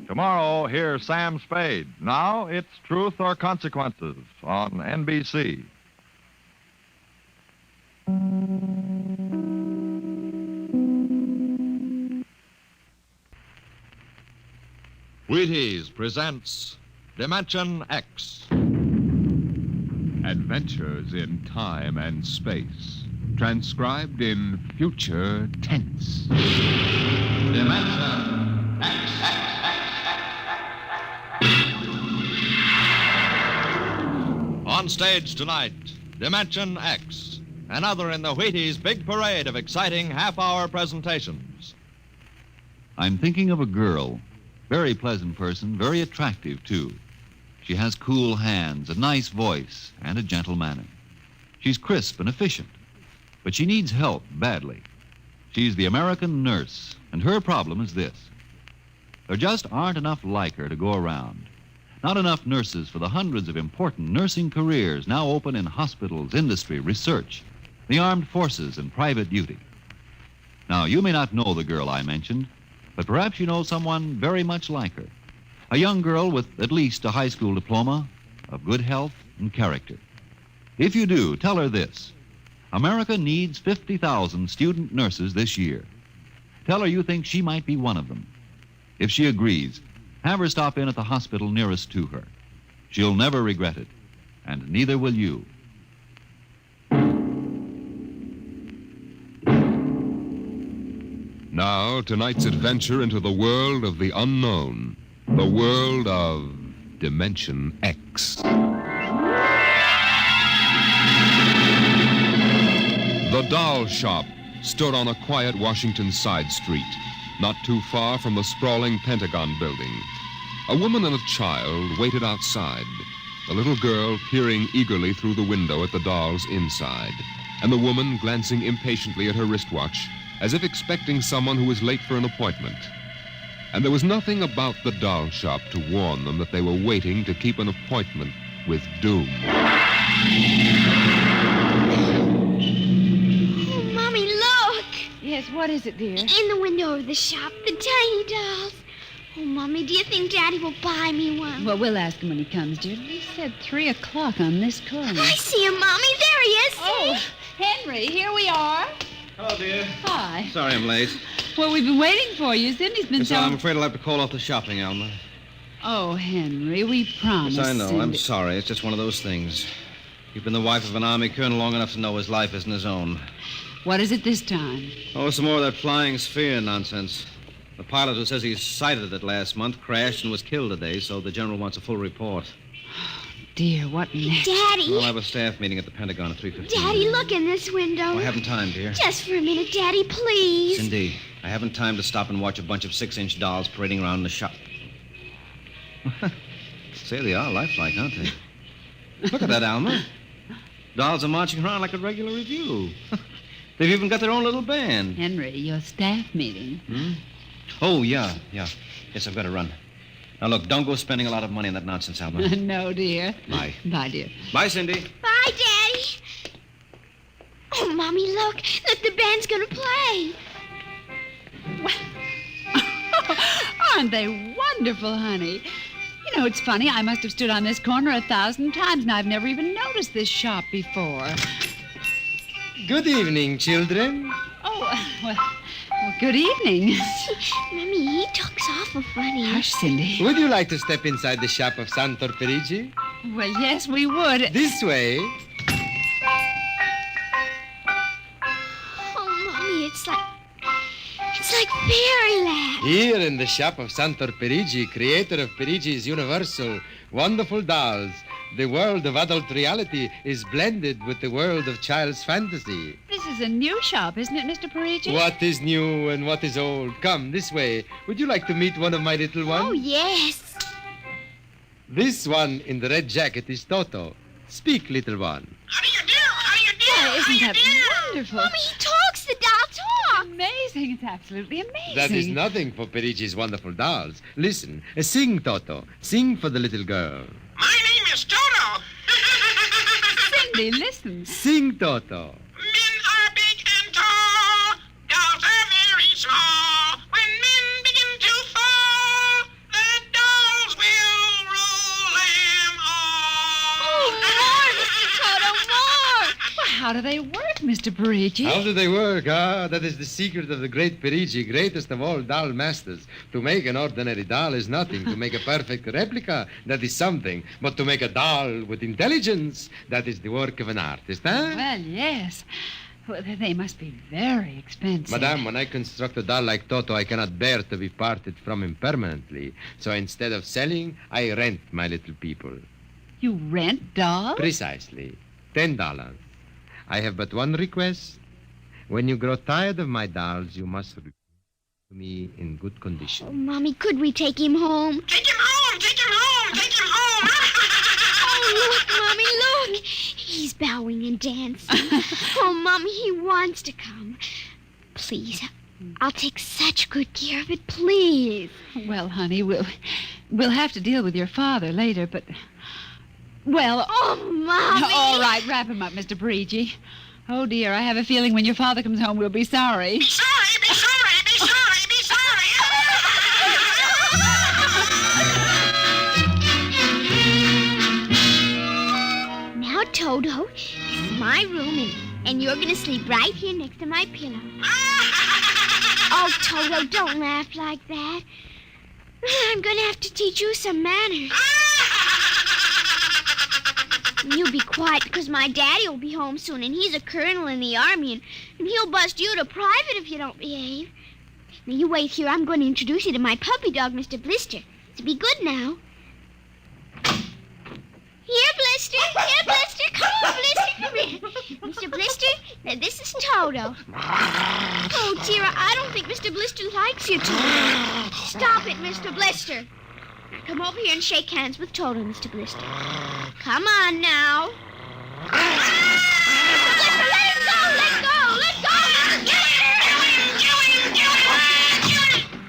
Tomorrow, hear Sam Spade. Now, it's Truth or Consequences on NBC. Wheaties presents Dimension X. Adventures in time and space, transcribed in future tense. Dimension X. On stage tonight, Dimension X, another in the Wheaties' big parade of exciting half-hour presentations. I'm thinking of a girl. Very pleasant person, very attractive, too. She has cool hands, a nice voice, and a gentle manner. She's crisp and efficient, but she needs help badly. She's the American nurse, and her problem is this. There just aren't enough like her to go around. Not enough nurses for the hundreds of important nursing careers now open in hospitals, industry, research, the armed forces, and private duty. Now, you may not know the girl I mentioned, but perhaps you know someone very much like her. A young girl with at least a high school diploma, of good health and character. If you do, tell her this. America needs 50,000 student nurses this year. Tell her you think she might be one of them. If she agrees, have her stop in at the hospital nearest to her. She'll never regret it, and neither will you. Now, tonight's adventure into the world of the unknown, the world of Dimension X. The doll shop stood on a quiet Washington side street, not too far from the sprawling Pentagon building. A woman and a child waited outside, the little girl peering eagerly through the window at the dolls inside, and the woman glancing impatiently at her wristwatch, as if expecting someone who was late for an appointment. And there was nothing about the doll shop to warn them that they were waiting to keep an appointment with doom. Oh, Mommy, look! Yes, what is it, dear? In the window of the shop, the tiny dolls. Oh, Mommy, do you think Daddy will buy me one? Well, we'll ask him when he comes, dear. He said 3 o'clock on this corner. I see him, Mommy. There he is. Oh, Henry, here we are. Hello, dear. Hi. Sorry I'm late. Well, we've been waiting for you. Cindy's been So telling... I'm afraid I'll have to call off the shopping, Alma. Oh, Henry, we promised. Yes, I know. Cindy. I'm sorry. It's just one of those things. You've been the wife of an army colonel long enough to know his life isn't his own. What is it this time? Oh, some more of that flying sphere nonsense. The pilot who says he sighted it last month crashed and was killed today, so the general wants a full report. Dear, what next? Daddy. We'll have a staff meeting at the Pentagon at 3:15. Daddy, look in this window. I haven't time, dear. Just for a minute, Daddy, please. Cindy, I haven't time to stop and watch a bunch of 6-inch dolls parading around in the shop. Say, they are lifelike, aren't they? Look at that, Alma. Dolls are marching around like a regular review. They've even got their own little band. Henry, your staff meeting. Hmm? Oh, yeah. Yes, I've got to run. Now, look, don't go spending a lot of money on that nonsense, Alma. No, dear. Bye. Bye, dear. Bye, Cindy. Bye, Daddy. Oh, Mommy, look. Look, the band's going to play. Aren't they wonderful, honey? You know, it's funny. I must have stood on this corner 1,000 times, and I've never even noticed this shop before. Good evening, children. Oh, well, good evening. Mommy, he talks awful funny. Hush, Cindy. Would you like to step inside the shop of Santor Perigi? Well, yes, we would. This way. Oh, Mommy, it's like fairyland. Here in the shop of Santor Perigi, creator of Perigi's Universal, wonderful dolls, the world of adult reality is blended with the world of child's fantasy. This is a new shop, isn't it, Mr. Perigis? What is new and what is old? Come, this way. Would you like to meet one of my little ones? Oh, yes. This one in the red jacket is Toto. Speak, little one. Oh, isn't that wonderful? Mommy, he talks. The doll talks. Amazing. It's absolutely amazing. That is nothing for Perigi's wonderful dolls. Listen, sing, Toto. Sing for the little girl. My name is Toto. Cindy, listen. Sing, Toto. Men are big and tall. Dolls are very small. When men begin to fall, the dolls will rule them all. Oh, more, Mr. Toto, more. Well, how do they work, Mr. Perigis? How do they work? That is the secret of the great Perigi, greatest of all doll masters. To make an ordinary doll is nothing. To make a perfect replica, that is something. But to make a doll with intelligence, that is the work of an artist, huh? Well, yes. Well, they must be very expensive. Madame, when I construct a doll like Toto, I cannot bear to be parted from him permanently. So instead of selling, I rent my little people. You rent dolls? Precisely. $10. I have but one request. When you grow tired of my dolls, you must return to me in good condition. Oh, Mommy, could we take him home? Take him home! Take him home! Take him home! Oh, look, Mommy, look. He's bowing and dancing. Oh, Mommy, he wants to come. Please, I'll take such good care of it, please. Well, honey, we'll have to deal with your father later, but... Well... Oh, Mommy! All right, wrap him up, Mr. Perigis. Oh, dear, I have a feeling when your father comes home, we'll be sorry. Be sorry! Be sorry! Be sorry! Be sorry! Now, Toto, this is my room, and you're going to sleep right here next to my pillow. Oh, Toto, don't laugh like that. I'm going to have to teach you some manners. You be quiet, because my daddy will be home soon, and he's a colonel in the army, and he'll bust you to private if you don't behave. Now, you wait here. I'm going to introduce you to my puppy dog, Mr. Blister. So be good now. Here, Blister. Here, Blister. Come on, Blister. Come here. Mr. Blister, now this is Toto. Oh, dear, I don't think Mr. Blister likes you, Toto. Stop it, Mr. Blister. Come over here and shake hands with Toto, Mr. Blister. Come on now. Blister, let him go! Let go! Let go!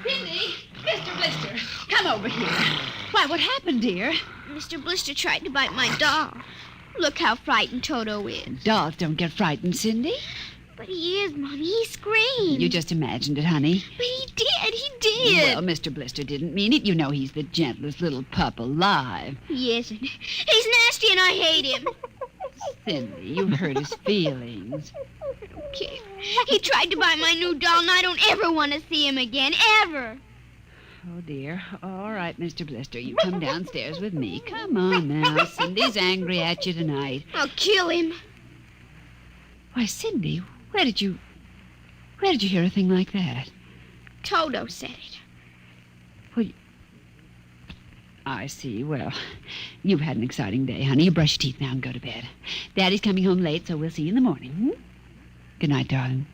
Cindy, Mr. Blister, come over here. Why, what happened, dear? Mr. Blister tried to bite my doll. Look how frightened Toto is. Dolls don't get frightened, Cindy. But he is, Mommy. He screamed. You just imagined it, honey. But he did. He did. Well, Mr. Blister didn't mean it. You know he's the gentlest little pup alive. He isn't. He's nasty and I hate him. Cindy, you've hurt his feelings. Okay. He tried to buy my new doll, and I don't ever want to see him again. Ever. Oh, dear. All right, Mr. Blister, you come downstairs with me. Come on now. Cindy's angry at you tonight. I'll kill him. Why, Cindy, where did you hear a thing like that? Toto said it. Well, I see. Well, you've had an exciting day, honey. You brush your teeth now and go to bed. Daddy's coming home late, so we'll see you in the morning. Hmm? Good night, darling.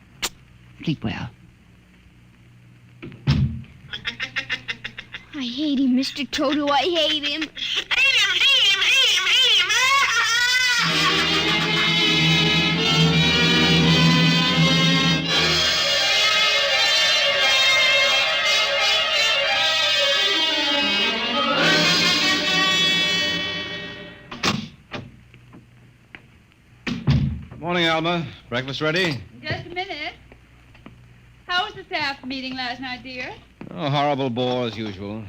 Sleep well. I hate him, Mr. Toto. I hate him. Morning, Alma. Breakfast ready? Just a minute. How was the staff meeting last night, dear? Oh, horrible bore as usual.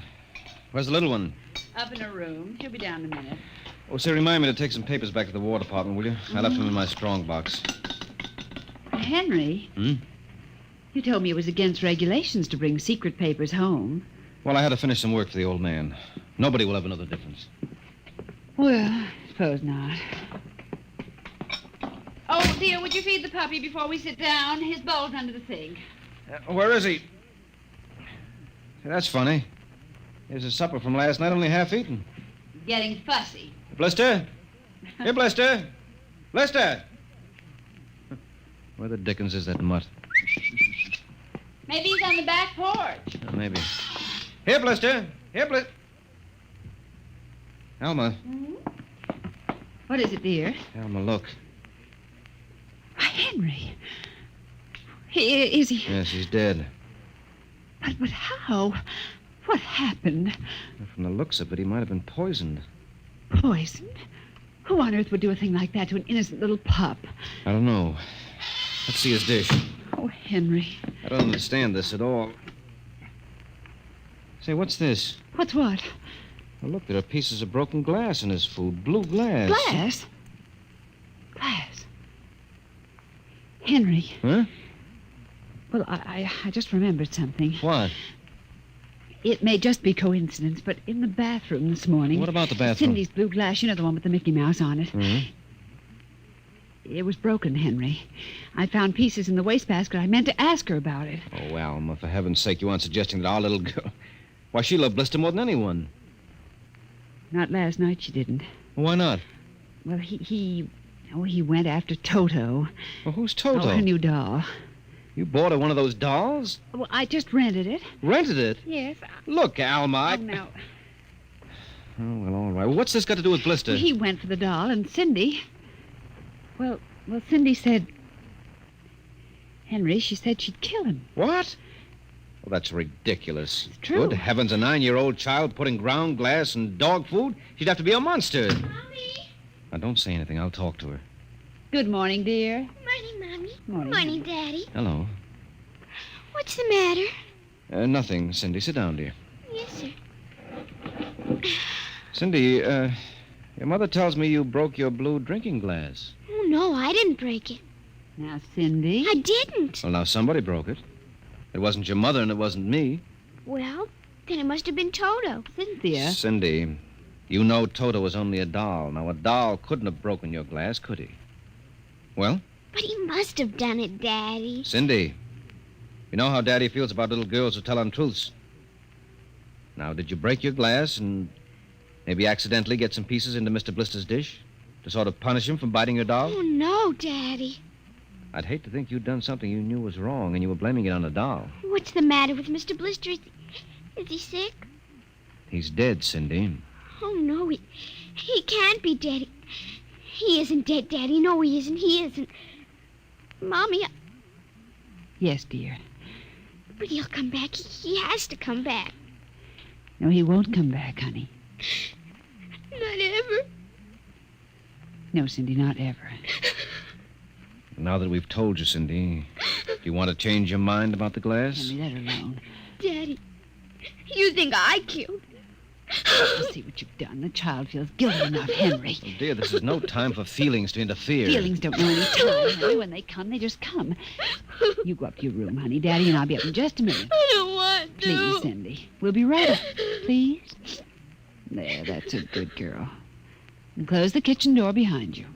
Where's the little one? Up in her room. She'll be down in a minute. Oh, say, remind me to take some papers back to the War Department, will you? I left them in my strong box. Henry, you told me it was against regulations to bring secret papers home. Well, I had to finish some work for the old man. Nobody will ever know the difference. Well, I suppose not. Oh, dear, would you feed the puppy before we sit down? His bowl's under the sink. Where is he? Say, that's funny. Here's his supper from last night, only half eaten. Getting fussy. Blister? Here, Blister. Blister! Where the dickens is that mutt? Maybe he's on the back porch. Maybe. Here, Blister. Here, Blister. Alma. What is it, dear? Alma, look. Why, Henry. Is he? Yes, he's dead. But how? What happened? From the looks of it, he might have been poisoned. Poisoned? Who on earth would do a thing like that to an innocent little pup? I don't know. Let's see his dish. Oh, Henry. I don't understand this at all. Say, what's this? What's what? Well, look, there are pieces of broken glass in his food. Blue glass. Glass? Glass. Henry. Huh? Well, I just remembered something. What? It may just be coincidence, but in the bathroom this morning... What about the bathroom? Cindy's blue glass, you know, the one with the Mickey Mouse on it. Mm-hmm. It was broken, Henry. I found pieces in the wastebasket. I meant to ask her about it. Oh, Alma, for heaven's sake, you aren't suggesting that our little girl... Why, she loved Blister more than anyone. Not last night, she didn't. Why not? Well, he went after Toto. Well, who's Toto? Oh, her new doll. You bought her one of those dolls? Well, I just rented it. Rented it? Yes. Look, Alma. Oh, no. Oh, well, all right. Well, what's this got to do with Blister? He went for the doll, and Cindy... Well, Cindy said... Henry, she said she'd kill him. What? Well, that's ridiculous. It's true. Good heavens, a 9-year-old child putting ground glass and dog food? She'd have to be a monster. Mommy. Now, don't say anything. I'll talk to her. Good morning, dear. Morning, Mommy. Morning. Daddy. Hello. What's the matter? Nothing, Cindy. Sit down, dear. Yes, sir. Cindy, your mother tells me you broke your blue drinking glass. Oh, no, I didn't break it. Now, Cindy. I didn't. Well, now, somebody broke it. It wasn't your mother, and it wasn't me. Well, then it must have been Toto. Cynthia. Cindy, you know Toto was only a doll. Now, a doll couldn't have broken your glass, could he? Well? But he must have done it, Daddy. Cindy, you know how Daddy feels about little girls who tell untruths. Now, did you break your glass and maybe accidentally get some pieces into Mr. Blister's dish to sort of punish him for biting your doll? Oh, no, Daddy. I'd hate to think you'd done something you knew was wrong and you were blaming it on a doll. What's the matter with Mr. Blister? Is he sick? He's dead, Cindy. Oh, no, he can't be dead. He isn't dead, Daddy. No, he isn't. He isn't. Mommy, Yes, dear. but he'll come back. He has to come back. No, he won't come back, honey. Not ever. No, Cindy, not ever. Now that we've told you, Cindy, do you want to change your mind about the glass? Henry, let her alone. Daddy, you think I killed? You see what you've done. The child feels guilty enough, Henry. Oh, dear, this is no time for feelings to interfere. Feelings don't know any time, Henry. When they come, they just come. You go up to your room, honey. Daddy and I'll be up in just a minute. I don't want to. Please, Cindy. We'll be right up. Please. There, that's a good girl. And close the kitchen door behind you.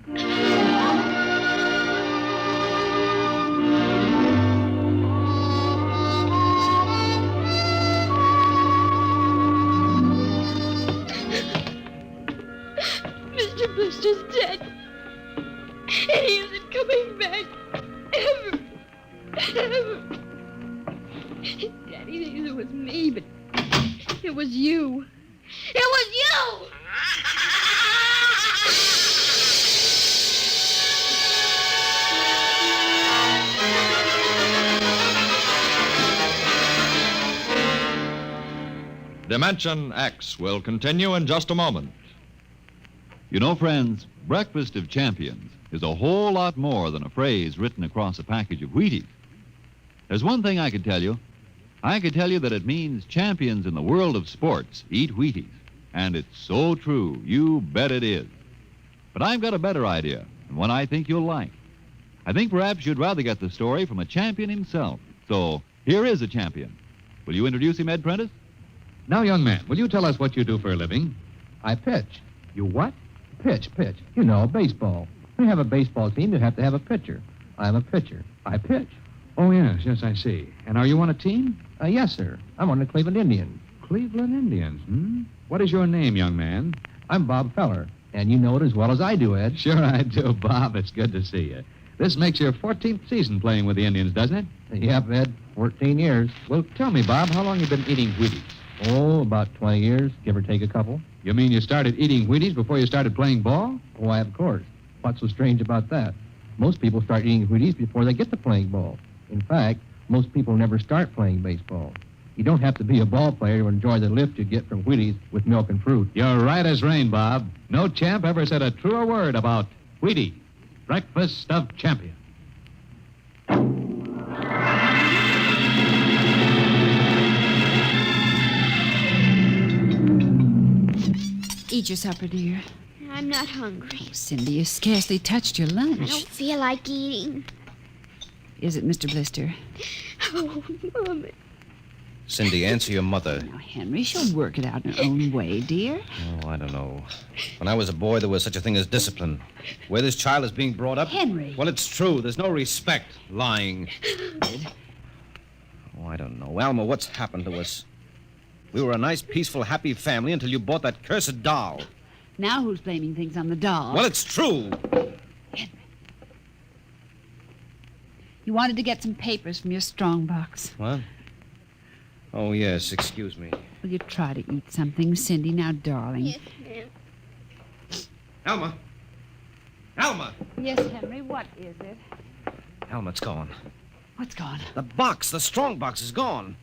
Mr. Blister's dead. And he isn't coming back. Ever. Ever. Daddy thinks it was me, but it was you. It was you! Dimension X will continue in just a moment. You know, friends, Breakfast of Champions is a whole lot more than a phrase written across a package of Wheaties. There's one thing I can tell you. I can tell you that it means champions in the world of sports eat Wheaties. And it's so true. You bet it is. But I've got a better idea, and one I think you'll like. I think perhaps you'd rather get the story from a champion himself. So here is a champion. Will you introduce him, Ed Prentice? Now, young man, will you tell us what you do for a living? I pitch. You what? Pitch. You know, baseball. We have a baseball team. You have to have a pitcher. I'm a pitcher. I pitch. Oh, yes, I see. And are you on a team? Yes, sir. I'm on the Cleveland Indians. Cleveland Indians, What is your name, young man? I'm Bob Feller, and you know it as well as I do, Ed. Sure I do, Bob. It's good to see you. This makes your 14th season playing with the Indians, doesn't it? Yep, Ed. 14 years. Well, tell me, Bob, how long you been eating Wheaties? Oh, about 20 years, give or take a couple. You mean you started eating Wheaties before you started playing ball? Why, of course. What's so strange about that? Most people start eating Wheaties before they get to playing ball. In fact, most people never start playing baseball. You don't have to be a ball player to enjoy the lift you get from Wheaties with milk and fruit. You're right as rain, Bob. No champ ever said a truer word about Wheaties, Breakfast of Champions. Eat your supper, dear. I'm not hungry. Cindy, you scarcely touched your I lunch. don't feel like eating. Is it Mr. Blister? Oh, Mama. Cindy, answer your mother. Now, Henry, she'll work it out in her own way, dear. Oh, I don't know. When I was a boy, there was such a thing as discipline. Where this child is being brought up... Henry. Well, it's true. There's no respect. Lying. Oh, I don't know. Alma, what's happened to us? We were a nice, peaceful, happy family until you bought that cursed doll. Now who's blaming things on the doll? Well, it's true. You wanted to get some papers from your strongbox. What? Oh, yes, excuse me. Will you try to eat something, Cindy? Now, darling. Yes, ma'am. Alma! Alma! Yes, Henry, what is it? Alma, it's gone. What's gone? The box, the strong box is gone.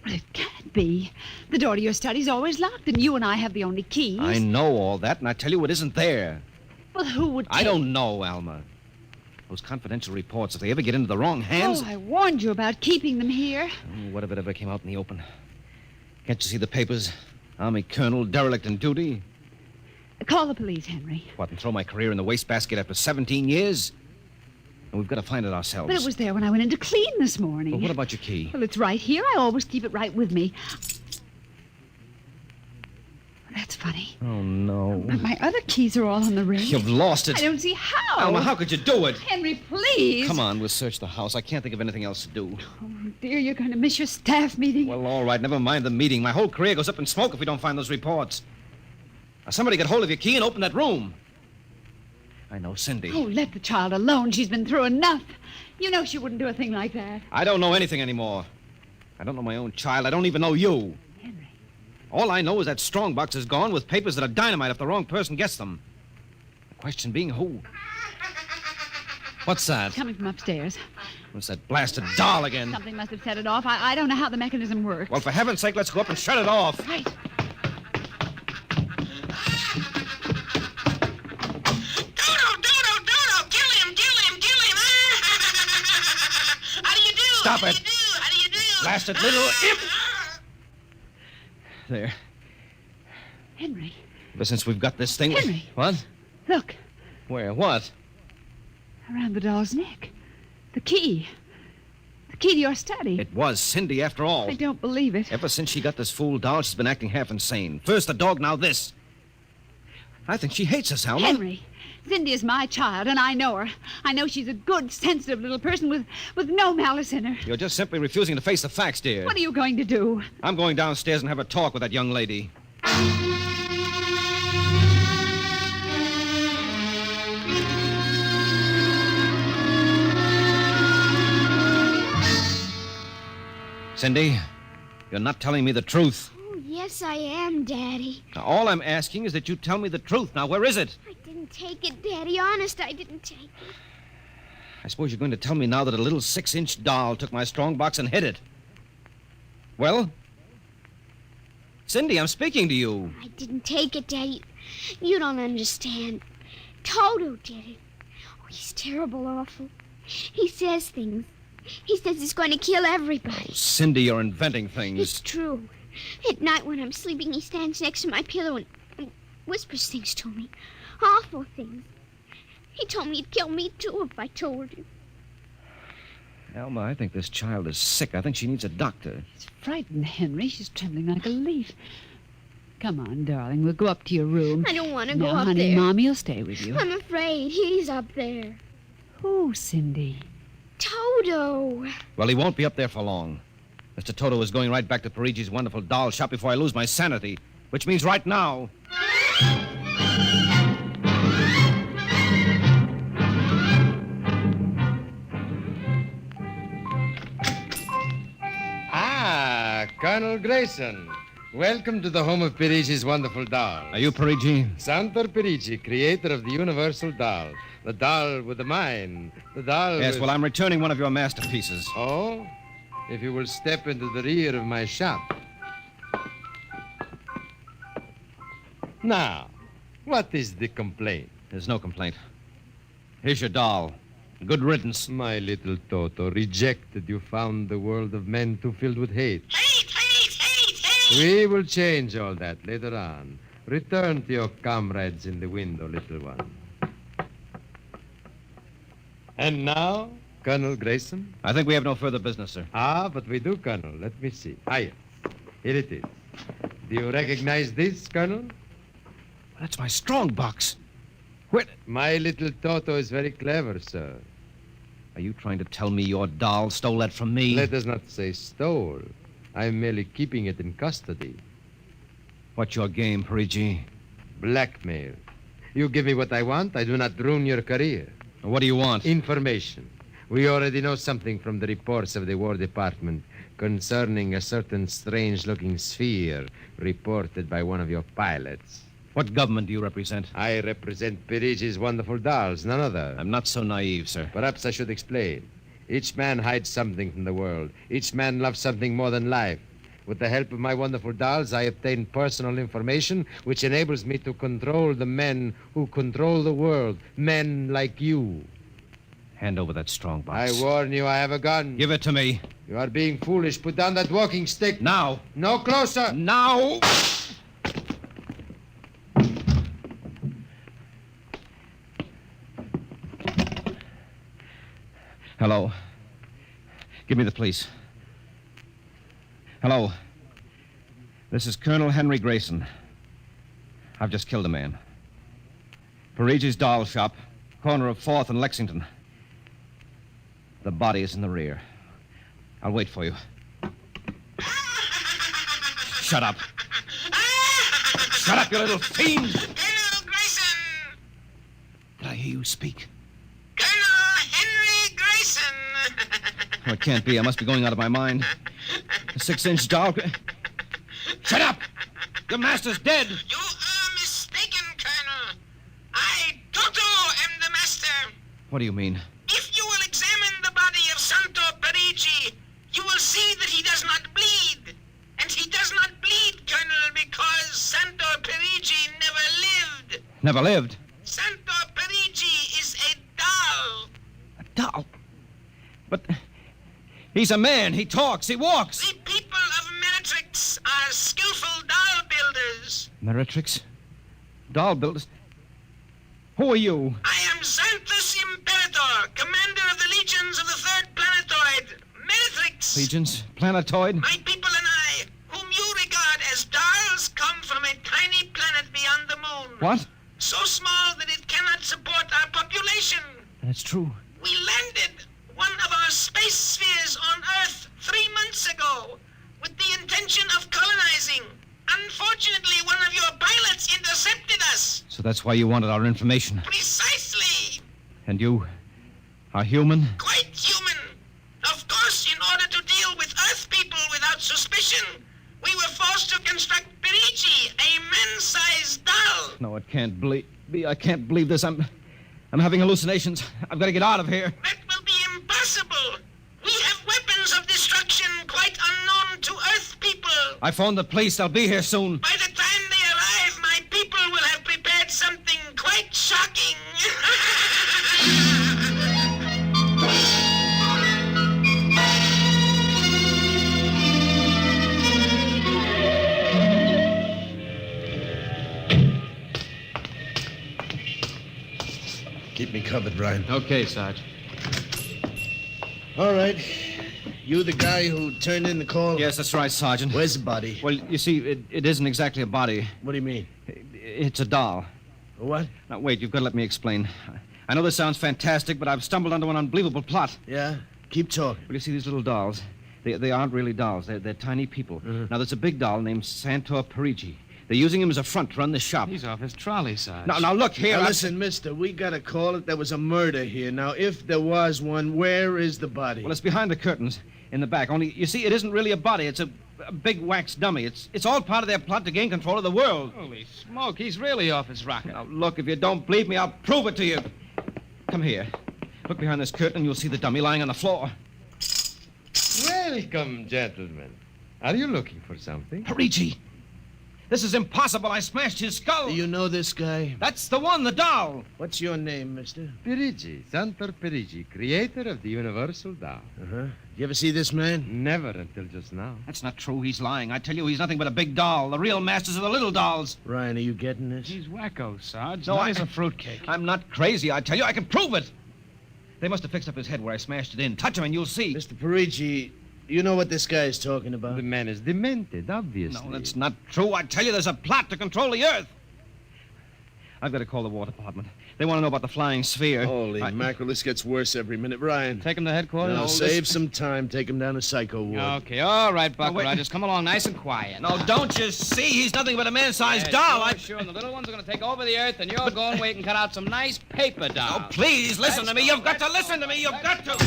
Well, it can't be. The door to your study's always locked, and you and I have the only keys. I know all that, and I tell you it isn't there. Well, who would I don't know, Alma. Those confidential reports, if they ever get into the wrong hands... Oh, I warned you about keeping them here. Oh, what if it ever came out in the open? Can't you see the papers? Army colonel, derelict in duty. Call the police, Henry. What, and throw my career in the wastebasket after 17 years? And we've got to find it ourselves. But it was there when I went in to clean this morning. Well, what about your key? Well, it's right here. I always keep it right with me. That's funny. Oh, no. But my other keys are all on the ring. You've lost it. I don't see how. Alma, how could you do it? Henry, please. Come on, we'll search the house. I can't think of anything else to do. Oh, dear, you're going to miss your staff meeting. Well, all right, never mind the meeting. My whole career goes up in smoke if we don't find those reports. Now, somebody get hold of your key and open that room. I know Cindy. Oh, let the child alone. She's been through enough. You know she wouldn't do a thing like that. I don't know anything anymore. I don't know my own child. I don't even know you. Henry. All I know is that strongbox is gone with papers that are dynamite if the wrong person gets them. The question being who? What's that? Coming from upstairs. What's that blasted doll again? Something must have set it off. I don't know how the mechanism works. Well, for heaven's sake, let's go up and shut it off. Right. Stop it! Blasted little imp! There. Henry. Ever since we've got this thing... Henry. What? Look. Where? What? Around the doll's neck. The key. The key to your study. It was Cindy, after all. I don't believe it. Ever since she got this fool doll, she's been acting half insane. First the dog, now this. I think she hates us, Alma. Henry. Cindy is my child, and I know her. I know she's a good, sensitive little person with no malice in her. You're just simply refusing to face the facts, dear. What are you going to do? I'm going downstairs and have a talk with that young lady. Cindy, you're not telling me the truth. Oh, yes, I am, Daddy. Now, all I'm asking is that you tell me the truth. Now, where is it? I didn't take it, Daddy. Honest, I didn't take it. I suppose you're going to tell me now that a little 6-inch doll took my strongbox and hid it. Well? Cindy, I'm speaking to you. I didn't take it, Daddy. You don't understand. Toto did it. Oh, he's terrible awful. He says things. He says he's going to kill everybody. Cindy, you're inventing things. It's true. At night when I'm sleeping, he stands next to my pillow and whispers things to me. Awful things. He told me he'd kill me, too, if I told him. Alma, I think this child is sick. I think she needs a doctor. She's frightened, Henry. She's trembling like a leaf. Come on, darling. We'll go up to your room. I don't want to go No, up honey, there. Mommy'll stay with you. I'm afraid. He's up there. Who, Cindy? Toto. Well, he won't be up there for long. Mr. Toto is going right back to Perigis' wonderful doll shop before I lose my sanity, which means right now. Ah, Colonel Grayson. Welcome to the home of Perigis' wonderful doll. Are you Perigi? Santor Perigi, creator of the universal doll. The doll with the mind. The doll Yes, with... well, I'm returning one of your masterpieces. Oh? If you will step into the rear of my shop. Now, what is the complaint? There's no complaint. Here's your doll. Good riddance. My little Toto, rejected, you found the world of men too filled with hate. We will change all that later on. Return to your comrades in the window, little one. And now, Colonel Grayson? I think we have no further business, sir. Ah, but we do, Colonel. Let me see. Ah, yes. Here it is. Do you recognize this, Colonel? That's my strong box. Where... My little Toto is very clever, sir. Are you trying to tell me your doll stole that from me? Let us not say stole. I'm merely keeping it in custody. What's your game, Perigi? Blackmail. You give me what I want, I do not ruin your career. What do you want? Information. We already know something from the reports of the War Department concerning a certain strange-looking sphere reported by one of your pilots. What government do you represent? I represent Perigis' wonderful dolls, none other. I'm not so naive, sir. Perhaps I should explain. Each man hides something from the world. Each man loves something more than life. With the help of my wonderful dolls, I obtain personal information which enables me to control the men who control the world. Men like you. Hand over that strong box. I warn you, I have a gun. Give it to me. You are being foolish. Put down that walking stick. Now. No closer. Now. Hello. Give me the police. Hello. This is Colonel Henry Grayson. I've just killed a man. Perigis' doll shop, corner of 4th and Lexington. The body is in the rear. I'll wait for you. Shut up. Shut up, you little fiend! Colonel Grayson! Did I hear you speak? Colonel Henry Grayson! Oh, it can't be. I must be going out of my mind. A 6-inch doll. Shut up! Your master's dead! You are mistaken, Colonel. I, Toto, am the master. What do you mean? If you will examine the body of Santo Perigi, you will see that he does not bleed. And he does not bleed, Colonel, because Santo Perigi never lived. Never lived? Santo Perigi is a doll. A doll? But he's a man. He talks. He walks. The people of Meretrix are skillful doll builders. Meretrix? Doll builders? Who are you? I am Xanthus Imperator, commander of the legions of the 3rd planetoid, Meretrix. Legions? Planetoid? My people and I, whom you regard as dolls, come from a tiny planet beyond the moon. What? So small that it cannot support our population. That's true. We landed one of our space spheres on Earth 3 months ago with the intention of colonizing. Unfortunately, one of your pilots intercepted us. So that's why you wanted our information. Precisely. And you are human? Quite human. Of course, in order to deal with Earth people without suspicion, we were forced to construct Perigi, a man-sized doll. No, it can't be. I can't believe this. I'm having hallucinations. I've got to get out of here. That will be impossible. We have weapons of destruction quite unknown to Earth people. I phoned the police. They'll be here soon. By the time they arrive, my people will have prepared something quite shocking. Keep me covered, Ryan. Okay, Sarge. All right. You the guy who turned in the call? Yes, that's right, Sergeant. Where's the body? Well, you see, it isn't exactly a body. What do you mean? It's a doll. A what? Now, wait, you've got to let me explain. I know this sounds fantastic, but I've stumbled onto an unbelievable plot. Yeah? Keep talking. Well, you see, these little dolls, they aren't really dolls. They're tiny people. Now, there's a big doll named Santo Perigi. They're using him as a front to run the shop. He's off his trolley, Sarge. Now, look here. Now, listen, mister, we got to call it. There was a murder here. Now, if there was one, where is the body? Well, it's behind the curtains in the back. Only, you see, it isn't really a body. It's a big wax dummy. It's all part of their plot to gain control of the world. Holy smoke, he's really off his rocker. Now, look, if you don't believe me, I'll prove it to you. Come here. Look behind this curtain and you'll see the dummy lying on the floor. Welcome, gentlemen. Are you looking for something? Perigi! This is impossible. I smashed his skull. Do you know this guy? That's the one, the doll. What's your name, mister? Perigi, Santor Perigi, creator of the Universal Doll. Uh-huh. You ever see this man? Never until just now. That's not true. He's lying. I tell you, he's nothing but a big doll. The real masters are the little dolls. Ryan, are you getting this? He's wacko, Sarge. No, He's a fruitcake. I'm not crazy, I tell you. I can prove it. They must have fixed up his head where I smashed it in. Touch him and you'll see. Mr. Perigi, you know what this guy is talking about? The man is demented, obviously. No, that's not true. I tell you, there's a plot to control the Earth. I've got to call the War Department. They want to know about the flying sphere. Holy mackerel, this gets worse every minute. Ryan. Take him to headquarters? No, save some time. Take him down to Psycho Ward. Okay, all right, Buck. Just come along nice and quiet. No, don't you see? He's nothing but a man-sized doll. Sure, and the little ones are going to take over the earth, and you'll go and wait and cut out some nice paper dolls. Oh, please, listen to me. You've got to listen to me. You've got to.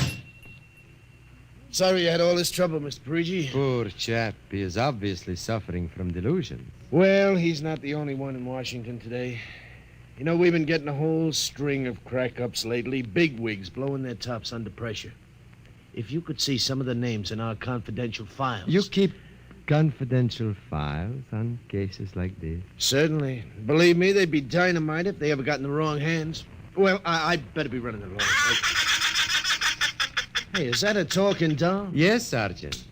Sorry you had all this trouble, Mr. Perigis. Poor chap. He is obviously suffering from delusions. Well, he's not the only one in Washington today. You know, we've been getting a whole string of crack-ups lately, bigwigs blowing their tops under pressure. If you could see some of the names in our confidential files... You keep confidential files on cases like this? Certainly. Believe me, they'd be dynamite if they ever got in the wrong hands. Well, I'd better be running along. Hey, is that a talking doll? Yes, Sergeant.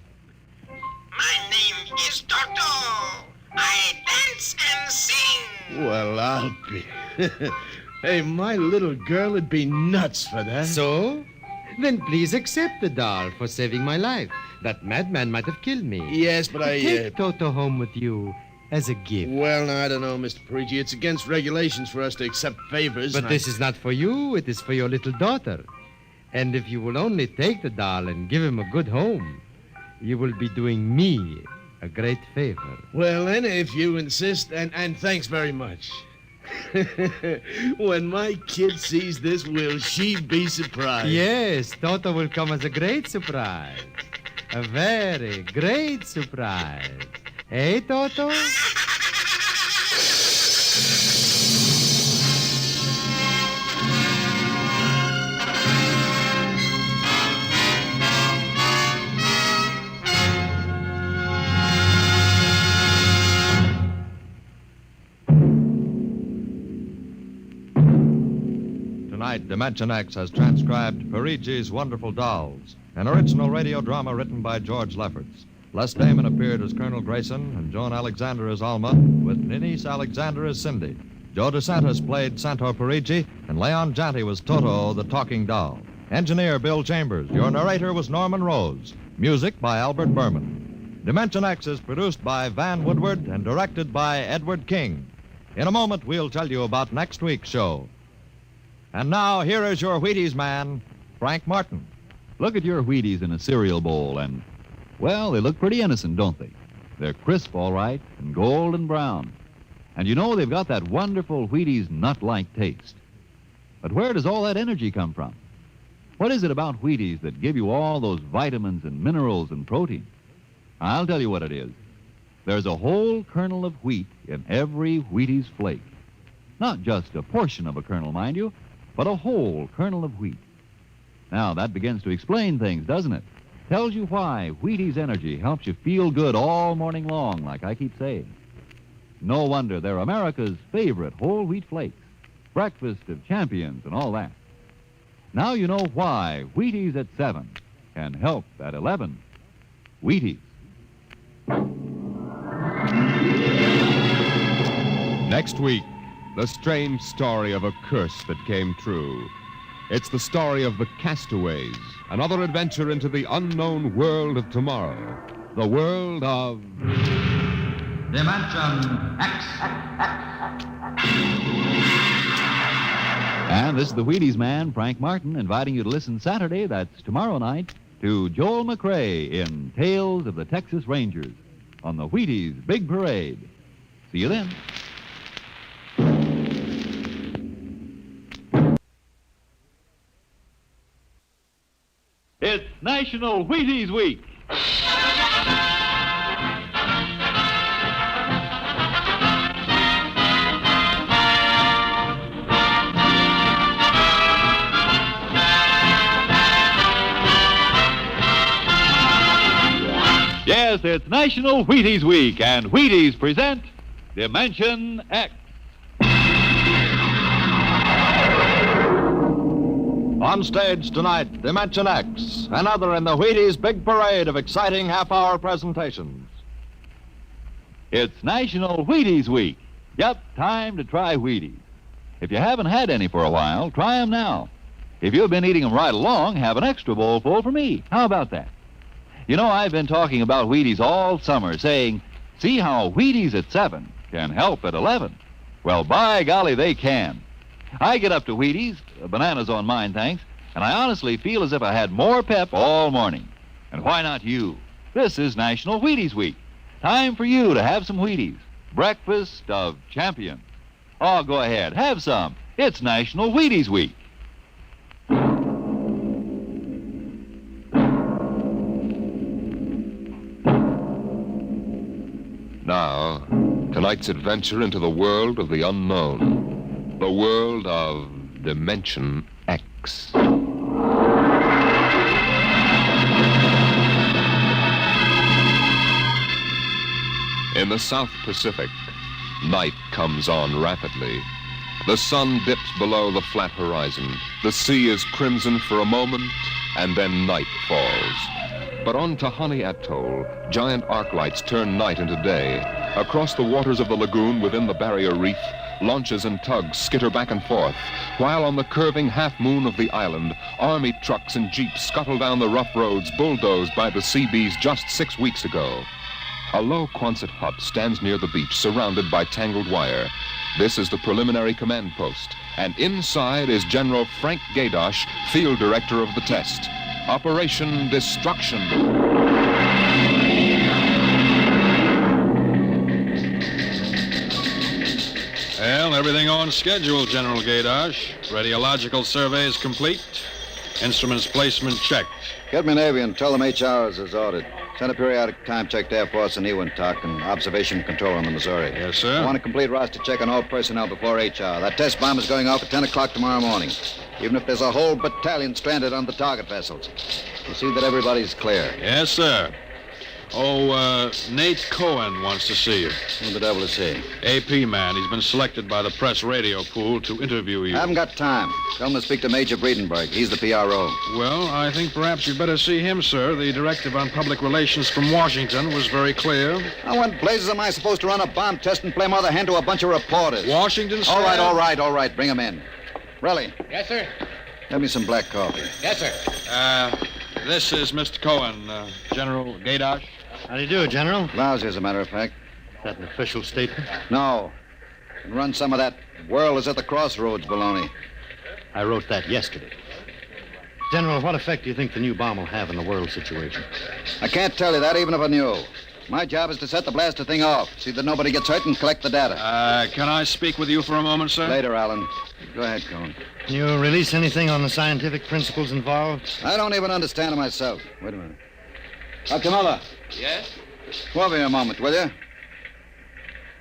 My name is Toto. I dance and sing. Well, I'll be... Hey, my little girl would be nuts for that. So? Then please accept the doll for saving my life. That madman might have killed me. Yes, but Take Toto home with you as a gift. Well, now, I don't know, Mr. Perigis. It's against regulations for us to accept favors. But this is not for you. It is for your little daughter. And if you will only take the doll and give him a good home, you will be doing me a great favor. Well, then, if you insist, and thanks very much. When my kid sees this, will she be surprised? Yes, Toto will come as a great surprise. A very great surprise. Hey, Toto? Tonight, Dimension X has transcribed Perigis' Wonderful Dolls, an original radio drama written by George Lefferts. Les Damon appeared as Colonel Grayson and Joan Alexander as Alma, with Denise Alexander as Cindy. Joe DeSantis played Santor Perigi, and Leon Janty was Toto, the talking doll. Engineer Bill Chambers. Your narrator was Norman Rose. Music by Albert Berman. Dimension X is produced by Van Woodward and directed by Edward King. In a moment, we'll tell you about next week's show. And now, here is your Wheaties man, Frank Martin. Look at your Wheaties in a cereal bowl, and, well, they look pretty innocent, don't they? They're crisp, all right, and golden brown. And you know they've got that wonderful Wheaties nut-like taste. But where does all that energy come from? What is it about Wheaties that give you all those vitamins and minerals and protein? I'll tell you what it is. There's a whole kernel of wheat in every Wheaties flake. Not just a portion of a kernel, mind you, but a whole kernel of wheat. Now, that begins to explain things, doesn't it? Tells you why Wheaties Energy helps you feel good all morning long, like I keep saying. No wonder they're America's favorite whole wheat flakes. Breakfast of champions and all that. Now you know why Wheaties at 7 can help at 11. Wheaties. Next week, the strange story of a curse that came true. It's the story of the Castaways, another adventure into the unknown world of tomorrow, the world of... Dimension X. And this is the Wheaties man, Frank Martin, inviting you to listen Saturday, that's tomorrow night, to Joel McRae in Tales of the Texas Rangers on the Wheaties Big Parade. See you then. It's National Wheaties Week. Yes, it's National Wheaties Week, and Wheaties present Dimension X. On stage tonight, Dimension X, another in the Wheaties big parade of exciting half-hour presentations. It's National Wheaties Week. Yep, time to try Wheaties. If you haven't had any for a while, try them now. If you've been eating them right along, have an extra bowl full for me. How about that? You know, I've been talking about Wheaties all summer, saying, see how Wheaties at 7 can help at 11. Well, Well, by golly, they can. I get up to Wheaties, bananas on mine, thanks, and I honestly feel as if I had more pep all morning. And why not you? This is National Wheaties Week. Time for you to have some Wheaties. Breakfast of champions. Oh, go ahead, have some. It's National Wheaties Week. Now, tonight's adventure into the world of the unknown. The world of Dimension X. In the South Pacific, night comes on rapidly. The sun dips below the flat horizon. The sea is crimson for a moment, and then night falls. But on Tahani Atoll, giant arc lights turn night into day. Across the waters of the lagoon within the barrier reef, launches and tugs skitter back and forth, while on the curving half-moon of the island, army trucks and jeeps scuttle down the rough roads bulldozed by the Seabees just 6 weeks ago. A low Quonset hut stands near the beach, surrounded by tangled wire. This is the preliminary command post, and inside is General Frank Gaydosh, field director of the test. Operation Destruction. Well, everything on schedule, General Gaydosh. Radiological surveys complete. Instruments placement checked. Get me Navy and tell them HR is as ordered. Send a periodic time check to Air Force and Ewintock and observation control on the Missouri. Yes, sir. I want a complete roster check on all personnel before HR. That test bomb is going off at 10 o'clock tomorrow morning, even if there's a whole battalion stranded on the target vessels. We'll see that everybody's clear. Yes, sir. Oh, Nate Cohen wants to see you. Who the devil is he? AP man. He's been selected by the press radio pool to interview you. I haven't got time. Tell him to speak to Major Breedenberg. He's the PRO. Well, I think perhaps you'd better see him, sir. The directive on public relations from Washington was very clear. Now, what blazes am I supposed to run a bomb test and play mother hen to a bunch of reporters? Washington, sir? All right. Bring him in. Relly, Yes, sir. have me some black coffee. Yes, sir. This is Mr. Cohen, General Gaydosh. How do you do, General? Lousy, as a matter of fact. Is that an official statement? No. And run some of that world is at the crossroads baloney. I wrote that yesterday. General, what effect do you think the new bomb will have in the world situation? I can't tell you that even if I knew. My job is to set the blaster thing off, see that nobody gets hurt, and collect the data. Can I speak with you for a moment, sir? Later, Alan. Go ahead, Cohen. Can you release anything on the scientific principles involved? I don't even understand it myself. Wait a minute. Dr. Muller. Yes? Come over here a moment, will you?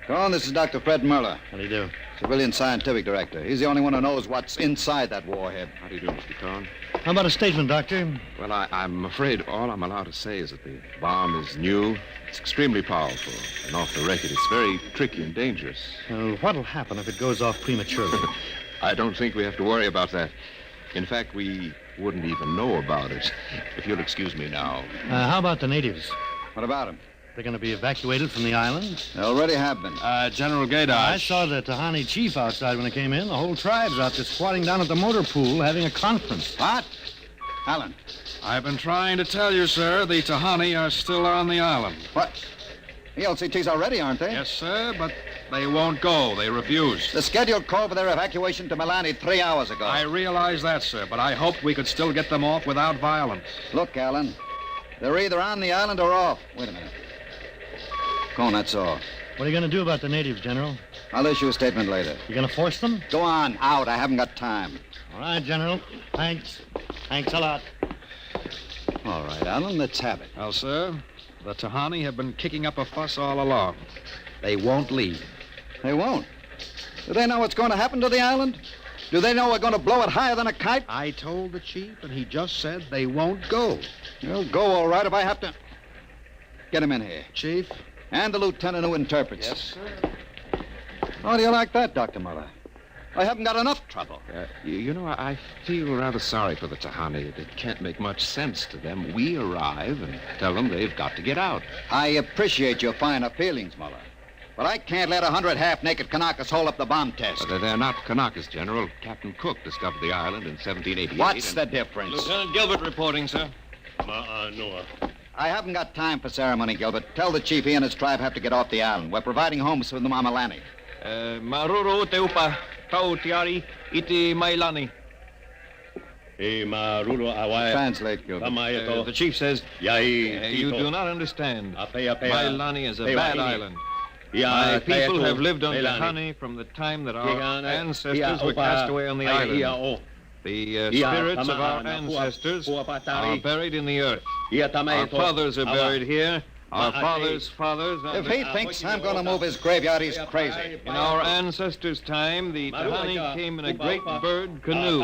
Cohen, this is Dr. Fred Muller. How do you do? Civilian scientific director. He's the only one who knows what's inside that warhead. How do you do, Mr. Cohen? How about a statement, Doctor? Well, I'm afraid all I'm allowed to say is that the bomb is new. It's extremely powerful. And off the record, it's very tricky and dangerous. Well, what'll happen if it goes off prematurely? I don't think we have to worry about that. In fact, we wouldn't even know about it. If you'll excuse me now. How about the natives? What about them? They're going to be evacuated from the island? They already have been. General Gaydosh. I saw the Tahani chief outside when I came in. The whole tribe's out there squatting down at the motor pool having a conference. What? Alan. I've been trying to tell you, sir, the Tahani are still on the island. What? The LCT's already, aren't they? Yes, sir, but they won't go. They refuse. The scheduled call for their evacuation to Milani 3 hours ago. I realize that, sir, but I hoped we could still get them off without violence. Look, Alan, they're either on the island or off. Wait a minute. Cohen, that's all. What are you going to do about the natives, General? I'll issue a statement later. You going to force them? Go on, out. I haven't got time. All right, General. Thanks. Thanks a lot. All right, Alan, let's have it. Well, sir, the Tahani have been kicking up a fuss all along. They won't leave. They won't? Do they know what's going to happen to the island? Do they know we're going to blow it higher than a kite? I told the chief, and he just said they won't go. They'll go all right if I have to. Get him in here. Chief? And the lieutenant who interprets. Yes, sir. How do you like that, Dr. Muller? I haven't got enough trouble. You know, I feel rather sorry for the Tahani. It can't make much sense to them. We arrive and tell them they've got to get out. I appreciate your finer feelings, Muller. But I can't let 100 half-naked Kanakas hold up the bomb test. But they're not Kanakas, General. Captain Cook discovered the island in 1788. What's the difference? Lieutenant Gilbert reporting, sir. Noah. I haven't got time for ceremony, Gilbert. Tell the chief he and his tribe have to get off the island. We're providing homes for them on Milani. Maruru teupa tautiari iti mailani. Translate, Gilbert. The chief says, you do not understand. Mailani is a bad island. My people have lived on Tahani from the time that our ancestors were cast away on the island. The spirits of our ancestors are buried in the earth. Our fathers are buried here. Our fathers' fathers... If he thinks I'm going to move his graveyard, he's crazy. In our ancestors' time, the Tahani came in a great bird canoe.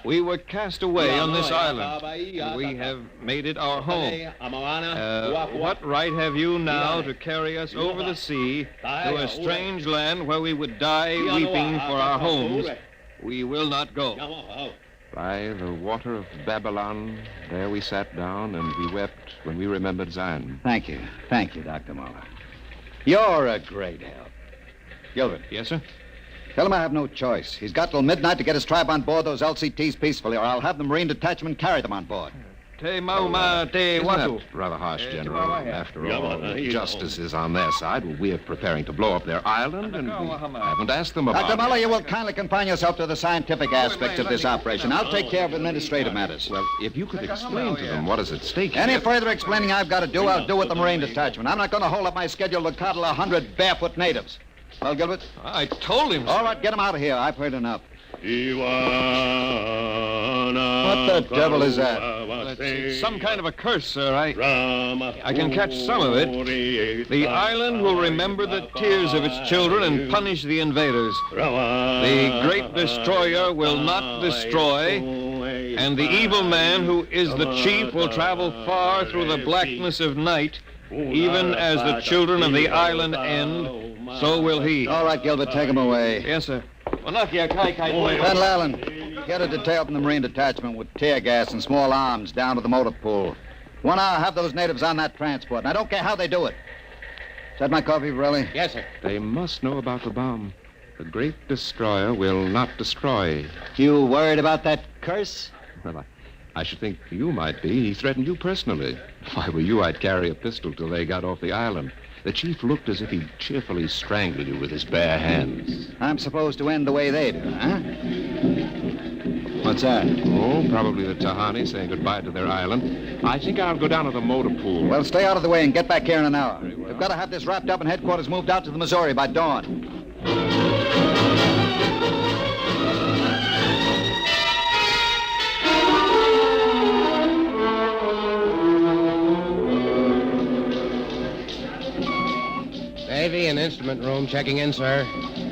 We were cast away on this island. We have made it our home. What right have you now to carry us over the sea to a strange land where we would die weeping for our homes? We will not go. By the water of Babylon, there we sat down and we wept when we remembered Zion. Thank you, Dr. Muller. You're a great help. Gilbert. Yes, sir? Tell him I have no choice. He's got till midnight to get his tribe on board those LCTs peacefully, or I'll have the Marine detachment carry them on board. Isn't that rather harsh, General? After all, justice is on their side. We are preparing to blow up their island, and we haven't asked them about Dr. Muller, it. you will kindly confine yourself to the scientific aspects of this operation. I'll take care of administrative matters. Well, if you could explain to them what is at stake Any here. further explaining I've got to do, I'll do with the Marine detachment. I'm not going to hold up my schedule to coddle 100 barefoot natives. Well, Gilbert? I told him so. All right, get him out of here. I've heard enough. What the devil is that? It's some kind of a curse, sir. I can catch some of it. The island will remember the tears of its children and punish the invaders. The great destroyer will not destroy, and the evil man who is the chief will travel far through the blackness of night, even as the children of the island end, so will he. All right, Gilbert, take him away. Yes, sir. Colonel Allen, get a detail from the Marine detachment with tear gas and small arms down to the motor pool. 1 hour, have those natives on that transport, and I don't care how they do it. Is that my coffee, Borelli? Yes, sir. They must know about the bomb. The great destroyer will not destroy. You worried about that curse? Well, I should think you might be. He threatened you personally. If I were you, I'd carry a pistol till they got off the island. The chief looked as if he'd cheerfully strangle you with his bare hands. I'm supposed to end the way they do, huh? What's that? Oh, probably the Tahani saying goodbye to their island. I think I'll go down to the motor pool. Well, stay out of the way and get back here in an hour. We've got to have this wrapped up and headquarters moved out to the Missouri by dawn. Navy and instrument room checking in, sir.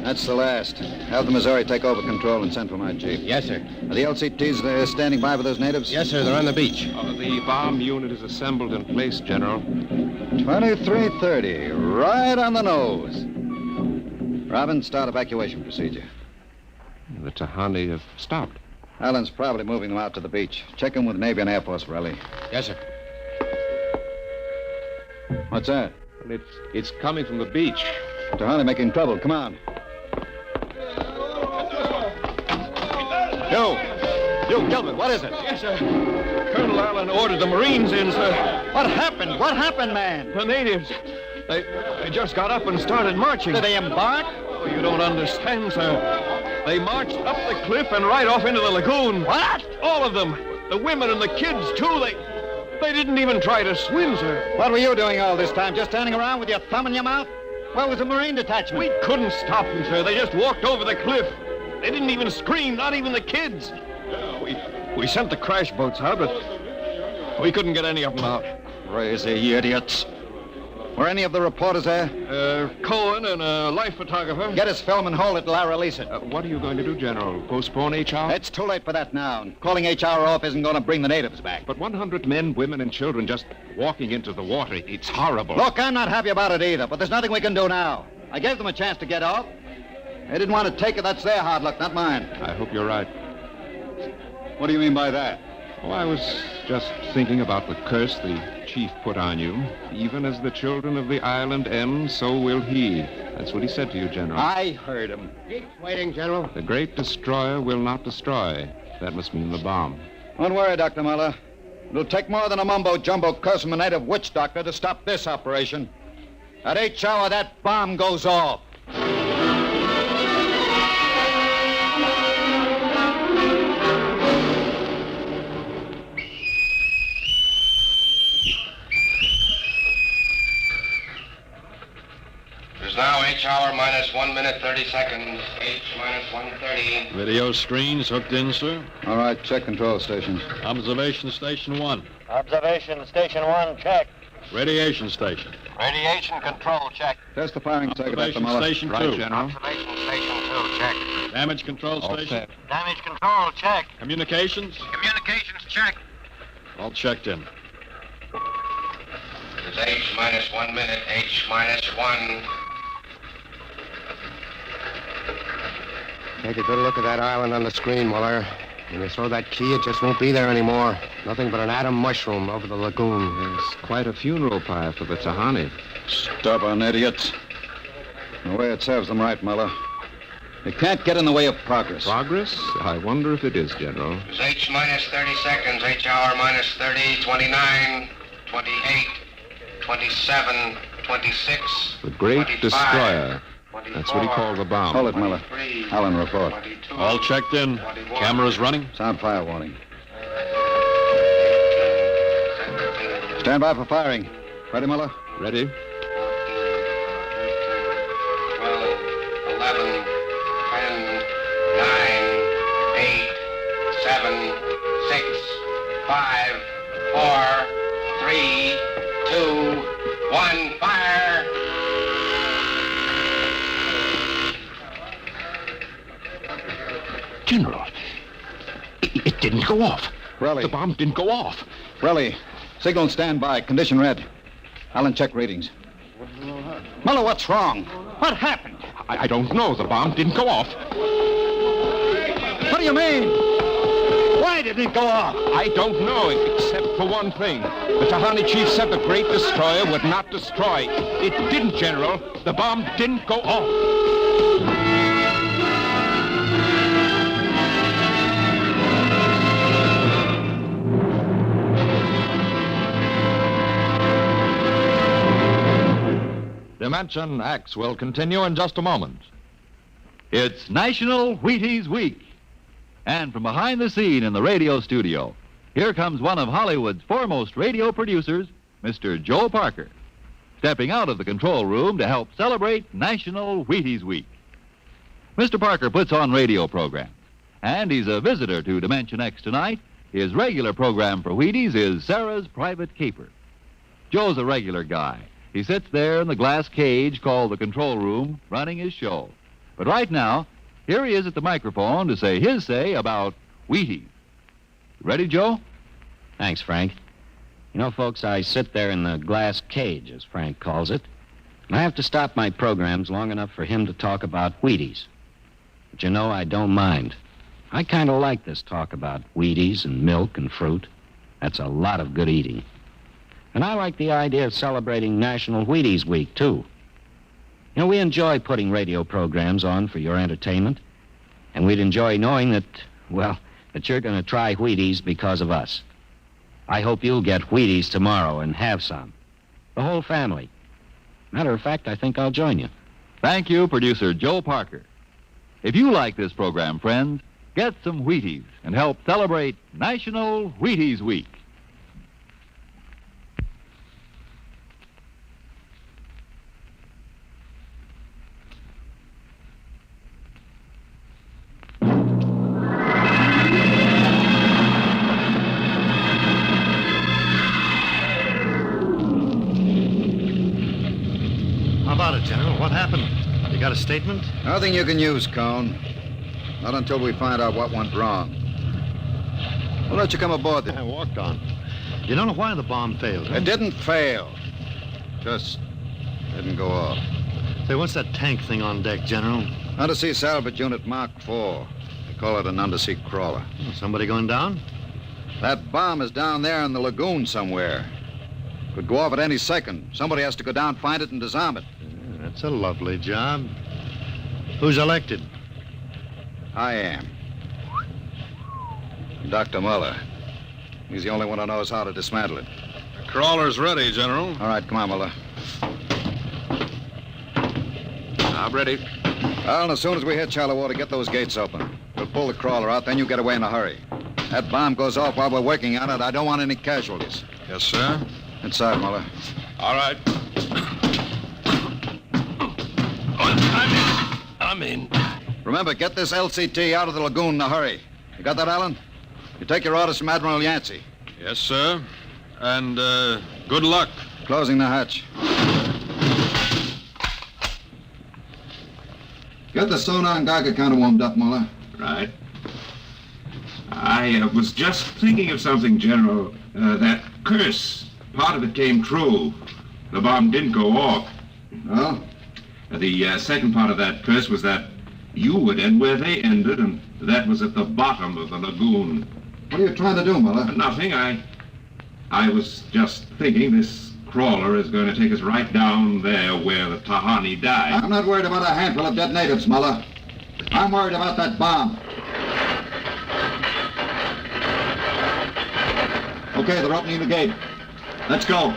That's the last. Have the Missouri take over control and send for my chief. Yes, sir. Are the LCTs there standing by with those natives? Yes, sir. They're on the beach. The bomb unit is assembled in place, General. 2330, right on the nose. Robin, start evacuation procedure. The Tahani have stopped. Allen's probably moving them out to the beach. Check in with Navy and Air Force, Borelli. Yes, sir. What's that? It's coming from the beach. Tahani making trouble. Come on. You, Gilbert, what is it? Yes, sir. Colonel Allen ordered the Marines in, sir. What happened? What happened, man? The natives. They just got up and started marching. Did they embark? Oh, you don't understand, sir. They marched up the cliff and right off into the lagoon. What? All of them. The women and the kids, too. They didn't even try to swim, sir. What were you doing all this time? Just standing around with your thumb in your mouth? Where was the Marine detachment? We couldn't stop them, sir. They just walked over the cliff. They didn't even scream, not even the kids. We sent the crash boats out, but we couldn't get any of them out. Crazy idiots. Were any of the reporters there? Cohen and a life photographer. Get his film and hold it till I release it. What are you going to do, General? Postpone HR? It's too late for that now. Calling HR off isn't going to bring the natives back. But 100 men, women, and children just walking into the water. It's horrible. Look, I'm not happy about it either, but there's nothing we can do now. I gave them a chance to get off. They didn't want to take it. That's their hard luck, not mine. I hope you're right. What do you mean by that? Oh, I was just thinking about the curse the chief put on you. Even as the children of the island end, so will he. That's what he said to you, General. I heard him. Keep waiting, General. The great destroyer will not destroy. That must mean the bomb. Don't worry, Dr. Muller. It'll take more than a mumbo-jumbo curse from a native witch doctor to stop this operation. At 8 hour, that bomb goes off. H hour minus 1 minute 30 seconds. H minus 1:30. Radio screens hooked in, sir. All right, check control stations. Observation station 1. Observation station 1, check. Radiation station. Radiation control, check. Test the firing circuit, Dr. Observation Muller. station 2. Observation station 2, check. Damage control station. Damage control, check. Communications. Communications, check. All checked in. It's H minus 1 minute. H minus 1. Take a good look at that island on the screen, Muller. When you throw that key, it just won't be there anymore. Nothing but an atom mushroom over the lagoon. It's quite a funeral pyre for the Tahani. Stubborn idiots. The way it serves them right, Muller. They can't get in the way of progress. Progress? I wonder if it is, General. It's H minus 30 seconds. H hour minus 30. 29. 28. 27. 26. The Great 25, Destroyer. That's what he called the bomb. Hold it, Muller. Allen, report. All checked in. Cameras running. Sound fire warning. Stand by for firing. Ready, Muller? Ready. 12, 11, 10, 9, 8, 7, 6, 5, 4, 3, 2, 1, fire! General, it didn't go off. Relly. The bomb didn't go off. Relly, signal stand by. Condition red. Allen, check readings. Muller, what's wrong? What happened? I don't know. The bomb didn't go off. What do you mean? Why didn't it go off? I don't know, except for one thing. The Tahani chief said the Great Destroyer would not destroy. It didn't, General. The bomb didn't go off. Dimension X will continue in just a moment. It's National Wheaties Week. And from behind the scene in the radio studio, here comes one of Hollywood's foremost radio producers, Mr. Joe Parker, stepping out of the control room to help celebrate National Wheaties Week. Mr. Parker puts on radio programs, and he's a visitor to Dimension X tonight. His regular program for Wheaties is Sarah's Private Caper. Joe's a regular guy. He sits there in the glass cage called the control room, running his show. But right now, here he is at the microphone to say his say about Wheaties. Ready, Joe? Thanks, Frank. You know, folks, I sit there in the glass cage, as Frank calls it, and I have to stop my programs long enough for him to talk about Wheaties. But you know, I don't mind. I kind of like this talk about Wheaties and milk and fruit. That's a lot of good eating. And I like the idea of celebrating National Wheaties Week, too. You know, we enjoy putting radio programs on for your entertainment, and we'd enjoy knowing that, well, that you're going to try Wheaties because of us. I hope you'll get Wheaties tomorrow and have some. The whole family. Matter of fact, I think I'll join you. Thank you, producer Joe Parker. If you like this program, friends, get some Wheaties and help celebrate National Wheaties Week. How about it, General? What happened? You got a statement? Nothing you can use, Cone. Not until we find out what went wrong. We'll let you come aboard. I walked on. You don't know why the bomb failed, huh? It didn't fail. Just didn't go off. Say, what's that tank thing on deck, General? Undersea Salvage Unit Mark IV. They call it an undersea crawler. Somebody going down? That bomb is down there in the lagoon somewhere. Could go off at any second. Somebody has to go down, find it, and disarm it. Yeah, that's a lovely job. Who's elected? I am. Dr. Muller. He's the only one who knows how to dismantle it. The crawler's ready, General. All right, come on, Muller. I'm ready. Well, and as soon as we hit shallow water, get those gates open. We'll pull the crawler out, then you get away in a hurry. That bomb goes off while we're working on it. I don't want any casualties. Yes, sir. Inside, Muller. All right. I'm in. Remember, get this LCT out of the lagoon in a hurry. You got that, Allen? You take your orders from Admiral Yancey. Yes, sir. And, good luck. Closing the hatch. Get the sonar and Geiger counter warmed up, Muller. Right. I was just thinking of something, General. That curse, part of it came true. The bomb didn't go off. Well? The second part of that curse was that you would end where they ended, and that was at the bottom of the lagoon. What are you trying to do, Muller? Nothing. I was just thinking this crawler is going to take us right down there where the Tahani died. I'm not worried about a handful of dead natives, Muller. I'm worried about that bomb. Okay, they're opening the gate. Let's go.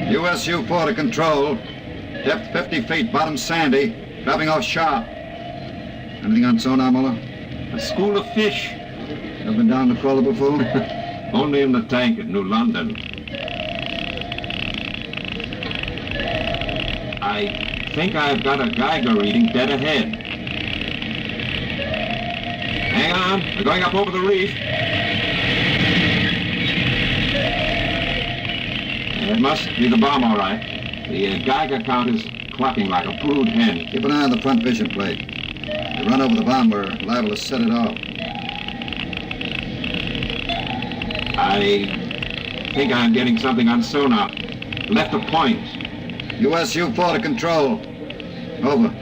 USU-4 to control. Depth 50 feet, bottom sandy, dropping off sharp. Anything on sonar, Muller? A school of fish. Ever been down the crawler before? Only in the tank at New London. I think I've got a Geiger reading dead ahead. Hang on, we're going up over the reef. It must be the bomb, all right. The Geiger count is clucking like a brood hen. Keep an eye on the front vision plate. If you run over the bomb, we're liable to set it off. I think I'm getting something on sonar. Left of point. USU-4 to control. Over.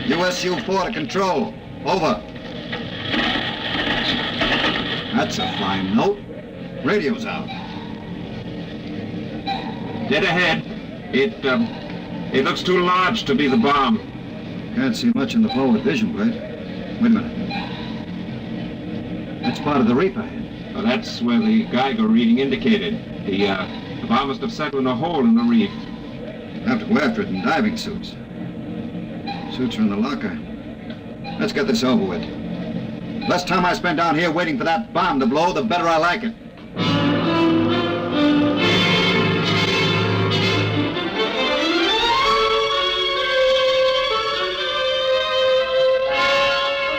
USU-4 to control. Over. That's a fine note. Radio's out. Dead ahead. It looks too large to be the bomb. Can't see much in the forward vision plate. Wait a minute. That's part of the reef ahead. Well, that's where the Geiger reading indicated. The bomb must have settled in a hole in the reef. Have to go after it in diving suits. Suits are in the locker. Let's get this over with. Less time I spend down here waiting for that bomb to blow, the better I like it.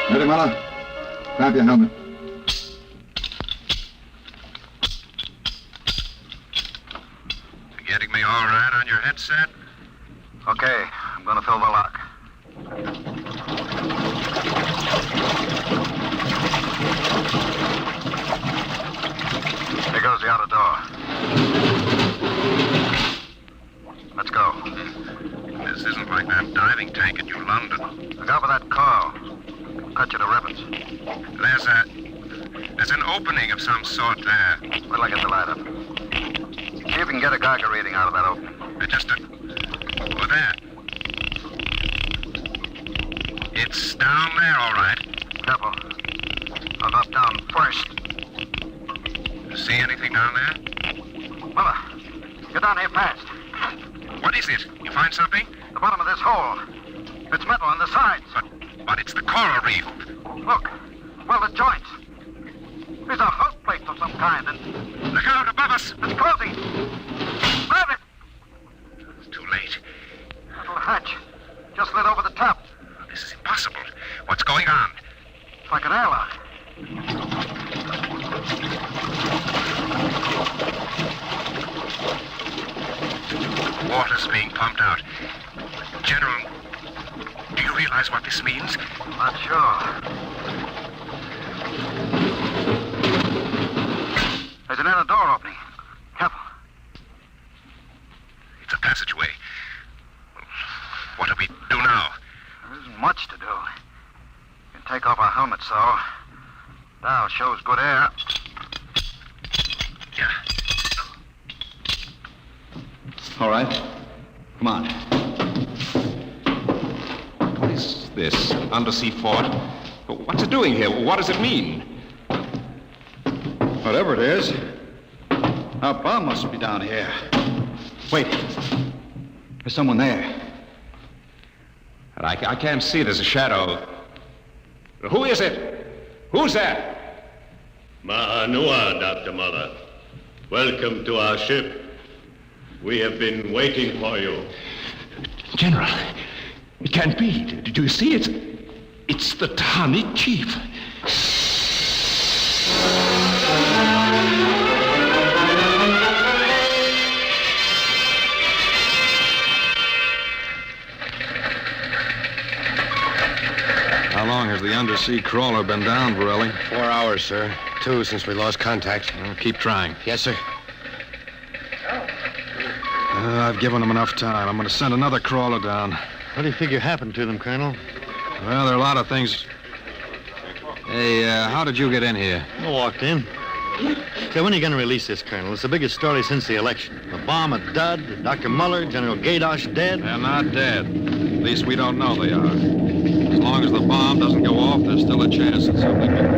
Ready, Muller? Grab your helmet. Getting me all right on your headset? Okay, I'm gonna fill the lock. There goes the outer door. Let's go. This isn't like that diving tank at New London. Look out for that car. Cut you to ribbons. There's an opening of some sort there. Wait till I get the light up. See if you can get a Geiger reading out of that opening. Over there. It's down there, all right. Careful. I'll drop down first. See anything down there? Muller, get down here fast. What is it? You find something? The bottom of this hole. It's metal on the sides. But it's the coral reef. Look. Well, the joints. These are hull plates of some kind, and... Look out above us! It's closing! Grab it! It's too late. Little hatch. Just lit over the top. This is impossible. What's going on? It's like an airlock. Water's being pumped out. General, do you realize what this means? Not sure. There's an inner door opening. Careful. It's a passageway. What do we do now? There isn't much to do. We can take off our helmets, though. Now shows good air. Yeah. All right. Come on. What is this? Undersea fort? What's it doing here? What does it mean? Whatever it is, Our bomb must be down here. Wait. There's someone there. I can't see. There's a shadow. Who is it? Who's that? Ma'anua, Dr. Muller. Welcome to our ship. We have been waiting for you. General, it can't be. Do you see it? It's the Tahani chief. How long has the undersea crawler been down, Borelli? 4 hours, sir. 2 since we lost contact. Well, keep trying. Yes, sir. I've given them enough time. I'm going to send another crawler down. What do you figure happened to them, Colonel? Well, there are a lot of things. Hey, how did you get in here? I walked in. Say, when are you going to release this, Colonel? It's the biggest story since the election. The bomb a dud, Dr. Muller, General Gadosh dead. They're not dead. At least we don't know they are. As long as the bomb doesn't go off, there's still a chance that something can...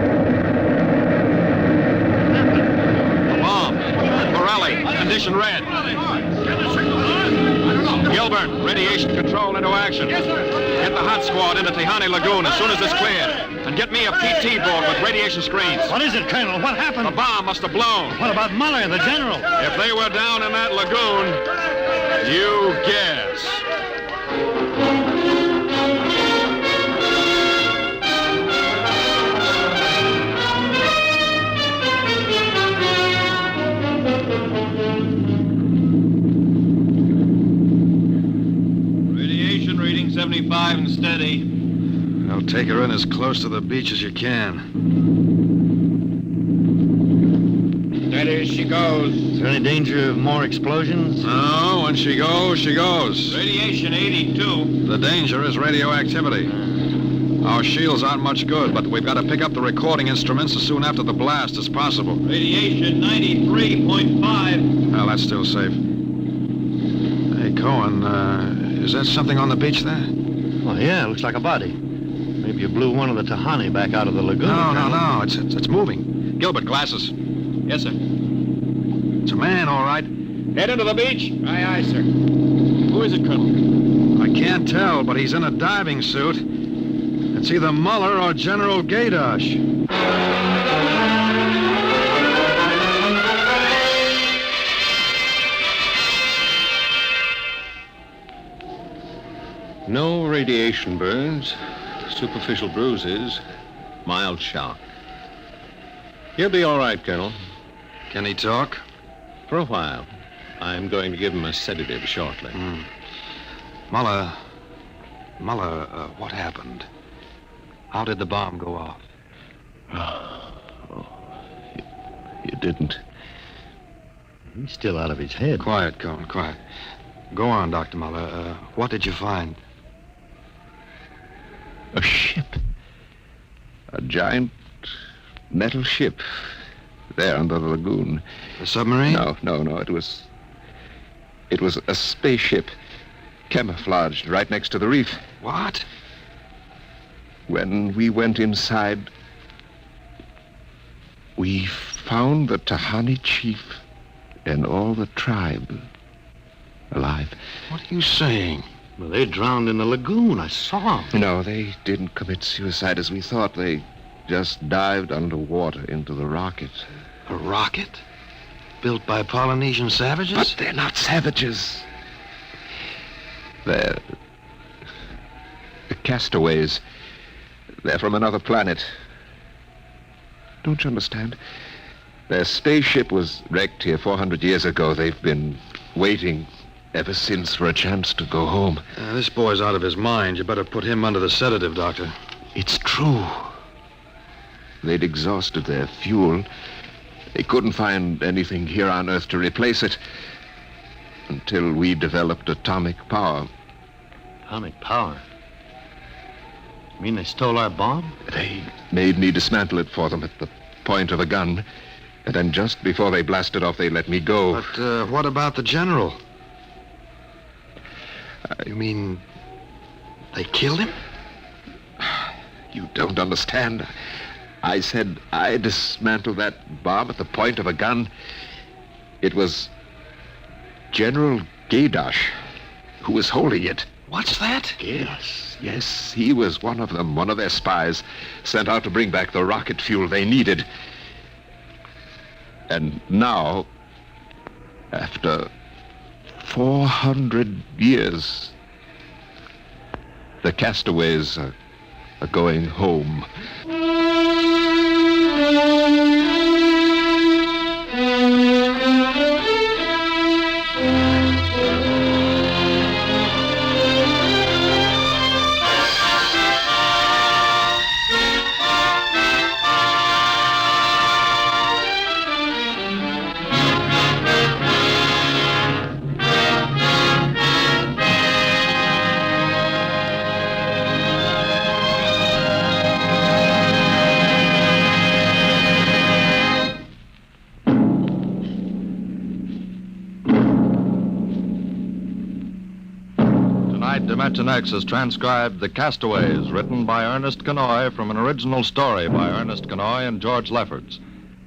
The bomb! Borelli, condition red. Gilbert, radiation control into action. Yes, sir. Get the hot squad into Tahani Lagoon as soon as it's cleared. And get me a PT board with radiation screens. What is it, Colonel? What happened? The bomb must have blown. What about Muller and the general? If they were down in that lagoon, you guess. Radiation reading 75 and steady. I'll take her in as close to the beach as you can. Steady as she goes. Is there any danger of more explosions? No, when she goes, she goes. Radiation 82. The danger is radioactivity. Our shields aren't much good, but we've got to pick up the recording instruments as soon after the blast as possible. Radiation 93.5. Well, that's still safe. Hey, Cohen, is that something on the beach there? Oh, yeah, looks like a body. Maybe you blew one of the Tahani back out of the lagoon. No. It's moving. Gilbert, glasses. Yes, sir. It's a man, all right. Head into the beach. Aye, sir. Who is it, Colonel? I can't tell, but he's in a diving suit. It's either Muller or General Gadosh. No radiation burns, superficial bruises, mild shock. He'll be all right, Colonel. Can he talk? For a while. I'm going to give him a sedative shortly. Muller, what happened? How did the bomb go off? You didn't. He's still out of his head. Quiet, Cohen, quiet. Go on, Dr. Muller. What did you find? A ship. A giant metal ship there under the lagoon. A submarine? No. It was a spaceship camouflaged right next to the reef. What? When we went inside, we found the Tahani chief and all the tribe alive. What are you saying? Well, they drowned in the lagoon. I saw them. No, they didn't commit suicide as we thought. They just dived underwater into the rocket. A rocket? Built by Polynesian savages? But they're not savages. They're the Castaways. They're from another planet. Don't you understand? Their spaceship was wrecked here 400 years ago. They've been waiting ever since for a chance to go home. This boy's out of his mind. You better put him under the sedative, Doctor. It's true. They'd exhausted their fuel. They couldn't find anything here on Earth to replace it until we developed atomic power. Atomic power? You mean they stole our bomb? They made me dismantle it for them at the point of a gun. And then just before they blasted off, they let me go. But what about the general? You mean they killed him? You don't understand. I said I dismantled that bomb at the point of a gun. It was General Gaydash who was holding it. What's that? Yes, he was one of them, one of their spies, sent out to bring back the rocket fuel they needed. And now, after 400 years, the castaways are going home. Dimension X has transcribed The Castaways, written by Ernest Kenoy from an original story by Ernest Kenoy and George Lefferts.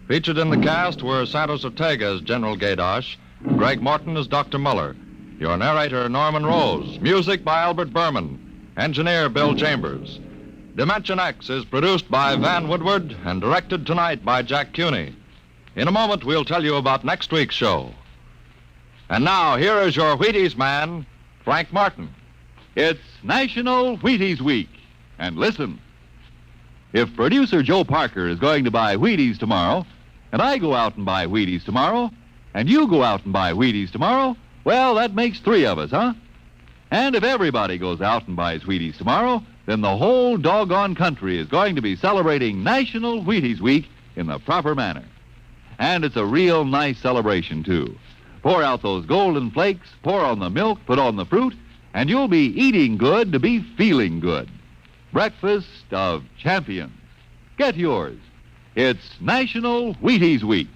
Featured in the cast were Santos Ortega as General Gaydash, Greg Morton as Dr. Muller, your narrator Norman Rose, music by Albert Berman, engineer Bill Chambers. Dimension X is produced by Van Woodward and directed tonight by Jack Cuney. In a moment, we'll tell you about next week's show. And now, here is your Wheaties man, Frank Martin. It's National Wheaties Week. And listen, if producer Joe Parker is going to buy Wheaties tomorrow, and I go out and buy Wheaties tomorrow, and you go out and buy Wheaties tomorrow, well, that makes 3 of us, huh? And if everybody goes out and buys Wheaties tomorrow, then the whole doggone country is going to be celebrating National Wheaties Week in the proper manner. And it's a real nice celebration, too. Pour out those golden flakes, pour on the milk, put on the fruit, and you'll be eating good to be feeling good. Breakfast of champions. Get yours. It's National Wheaties Week.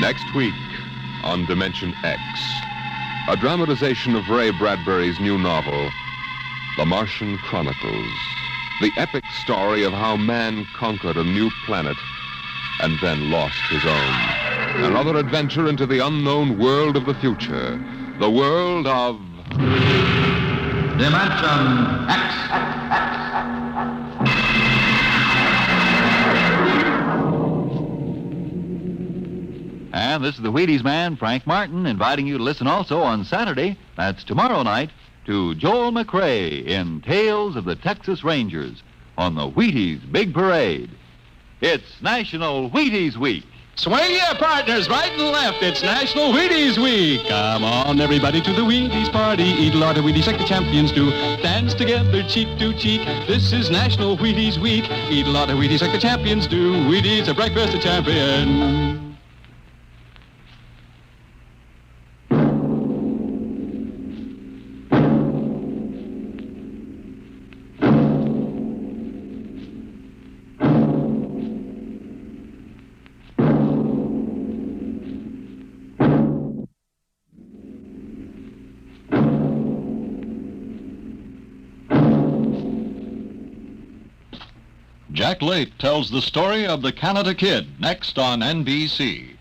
Next week on Dimension X, a dramatization of Ray Bradbury's new novel, The Martian Chronicles, the epic story of how man conquered a new planet and then lost his own. Another adventure into the unknown world of the future, the world of Dimension X. And this is the Wheaties man, Frank Martin, inviting you to listen also on Saturday, that's tomorrow night, to Joel McRae in Tales of the Texas Rangers on the Wheaties Big Parade. It's National Wheaties Week. Swing your partners right and left. It's National Wheaties Week. Come on, everybody, to the Wheaties party. Eat a lot of Wheaties like the champions do. Dance together, cheek to cheek. This is National Wheaties Week. Eat a lot of Wheaties like the champions do. Wheaties, a breakfast of champions. Jack Late tells the story of the Canada Kid, next on NBC.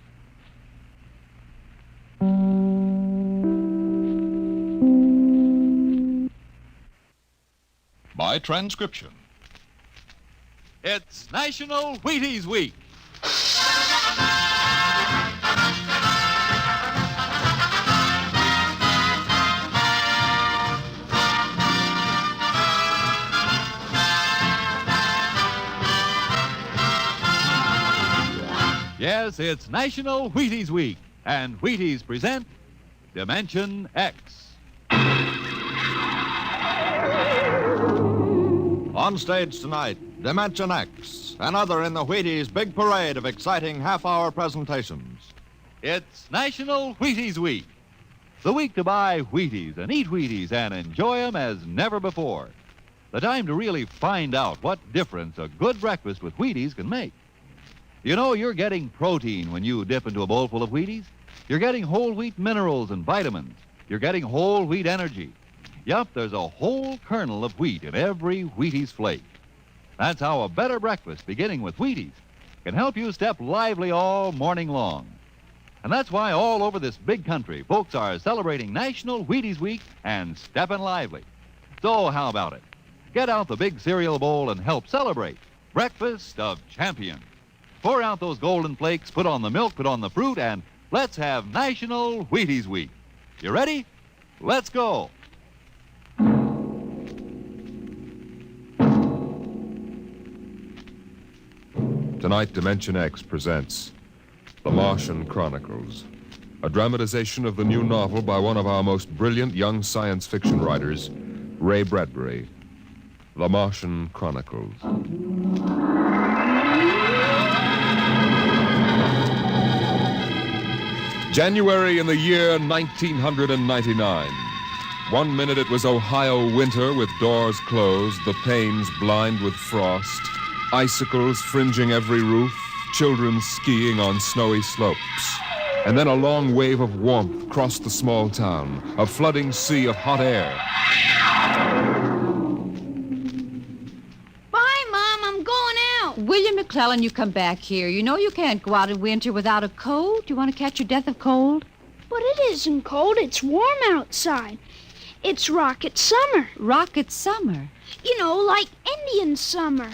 By transcription. It's National Wheaties Week. Yes, it's National Wheaties Week, and Wheaties present Dimension X. On stage tonight, Dimension X, another in the Wheaties big parade of exciting half-hour presentations. It's National Wheaties Week, the week to buy Wheaties and eat Wheaties and enjoy them as never before. The time to really find out what difference a good breakfast with Wheaties can make. You know, you're getting protein when you dip into a bowl full of Wheaties. You're getting whole wheat minerals and vitamins. You're getting whole wheat energy. Yup, there's a whole kernel of wheat in every Wheaties flake. That's how a better breakfast, beginning with Wheaties, can help you step lively all morning long. And that's why all over this big country, folks are celebrating National Wheaties Week and stepping lively. So how about it? Get out the big cereal bowl and help celebrate Breakfast of Champions. Pour out those golden flakes, put on the milk, put on the fruit, and let's have National Wheaties Week. You ready? Let's go. Tonight, Dimension X presents The Martian Chronicles, a dramatization of the new novel by one of our most brilliant young science fiction writers, Ray Bradbury. The Martian Chronicles. January in the year 1999. 1 minute it was Ohio winter with doors closed, the panes blind with frost, icicles fringing every roof, children skiing on snowy slopes. And then a long wave of warmth crossed the small town, a flooding sea of hot air. Bye, Mom. I'm going out. William McClellan, you come back here. You know you can't go out in winter without a coat. Do you want to catch your death of cold? But it isn't cold. It's warm outside. It's rocket summer. Rocket summer? You know, like Indian summer.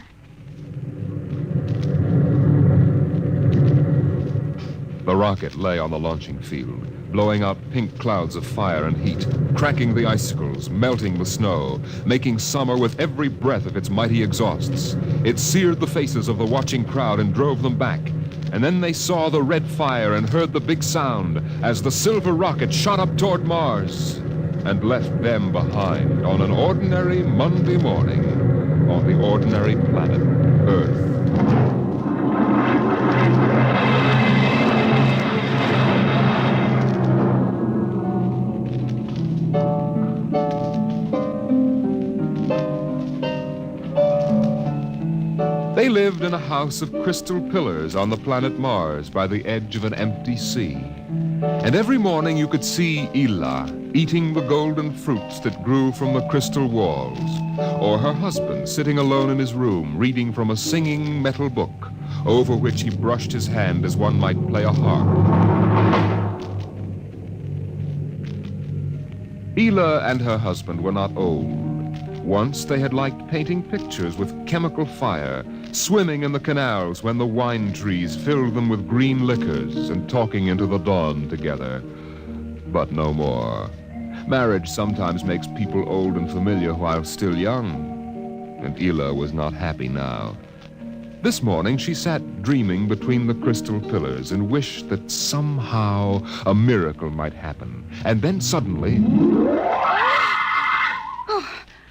The rocket lay on the launching field, blowing out pink clouds of fire and heat, cracking the icicles, melting the snow, making summer with every breath of its mighty exhausts. It seared the faces of the watching crowd and drove them back. And then they saw the red fire and heard the big sound as the silver rocket shot up toward Mars and left them behind on an ordinary Monday morning on the ordinary planet Earth. They lived in a house of crystal pillars on the planet Mars by the edge of an empty sea. And every morning you could see Ila eating the golden fruits that grew from the crystal walls, or her husband sitting alone in his room reading from a singing metal book over which he brushed his hand as one might play a harp. Ila and her husband were not old. Once they had liked painting pictures with chemical fire, swimming in the canals when the wine trees filled them with green liquors, and talking into the dawn together. But no more. Marriage sometimes makes people old and familiar while still young, and Ila was not happy now. This morning she sat dreaming between the crystal pillars and wished that somehow a miracle might happen. And then suddenly...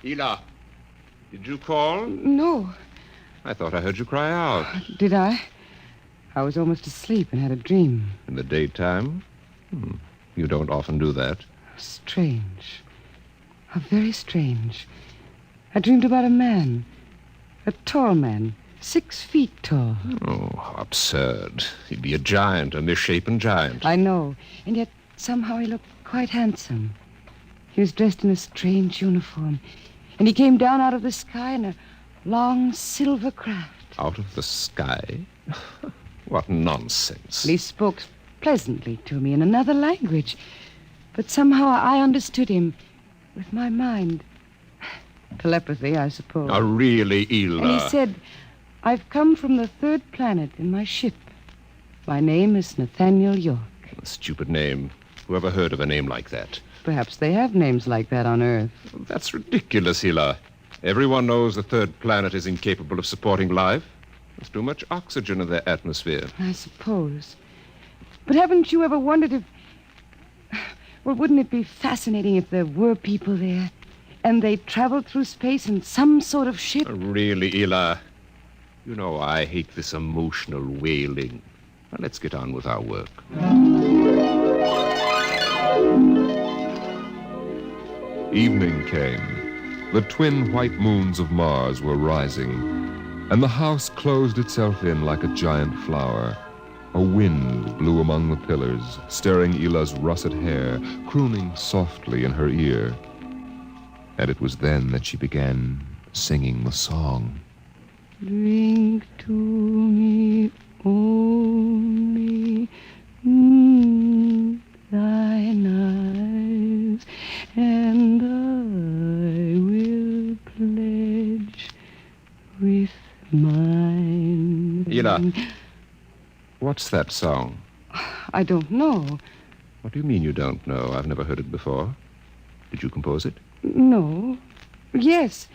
Ila, did you call? No. I thought I heard you cry out. Did I? I was almost asleep and had a dream. In the daytime? You don't often do that. Strange. How very strange. I dreamed about a man. A tall man. 6 feet tall. Oh, how absurd. He'd be a giant, a misshapen giant. I know. And yet somehow he looked quite handsome. He was dressed in a strange uniform. And he came down out of the sky in a long silver craft. Out of the sky? What nonsense. He spoke pleasantly to me in another language. But somehow I understood him with my mind. Telepathy, I suppose. Oh, really, Ila? And he said, I've come from the 3rd planet in my ship. My name is Nathaniel York. A stupid name. Who ever heard of a name like that? Perhaps they have names like that on Earth. That's ridiculous, Ila. Everyone knows the 3rd planet is incapable of supporting life. There's too much oxygen in their atmosphere. I suppose. But haven't you ever wondered if... Well, wouldn't it be fascinating if there were people there and they traveled through space in some sort of ship? Really, Ila? You know I hate this emotional wailing. Now, let's get on with our work. Evening came. The twin white moons of Mars were rising, and the house closed itself in like a giant flower. A wind blew among the pillars, stirring Ila's russet hair, crooning softly in her ear. And it was then that she began singing the song. Drink to me only thine eyes, and I will pledge with mine. Ela, what's that song? I don't know. What do you mean you don't know? I've never heard it before. Did you compose it? No. Yes.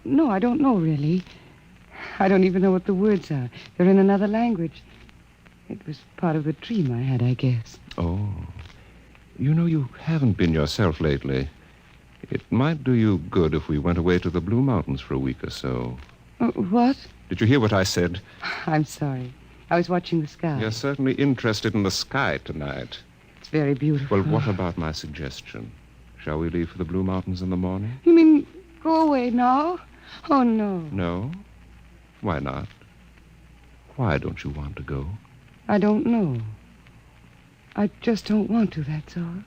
No, I don't know, really. I don't even know what the words are. They're in another language. It was part of the dream I had, I guess. Oh. You know, you haven't been yourself lately. It might do you good if we went away to the Blue Mountains for a week or so. What? Did you hear what I said? I'm sorry. I was watching the sky. You're certainly interested in the sky tonight. It's very beautiful. Well, what about my suggestion? Shall we leave for the Blue Mountains in the morning? You mean go away now? Oh, no. No? Why not? Why don't you want to go? I don't know. I just don't want to, that's all.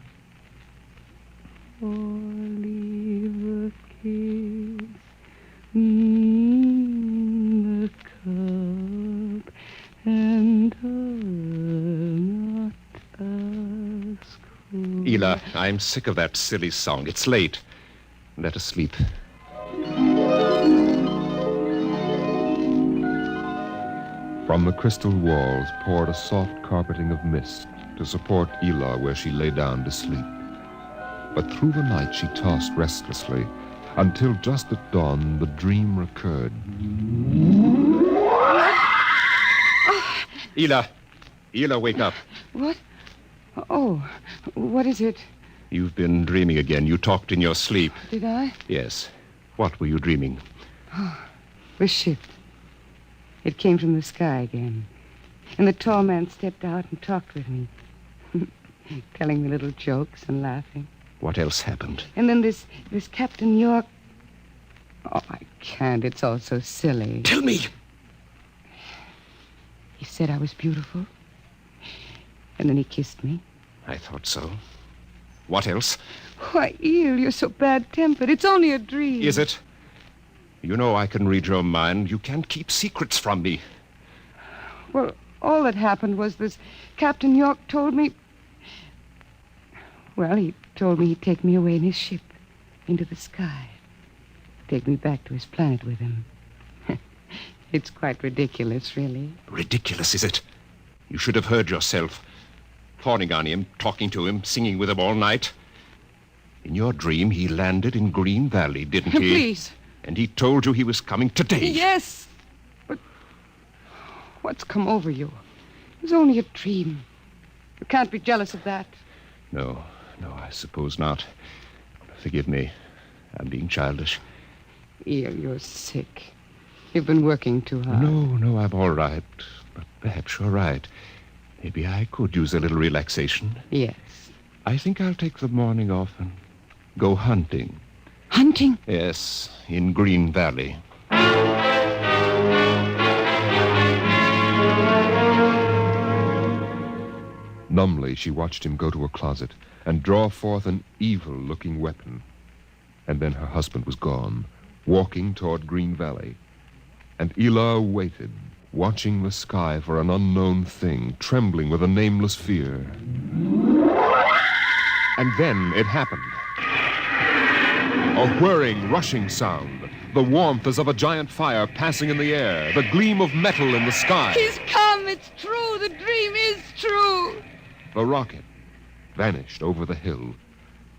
Leave a kiss in the cup, and I'll not ask for... Ela, I'm sick of that silly song. It's late. Let us sleep. From the crystal walls poured a soft carpeting of mist to support Ela where she lay down to sleep. But through the night she tossed restlessly until just at dawn the dream recurred. Ela! Ela, wake up. What? Oh, what is it? You've been dreaming again. You talked in your sleep. Did I? Yes. What were you dreaming? Oh, the ship. It came from the sky again. And the tall man stepped out and talked with me, telling me little jokes and laughing. What else happened? And then this Captain York... Oh, I can't. It's all so silly. Tell me! He said I was beautiful. And then he kissed me. I thought so. What else? Why, Eel, you're so bad-tempered. It's only a dream. Is it? You know I can read your mind. You can't keep secrets from me. Well, all that happened was this Captain York told me... Well, he told me he'd take me away in his ship into the sky. Take me back to his planet with him. It's quite ridiculous, really. Ridiculous, is it? You should have heard yourself. Fawning on him, talking to him, singing with him all night. In your dream, he landed in Green Valley, didn't he? Please. And he told you he was coming today. Yes. But what's come over you? It was only a dream. You can't be jealous of that. No, I suppose not. Forgive me. I'm being childish. Eel, you're sick. You've been working too hard. No, I'm all right. But perhaps you're right. Maybe I could use a little relaxation. Yes. I think I'll take the morning off and go hunting. Hunting? Yes, in Green Valley. Numbly, she watched him go to a closet and draw forth an evil-looking weapon. And then her husband was gone, walking toward Green Valley. And Ela waited, watching the sky for an unknown thing, trembling with a nameless fear. And then it happened. A whirring, rushing sound. The warmth as of a giant fire passing in the air. The gleam of metal in the sky. He's come. It's true. The dream is true. The rocket vanished over the hill.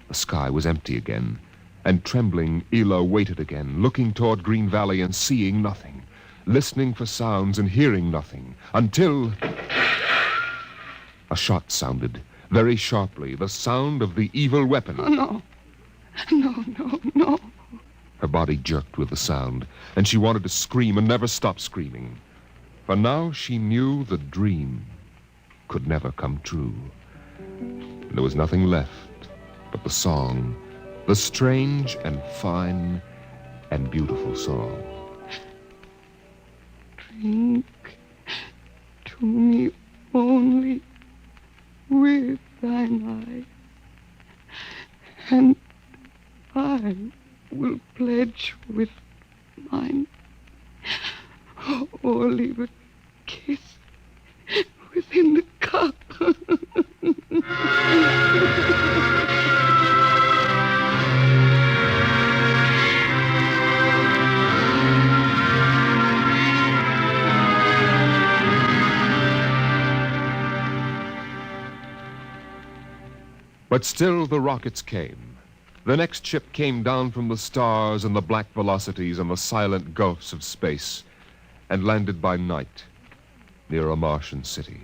The sky was empty again. And trembling, Ela waited again, looking toward Green Valley and seeing nothing. Listening for sounds and hearing nothing. Until... a shot sounded, very sharply. The sound of the evil weapon. Oh, no. No. Her body jerked with the sound, and she wanted to scream and never stop screaming. For now she knew the dream could never come true. There was nothing left but the song, the strange and fine and beautiful song. Drink to me only with thine eye, and I or leave a kiss within the cup. But still the rockets came. The next ship came down from the stars and the black velocities and the silent gulfs of space and landed by night near a Martian city.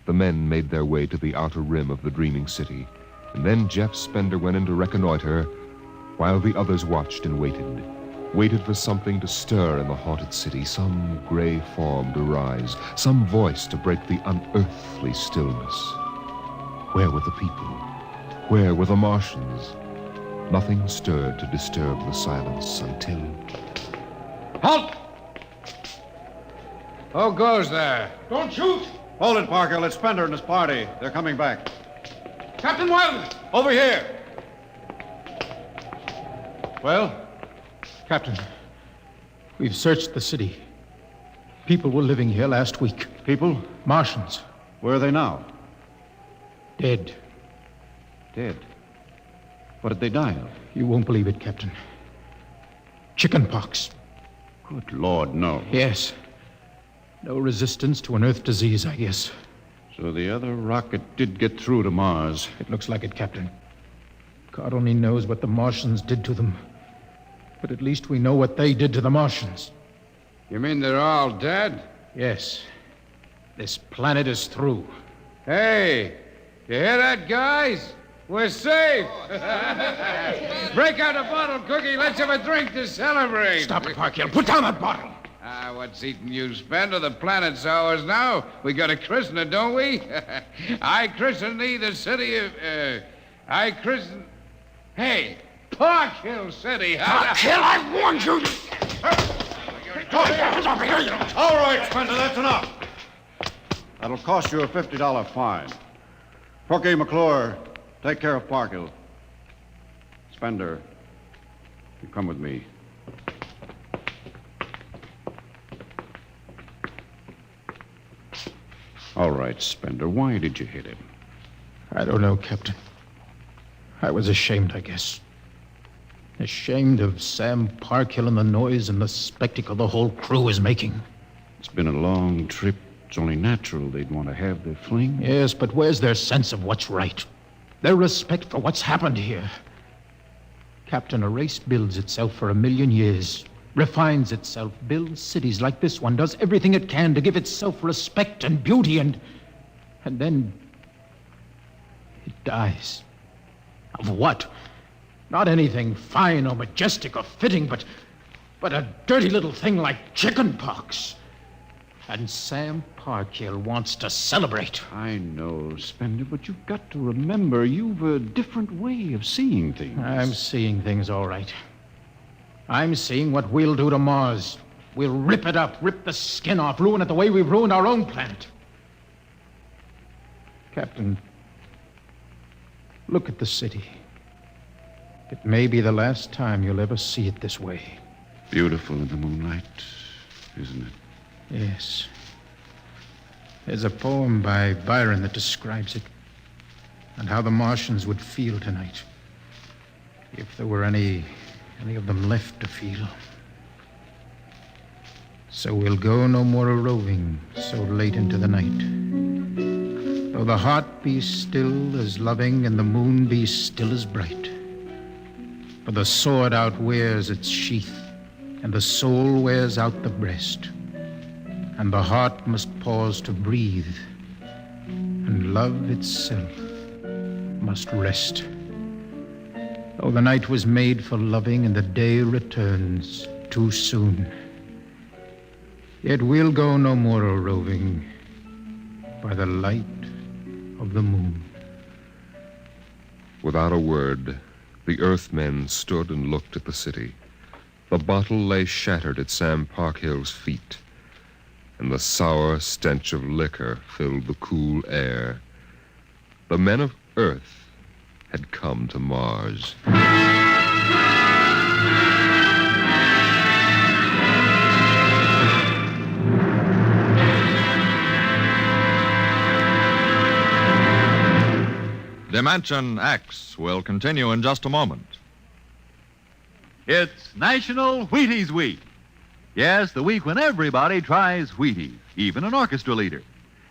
The men made their way to the outer rim of the dreaming city, and then Jeff Spender went in to reconnoiter while the others watched and waited for something to stir in the haunted city, some gray form to rise, some voice to break the unearthly stillness. Where were the people? Where were the Martians? Nothing stirred to disturb the silence until... Halt! Who goes there? Don't shoot! Hold it, Parker. It's Spender and his party. They're coming back. Captain Wilder! Over here. Well, Captain, we've searched the city. People were living here last week. People? Martians. Where are they now? Dead. Dead? What did they die of? You won't believe it, Captain. Chickenpox. Good Lord, no. Yes. No resistance to an Earth disease, I guess. So the other rocket did get through to Mars. It looks like it, Captain. God only knows what the Martians did to them. But at least we know what they did to the Martians. You mean they're all dead? Yes. This planet is through. Hey, you hear that, guys? We're safe. Break out a bottle, Cookie. Let's have a drink to celebrate. Stop it, Parkhill. Put down that bottle. What's eating you, Spender? The planet's ours now. We got to christen it, don't we? I christen thee the city of... I christen... Hey, Park Hill City. Park Hill, I warned you. All right, Spender, that's enough. That'll cost you a $50 fine. Porky McClure, take care of Parkhill. Spender, you come with me. All right, Spender, why did you hit him? I don't know, Captain. I was ashamed, I guess. Ashamed of Sam Parkhill and the noise and the spectacle the whole crew is making. It's been a long trip. It's only natural they'd want to have their fling. Yes, but where's their sense of what's right? Their respect for what's happened here? Captain, a race builds itself for 1,000,000 years, refines itself, builds cities like this one, does everything it can to give itself respect and beauty, and then it dies. Of what? Not anything fine or majestic or fitting, but a dirty little thing like chickenpox. And Sam Parkhill wants to celebrate. I know, Spender, but you've got to remember you've a different way of seeing things. I'm seeing things all right. I'm seeing what we'll do to Mars. We'll rip it up, rip the skin off, ruin it the way we've ruined our own planet. Captain, look at the city. It may be the last time you'll ever see it this way. Beautiful in the moonlight, isn't it? Yes. There's a poem by Byron that describes it, and how the Martians would feel tonight, if there were any of them left to feel. So we'll go no more a-roving so late into the night, though the heart be still as loving and the moon be still as bright. For the sword outwears its sheath, and the soul wears out the breast, and the heart must pause to breathe, and love itself must rest. Though the night was made for loving and the day returns too soon, yet we'll go no more a-roving by the light of the moon. Without a word, the Earthmen stood and looked at the city. The bottle lay shattered at Sam Parkhill's feet, and the sour stench of liquor filled the cool air. The men of Earth had come to Mars. Dimension X will continue in just a moment. It's National Wheaties Week. Yes, the week when everybody tries Wheaties, even an orchestra leader.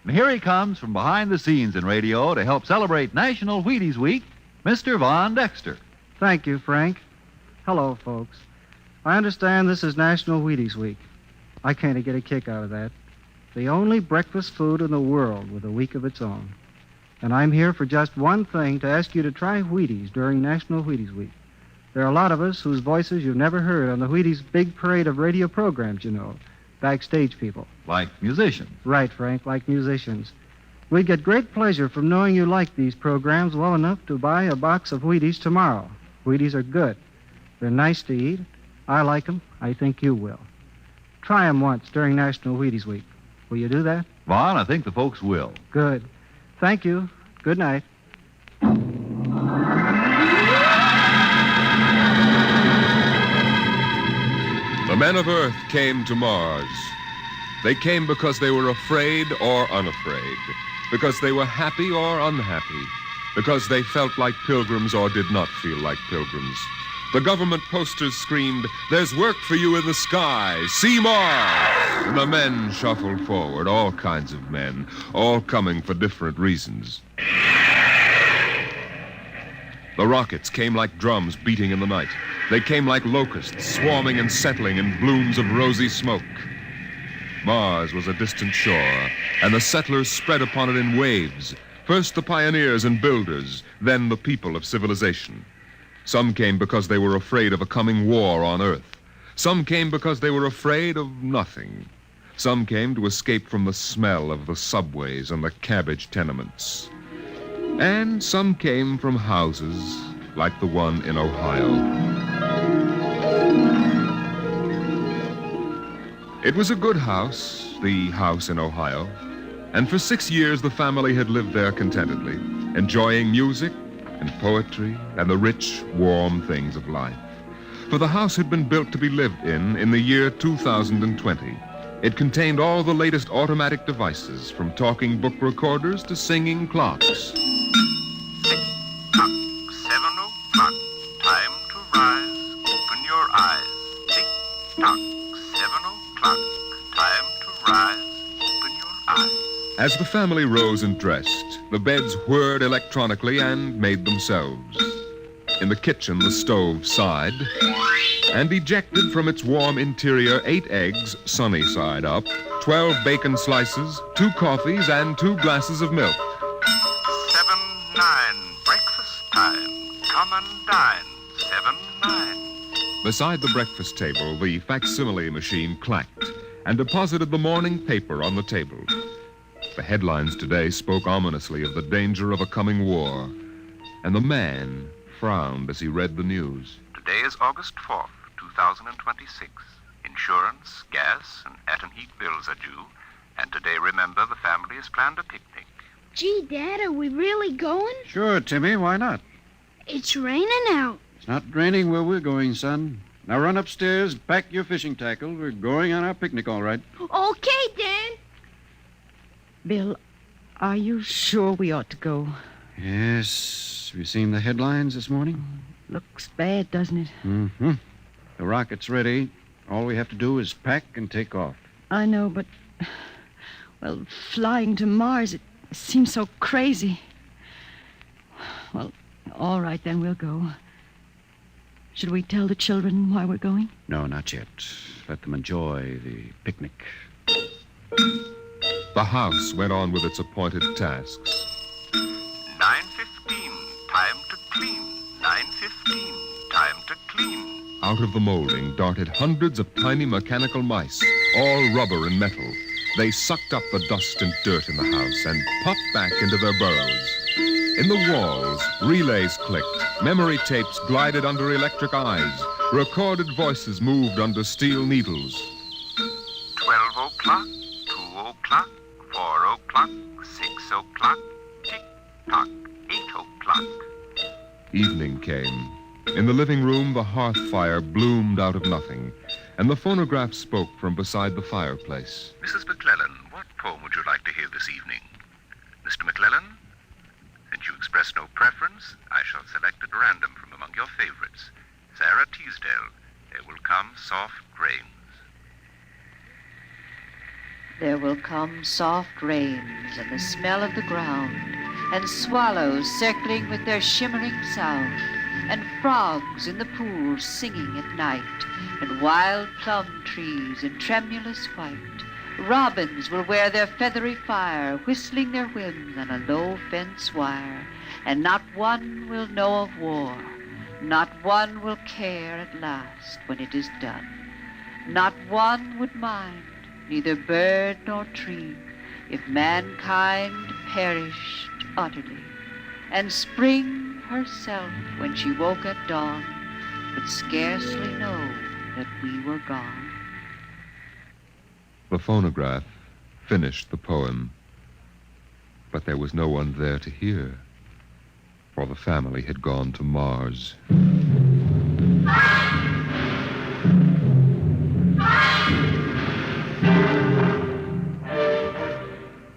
And here he comes from behind the scenes in radio to help celebrate National Wheaties Week, Mr. Von Dexter. Thank you, Frank. Hello, folks. I understand this is National Wheaties Week. I can't get a kick out of that. The only breakfast food in the world with a week of its own. And I'm here for just one thing, to ask you to try Wheaties during National Wheaties Week. There are a lot of us whose voices you've never heard on the Wheaties big parade of radio programs, you know. Backstage people. Like musicians. Right, Frank, like musicians. We'd get great pleasure from knowing you like these programs well enough to buy a box of Wheaties tomorrow. Wheaties are good. They're nice to eat. I like them. I think you will. Try them once during National Wheaties Week. Will you do that? Vaughn, I think the folks will. Good. Thank you. Good night. The men of Earth came to Mars. They came because they were afraid or unafraid, because they were happy or unhappy, because they felt like pilgrims or did not feel like pilgrims. The government posters screamed, "There's work for you in the sky. See Mars!" And the men shuffled forward, all kinds of men, all coming for different reasons. The rockets came like drums beating in the night. They came like locusts, swarming and settling in blooms of rosy smoke. Mars was a distant shore, and the settlers spread upon it in waves. First the pioneers and builders, then the people of civilization. Some came because they were afraid of a coming war on Earth. Some came because they were afraid of nothing. Some came to escape from the smell of the subways and the cabbage tenements. And some came from houses like the one in Ohio. It was a good house, the house in Ohio, and for 6 years the family had lived there contentedly, enjoying music and poetry and the rich, warm things of life. For the house had been built to be lived in the year 2020. It contained all the latest automatic devices, from talking book recorders to singing clocks. 7 o'clock, time to rise, open your eyes. Tick-tock, 7 o'clock, time to rise, open your eyes. As the family rose and dressed, the beds whirred electronically and made themselves. In the kitchen, the stove sighed and ejected from its warm interior 8 eggs, sunny side up, 12 bacon slices, 2 coffees, and 2 glasses of milk. 7-9, breakfast time. Come and dine. 7-9. Beside the breakfast table, the facsimile machine clacked and deposited the morning paper on the table. The headlines today spoke ominously of the danger of a coming war, and the man frowned as he read the news. Today is August 4th, 2026. Insurance, gas, and atom heat bills are due. And today, remember, the family has planned a picnic. Gee, Dad, are we really going? Sure, Timmy, why not? It's raining out. It's not raining where we're going, son. Now run upstairs, pack your fishing tackle. We're going on our picnic, all right. Okay, Dad. Bill, are you sure we ought to go? Yes. Have you seen the headlines this morning? Looks bad, doesn't it? Mm-hmm. The rocket's ready. All we have to do is pack and take off. I know, but... Well, flying to Mars, it seems so crazy. Well, all right, then we'll go. Should we tell the children why we're going? No, not yet. Let them enjoy the picnic. The house went on with its appointed tasks. 9:15, time to clean. 9:15, time to clean. Out of the molding darted hundreds of tiny mechanical mice, all rubber and metal. They sucked up the dust and dirt in the house and popped back into their burrows. In the walls, relays clicked, memory tapes glided under electric eyes, recorded voices moved under steel needles. 12 o'clock, 2 o'clock, 4 o'clock, 6 o'clock, tick-tock, 8 o'clock. Evening came. In the living room, the hearth fire bloomed out of nothing, and the phonograph spoke from beside the fireplace. Mrs. McClellan, what poem would you like to hear this evening? Mr. McClellan? And you express no preference, I shall select at random from among your favorites. Sarah Teasdale, there will come soft rains. There will come soft rains and the smell of the ground, and swallows circling with their shimmering sound, and frogs in the pools singing at night, and wild plum trees in tremulous white. Robins will wear their feathery fire, whistling their whims on a low fence wire, and not one will know of war, not one will care at last when it is done. Not one would mind, neither bird nor tree, if mankind perished utterly, and spring herself, when she woke at dawn, would scarcely know that we were gone. The phonograph finished the poem, but there was no one there to hear, for the family had gone to Mars.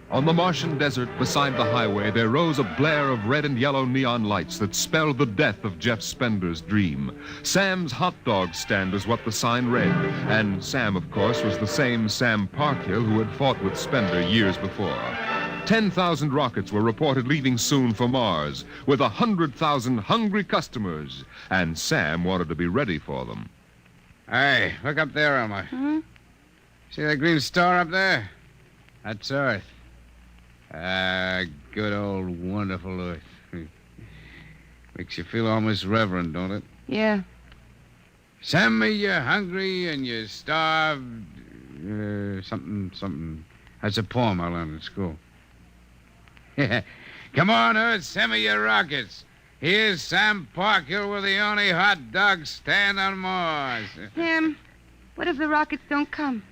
On the Martian desert beside the highway, there rose a blare of red and yellow neon lights that spelled the death of Jeff Spender's dream. Sam's hot dog stand is what the sign read, and Sam, of course, was the same Sam Parkhill who had fought with Spender years before. 10,000 rockets were reported leaving soon for Mars, with 100,000 hungry customers, and Sam wanted to be ready for them. Hey, look up there, Elmer. See that green star up there? That's Earth. Good old wonderful Earth. Makes you feel almost reverent, don't it? Yeah. Send me you're hungry and you're starved. Something. That's a poem I learned in school. Come on, Earth, send me your rockets. Here's Sam Parkhill with the only hot dog stand on Mars. Sam, what if the rockets don't come?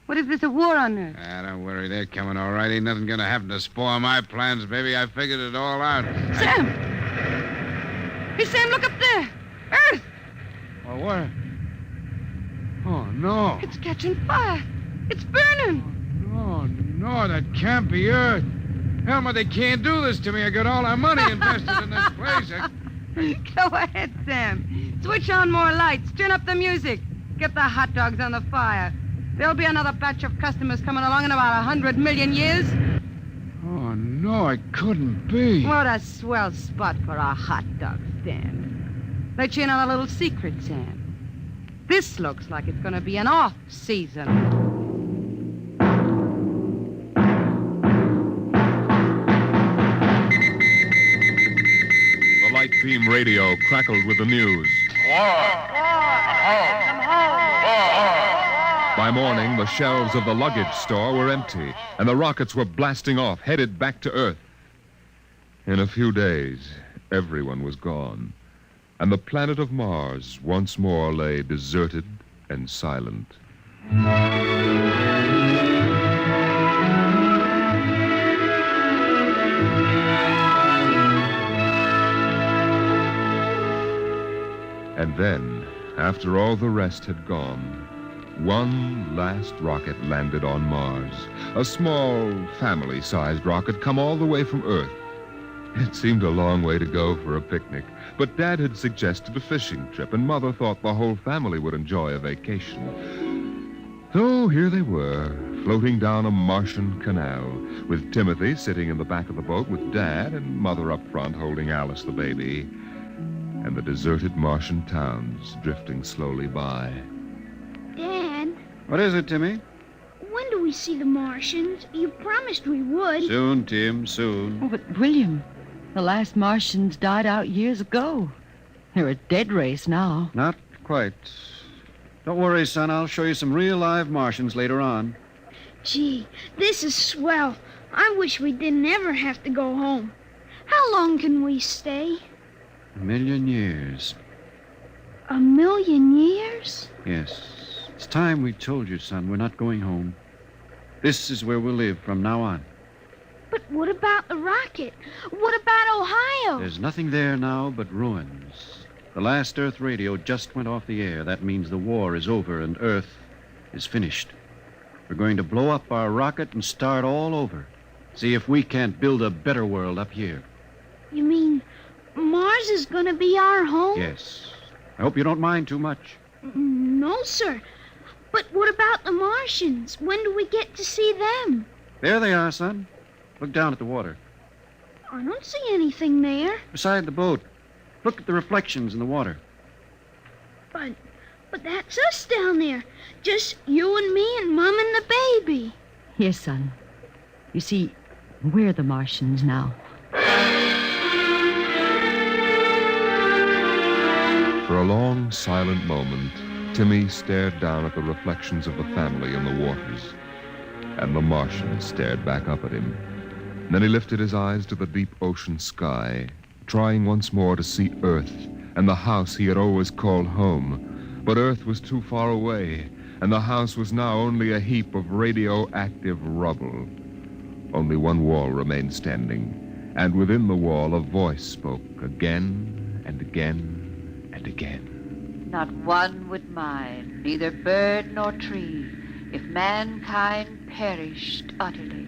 What if there's a war on Earth? Don't worry, they're coming all right. Ain't nothing gonna happen to spoil my plans, baby. I figured it all out. Sam! Hey, Sam, look up there! Earth! Oh, what? Oh, no. It's catching fire. It's burning. Oh, no, that can't be Earth. Elmer, they can't do this to me. I got all our money invested in this place. Go ahead, Sam. Switch on more lights. Turn up the music. Get the hot dogs on the fire. There'll be another batch of customers coming along in about 100 million years. Oh, no, it couldn't be. What a swell spot for a hot dog stand. Let you in on a little secret, Sam. This looks like it's going to be an off-season. The light beam radio crackled with the news. By morning, the shelves of the luggage store were empty, and the rockets were blasting off, headed back to Earth. In a few days, everyone was gone, and the planet of Mars once more lay deserted and silent. And then, after all the rest had gone, one last rocket landed on Mars. A small, family-sized rocket come all the way from Earth. It seemed a long way to go for a picnic, but Dad had suggested a fishing trip, and Mother thought the whole family would enjoy a vacation. So here they were, floating down a Martian canal, with Timothy sitting in the back of the boat with Dad and Mother up front holding Alice the baby, and the deserted Martian towns drifting slowly by. Dad, What is it, Timmy? when do we see the Martians? You promised we would. Soon, Tim, soon. Oh, but William, the last Martians died out years ago. They're a dead race now. Not quite. Don't worry, son. I'll show you some real live Martians later on. Gee, this is swell. I wish we didn't ever have to go home. How long can we stay? 1,000,000 years. 1,000,000 years? Yes. It's time we told you, son. We're not going home. This is where we'll live from now on. But what about the rocket? What about Ohio? There's nothing there now but ruins. The last Earth radio just went off the air. That means the war is over and Earth is finished. We're going to blow up our rocket and start all over. See if we can't build a better world up here. You Mars is going to be our home? Yes. I hope you don't mind too much. No, sir. But what about the Martians? When do we get to see them? There they are, son. Look down at the water. I don't see anything there. Beside the boat. Look at the reflections in the water. But that's us down there. Just you and me and Mom and the baby. Yes, son. You see, we're the Martians now. For a long, silent moment, Timmy stared down at the reflections of the family in the waters, and the Martian stared back up at him. Then he lifted his eyes to the deep ocean sky, trying once more to see Earth and the house he had always called home. But Earth was too far away, and the house was now only a heap of radioactive rubble. Only one wall remained standing, and within the wall a voice spoke again and again and again. Not one would mind, neither bird nor tree, if mankind perished utterly,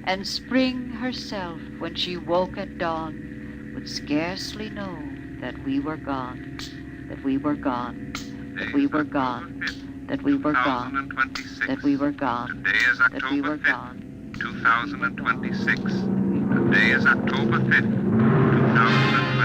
and spring herself, when she woke at dawn, would scarcely know that we were gone, that we were gone, that we were gone, that we were gone, that we were gone, Today is that we October were 5th, gone. 2026. Today is October 5th, 2026.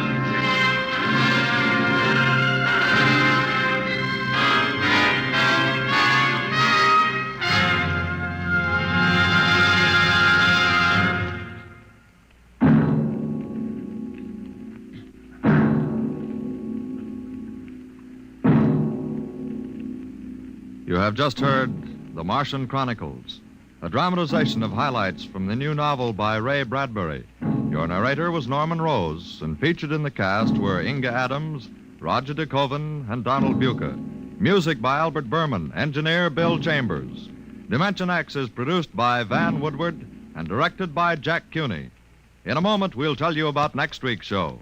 You have just heard The Martian Chronicles, a dramatization of highlights from the new novel by Ray Bradbury. Your narrator was Norman Rose, and featured in the cast were Inga Adams, Roger DeKoven, and Donald Buca. Music by Albert Berman, engineer Bill Chambers. Dimension X is produced by Van Woodward and directed by Jack Cuney. In a moment, we'll tell you about next week's show.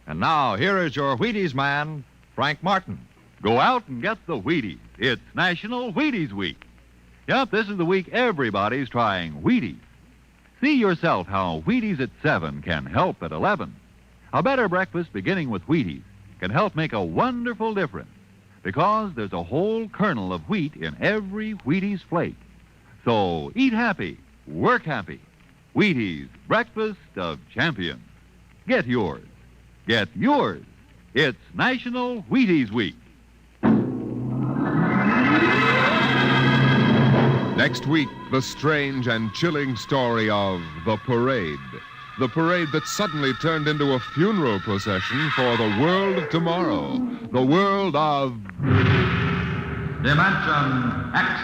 And now, here is your Wheaties man, Frank Martin. Go out and get the Wheaties. It's National Wheaties Week. Yep, this is the week everybody's trying Wheaties. See yourself how Wheaties at 7 can help at 11. A better breakfast beginning with Wheaties can help make a wonderful difference because there's a whole kernel of wheat in every Wheaties flake. So eat happy, work happy. Wheaties, breakfast of champions. Get yours. Get yours. It's National Wheaties Week. Next week, the strange and chilling story of the parade. The parade that suddenly turned into a funeral procession for the world of tomorrow. The world of... Dimension X.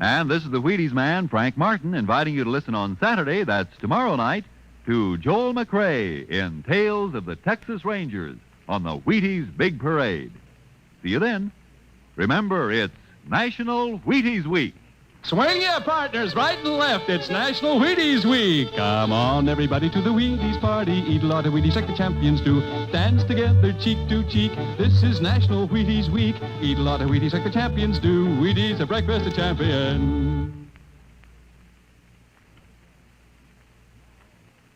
And this is the Wheaties man, Frank Martin, inviting you to listen on Saturday, that's tomorrow night, to Joel McRae in Tales of the Texas Rangers on the Wheaties Big Parade. See you then. Remember, it's National Wheaties Week. Swing your partners right and left. It's National Wheaties Week. Come on, everybody, to the Wheaties party. Eat a lot of Wheaties like the champions do. Dance together, cheek to cheek. This is National Wheaties Week. Eat a lot of Wheaties like the champions do. Wheaties, a breakfast of champions.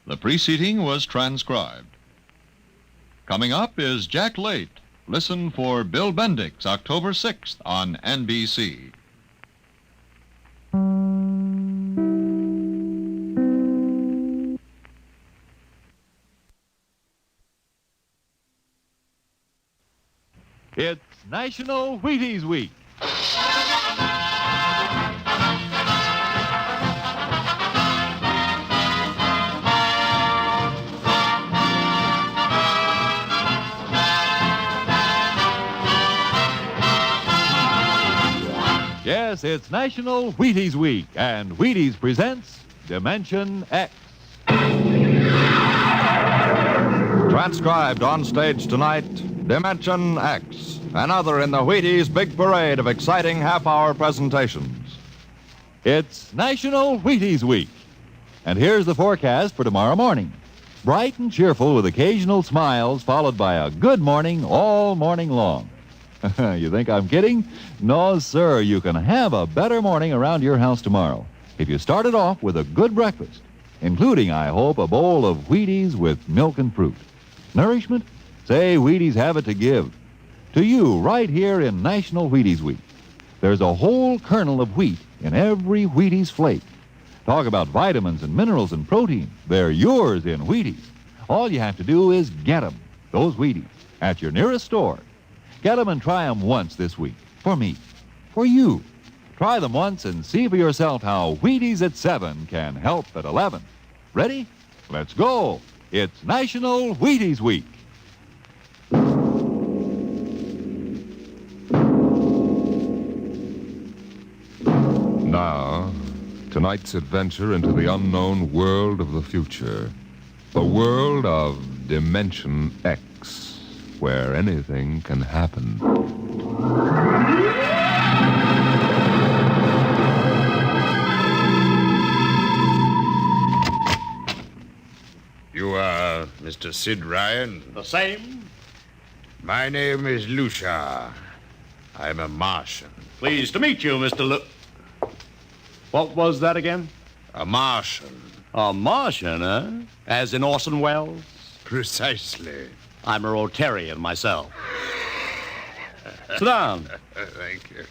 The preceding was transcribed. Coming up is Jack Late. Listen for Bill Bendix, October 6th on NBC. It's National Wheaties Week. Yes, it's National Wheaties Week, and Wheaties presents Dimension X. Transcribed on stage tonight, Dimension X, another in the Wheaties Big Parade of exciting half-hour presentations. It's National Wheaties Week, and here's the forecast for tomorrow morning. Bright and cheerful with occasional smiles, followed by a good morning all morning long. You think I'm kidding? No, sir. You can have a better morning around your house tomorrow. if you started off with a good breakfast, including, I hope, a bowl of Wheaties with milk and fruit. Nourishment? Say, Wheaties have it to give. To you, right here in National Wheaties Week. There's a whole kernel of wheat in every Wheaties flake. Talk about vitamins and minerals and protein. They're yours in Wheaties. All you have to do is get them, those Wheaties, at your nearest store. Get them and try them once this week. For me. For you. Try them once and see for yourself how Wheaties at 7 can help at 11. Ready? Let's go. It's National Wheaties Week. Now, tonight's adventure into the unknown world of the future. The world of Dimension X, where anything can happen. You are Mr. Sid Ryan? The same. My name is Lucia. I'm a Martian. Pleased to meet you, Mr. What was that again? A Martian. A Martian, eh? As in Orson Welles? Precisely. I'm a Rotarian myself. Sit down. Thank you.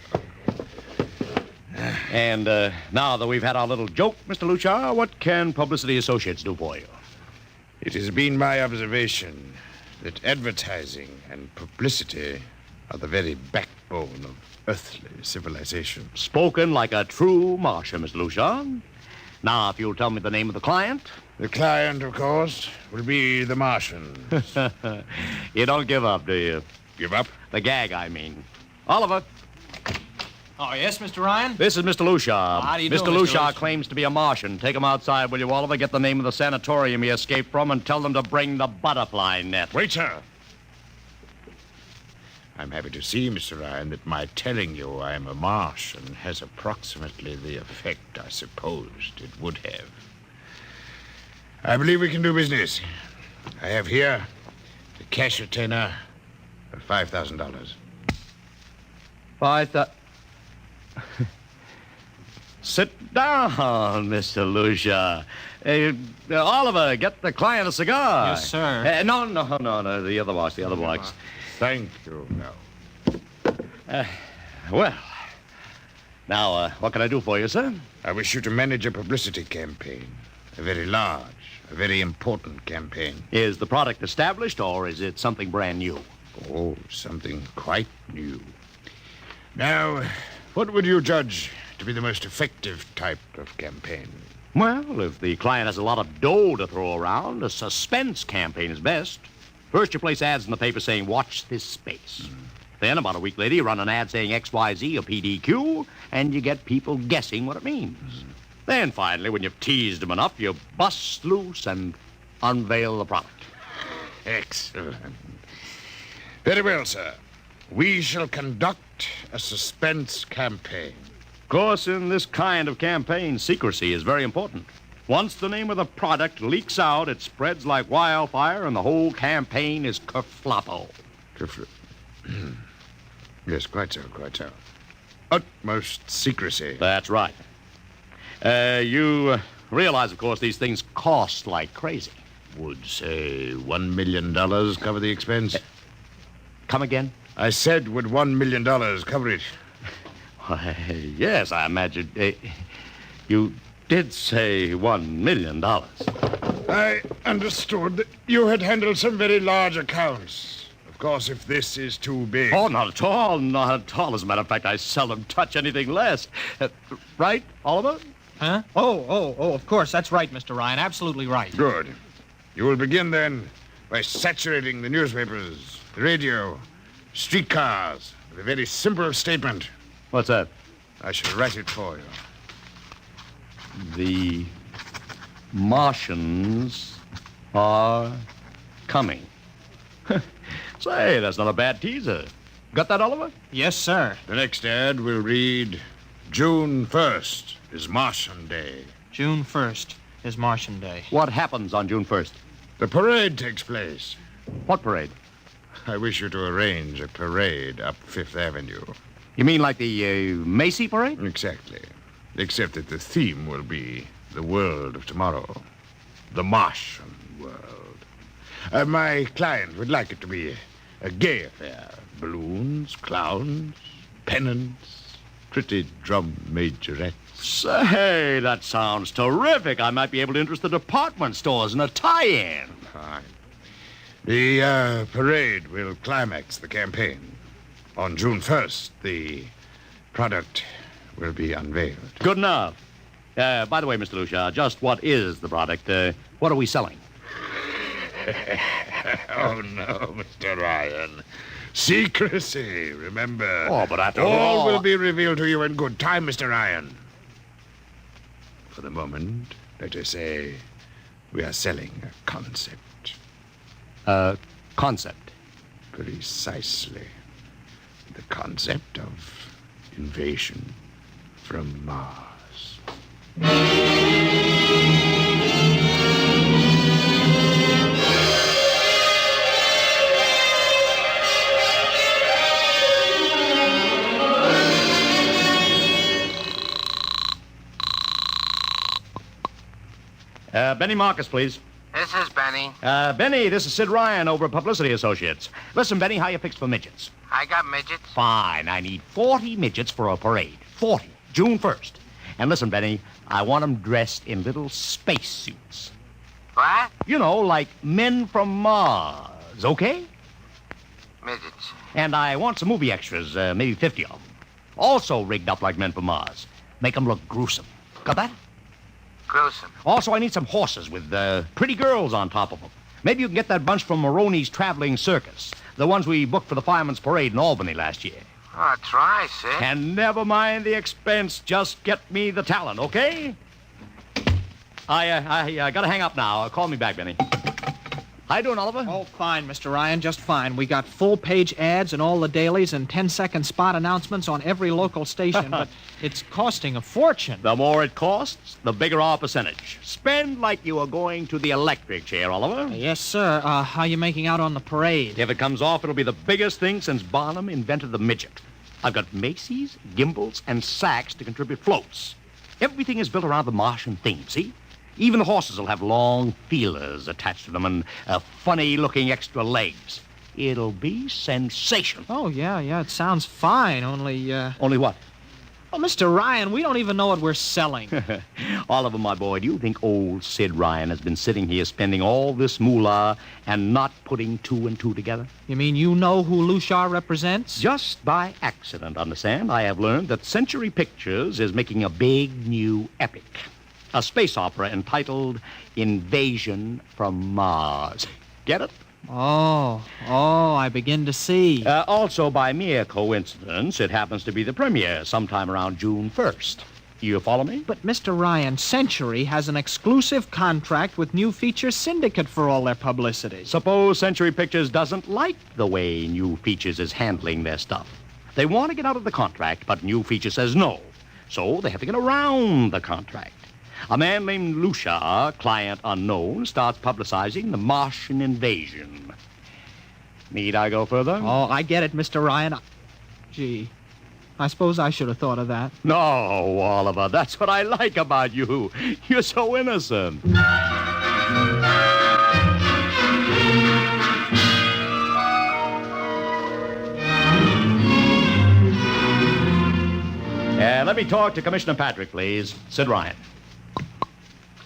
And now that we've had our little joke, Mr. Lucia, what can Publicity Associates do for you? It has been my observation that advertising and publicity are the very backbone of earthly civilization. Spoken like a true Martian, Mr. Lucia. Now, if you'll tell me the name of the client. The client, of course, will be the Martian. You don't give up, do you? Give up? The gag, I mean. Oliver. Oh, yes, Mr. Ryan? This is Mr. Lucia. How do you do, Mr. Lucia claims to be a Martian. Take him outside, will you, Oliver? Get the name of the sanatorium he escaped from and tell them to bring the butterfly net. Wait, sir. I'm happy to see, Mr. Ryan, that my telling you I'm a Martian has approximately the effect I supposed it would have. I believe we can do business. I have here the cash retainer of $5,000. Sit down, Mr. Lucia. Oliver, get the client a cigar. Yes, sir. No, the other box. Thank you. No. Well, now, what can I do for you, sir? I wish you to manage a publicity campaign. A very large, a very important campaign. Is the product established, or is it something brand new? Oh, something quite new. Now, what would you judge to be the most effective type of campaign? Well, if the client has a lot of dough to throw around, a suspense campaign is best. First, you place ads in the paper saying, watch this space. Then, about a week later, you run an ad saying XYZ or PDQ, and you get people guessing what it means. Then, finally, when you've teased them enough, you bust loose and unveil the product. Excellent. Very well, sir. We shall conduct a suspense campaign. Of course, in this kind of campaign, secrecy is very important. Once the name of the product leaks out, it spreads like wildfire, and the whole campaign is kerfloppo. Yes, quite so. Utmost secrecy. That's right. You realize, of course, these things cost like crazy. Would, say, $1 million cover the expense? Come again? I said, would $1 million cover it? Yes, I imagine. You did say $1 million. I understood that you had handled some very large accounts. Of course, if this is too big... Oh, not at all. As a matter of fact, I seldom touch anything less. Right, Oliver? Huh? Oh, of course. That's right, Mr. Ryan. Absolutely right. Good. You will begin, then, by saturating the newspapers, the radio, streetcars, with a very simple statement. What's that? I shall write it for you. The Martians are coming. Say, that's not a bad teaser. Got that, Oliver? Yes, sir. The next ad will read, June 1st is Martian Day. June 1st is Martian Day. What happens on June 1st? The parade takes place. What parade? I wish you to arrange a parade up Fifth Avenue. You mean like the Macy parade? Exactly. except that the theme will be the world of tomorrow, the Martian world. My client would like it to be a gay affair. Balloons, clowns, pennants, pretty drum majorettes. Say, that sounds terrific. I might be able to interest the department stores in a tie-in. Fine. The parade will climax the campaign. On June 1st, the product will be unveiled. Good enough. By the way, Mr. Lucia, just what is the product? What are we selling? Oh, no, Mr. Ryan. Secrecy, remember. Oh, but after all will be revealed to you in good time, Mr. Ryan. For the moment, let us say we are selling a concept. Concept? Precisely. The concept of invasion from Mars. Benny Marcus, please. This is Benny. Benny, this is Sid Ryan over at Publicity Associates. Listen, Benny, how you fixed for midgets? I got midgets. Fine. I need 40 midgets for a parade. 40. June 1st. And listen, Benny, I want them dressed in little space suits. What? You know, like men from Mars, okay? Midgets. And I want some movie extras, maybe 50 of them. Also rigged up like men from Mars. Make them look gruesome. Got that? Gruesome. Also, I need some horses with pretty girls on top of them. Maybe you can get that bunch from Maroney's Traveling Circus. The ones we booked for the Fireman's Parade in Albany last year. Oh, try, Sid. And never mind the expense. Just get me the talent, okay? I gotta hang up now. Call me back, Benny. How you doing, Oliver? Oh, fine, Mr. Ryan, just fine. We got full-page ads in all the dailies and 10-second spot announcements on every local station, but it's costing a fortune. The more it costs, the bigger our percentage. Spend like you are going to the electric chair, Oliver. Yes, sir. How you making out on the parade? If it comes off, it'll be the biggest thing since Barnum invented the midget. I've got Macy's, gimbals, and sacks to contribute floats. Everything is built around the Martian theme, see? Even the horses will have long feelers attached to them and funny-looking extra legs. It'll be sensational. Oh, yeah, it sounds fine, only... Only what? Oh, Mr. Ryan, we don't even know what we're selling. Oliver, my boy, do you think old Sid Ryan has been sitting here spending all this moolah and not putting two and two together? You mean you know who Lucia represents? Just by accident, understand? I have learned that Century Pictures is making a big new epic. A space opera entitled Invasion from Mars. Get it? Oh, I begin to see. Also, by mere coincidence, it happens to be the premiere sometime around June 1st. You follow me? But, Mr. Ryan, Century has an exclusive contract with New Features Syndicate for all their publicity. Suppose Century Pictures doesn't like the way New Features is handling their stuff. They want to get out of the contract, but New Features says no. So they have to get around the contract. A man named Lucia, client unknown, starts publicizing the Martian invasion. Need I go further? Oh, I get it, Mr. Ryan. Gee, I suppose I should have thought of that. No, Oliver, that's what I like about you. You're so innocent. Let me talk to Commissioner Patrick, please. Sid Ryan.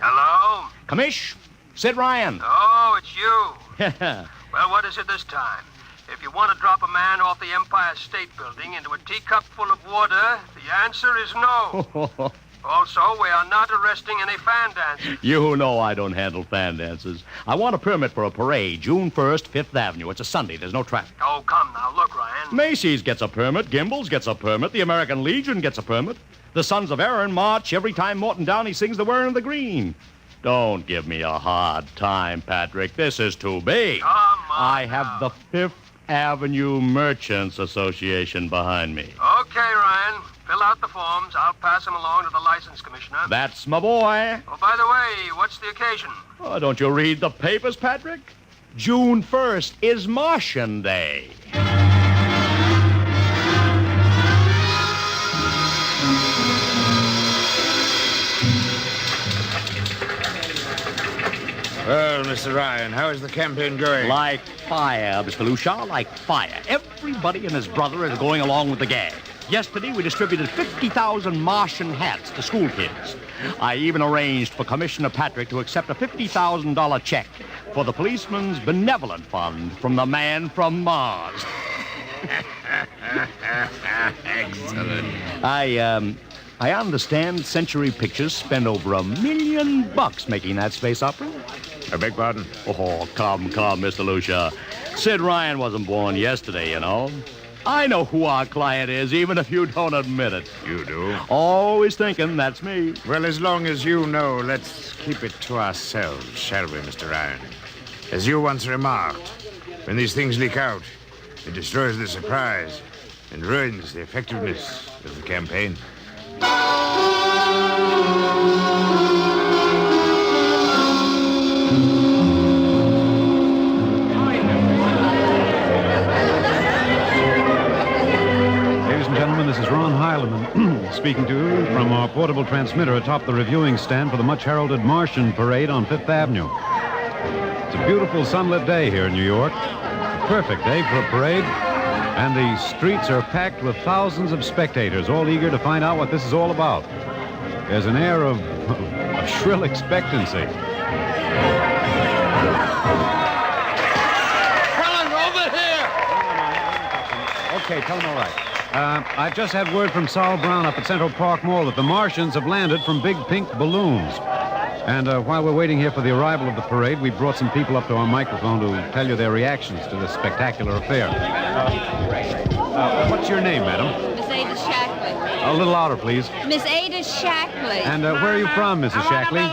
Hello? Commish, Sid Ryan. Oh, it's you. Well, what is it this time? If you want to drop a man off the Empire State Building into a teacup full of water, the answer is no. Also, we are not arresting any fan dancers. You know I don't handle fan dances. I want a permit for a parade, June 1st, 5th Avenue. It's a Sunday. There's no traffic. Oh, come now. Look, Ryan. Macy's gets a permit. Gimbals gets a permit. The American Legion gets a permit. The Sons of Erin march every time Morton Downey sings The Wearing of the Green. Don't give me a hard time, Patrick. This is too big. Come on I have the 5th Avenue Merchants Association behind me. Okay, Ryan. Fill out the forms. I'll pass them along to the license commissioner. That's my boy. Oh, by the way, what's the occasion? Oh, don't you read the papers, Patrick? June 1st is Martian Day. Mr. Ryan. How is the campaign going? Like fire, Mr. Lucia, like fire. Everybody and his brother is going along with the gag. Yesterday, we distributed 50,000 Martian hats to school kids. I even arranged for Commissioner Patrick to accept a $50,000 check for the Policeman's Benevolent Fund from the man from Mars. Excellent. I understand Century Pictures spent over $1 million making that space opera. I beg pardon? Oh, come, Mr. Lucia. Sid Ryan wasn't born yesterday, you know. I know who our client is, even if you don't admit it. You do? Always thinking that's me. Well, as long as you know, let's keep it to ourselves, shall we, Mr. Ryan? As you once remarked, when these things leak out, it destroys the surprise and ruins the effectiveness of the campaign. Ladies and gentlemen, this is Ron Heileman speaking to you from our portable transmitter atop the reviewing stand for the much-heralded Martian Parade on Fifth Avenue. It's a beautiful sunlit day here in New York. A perfect day for a parade. And the streets are packed with thousands of spectators, all eager to find out what this is all about. There's an air of shrill expectancy. Helen, over here! Okay, tell them all right. I've just had word from Sol Brown up at Central Park Mall that the Martians have landed from big pink balloons. And while we're waiting here for the arrival of the parade, we brought some people up to our microphone to tell you their reactions to this spectacular affair. What's your name, madam? Miss Ada Shackley. A little louder, please. Miss Ada Shackley. And where are you from, Mrs. Shackley?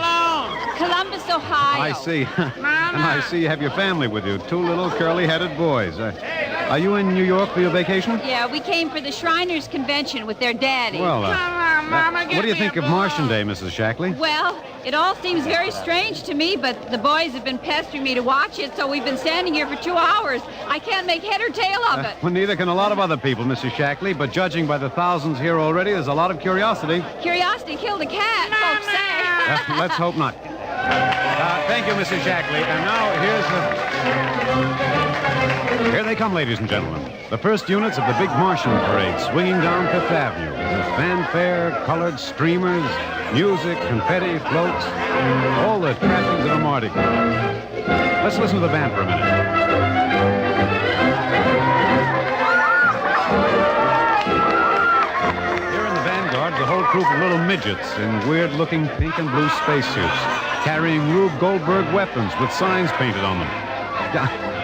Columbus, Ohio. I see. And I see you have your family with you, two little curly-headed boys. Are you in New York for your vacation? Yeah, we came for the Shriners Convention with their daddy. Well, what do you think of Martian Day, Mrs. Shackley? Well, it all seems very strange to me, but the boys have been pestering me to watch it, so we've been standing here for 2 hours. I can't make head or tail of it. Well, neither can a lot of other people, Mrs. Shackley, but judging by the thousands here already, there's a lot of curiosity. Curiosity killed a cat, folks say. Let's hope not. Thank you, Mrs. Shackley. And now Here they come, ladies and gentlemen. The first units of the big Martian Parade swinging down Fifth Avenue. With fanfare, colored streamers, music, confetti, floats, all the trappings of a Mardi Gras. Let's listen to the band for a minute. Here in the vanguard, the whole troop of little midgets in weird-looking pink and blue spacesuits, carrying Rube Goldberg weapons with signs painted on them.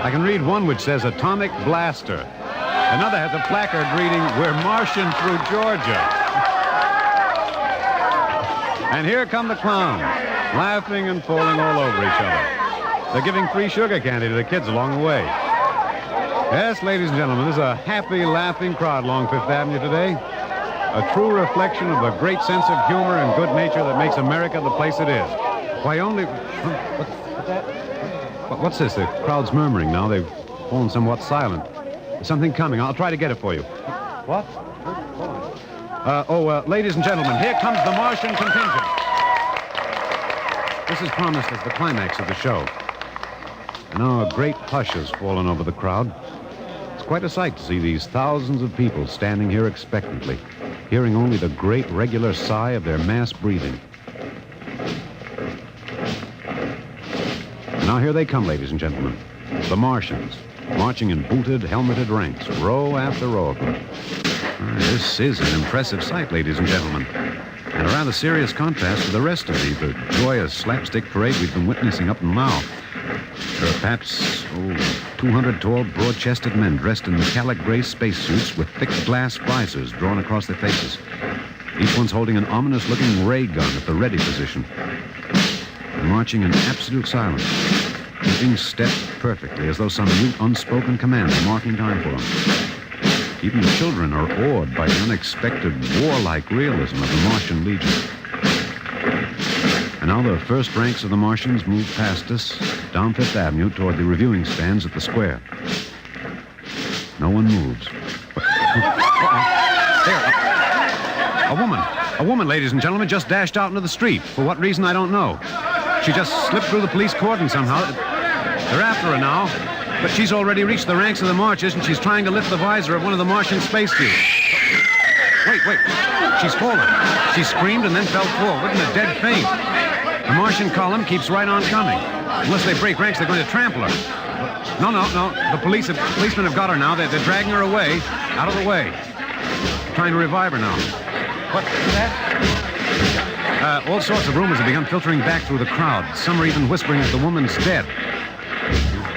I can read one which says Atomic Blaster. Another has a placard reading, We're Martian through Georgia. And here come the clowns, laughing and falling all over each other. They're giving free sugar candy to the kids along the way. Yes, ladies and gentlemen, this is a happy, laughing crowd along Fifth Avenue today. A true reflection of the great sense of humor and good nature that makes America the place it is. Why, only... What's that? What's this? The crowd's murmuring now. They've fallen somewhat silent. There's something coming. I'll try to get it for you. What? Ladies and gentlemen, here comes the Martian contingent. This is promised as the climax of the show. And now a great hush has fallen over the crowd. It's quite a sight to see these thousands of people standing here expectantly, hearing only the great regular sigh of their mass breathing. Now here they come, ladies and gentlemen. The Martians, marching in booted, helmeted ranks, row after row of them. This is an impressive sight, ladies and gentlemen, and a rather serious contrast to the rest of the joyous slapstick parade we've been witnessing up and now. There are perhaps 200 tall, broad-chested men dressed in metallic gray spacesuits with thick glass visors drawn across their faces. Each one's holding an ominous-looking ray gun at the ready position. They're marching in absolute silence, keeping step perfectly, as though some mute, unspoken command is marking time for them. Even the children are awed by the unexpected warlike realism of the Martian Legion. And now the first ranks of the Martians move past us down Fifth Avenue toward the reviewing stands at the square. No one moves. There, a woman, ladies and gentlemen, just dashed out into the street. For what reason, I don't know. She just slipped through the police cordon somehow. They're after her now, but she's already reached the ranks of the Marches, and she's trying to lift the visor of one of the Martian spacesuits. Wait. She's fallen. She screamed and then fell forward in a dead faint. The Martian column keeps right on coming. Unless they break ranks, they're going to trample her. No. The policemen have got her now. They're dragging her away, out of the way. Trying to revive her now. What is that? All sorts of rumors have begun filtering back through the crowd. Some are even whispering that the woman's dead.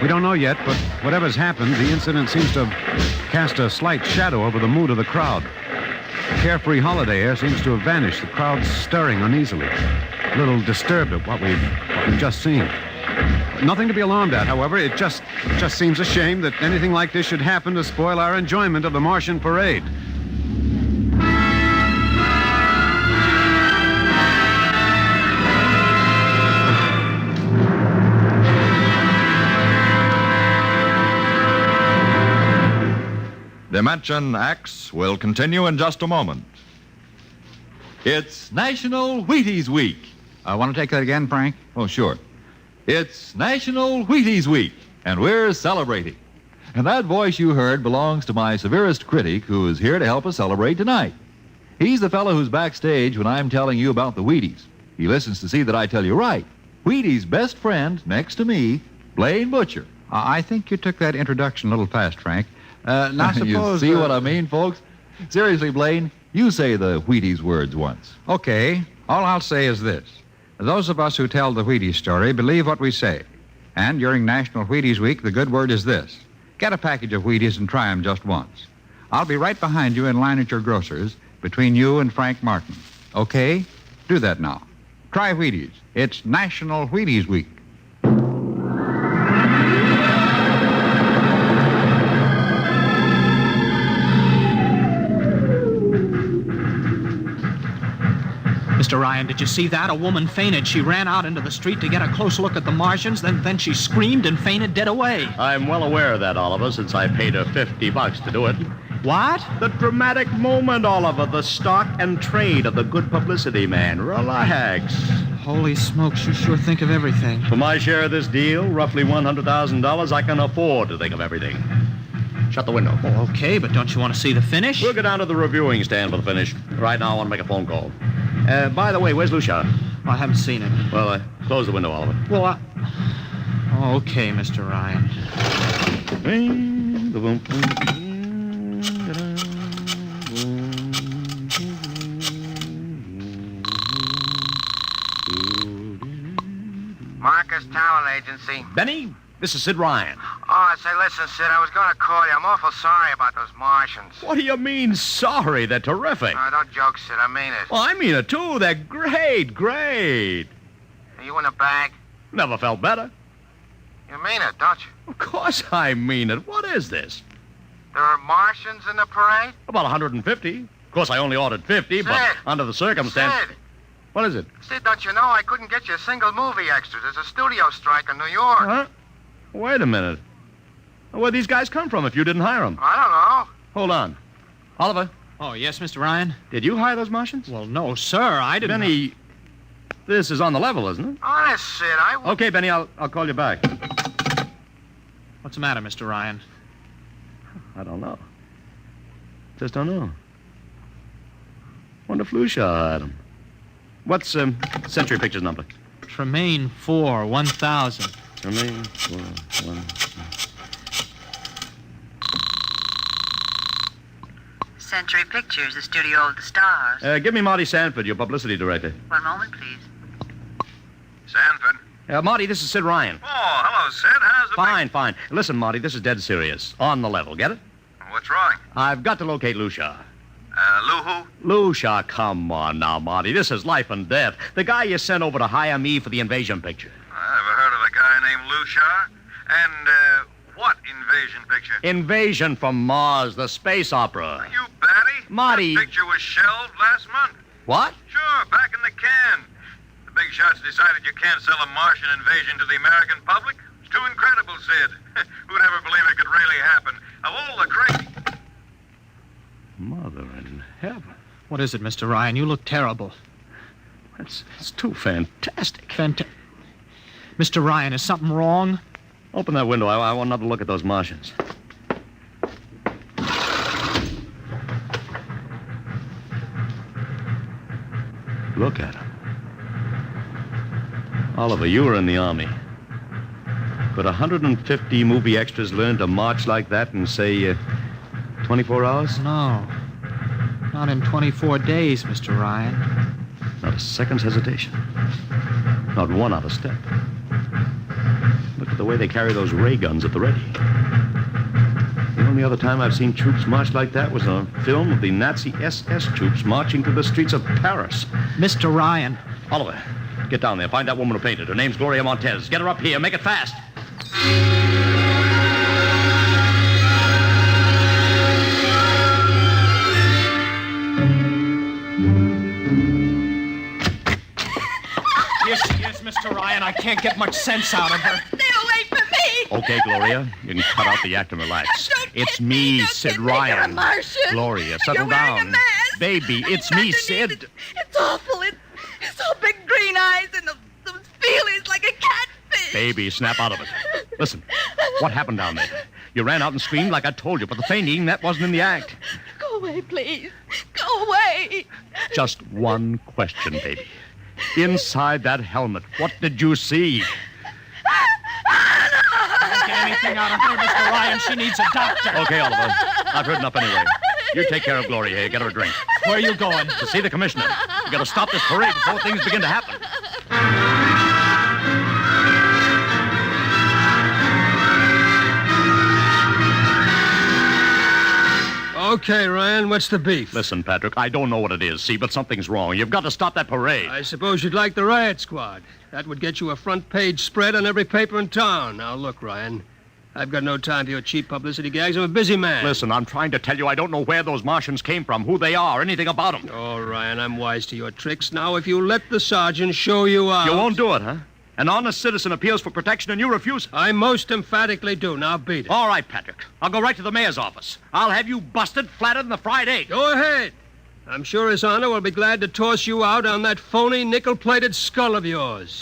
We don't know yet, but whatever's happened, the incident seems to have cast a slight shadow over the mood of the crowd. The carefree holiday air seems to have vanished. The crowd's stirring uneasily, a little disturbed at what we've just seen. Nothing to be alarmed at, however. It just seems a shame that anything like this should happen to spoil our enjoyment of the Martian parade. Dimension X will continue in just a moment. It's National Wheaties Week. I want to take that again, Frank? Oh, sure. It's National Wheaties Week, and we're celebrating. And that voice you heard belongs to my severest critic, who is here to help us celebrate tonight. He's the fellow who's backstage when I'm telling you about the Wheaties. He listens to see that I tell you right. Wheaties' best friend, next to me, Blaine Butcher. I think you took that introduction a little fast, Frank. Now suppose... You see what I mean, folks? Seriously, Blaine, you say the Wheaties words once. Okay. All I'll say is this. Those of us who tell the Wheaties story believe what we say. And during National Wheaties Week, the good word is this. Get a package of Wheaties and try them just once. I'll be right behind you in line at your grocer's, between you and Frank Martin. Okay? Do that now. Try Wheaties. It's National Wheaties Week. Mr. Ryan, did you see that? A woman fainted. She ran out into the street to get a close look at the Martians, then she screamed and fainted dead away. I'm well aware of that, Oliver, since I paid her $50 to do it. What? The dramatic moment, Oliver. The stock and trade of the good publicity man. Relax. Holy smokes, you sure think of everything. For my share of this deal, roughly $100,000, I can afford to think of everything. Shut the window. Oh, okay, but don't you want to see the finish? We'll go down to the reviewing stand for the finish. Right now, I want to make a phone call. By the way, where's Lucia? I haven't seen him. Well, close the window, Oliver. Well, okay, Mr. Ryan. Marcus Talent Agency. Benny, this is Sid Ryan. Oh, say, listen, Sid, I was going to call you. I'm awful sorry about those Martians. What do you mean, sorry? They're terrific. No, don't joke, Sid. I mean it. Well, I mean it, too. They're great. Are you in a bag? Never felt better. You mean it, don't you? Of course I mean it. What is this? There are Martians in the parade? About 150. Of course, I only ordered 50, Sid. but under the circumstance... Sid. What is it? Sid, don't you know I couldn't get you a single movie extra. There's a studio strike in New York. Huh? Wait a minute. Where'd these guys come from if you didn't hire them? I don't know. Hold on. Oliver? Oh, yes, Mr. Ryan? Did you hire those Martians? Well, no, sir. I didn't... Benny, this is on the level, isn't it? Honest, Sid, I... Okay, Benny, I'll call you back. What's the matter, Mr. Ryan? I don't know. Just don't know. Wonder if Lucia hired him. What's Century Pictures number? Tremaine 4, 1000. Tremaine 4, 1000. Century Pictures, the studio of the stars. Give me Marty Sanford, your publicity director. One moment, please. Sanford. Marty, this is Sid Ryan. Oh, hello, Sid. How's it... Fine. Listen, Marty, this is dead serious. On the level, get it? What's wrong? I've got to locate Lucia. Lou who? Lucia, come on now, Marty. This is life and death. The guy you sent over to hire me for the invasion picture. I never heard of a guy named Lucia. And, what invasion picture? Invasion from Mars, the space opera. Are you batty? Marty. That picture was shelved last month. What? Sure, back in the can. The big shots decided you can't sell a Martian invasion to the American public. It's too incredible, Sid. Who'd ever believe it could really happen? Of all the crazy... Mother in heaven. What is it, Mr. Ryan? You look terrible. It's too fantastic. Mr. Ryan, is something wrong? Open that window. I want another look at those Martians. Look at them. Oliver, you were in the Army. Could 150 movie extras learn to march like that in, say, 24 hours? No. Not in 24 days, Mr. Ryan. Not a second's hesitation. Not one out of step. Look at the way they carry those ray guns at the ready. The only other time I've seen troops march like that was on a film of the Nazi SS troops marching through the streets of Paris. Mr. Ryan. Oliver, get down there. Find that woman who painted. Her name's Gloria Montez. Get her up here. Make it fast. Here she is, Mr. Ryan. I can't get much sense out of her. Stay away from me! Okay, Gloria. You can cut out the act and relax. It's me, Sid Ryan. You're a Martian. Gloria, settle You're wearing down. a mask. Baby, it's me, Sid. It's awful. It's all big green eyes and those feelings like a catfish. Baby, snap out of it. Listen, what happened down there? You ran out and screamed like I told you, but the fainting, that wasn't in the act. Go away, please. Go away. Just one question, baby. Inside that helmet, what did you see? Don't get anything out of her, Mr. Ryan. She needs a doctor. Okay, Oliver. I've heard enough anyway. You take care of Gloria here. Get her a drink. Where are you going? To see the commissioner. We got to stop this parade before things begin to happen. Okay, Ryan, what's the beef? Listen, Patrick, I don't know what it is, see, but something's wrong. You've got to stop that parade. I suppose you'd like the riot squad. That would get you a front-page spread on every paper in town. Now, look, Ryan, I've got no time for your cheap publicity gags. I'm a busy man. Listen, I'm trying to tell you I don't know where those Martians came from, who they are, anything about them. Oh, Ryan, I'm wise to your tricks. Now, if you let the sergeant show you out... You won't do it, huh? An honest citizen appeals for protection and you refuse? I most emphatically do. Now beat it. All right, Patrick. I'll go right to the mayor's office. I'll have you busted flatter than the fried egg. Go ahead. I'm sure His Honor will be glad to toss you out on that phony nickel-plated skull of yours.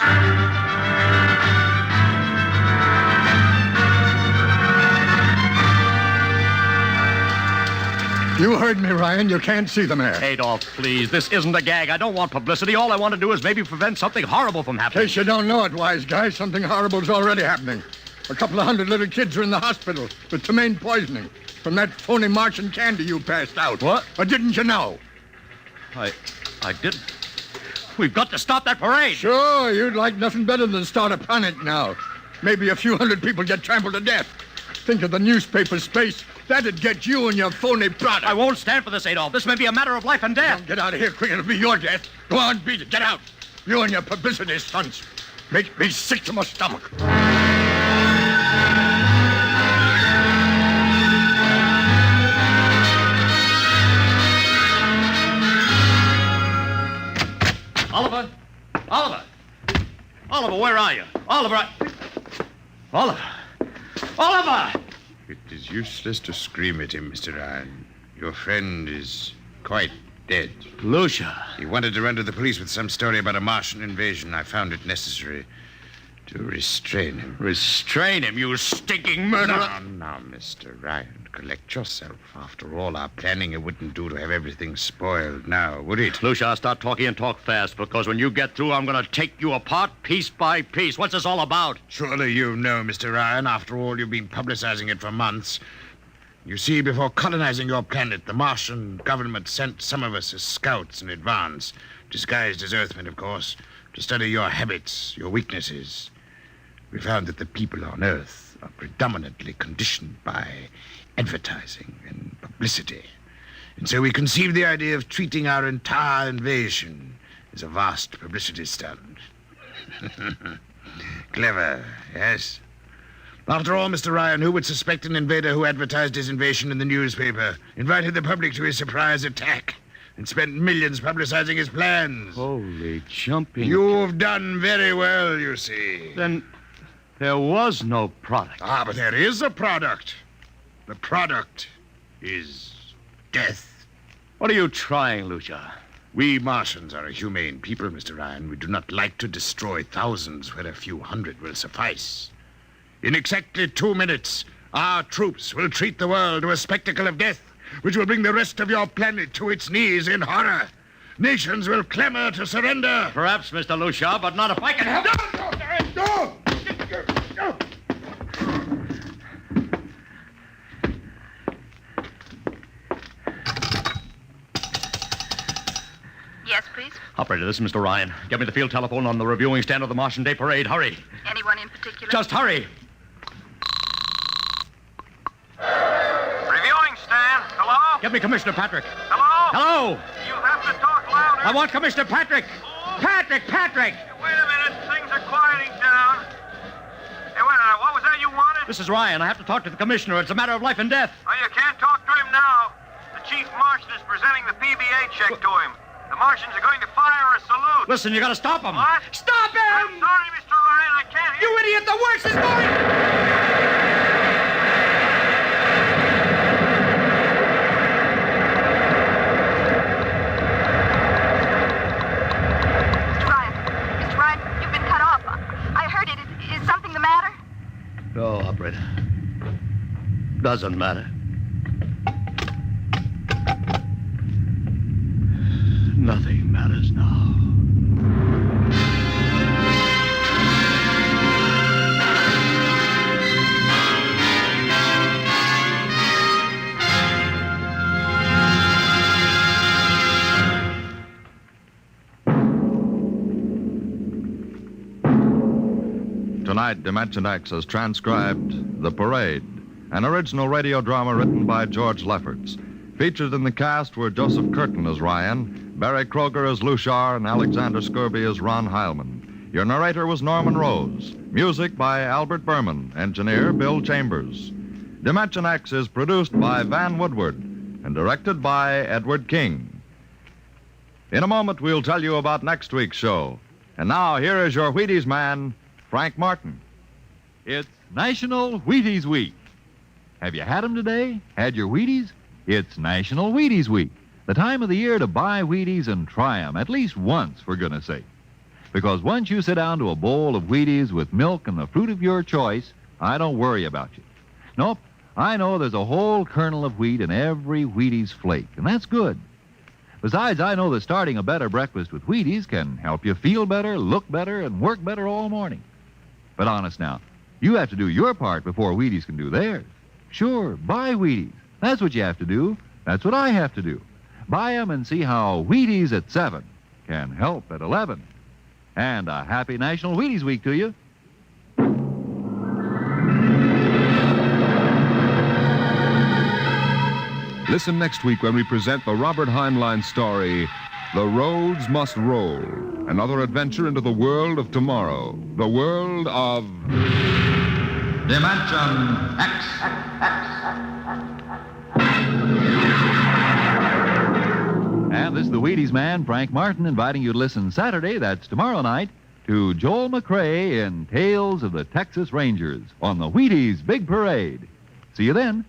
You heard me, Ryan. You can't see the mayor. Adolf, please. This isn't a gag. I don't want publicity. All I want to do is maybe prevent something horrible from In happening. case you don't know it, wise guy, something horrible's already happening. A couple of hundred little kids are in the hospital with ptomaine poisoning from that phony Martian candy you passed out. What? Or didn't you know? I didn't. We've got to stop that parade. Sure, you'd like nothing better than start a panic now. Maybe a few hundred people get trampled to death. Think of the newspaper space. That'd get you and your phony product. I won't stand for this, Adolf. This may be a matter of life and death. Now get out of here quick. It'll be your death. Go on, beat it. Get out. You and your publicity stunts make me sick to my stomach. Oliver! Oliver! Oliver, where are you? Oliver! Oliver! Oliver! It is useless to scream at him, Mr. Ryan. Your friend is quite dead. Lucia. He wanted to run to the police with some story about a Martian invasion. I found it necessary to restrain him. Restrain him, you stinking murderer! Now, Mr. Ryan, collect yourself. After all our planning, it wouldn't do to have everything spoiled now, would it? Lucia, I'll start talking and talk fast, because when you get through, I'm going to take you apart piece by piece. What's this all about? Surely you know, Mr. Ryan. After all, you've been publicizing it for months. You see, before colonizing your planet, the Martian government sent some of us as scouts in advance, disguised as Earthmen, of course, to study your habits, your weaknesses. We found that the people on Earth are predominantly conditioned by advertising and publicity. And so we conceived the idea of treating our entire invasion as a vast publicity stunt. Clever, yes? After all, Mr. Ryan, who would suspect an invader who advertised his invasion in the newspaper, invited the public to his surprise attack, and spent millions publicizing his plans? Holy jumping... You've done very well, you see. Then there was no product. Ah, but there is a product. The product is death. What are you trying, Lucia? We Martians are a humane people, Mr. Ryan. We do not like to destroy thousands where a few hundred will suffice. In exactly 2 minutes, our troops will treat the world to a spectacle of death, which will bring the rest of your planet to its knees in horror. Nations will clamor to surrender. Perhaps, Mr. Lucia, but not if I can help. No! Yes, please. Operator, this is Mr. Ryan. Get me the field telephone on the reviewing stand of the Martian Day Parade. Hurry. Anyone in particular? Just hurry. Reviewing stand. Hello? Get me Commissioner Patrick. Hello? Hello. You have to talk louder. I want Commissioner Patrick. Patrick! Wait a minute. Things are quieting down. Hey, wait a minute. What was that you wanted? This is Ryan. I have to talk to the commissioner. It's a matter of life and death. Oh, you can't talk to him now. The chief Martian is presenting the PBA check to him. The Martians are going to fire a salute. Listen, you gotta stop him. What? Stop him! I'm sorry, Mr. Ryan. I can't hear you. Idiot! The worst is going... Mr. Ryan, you've been cut off. I heard it. Is something the matter? No, operator. Doesn't matter. Nothing matters now. Tonight, Dimension X has transcribed The Parade, an original radio drama written by George Lefferts. Featured in the cast were Joseph Curtin as Ryan, Barry Kroger as Lushar, and Alexander Skirby as Ron Heilman. Your narrator was Norman Rose. Music by Albert Berman. Engineer Bill Chambers. Dimension X is produced by Van Woodward and directed by Edward King. In a moment, we'll tell you about next week's show. And now, here is your Wheaties man, Frank Martin. It's National Wheaties Week. Have you had them today? Had your Wheaties? It's National Wheaties Week, the time of the year to buy Wheaties and try them at least once, for goodness sake. Because once you sit down to a bowl of Wheaties with milk and the fruit of your choice, I don't worry about you. Nope, I know there's a whole kernel of wheat in every Wheaties flake, and that's good. Besides, I know that starting a better breakfast with Wheaties can help you feel better, look better, and work better all morning. But honest now, you have to do your part before Wheaties can do theirs. Sure, buy Wheaties. That's what you have to do. That's what I have to do. Buy them and see how Wheaties at 7 can help at 11. And a happy National Wheaties Week to you. Listen next week when we present the Robert Heinlein story, The Roads Must Roll, another adventure into the world of tomorrow, the world of... Dimension X. And this is the Wheaties man, Frank Martin, inviting you to listen Saturday, that's tomorrow night, to Joel McRae in Tales of the Texas Rangers on the Wheaties Big Parade. See you then.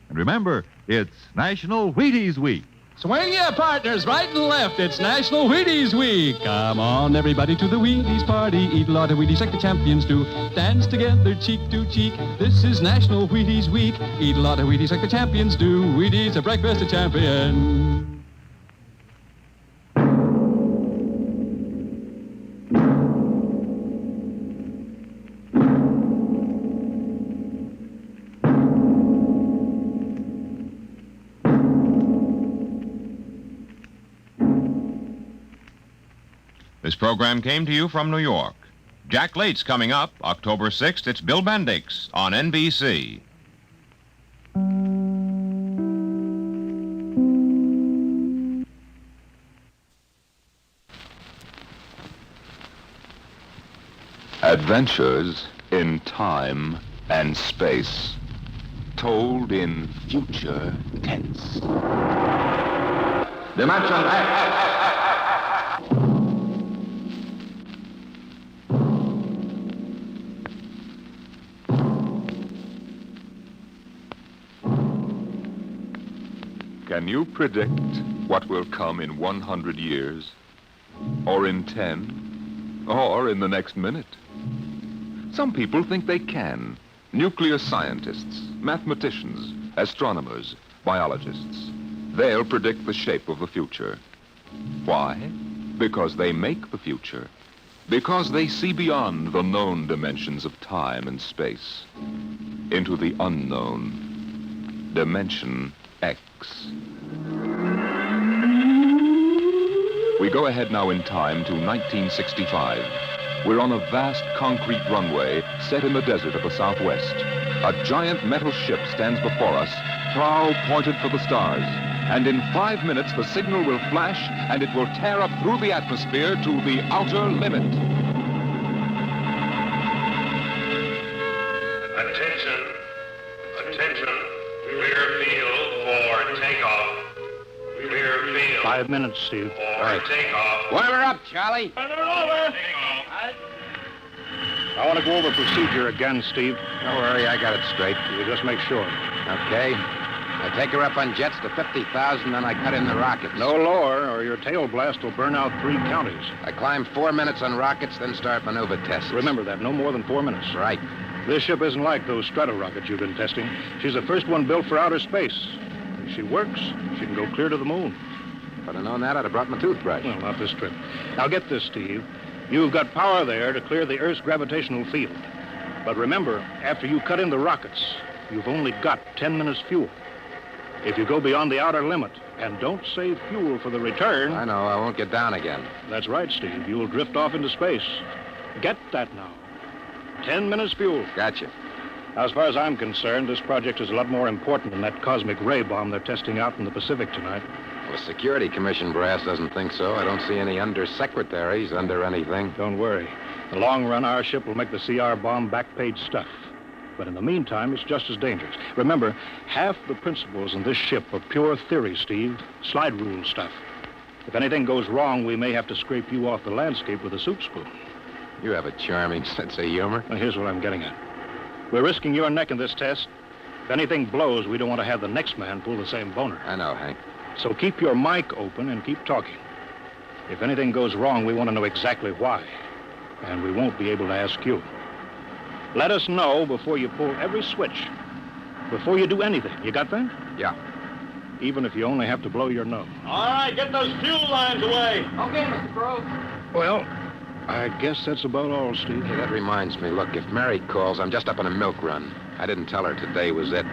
And remember, it's National Wheaties Week. Swing your partners right and left. It's National Wheaties Week. Come on, everybody, to the Wheaties party. Eat a lot of Wheaties like the champions do. Dance together, cheek to cheek. This is National Wheaties Week. Eat a lot of Wheaties like the champions do. Wheaties, a breakfast of champions. This program came to you from New York. Jack Late's coming up October 6th. It's Bill Bendix on NBC. Adventures in time and space, told in future tense. Dimension X. Can you predict what will come in 100 years? Or in 10? Or in the next minute? Some people think they can. Nuclear scientists, mathematicians, astronomers, biologists. They'll predict the shape of the future. Why? Because they make the future. Because they see beyond the known dimensions of time and space into the unknown, Dimension X. We go ahead now in time to 1965. We're on a vast concrete runway set in the desert of the Southwest. A giant metal ship stands before us, prow pointed for the stars. And in 5 minutes, the signal will flash, and it will tear up through the atmosphere to the outer limit. Attention. Attention. Clear field for takeoff. Clear field. 5 minutes, Steve. For takeoff. Boiler up, Charlie. I want to go over procedure again, Steve. Don't worry, I got it straight. You just make sure. Okay. I take her up on jets to 50,000, then I cut in the rockets. No lower, or your tail blast will burn out 3 counties. I climb 4 minutes on rockets, then start maneuver tests. Remember that, no more than 4 minutes. Right. This ship isn't like those strato rockets you've been testing. She's the first one built for outer space. If she works, she can go clear to the moon. If I'd have known that, I'd have brought my toothbrush. Well, not this trip. Now get this, Steve. You've got power there to clear the Earth's gravitational field. But remember, after you cut in the rockets, you've only got 10 minutes fuel. If you go beyond the outer limit and don't save fuel for the return... I know, I won't get down again. That's right, Steve. You'll drift off into space. Get that now. 10 minutes fuel. Gotcha. Now, as far as I'm concerned, this project is a lot more important than that cosmic ray bomb they're testing out in the Pacific tonight. Well, the Security Commission brass doesn't think so. I don't see any undersecretaries under anything. Don't worry. In the long run, our ship will make the CR bomb back-page stuff. But in the meantime, it's just as dangerous. Remember, half the principles in this ship are pure theory, Steve. Slide rule stuff. If anything goes wrong, we may have to scrape you off the landscape with a soup spoon. You have a charming sense of humor. Now, here's what I'm getting at. We're risking your neck in this test. If anything blows, we don't want to have the next man pull the same boner. I know, Hank. So keep your mic open and keep talking. If anything goes wrong, we want to know exactly why. And we won't be able to ask you. Let us know before you pull every switch. Before you do anything. You got that? Yeah. Even if you only have to blow your nose. All right, get those fuel lines away. Okay, Mr. Grove. Well, I guess that's about all, Steve. Hey, that reminds me. Look, if Mary calls, I'm just up on a milk run. I didn't tell her today was it.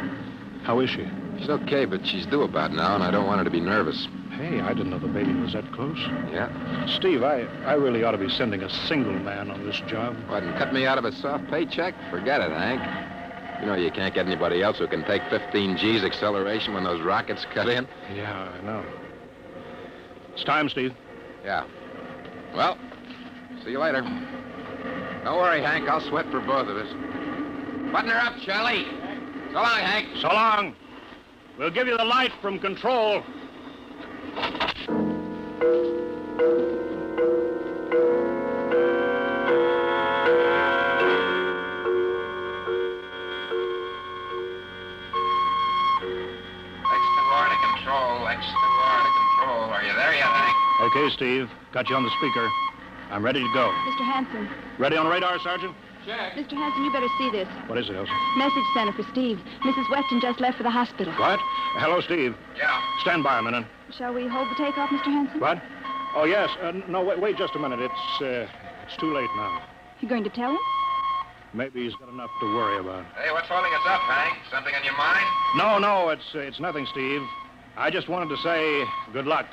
How is she? She's okay, but she's due about now, and I don't want her to be nervous. Hey, I didn't know the baby was that close. Yeah? Steve, I really ought to be sending a single man on this job. What, and cut me out of a soft paycheck? Forget it, Hank. You know you can't get anybody else who can take 15 G's acceleration when those rockets cut in. Yeah, I know. It's time, Steve. Yeah. Well, see you later. Don't worry, Hank. I'll sweat for both of us. Button her up, Charlie. So long, Hank. So long. We'll give you the light from control. X2R to control. Are you there yet, Hank? Okay, Steve. Got you on the speaker. I'm ready to go. Mr. Hanson. Ready on radar, Sergeant? Check. Mr. Hanson, you better see this. What is it, Elsie? Message center for Steve. Mrs. Weston just left for the hospital. What? Hello, Steve. Yeah. Stand by a minute. Shall we hold the takeoff, Mr. Hanson? What? Oh, yes. No, wait just a minute. It's too late now. You going to tell him? Maybe he's got enough to worry about. Hey, what's holding us up, Hank? Something on your mind? No, it's nothing, Steve. I just wanted to say good luck.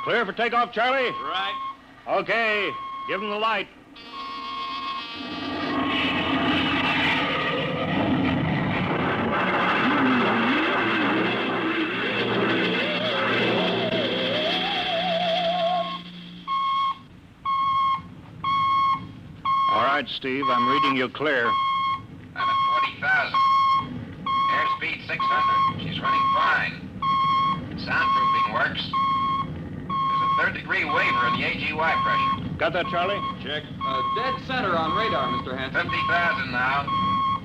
Clear for takeoff, Charlie? Right. Okay. Give him the light. All right, Steve, I'm reading you clear. I'm at 40,000. Airspeed 600. She's running fine. Soundproofing works. There's a third-degree waiver in the AGY pressure. Got that, Charlie? Check. Dead center on radar, Mr. Hanson. 50,000 now.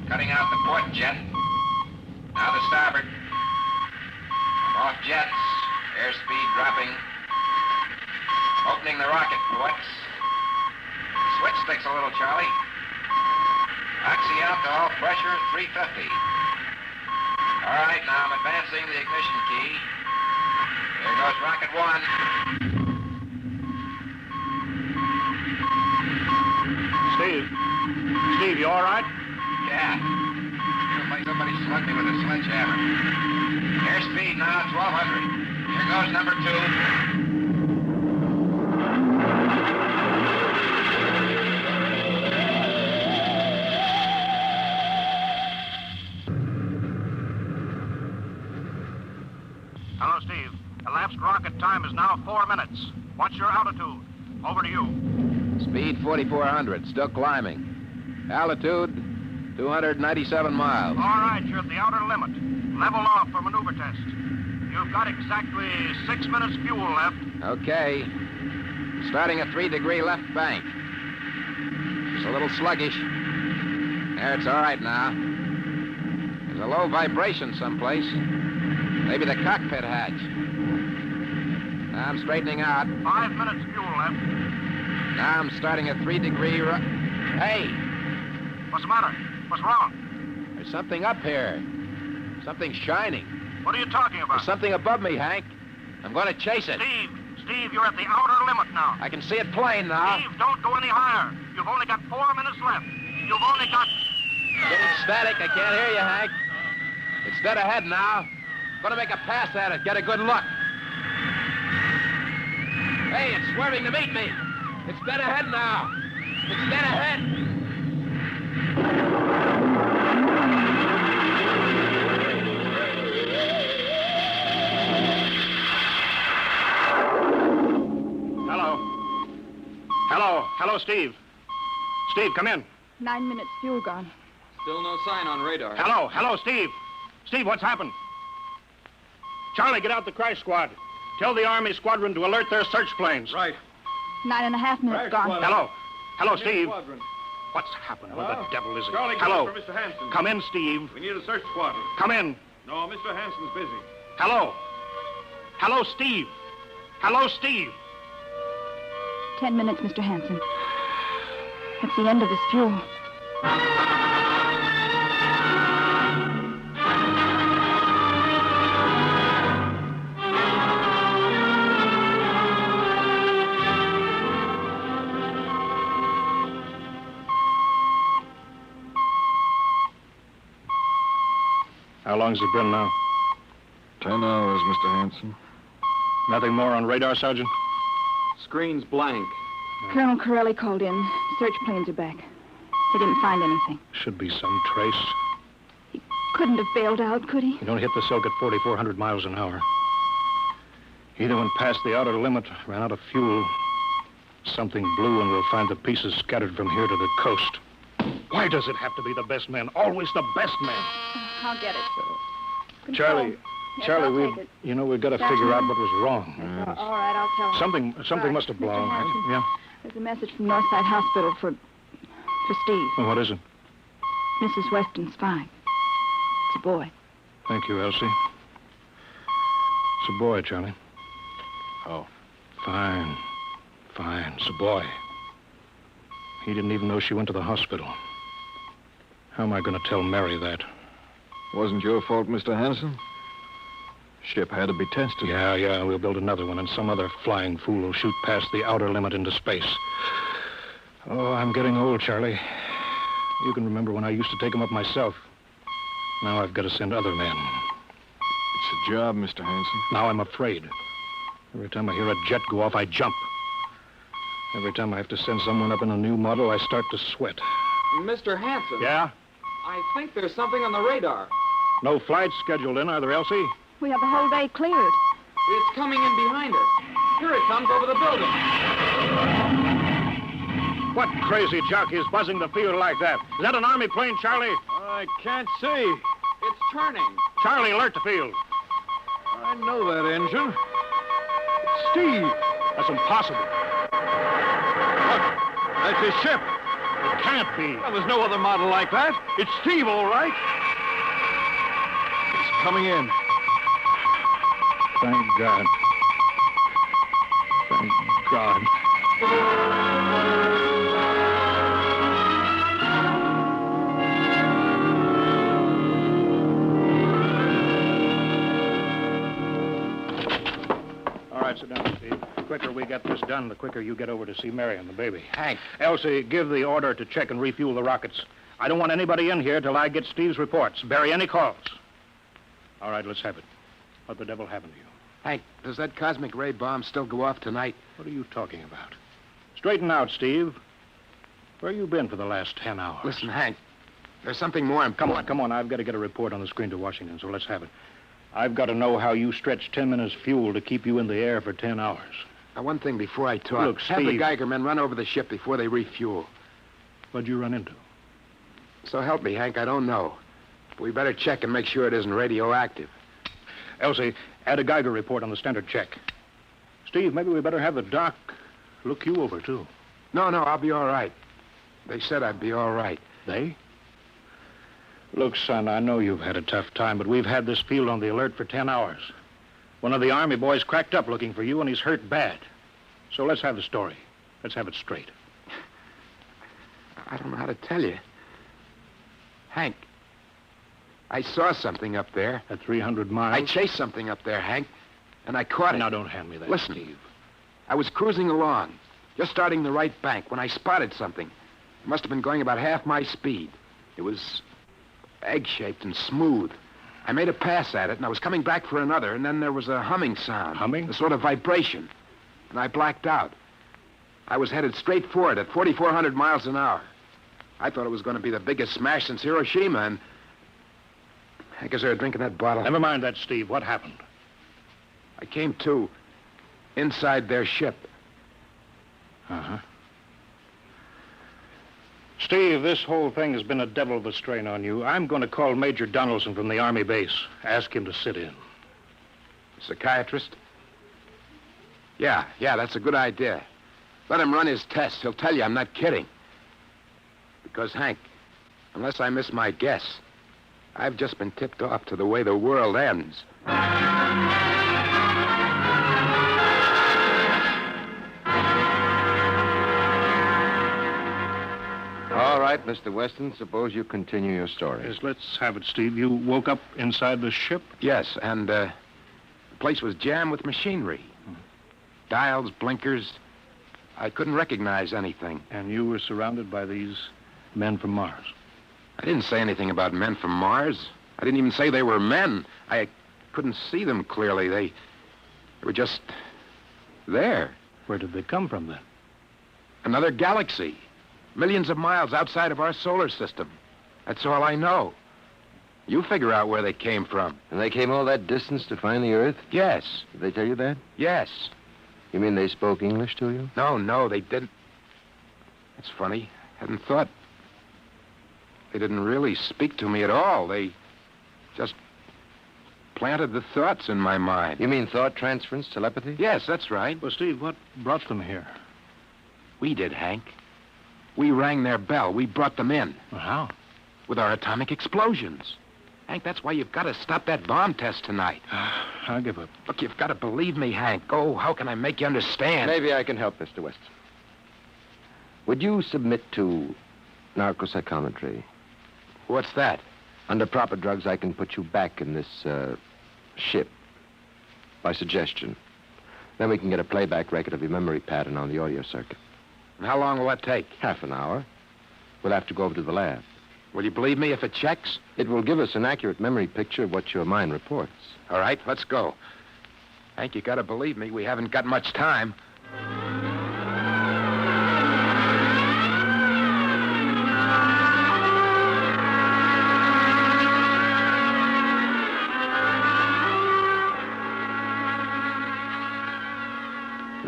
Cutting out the port jet. Now the starboard. I'm off jets. Airspeed dropping. Opening the rocket ports. Switch sticks a little, Charlie. Oxy alcohol pressure is 350. All right, now I'm advancing the ignition key. Here goes rocket one. Steve, you all right? Yeah. Feels like somebody slugged me with a sledgehammer. Airspeed now 1,200. Here goes number two. Hello, Steve. Elapsed rocket time is now 4 minutes. What's your altitude? Over to you. Speed 4,400. Still climbing. Altitude 297 miles. All right, you're at the outer limit. Level off for maneuver test. You've got exactly 6 minutes fuel left. Okay. Starting a 3-degree left bank. It's a little sluggish. There, it's all right now. There's a low vibration someplace. Maybe the cockpit hatch. I'm straightening out. 5 minutes fuel left. Now I'm starting a 3-degree Hey! What's the matter? What's wrong? There's something up here. Something shining. What are you talking about? There's something above me, Hank. I'm going to chase it. Steve, you're at the outer limit now. I can see it plain now. Steve, don't go any higher. You've only got 4 minutes left. You've only got... Getting static. I can't hear you, Hank. It's dead ahead now. Going to make a pass at it. Get a good look. Hey, it's swerving to meet me. It's dead ahead now. It's dead ahead. Hello, Steve. Steve, come in. 9 minutes fuel gone. Still no sign on radar. Hello, Steve. Steve, what's happened? Charlie, get out the crash squad. Tell the Army squadron to alert their search planes. Right. 9.5 minutes gone. Hello, Steve. Squadron. What's happened? Where the devil is it? Charlie, Hello. for Mr. Hanson. Come in, Steve. We need a search squadron. Come in. No, Mr. Hanson's busy. Hello, Steve. Hello, Steve. 10 minutes, Mr. Hanson. That's the end of this fuel. How long's it been now? 10 hours, Mr. Hanson. Nothing more on radar, Sergeant? Screen's blank. Colonel Corelli called in. Search planes are back. They didn't find anything. Should be some trace. Couldn't have bailed out, could he? You don't hit the silk at 4,400 miles an hour. Either went past the outer limit, ran out of fuel. Something blew, and we'll find the pieces scattered from here to the coast. Why does it have to be the best man? Always the best man. I'll get it. Charlie, Yes, I'll Charlie, take it. we've got to That's figure out me. what was wrong. Yes, all right, I'll tell him. Something must have blown. Mr. Hanson, Yeah. There's a message from Northside Hospital for Steve. Well, what is it? Mrs. Weston's fine. It's a boy. Thank you, Elsie. It's a boy, Charlie. Oh. Fine. It's a boy. He didn't even know she went to the hospital. How am I going to tell Mary that? Wasn't your fault, Mr. Hanson. Ship had to be tested. Yeah, we'll build another one, and some other flying fool will shoot past the outer limit into space. Oh, I'm getting old, Charlie. You can remember when I used to take them up myself. Now I've got to send other men. It's a job, Mr. Hanson. Now I'm afraid. Every time I hear a jet go off, I jump. Every time I have to send someone up in a new model, I start to sweat. Mr. Hanson. Yeah? I think there's something on the radar. No flights scheduled in, are there, Elsie? We have the whole day cleared. It's coming in behind us. Here it comes over the building. What crazy jockey is buzzing the field like that? Is that an Army plane, Charlie? I can't see. It's turning. Charlie, alert the field. I know that engine. Steve! That's impossible. Look, that's his ship. It can't be. Well, there's no other model like that. It's Steve, all right. It's coming in. Thank God. Thank God. on, sit down, Steve. The quicker we get this done, the quicker you get over to see Mary and the baby. Hank. Elsie, give the order to check and refuel the rockets. I don't want anybody in here till I get Steve's reports. Bury any calls. All right, let's have it. What the devil happened to you? Hank, does that cosmic ray bomb still go off tonight? What are you talking about? Straighten out, Steve. Where you been for the last 10 hours? Listen, Hank, there's something more important. Come on. I've got to get a report on the screen to Washington, so let's have it. I've got to know how you stretched 10 minutes fuel to keep you in the air for 10 hours. Now, one thing before I talk. Look, have the Steve. Geiger men run over the ship before they refuel. What'd you run into? So help me, Hank, I don't know. But we better check and make sure it isn't radioactive. Elsie, add a Geiger report on the standard check. Steve, maybe we better have the doc look you over, too. No, I'll be all right. They said I'd be all right. They? Look, son, I know you've had a tough time, but we've had this field on the alert for 10 hours. One of the Army boys cracked up looking for you, and he's hurt bad. So let's have the story. Let's have it straight. I don't know how to tell you. Hank, I saw something up there. At 300 miles? I chased something up there, Hank, and I caught it. Now, don't hand me that, Listen, Steve. I was cruising along, just starting the right bank, when I spotted something. It must have been going about half my speed. It was egg-shaped and smooth. I made a pass at it, and I was coming back for another, and then there was a humming sound. Humming? A sort of vibration. And I blacked out. I was headed straight for it at 4,400 miles an hour. I thought it was going to be the biggest smash since Hiroshima, and I guess they were drinking that bottle. Never mind that, Steve. What happened? I came to inside their ship. Uh-huh. Steve, this whole thing has been a devil of a strain on you. I'm going to call Major Donaldson from the Army base. Ask him to sit in. Psychiatrist? Yeah, that's a good idea. Let him run his tests. He'll tell you I'm not kidding. Because, Hank, unless I miss my guess, I've just been tipped off to the way the world ends. All right, Mr. Weston, suppose you continue your story. Yes, let's have it, Steve. You woke up inside the ship? Yes, and the place was jammed with machinery. Dials, blinkers. I couldn't recognize anything. And you were surrounded by these men from Mars? I didn't say anything about men from Mars. I didn't even say they were men. I couldn't see them clearly. They were just there. Where did they come from, then? Another galaxy. Millions of miles outside of our solar system. That's all I know. You figure out where they came from. And they came all that distance to find the Earth? Yes. Did they tell you that? Yes. You mean they spoke English to you? No, they didn't. That's funny. Hadn't thought. They didn't really speak to me at all. They just planted the thoughts in my mind. You mean thought transference, telepathy? Yes, that's right. Well, Steve, what brought them here? We did, Hank. We rang their bell. We brought them in. Well, how? With our atomic explosions. Hank, that's why you've got to stop that bomb test tonight. I'll give up. Look, you've got to believe me, Hank. Oh, how can I make you understand? Maybe I can help, Mr. Weston. Would you submit to narcopsychometry? What's that? Under proper drugs, I can put you back in this ship by suggestion. Then we can get a playback record of your memory pattern on the audio circuit. And how long will that take? Half an hour. We'll have to go over to the lab. Will you believe me if it checks? It will give us an accurate memory picture of what your mind reports. All right, let's go. Hank, you gotta believe me. We haven't got much time.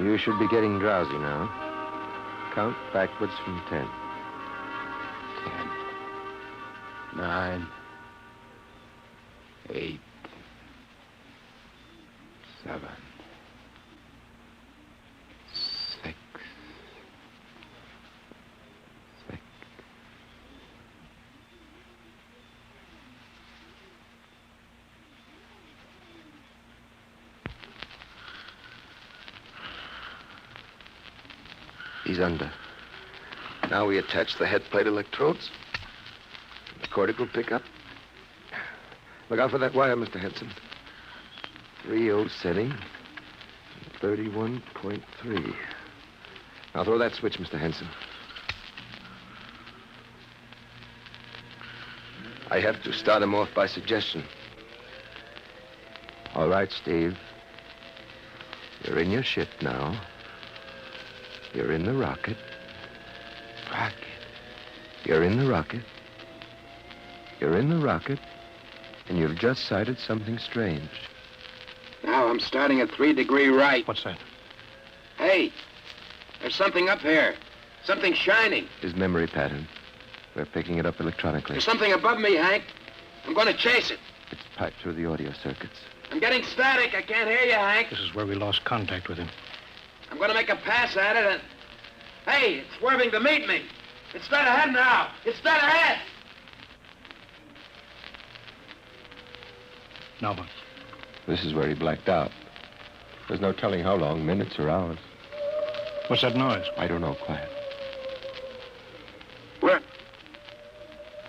You should be getting drowsy now. Count backwards from 10. 10, 9, 8, 7, 6, 6. He's under. Now we attach the head plate electrodes. The cortical pickup. Look out for that wire, Mr. Henson. 3.0 setting. 31.3. Now throw that switch, Mr. Henson. I have to start him off by suggestion. All right, Steve. You're in your ship now. You're in the rocket. You're in the rocket. You're in the rocket. And you've just sighted something strange. Now I'm starting at 3° right. What's that? Hey, there's something up here. Something shining. His memory pattern. We're picking it up electronically. There's something above me, Hank. I'm going to chase it. It's piped through the audio circuits. I'm getting static. I can't hear you, Hank. This is where we lost contact with him. I'm going to make a pass at it and... Hey, it's swerving to meet me. It's dead ahead now. It's dead ahead. Now what? This is where he blacked out. There's no telling how long, minutes or hours. What's that noise? I don't know, quiet. What?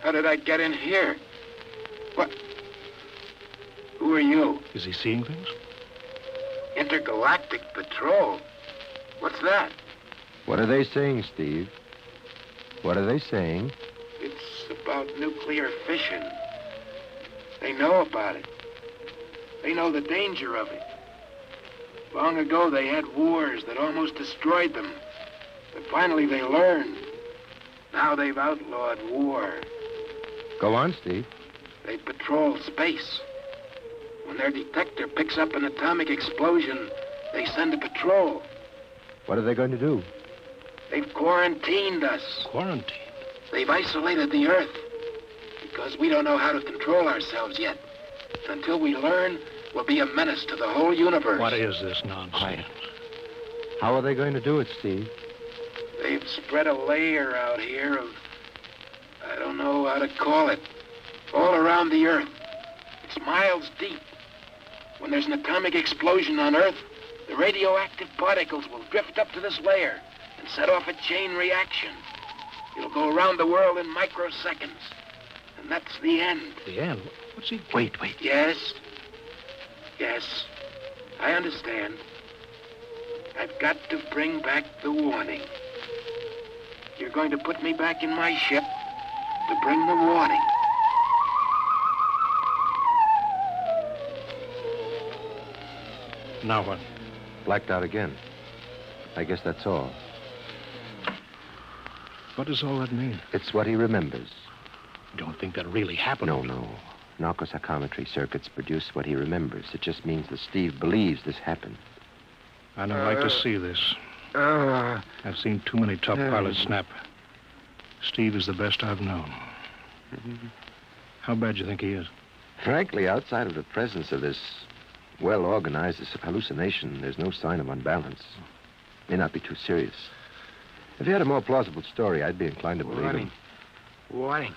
How did I get in here? What? Who are you? Is he seeing things? Intergalactic Patrol. What's that? What are they saying, Steve? What are they saying? It's about nuclear fission. They know about it. They know the danger of it. Long ago, they had wars that almost destroyed them. But finally, they learned. Now they've outlawed war. Go on, Steve. They patrol space. When their detector picks up an atomic explosion, they send a patrol. What are they going to do? They've quarantined us. Quarantined? They've isolated the Earth. Because we don't know how to control ourselves yet. Until we learn, we'll be a menace to the whole universe. What is this nonsense? How are they going to do it, Steve? They've spread a layer out here of... I don't know how to call it. All around the Earth. It's miles deep. When there's an atomic explosion on Earth, the radioactive particles will drift up to this layer and set off a chain reaction. It'll go around the world in microseconds. And that's the end. The end? What's he... Wait. Yes. I understand. I've got to bring back the warning. You're going to put me back in my ship to bring the warning. Now what? Blacked out again. I guess that's all. What does all that mean? It's what he remembers. You don't think that really happened? No. Narcopsychometry circuits produce what he remembers. It just means that Steve believes this happened. I don't like to see this. I've seen too many top pilots snap. Steve is the best I've known. How bad do you think he is? Frankly, outside of the presence of this well-organized hallucination, there's no sign of unbalance. May not be too serious. If he had a more plausible story, I'd be inclined to believe him. Warning.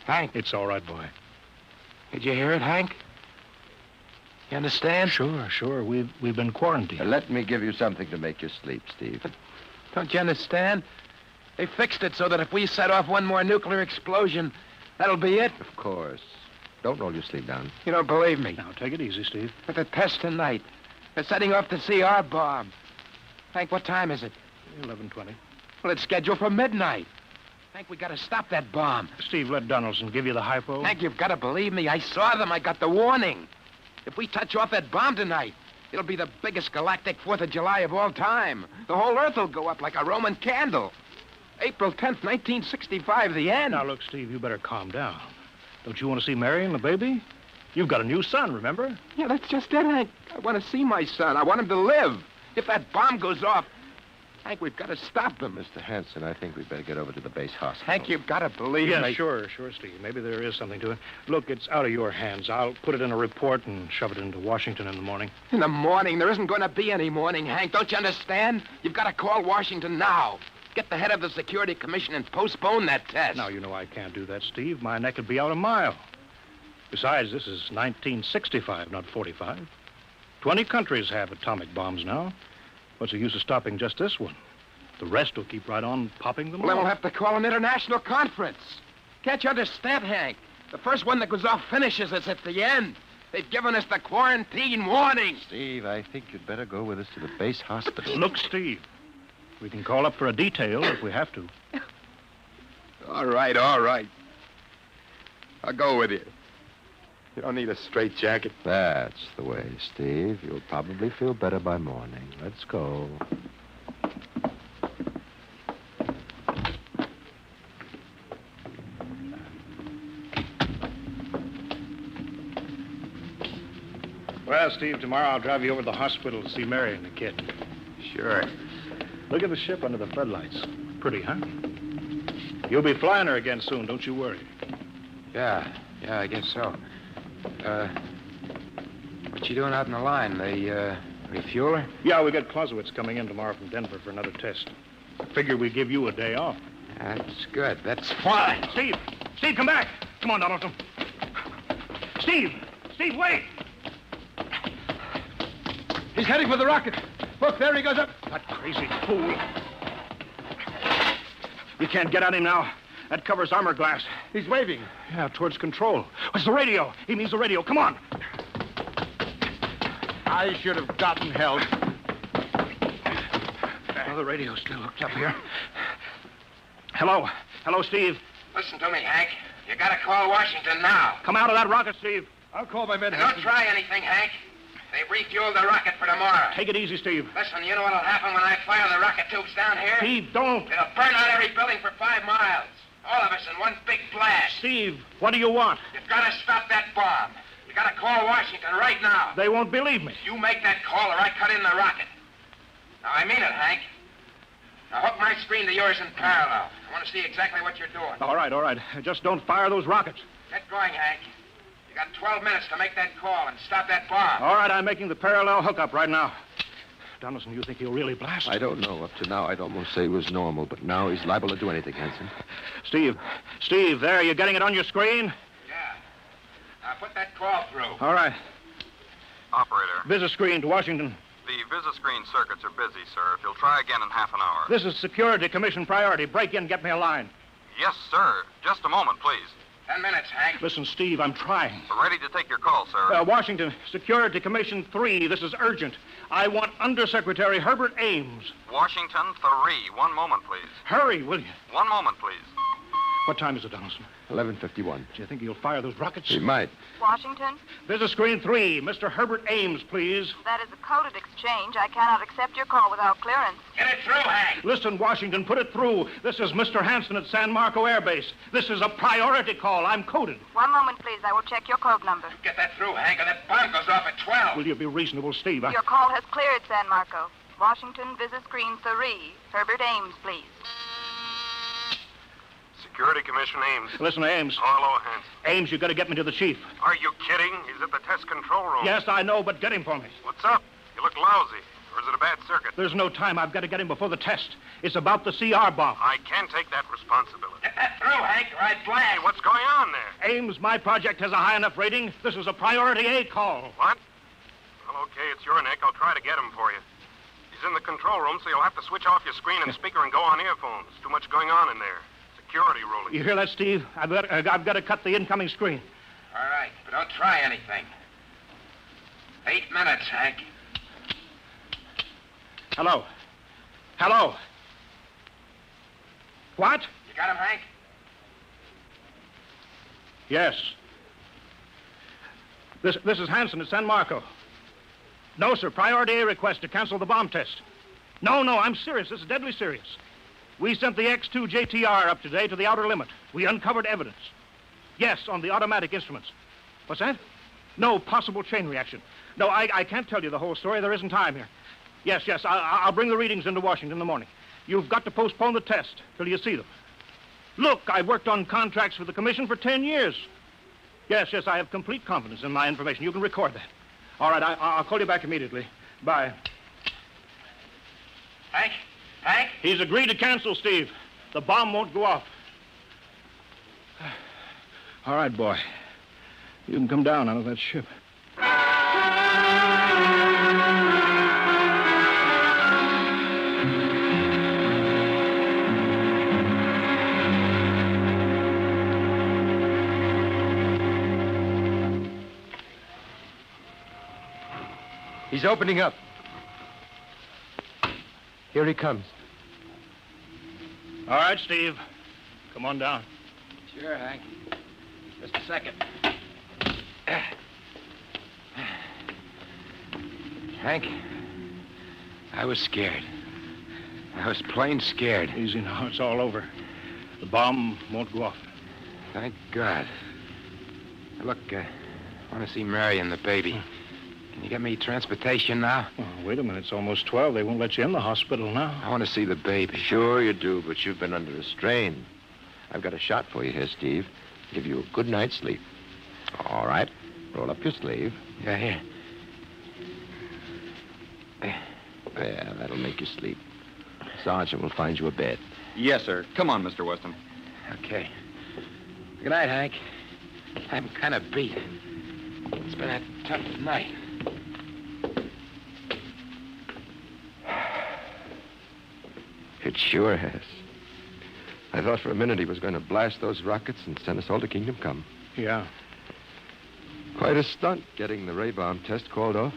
Hank. It's all right, boy. Did you hear it, Hank? You understand? Sure. We've been quarantined. Let me give you something to make you sleep, Steve. But don't you understand? They fixed it so that if we set off one more nuclear explosion, that'll be it. Of course. Don't roll your sleeve down. You don't believe me. Now, take it easy, Steve. But the test tonight. They're setting off the CR bomb. Hank, what time is it? 11:20. Well, it's scheduled for midnight. Hank, we gotta stop that bomb. Steve, let Donaldson give you the hypo. Hank, you've got to believe me. I saw them. I got the warning. If we touch off that bomb tonight, it'll be the biggest galactic 4th of July of all time. The whole Earth will go up like a Roman candle. April 10th, 1965, the end. Now, look, Steve, you better calm down. Don't you want to see Mary and the baby? You've got a new son, remember? Yeah, that's just it, Hank. I want to see my son. I want him to live. If that bomb goes off, Hank, we've got to stop them. Mr. Hanson, I think we'd better get over to the base hospital. Hank, you've got to believe me. Yeah, sure, Steve. Maybe there is something to it. Look, it's out of your hands. I'll put it in a report and shove it into Washington in the morning. In the morning? There isn't going to be any morning, Hank. Don't you understand? You've got to call Washington now. Get the head of the Security Commission and postpone that test. Now, you know I can't do that, Steve. My neck would be out a mile. Besides, this is 1965, not 45. 20 countries have atomic bombs now. What's the use of stopping just this one? The rest will keep right on popping them Well, then off. we'll have to call an international conference. Can't you understand, Hank? The first one that goes off finishes us at the end. They've given us the quarantine warning. Steve, I think you'd better go with us to the base hospital. Look, Steve, we can call up for a detail if we have to. All right, all right. I'll go with you. You don't need a straitjacket. That's the way, Steve. You'll probably feel better by morning. Let's go. Well, Steve, tomorrow I'll drive you over to the hospital to see Mary and the kid. Sure. Look at the ship under the floodlights. Pretty, huh? You'll be flying her again soon, don't you worry. Yeah, I guess so. What you doing out in the line? They refuel her? Yeah, we got Clausewitz coming in tomorrow from Denver for another test. Figure we give you a day off. That's good. That's fine. Steve, come back. Come on, Donaldson. Steve, wait. He's heading for the rocket. Look, there he goes up. That crazy fool. You can't get at him now. That covers armor glass. He's waving. Yeah, towards control. What's the radio? He means the radio. Come on. I should have gotten help. Oh, the radio's still hooked up here. Hello, Steve. Listen to me, Hank. You gotta call Washington now. Come out of that rocket, Steve. I'll call my men. Don't try anything, Hank. They've refueled the rocket for tomorrow. Take it easy, Steve. Listen, you know what'll happen when I fire the rocket tubes down here? Steve, don't. It'll burn out every building for 5 miles. All of us in one big blast. Steve, what do you want? You've got to stop that bomb. You got to call Washington right now. They won't believe me. You make that call or I cut in the rocket. Now, I mean it, Hank. Now, hook my screen to yours in parallel. I want to see exactly what you're doing. All right. Just don't fire those rockets. Get going, Hank. You got 12 minutes to make that call and stop that bomb. All right, I'm making the parallel hookup right now. Donaldson, you think he'll really blast? I don't know. Up to now, I'd almost say he was normal, but now he's liable to do anything, Hanson. Steve, there, you getting it on your screen? Yeah. Now, put that call through. All right. Operator, Visit screen to Washington. the Visiscreen circuits are busy, sir. If you'll try again in half an hour. This is Security Commission priority. Break in, get me a line. Yes, sir. Just a moment, please. 10 minutes, Hank. Listen, Steve, I'm trying. Ready to take your call, sir. Washington, Security Commission 3. This is urgent. I want Undersecretary Herbert Ames. Washington 3. 1 moment, please. Hurry, will you? 1 moment, please. What time is it, Donaldson? 11:51. Do you think he'll fire those rockets? He might. Washington? Visit screen 3. Mr. Herbert Ames, please. That is a coded exchange. I cannot accept your call without clearance. Get it through, Hank. Listen, Washington, put it through. This is Mr. Hanson at San Marco Air Base. This is a priority call. I'm coded. 1 moment, please. I will check your code number. Get that through, Hank, or that bomb goes off at 12. Will you be reasonable, Steve? Your call has cleared, San Marco. Washington, visit screen 3. Herbert Ames, please. Security Commission Ames. Listen, Ames. Hello, Hanson. Ames, you got to get me to the chief. Are you kidding? He's at the test control room. Yes, I know, but get him for me. What's up? You look lousy. Or is it a bad circuit? There's no time. I've got to get him before the test. It's about the CR bomb. I can't take that responsibility. Get that through, Hank, or I blast. Hey, what's going on there? Ames, my project has a high enough rating. This is a priority A call. What? Well, okay, it's your neck. I'll try to get him for you. He's in the control room, so you'll have to switch off your screen and speaker and go on earphones. Too much going on in there. Security ruling. You hear that, Steve? I've got to cut the incoming screen. All right, but don't try anything. 8 minutes, Hank. Hello. What? You got him, Hank? Yes. This is Hanson at San Marco. No, sir. Priority A request to cancel the bomb test. No, I'm serious. This is deadly serious. We sent the X-2 JTR up today to the outer limit. We uncovered evidence. Yes, on the automatic instruments. What's that? No possible chain reaction. No, I can't tell you the whole story. There isn't time here. Yes, I'll bring the readings into Washington in the morning. You've got to postpone the test till you see them. Look, I've worked on contracts for the commission for 10 years. Yes, I have complete confidence in my information. You can record that. All right, I'll call you back immediately. Bye. Hank? He's agreed to cancel, Steve. The bomb won't go off. All right, boy. You can come down out of that ship. He's opening up. Here he comes. All right, Steve. Come on down. Sure, Hank. Just a second. Hank, I was scared. I was plain scared. Easy now. It's all over. The bomb won't go off. Thank God. Look, I want to see Mary and the baby. Can you get me transportation now? Oh, wait a minute. It's almost 12. They won't let you in the hospital now. I want to see the baby. Sure you do, but you've been under a strain. I've got a shot for you here, Steve. Give you a good night's sleep. All right. Roll up your sleeve. Yeah, here. Yeah, that'll make you sleep. Sergeant will find you a bed. Yes, sir. Come on, Mr. Weston. Okay. Good night, Hank. I'm kind of beat. It's been a tough night. It sure has. I thought for a minute he was going to blast those rockets and send us all to Kingdom Come. Yeah. Quite a stunt getting the ray bomb test called off.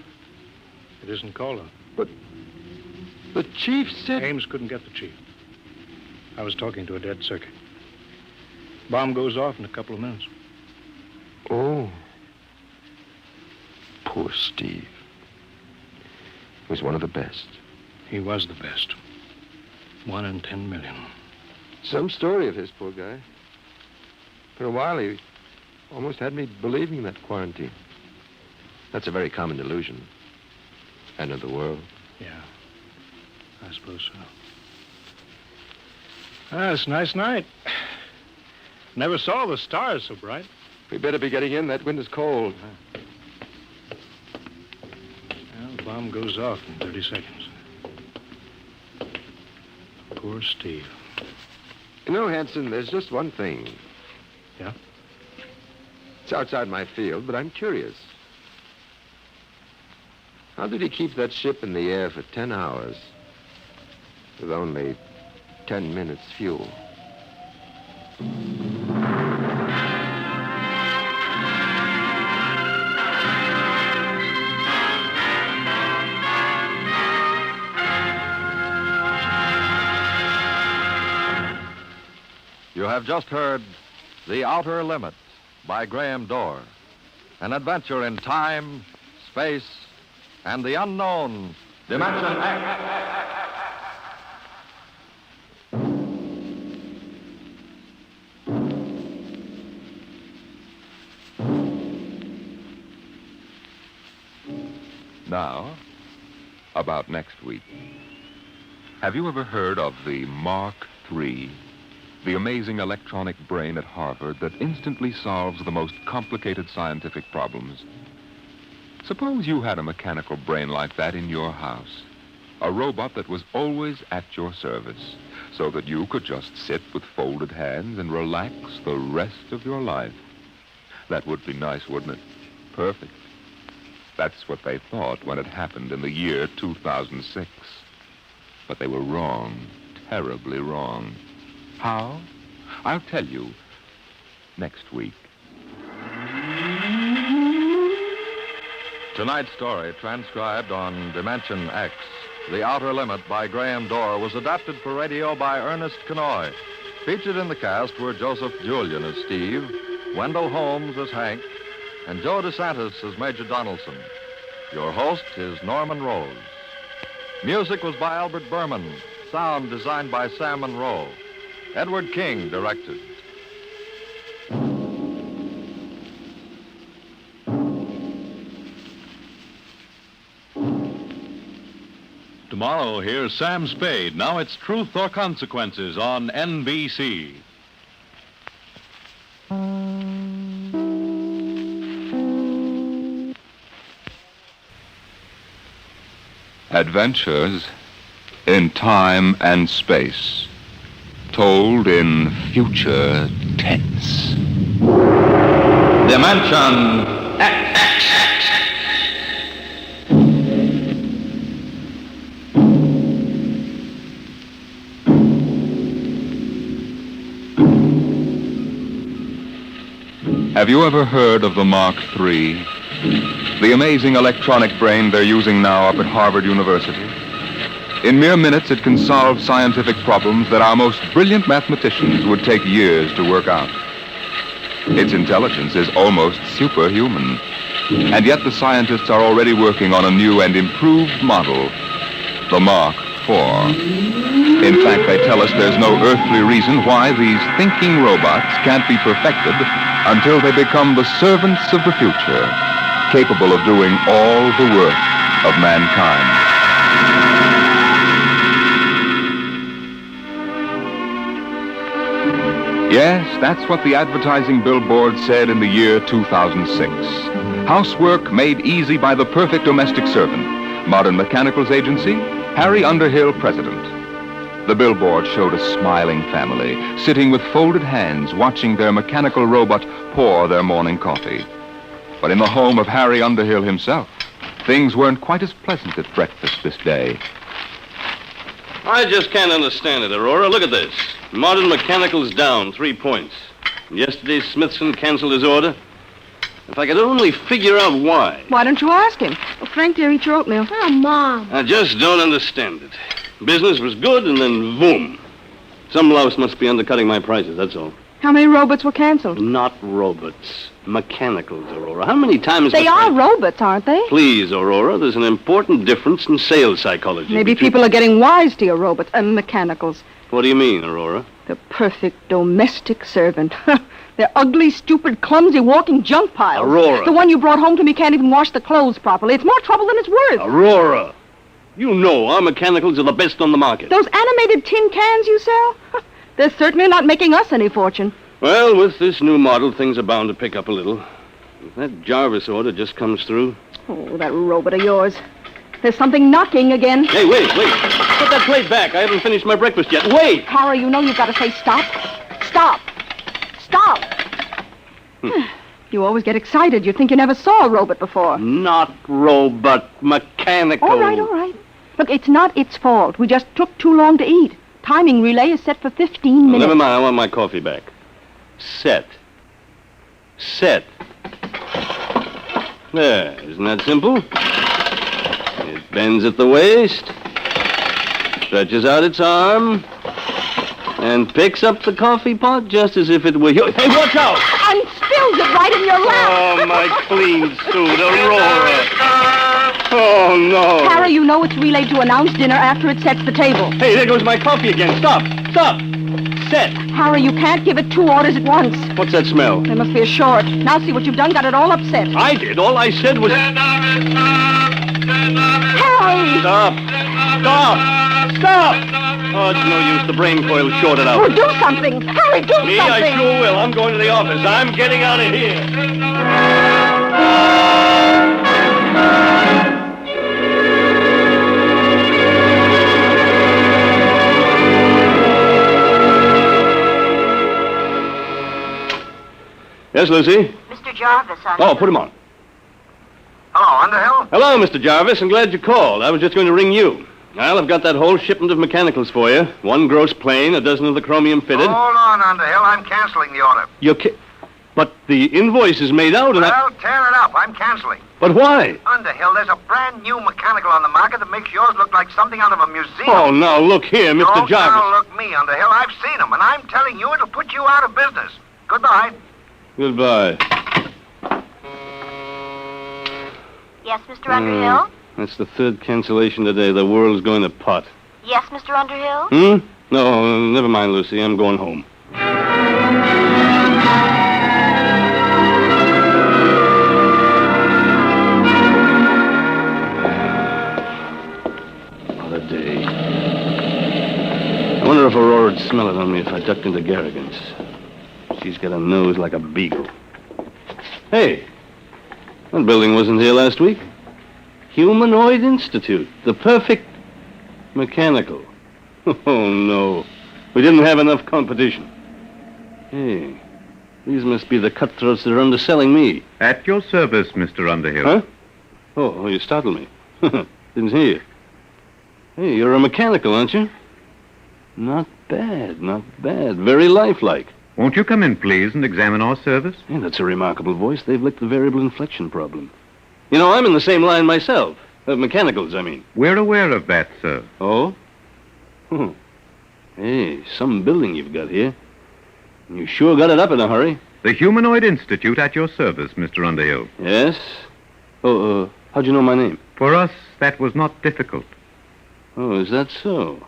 It isn't called off. But the chief said... Ames couldn't get the chief. I was talking to a dead circuit. Bomb goes off in a couple of minutes. Oh. Poor Steve. He was one of the best. He was the best. 1 in 10 million. Some story of his, poor guy. For a while, he almost had me believing that quarantine. That's a very common delusion. End of the world. Yeah, I suppose so. Ah, it's a nice night. Never saw the stars so bright. We better be getting in. That wind is cold. Well, the bomb goes off in 30 seconds. Poor Steve. You know, Hanson, there's just one thing. Yeah? It's outside my field, but I'm curious. How did he keep that ship in the air for 10 hours with only 10 minutes fuel? You have just heard The Outer Limit by Graham Dorr, an adventure in time, space, and the unknown Dimension X. Now, about next week. Have you ever heard of the Mark III? The amazing electronic brain at Harvard that instantly solves the most complicated scientific problems. Suppose you had a mechanical brain like that in your house. A robot that was always at your service, so that you could just sit with folded hands and relax the rest of your life. That would be nice, wouldn't it? Perfect. That's what they thought when it happened in the year 2006. But they were wrong, terribly wrong. How? I'll tell you next week. Tonight's story, transcribed on Dimension X, The Outer Limit by Graham Dorr, was adapted for radio by Ernest Kenoy. Featured in the cast were Joseph Julian as Steve, Wendell Holmes as Hank, and Joe DeSantis as Major Donaldson. Your host is Norman Rose. Music was by Albert Berman. Sound designed by Sam Monroe. Edward King directed. Tomorrow, here's Sam Spade. Now it's Truth or Consequences on NBC. Adventures in time and space, told in future tense. Dimension X. Have you ever heard of the Mark III? The amazing electronic brain they're using now up at Harvard University. In mere minutes, it can solve scientific problems that our most brilliant mathematicians would take years to work out. Its intelligence is almost superhuman. And yet the scientists are already working on a new and improved model, the Mark IV. In fact, they tell us there's no earthly reason why these thinking robots can't be perfected until they become the servants of the future, capable of doing all the work of mankind. Yes, that's what the advertising billboard said in the year 2006. Housework made easy by the perfect domestic servant. Modern Mechanicals Agency, Harry Underhill, president. The billboard showed a smiling family sitting with folded hands watching their mechanical robot pour their morning coffee. But in the home of Harry Underhill himself, things weren't quite as pleasant at breakfast this day. I just can't understand it, Aurora. Look at this. Modern Mechanicals down 3 points. Yesterday, Smithson canceled his order. If I could only figure out why. Why don't you ask him? Oh, Frank, dear, eat your oatmeal. Oh, Mom. I just don't understand it. Business was good, and then boom. Some louse must be undercutting my prices, that's all. How many robots were canceled? Not robots. Mechanicals, Aurora. How many times... They are robots, aren't they? Please, Aurora, there's an important difference in sales psychology. Maybe people are getting wise to your robots and mechanicals. What do you mean, Aurora? The perfect domestic servant. They're ugly, stupid, clumsy, walking junk piles. Aurora. The one you brought home to me can't even wash the clothes properly. It's more trouble than it's worth. Aurora. You know our mechanicals are the best on the market. Those animated tin cans you sell? They're certainly not making us any fortune. Well, with this new model, things are bound to pick up a little. If that Jarvis order just comes through... Oh, that robot of yours. There's something knocking again. Hey, wait. Put that plate back. I haven't finished my breakfast yet. Wait! Harry, you know you've got to say stop. Stop. Stop. You always get excited. You think you never saw a robot before. Not robot, mechanical. All right. Look, it's not its fault. We just took too long to eat. Timing relay is set for 15 minutes. Never mind. I want my coffee back. Set. There. Isn't that simple? It bends at the waist, stretches out its arm, and picks up the coffee pot just as if it were yours. Hey, watch out! And spills it right in your lap. Oh, my clean suit, Aurora. Oh, no. Harry, you know it's relayed to announce dinner after it sets the table. Hey, there goes my coffee again. Stop. Set. Harry, you can't give it 2 orders at once. What's that smell? They must be short. Now see what you've done. Got it all upset. I did. All I said was... Harry! Stop! Oh, it's no use. The brain coil's shorted out. Oh, do something. Harry, do something. I sure will. I'm going to the office. I'm getting out of here. Yes, Lucy? Mr. Jarvis, Oh, put him on. Hello, Underhill? Hello, Mr. Jarvis. I'm glad you called. I was just going to ring you. Well, I've got that whole shipment of mechanicals for you. 1 gross plane, a dozen of the chromium fitted. Hold on, Underhill. I'm canceling the order. But the invoice is made out and Well, tear it up. I'm canceling. But why? Underhill, there's a brand new mechanical on the market that makes yours look like something out of a museum. Oh, now, look here, Mr. Don't Jarvis. now look me, Underhill. I've seen them, and I'm telling you it'll put you out of business. Goodbye. Goodbye. Yes, Mr. Underhill? That's the 3rd cancellation today. The world's going to pot. Yes, Mr. Underhill? No, never mind, Lucy. I'm going home. What a day. I wonder if Aurora'd smell it on me if I ducked into Garrigan's. She's got a nose like a beagle. Hey, that building wasn't here last week. Humanoid Institute, the perfect mechanical. Oh, no. We didn't have enough competition. Hey, these must be the cutthroats that are underselling me. At your service, Mr. Underhill. Huh? Oh, you startled me. Didn't hear you. Hey, you're a mechanical, aren't you? Not bad. Very lifelike. Won't you come in, please, and examine our service? Yeah, that's a remarkable voice. They've licked the variable inflection problem. You know, I'm in the same line myself. Mechanicals, I mean. We're aware of that, sir. Oh? Hey, some building you've got here. You sure got it up in a hurry. The Humanoid Institute at your service, Mr. Underhill. Yes? Oh, how'd you know my name? For us, that was not difficult. Oh, is that so?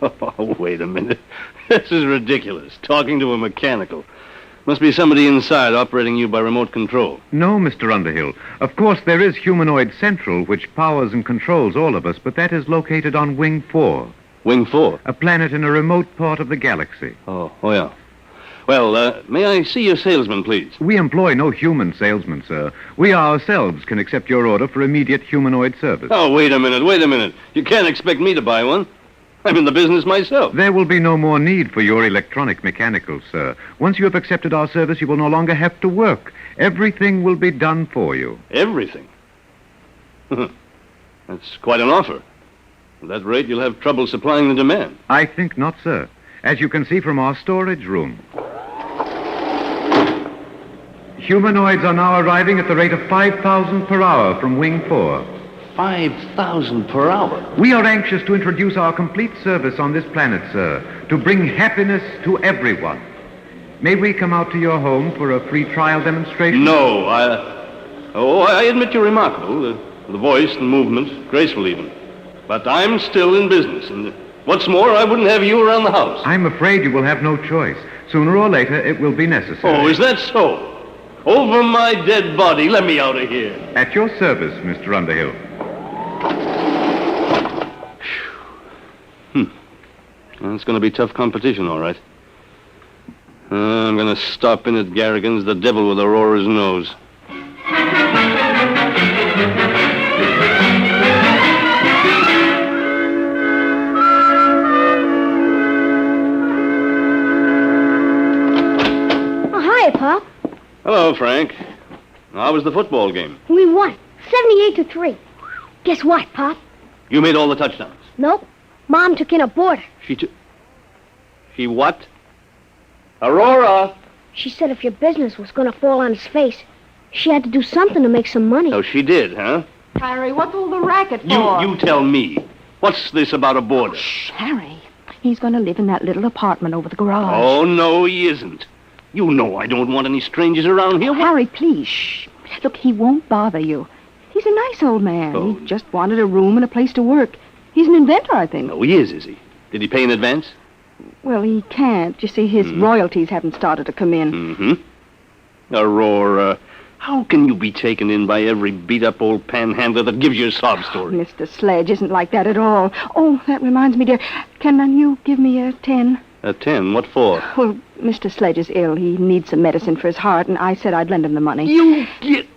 Oh, wait a minute. This is ridiculous. Talking to a mechanical. Must be somebody inside operating you by remote control. No, Mr. Underhill. Of course, there is Humanoid Central, which powers and controls all of us, but that is located on Wing 4. Wing 4? A planet in a remote part of the galaxy. Oh, yeah. Well, may I see your salesman, please? We employ no human salesman, sir. We ourselves can accept your order for immediate humanoid service. Oh, wait a minute. You can't expect me to buy one. I'm in the business myself. There will be no more need for your electronic mechanicals, sir. Once you have accepted our service, you will no longer have to work. Everything will be done for you. Everything? That's quite an offer. At that rate, you'll have trouble supplying the demand. I think not, sir. As you can see from our storage room. Humanoids are now arriving at the rate of 5,000 per hour from Wing 4. 5,000 per hour? We are anxious to introduce our complete service on this planet, sir, to bring happiness to everyone. May we come out to your home for a free trial demonstration? No, I admit you're remarkable. The voice and movement, graceful even. But I'm still in business, and what's more, I wouldn't have you around the house. I'm afraid you will have no choice. Sooner or later, it will be necessary. Oh, is that so? Over my dead body, let me out of here. At your service, Mr. Underhill. Well, it's going to be tough competition, all right. I'm going to stop in at Garrigan's, the devil with Aurora's nose. Oh, hi, Pop. Hello, Frank. How was the football game? We won, 78-3. Guess what, Pop? You made all the touchdowns. Nope. Mom took in a boarder. She what? Aurora! She said if your business was going to fall on its face, she had to do something to make some money. Oh, she did, huh? Harry, what's all the racket for? You tell me. What's this about a boarder? Shh, Harry. He's going to live in that little apartment over the garage. Oh, no, he isn't. You know I don't want any strangers around here. Harry, please, shh. Look, he won't bother you. He's a nice old man. Oh. He just wanted a room and a place to work. He's an inventor, I think. No, he is he? Did he pay in advance? Well, he can't. You see, his royalties haven't started to come in. Mm-hmm. Aurora, how can you be taken in by every beat-up old panhandler that gives you a sob story? Mr. Sledge isn't like that at all. Oh, that reminds me, dear. Can you give me a 10? A 10? What for? Well, Mr. Sledge is ill. He needs some medicine for his heart, and I said I'd lend him the money. You get...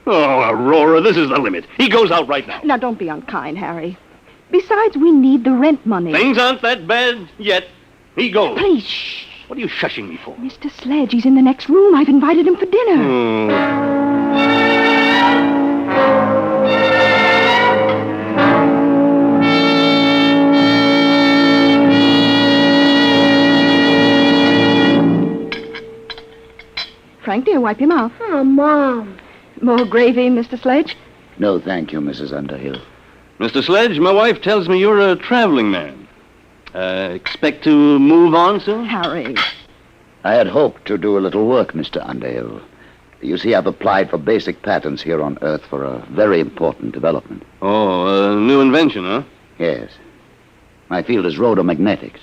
Oh, Aurora, this is the limit. He goes out right now. Now, don't be unkind, Harry. Besides, we need the rent money. Things aren't that bad yet. He goes. Please, shh. What are you shushing me for? Mr. Sledge, he's in the next room. I've invited him for dinner. Frank, dear, wipe your mouth. Oh, Mom. More gravy, Mr. Sledge? No, thank you, Mrs. Underhill. Mr. Sledge, my wife tells me you're a traveling man. Expect to move on soon? Harry. I had hoped to do a little work, Mr. Underhill. You see, I've applied for basic patents here on Earth for a very important development. Oh, a new invention, huh? Yes. My field is rhodomagnetics.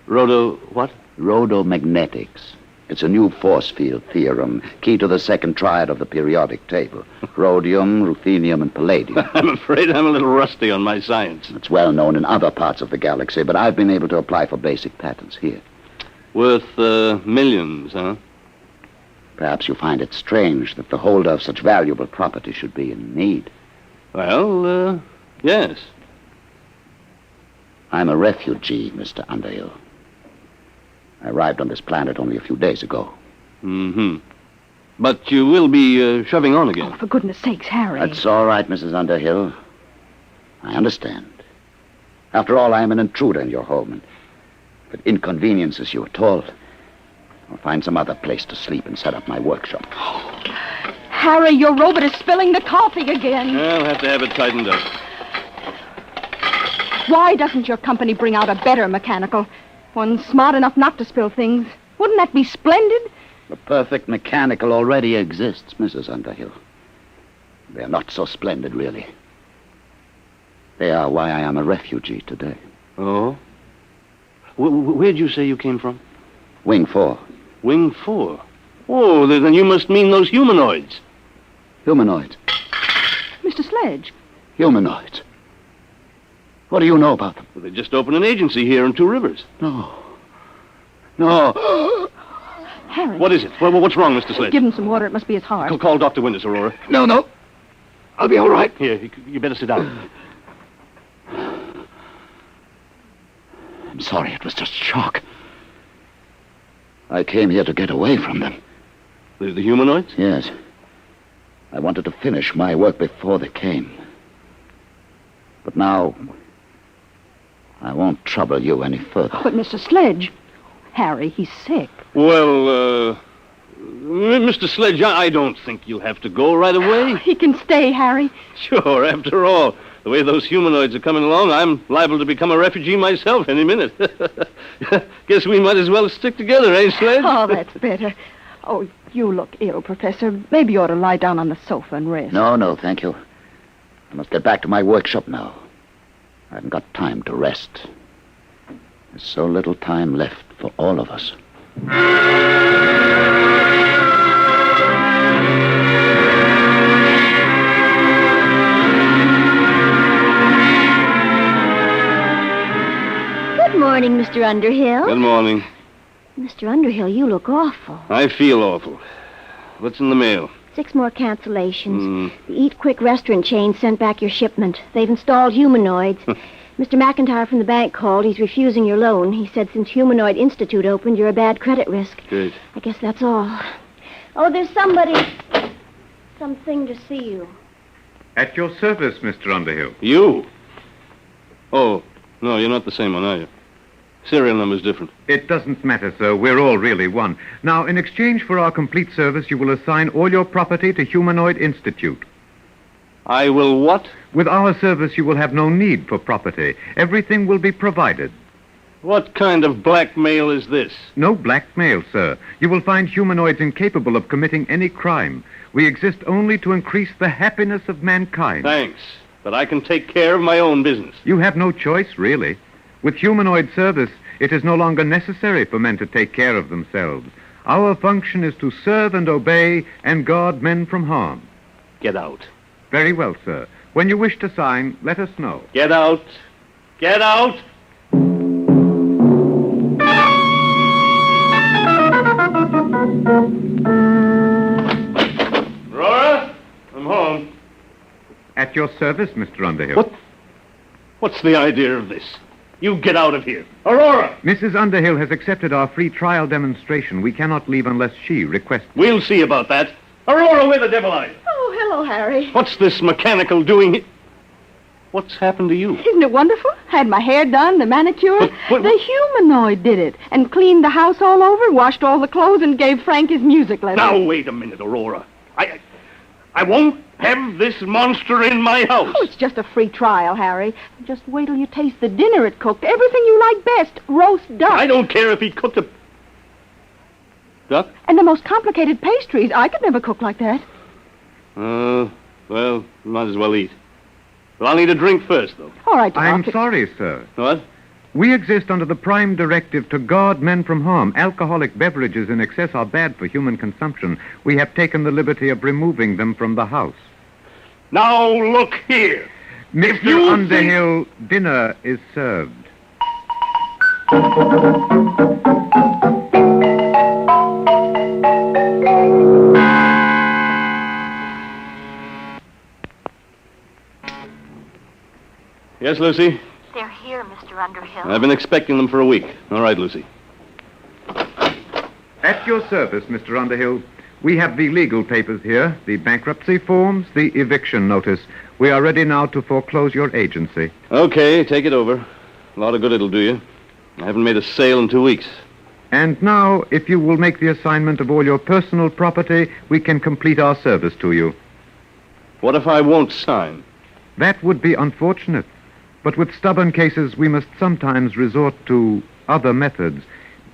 What? Rhodomagnetics. It's a new force field theorem, key to the second triad of the periodic table. Rhodium, ruthenium, and palladium. I'm afraid I'm a little rusty on my science. It's well known in other parts of the galaxy, but I've been able to apply for basic patents here. Worth millions, huh? Perhaps you find it strange that the holder of such valuable property should be in need. Well, yes. I'm a refugee, Mr. Underhill. I arrived on this planet only a few days ago. Mm-hmm. But you will be shoving on again. Oh, for goodness sakes, Harry. That's all right, Mrs. Underhill. I understand. After all, I am an intruder in your home. And if it inconveniences you at all, I'll find some other place to sleep and set up my workshop. Harry, your robot is spilling the coffee again. I'll have to have it tightened up. Why doesn't your company bring out a better mechanical? One smart enough not to spill things. Wouldn't that be splendid? The perfect mechanical already exists, Mrs. Underhill. They're not so splendid, really. They are why I am a refugee today. Oh? Where'd you say you came from? Wing 4. Wing 4? Oh, then you must mean those humanoids. Humanoids? Mr. Sledge. Humanoids? What do you know about them? Well, they just opened an agency here in Two Rivers. No. Harry. What is it? What's wrong, Mr. Sledge? Give him some water. It must be his heart. Call Dr. Winters, Aurora. No. I'll be all right. Here, you better sit down. I'm sorry. It was just shock. I came here to get away from them. The humanoids? Yes. I wanted to finish my work before they came. But now, I won't trouble you any further. But, Mr. Sledge, Harry, he's sick. Well, Mr. Sledge, I don't think you'll have to go right away. He can stay, Harry. Sure, after all, the way those humanoids are coming along, I'm liable to become a refugee myself any minute. Guess we might as well stick together, eh, Sledge? Oh, that's better. Oh, you look ill, Professor. Maybe you ought to lie down on the sofa and rest. No, thank you. I must get back to my workshop now. I haven't got time to rest. There's so little time left for all of us. Good morning, Mr. Underhill. Good morning. Mr. Underhill, you look awful. I feel awful. What's in the mail? 6 more cancellations. The Eat Quick restaurant chain sent back your shipment. They've installed humanoids. Mr. McIntyre from the bank called. He's refusing your loan. He said since Humanoid Institute opened, you're a bad credit risk. Good. I guess that's all. Oh, there's something to see you. At your service, Mr. Underhill. You? Oh, no, you're not the same one, are you? Serial number's different. It doesn't matter, sir. We're all really one. Now, in exchange for our complete service, you will assign all your property to Humanoid Institute. I will what? With our service, you will have no need for property. Everything will be provided. What kind of blackmail is this? No blackmail, sir. You will find humanoids incapable of committing any crime. We exist only to increase the happiness of mankind. Thanks, but I can take care of my own business. You have no choice, really. With humanoid service, it is no longer necessary for men to take care of themselves. Our function is to serve and obey and guard men from harm. Get out. Very well, sir. When you wish to sign, let us know. Get out. Get out! Aurora, I'm home. At your service, Mr. Underhill. What's the idea of this? You get out of here. Aurora! Mrs. Underhill has accepted our free trial demonstration. We cannot leave unless she requests. We'll see about that. Aurora, where the devil are you? Oh, hello, Harry. What's this mechanical doing here? What's happened to you? Isn't it wonderful? Had my hair done, the manicure. But- The humanoid did it. And cleaned the house all over, washed all the clothes, and gave Frank his music lesson. Now, wait a minute, Aurora. I won't have this monster in my house. Oh, it's just a free trial, Harry. Just wait till you taste the dinner it cooked. Everything you like best. Roast duck. I don't care if he cooked a duck. And the most complicated pastries. I could never cook like that. Well, might as well eat. But I'll need a drink first, though. All right, Doc. I'm sorry, sir. What? We exist under the prime directive to guard men from harm. Alcoholic beverages in excess are bad for human consumption. We have taken the liberty of removing them from the house. Now, look here. Mr. Underhill, dinner is served. Yes, Lucy? They're here, Mr. Underhill. I've been expecting them for a week. All right, Lucy. At your service, Mr. Underhill. We have the legal papers here, the bankruptcy forms, the eviction notice. We are ready now to foreclose your agency. Okay, take it over. A lot of good it'll do you. I haven't made a sale in 2 weeks. And now, if you will make the assignment of all your personal property, we can complete our service to you. What if I won't sign? That would be unfortunate. But with stubborn cases, we must sometimes resort to other methods.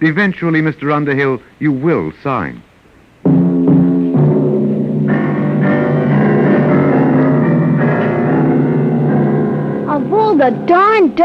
Eventually, Mr. Underhill, you will sign. Of all the darn,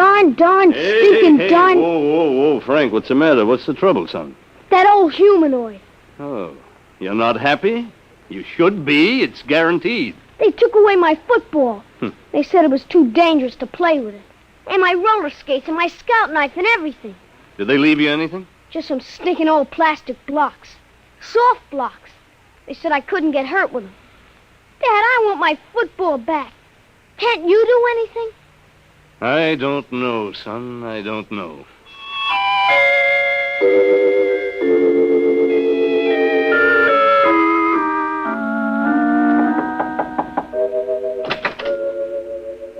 stinking darn... Whoa, Frank, what's the matter? What's the trouble, son? That old humanoid. Oh, you're not happy? You should be. It's guaranteed. They took away my football. They said it was too dangerous to play with it. And my roller skates and my scout knife and everything. Did they leave you anything? Just some stinking old plastic blocks. Soft blocks. They said I couldn't get hurt with them. Dad, I want my football back. Can't you do anything? I don't know, son. I don't know.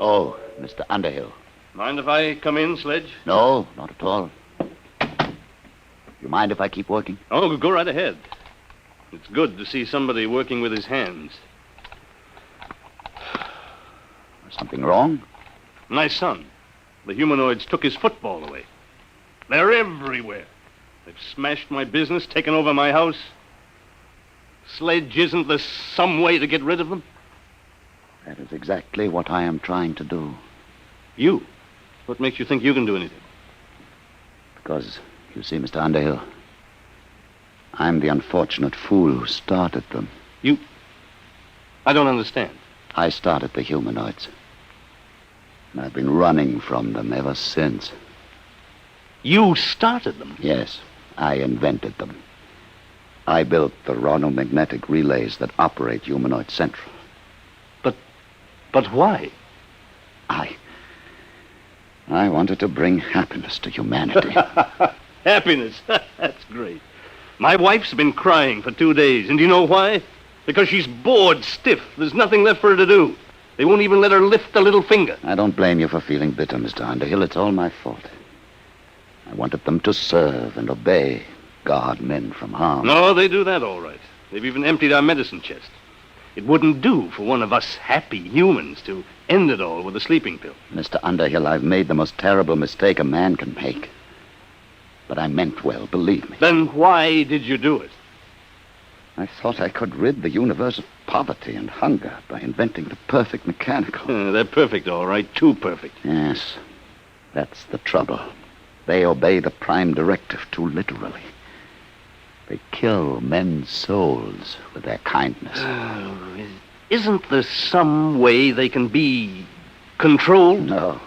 Oh, Mr. Underhill. Mind if I come in, Sledge? No, not at all. You mind if I keep working? Oh, go right ahead. It's good to see somebody working with his hands. Something wrong? My son. The humanoids took his football away. They're everywhere. They've smashed my business, taken over my house. Sledge, isn't there some way to get rid of them? That is exactly what I am trying to do. You? What makes you think you can do anything? Because, you see, Mr. Underhill, I'm the unfortunate fool who started them. You? I don't understand. I started the humanoids. And I've been running from them ever since. You started them? Yes, I invented them. I built the ronomagnetic relays that operate Humanoid Central. But why? I wanted to bring happiness to humanity. Happiness? That's great. My wife's been crying for 2 days, and do you know why? Because she's bored stiff. There's nothing left for her to do. They won't even let her lift a little finger. I don't blame you for feeling bitter, Mr. Underhill. It's all my fault. I wanted them to serve and obey, guard men from harm. No, they do that all right. They've even emptied our medicine chest. It wouldn't do for one of us happy humans to end it all with a sleeping pill. Mr. Underhill, I've made the most terrible mistake a man can make. But I meant well, believe me. Then why did you do it? I thought I could rid the universe of poverty and hunger by inventing the perfect mechanical. They're perfect, all right. Too perfect. Yes, that's the trouble. They obey the prime directive too literally. They kill men's souls with their kindness. Isn't there some way they can be controlled? No.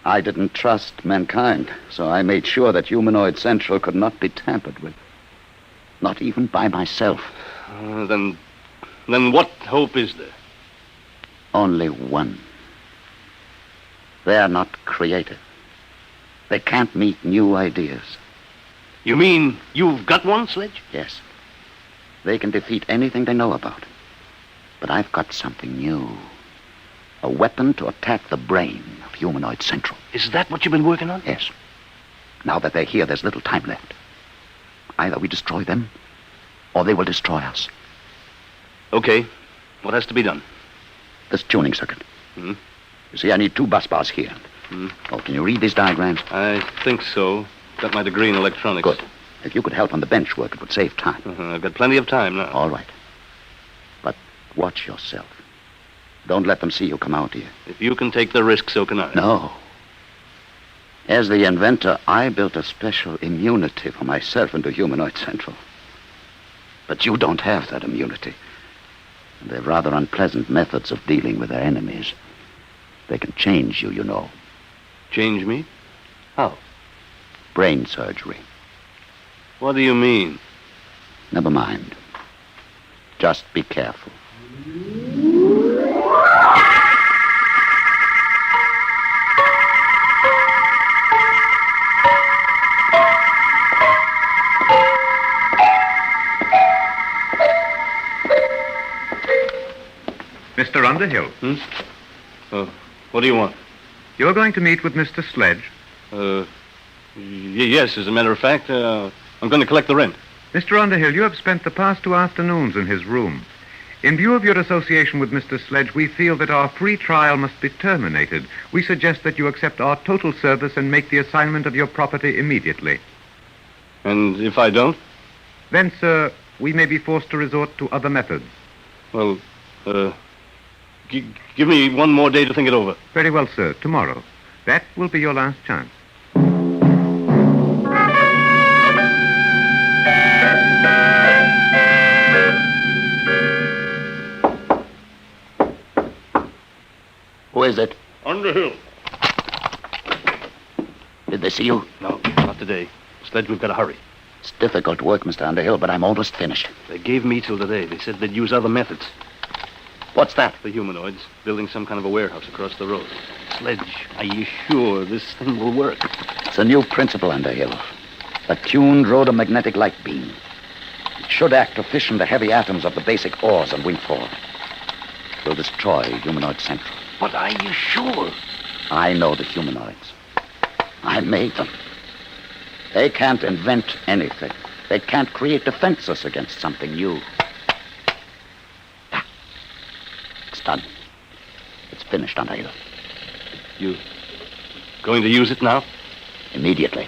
I didn't trust mankind, so I made sure that Humanoid Central could not be tampered with. Not even by myself. Then what hope is there? Only one. They're not creative. They can't meet new ideas. You mean you've got one, Sledge? Yes. They can defeat anything they know about. But I've got something new. A weapon to attack the brain of Humanoid Central. Is that what you've been working on? Yes. Now that they're here, there's little time left. Either we destroy them, or they will destroy us. Okay. What has to be done? This tuning circuit. You see, I need 2 bus bars here. Oh, can you read these diagrams? I think so. Got my degree in electronics. Good. If you could help on the bench work, it would save time. I've got plenty of time now. All right. But watch yourself. Don't let them see you come out here. If you can take the risk, so can I. No. As the inventor, I built a special immunity for myself into Humanoid Central. But you don't have that immunity. And they're rather unpleasant methods of dealing with their enemies. They can change you, you know. Change me? How? Brain surgery. What do you mean? Never mind. Just be careful. Mr. Underhill. What do you want? You're going to meet with Mr. Sledge. Yes, as a matter of fact, I'm going to collect the rent. Mr. Underhill, you have spent the past 2 afternoons in his room. In view of your association with Mr. Sledge, we feel that our free trial must be terminated. We suggest that you accept our total service and make the assignment of your property immediately. And if I don't? Then, sir, we may be forced to resort to other methods. Well, give me one more day to think it over. Very well, sir. Tomorrow. That will be your last chance. Who is it? Underhill. Did they see you? No, not today. Sledge, we've got to hurry. It's difficult work, Mr. Underhill, but I'm almost finished. They gave me till today. They said they'd use other methods. What's that? The humanoids building some kind of a warehouse across the road. Sledge, are you sure this thing will work? It's a new principle, Underhill. A tuned rhodomagnetic light beam. It should act to fission the heavy atoms of the basic ores on Wing 4. It will destroy Humanoid Central. But are you sure? I know the humanoids. I made them. They can't invent anything. They can't create defenses against something new. It's done. It's finished, Underhill. You going to use it now? Immediately.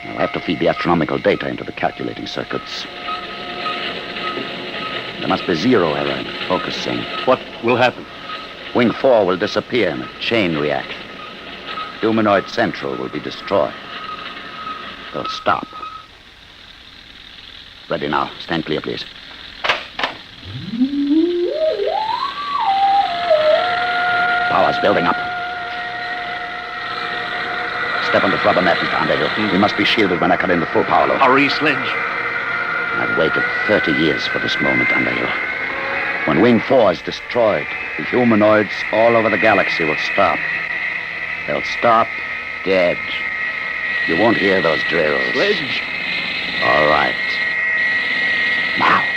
I'll have to feed the astronomical data into the calculating circuits. There must be zero error in focusing. What will happen? Wing 4 will disappear in a chain reaction. Humanoid Central will be destroyed. They'll stop. Ready now. Stand clear, please. Power's building up. Step on the rubber mat, Mr. Underhill. We must be shielded when I cut in the full power load. Hurry, Sledge. I've waited 30 years for this moment, Underhill. When Wing 4 is destroyed, the humanoids all over the galaxy will stop. They'll stop dead. You won't hear those drills. Sledge. All right. Now.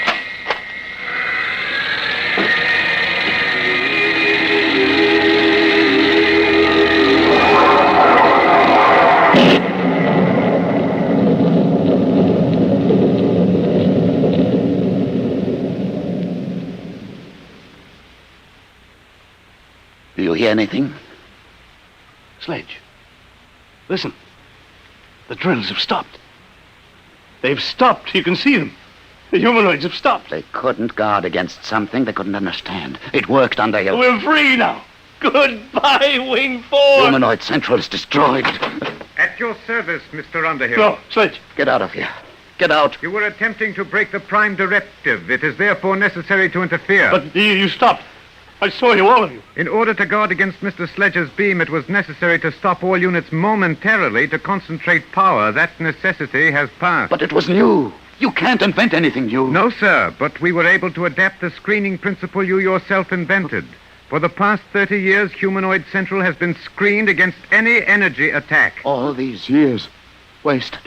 Do you hear anything? Sledge. Listen. The drills have stopped. They've stopped. You can see them. The humanoids have stopped. They couldn't guard against something they couldn't understand. It worked, Underhill. We're free now. Goodbye, Wing 4. Humanoid Central is destroyed. At your service, Mr. Underhill. No, Sledge. Get out of here. Get out. You were attempting to break the Prime Directive. It is therefore necessary to interfere. But you stopped. I saw you, all of you. In order to guard against Mr. Sledge's beam, it was necessary to stop all units momentarily to concentrate power. That necessity has passed. But it was new. You can't invent anything new. No, sir, but we were able to adapt the screening principle you yourself invented. For the past 30 years, Humanoid Central has been screened against any energy attack. All these years wasted.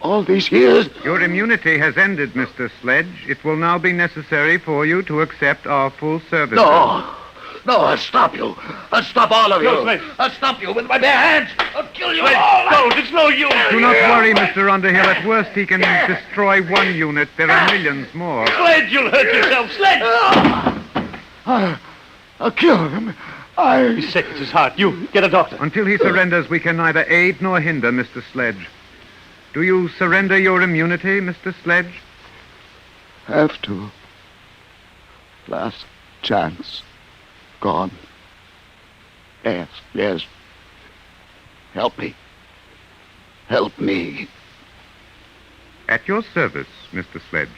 All these years. Your immunity has ended, Mr. Sledge. It will now be necessary for you to accept our full service. No, I'll stop you. I'll stop all of you. No, Sledge. I'll stop you with my bare hands. I'll kill you Sledge, all. no, it's no use. Do not worry, Mr. Underhill. At worst, he can destroy one unit. There are millions more. Sledge, you'll hurt yourself. Sledge! I'll kill him. He's sick. It's his heart. You, get a doctor. Until he surrenders, we can neither aid nor hinder Mr. Sledge. Do you surrender your immunity, Mr. Sledge? Have to. Last chance. Gone. Yes. Help me. Help me. At your service, Mr. Sledge.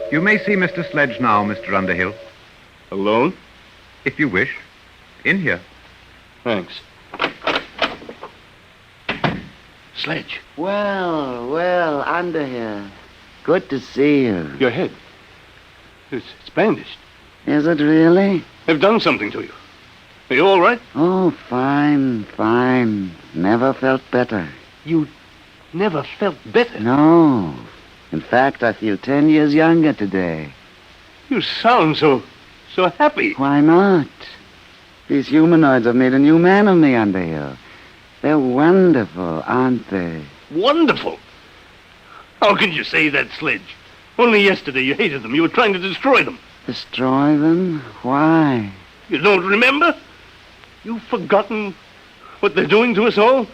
You may see Mr. Sledge now, Mr. Underhill. Alone? If you wish. In here. Thanks. Sledge. Well, Underhill. Good to see you. Your head. It's bandaged. Is it really? They've done something to you. Are you all right? Oh, fine. Never felt better. You never felt better. No. In fact, I feel 10 years younger today. You sound so happy. Why not? These humanoids have made a new man of me, Underhill. They're wonderful, aren't they? Wonderful. How can you say that, Sledge? Only yesterday you hated them. You were trying to destroy them. Destroy them? Why? You don't remember? You've forgotten what they're doing to us all?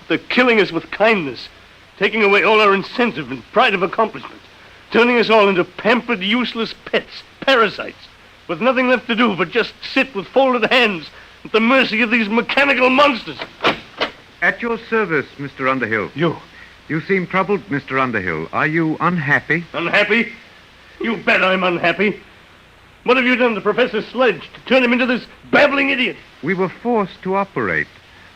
They're killing us with kindness, taking away all our incentive and pride of accomplishment, turning us all into pampered, useless pets, parasites, with nothing left to do but just sit with folded hands at the mercy of these mechanical monsters. At your service, Mr. Underhill. You seem troubled, Mr. Underhill. Are you unhappy? Unhappy? You bet I'm unhappy. What have you done to Professor Sledge to turn him into this babbling idiot? We were forced to operate.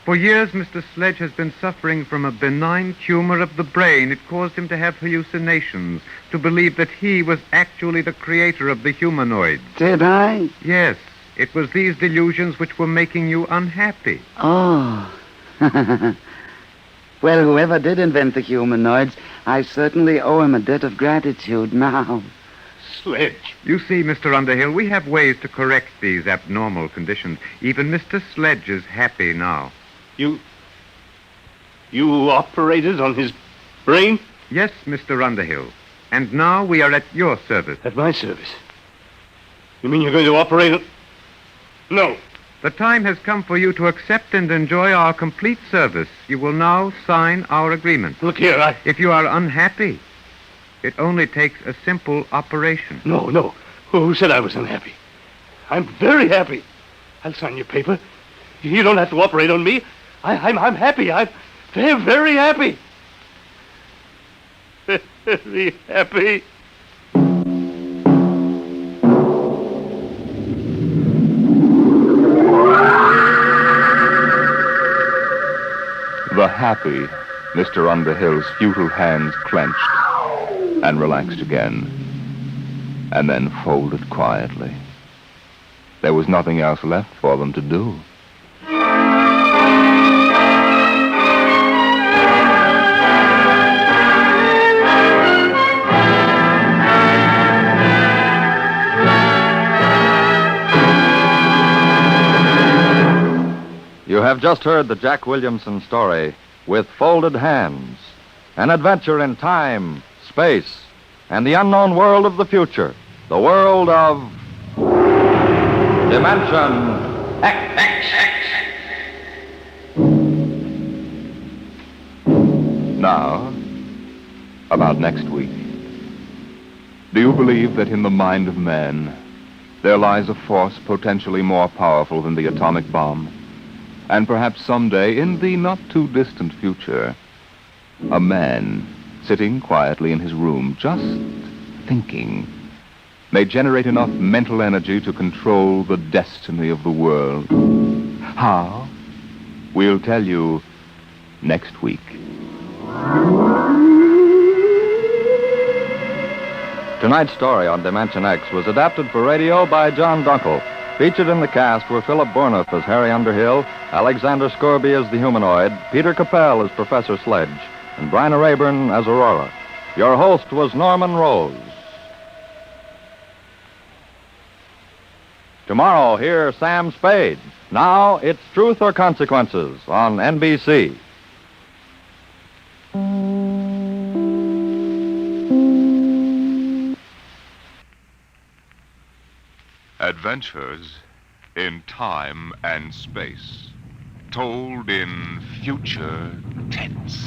For years, Mr. Sledge has been suffering from a benign tumor of the brain. It caused him to have hallucinations, to believe that he was actually the creator of the humanoids. Did I? Yes. It was these delusions which were making you unhappy. Oh. Well, whoever did invent the humanoids, I certainly owe him a debt of gratitude now. Sledge. You see, Mr. Underhill, we have ways to correct these abnormal conditions. Even Mr. Sledge is happy now. You operated on his brain? Yes, Mr. Underhill. And now we are at your service. At my service? You mean you're going to operate on... No. The time has come for you to accept and enjoy our complete service. You will now sign our agreement. Look here, If you are unhappy, it only takes a simple operation. No. Who said I was unhappy? I'm very happy. I'll sign your paper. You don't have to operate on me. I'm happy. I'm very, very happy. Very happy. The happy Mr. Underhill's futile hands clenched and relaxed again, and then folded quietly. There was nothing else left for them to do. You have just heard the Jack Williamson story, With Folded Hands, an adventure in time, space, and the unknown world of the future, the world of Dimension X. Now, about next week. Do you believe that in the mind of man there lies a force potentially more powerful than the atomic bomb? And perhaps someday, in the not-too-distant future, a man sitting quietly in his room, just thinking, may generate enough mental energy to control the destiny of the world. How? We'll tell you next week. Tonight's story on Dimension X was adapted for radio by John Dunkel. Featured in the cast were Philip Bourneuf as Harry Underhill, Alexander Scorby as the humanoid, Peter Capell as Professor Sledge, and Bryna Rayburn as Aurora. Your host was Norman Rose. Tomorrow, hear Sam Spade. Now, it's Truth or Consequences on NBC. Adventures in time and space, told in future tense.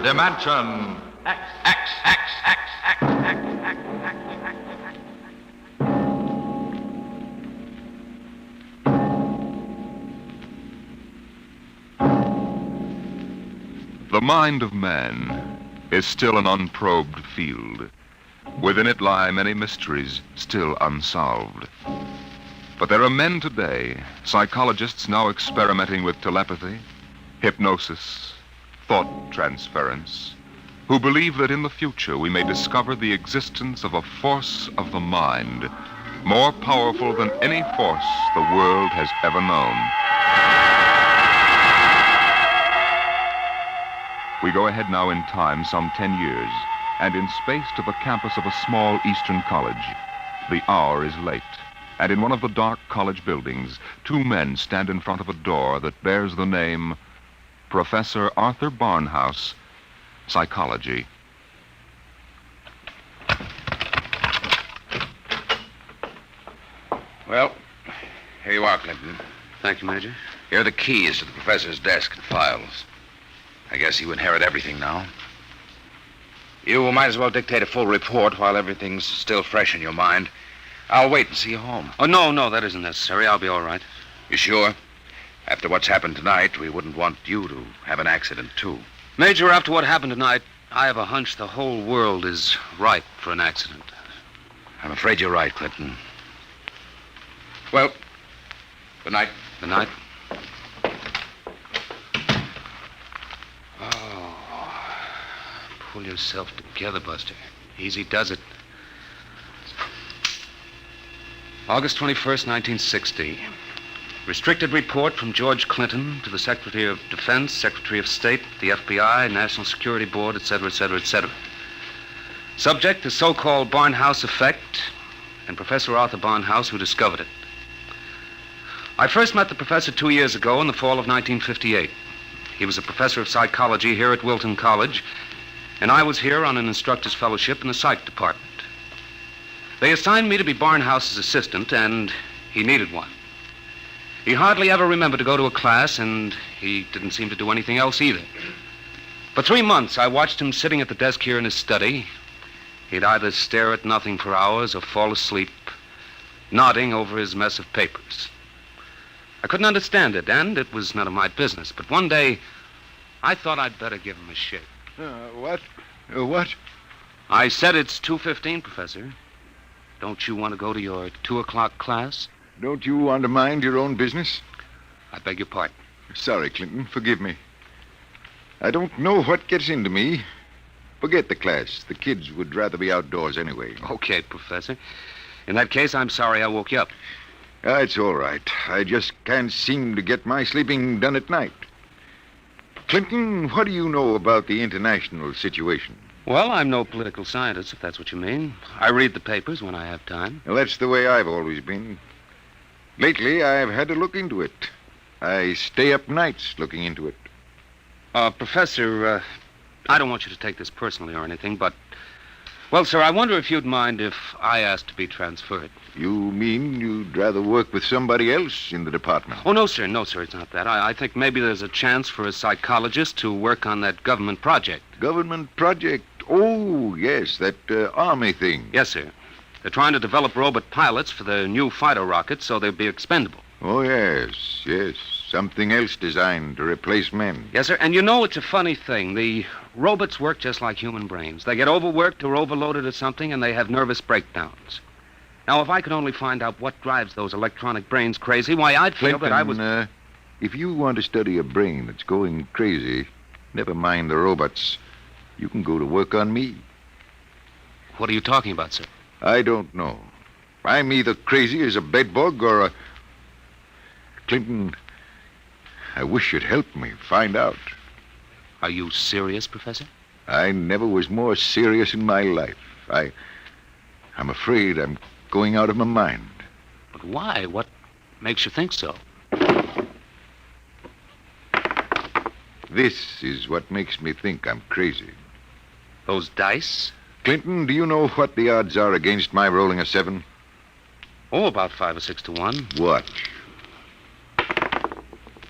Dimension X. The mind of man is still an unprobed field. Within it lie many mysteries still unsolved. But there are men today, psychologists now experimenting with telepathy, hypnosis, thought transference, who believe that in the future we may discover the existence of a force of the mind more powerful than any force the world has ever known. We go ahead now in time some 10 years, and in space to the campus of a small eastern college. The hour is late, and in one of the dark college buildings, two men stand in front of a door that bears the name Professor Arthur Barnhouse, Psychology. Well, here you are, Clinton. Thank you, Major. Here are the keys to the professor's desk and files. I guess you inherit everything now. You might as well dictate a full report while everything's still fresh in your mind. I'll wait and see you home. Oh, no, that isn't necessary. I'll be all right. You sure? After what's happened tonight, we wouldn't want you to have an accident, too. Major, after what happened tonight, I have a hunch the whole world is ripe for an accident. I'm afraid you're right, Clinton. Well, good night. Good night. Oh, pull yourself together, Buster. Easy does it. August 21st, 1960. Restricted report from George Clinton to the Secretary of Defense, Secretary of State, the FBI, National Security Board, etc., etc., etc. Subject, the so-called Barnhouse effect, and Professor Arthur Barnhouse, who discovered it. I first met the professor 2 years ago in the fall of 1958. He was a professor of psychology here at Wilton College, and I was here on an instructor's fellowship in the psych department. They assigned me to be Barnhouse's assistant, and he needed one. He hardly ever remembered to go to a class, and he didn't seem to do anything else either. For 3 months, I watched him sitting at the desk here in his study. He'd either stare at nothing for hours or fall asleep, nodding over his mess of papers. I couldn't understand it, and it was none of my business. But one day, I thought I'd better give him a shake. What? What? I said it's 2:15, Professor. Don't you want to go to your 2 o'clock class? Don't you want to mind your own business? I beg your pardon. Sorry, Clinton. Forgive me. I don't know what gets into me. Forget the class. The kids would rather be outdoors anyway. Okay, Professor. In that case, I'm sorry I woke you up. It's all right. I just can't seem to get my sleeping done at night. Clinton, what do you know about the international situation? Well, I'm no political scientist, if that's what you mean. I read the papers when I have time. Well, that's the way I've always been. Lately, I've had to look into it. I stay up nights looking into it. Professor, I don't want you to take this personally or anything, but... Well, sir, I wonder if you'd mind if I asked to be transferred. You mean you'd rather work with somebody else in the department? Oh, no, sir, it's not that. I think maybe there's a chance for a psychologist to work on that government project. Government project? Oh, yes, that army thing. Yes, sir. They're trying to develop robot pilots for the new fighter rockets so they'll be expendable. Oh, yes. Something else designed to replace men. Yes, sir. And you know, it's a funny thing. The robots work just like human brains. They get overworked or overloaded at something, and they have nervous breakdowns. Now, if I could only find out what drives those electronic brains crazy, why, I'd feel Clinton, that I was... if you want to study a brain that's going crazy, never mind the robots. You can go to work on me. What are you talking about, sir? I don't know. I'm either crazy as a bedbug or a... Clinton, I wish you'd help me find out. Are you serious, Professor? I never was more serious in my life. I'm afraid I'm going out of my mind. But why? What makes you think so? This is what makes me think I'm crazy. Those dice? Clinton, do you know what the odds are against my rolling a 7? Oh, about 5 or 6 to 1. Watch.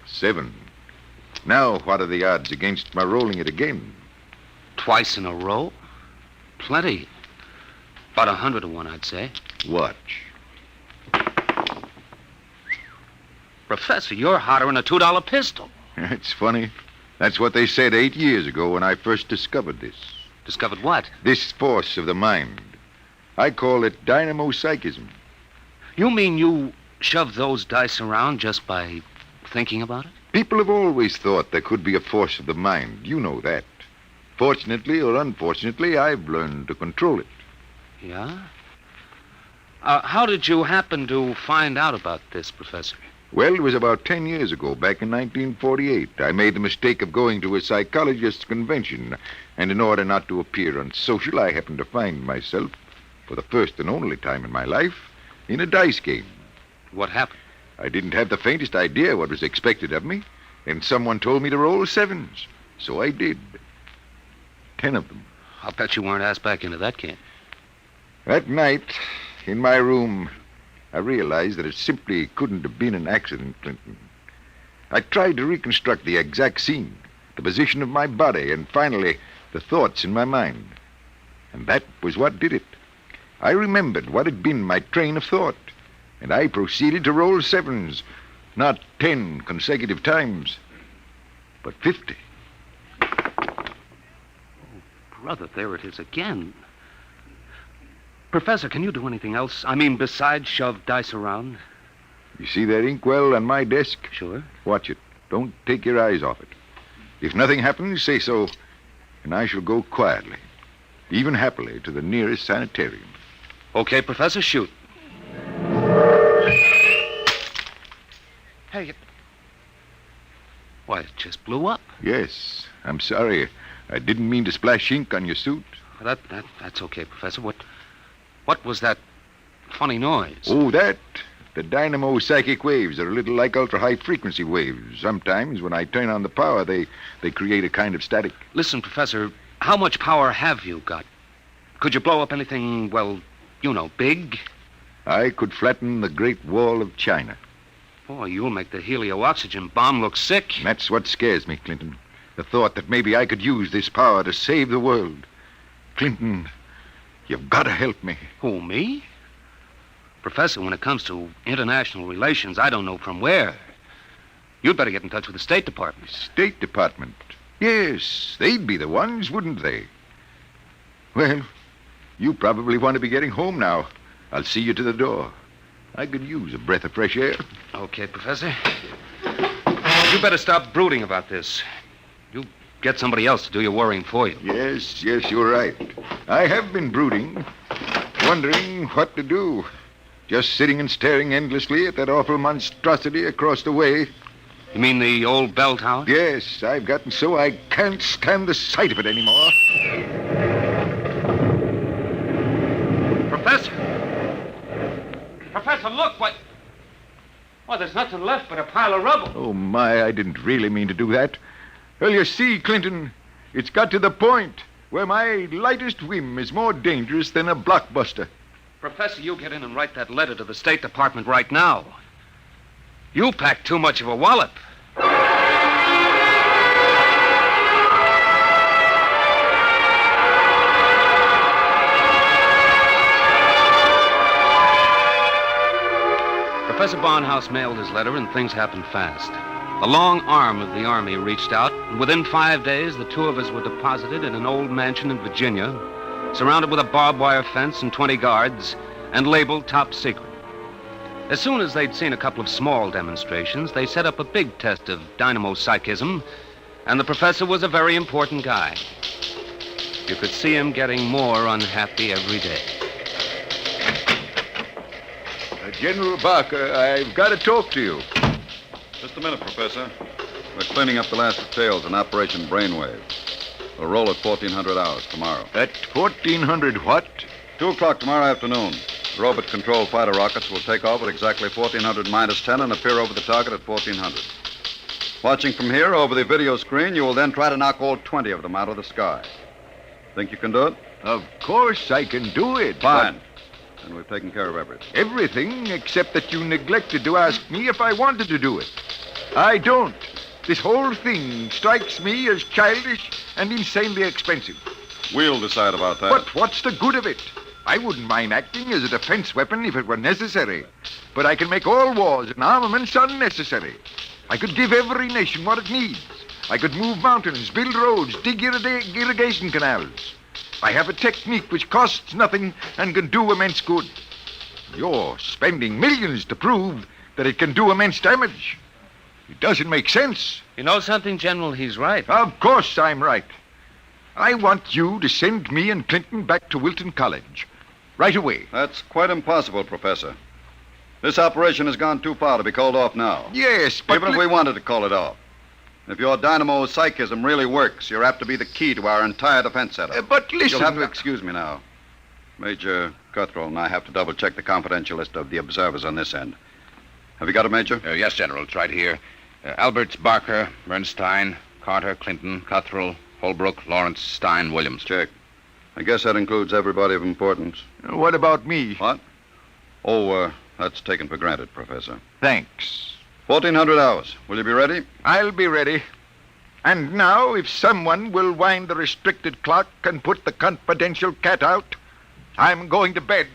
7. Now, what are the odds against my rolling it again? Twice in a row? Plenty. About 100 to 1, I'd say. Watch. Professor, you're hotter than a $2 pistol. It's funny. That's what they said 8 years ago when I first discovered this. Discovered what? This force of the mind. I call it dynamo-psychism. You mean you shove those dice around just by thinking about it? People have always thought there could be a force of the mind. You know that. Fortunately or unfortunately, I've learned to control it. Yeah? How did you happen to find out about this, Professor? Well, it was about 10 years ago, back in 1948. I made the mistake of going to a psychologist's convention, and in order not to appear unsocial, I happened to find myself, for the first and only time in my life, in a dice game. What happened? I didn't have the faintest idea what was expected of me, and someone told me to roll sevens. So I did. 10 of them. I'll bet you weren't asked back into that game. That night, in my room, I realized that it simply couldn't have been an accident, Clinton. I tried to reconstruct the exact scene, the position of my body, and finally, the thoughts in my mind. And that was what did it. I remembered what had been my train of thought, and I proceeded to roll sevens, not 10 consecutive times, but 50. Brother, there it is again. Professor, can you do anything else? I mean, besides shove dice around? You see that inkwell on my desk? Sure. Watch it. Don't take your eyes off it. If nothing happens, say so, and I shall go quietly, even happily, to the nearest sanitarium. Okay, Professor, shoot. Hey, why, it just blew up. Yes, I'm sorry. I didn't mean to splash ink on your suit. That's okay, Professor. What was that funny noise? Oh, that? The dynamo psychic waves are a little like ultra-high frequency waves. Sometimes, when I turn on the power, they create a kind of static. Listen, Professor, how much power have you got? Could you blow up anything, well, you know, big? I could flatten the Great Wall of China. Boy, you'll make the helio-oxygen bomb look sick. That's what scares me, Clinton. The thought that maybe I could use this power to save the world. Clinton, you've got to help me. Who, me? Professor, when it comes to international relations, I don't know from where. You'd better get in touch with the State Department. State Department? Yes, they'd be the ones, wouldn't they? Well, you probably want to be getting home now. I'll see you to the door. I could use a breath of fresh air. Okay, Professor. You better stop brooding about this. You get somebody else to do your worrying for you. Yes, you're right. I have been brooding, wondering what to do. Just sitting and staring endlessly at that awful monstrosity across the way. You mean the old bell tower? Yes, I've gotten so I can't stand the sight of it anymore. Professor! Professor, look, what? Well, there's nothing left but a pile of rubble. Oh, my, I didn't really mean to do that. Well, you see, Clinton, it's got to the point where my lightest whim is more dangerous than a blockbuster. Professor, you get in and write that letter to the State Department right now. You packed too much of a wallop. Professor Barnhouse mailed his letter, and things happened fast. The long arm of the Army reached out, and within 5 days, the two of us were deposited in an old mansion in Virginia, surrounded with a barbed wire fence and 20 guards, and labeled top secret. As soon as they'd seen a couple of small demonstrations, they set up a big test of dynamo psychism, and the professor was a very important guy. You could see him getting more unhappy every day. General Barker, I've got to talk to you. Just a minute, Professor. We're cleaning up the last details in Operation Brainwave. We'll roll at 1400 hours tomorrow. At 1400 what? 2 o'clock tomorrow afternoon. The robot-controlled fighter rockets will take off at exactly 1400 minus 10 and appear over the target at 1400. Watching from here over the video screen, you will then try to knock all 20 of them out of the sky. Think you can do it? Of course I can do it. Fine. And we've taken care of everything. Everything except that you neglected to ask me if I wanted to do it. I don't. This whole thing strikes me as childish and insanely expensive. We'll decide about that. But what's the good of it? I wouldn't mind acting as a defense weapon if it were necessary. But I can make all wars and armaments unnecessary. I could give every nation what it needs. I could move mountains, build roads, dig irrigation canals. I have a technique which costs nothing and can do immense good. You're spending millions to prove that it can do immense damage. It doesn't make sense. You know something, General? He's right. Of course I'm right. I want you to send me and Clinton back to Wilton College. Right away. That's quite impossible, Professor. This operation has gone too far to be called off now. Yes, but... Even if we wanted to call it off. If your dynamo psychism really works, you're apt to be the key to our entire defense setup. But listen... You'll have to excuse me now. Major Cuthrell and I have to double-check the confidential list of the observers on this end. Have you got it, Major? Yes, General. It's right here. Alberts, Barker, Bernstein, Carter, Clinton, Cuthrell, Holbrook, Lawrence, Stein, Williams. Check. I guess that includes everybody of importance. What about me? What? Oh, that's taken for granted, Professor. Thanks. 1400 hours. Will you be ready? I'll be ready. And now, if someone will wind the restricted clock and put the confidential cat out, I'm going to bed.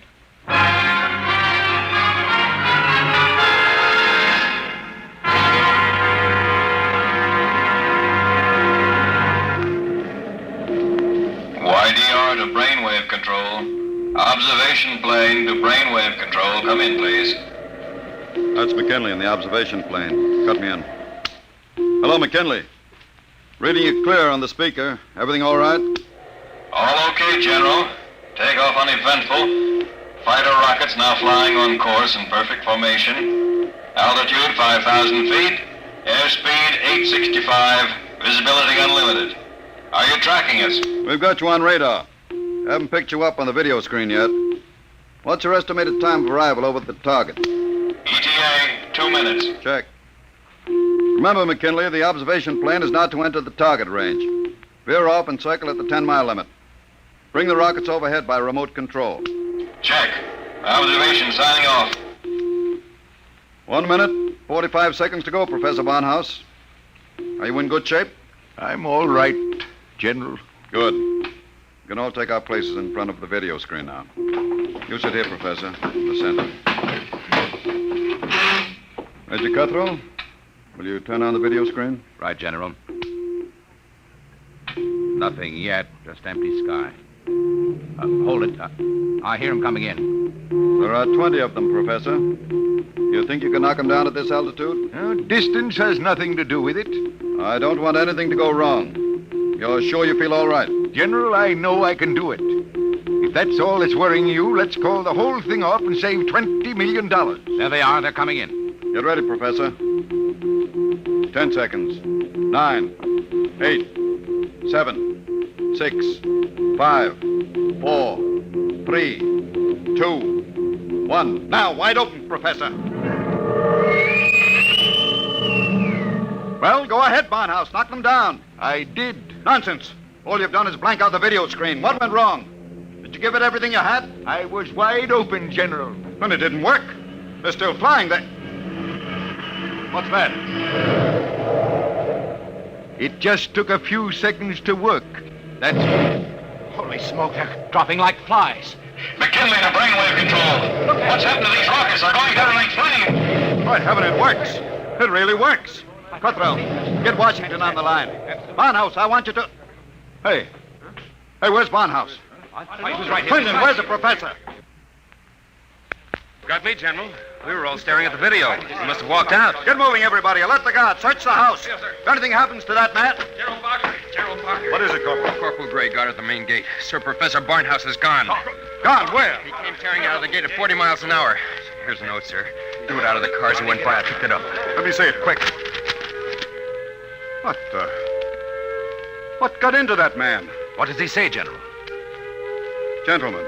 YDR to brainwave control. Observation plane to brainwave control. Come in, please. That's McKinley in the observation plane. Cut me in. Hello, McKinley. Reading you clear on the speaker. Everything all right? All okay, General. Takeoff uneventful. Fighter rockets now flying on course in perfect formation. Altitude 5,000 feet. Airspeed 865. Visibility unlimited. Are you tracking us? We've got you on radar. Haven't picked you up on the video screen yet. What's your estimated time of arrival over at the target? ETA, 2 minutes. Check. Remember, McKinley, the observation plane is not to enter the target range. Veer off and circle at the 10-mile limit. Bring the rockets overhead by remote control. Check. Observation signing off. 1 minute, 45 seconds to go, Professor Barnhouse. Are you in good shape? I'm all right, General. Good. We can all take our places in front of the video screen now. You sit here, Professor, in the center. Major Cuthrell, will you turn on the video screen? Right, General. Nothing yet, just empty sky. Hold it. I hear him coming in. There are 20 of them, Professor. You think you can knock them down at this altitude? Distance has nothing to do with it. I don't want anything to go wrong. You're sure you feel all right? General, I know I can do it. If that's all that's worrying you, let's call the whole thing off and save $20 million. There they are. They're coming in. Get ready, Professor. 10 seconds. 9, 8, 7, 6, 5, 4, 3, 2, 1. Now, wide open, Professor. Well, go ahead, Barnhouse. Knock them down. I did. Nonsense. All you've done is blank out the video screen. What went wrong? Did you give it everything you had? I was wide open, General. Then it didn't work. They're still flying. What's that? It just took a few seconds to work. That's... Holy smoke, they're dropping like flies. McKinley to brainwave control. What's happened to these rockets? They're going down like flame. By heaven, it works. It really works. Cuthrell, get Washington on the line. Barnhouse, I want you to... Hey, where's Barnhouse? He was right here. Clinton, where's the professor? Got me, General. We were all staring at the video. He must have walked out. Get moving, everybody. Alert the guard. Search the house. Yes, sir. If anything happens to that man... General Barker. General Barker. What is it, Corporal? Corporal Gray, guard at the main gate. Sir, Professor Barnhouse is gone. Gone? Where? He came tearing out of the gate at 40 miles an hour. Here's a note, sir. Threw it out of the car as he went by. I picked it up. Let me see it, quick. What got into that man? What does he say, General? Gentlemen,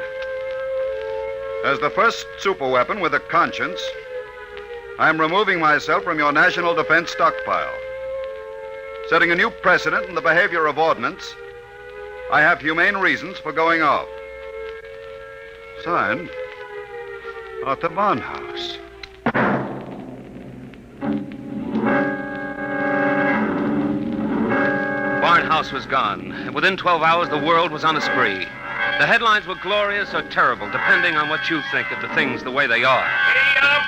as the first superweapon with a conscience, I'm removing myself from your national defense stockpile. Setting a new precedent in the behavior of ordnance, I have humane reasons for going off. Signed, Arthur Barnhouse. Barnhouse was gone, and within 12 hours, the world was on a spree. The headlines were glorious or terrible, depending on what you think of the things the way they are.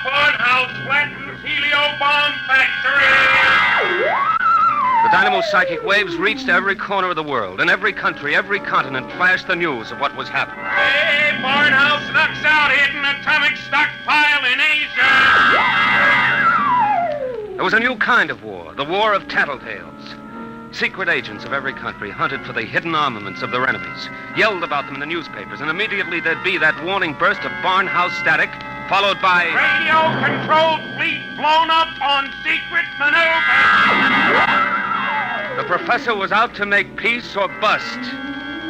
Barnhouse flattens helio bomb factory! The dynamo psychic waves reached every corner of the world. In every country, every continent flashed the news of what was happening. Hey, Barnhouse knocks out hidden atomic stockpile in Asia! There was a new kind of war, the war of tattletales. Secret agents of every country hunted for the hidden armaments of their enemies, yelled about them in the newspapers, and immediately there'd be that warning burst of Barnhouse static followed by... Radio-controlled fleet blown up on secret maneuver. The professor was out to make peace or bust,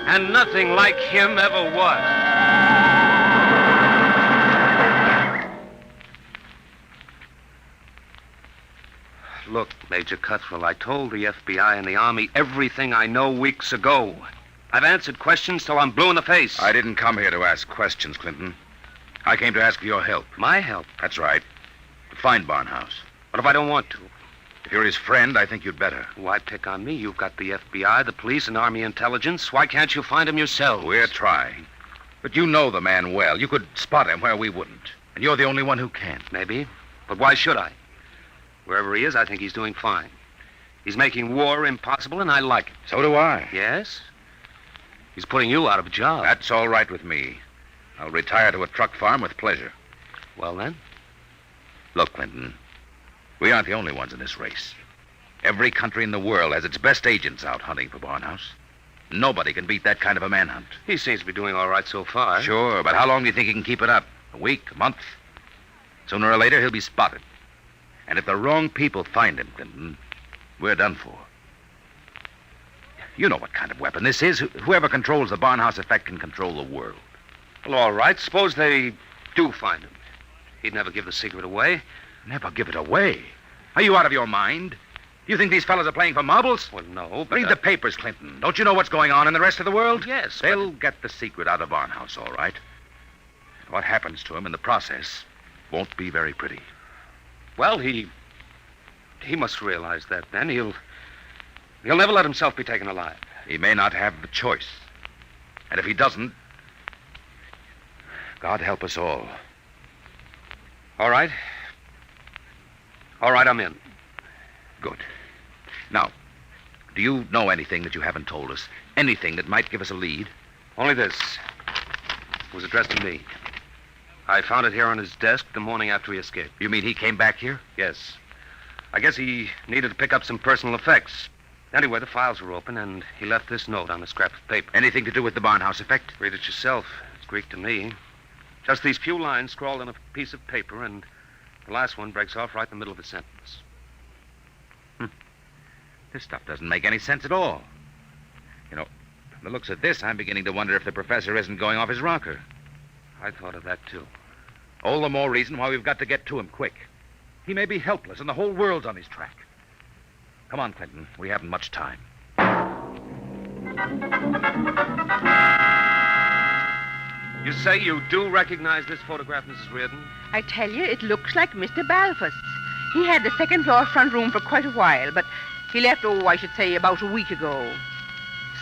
and nothing like him ever was. Look, Major Cuthrell, I told the FBI and the Army everything I know weeks ago. I've answered questions till I'm blue in the face. I didn't come here to ask questions, Clinton. I came to ask for your help. My help? That's right. To find Barnhouse. What if I don't want to? If you're his friend, I think you'd better. Why pick on me? You've got the FBI, the police, and Army intelligence. Why can't you find him yourselves? We're trying. But you know the man well. You could spot him where we wouldn't. And you're the only one who can. Maybe. But why should I? Wherever he is, I think he's doing fine. He's making war impossible, and I like it. So do I. Yes? He's putting you out of a job. That's all right with me. I'll retire to a truck farm with pleasure. Well, then? Look, Clinton, we aren't the only ones in this race. Every country in the world has its best agents out hunting for Barnhouse. Nobody can beat that kind of a manhunt. He seems to be doing all right so far. Sure, but how long do you think he can keep it up? A week? A month? Sooner or later, he'll be spotted. And if the wrong people find him, Clinton, we're done for. You know what kind of weapon this is. Whoever controls the Barnhouse effect can control the world. Well, all right. Suppose they do find him. He'd never give the secret away. Never give it away? Are you out of your mind? You think these fellas are playing for marbles? Well, no, but... Read the papers, Clinton. Don't you know what's going on in the rest of the world? Yes, They'll get the secret out of Barnhouse, all right. What happens to him in the process won't be very pretty. Well, he must realize that then. He'll never let himself be taken alive. He may not have the choice. And if he doesn't, God help us all. All right. All right, I'm in. Good. Now, do you know anything that you haven't told us? Anything that might give us a lead? Only this. It was addressed to me. I found it here on his desk the morning after he escaped. You mean he came back here? Yes. I guess he needed to pick up some personal effects. Anyway, the files were open, and he left this note on a scrap of paper. Anything to do with the Barnhouse effect? Read it yourself. It's Greek to me. Just these few lines scrawled on a piece of paper, and the last one breaks off right in the middle of a sentence. This stuff doesn't make any sense at all. You know, from the looks of this, I'm beginning to wonder if the professor isn't going off his rocker. I thought of that, too. All the more reason why we've got to get to him quick. He may be helpless, and the whole world's on his track. Come on, Clinton. We haven't much time. You say you do recognize this photograph, Mrs. Reardon? I tell you, it looks like Mr. Balfour's. He had the second floor front room for quite a while, but he left, I should say, about a week ago.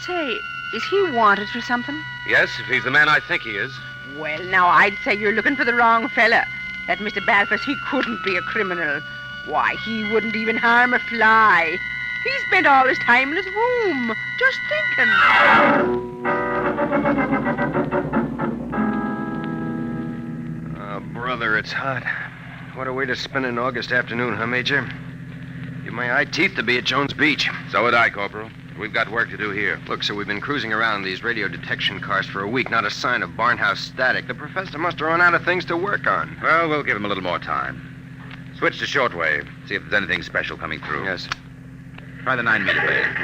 Say, is he wanted for something? Yes, if he's the man I think he is. Well, now, I'd say you're looking for the wrong fella. That Mr. Balfour's, he couldn't be a criminal. Why, he wouldn't even harm a fly. He spent all his time in his room, just thinking. Oh, brother, it's hot. What a way to spend an August afternoon, huh, Major? Give my eye teeth to be at Jones Beach. So would I, Corporal. We've got work to do here. Look, so we've been cruising around these radio detection cars for a week. Not a sign of Barnhouse static. The professor must have run out of things to work on. Well, we'll give him a little more time. Switch to shortwave. See if there's anything special coming through. Yes. Try the 9-meter band.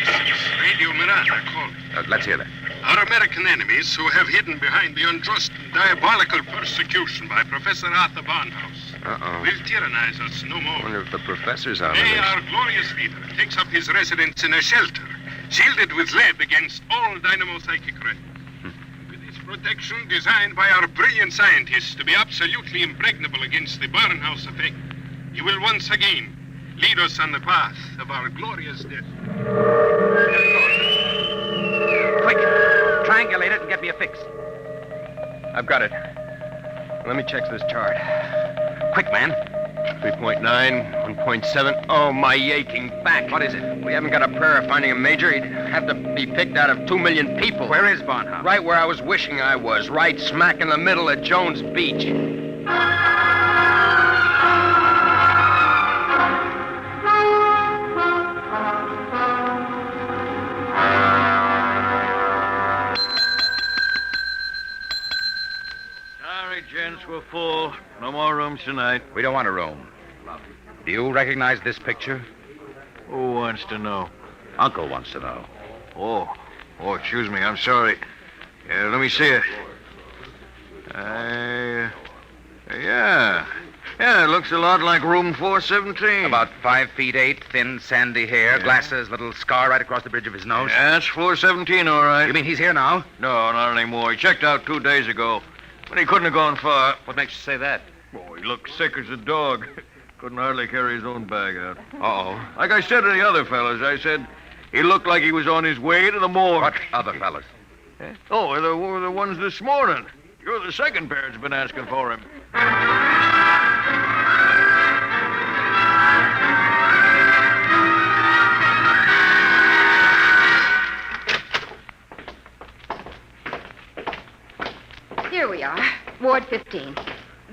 This is Radio Miranda calling. Let's hear that. Our American enemies who have hidden behind the unjust and diabolical persecution by Professor Arthur Barnhouse will tyrannize us no more. I wonder if the professor's out of Today, this. our glorious leader takes up his residence in a shelter, shielded with lead against all dynamo-psychic rays. With its protection designed by our brilliant scientists to be absolutely impregnable against the Barnhouse effect, he will once again lead us on the path of our glorious death. Quick! Triangulate it and get me a fix. I've got it. Let me check this chart. Quick, man. 3.9, 1.7. Oh, my aching back. What is it? We haven't got a prayer of finding a major. He'd have to be picked out of 2 million people. Where is Barnhouse? Right where I was wishing I was. Right smack in the middle of Jones Beach. rooms tonight. We don't want a room. Do you recognize this picture? Who wants to know? Uncle wants to know. Oh, excuse me. I'm sorry. Let me see it. Yeah. Yeah, it looks a lot like room 417. About 5 feet 8, thin, sandy hair, glasses, little scar right across the bridge of his nose. Yeah, that's 417, all right. You mean he's here now? No, not anymore. He checked out 2 days ago. But he couldn't have gone far. What makes you say that? Oh, he looked sick as a dog. Couldn't hardly carry his own bag out. Uh-oh. Like I said to the other fellas, I said he looked like he was on his way to the morgue. What other fellas? Oh, the ones this morning. You're the second pair that's been asking for him. Here we are, Ward 15.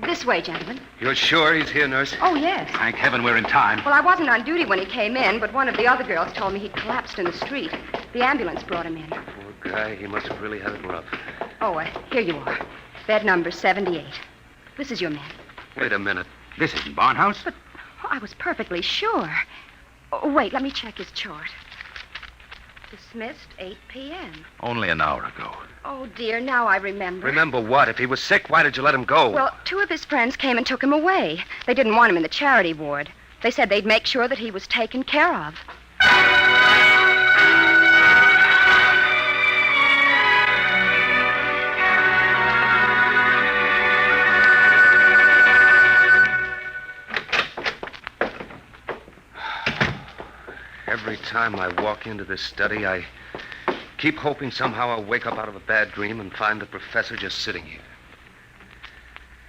This way, gentlemen. You're sure he's here, nurse? Oh, yes. Thank heaven we're in time. Well, I wasn't on duty when he came in, but one of the other girls told me he'd collapsed in the street. The ambulance brought him in. Poor guy, he must have really had it rough. Oh, here you are. Bed number 78. This is your man. Wait a minute. This isn't Barnhouse. But I was perfectly sure. Oh, wait, let me check his chart. Dismissed 8 p.m. Only an hour ago. Oh, dear, now I remember. Remember what? If he was sick, why did you let him go? Well, 2 of his friends came and took him away. They didn't want him in the charity ward. They said they'd make sure that he was taken care of. Every time I walk into this study, I keep hoping somehow I'll wake up out of a bad dream and find the professor just sitting here.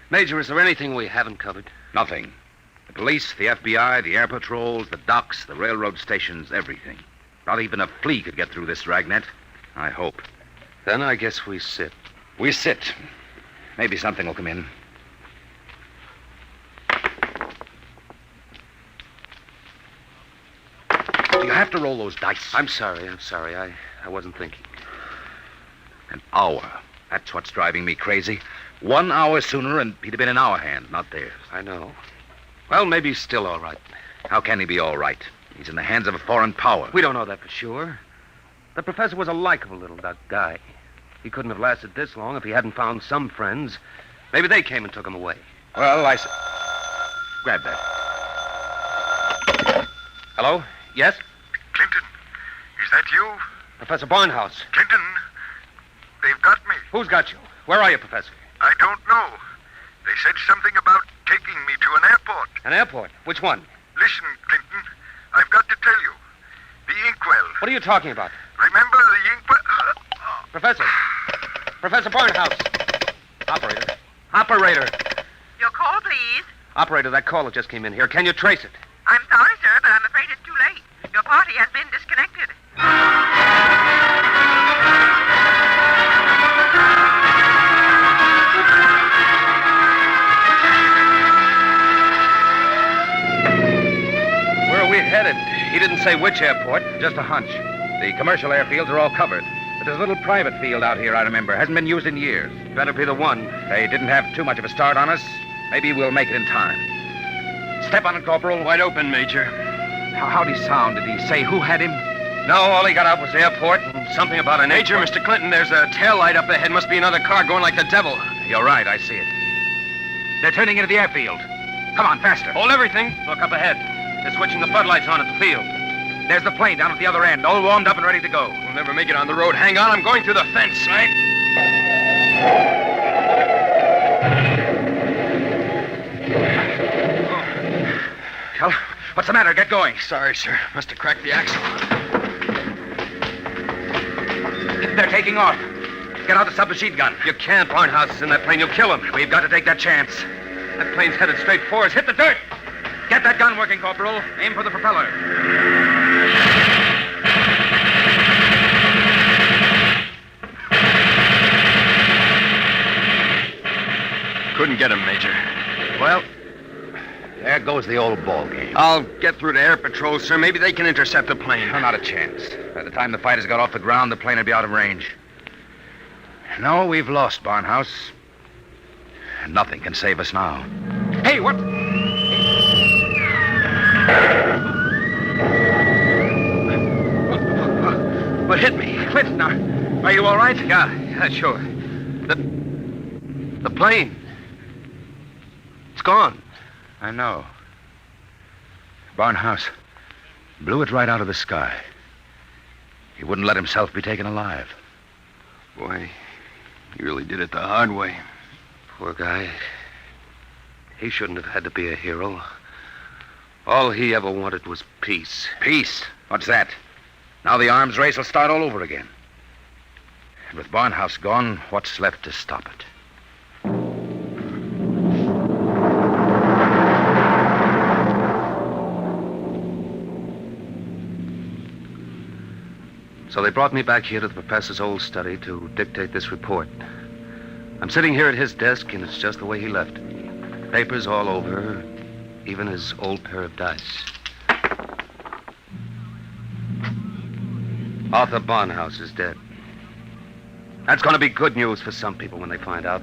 Major, is there anything we haven't covered? Nothing. The police, the FBI, the air patrols, the docks, the railroad stations, everything. Not even a flea could get through this dragnet. I hope. Then I guess we sit. We sit. Maybe something will come in. Do you have to roll those dice? I'm sorry. I wasn't thinking. An hour. That's what's driving me crazy. 1 hour sooner and he'd have been in our hand, not theirs. I know. Well, maybe he's still all right. How can he be all right? He's in the hands of a foreign power. We don't know that for sure. The professor was a likable little guy. He couldn't have lasted this long if he hadn't found some friends. Maybe they came and took him away. Well, grab that. Hello? Yes? Clinton, is that you? Professor Barnhouse. Clinton, they've got me. Who's got you? Where are you, Professor? I don't know. They said something about taking me to an airport. An airport? Which one? Listen, Clinton, I've got to tell you. The inkwell. What are you talking about? Remember the inkwell? Professor. Professor Barnhouse. Operator. Your call, please. Operator, that caller just came in here. Can you trace it? I'm sorry, sir, but I'm afraid it's too late. Your party has been disconnected. Where are we headed? He didn't say which airport, just a hunch. The commercial airfields are all covered. But there's a little private field out here, I remember. Hasn't been used in years. Better be the one. They didn't have too much of a start on us. Maybe we'll make it in time. Step on it, Corporal. Wide open, Major. How'd he sound? Did he say who had him? No, all he got out was airport and something about an Major, airport. Mr. Clinton, there's a tail light up ahead. Must be another car going like the devil. You're right, I see it. They're turning into the airfield. Come on, faster. Hold everything. Look up ahead. They're switching the floodlights on at the field. There's the plane down at the other end, all warmed up and ready to go. We'll never make it on the road. Hang on, I'm going through the fence, right? Well, what's the matter? Get going. Sorry, sir. Must have cracked the axle. They're taking off. Get out the submachine gun. You can't. Barnhouse is in that plane. You'll kill him. We've got to take that chance. That plane's headed straight for us. Hit the dirt. Get that gun working, Corporal. Aim for the propeller. Couldn't get him, Major. Well, there goes the old ball game. I'll get through to air patrol, sir. Maybe they can intercept the plane. No, not a chance. By the time the fighters got off the ground, the plane would be out of range. No, we've lost, Barnhouse. Nothing can save us now. Hey, what? What hit me? Clinton, are you all right? Yeah, sure. The plane. It's gone. I know. Barnhouse blew it right out of the sky. He wouldn't let himself be taken alive. Boy, he really did it the hard way. Poor guy. He shouldn't have had to be a hero. All he ever wanted was peace. Peace? What's that? Now the arms race will start all over again. And with Barnhouse gone, what's left to stop it? So they brought me back here to the professor's old study to dictate this report. I'm sitting here at his desk, and it's just the way he left it. Papers all over, even his old pair of dice. Arthur Barnhouse is dead. That's going to be good news for some people when they find out.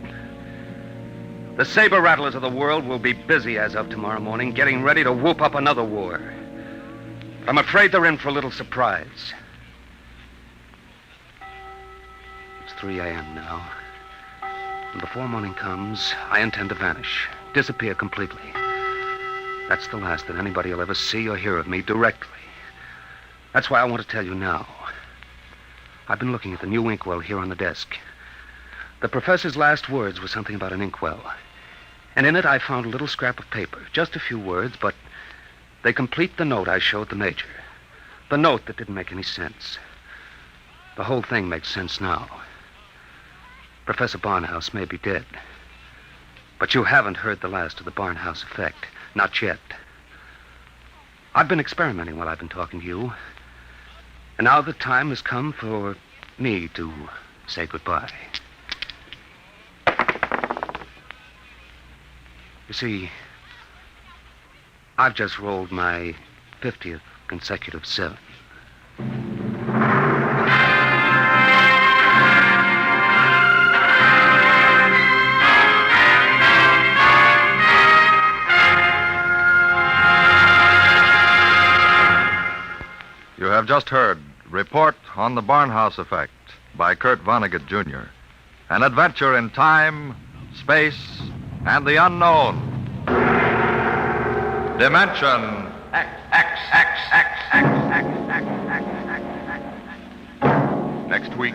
The saber rattlers of the world will be busy as of tomorrow morning, getting ready to whoop up another war. But I'm afraid they're in for a little surprise. It's 3 a.m. now. And before morning comes, I intend to vanish, disappear completely. That's the last that anybody will ever see or hear of me directly. That's why I want to tell you now. I've been looking at the new inkwell here on the desk. The professor's last words were something about an inkwell. And in it I found a little scrap of paper. Just a few words, but they complete the note I showed the major. The note that didn't make any sense. The whole thing makes sense now. Professor Barnhouse may be dead. But you haven't heard the last of the Barnhouse effect. Not yet. I've been experimenting while I've been talking to you. And now the time has come for me to say goodbye. You see, I've just rolled my 50th consecutive 7. You have just heard Report on the Barnhouse Effect by Kurt Vonnegut, Jr. An adventure in time, space, and the unknown. Dimension Next week,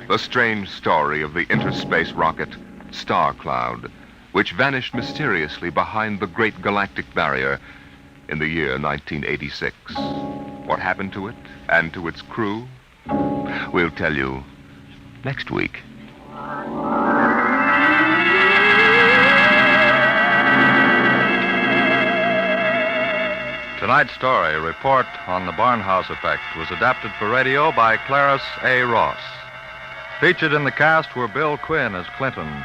the strange story of the interspace rocket Star Cloud, which vanished mysteriously behind the Great Galactic Barrier in the year 1986. What happened to it and to its crew? We'll tell you next week. Tonight's story, Report on the Barnhouse Effect, was adapted for radio by Clarice A. Ross. Featured in the cast were Bill Quinn as Clinton,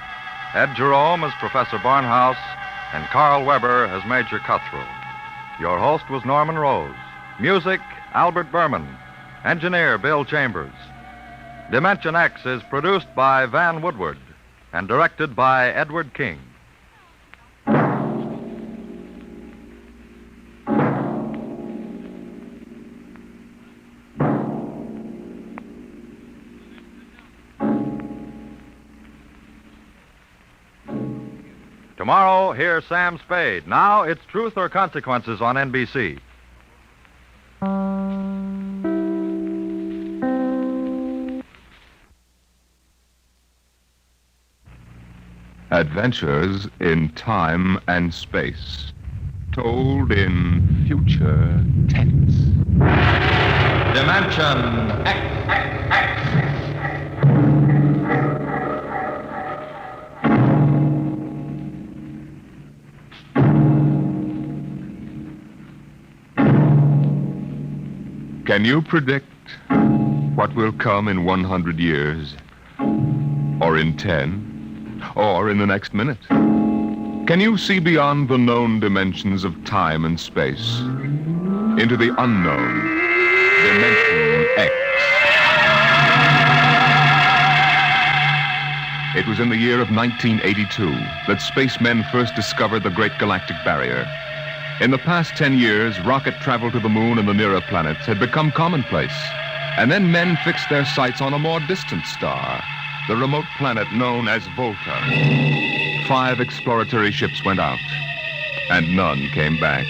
Ed Jerome as Professor Barnhouse, and Carl Weber as Major Cutthroat. Your host was Norman Rose. Music, Albert Berman. Engineer, Bill Chambers. Dimension X is produced by Van Woodward and directed by Edward King. Tomorrow, hear Sam Spade. Now it's Truth or Consequences on NBC. Adventures in time and space, told in future tense. Dimension X. Can you predict what will come in 100 years? Or in 10? Or in the next minute? Can you see beyond the known dimensions of time and space into the unknown, Dimension X? It was in the year of 1982 that spacemen first discovered the Great Galactic Barrier. In the past 10 years, rocket travel to the moon and the nearer planets had become commonplace. And then men fixed their sights on a more distant star, the remote planet known as Volta. 5 exploratory ships went out, and none came back,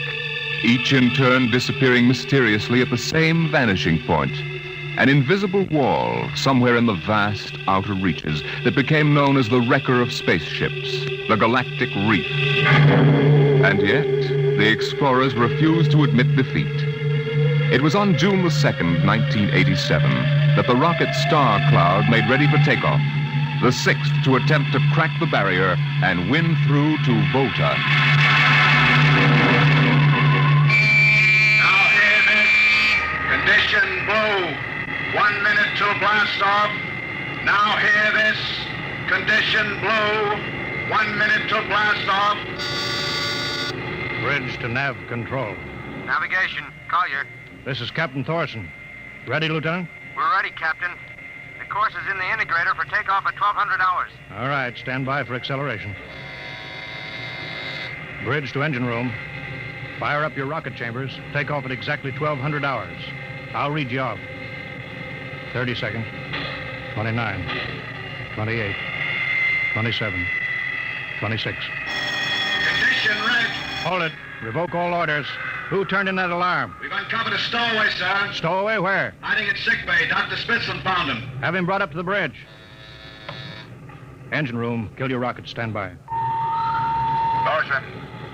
each in turn disappearing mysteriously at the same vanishing point, an invisible wall somewhere in the vast outer reaches that became known as the wrecker of spaceships, the Galactic Reef. And yet, the explorers refused to admit defeat. It was on June the 2nd, 1987, that the rocket Star Cloud made ready for takeoff, the 6th to attempt to crack the barrier and win through to Volta. Now hear this. Condition blue. 1 minute till blast off. Now hear this. Condition blue. 1 minute till blast off. Bridge to nav control. Navigation. Collier. This is Captain Thorson. Ready, Lieutenant? We're ready, Captain. The course is in the integrator for takeoff at 1200 hours. All right, stand by for acceleration. Bridge to engine room. Fire up your rocket chambers. Take off at exactly 1200 hours. I'll read you off. 30 seconds. 29. 28. 27. 26. Condition red. Hold it. Revoke all orders. Who turned in that alarm? We've uncovered a stowaway, sir. Stowaway where? Hiding at sick bay. Dr. Spitzlin found him. Have him brought up to the bridge. Engine room. Kill your rockets. Stand by. Thorson,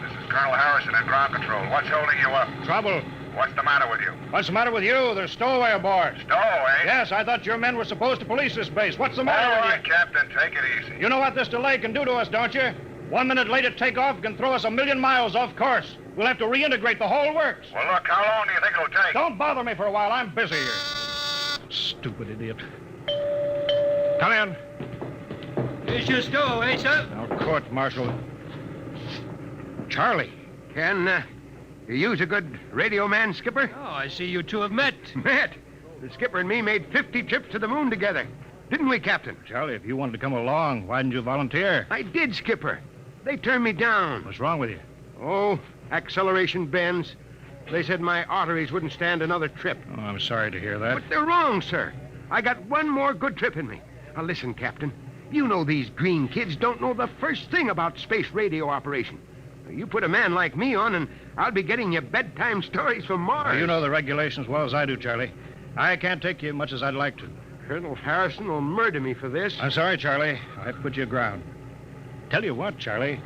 this is Colonel Harrison in ground control. What's holding you up? Trouble. What's the matter with you? What's the matter with you? There's stowaway aboard. Stowaway? Yes, I thought your men were supposed to police this base. What's the matter All with right, Captain, take it easy. you? You know what this delay can do to us, don't you? 1 minute late at takeoff can throw us 1,000,000 miles off course. We'll have to reintegrate the whole works. Well, look, how long do you think it'll take? Don't bother me for a while. I'm busy here. Stupid idiot. Come in. Here's your stowaway, sir. Now, court martial. Charlie. Can you use a good radio man, Skipper? Oh, I see you two have met. Met? The skipper and me made 50 trips to the moon together. Didn't we, Captain? Charlie, if you wanted to come along, why didn't you volunteer? I did, Skipper. They turned me down. What's wrong with you? Oh, acceleration bends. They said my arteries wouldn't stand another trip. Oh, I'm sorry to hear that. But they're wrong, sir. I got one more good trip in me. Now, listen, Captain. You know these green kids don't know the first thing about space radio operation. You put a man like me on, and I'll be getting you bedtime stories from Mars. Well, you know the regulations as well as I do, Charlie. I can't take you much as I'd like to. Colonel Harrison will murder me for this. I'm sorry, Charlie. I have to put you aground. Tell you what, Charlie.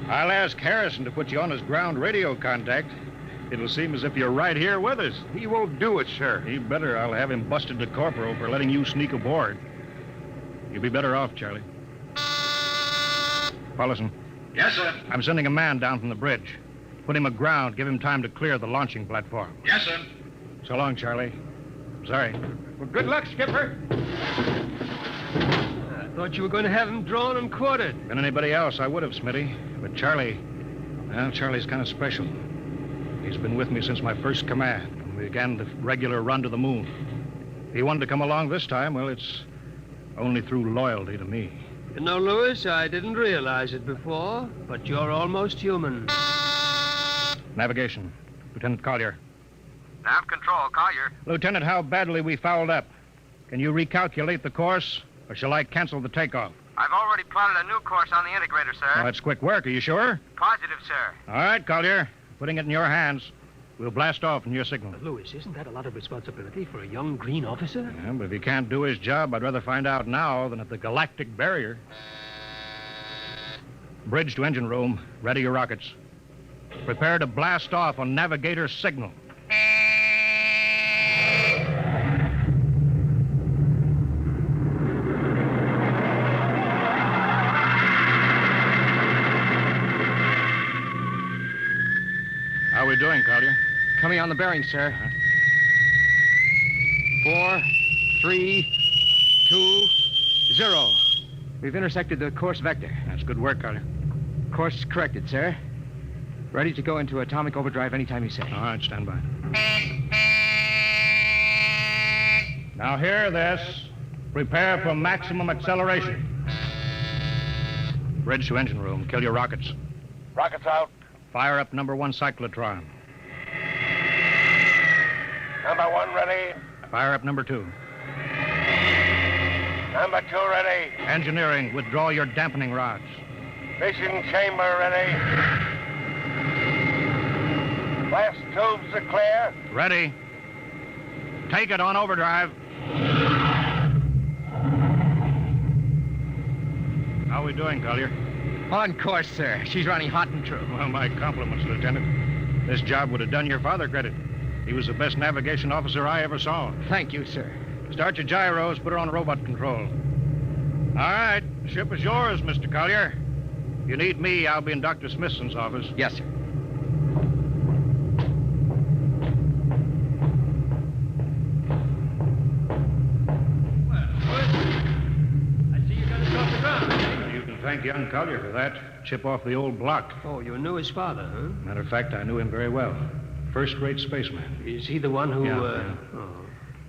I'll ask Harrison to put you on his ground radio contact. It'll seem as if you're right here with us. He won't do it, sir. He better. I'll have him busted to corporal for letting you sneak aboard. You'll be better off, Charlie. Paulison. Yes, sir. I'm sending a man down from the bridge. Put him aground. Give him time to clear the launching platform. Yes, sir. So long, Charlie. Sorry. Well, good luck, Skipper. I thought you were going to have him drawn and quartered. Been anybody else, I would have, Smitty. But Charlie, well, Charlie's kind of special. He's been with me since my first command, when we began the regular run to the moon. If he wanted to come along this time, well, it's only through loyalty to me. You know, Lewis, I didn't realize it before, but you're almost human. Navigation. Lieutenant Collier. Nav control, Collier. Lieutenant, how badly we fouled up. Can you recalculate the course, or shall I cancel the takeoff? I've already plotted a new course on the integrator, sir. Oh, that's quick work. Are you sure? Positive, sir. All right, Collier. Putting it in your hands. We'll blast off from your signal. Lewis, isn't that a lot of responsibility for a young green officer? Yeah, but if he can't do his job, I'd rather find out now than at the Galactic Barrier. Bridge to engine room. Ready your rockets. Prepare to blast off on navigator's signal. How are we doing, Collier? Coming on the bearing, sir. 4, 3, 2, 0. We've intersected the course vector. That's good work, Collier. Course corrected, sir. Ready to go into atomic overdrive anytime you say. All right, stand by. Now hear this. Prepare for maximum acceleration. Bridge to engine room. Kill your rockets. Rockets out. Fire up number 1 cyclotron. Number 1 ready. Fire up number 2. Number 2 ready. Engineering, withdraw your dampening rods. Fission chamber ready. Blast tubes are clear. Ready. Take it on overdrive. How are we doing, Collier? On course, sir. She's running hot and true. Well, my compliments, Lieutenant. This job would have done your father credit. He was the best navigation officer I ever saw. Thank you, sir. Start your gyros, put her on robot control. All right, the ship is yours, Mr. Collier. If you need me, I'll be in Dr. Smithson's office. Yes, sir. Thank young Collier for that. Chip off the old block. Oh, you knew his father, huh? Matter of fact, I knew him very well. First-rate spaceman. Is he the one who, Yeah. Oh.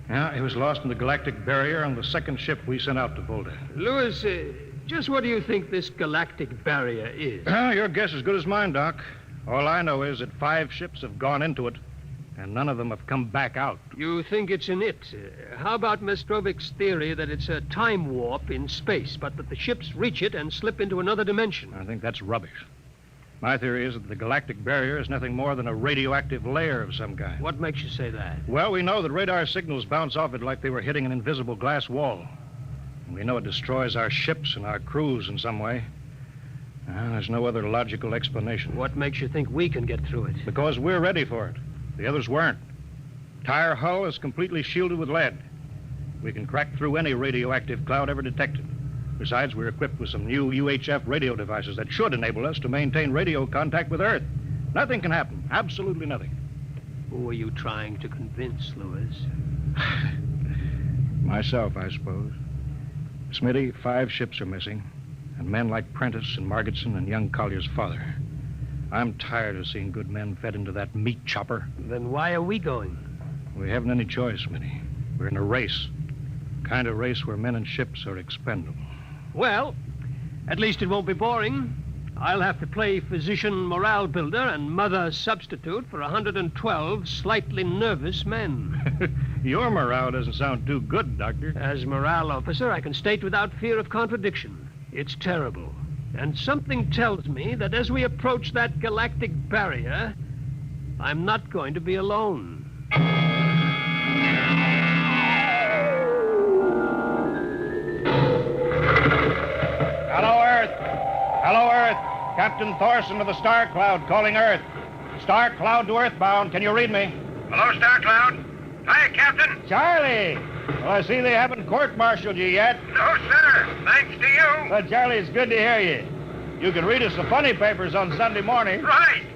Yeah, he was lost in the galactic barrier on the second ship we sent out to Volta. Louis, just what do you think this galactic barrier is? Your guess is as good as mine, Doc. All I know is that 5 ships have gone into it, and none of them have come back out. You think it's an it. How about Mestrovic's theory that it's a time warp in space, but that the ships reach it and slip into another dimension? I think that's rubbish. My theory is that the galactic barrier is nothing more than a radioactive layer of some kind. What makes you say that? Well, we know that radar signals bounce off it like they were hitting an invisible glass wall. And we know it destroys our ships and our crews in some way. There's no other logical explanation. What makes you think we can get through it? Because we're ready for it. The others weren't. Tire hull is completely shielded with lead. We can crack through any radioactive cloud ever detected. Besides, we're equipped with some new UHF radio devices that should enable us to maintain radio contact with Earth. Nothing can happen. Absolutely nothing. Who are you trying to convince, Louis? Myself, I suppose. Smitty, 5 ships are missing, and men like Prentice and Margetson and young Collier's father. I'm tired of seeing good men fed into that meat chopper. Then why are we going? We haven't any choice, Smitty. We're in a race. Kind of race where men and ships are expendable. Well, at least it won't be boring. I'll have to play physician morale builder and mother substitute for 112 slightly nervous men. Your morale doesn't sound too good, Doctor. As morale officer, I can state without fear of contradiction. It's terrible. And something tells me that as we approach that galactic barrier, I'm not going to be alone. Hello, Earth. Hello, Earth. Captain Thorson of the Star Cloud calling Earth. Star Cloud to Earthbound. Can you read me? Hello, Star Cloud. Hi, Captain. Charlie. Well, I see they haven't court-martialed you yet. No, sir. Thanks to you. Well, Charlie, it's good to hear you. You can read us the funny papers on Sunday morning. Right.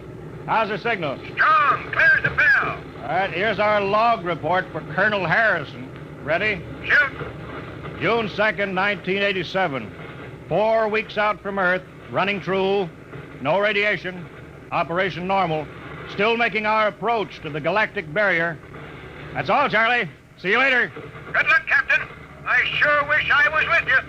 How's the signal? Strong. Clear as a bell. All right, here's our log report for Colonel Harrison. Ready? Shoot. June 2nd, 1987. 4 weeks out from Earth, running true, no radiation, operation normal, still making our approach to the galactic barrier. That's all, Charlie. See you later. Good luck, Captain. I sure wish I was with you.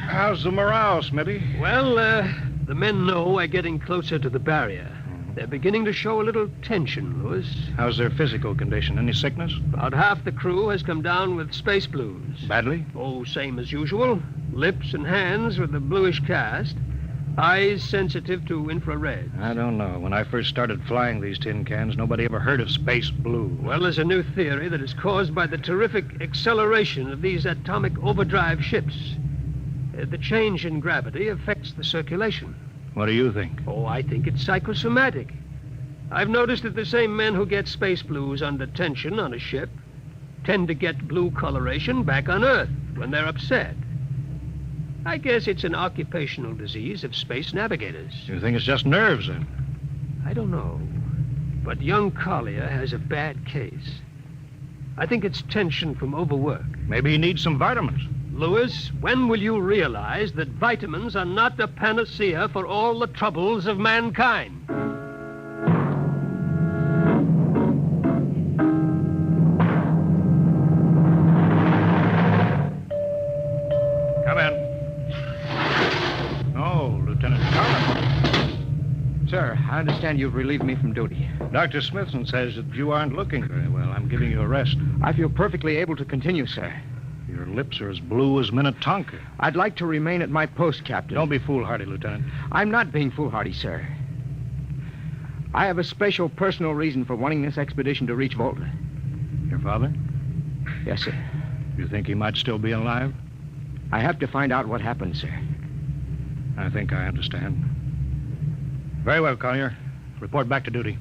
How's the morale, Smitty? Well, the men know we're getting closer to the barrier. They're beginning to show a little tension, Louis. How's their physical condition? Any sickness? About half the crew has come down with space blues. Badly? Oh, same as usual. Lips and hands with a bluish cast. Eyes sensitive to infrared. I don't know. When I first started flying these tin cans, nobody ever heard of space blue. Well, there's a new theory that is caused by the terrific acceleration of these atomic overdrive ships. The change in gravity affects the circulation. What do you think? Oh, I think it's psychosomatic. I've noticed that the same men who get space blues under tension on a ship tend to get blue coloration back on Earth when they're upset. I guess it's an occupational disease of space navigators. You think it's just nerves, then? I don't know. But young Collier has a bad case. I think it's tension from overwork. Maybe he needs some vitamins. Louis, when will you realize that vitamins are not a panacea for all the troubles of mankind? Sir, I understand you've relieved me from duty. Dr. Smithson says that you aren't looking very well. I'm giving you a rest. I feel perfectly able to continue, sir. Your lips are as blue as Minnetonka. I'd like to remain at my post, Captain. Don't be foolhardy, Lieutenant. I'm not being foolhardy, sir. I have a special personal reason for wanting this expedition to reach Volta. Your father? Yes, sir. You think he might still be alive? I have to find out what happened, sir. I think I understand. Very well, Collier. Report back to duty.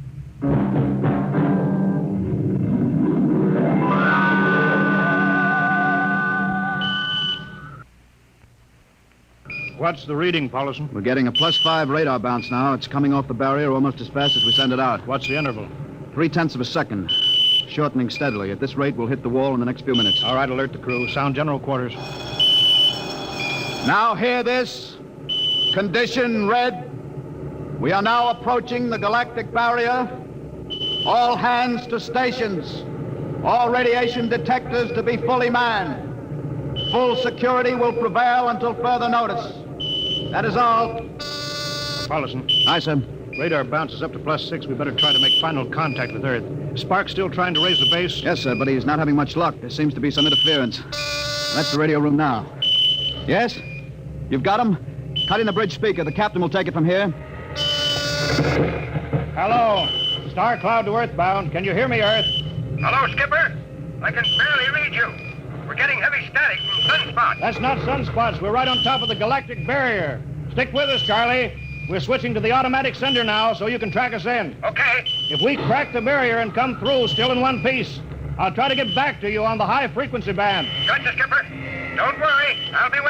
What's the reading, Paulson? We're getting a +5 radar bounce now. It's coming off the barrier almost as fast as we send it out. What's the interval? 0.3 of a second. Shortening steadily. At this rate, we'll hit the wall in the next few minutes. All right, alert the crew. Sound general quarters. Now hear this. Condition red. We are now approaching the galactic barrier. All hands to stations. All radiation detectors to be fully manned. Full security will prevail until further notice. That is all. Paulson. Aye, sir. Radar bounces up to +6. We better try to make final contact with Earth. Is Spark still trying to raise the base? Yes, sir, but he's not having much luck. There seems to be some interference. That's the radio room now. Yes? You've got him? Cut in the bridge speaker. The captain will take it from here. Hello. Star Cloud to Earthbound. Can you hear me, Earth? Hello, Skipper. I can barely read you. We're getting heavy static from sunspots. That's not sunspots. We're right on top of the galactic barrier. Stick with us, Charlie. We're switching to the automatic sender now, so you can track us in. Okay. If we crack the barrier and come through still in one piece, I'll try to get back to you on the high-frequency band. Gotcha, Skipper. Don't worry. I'll be waiting.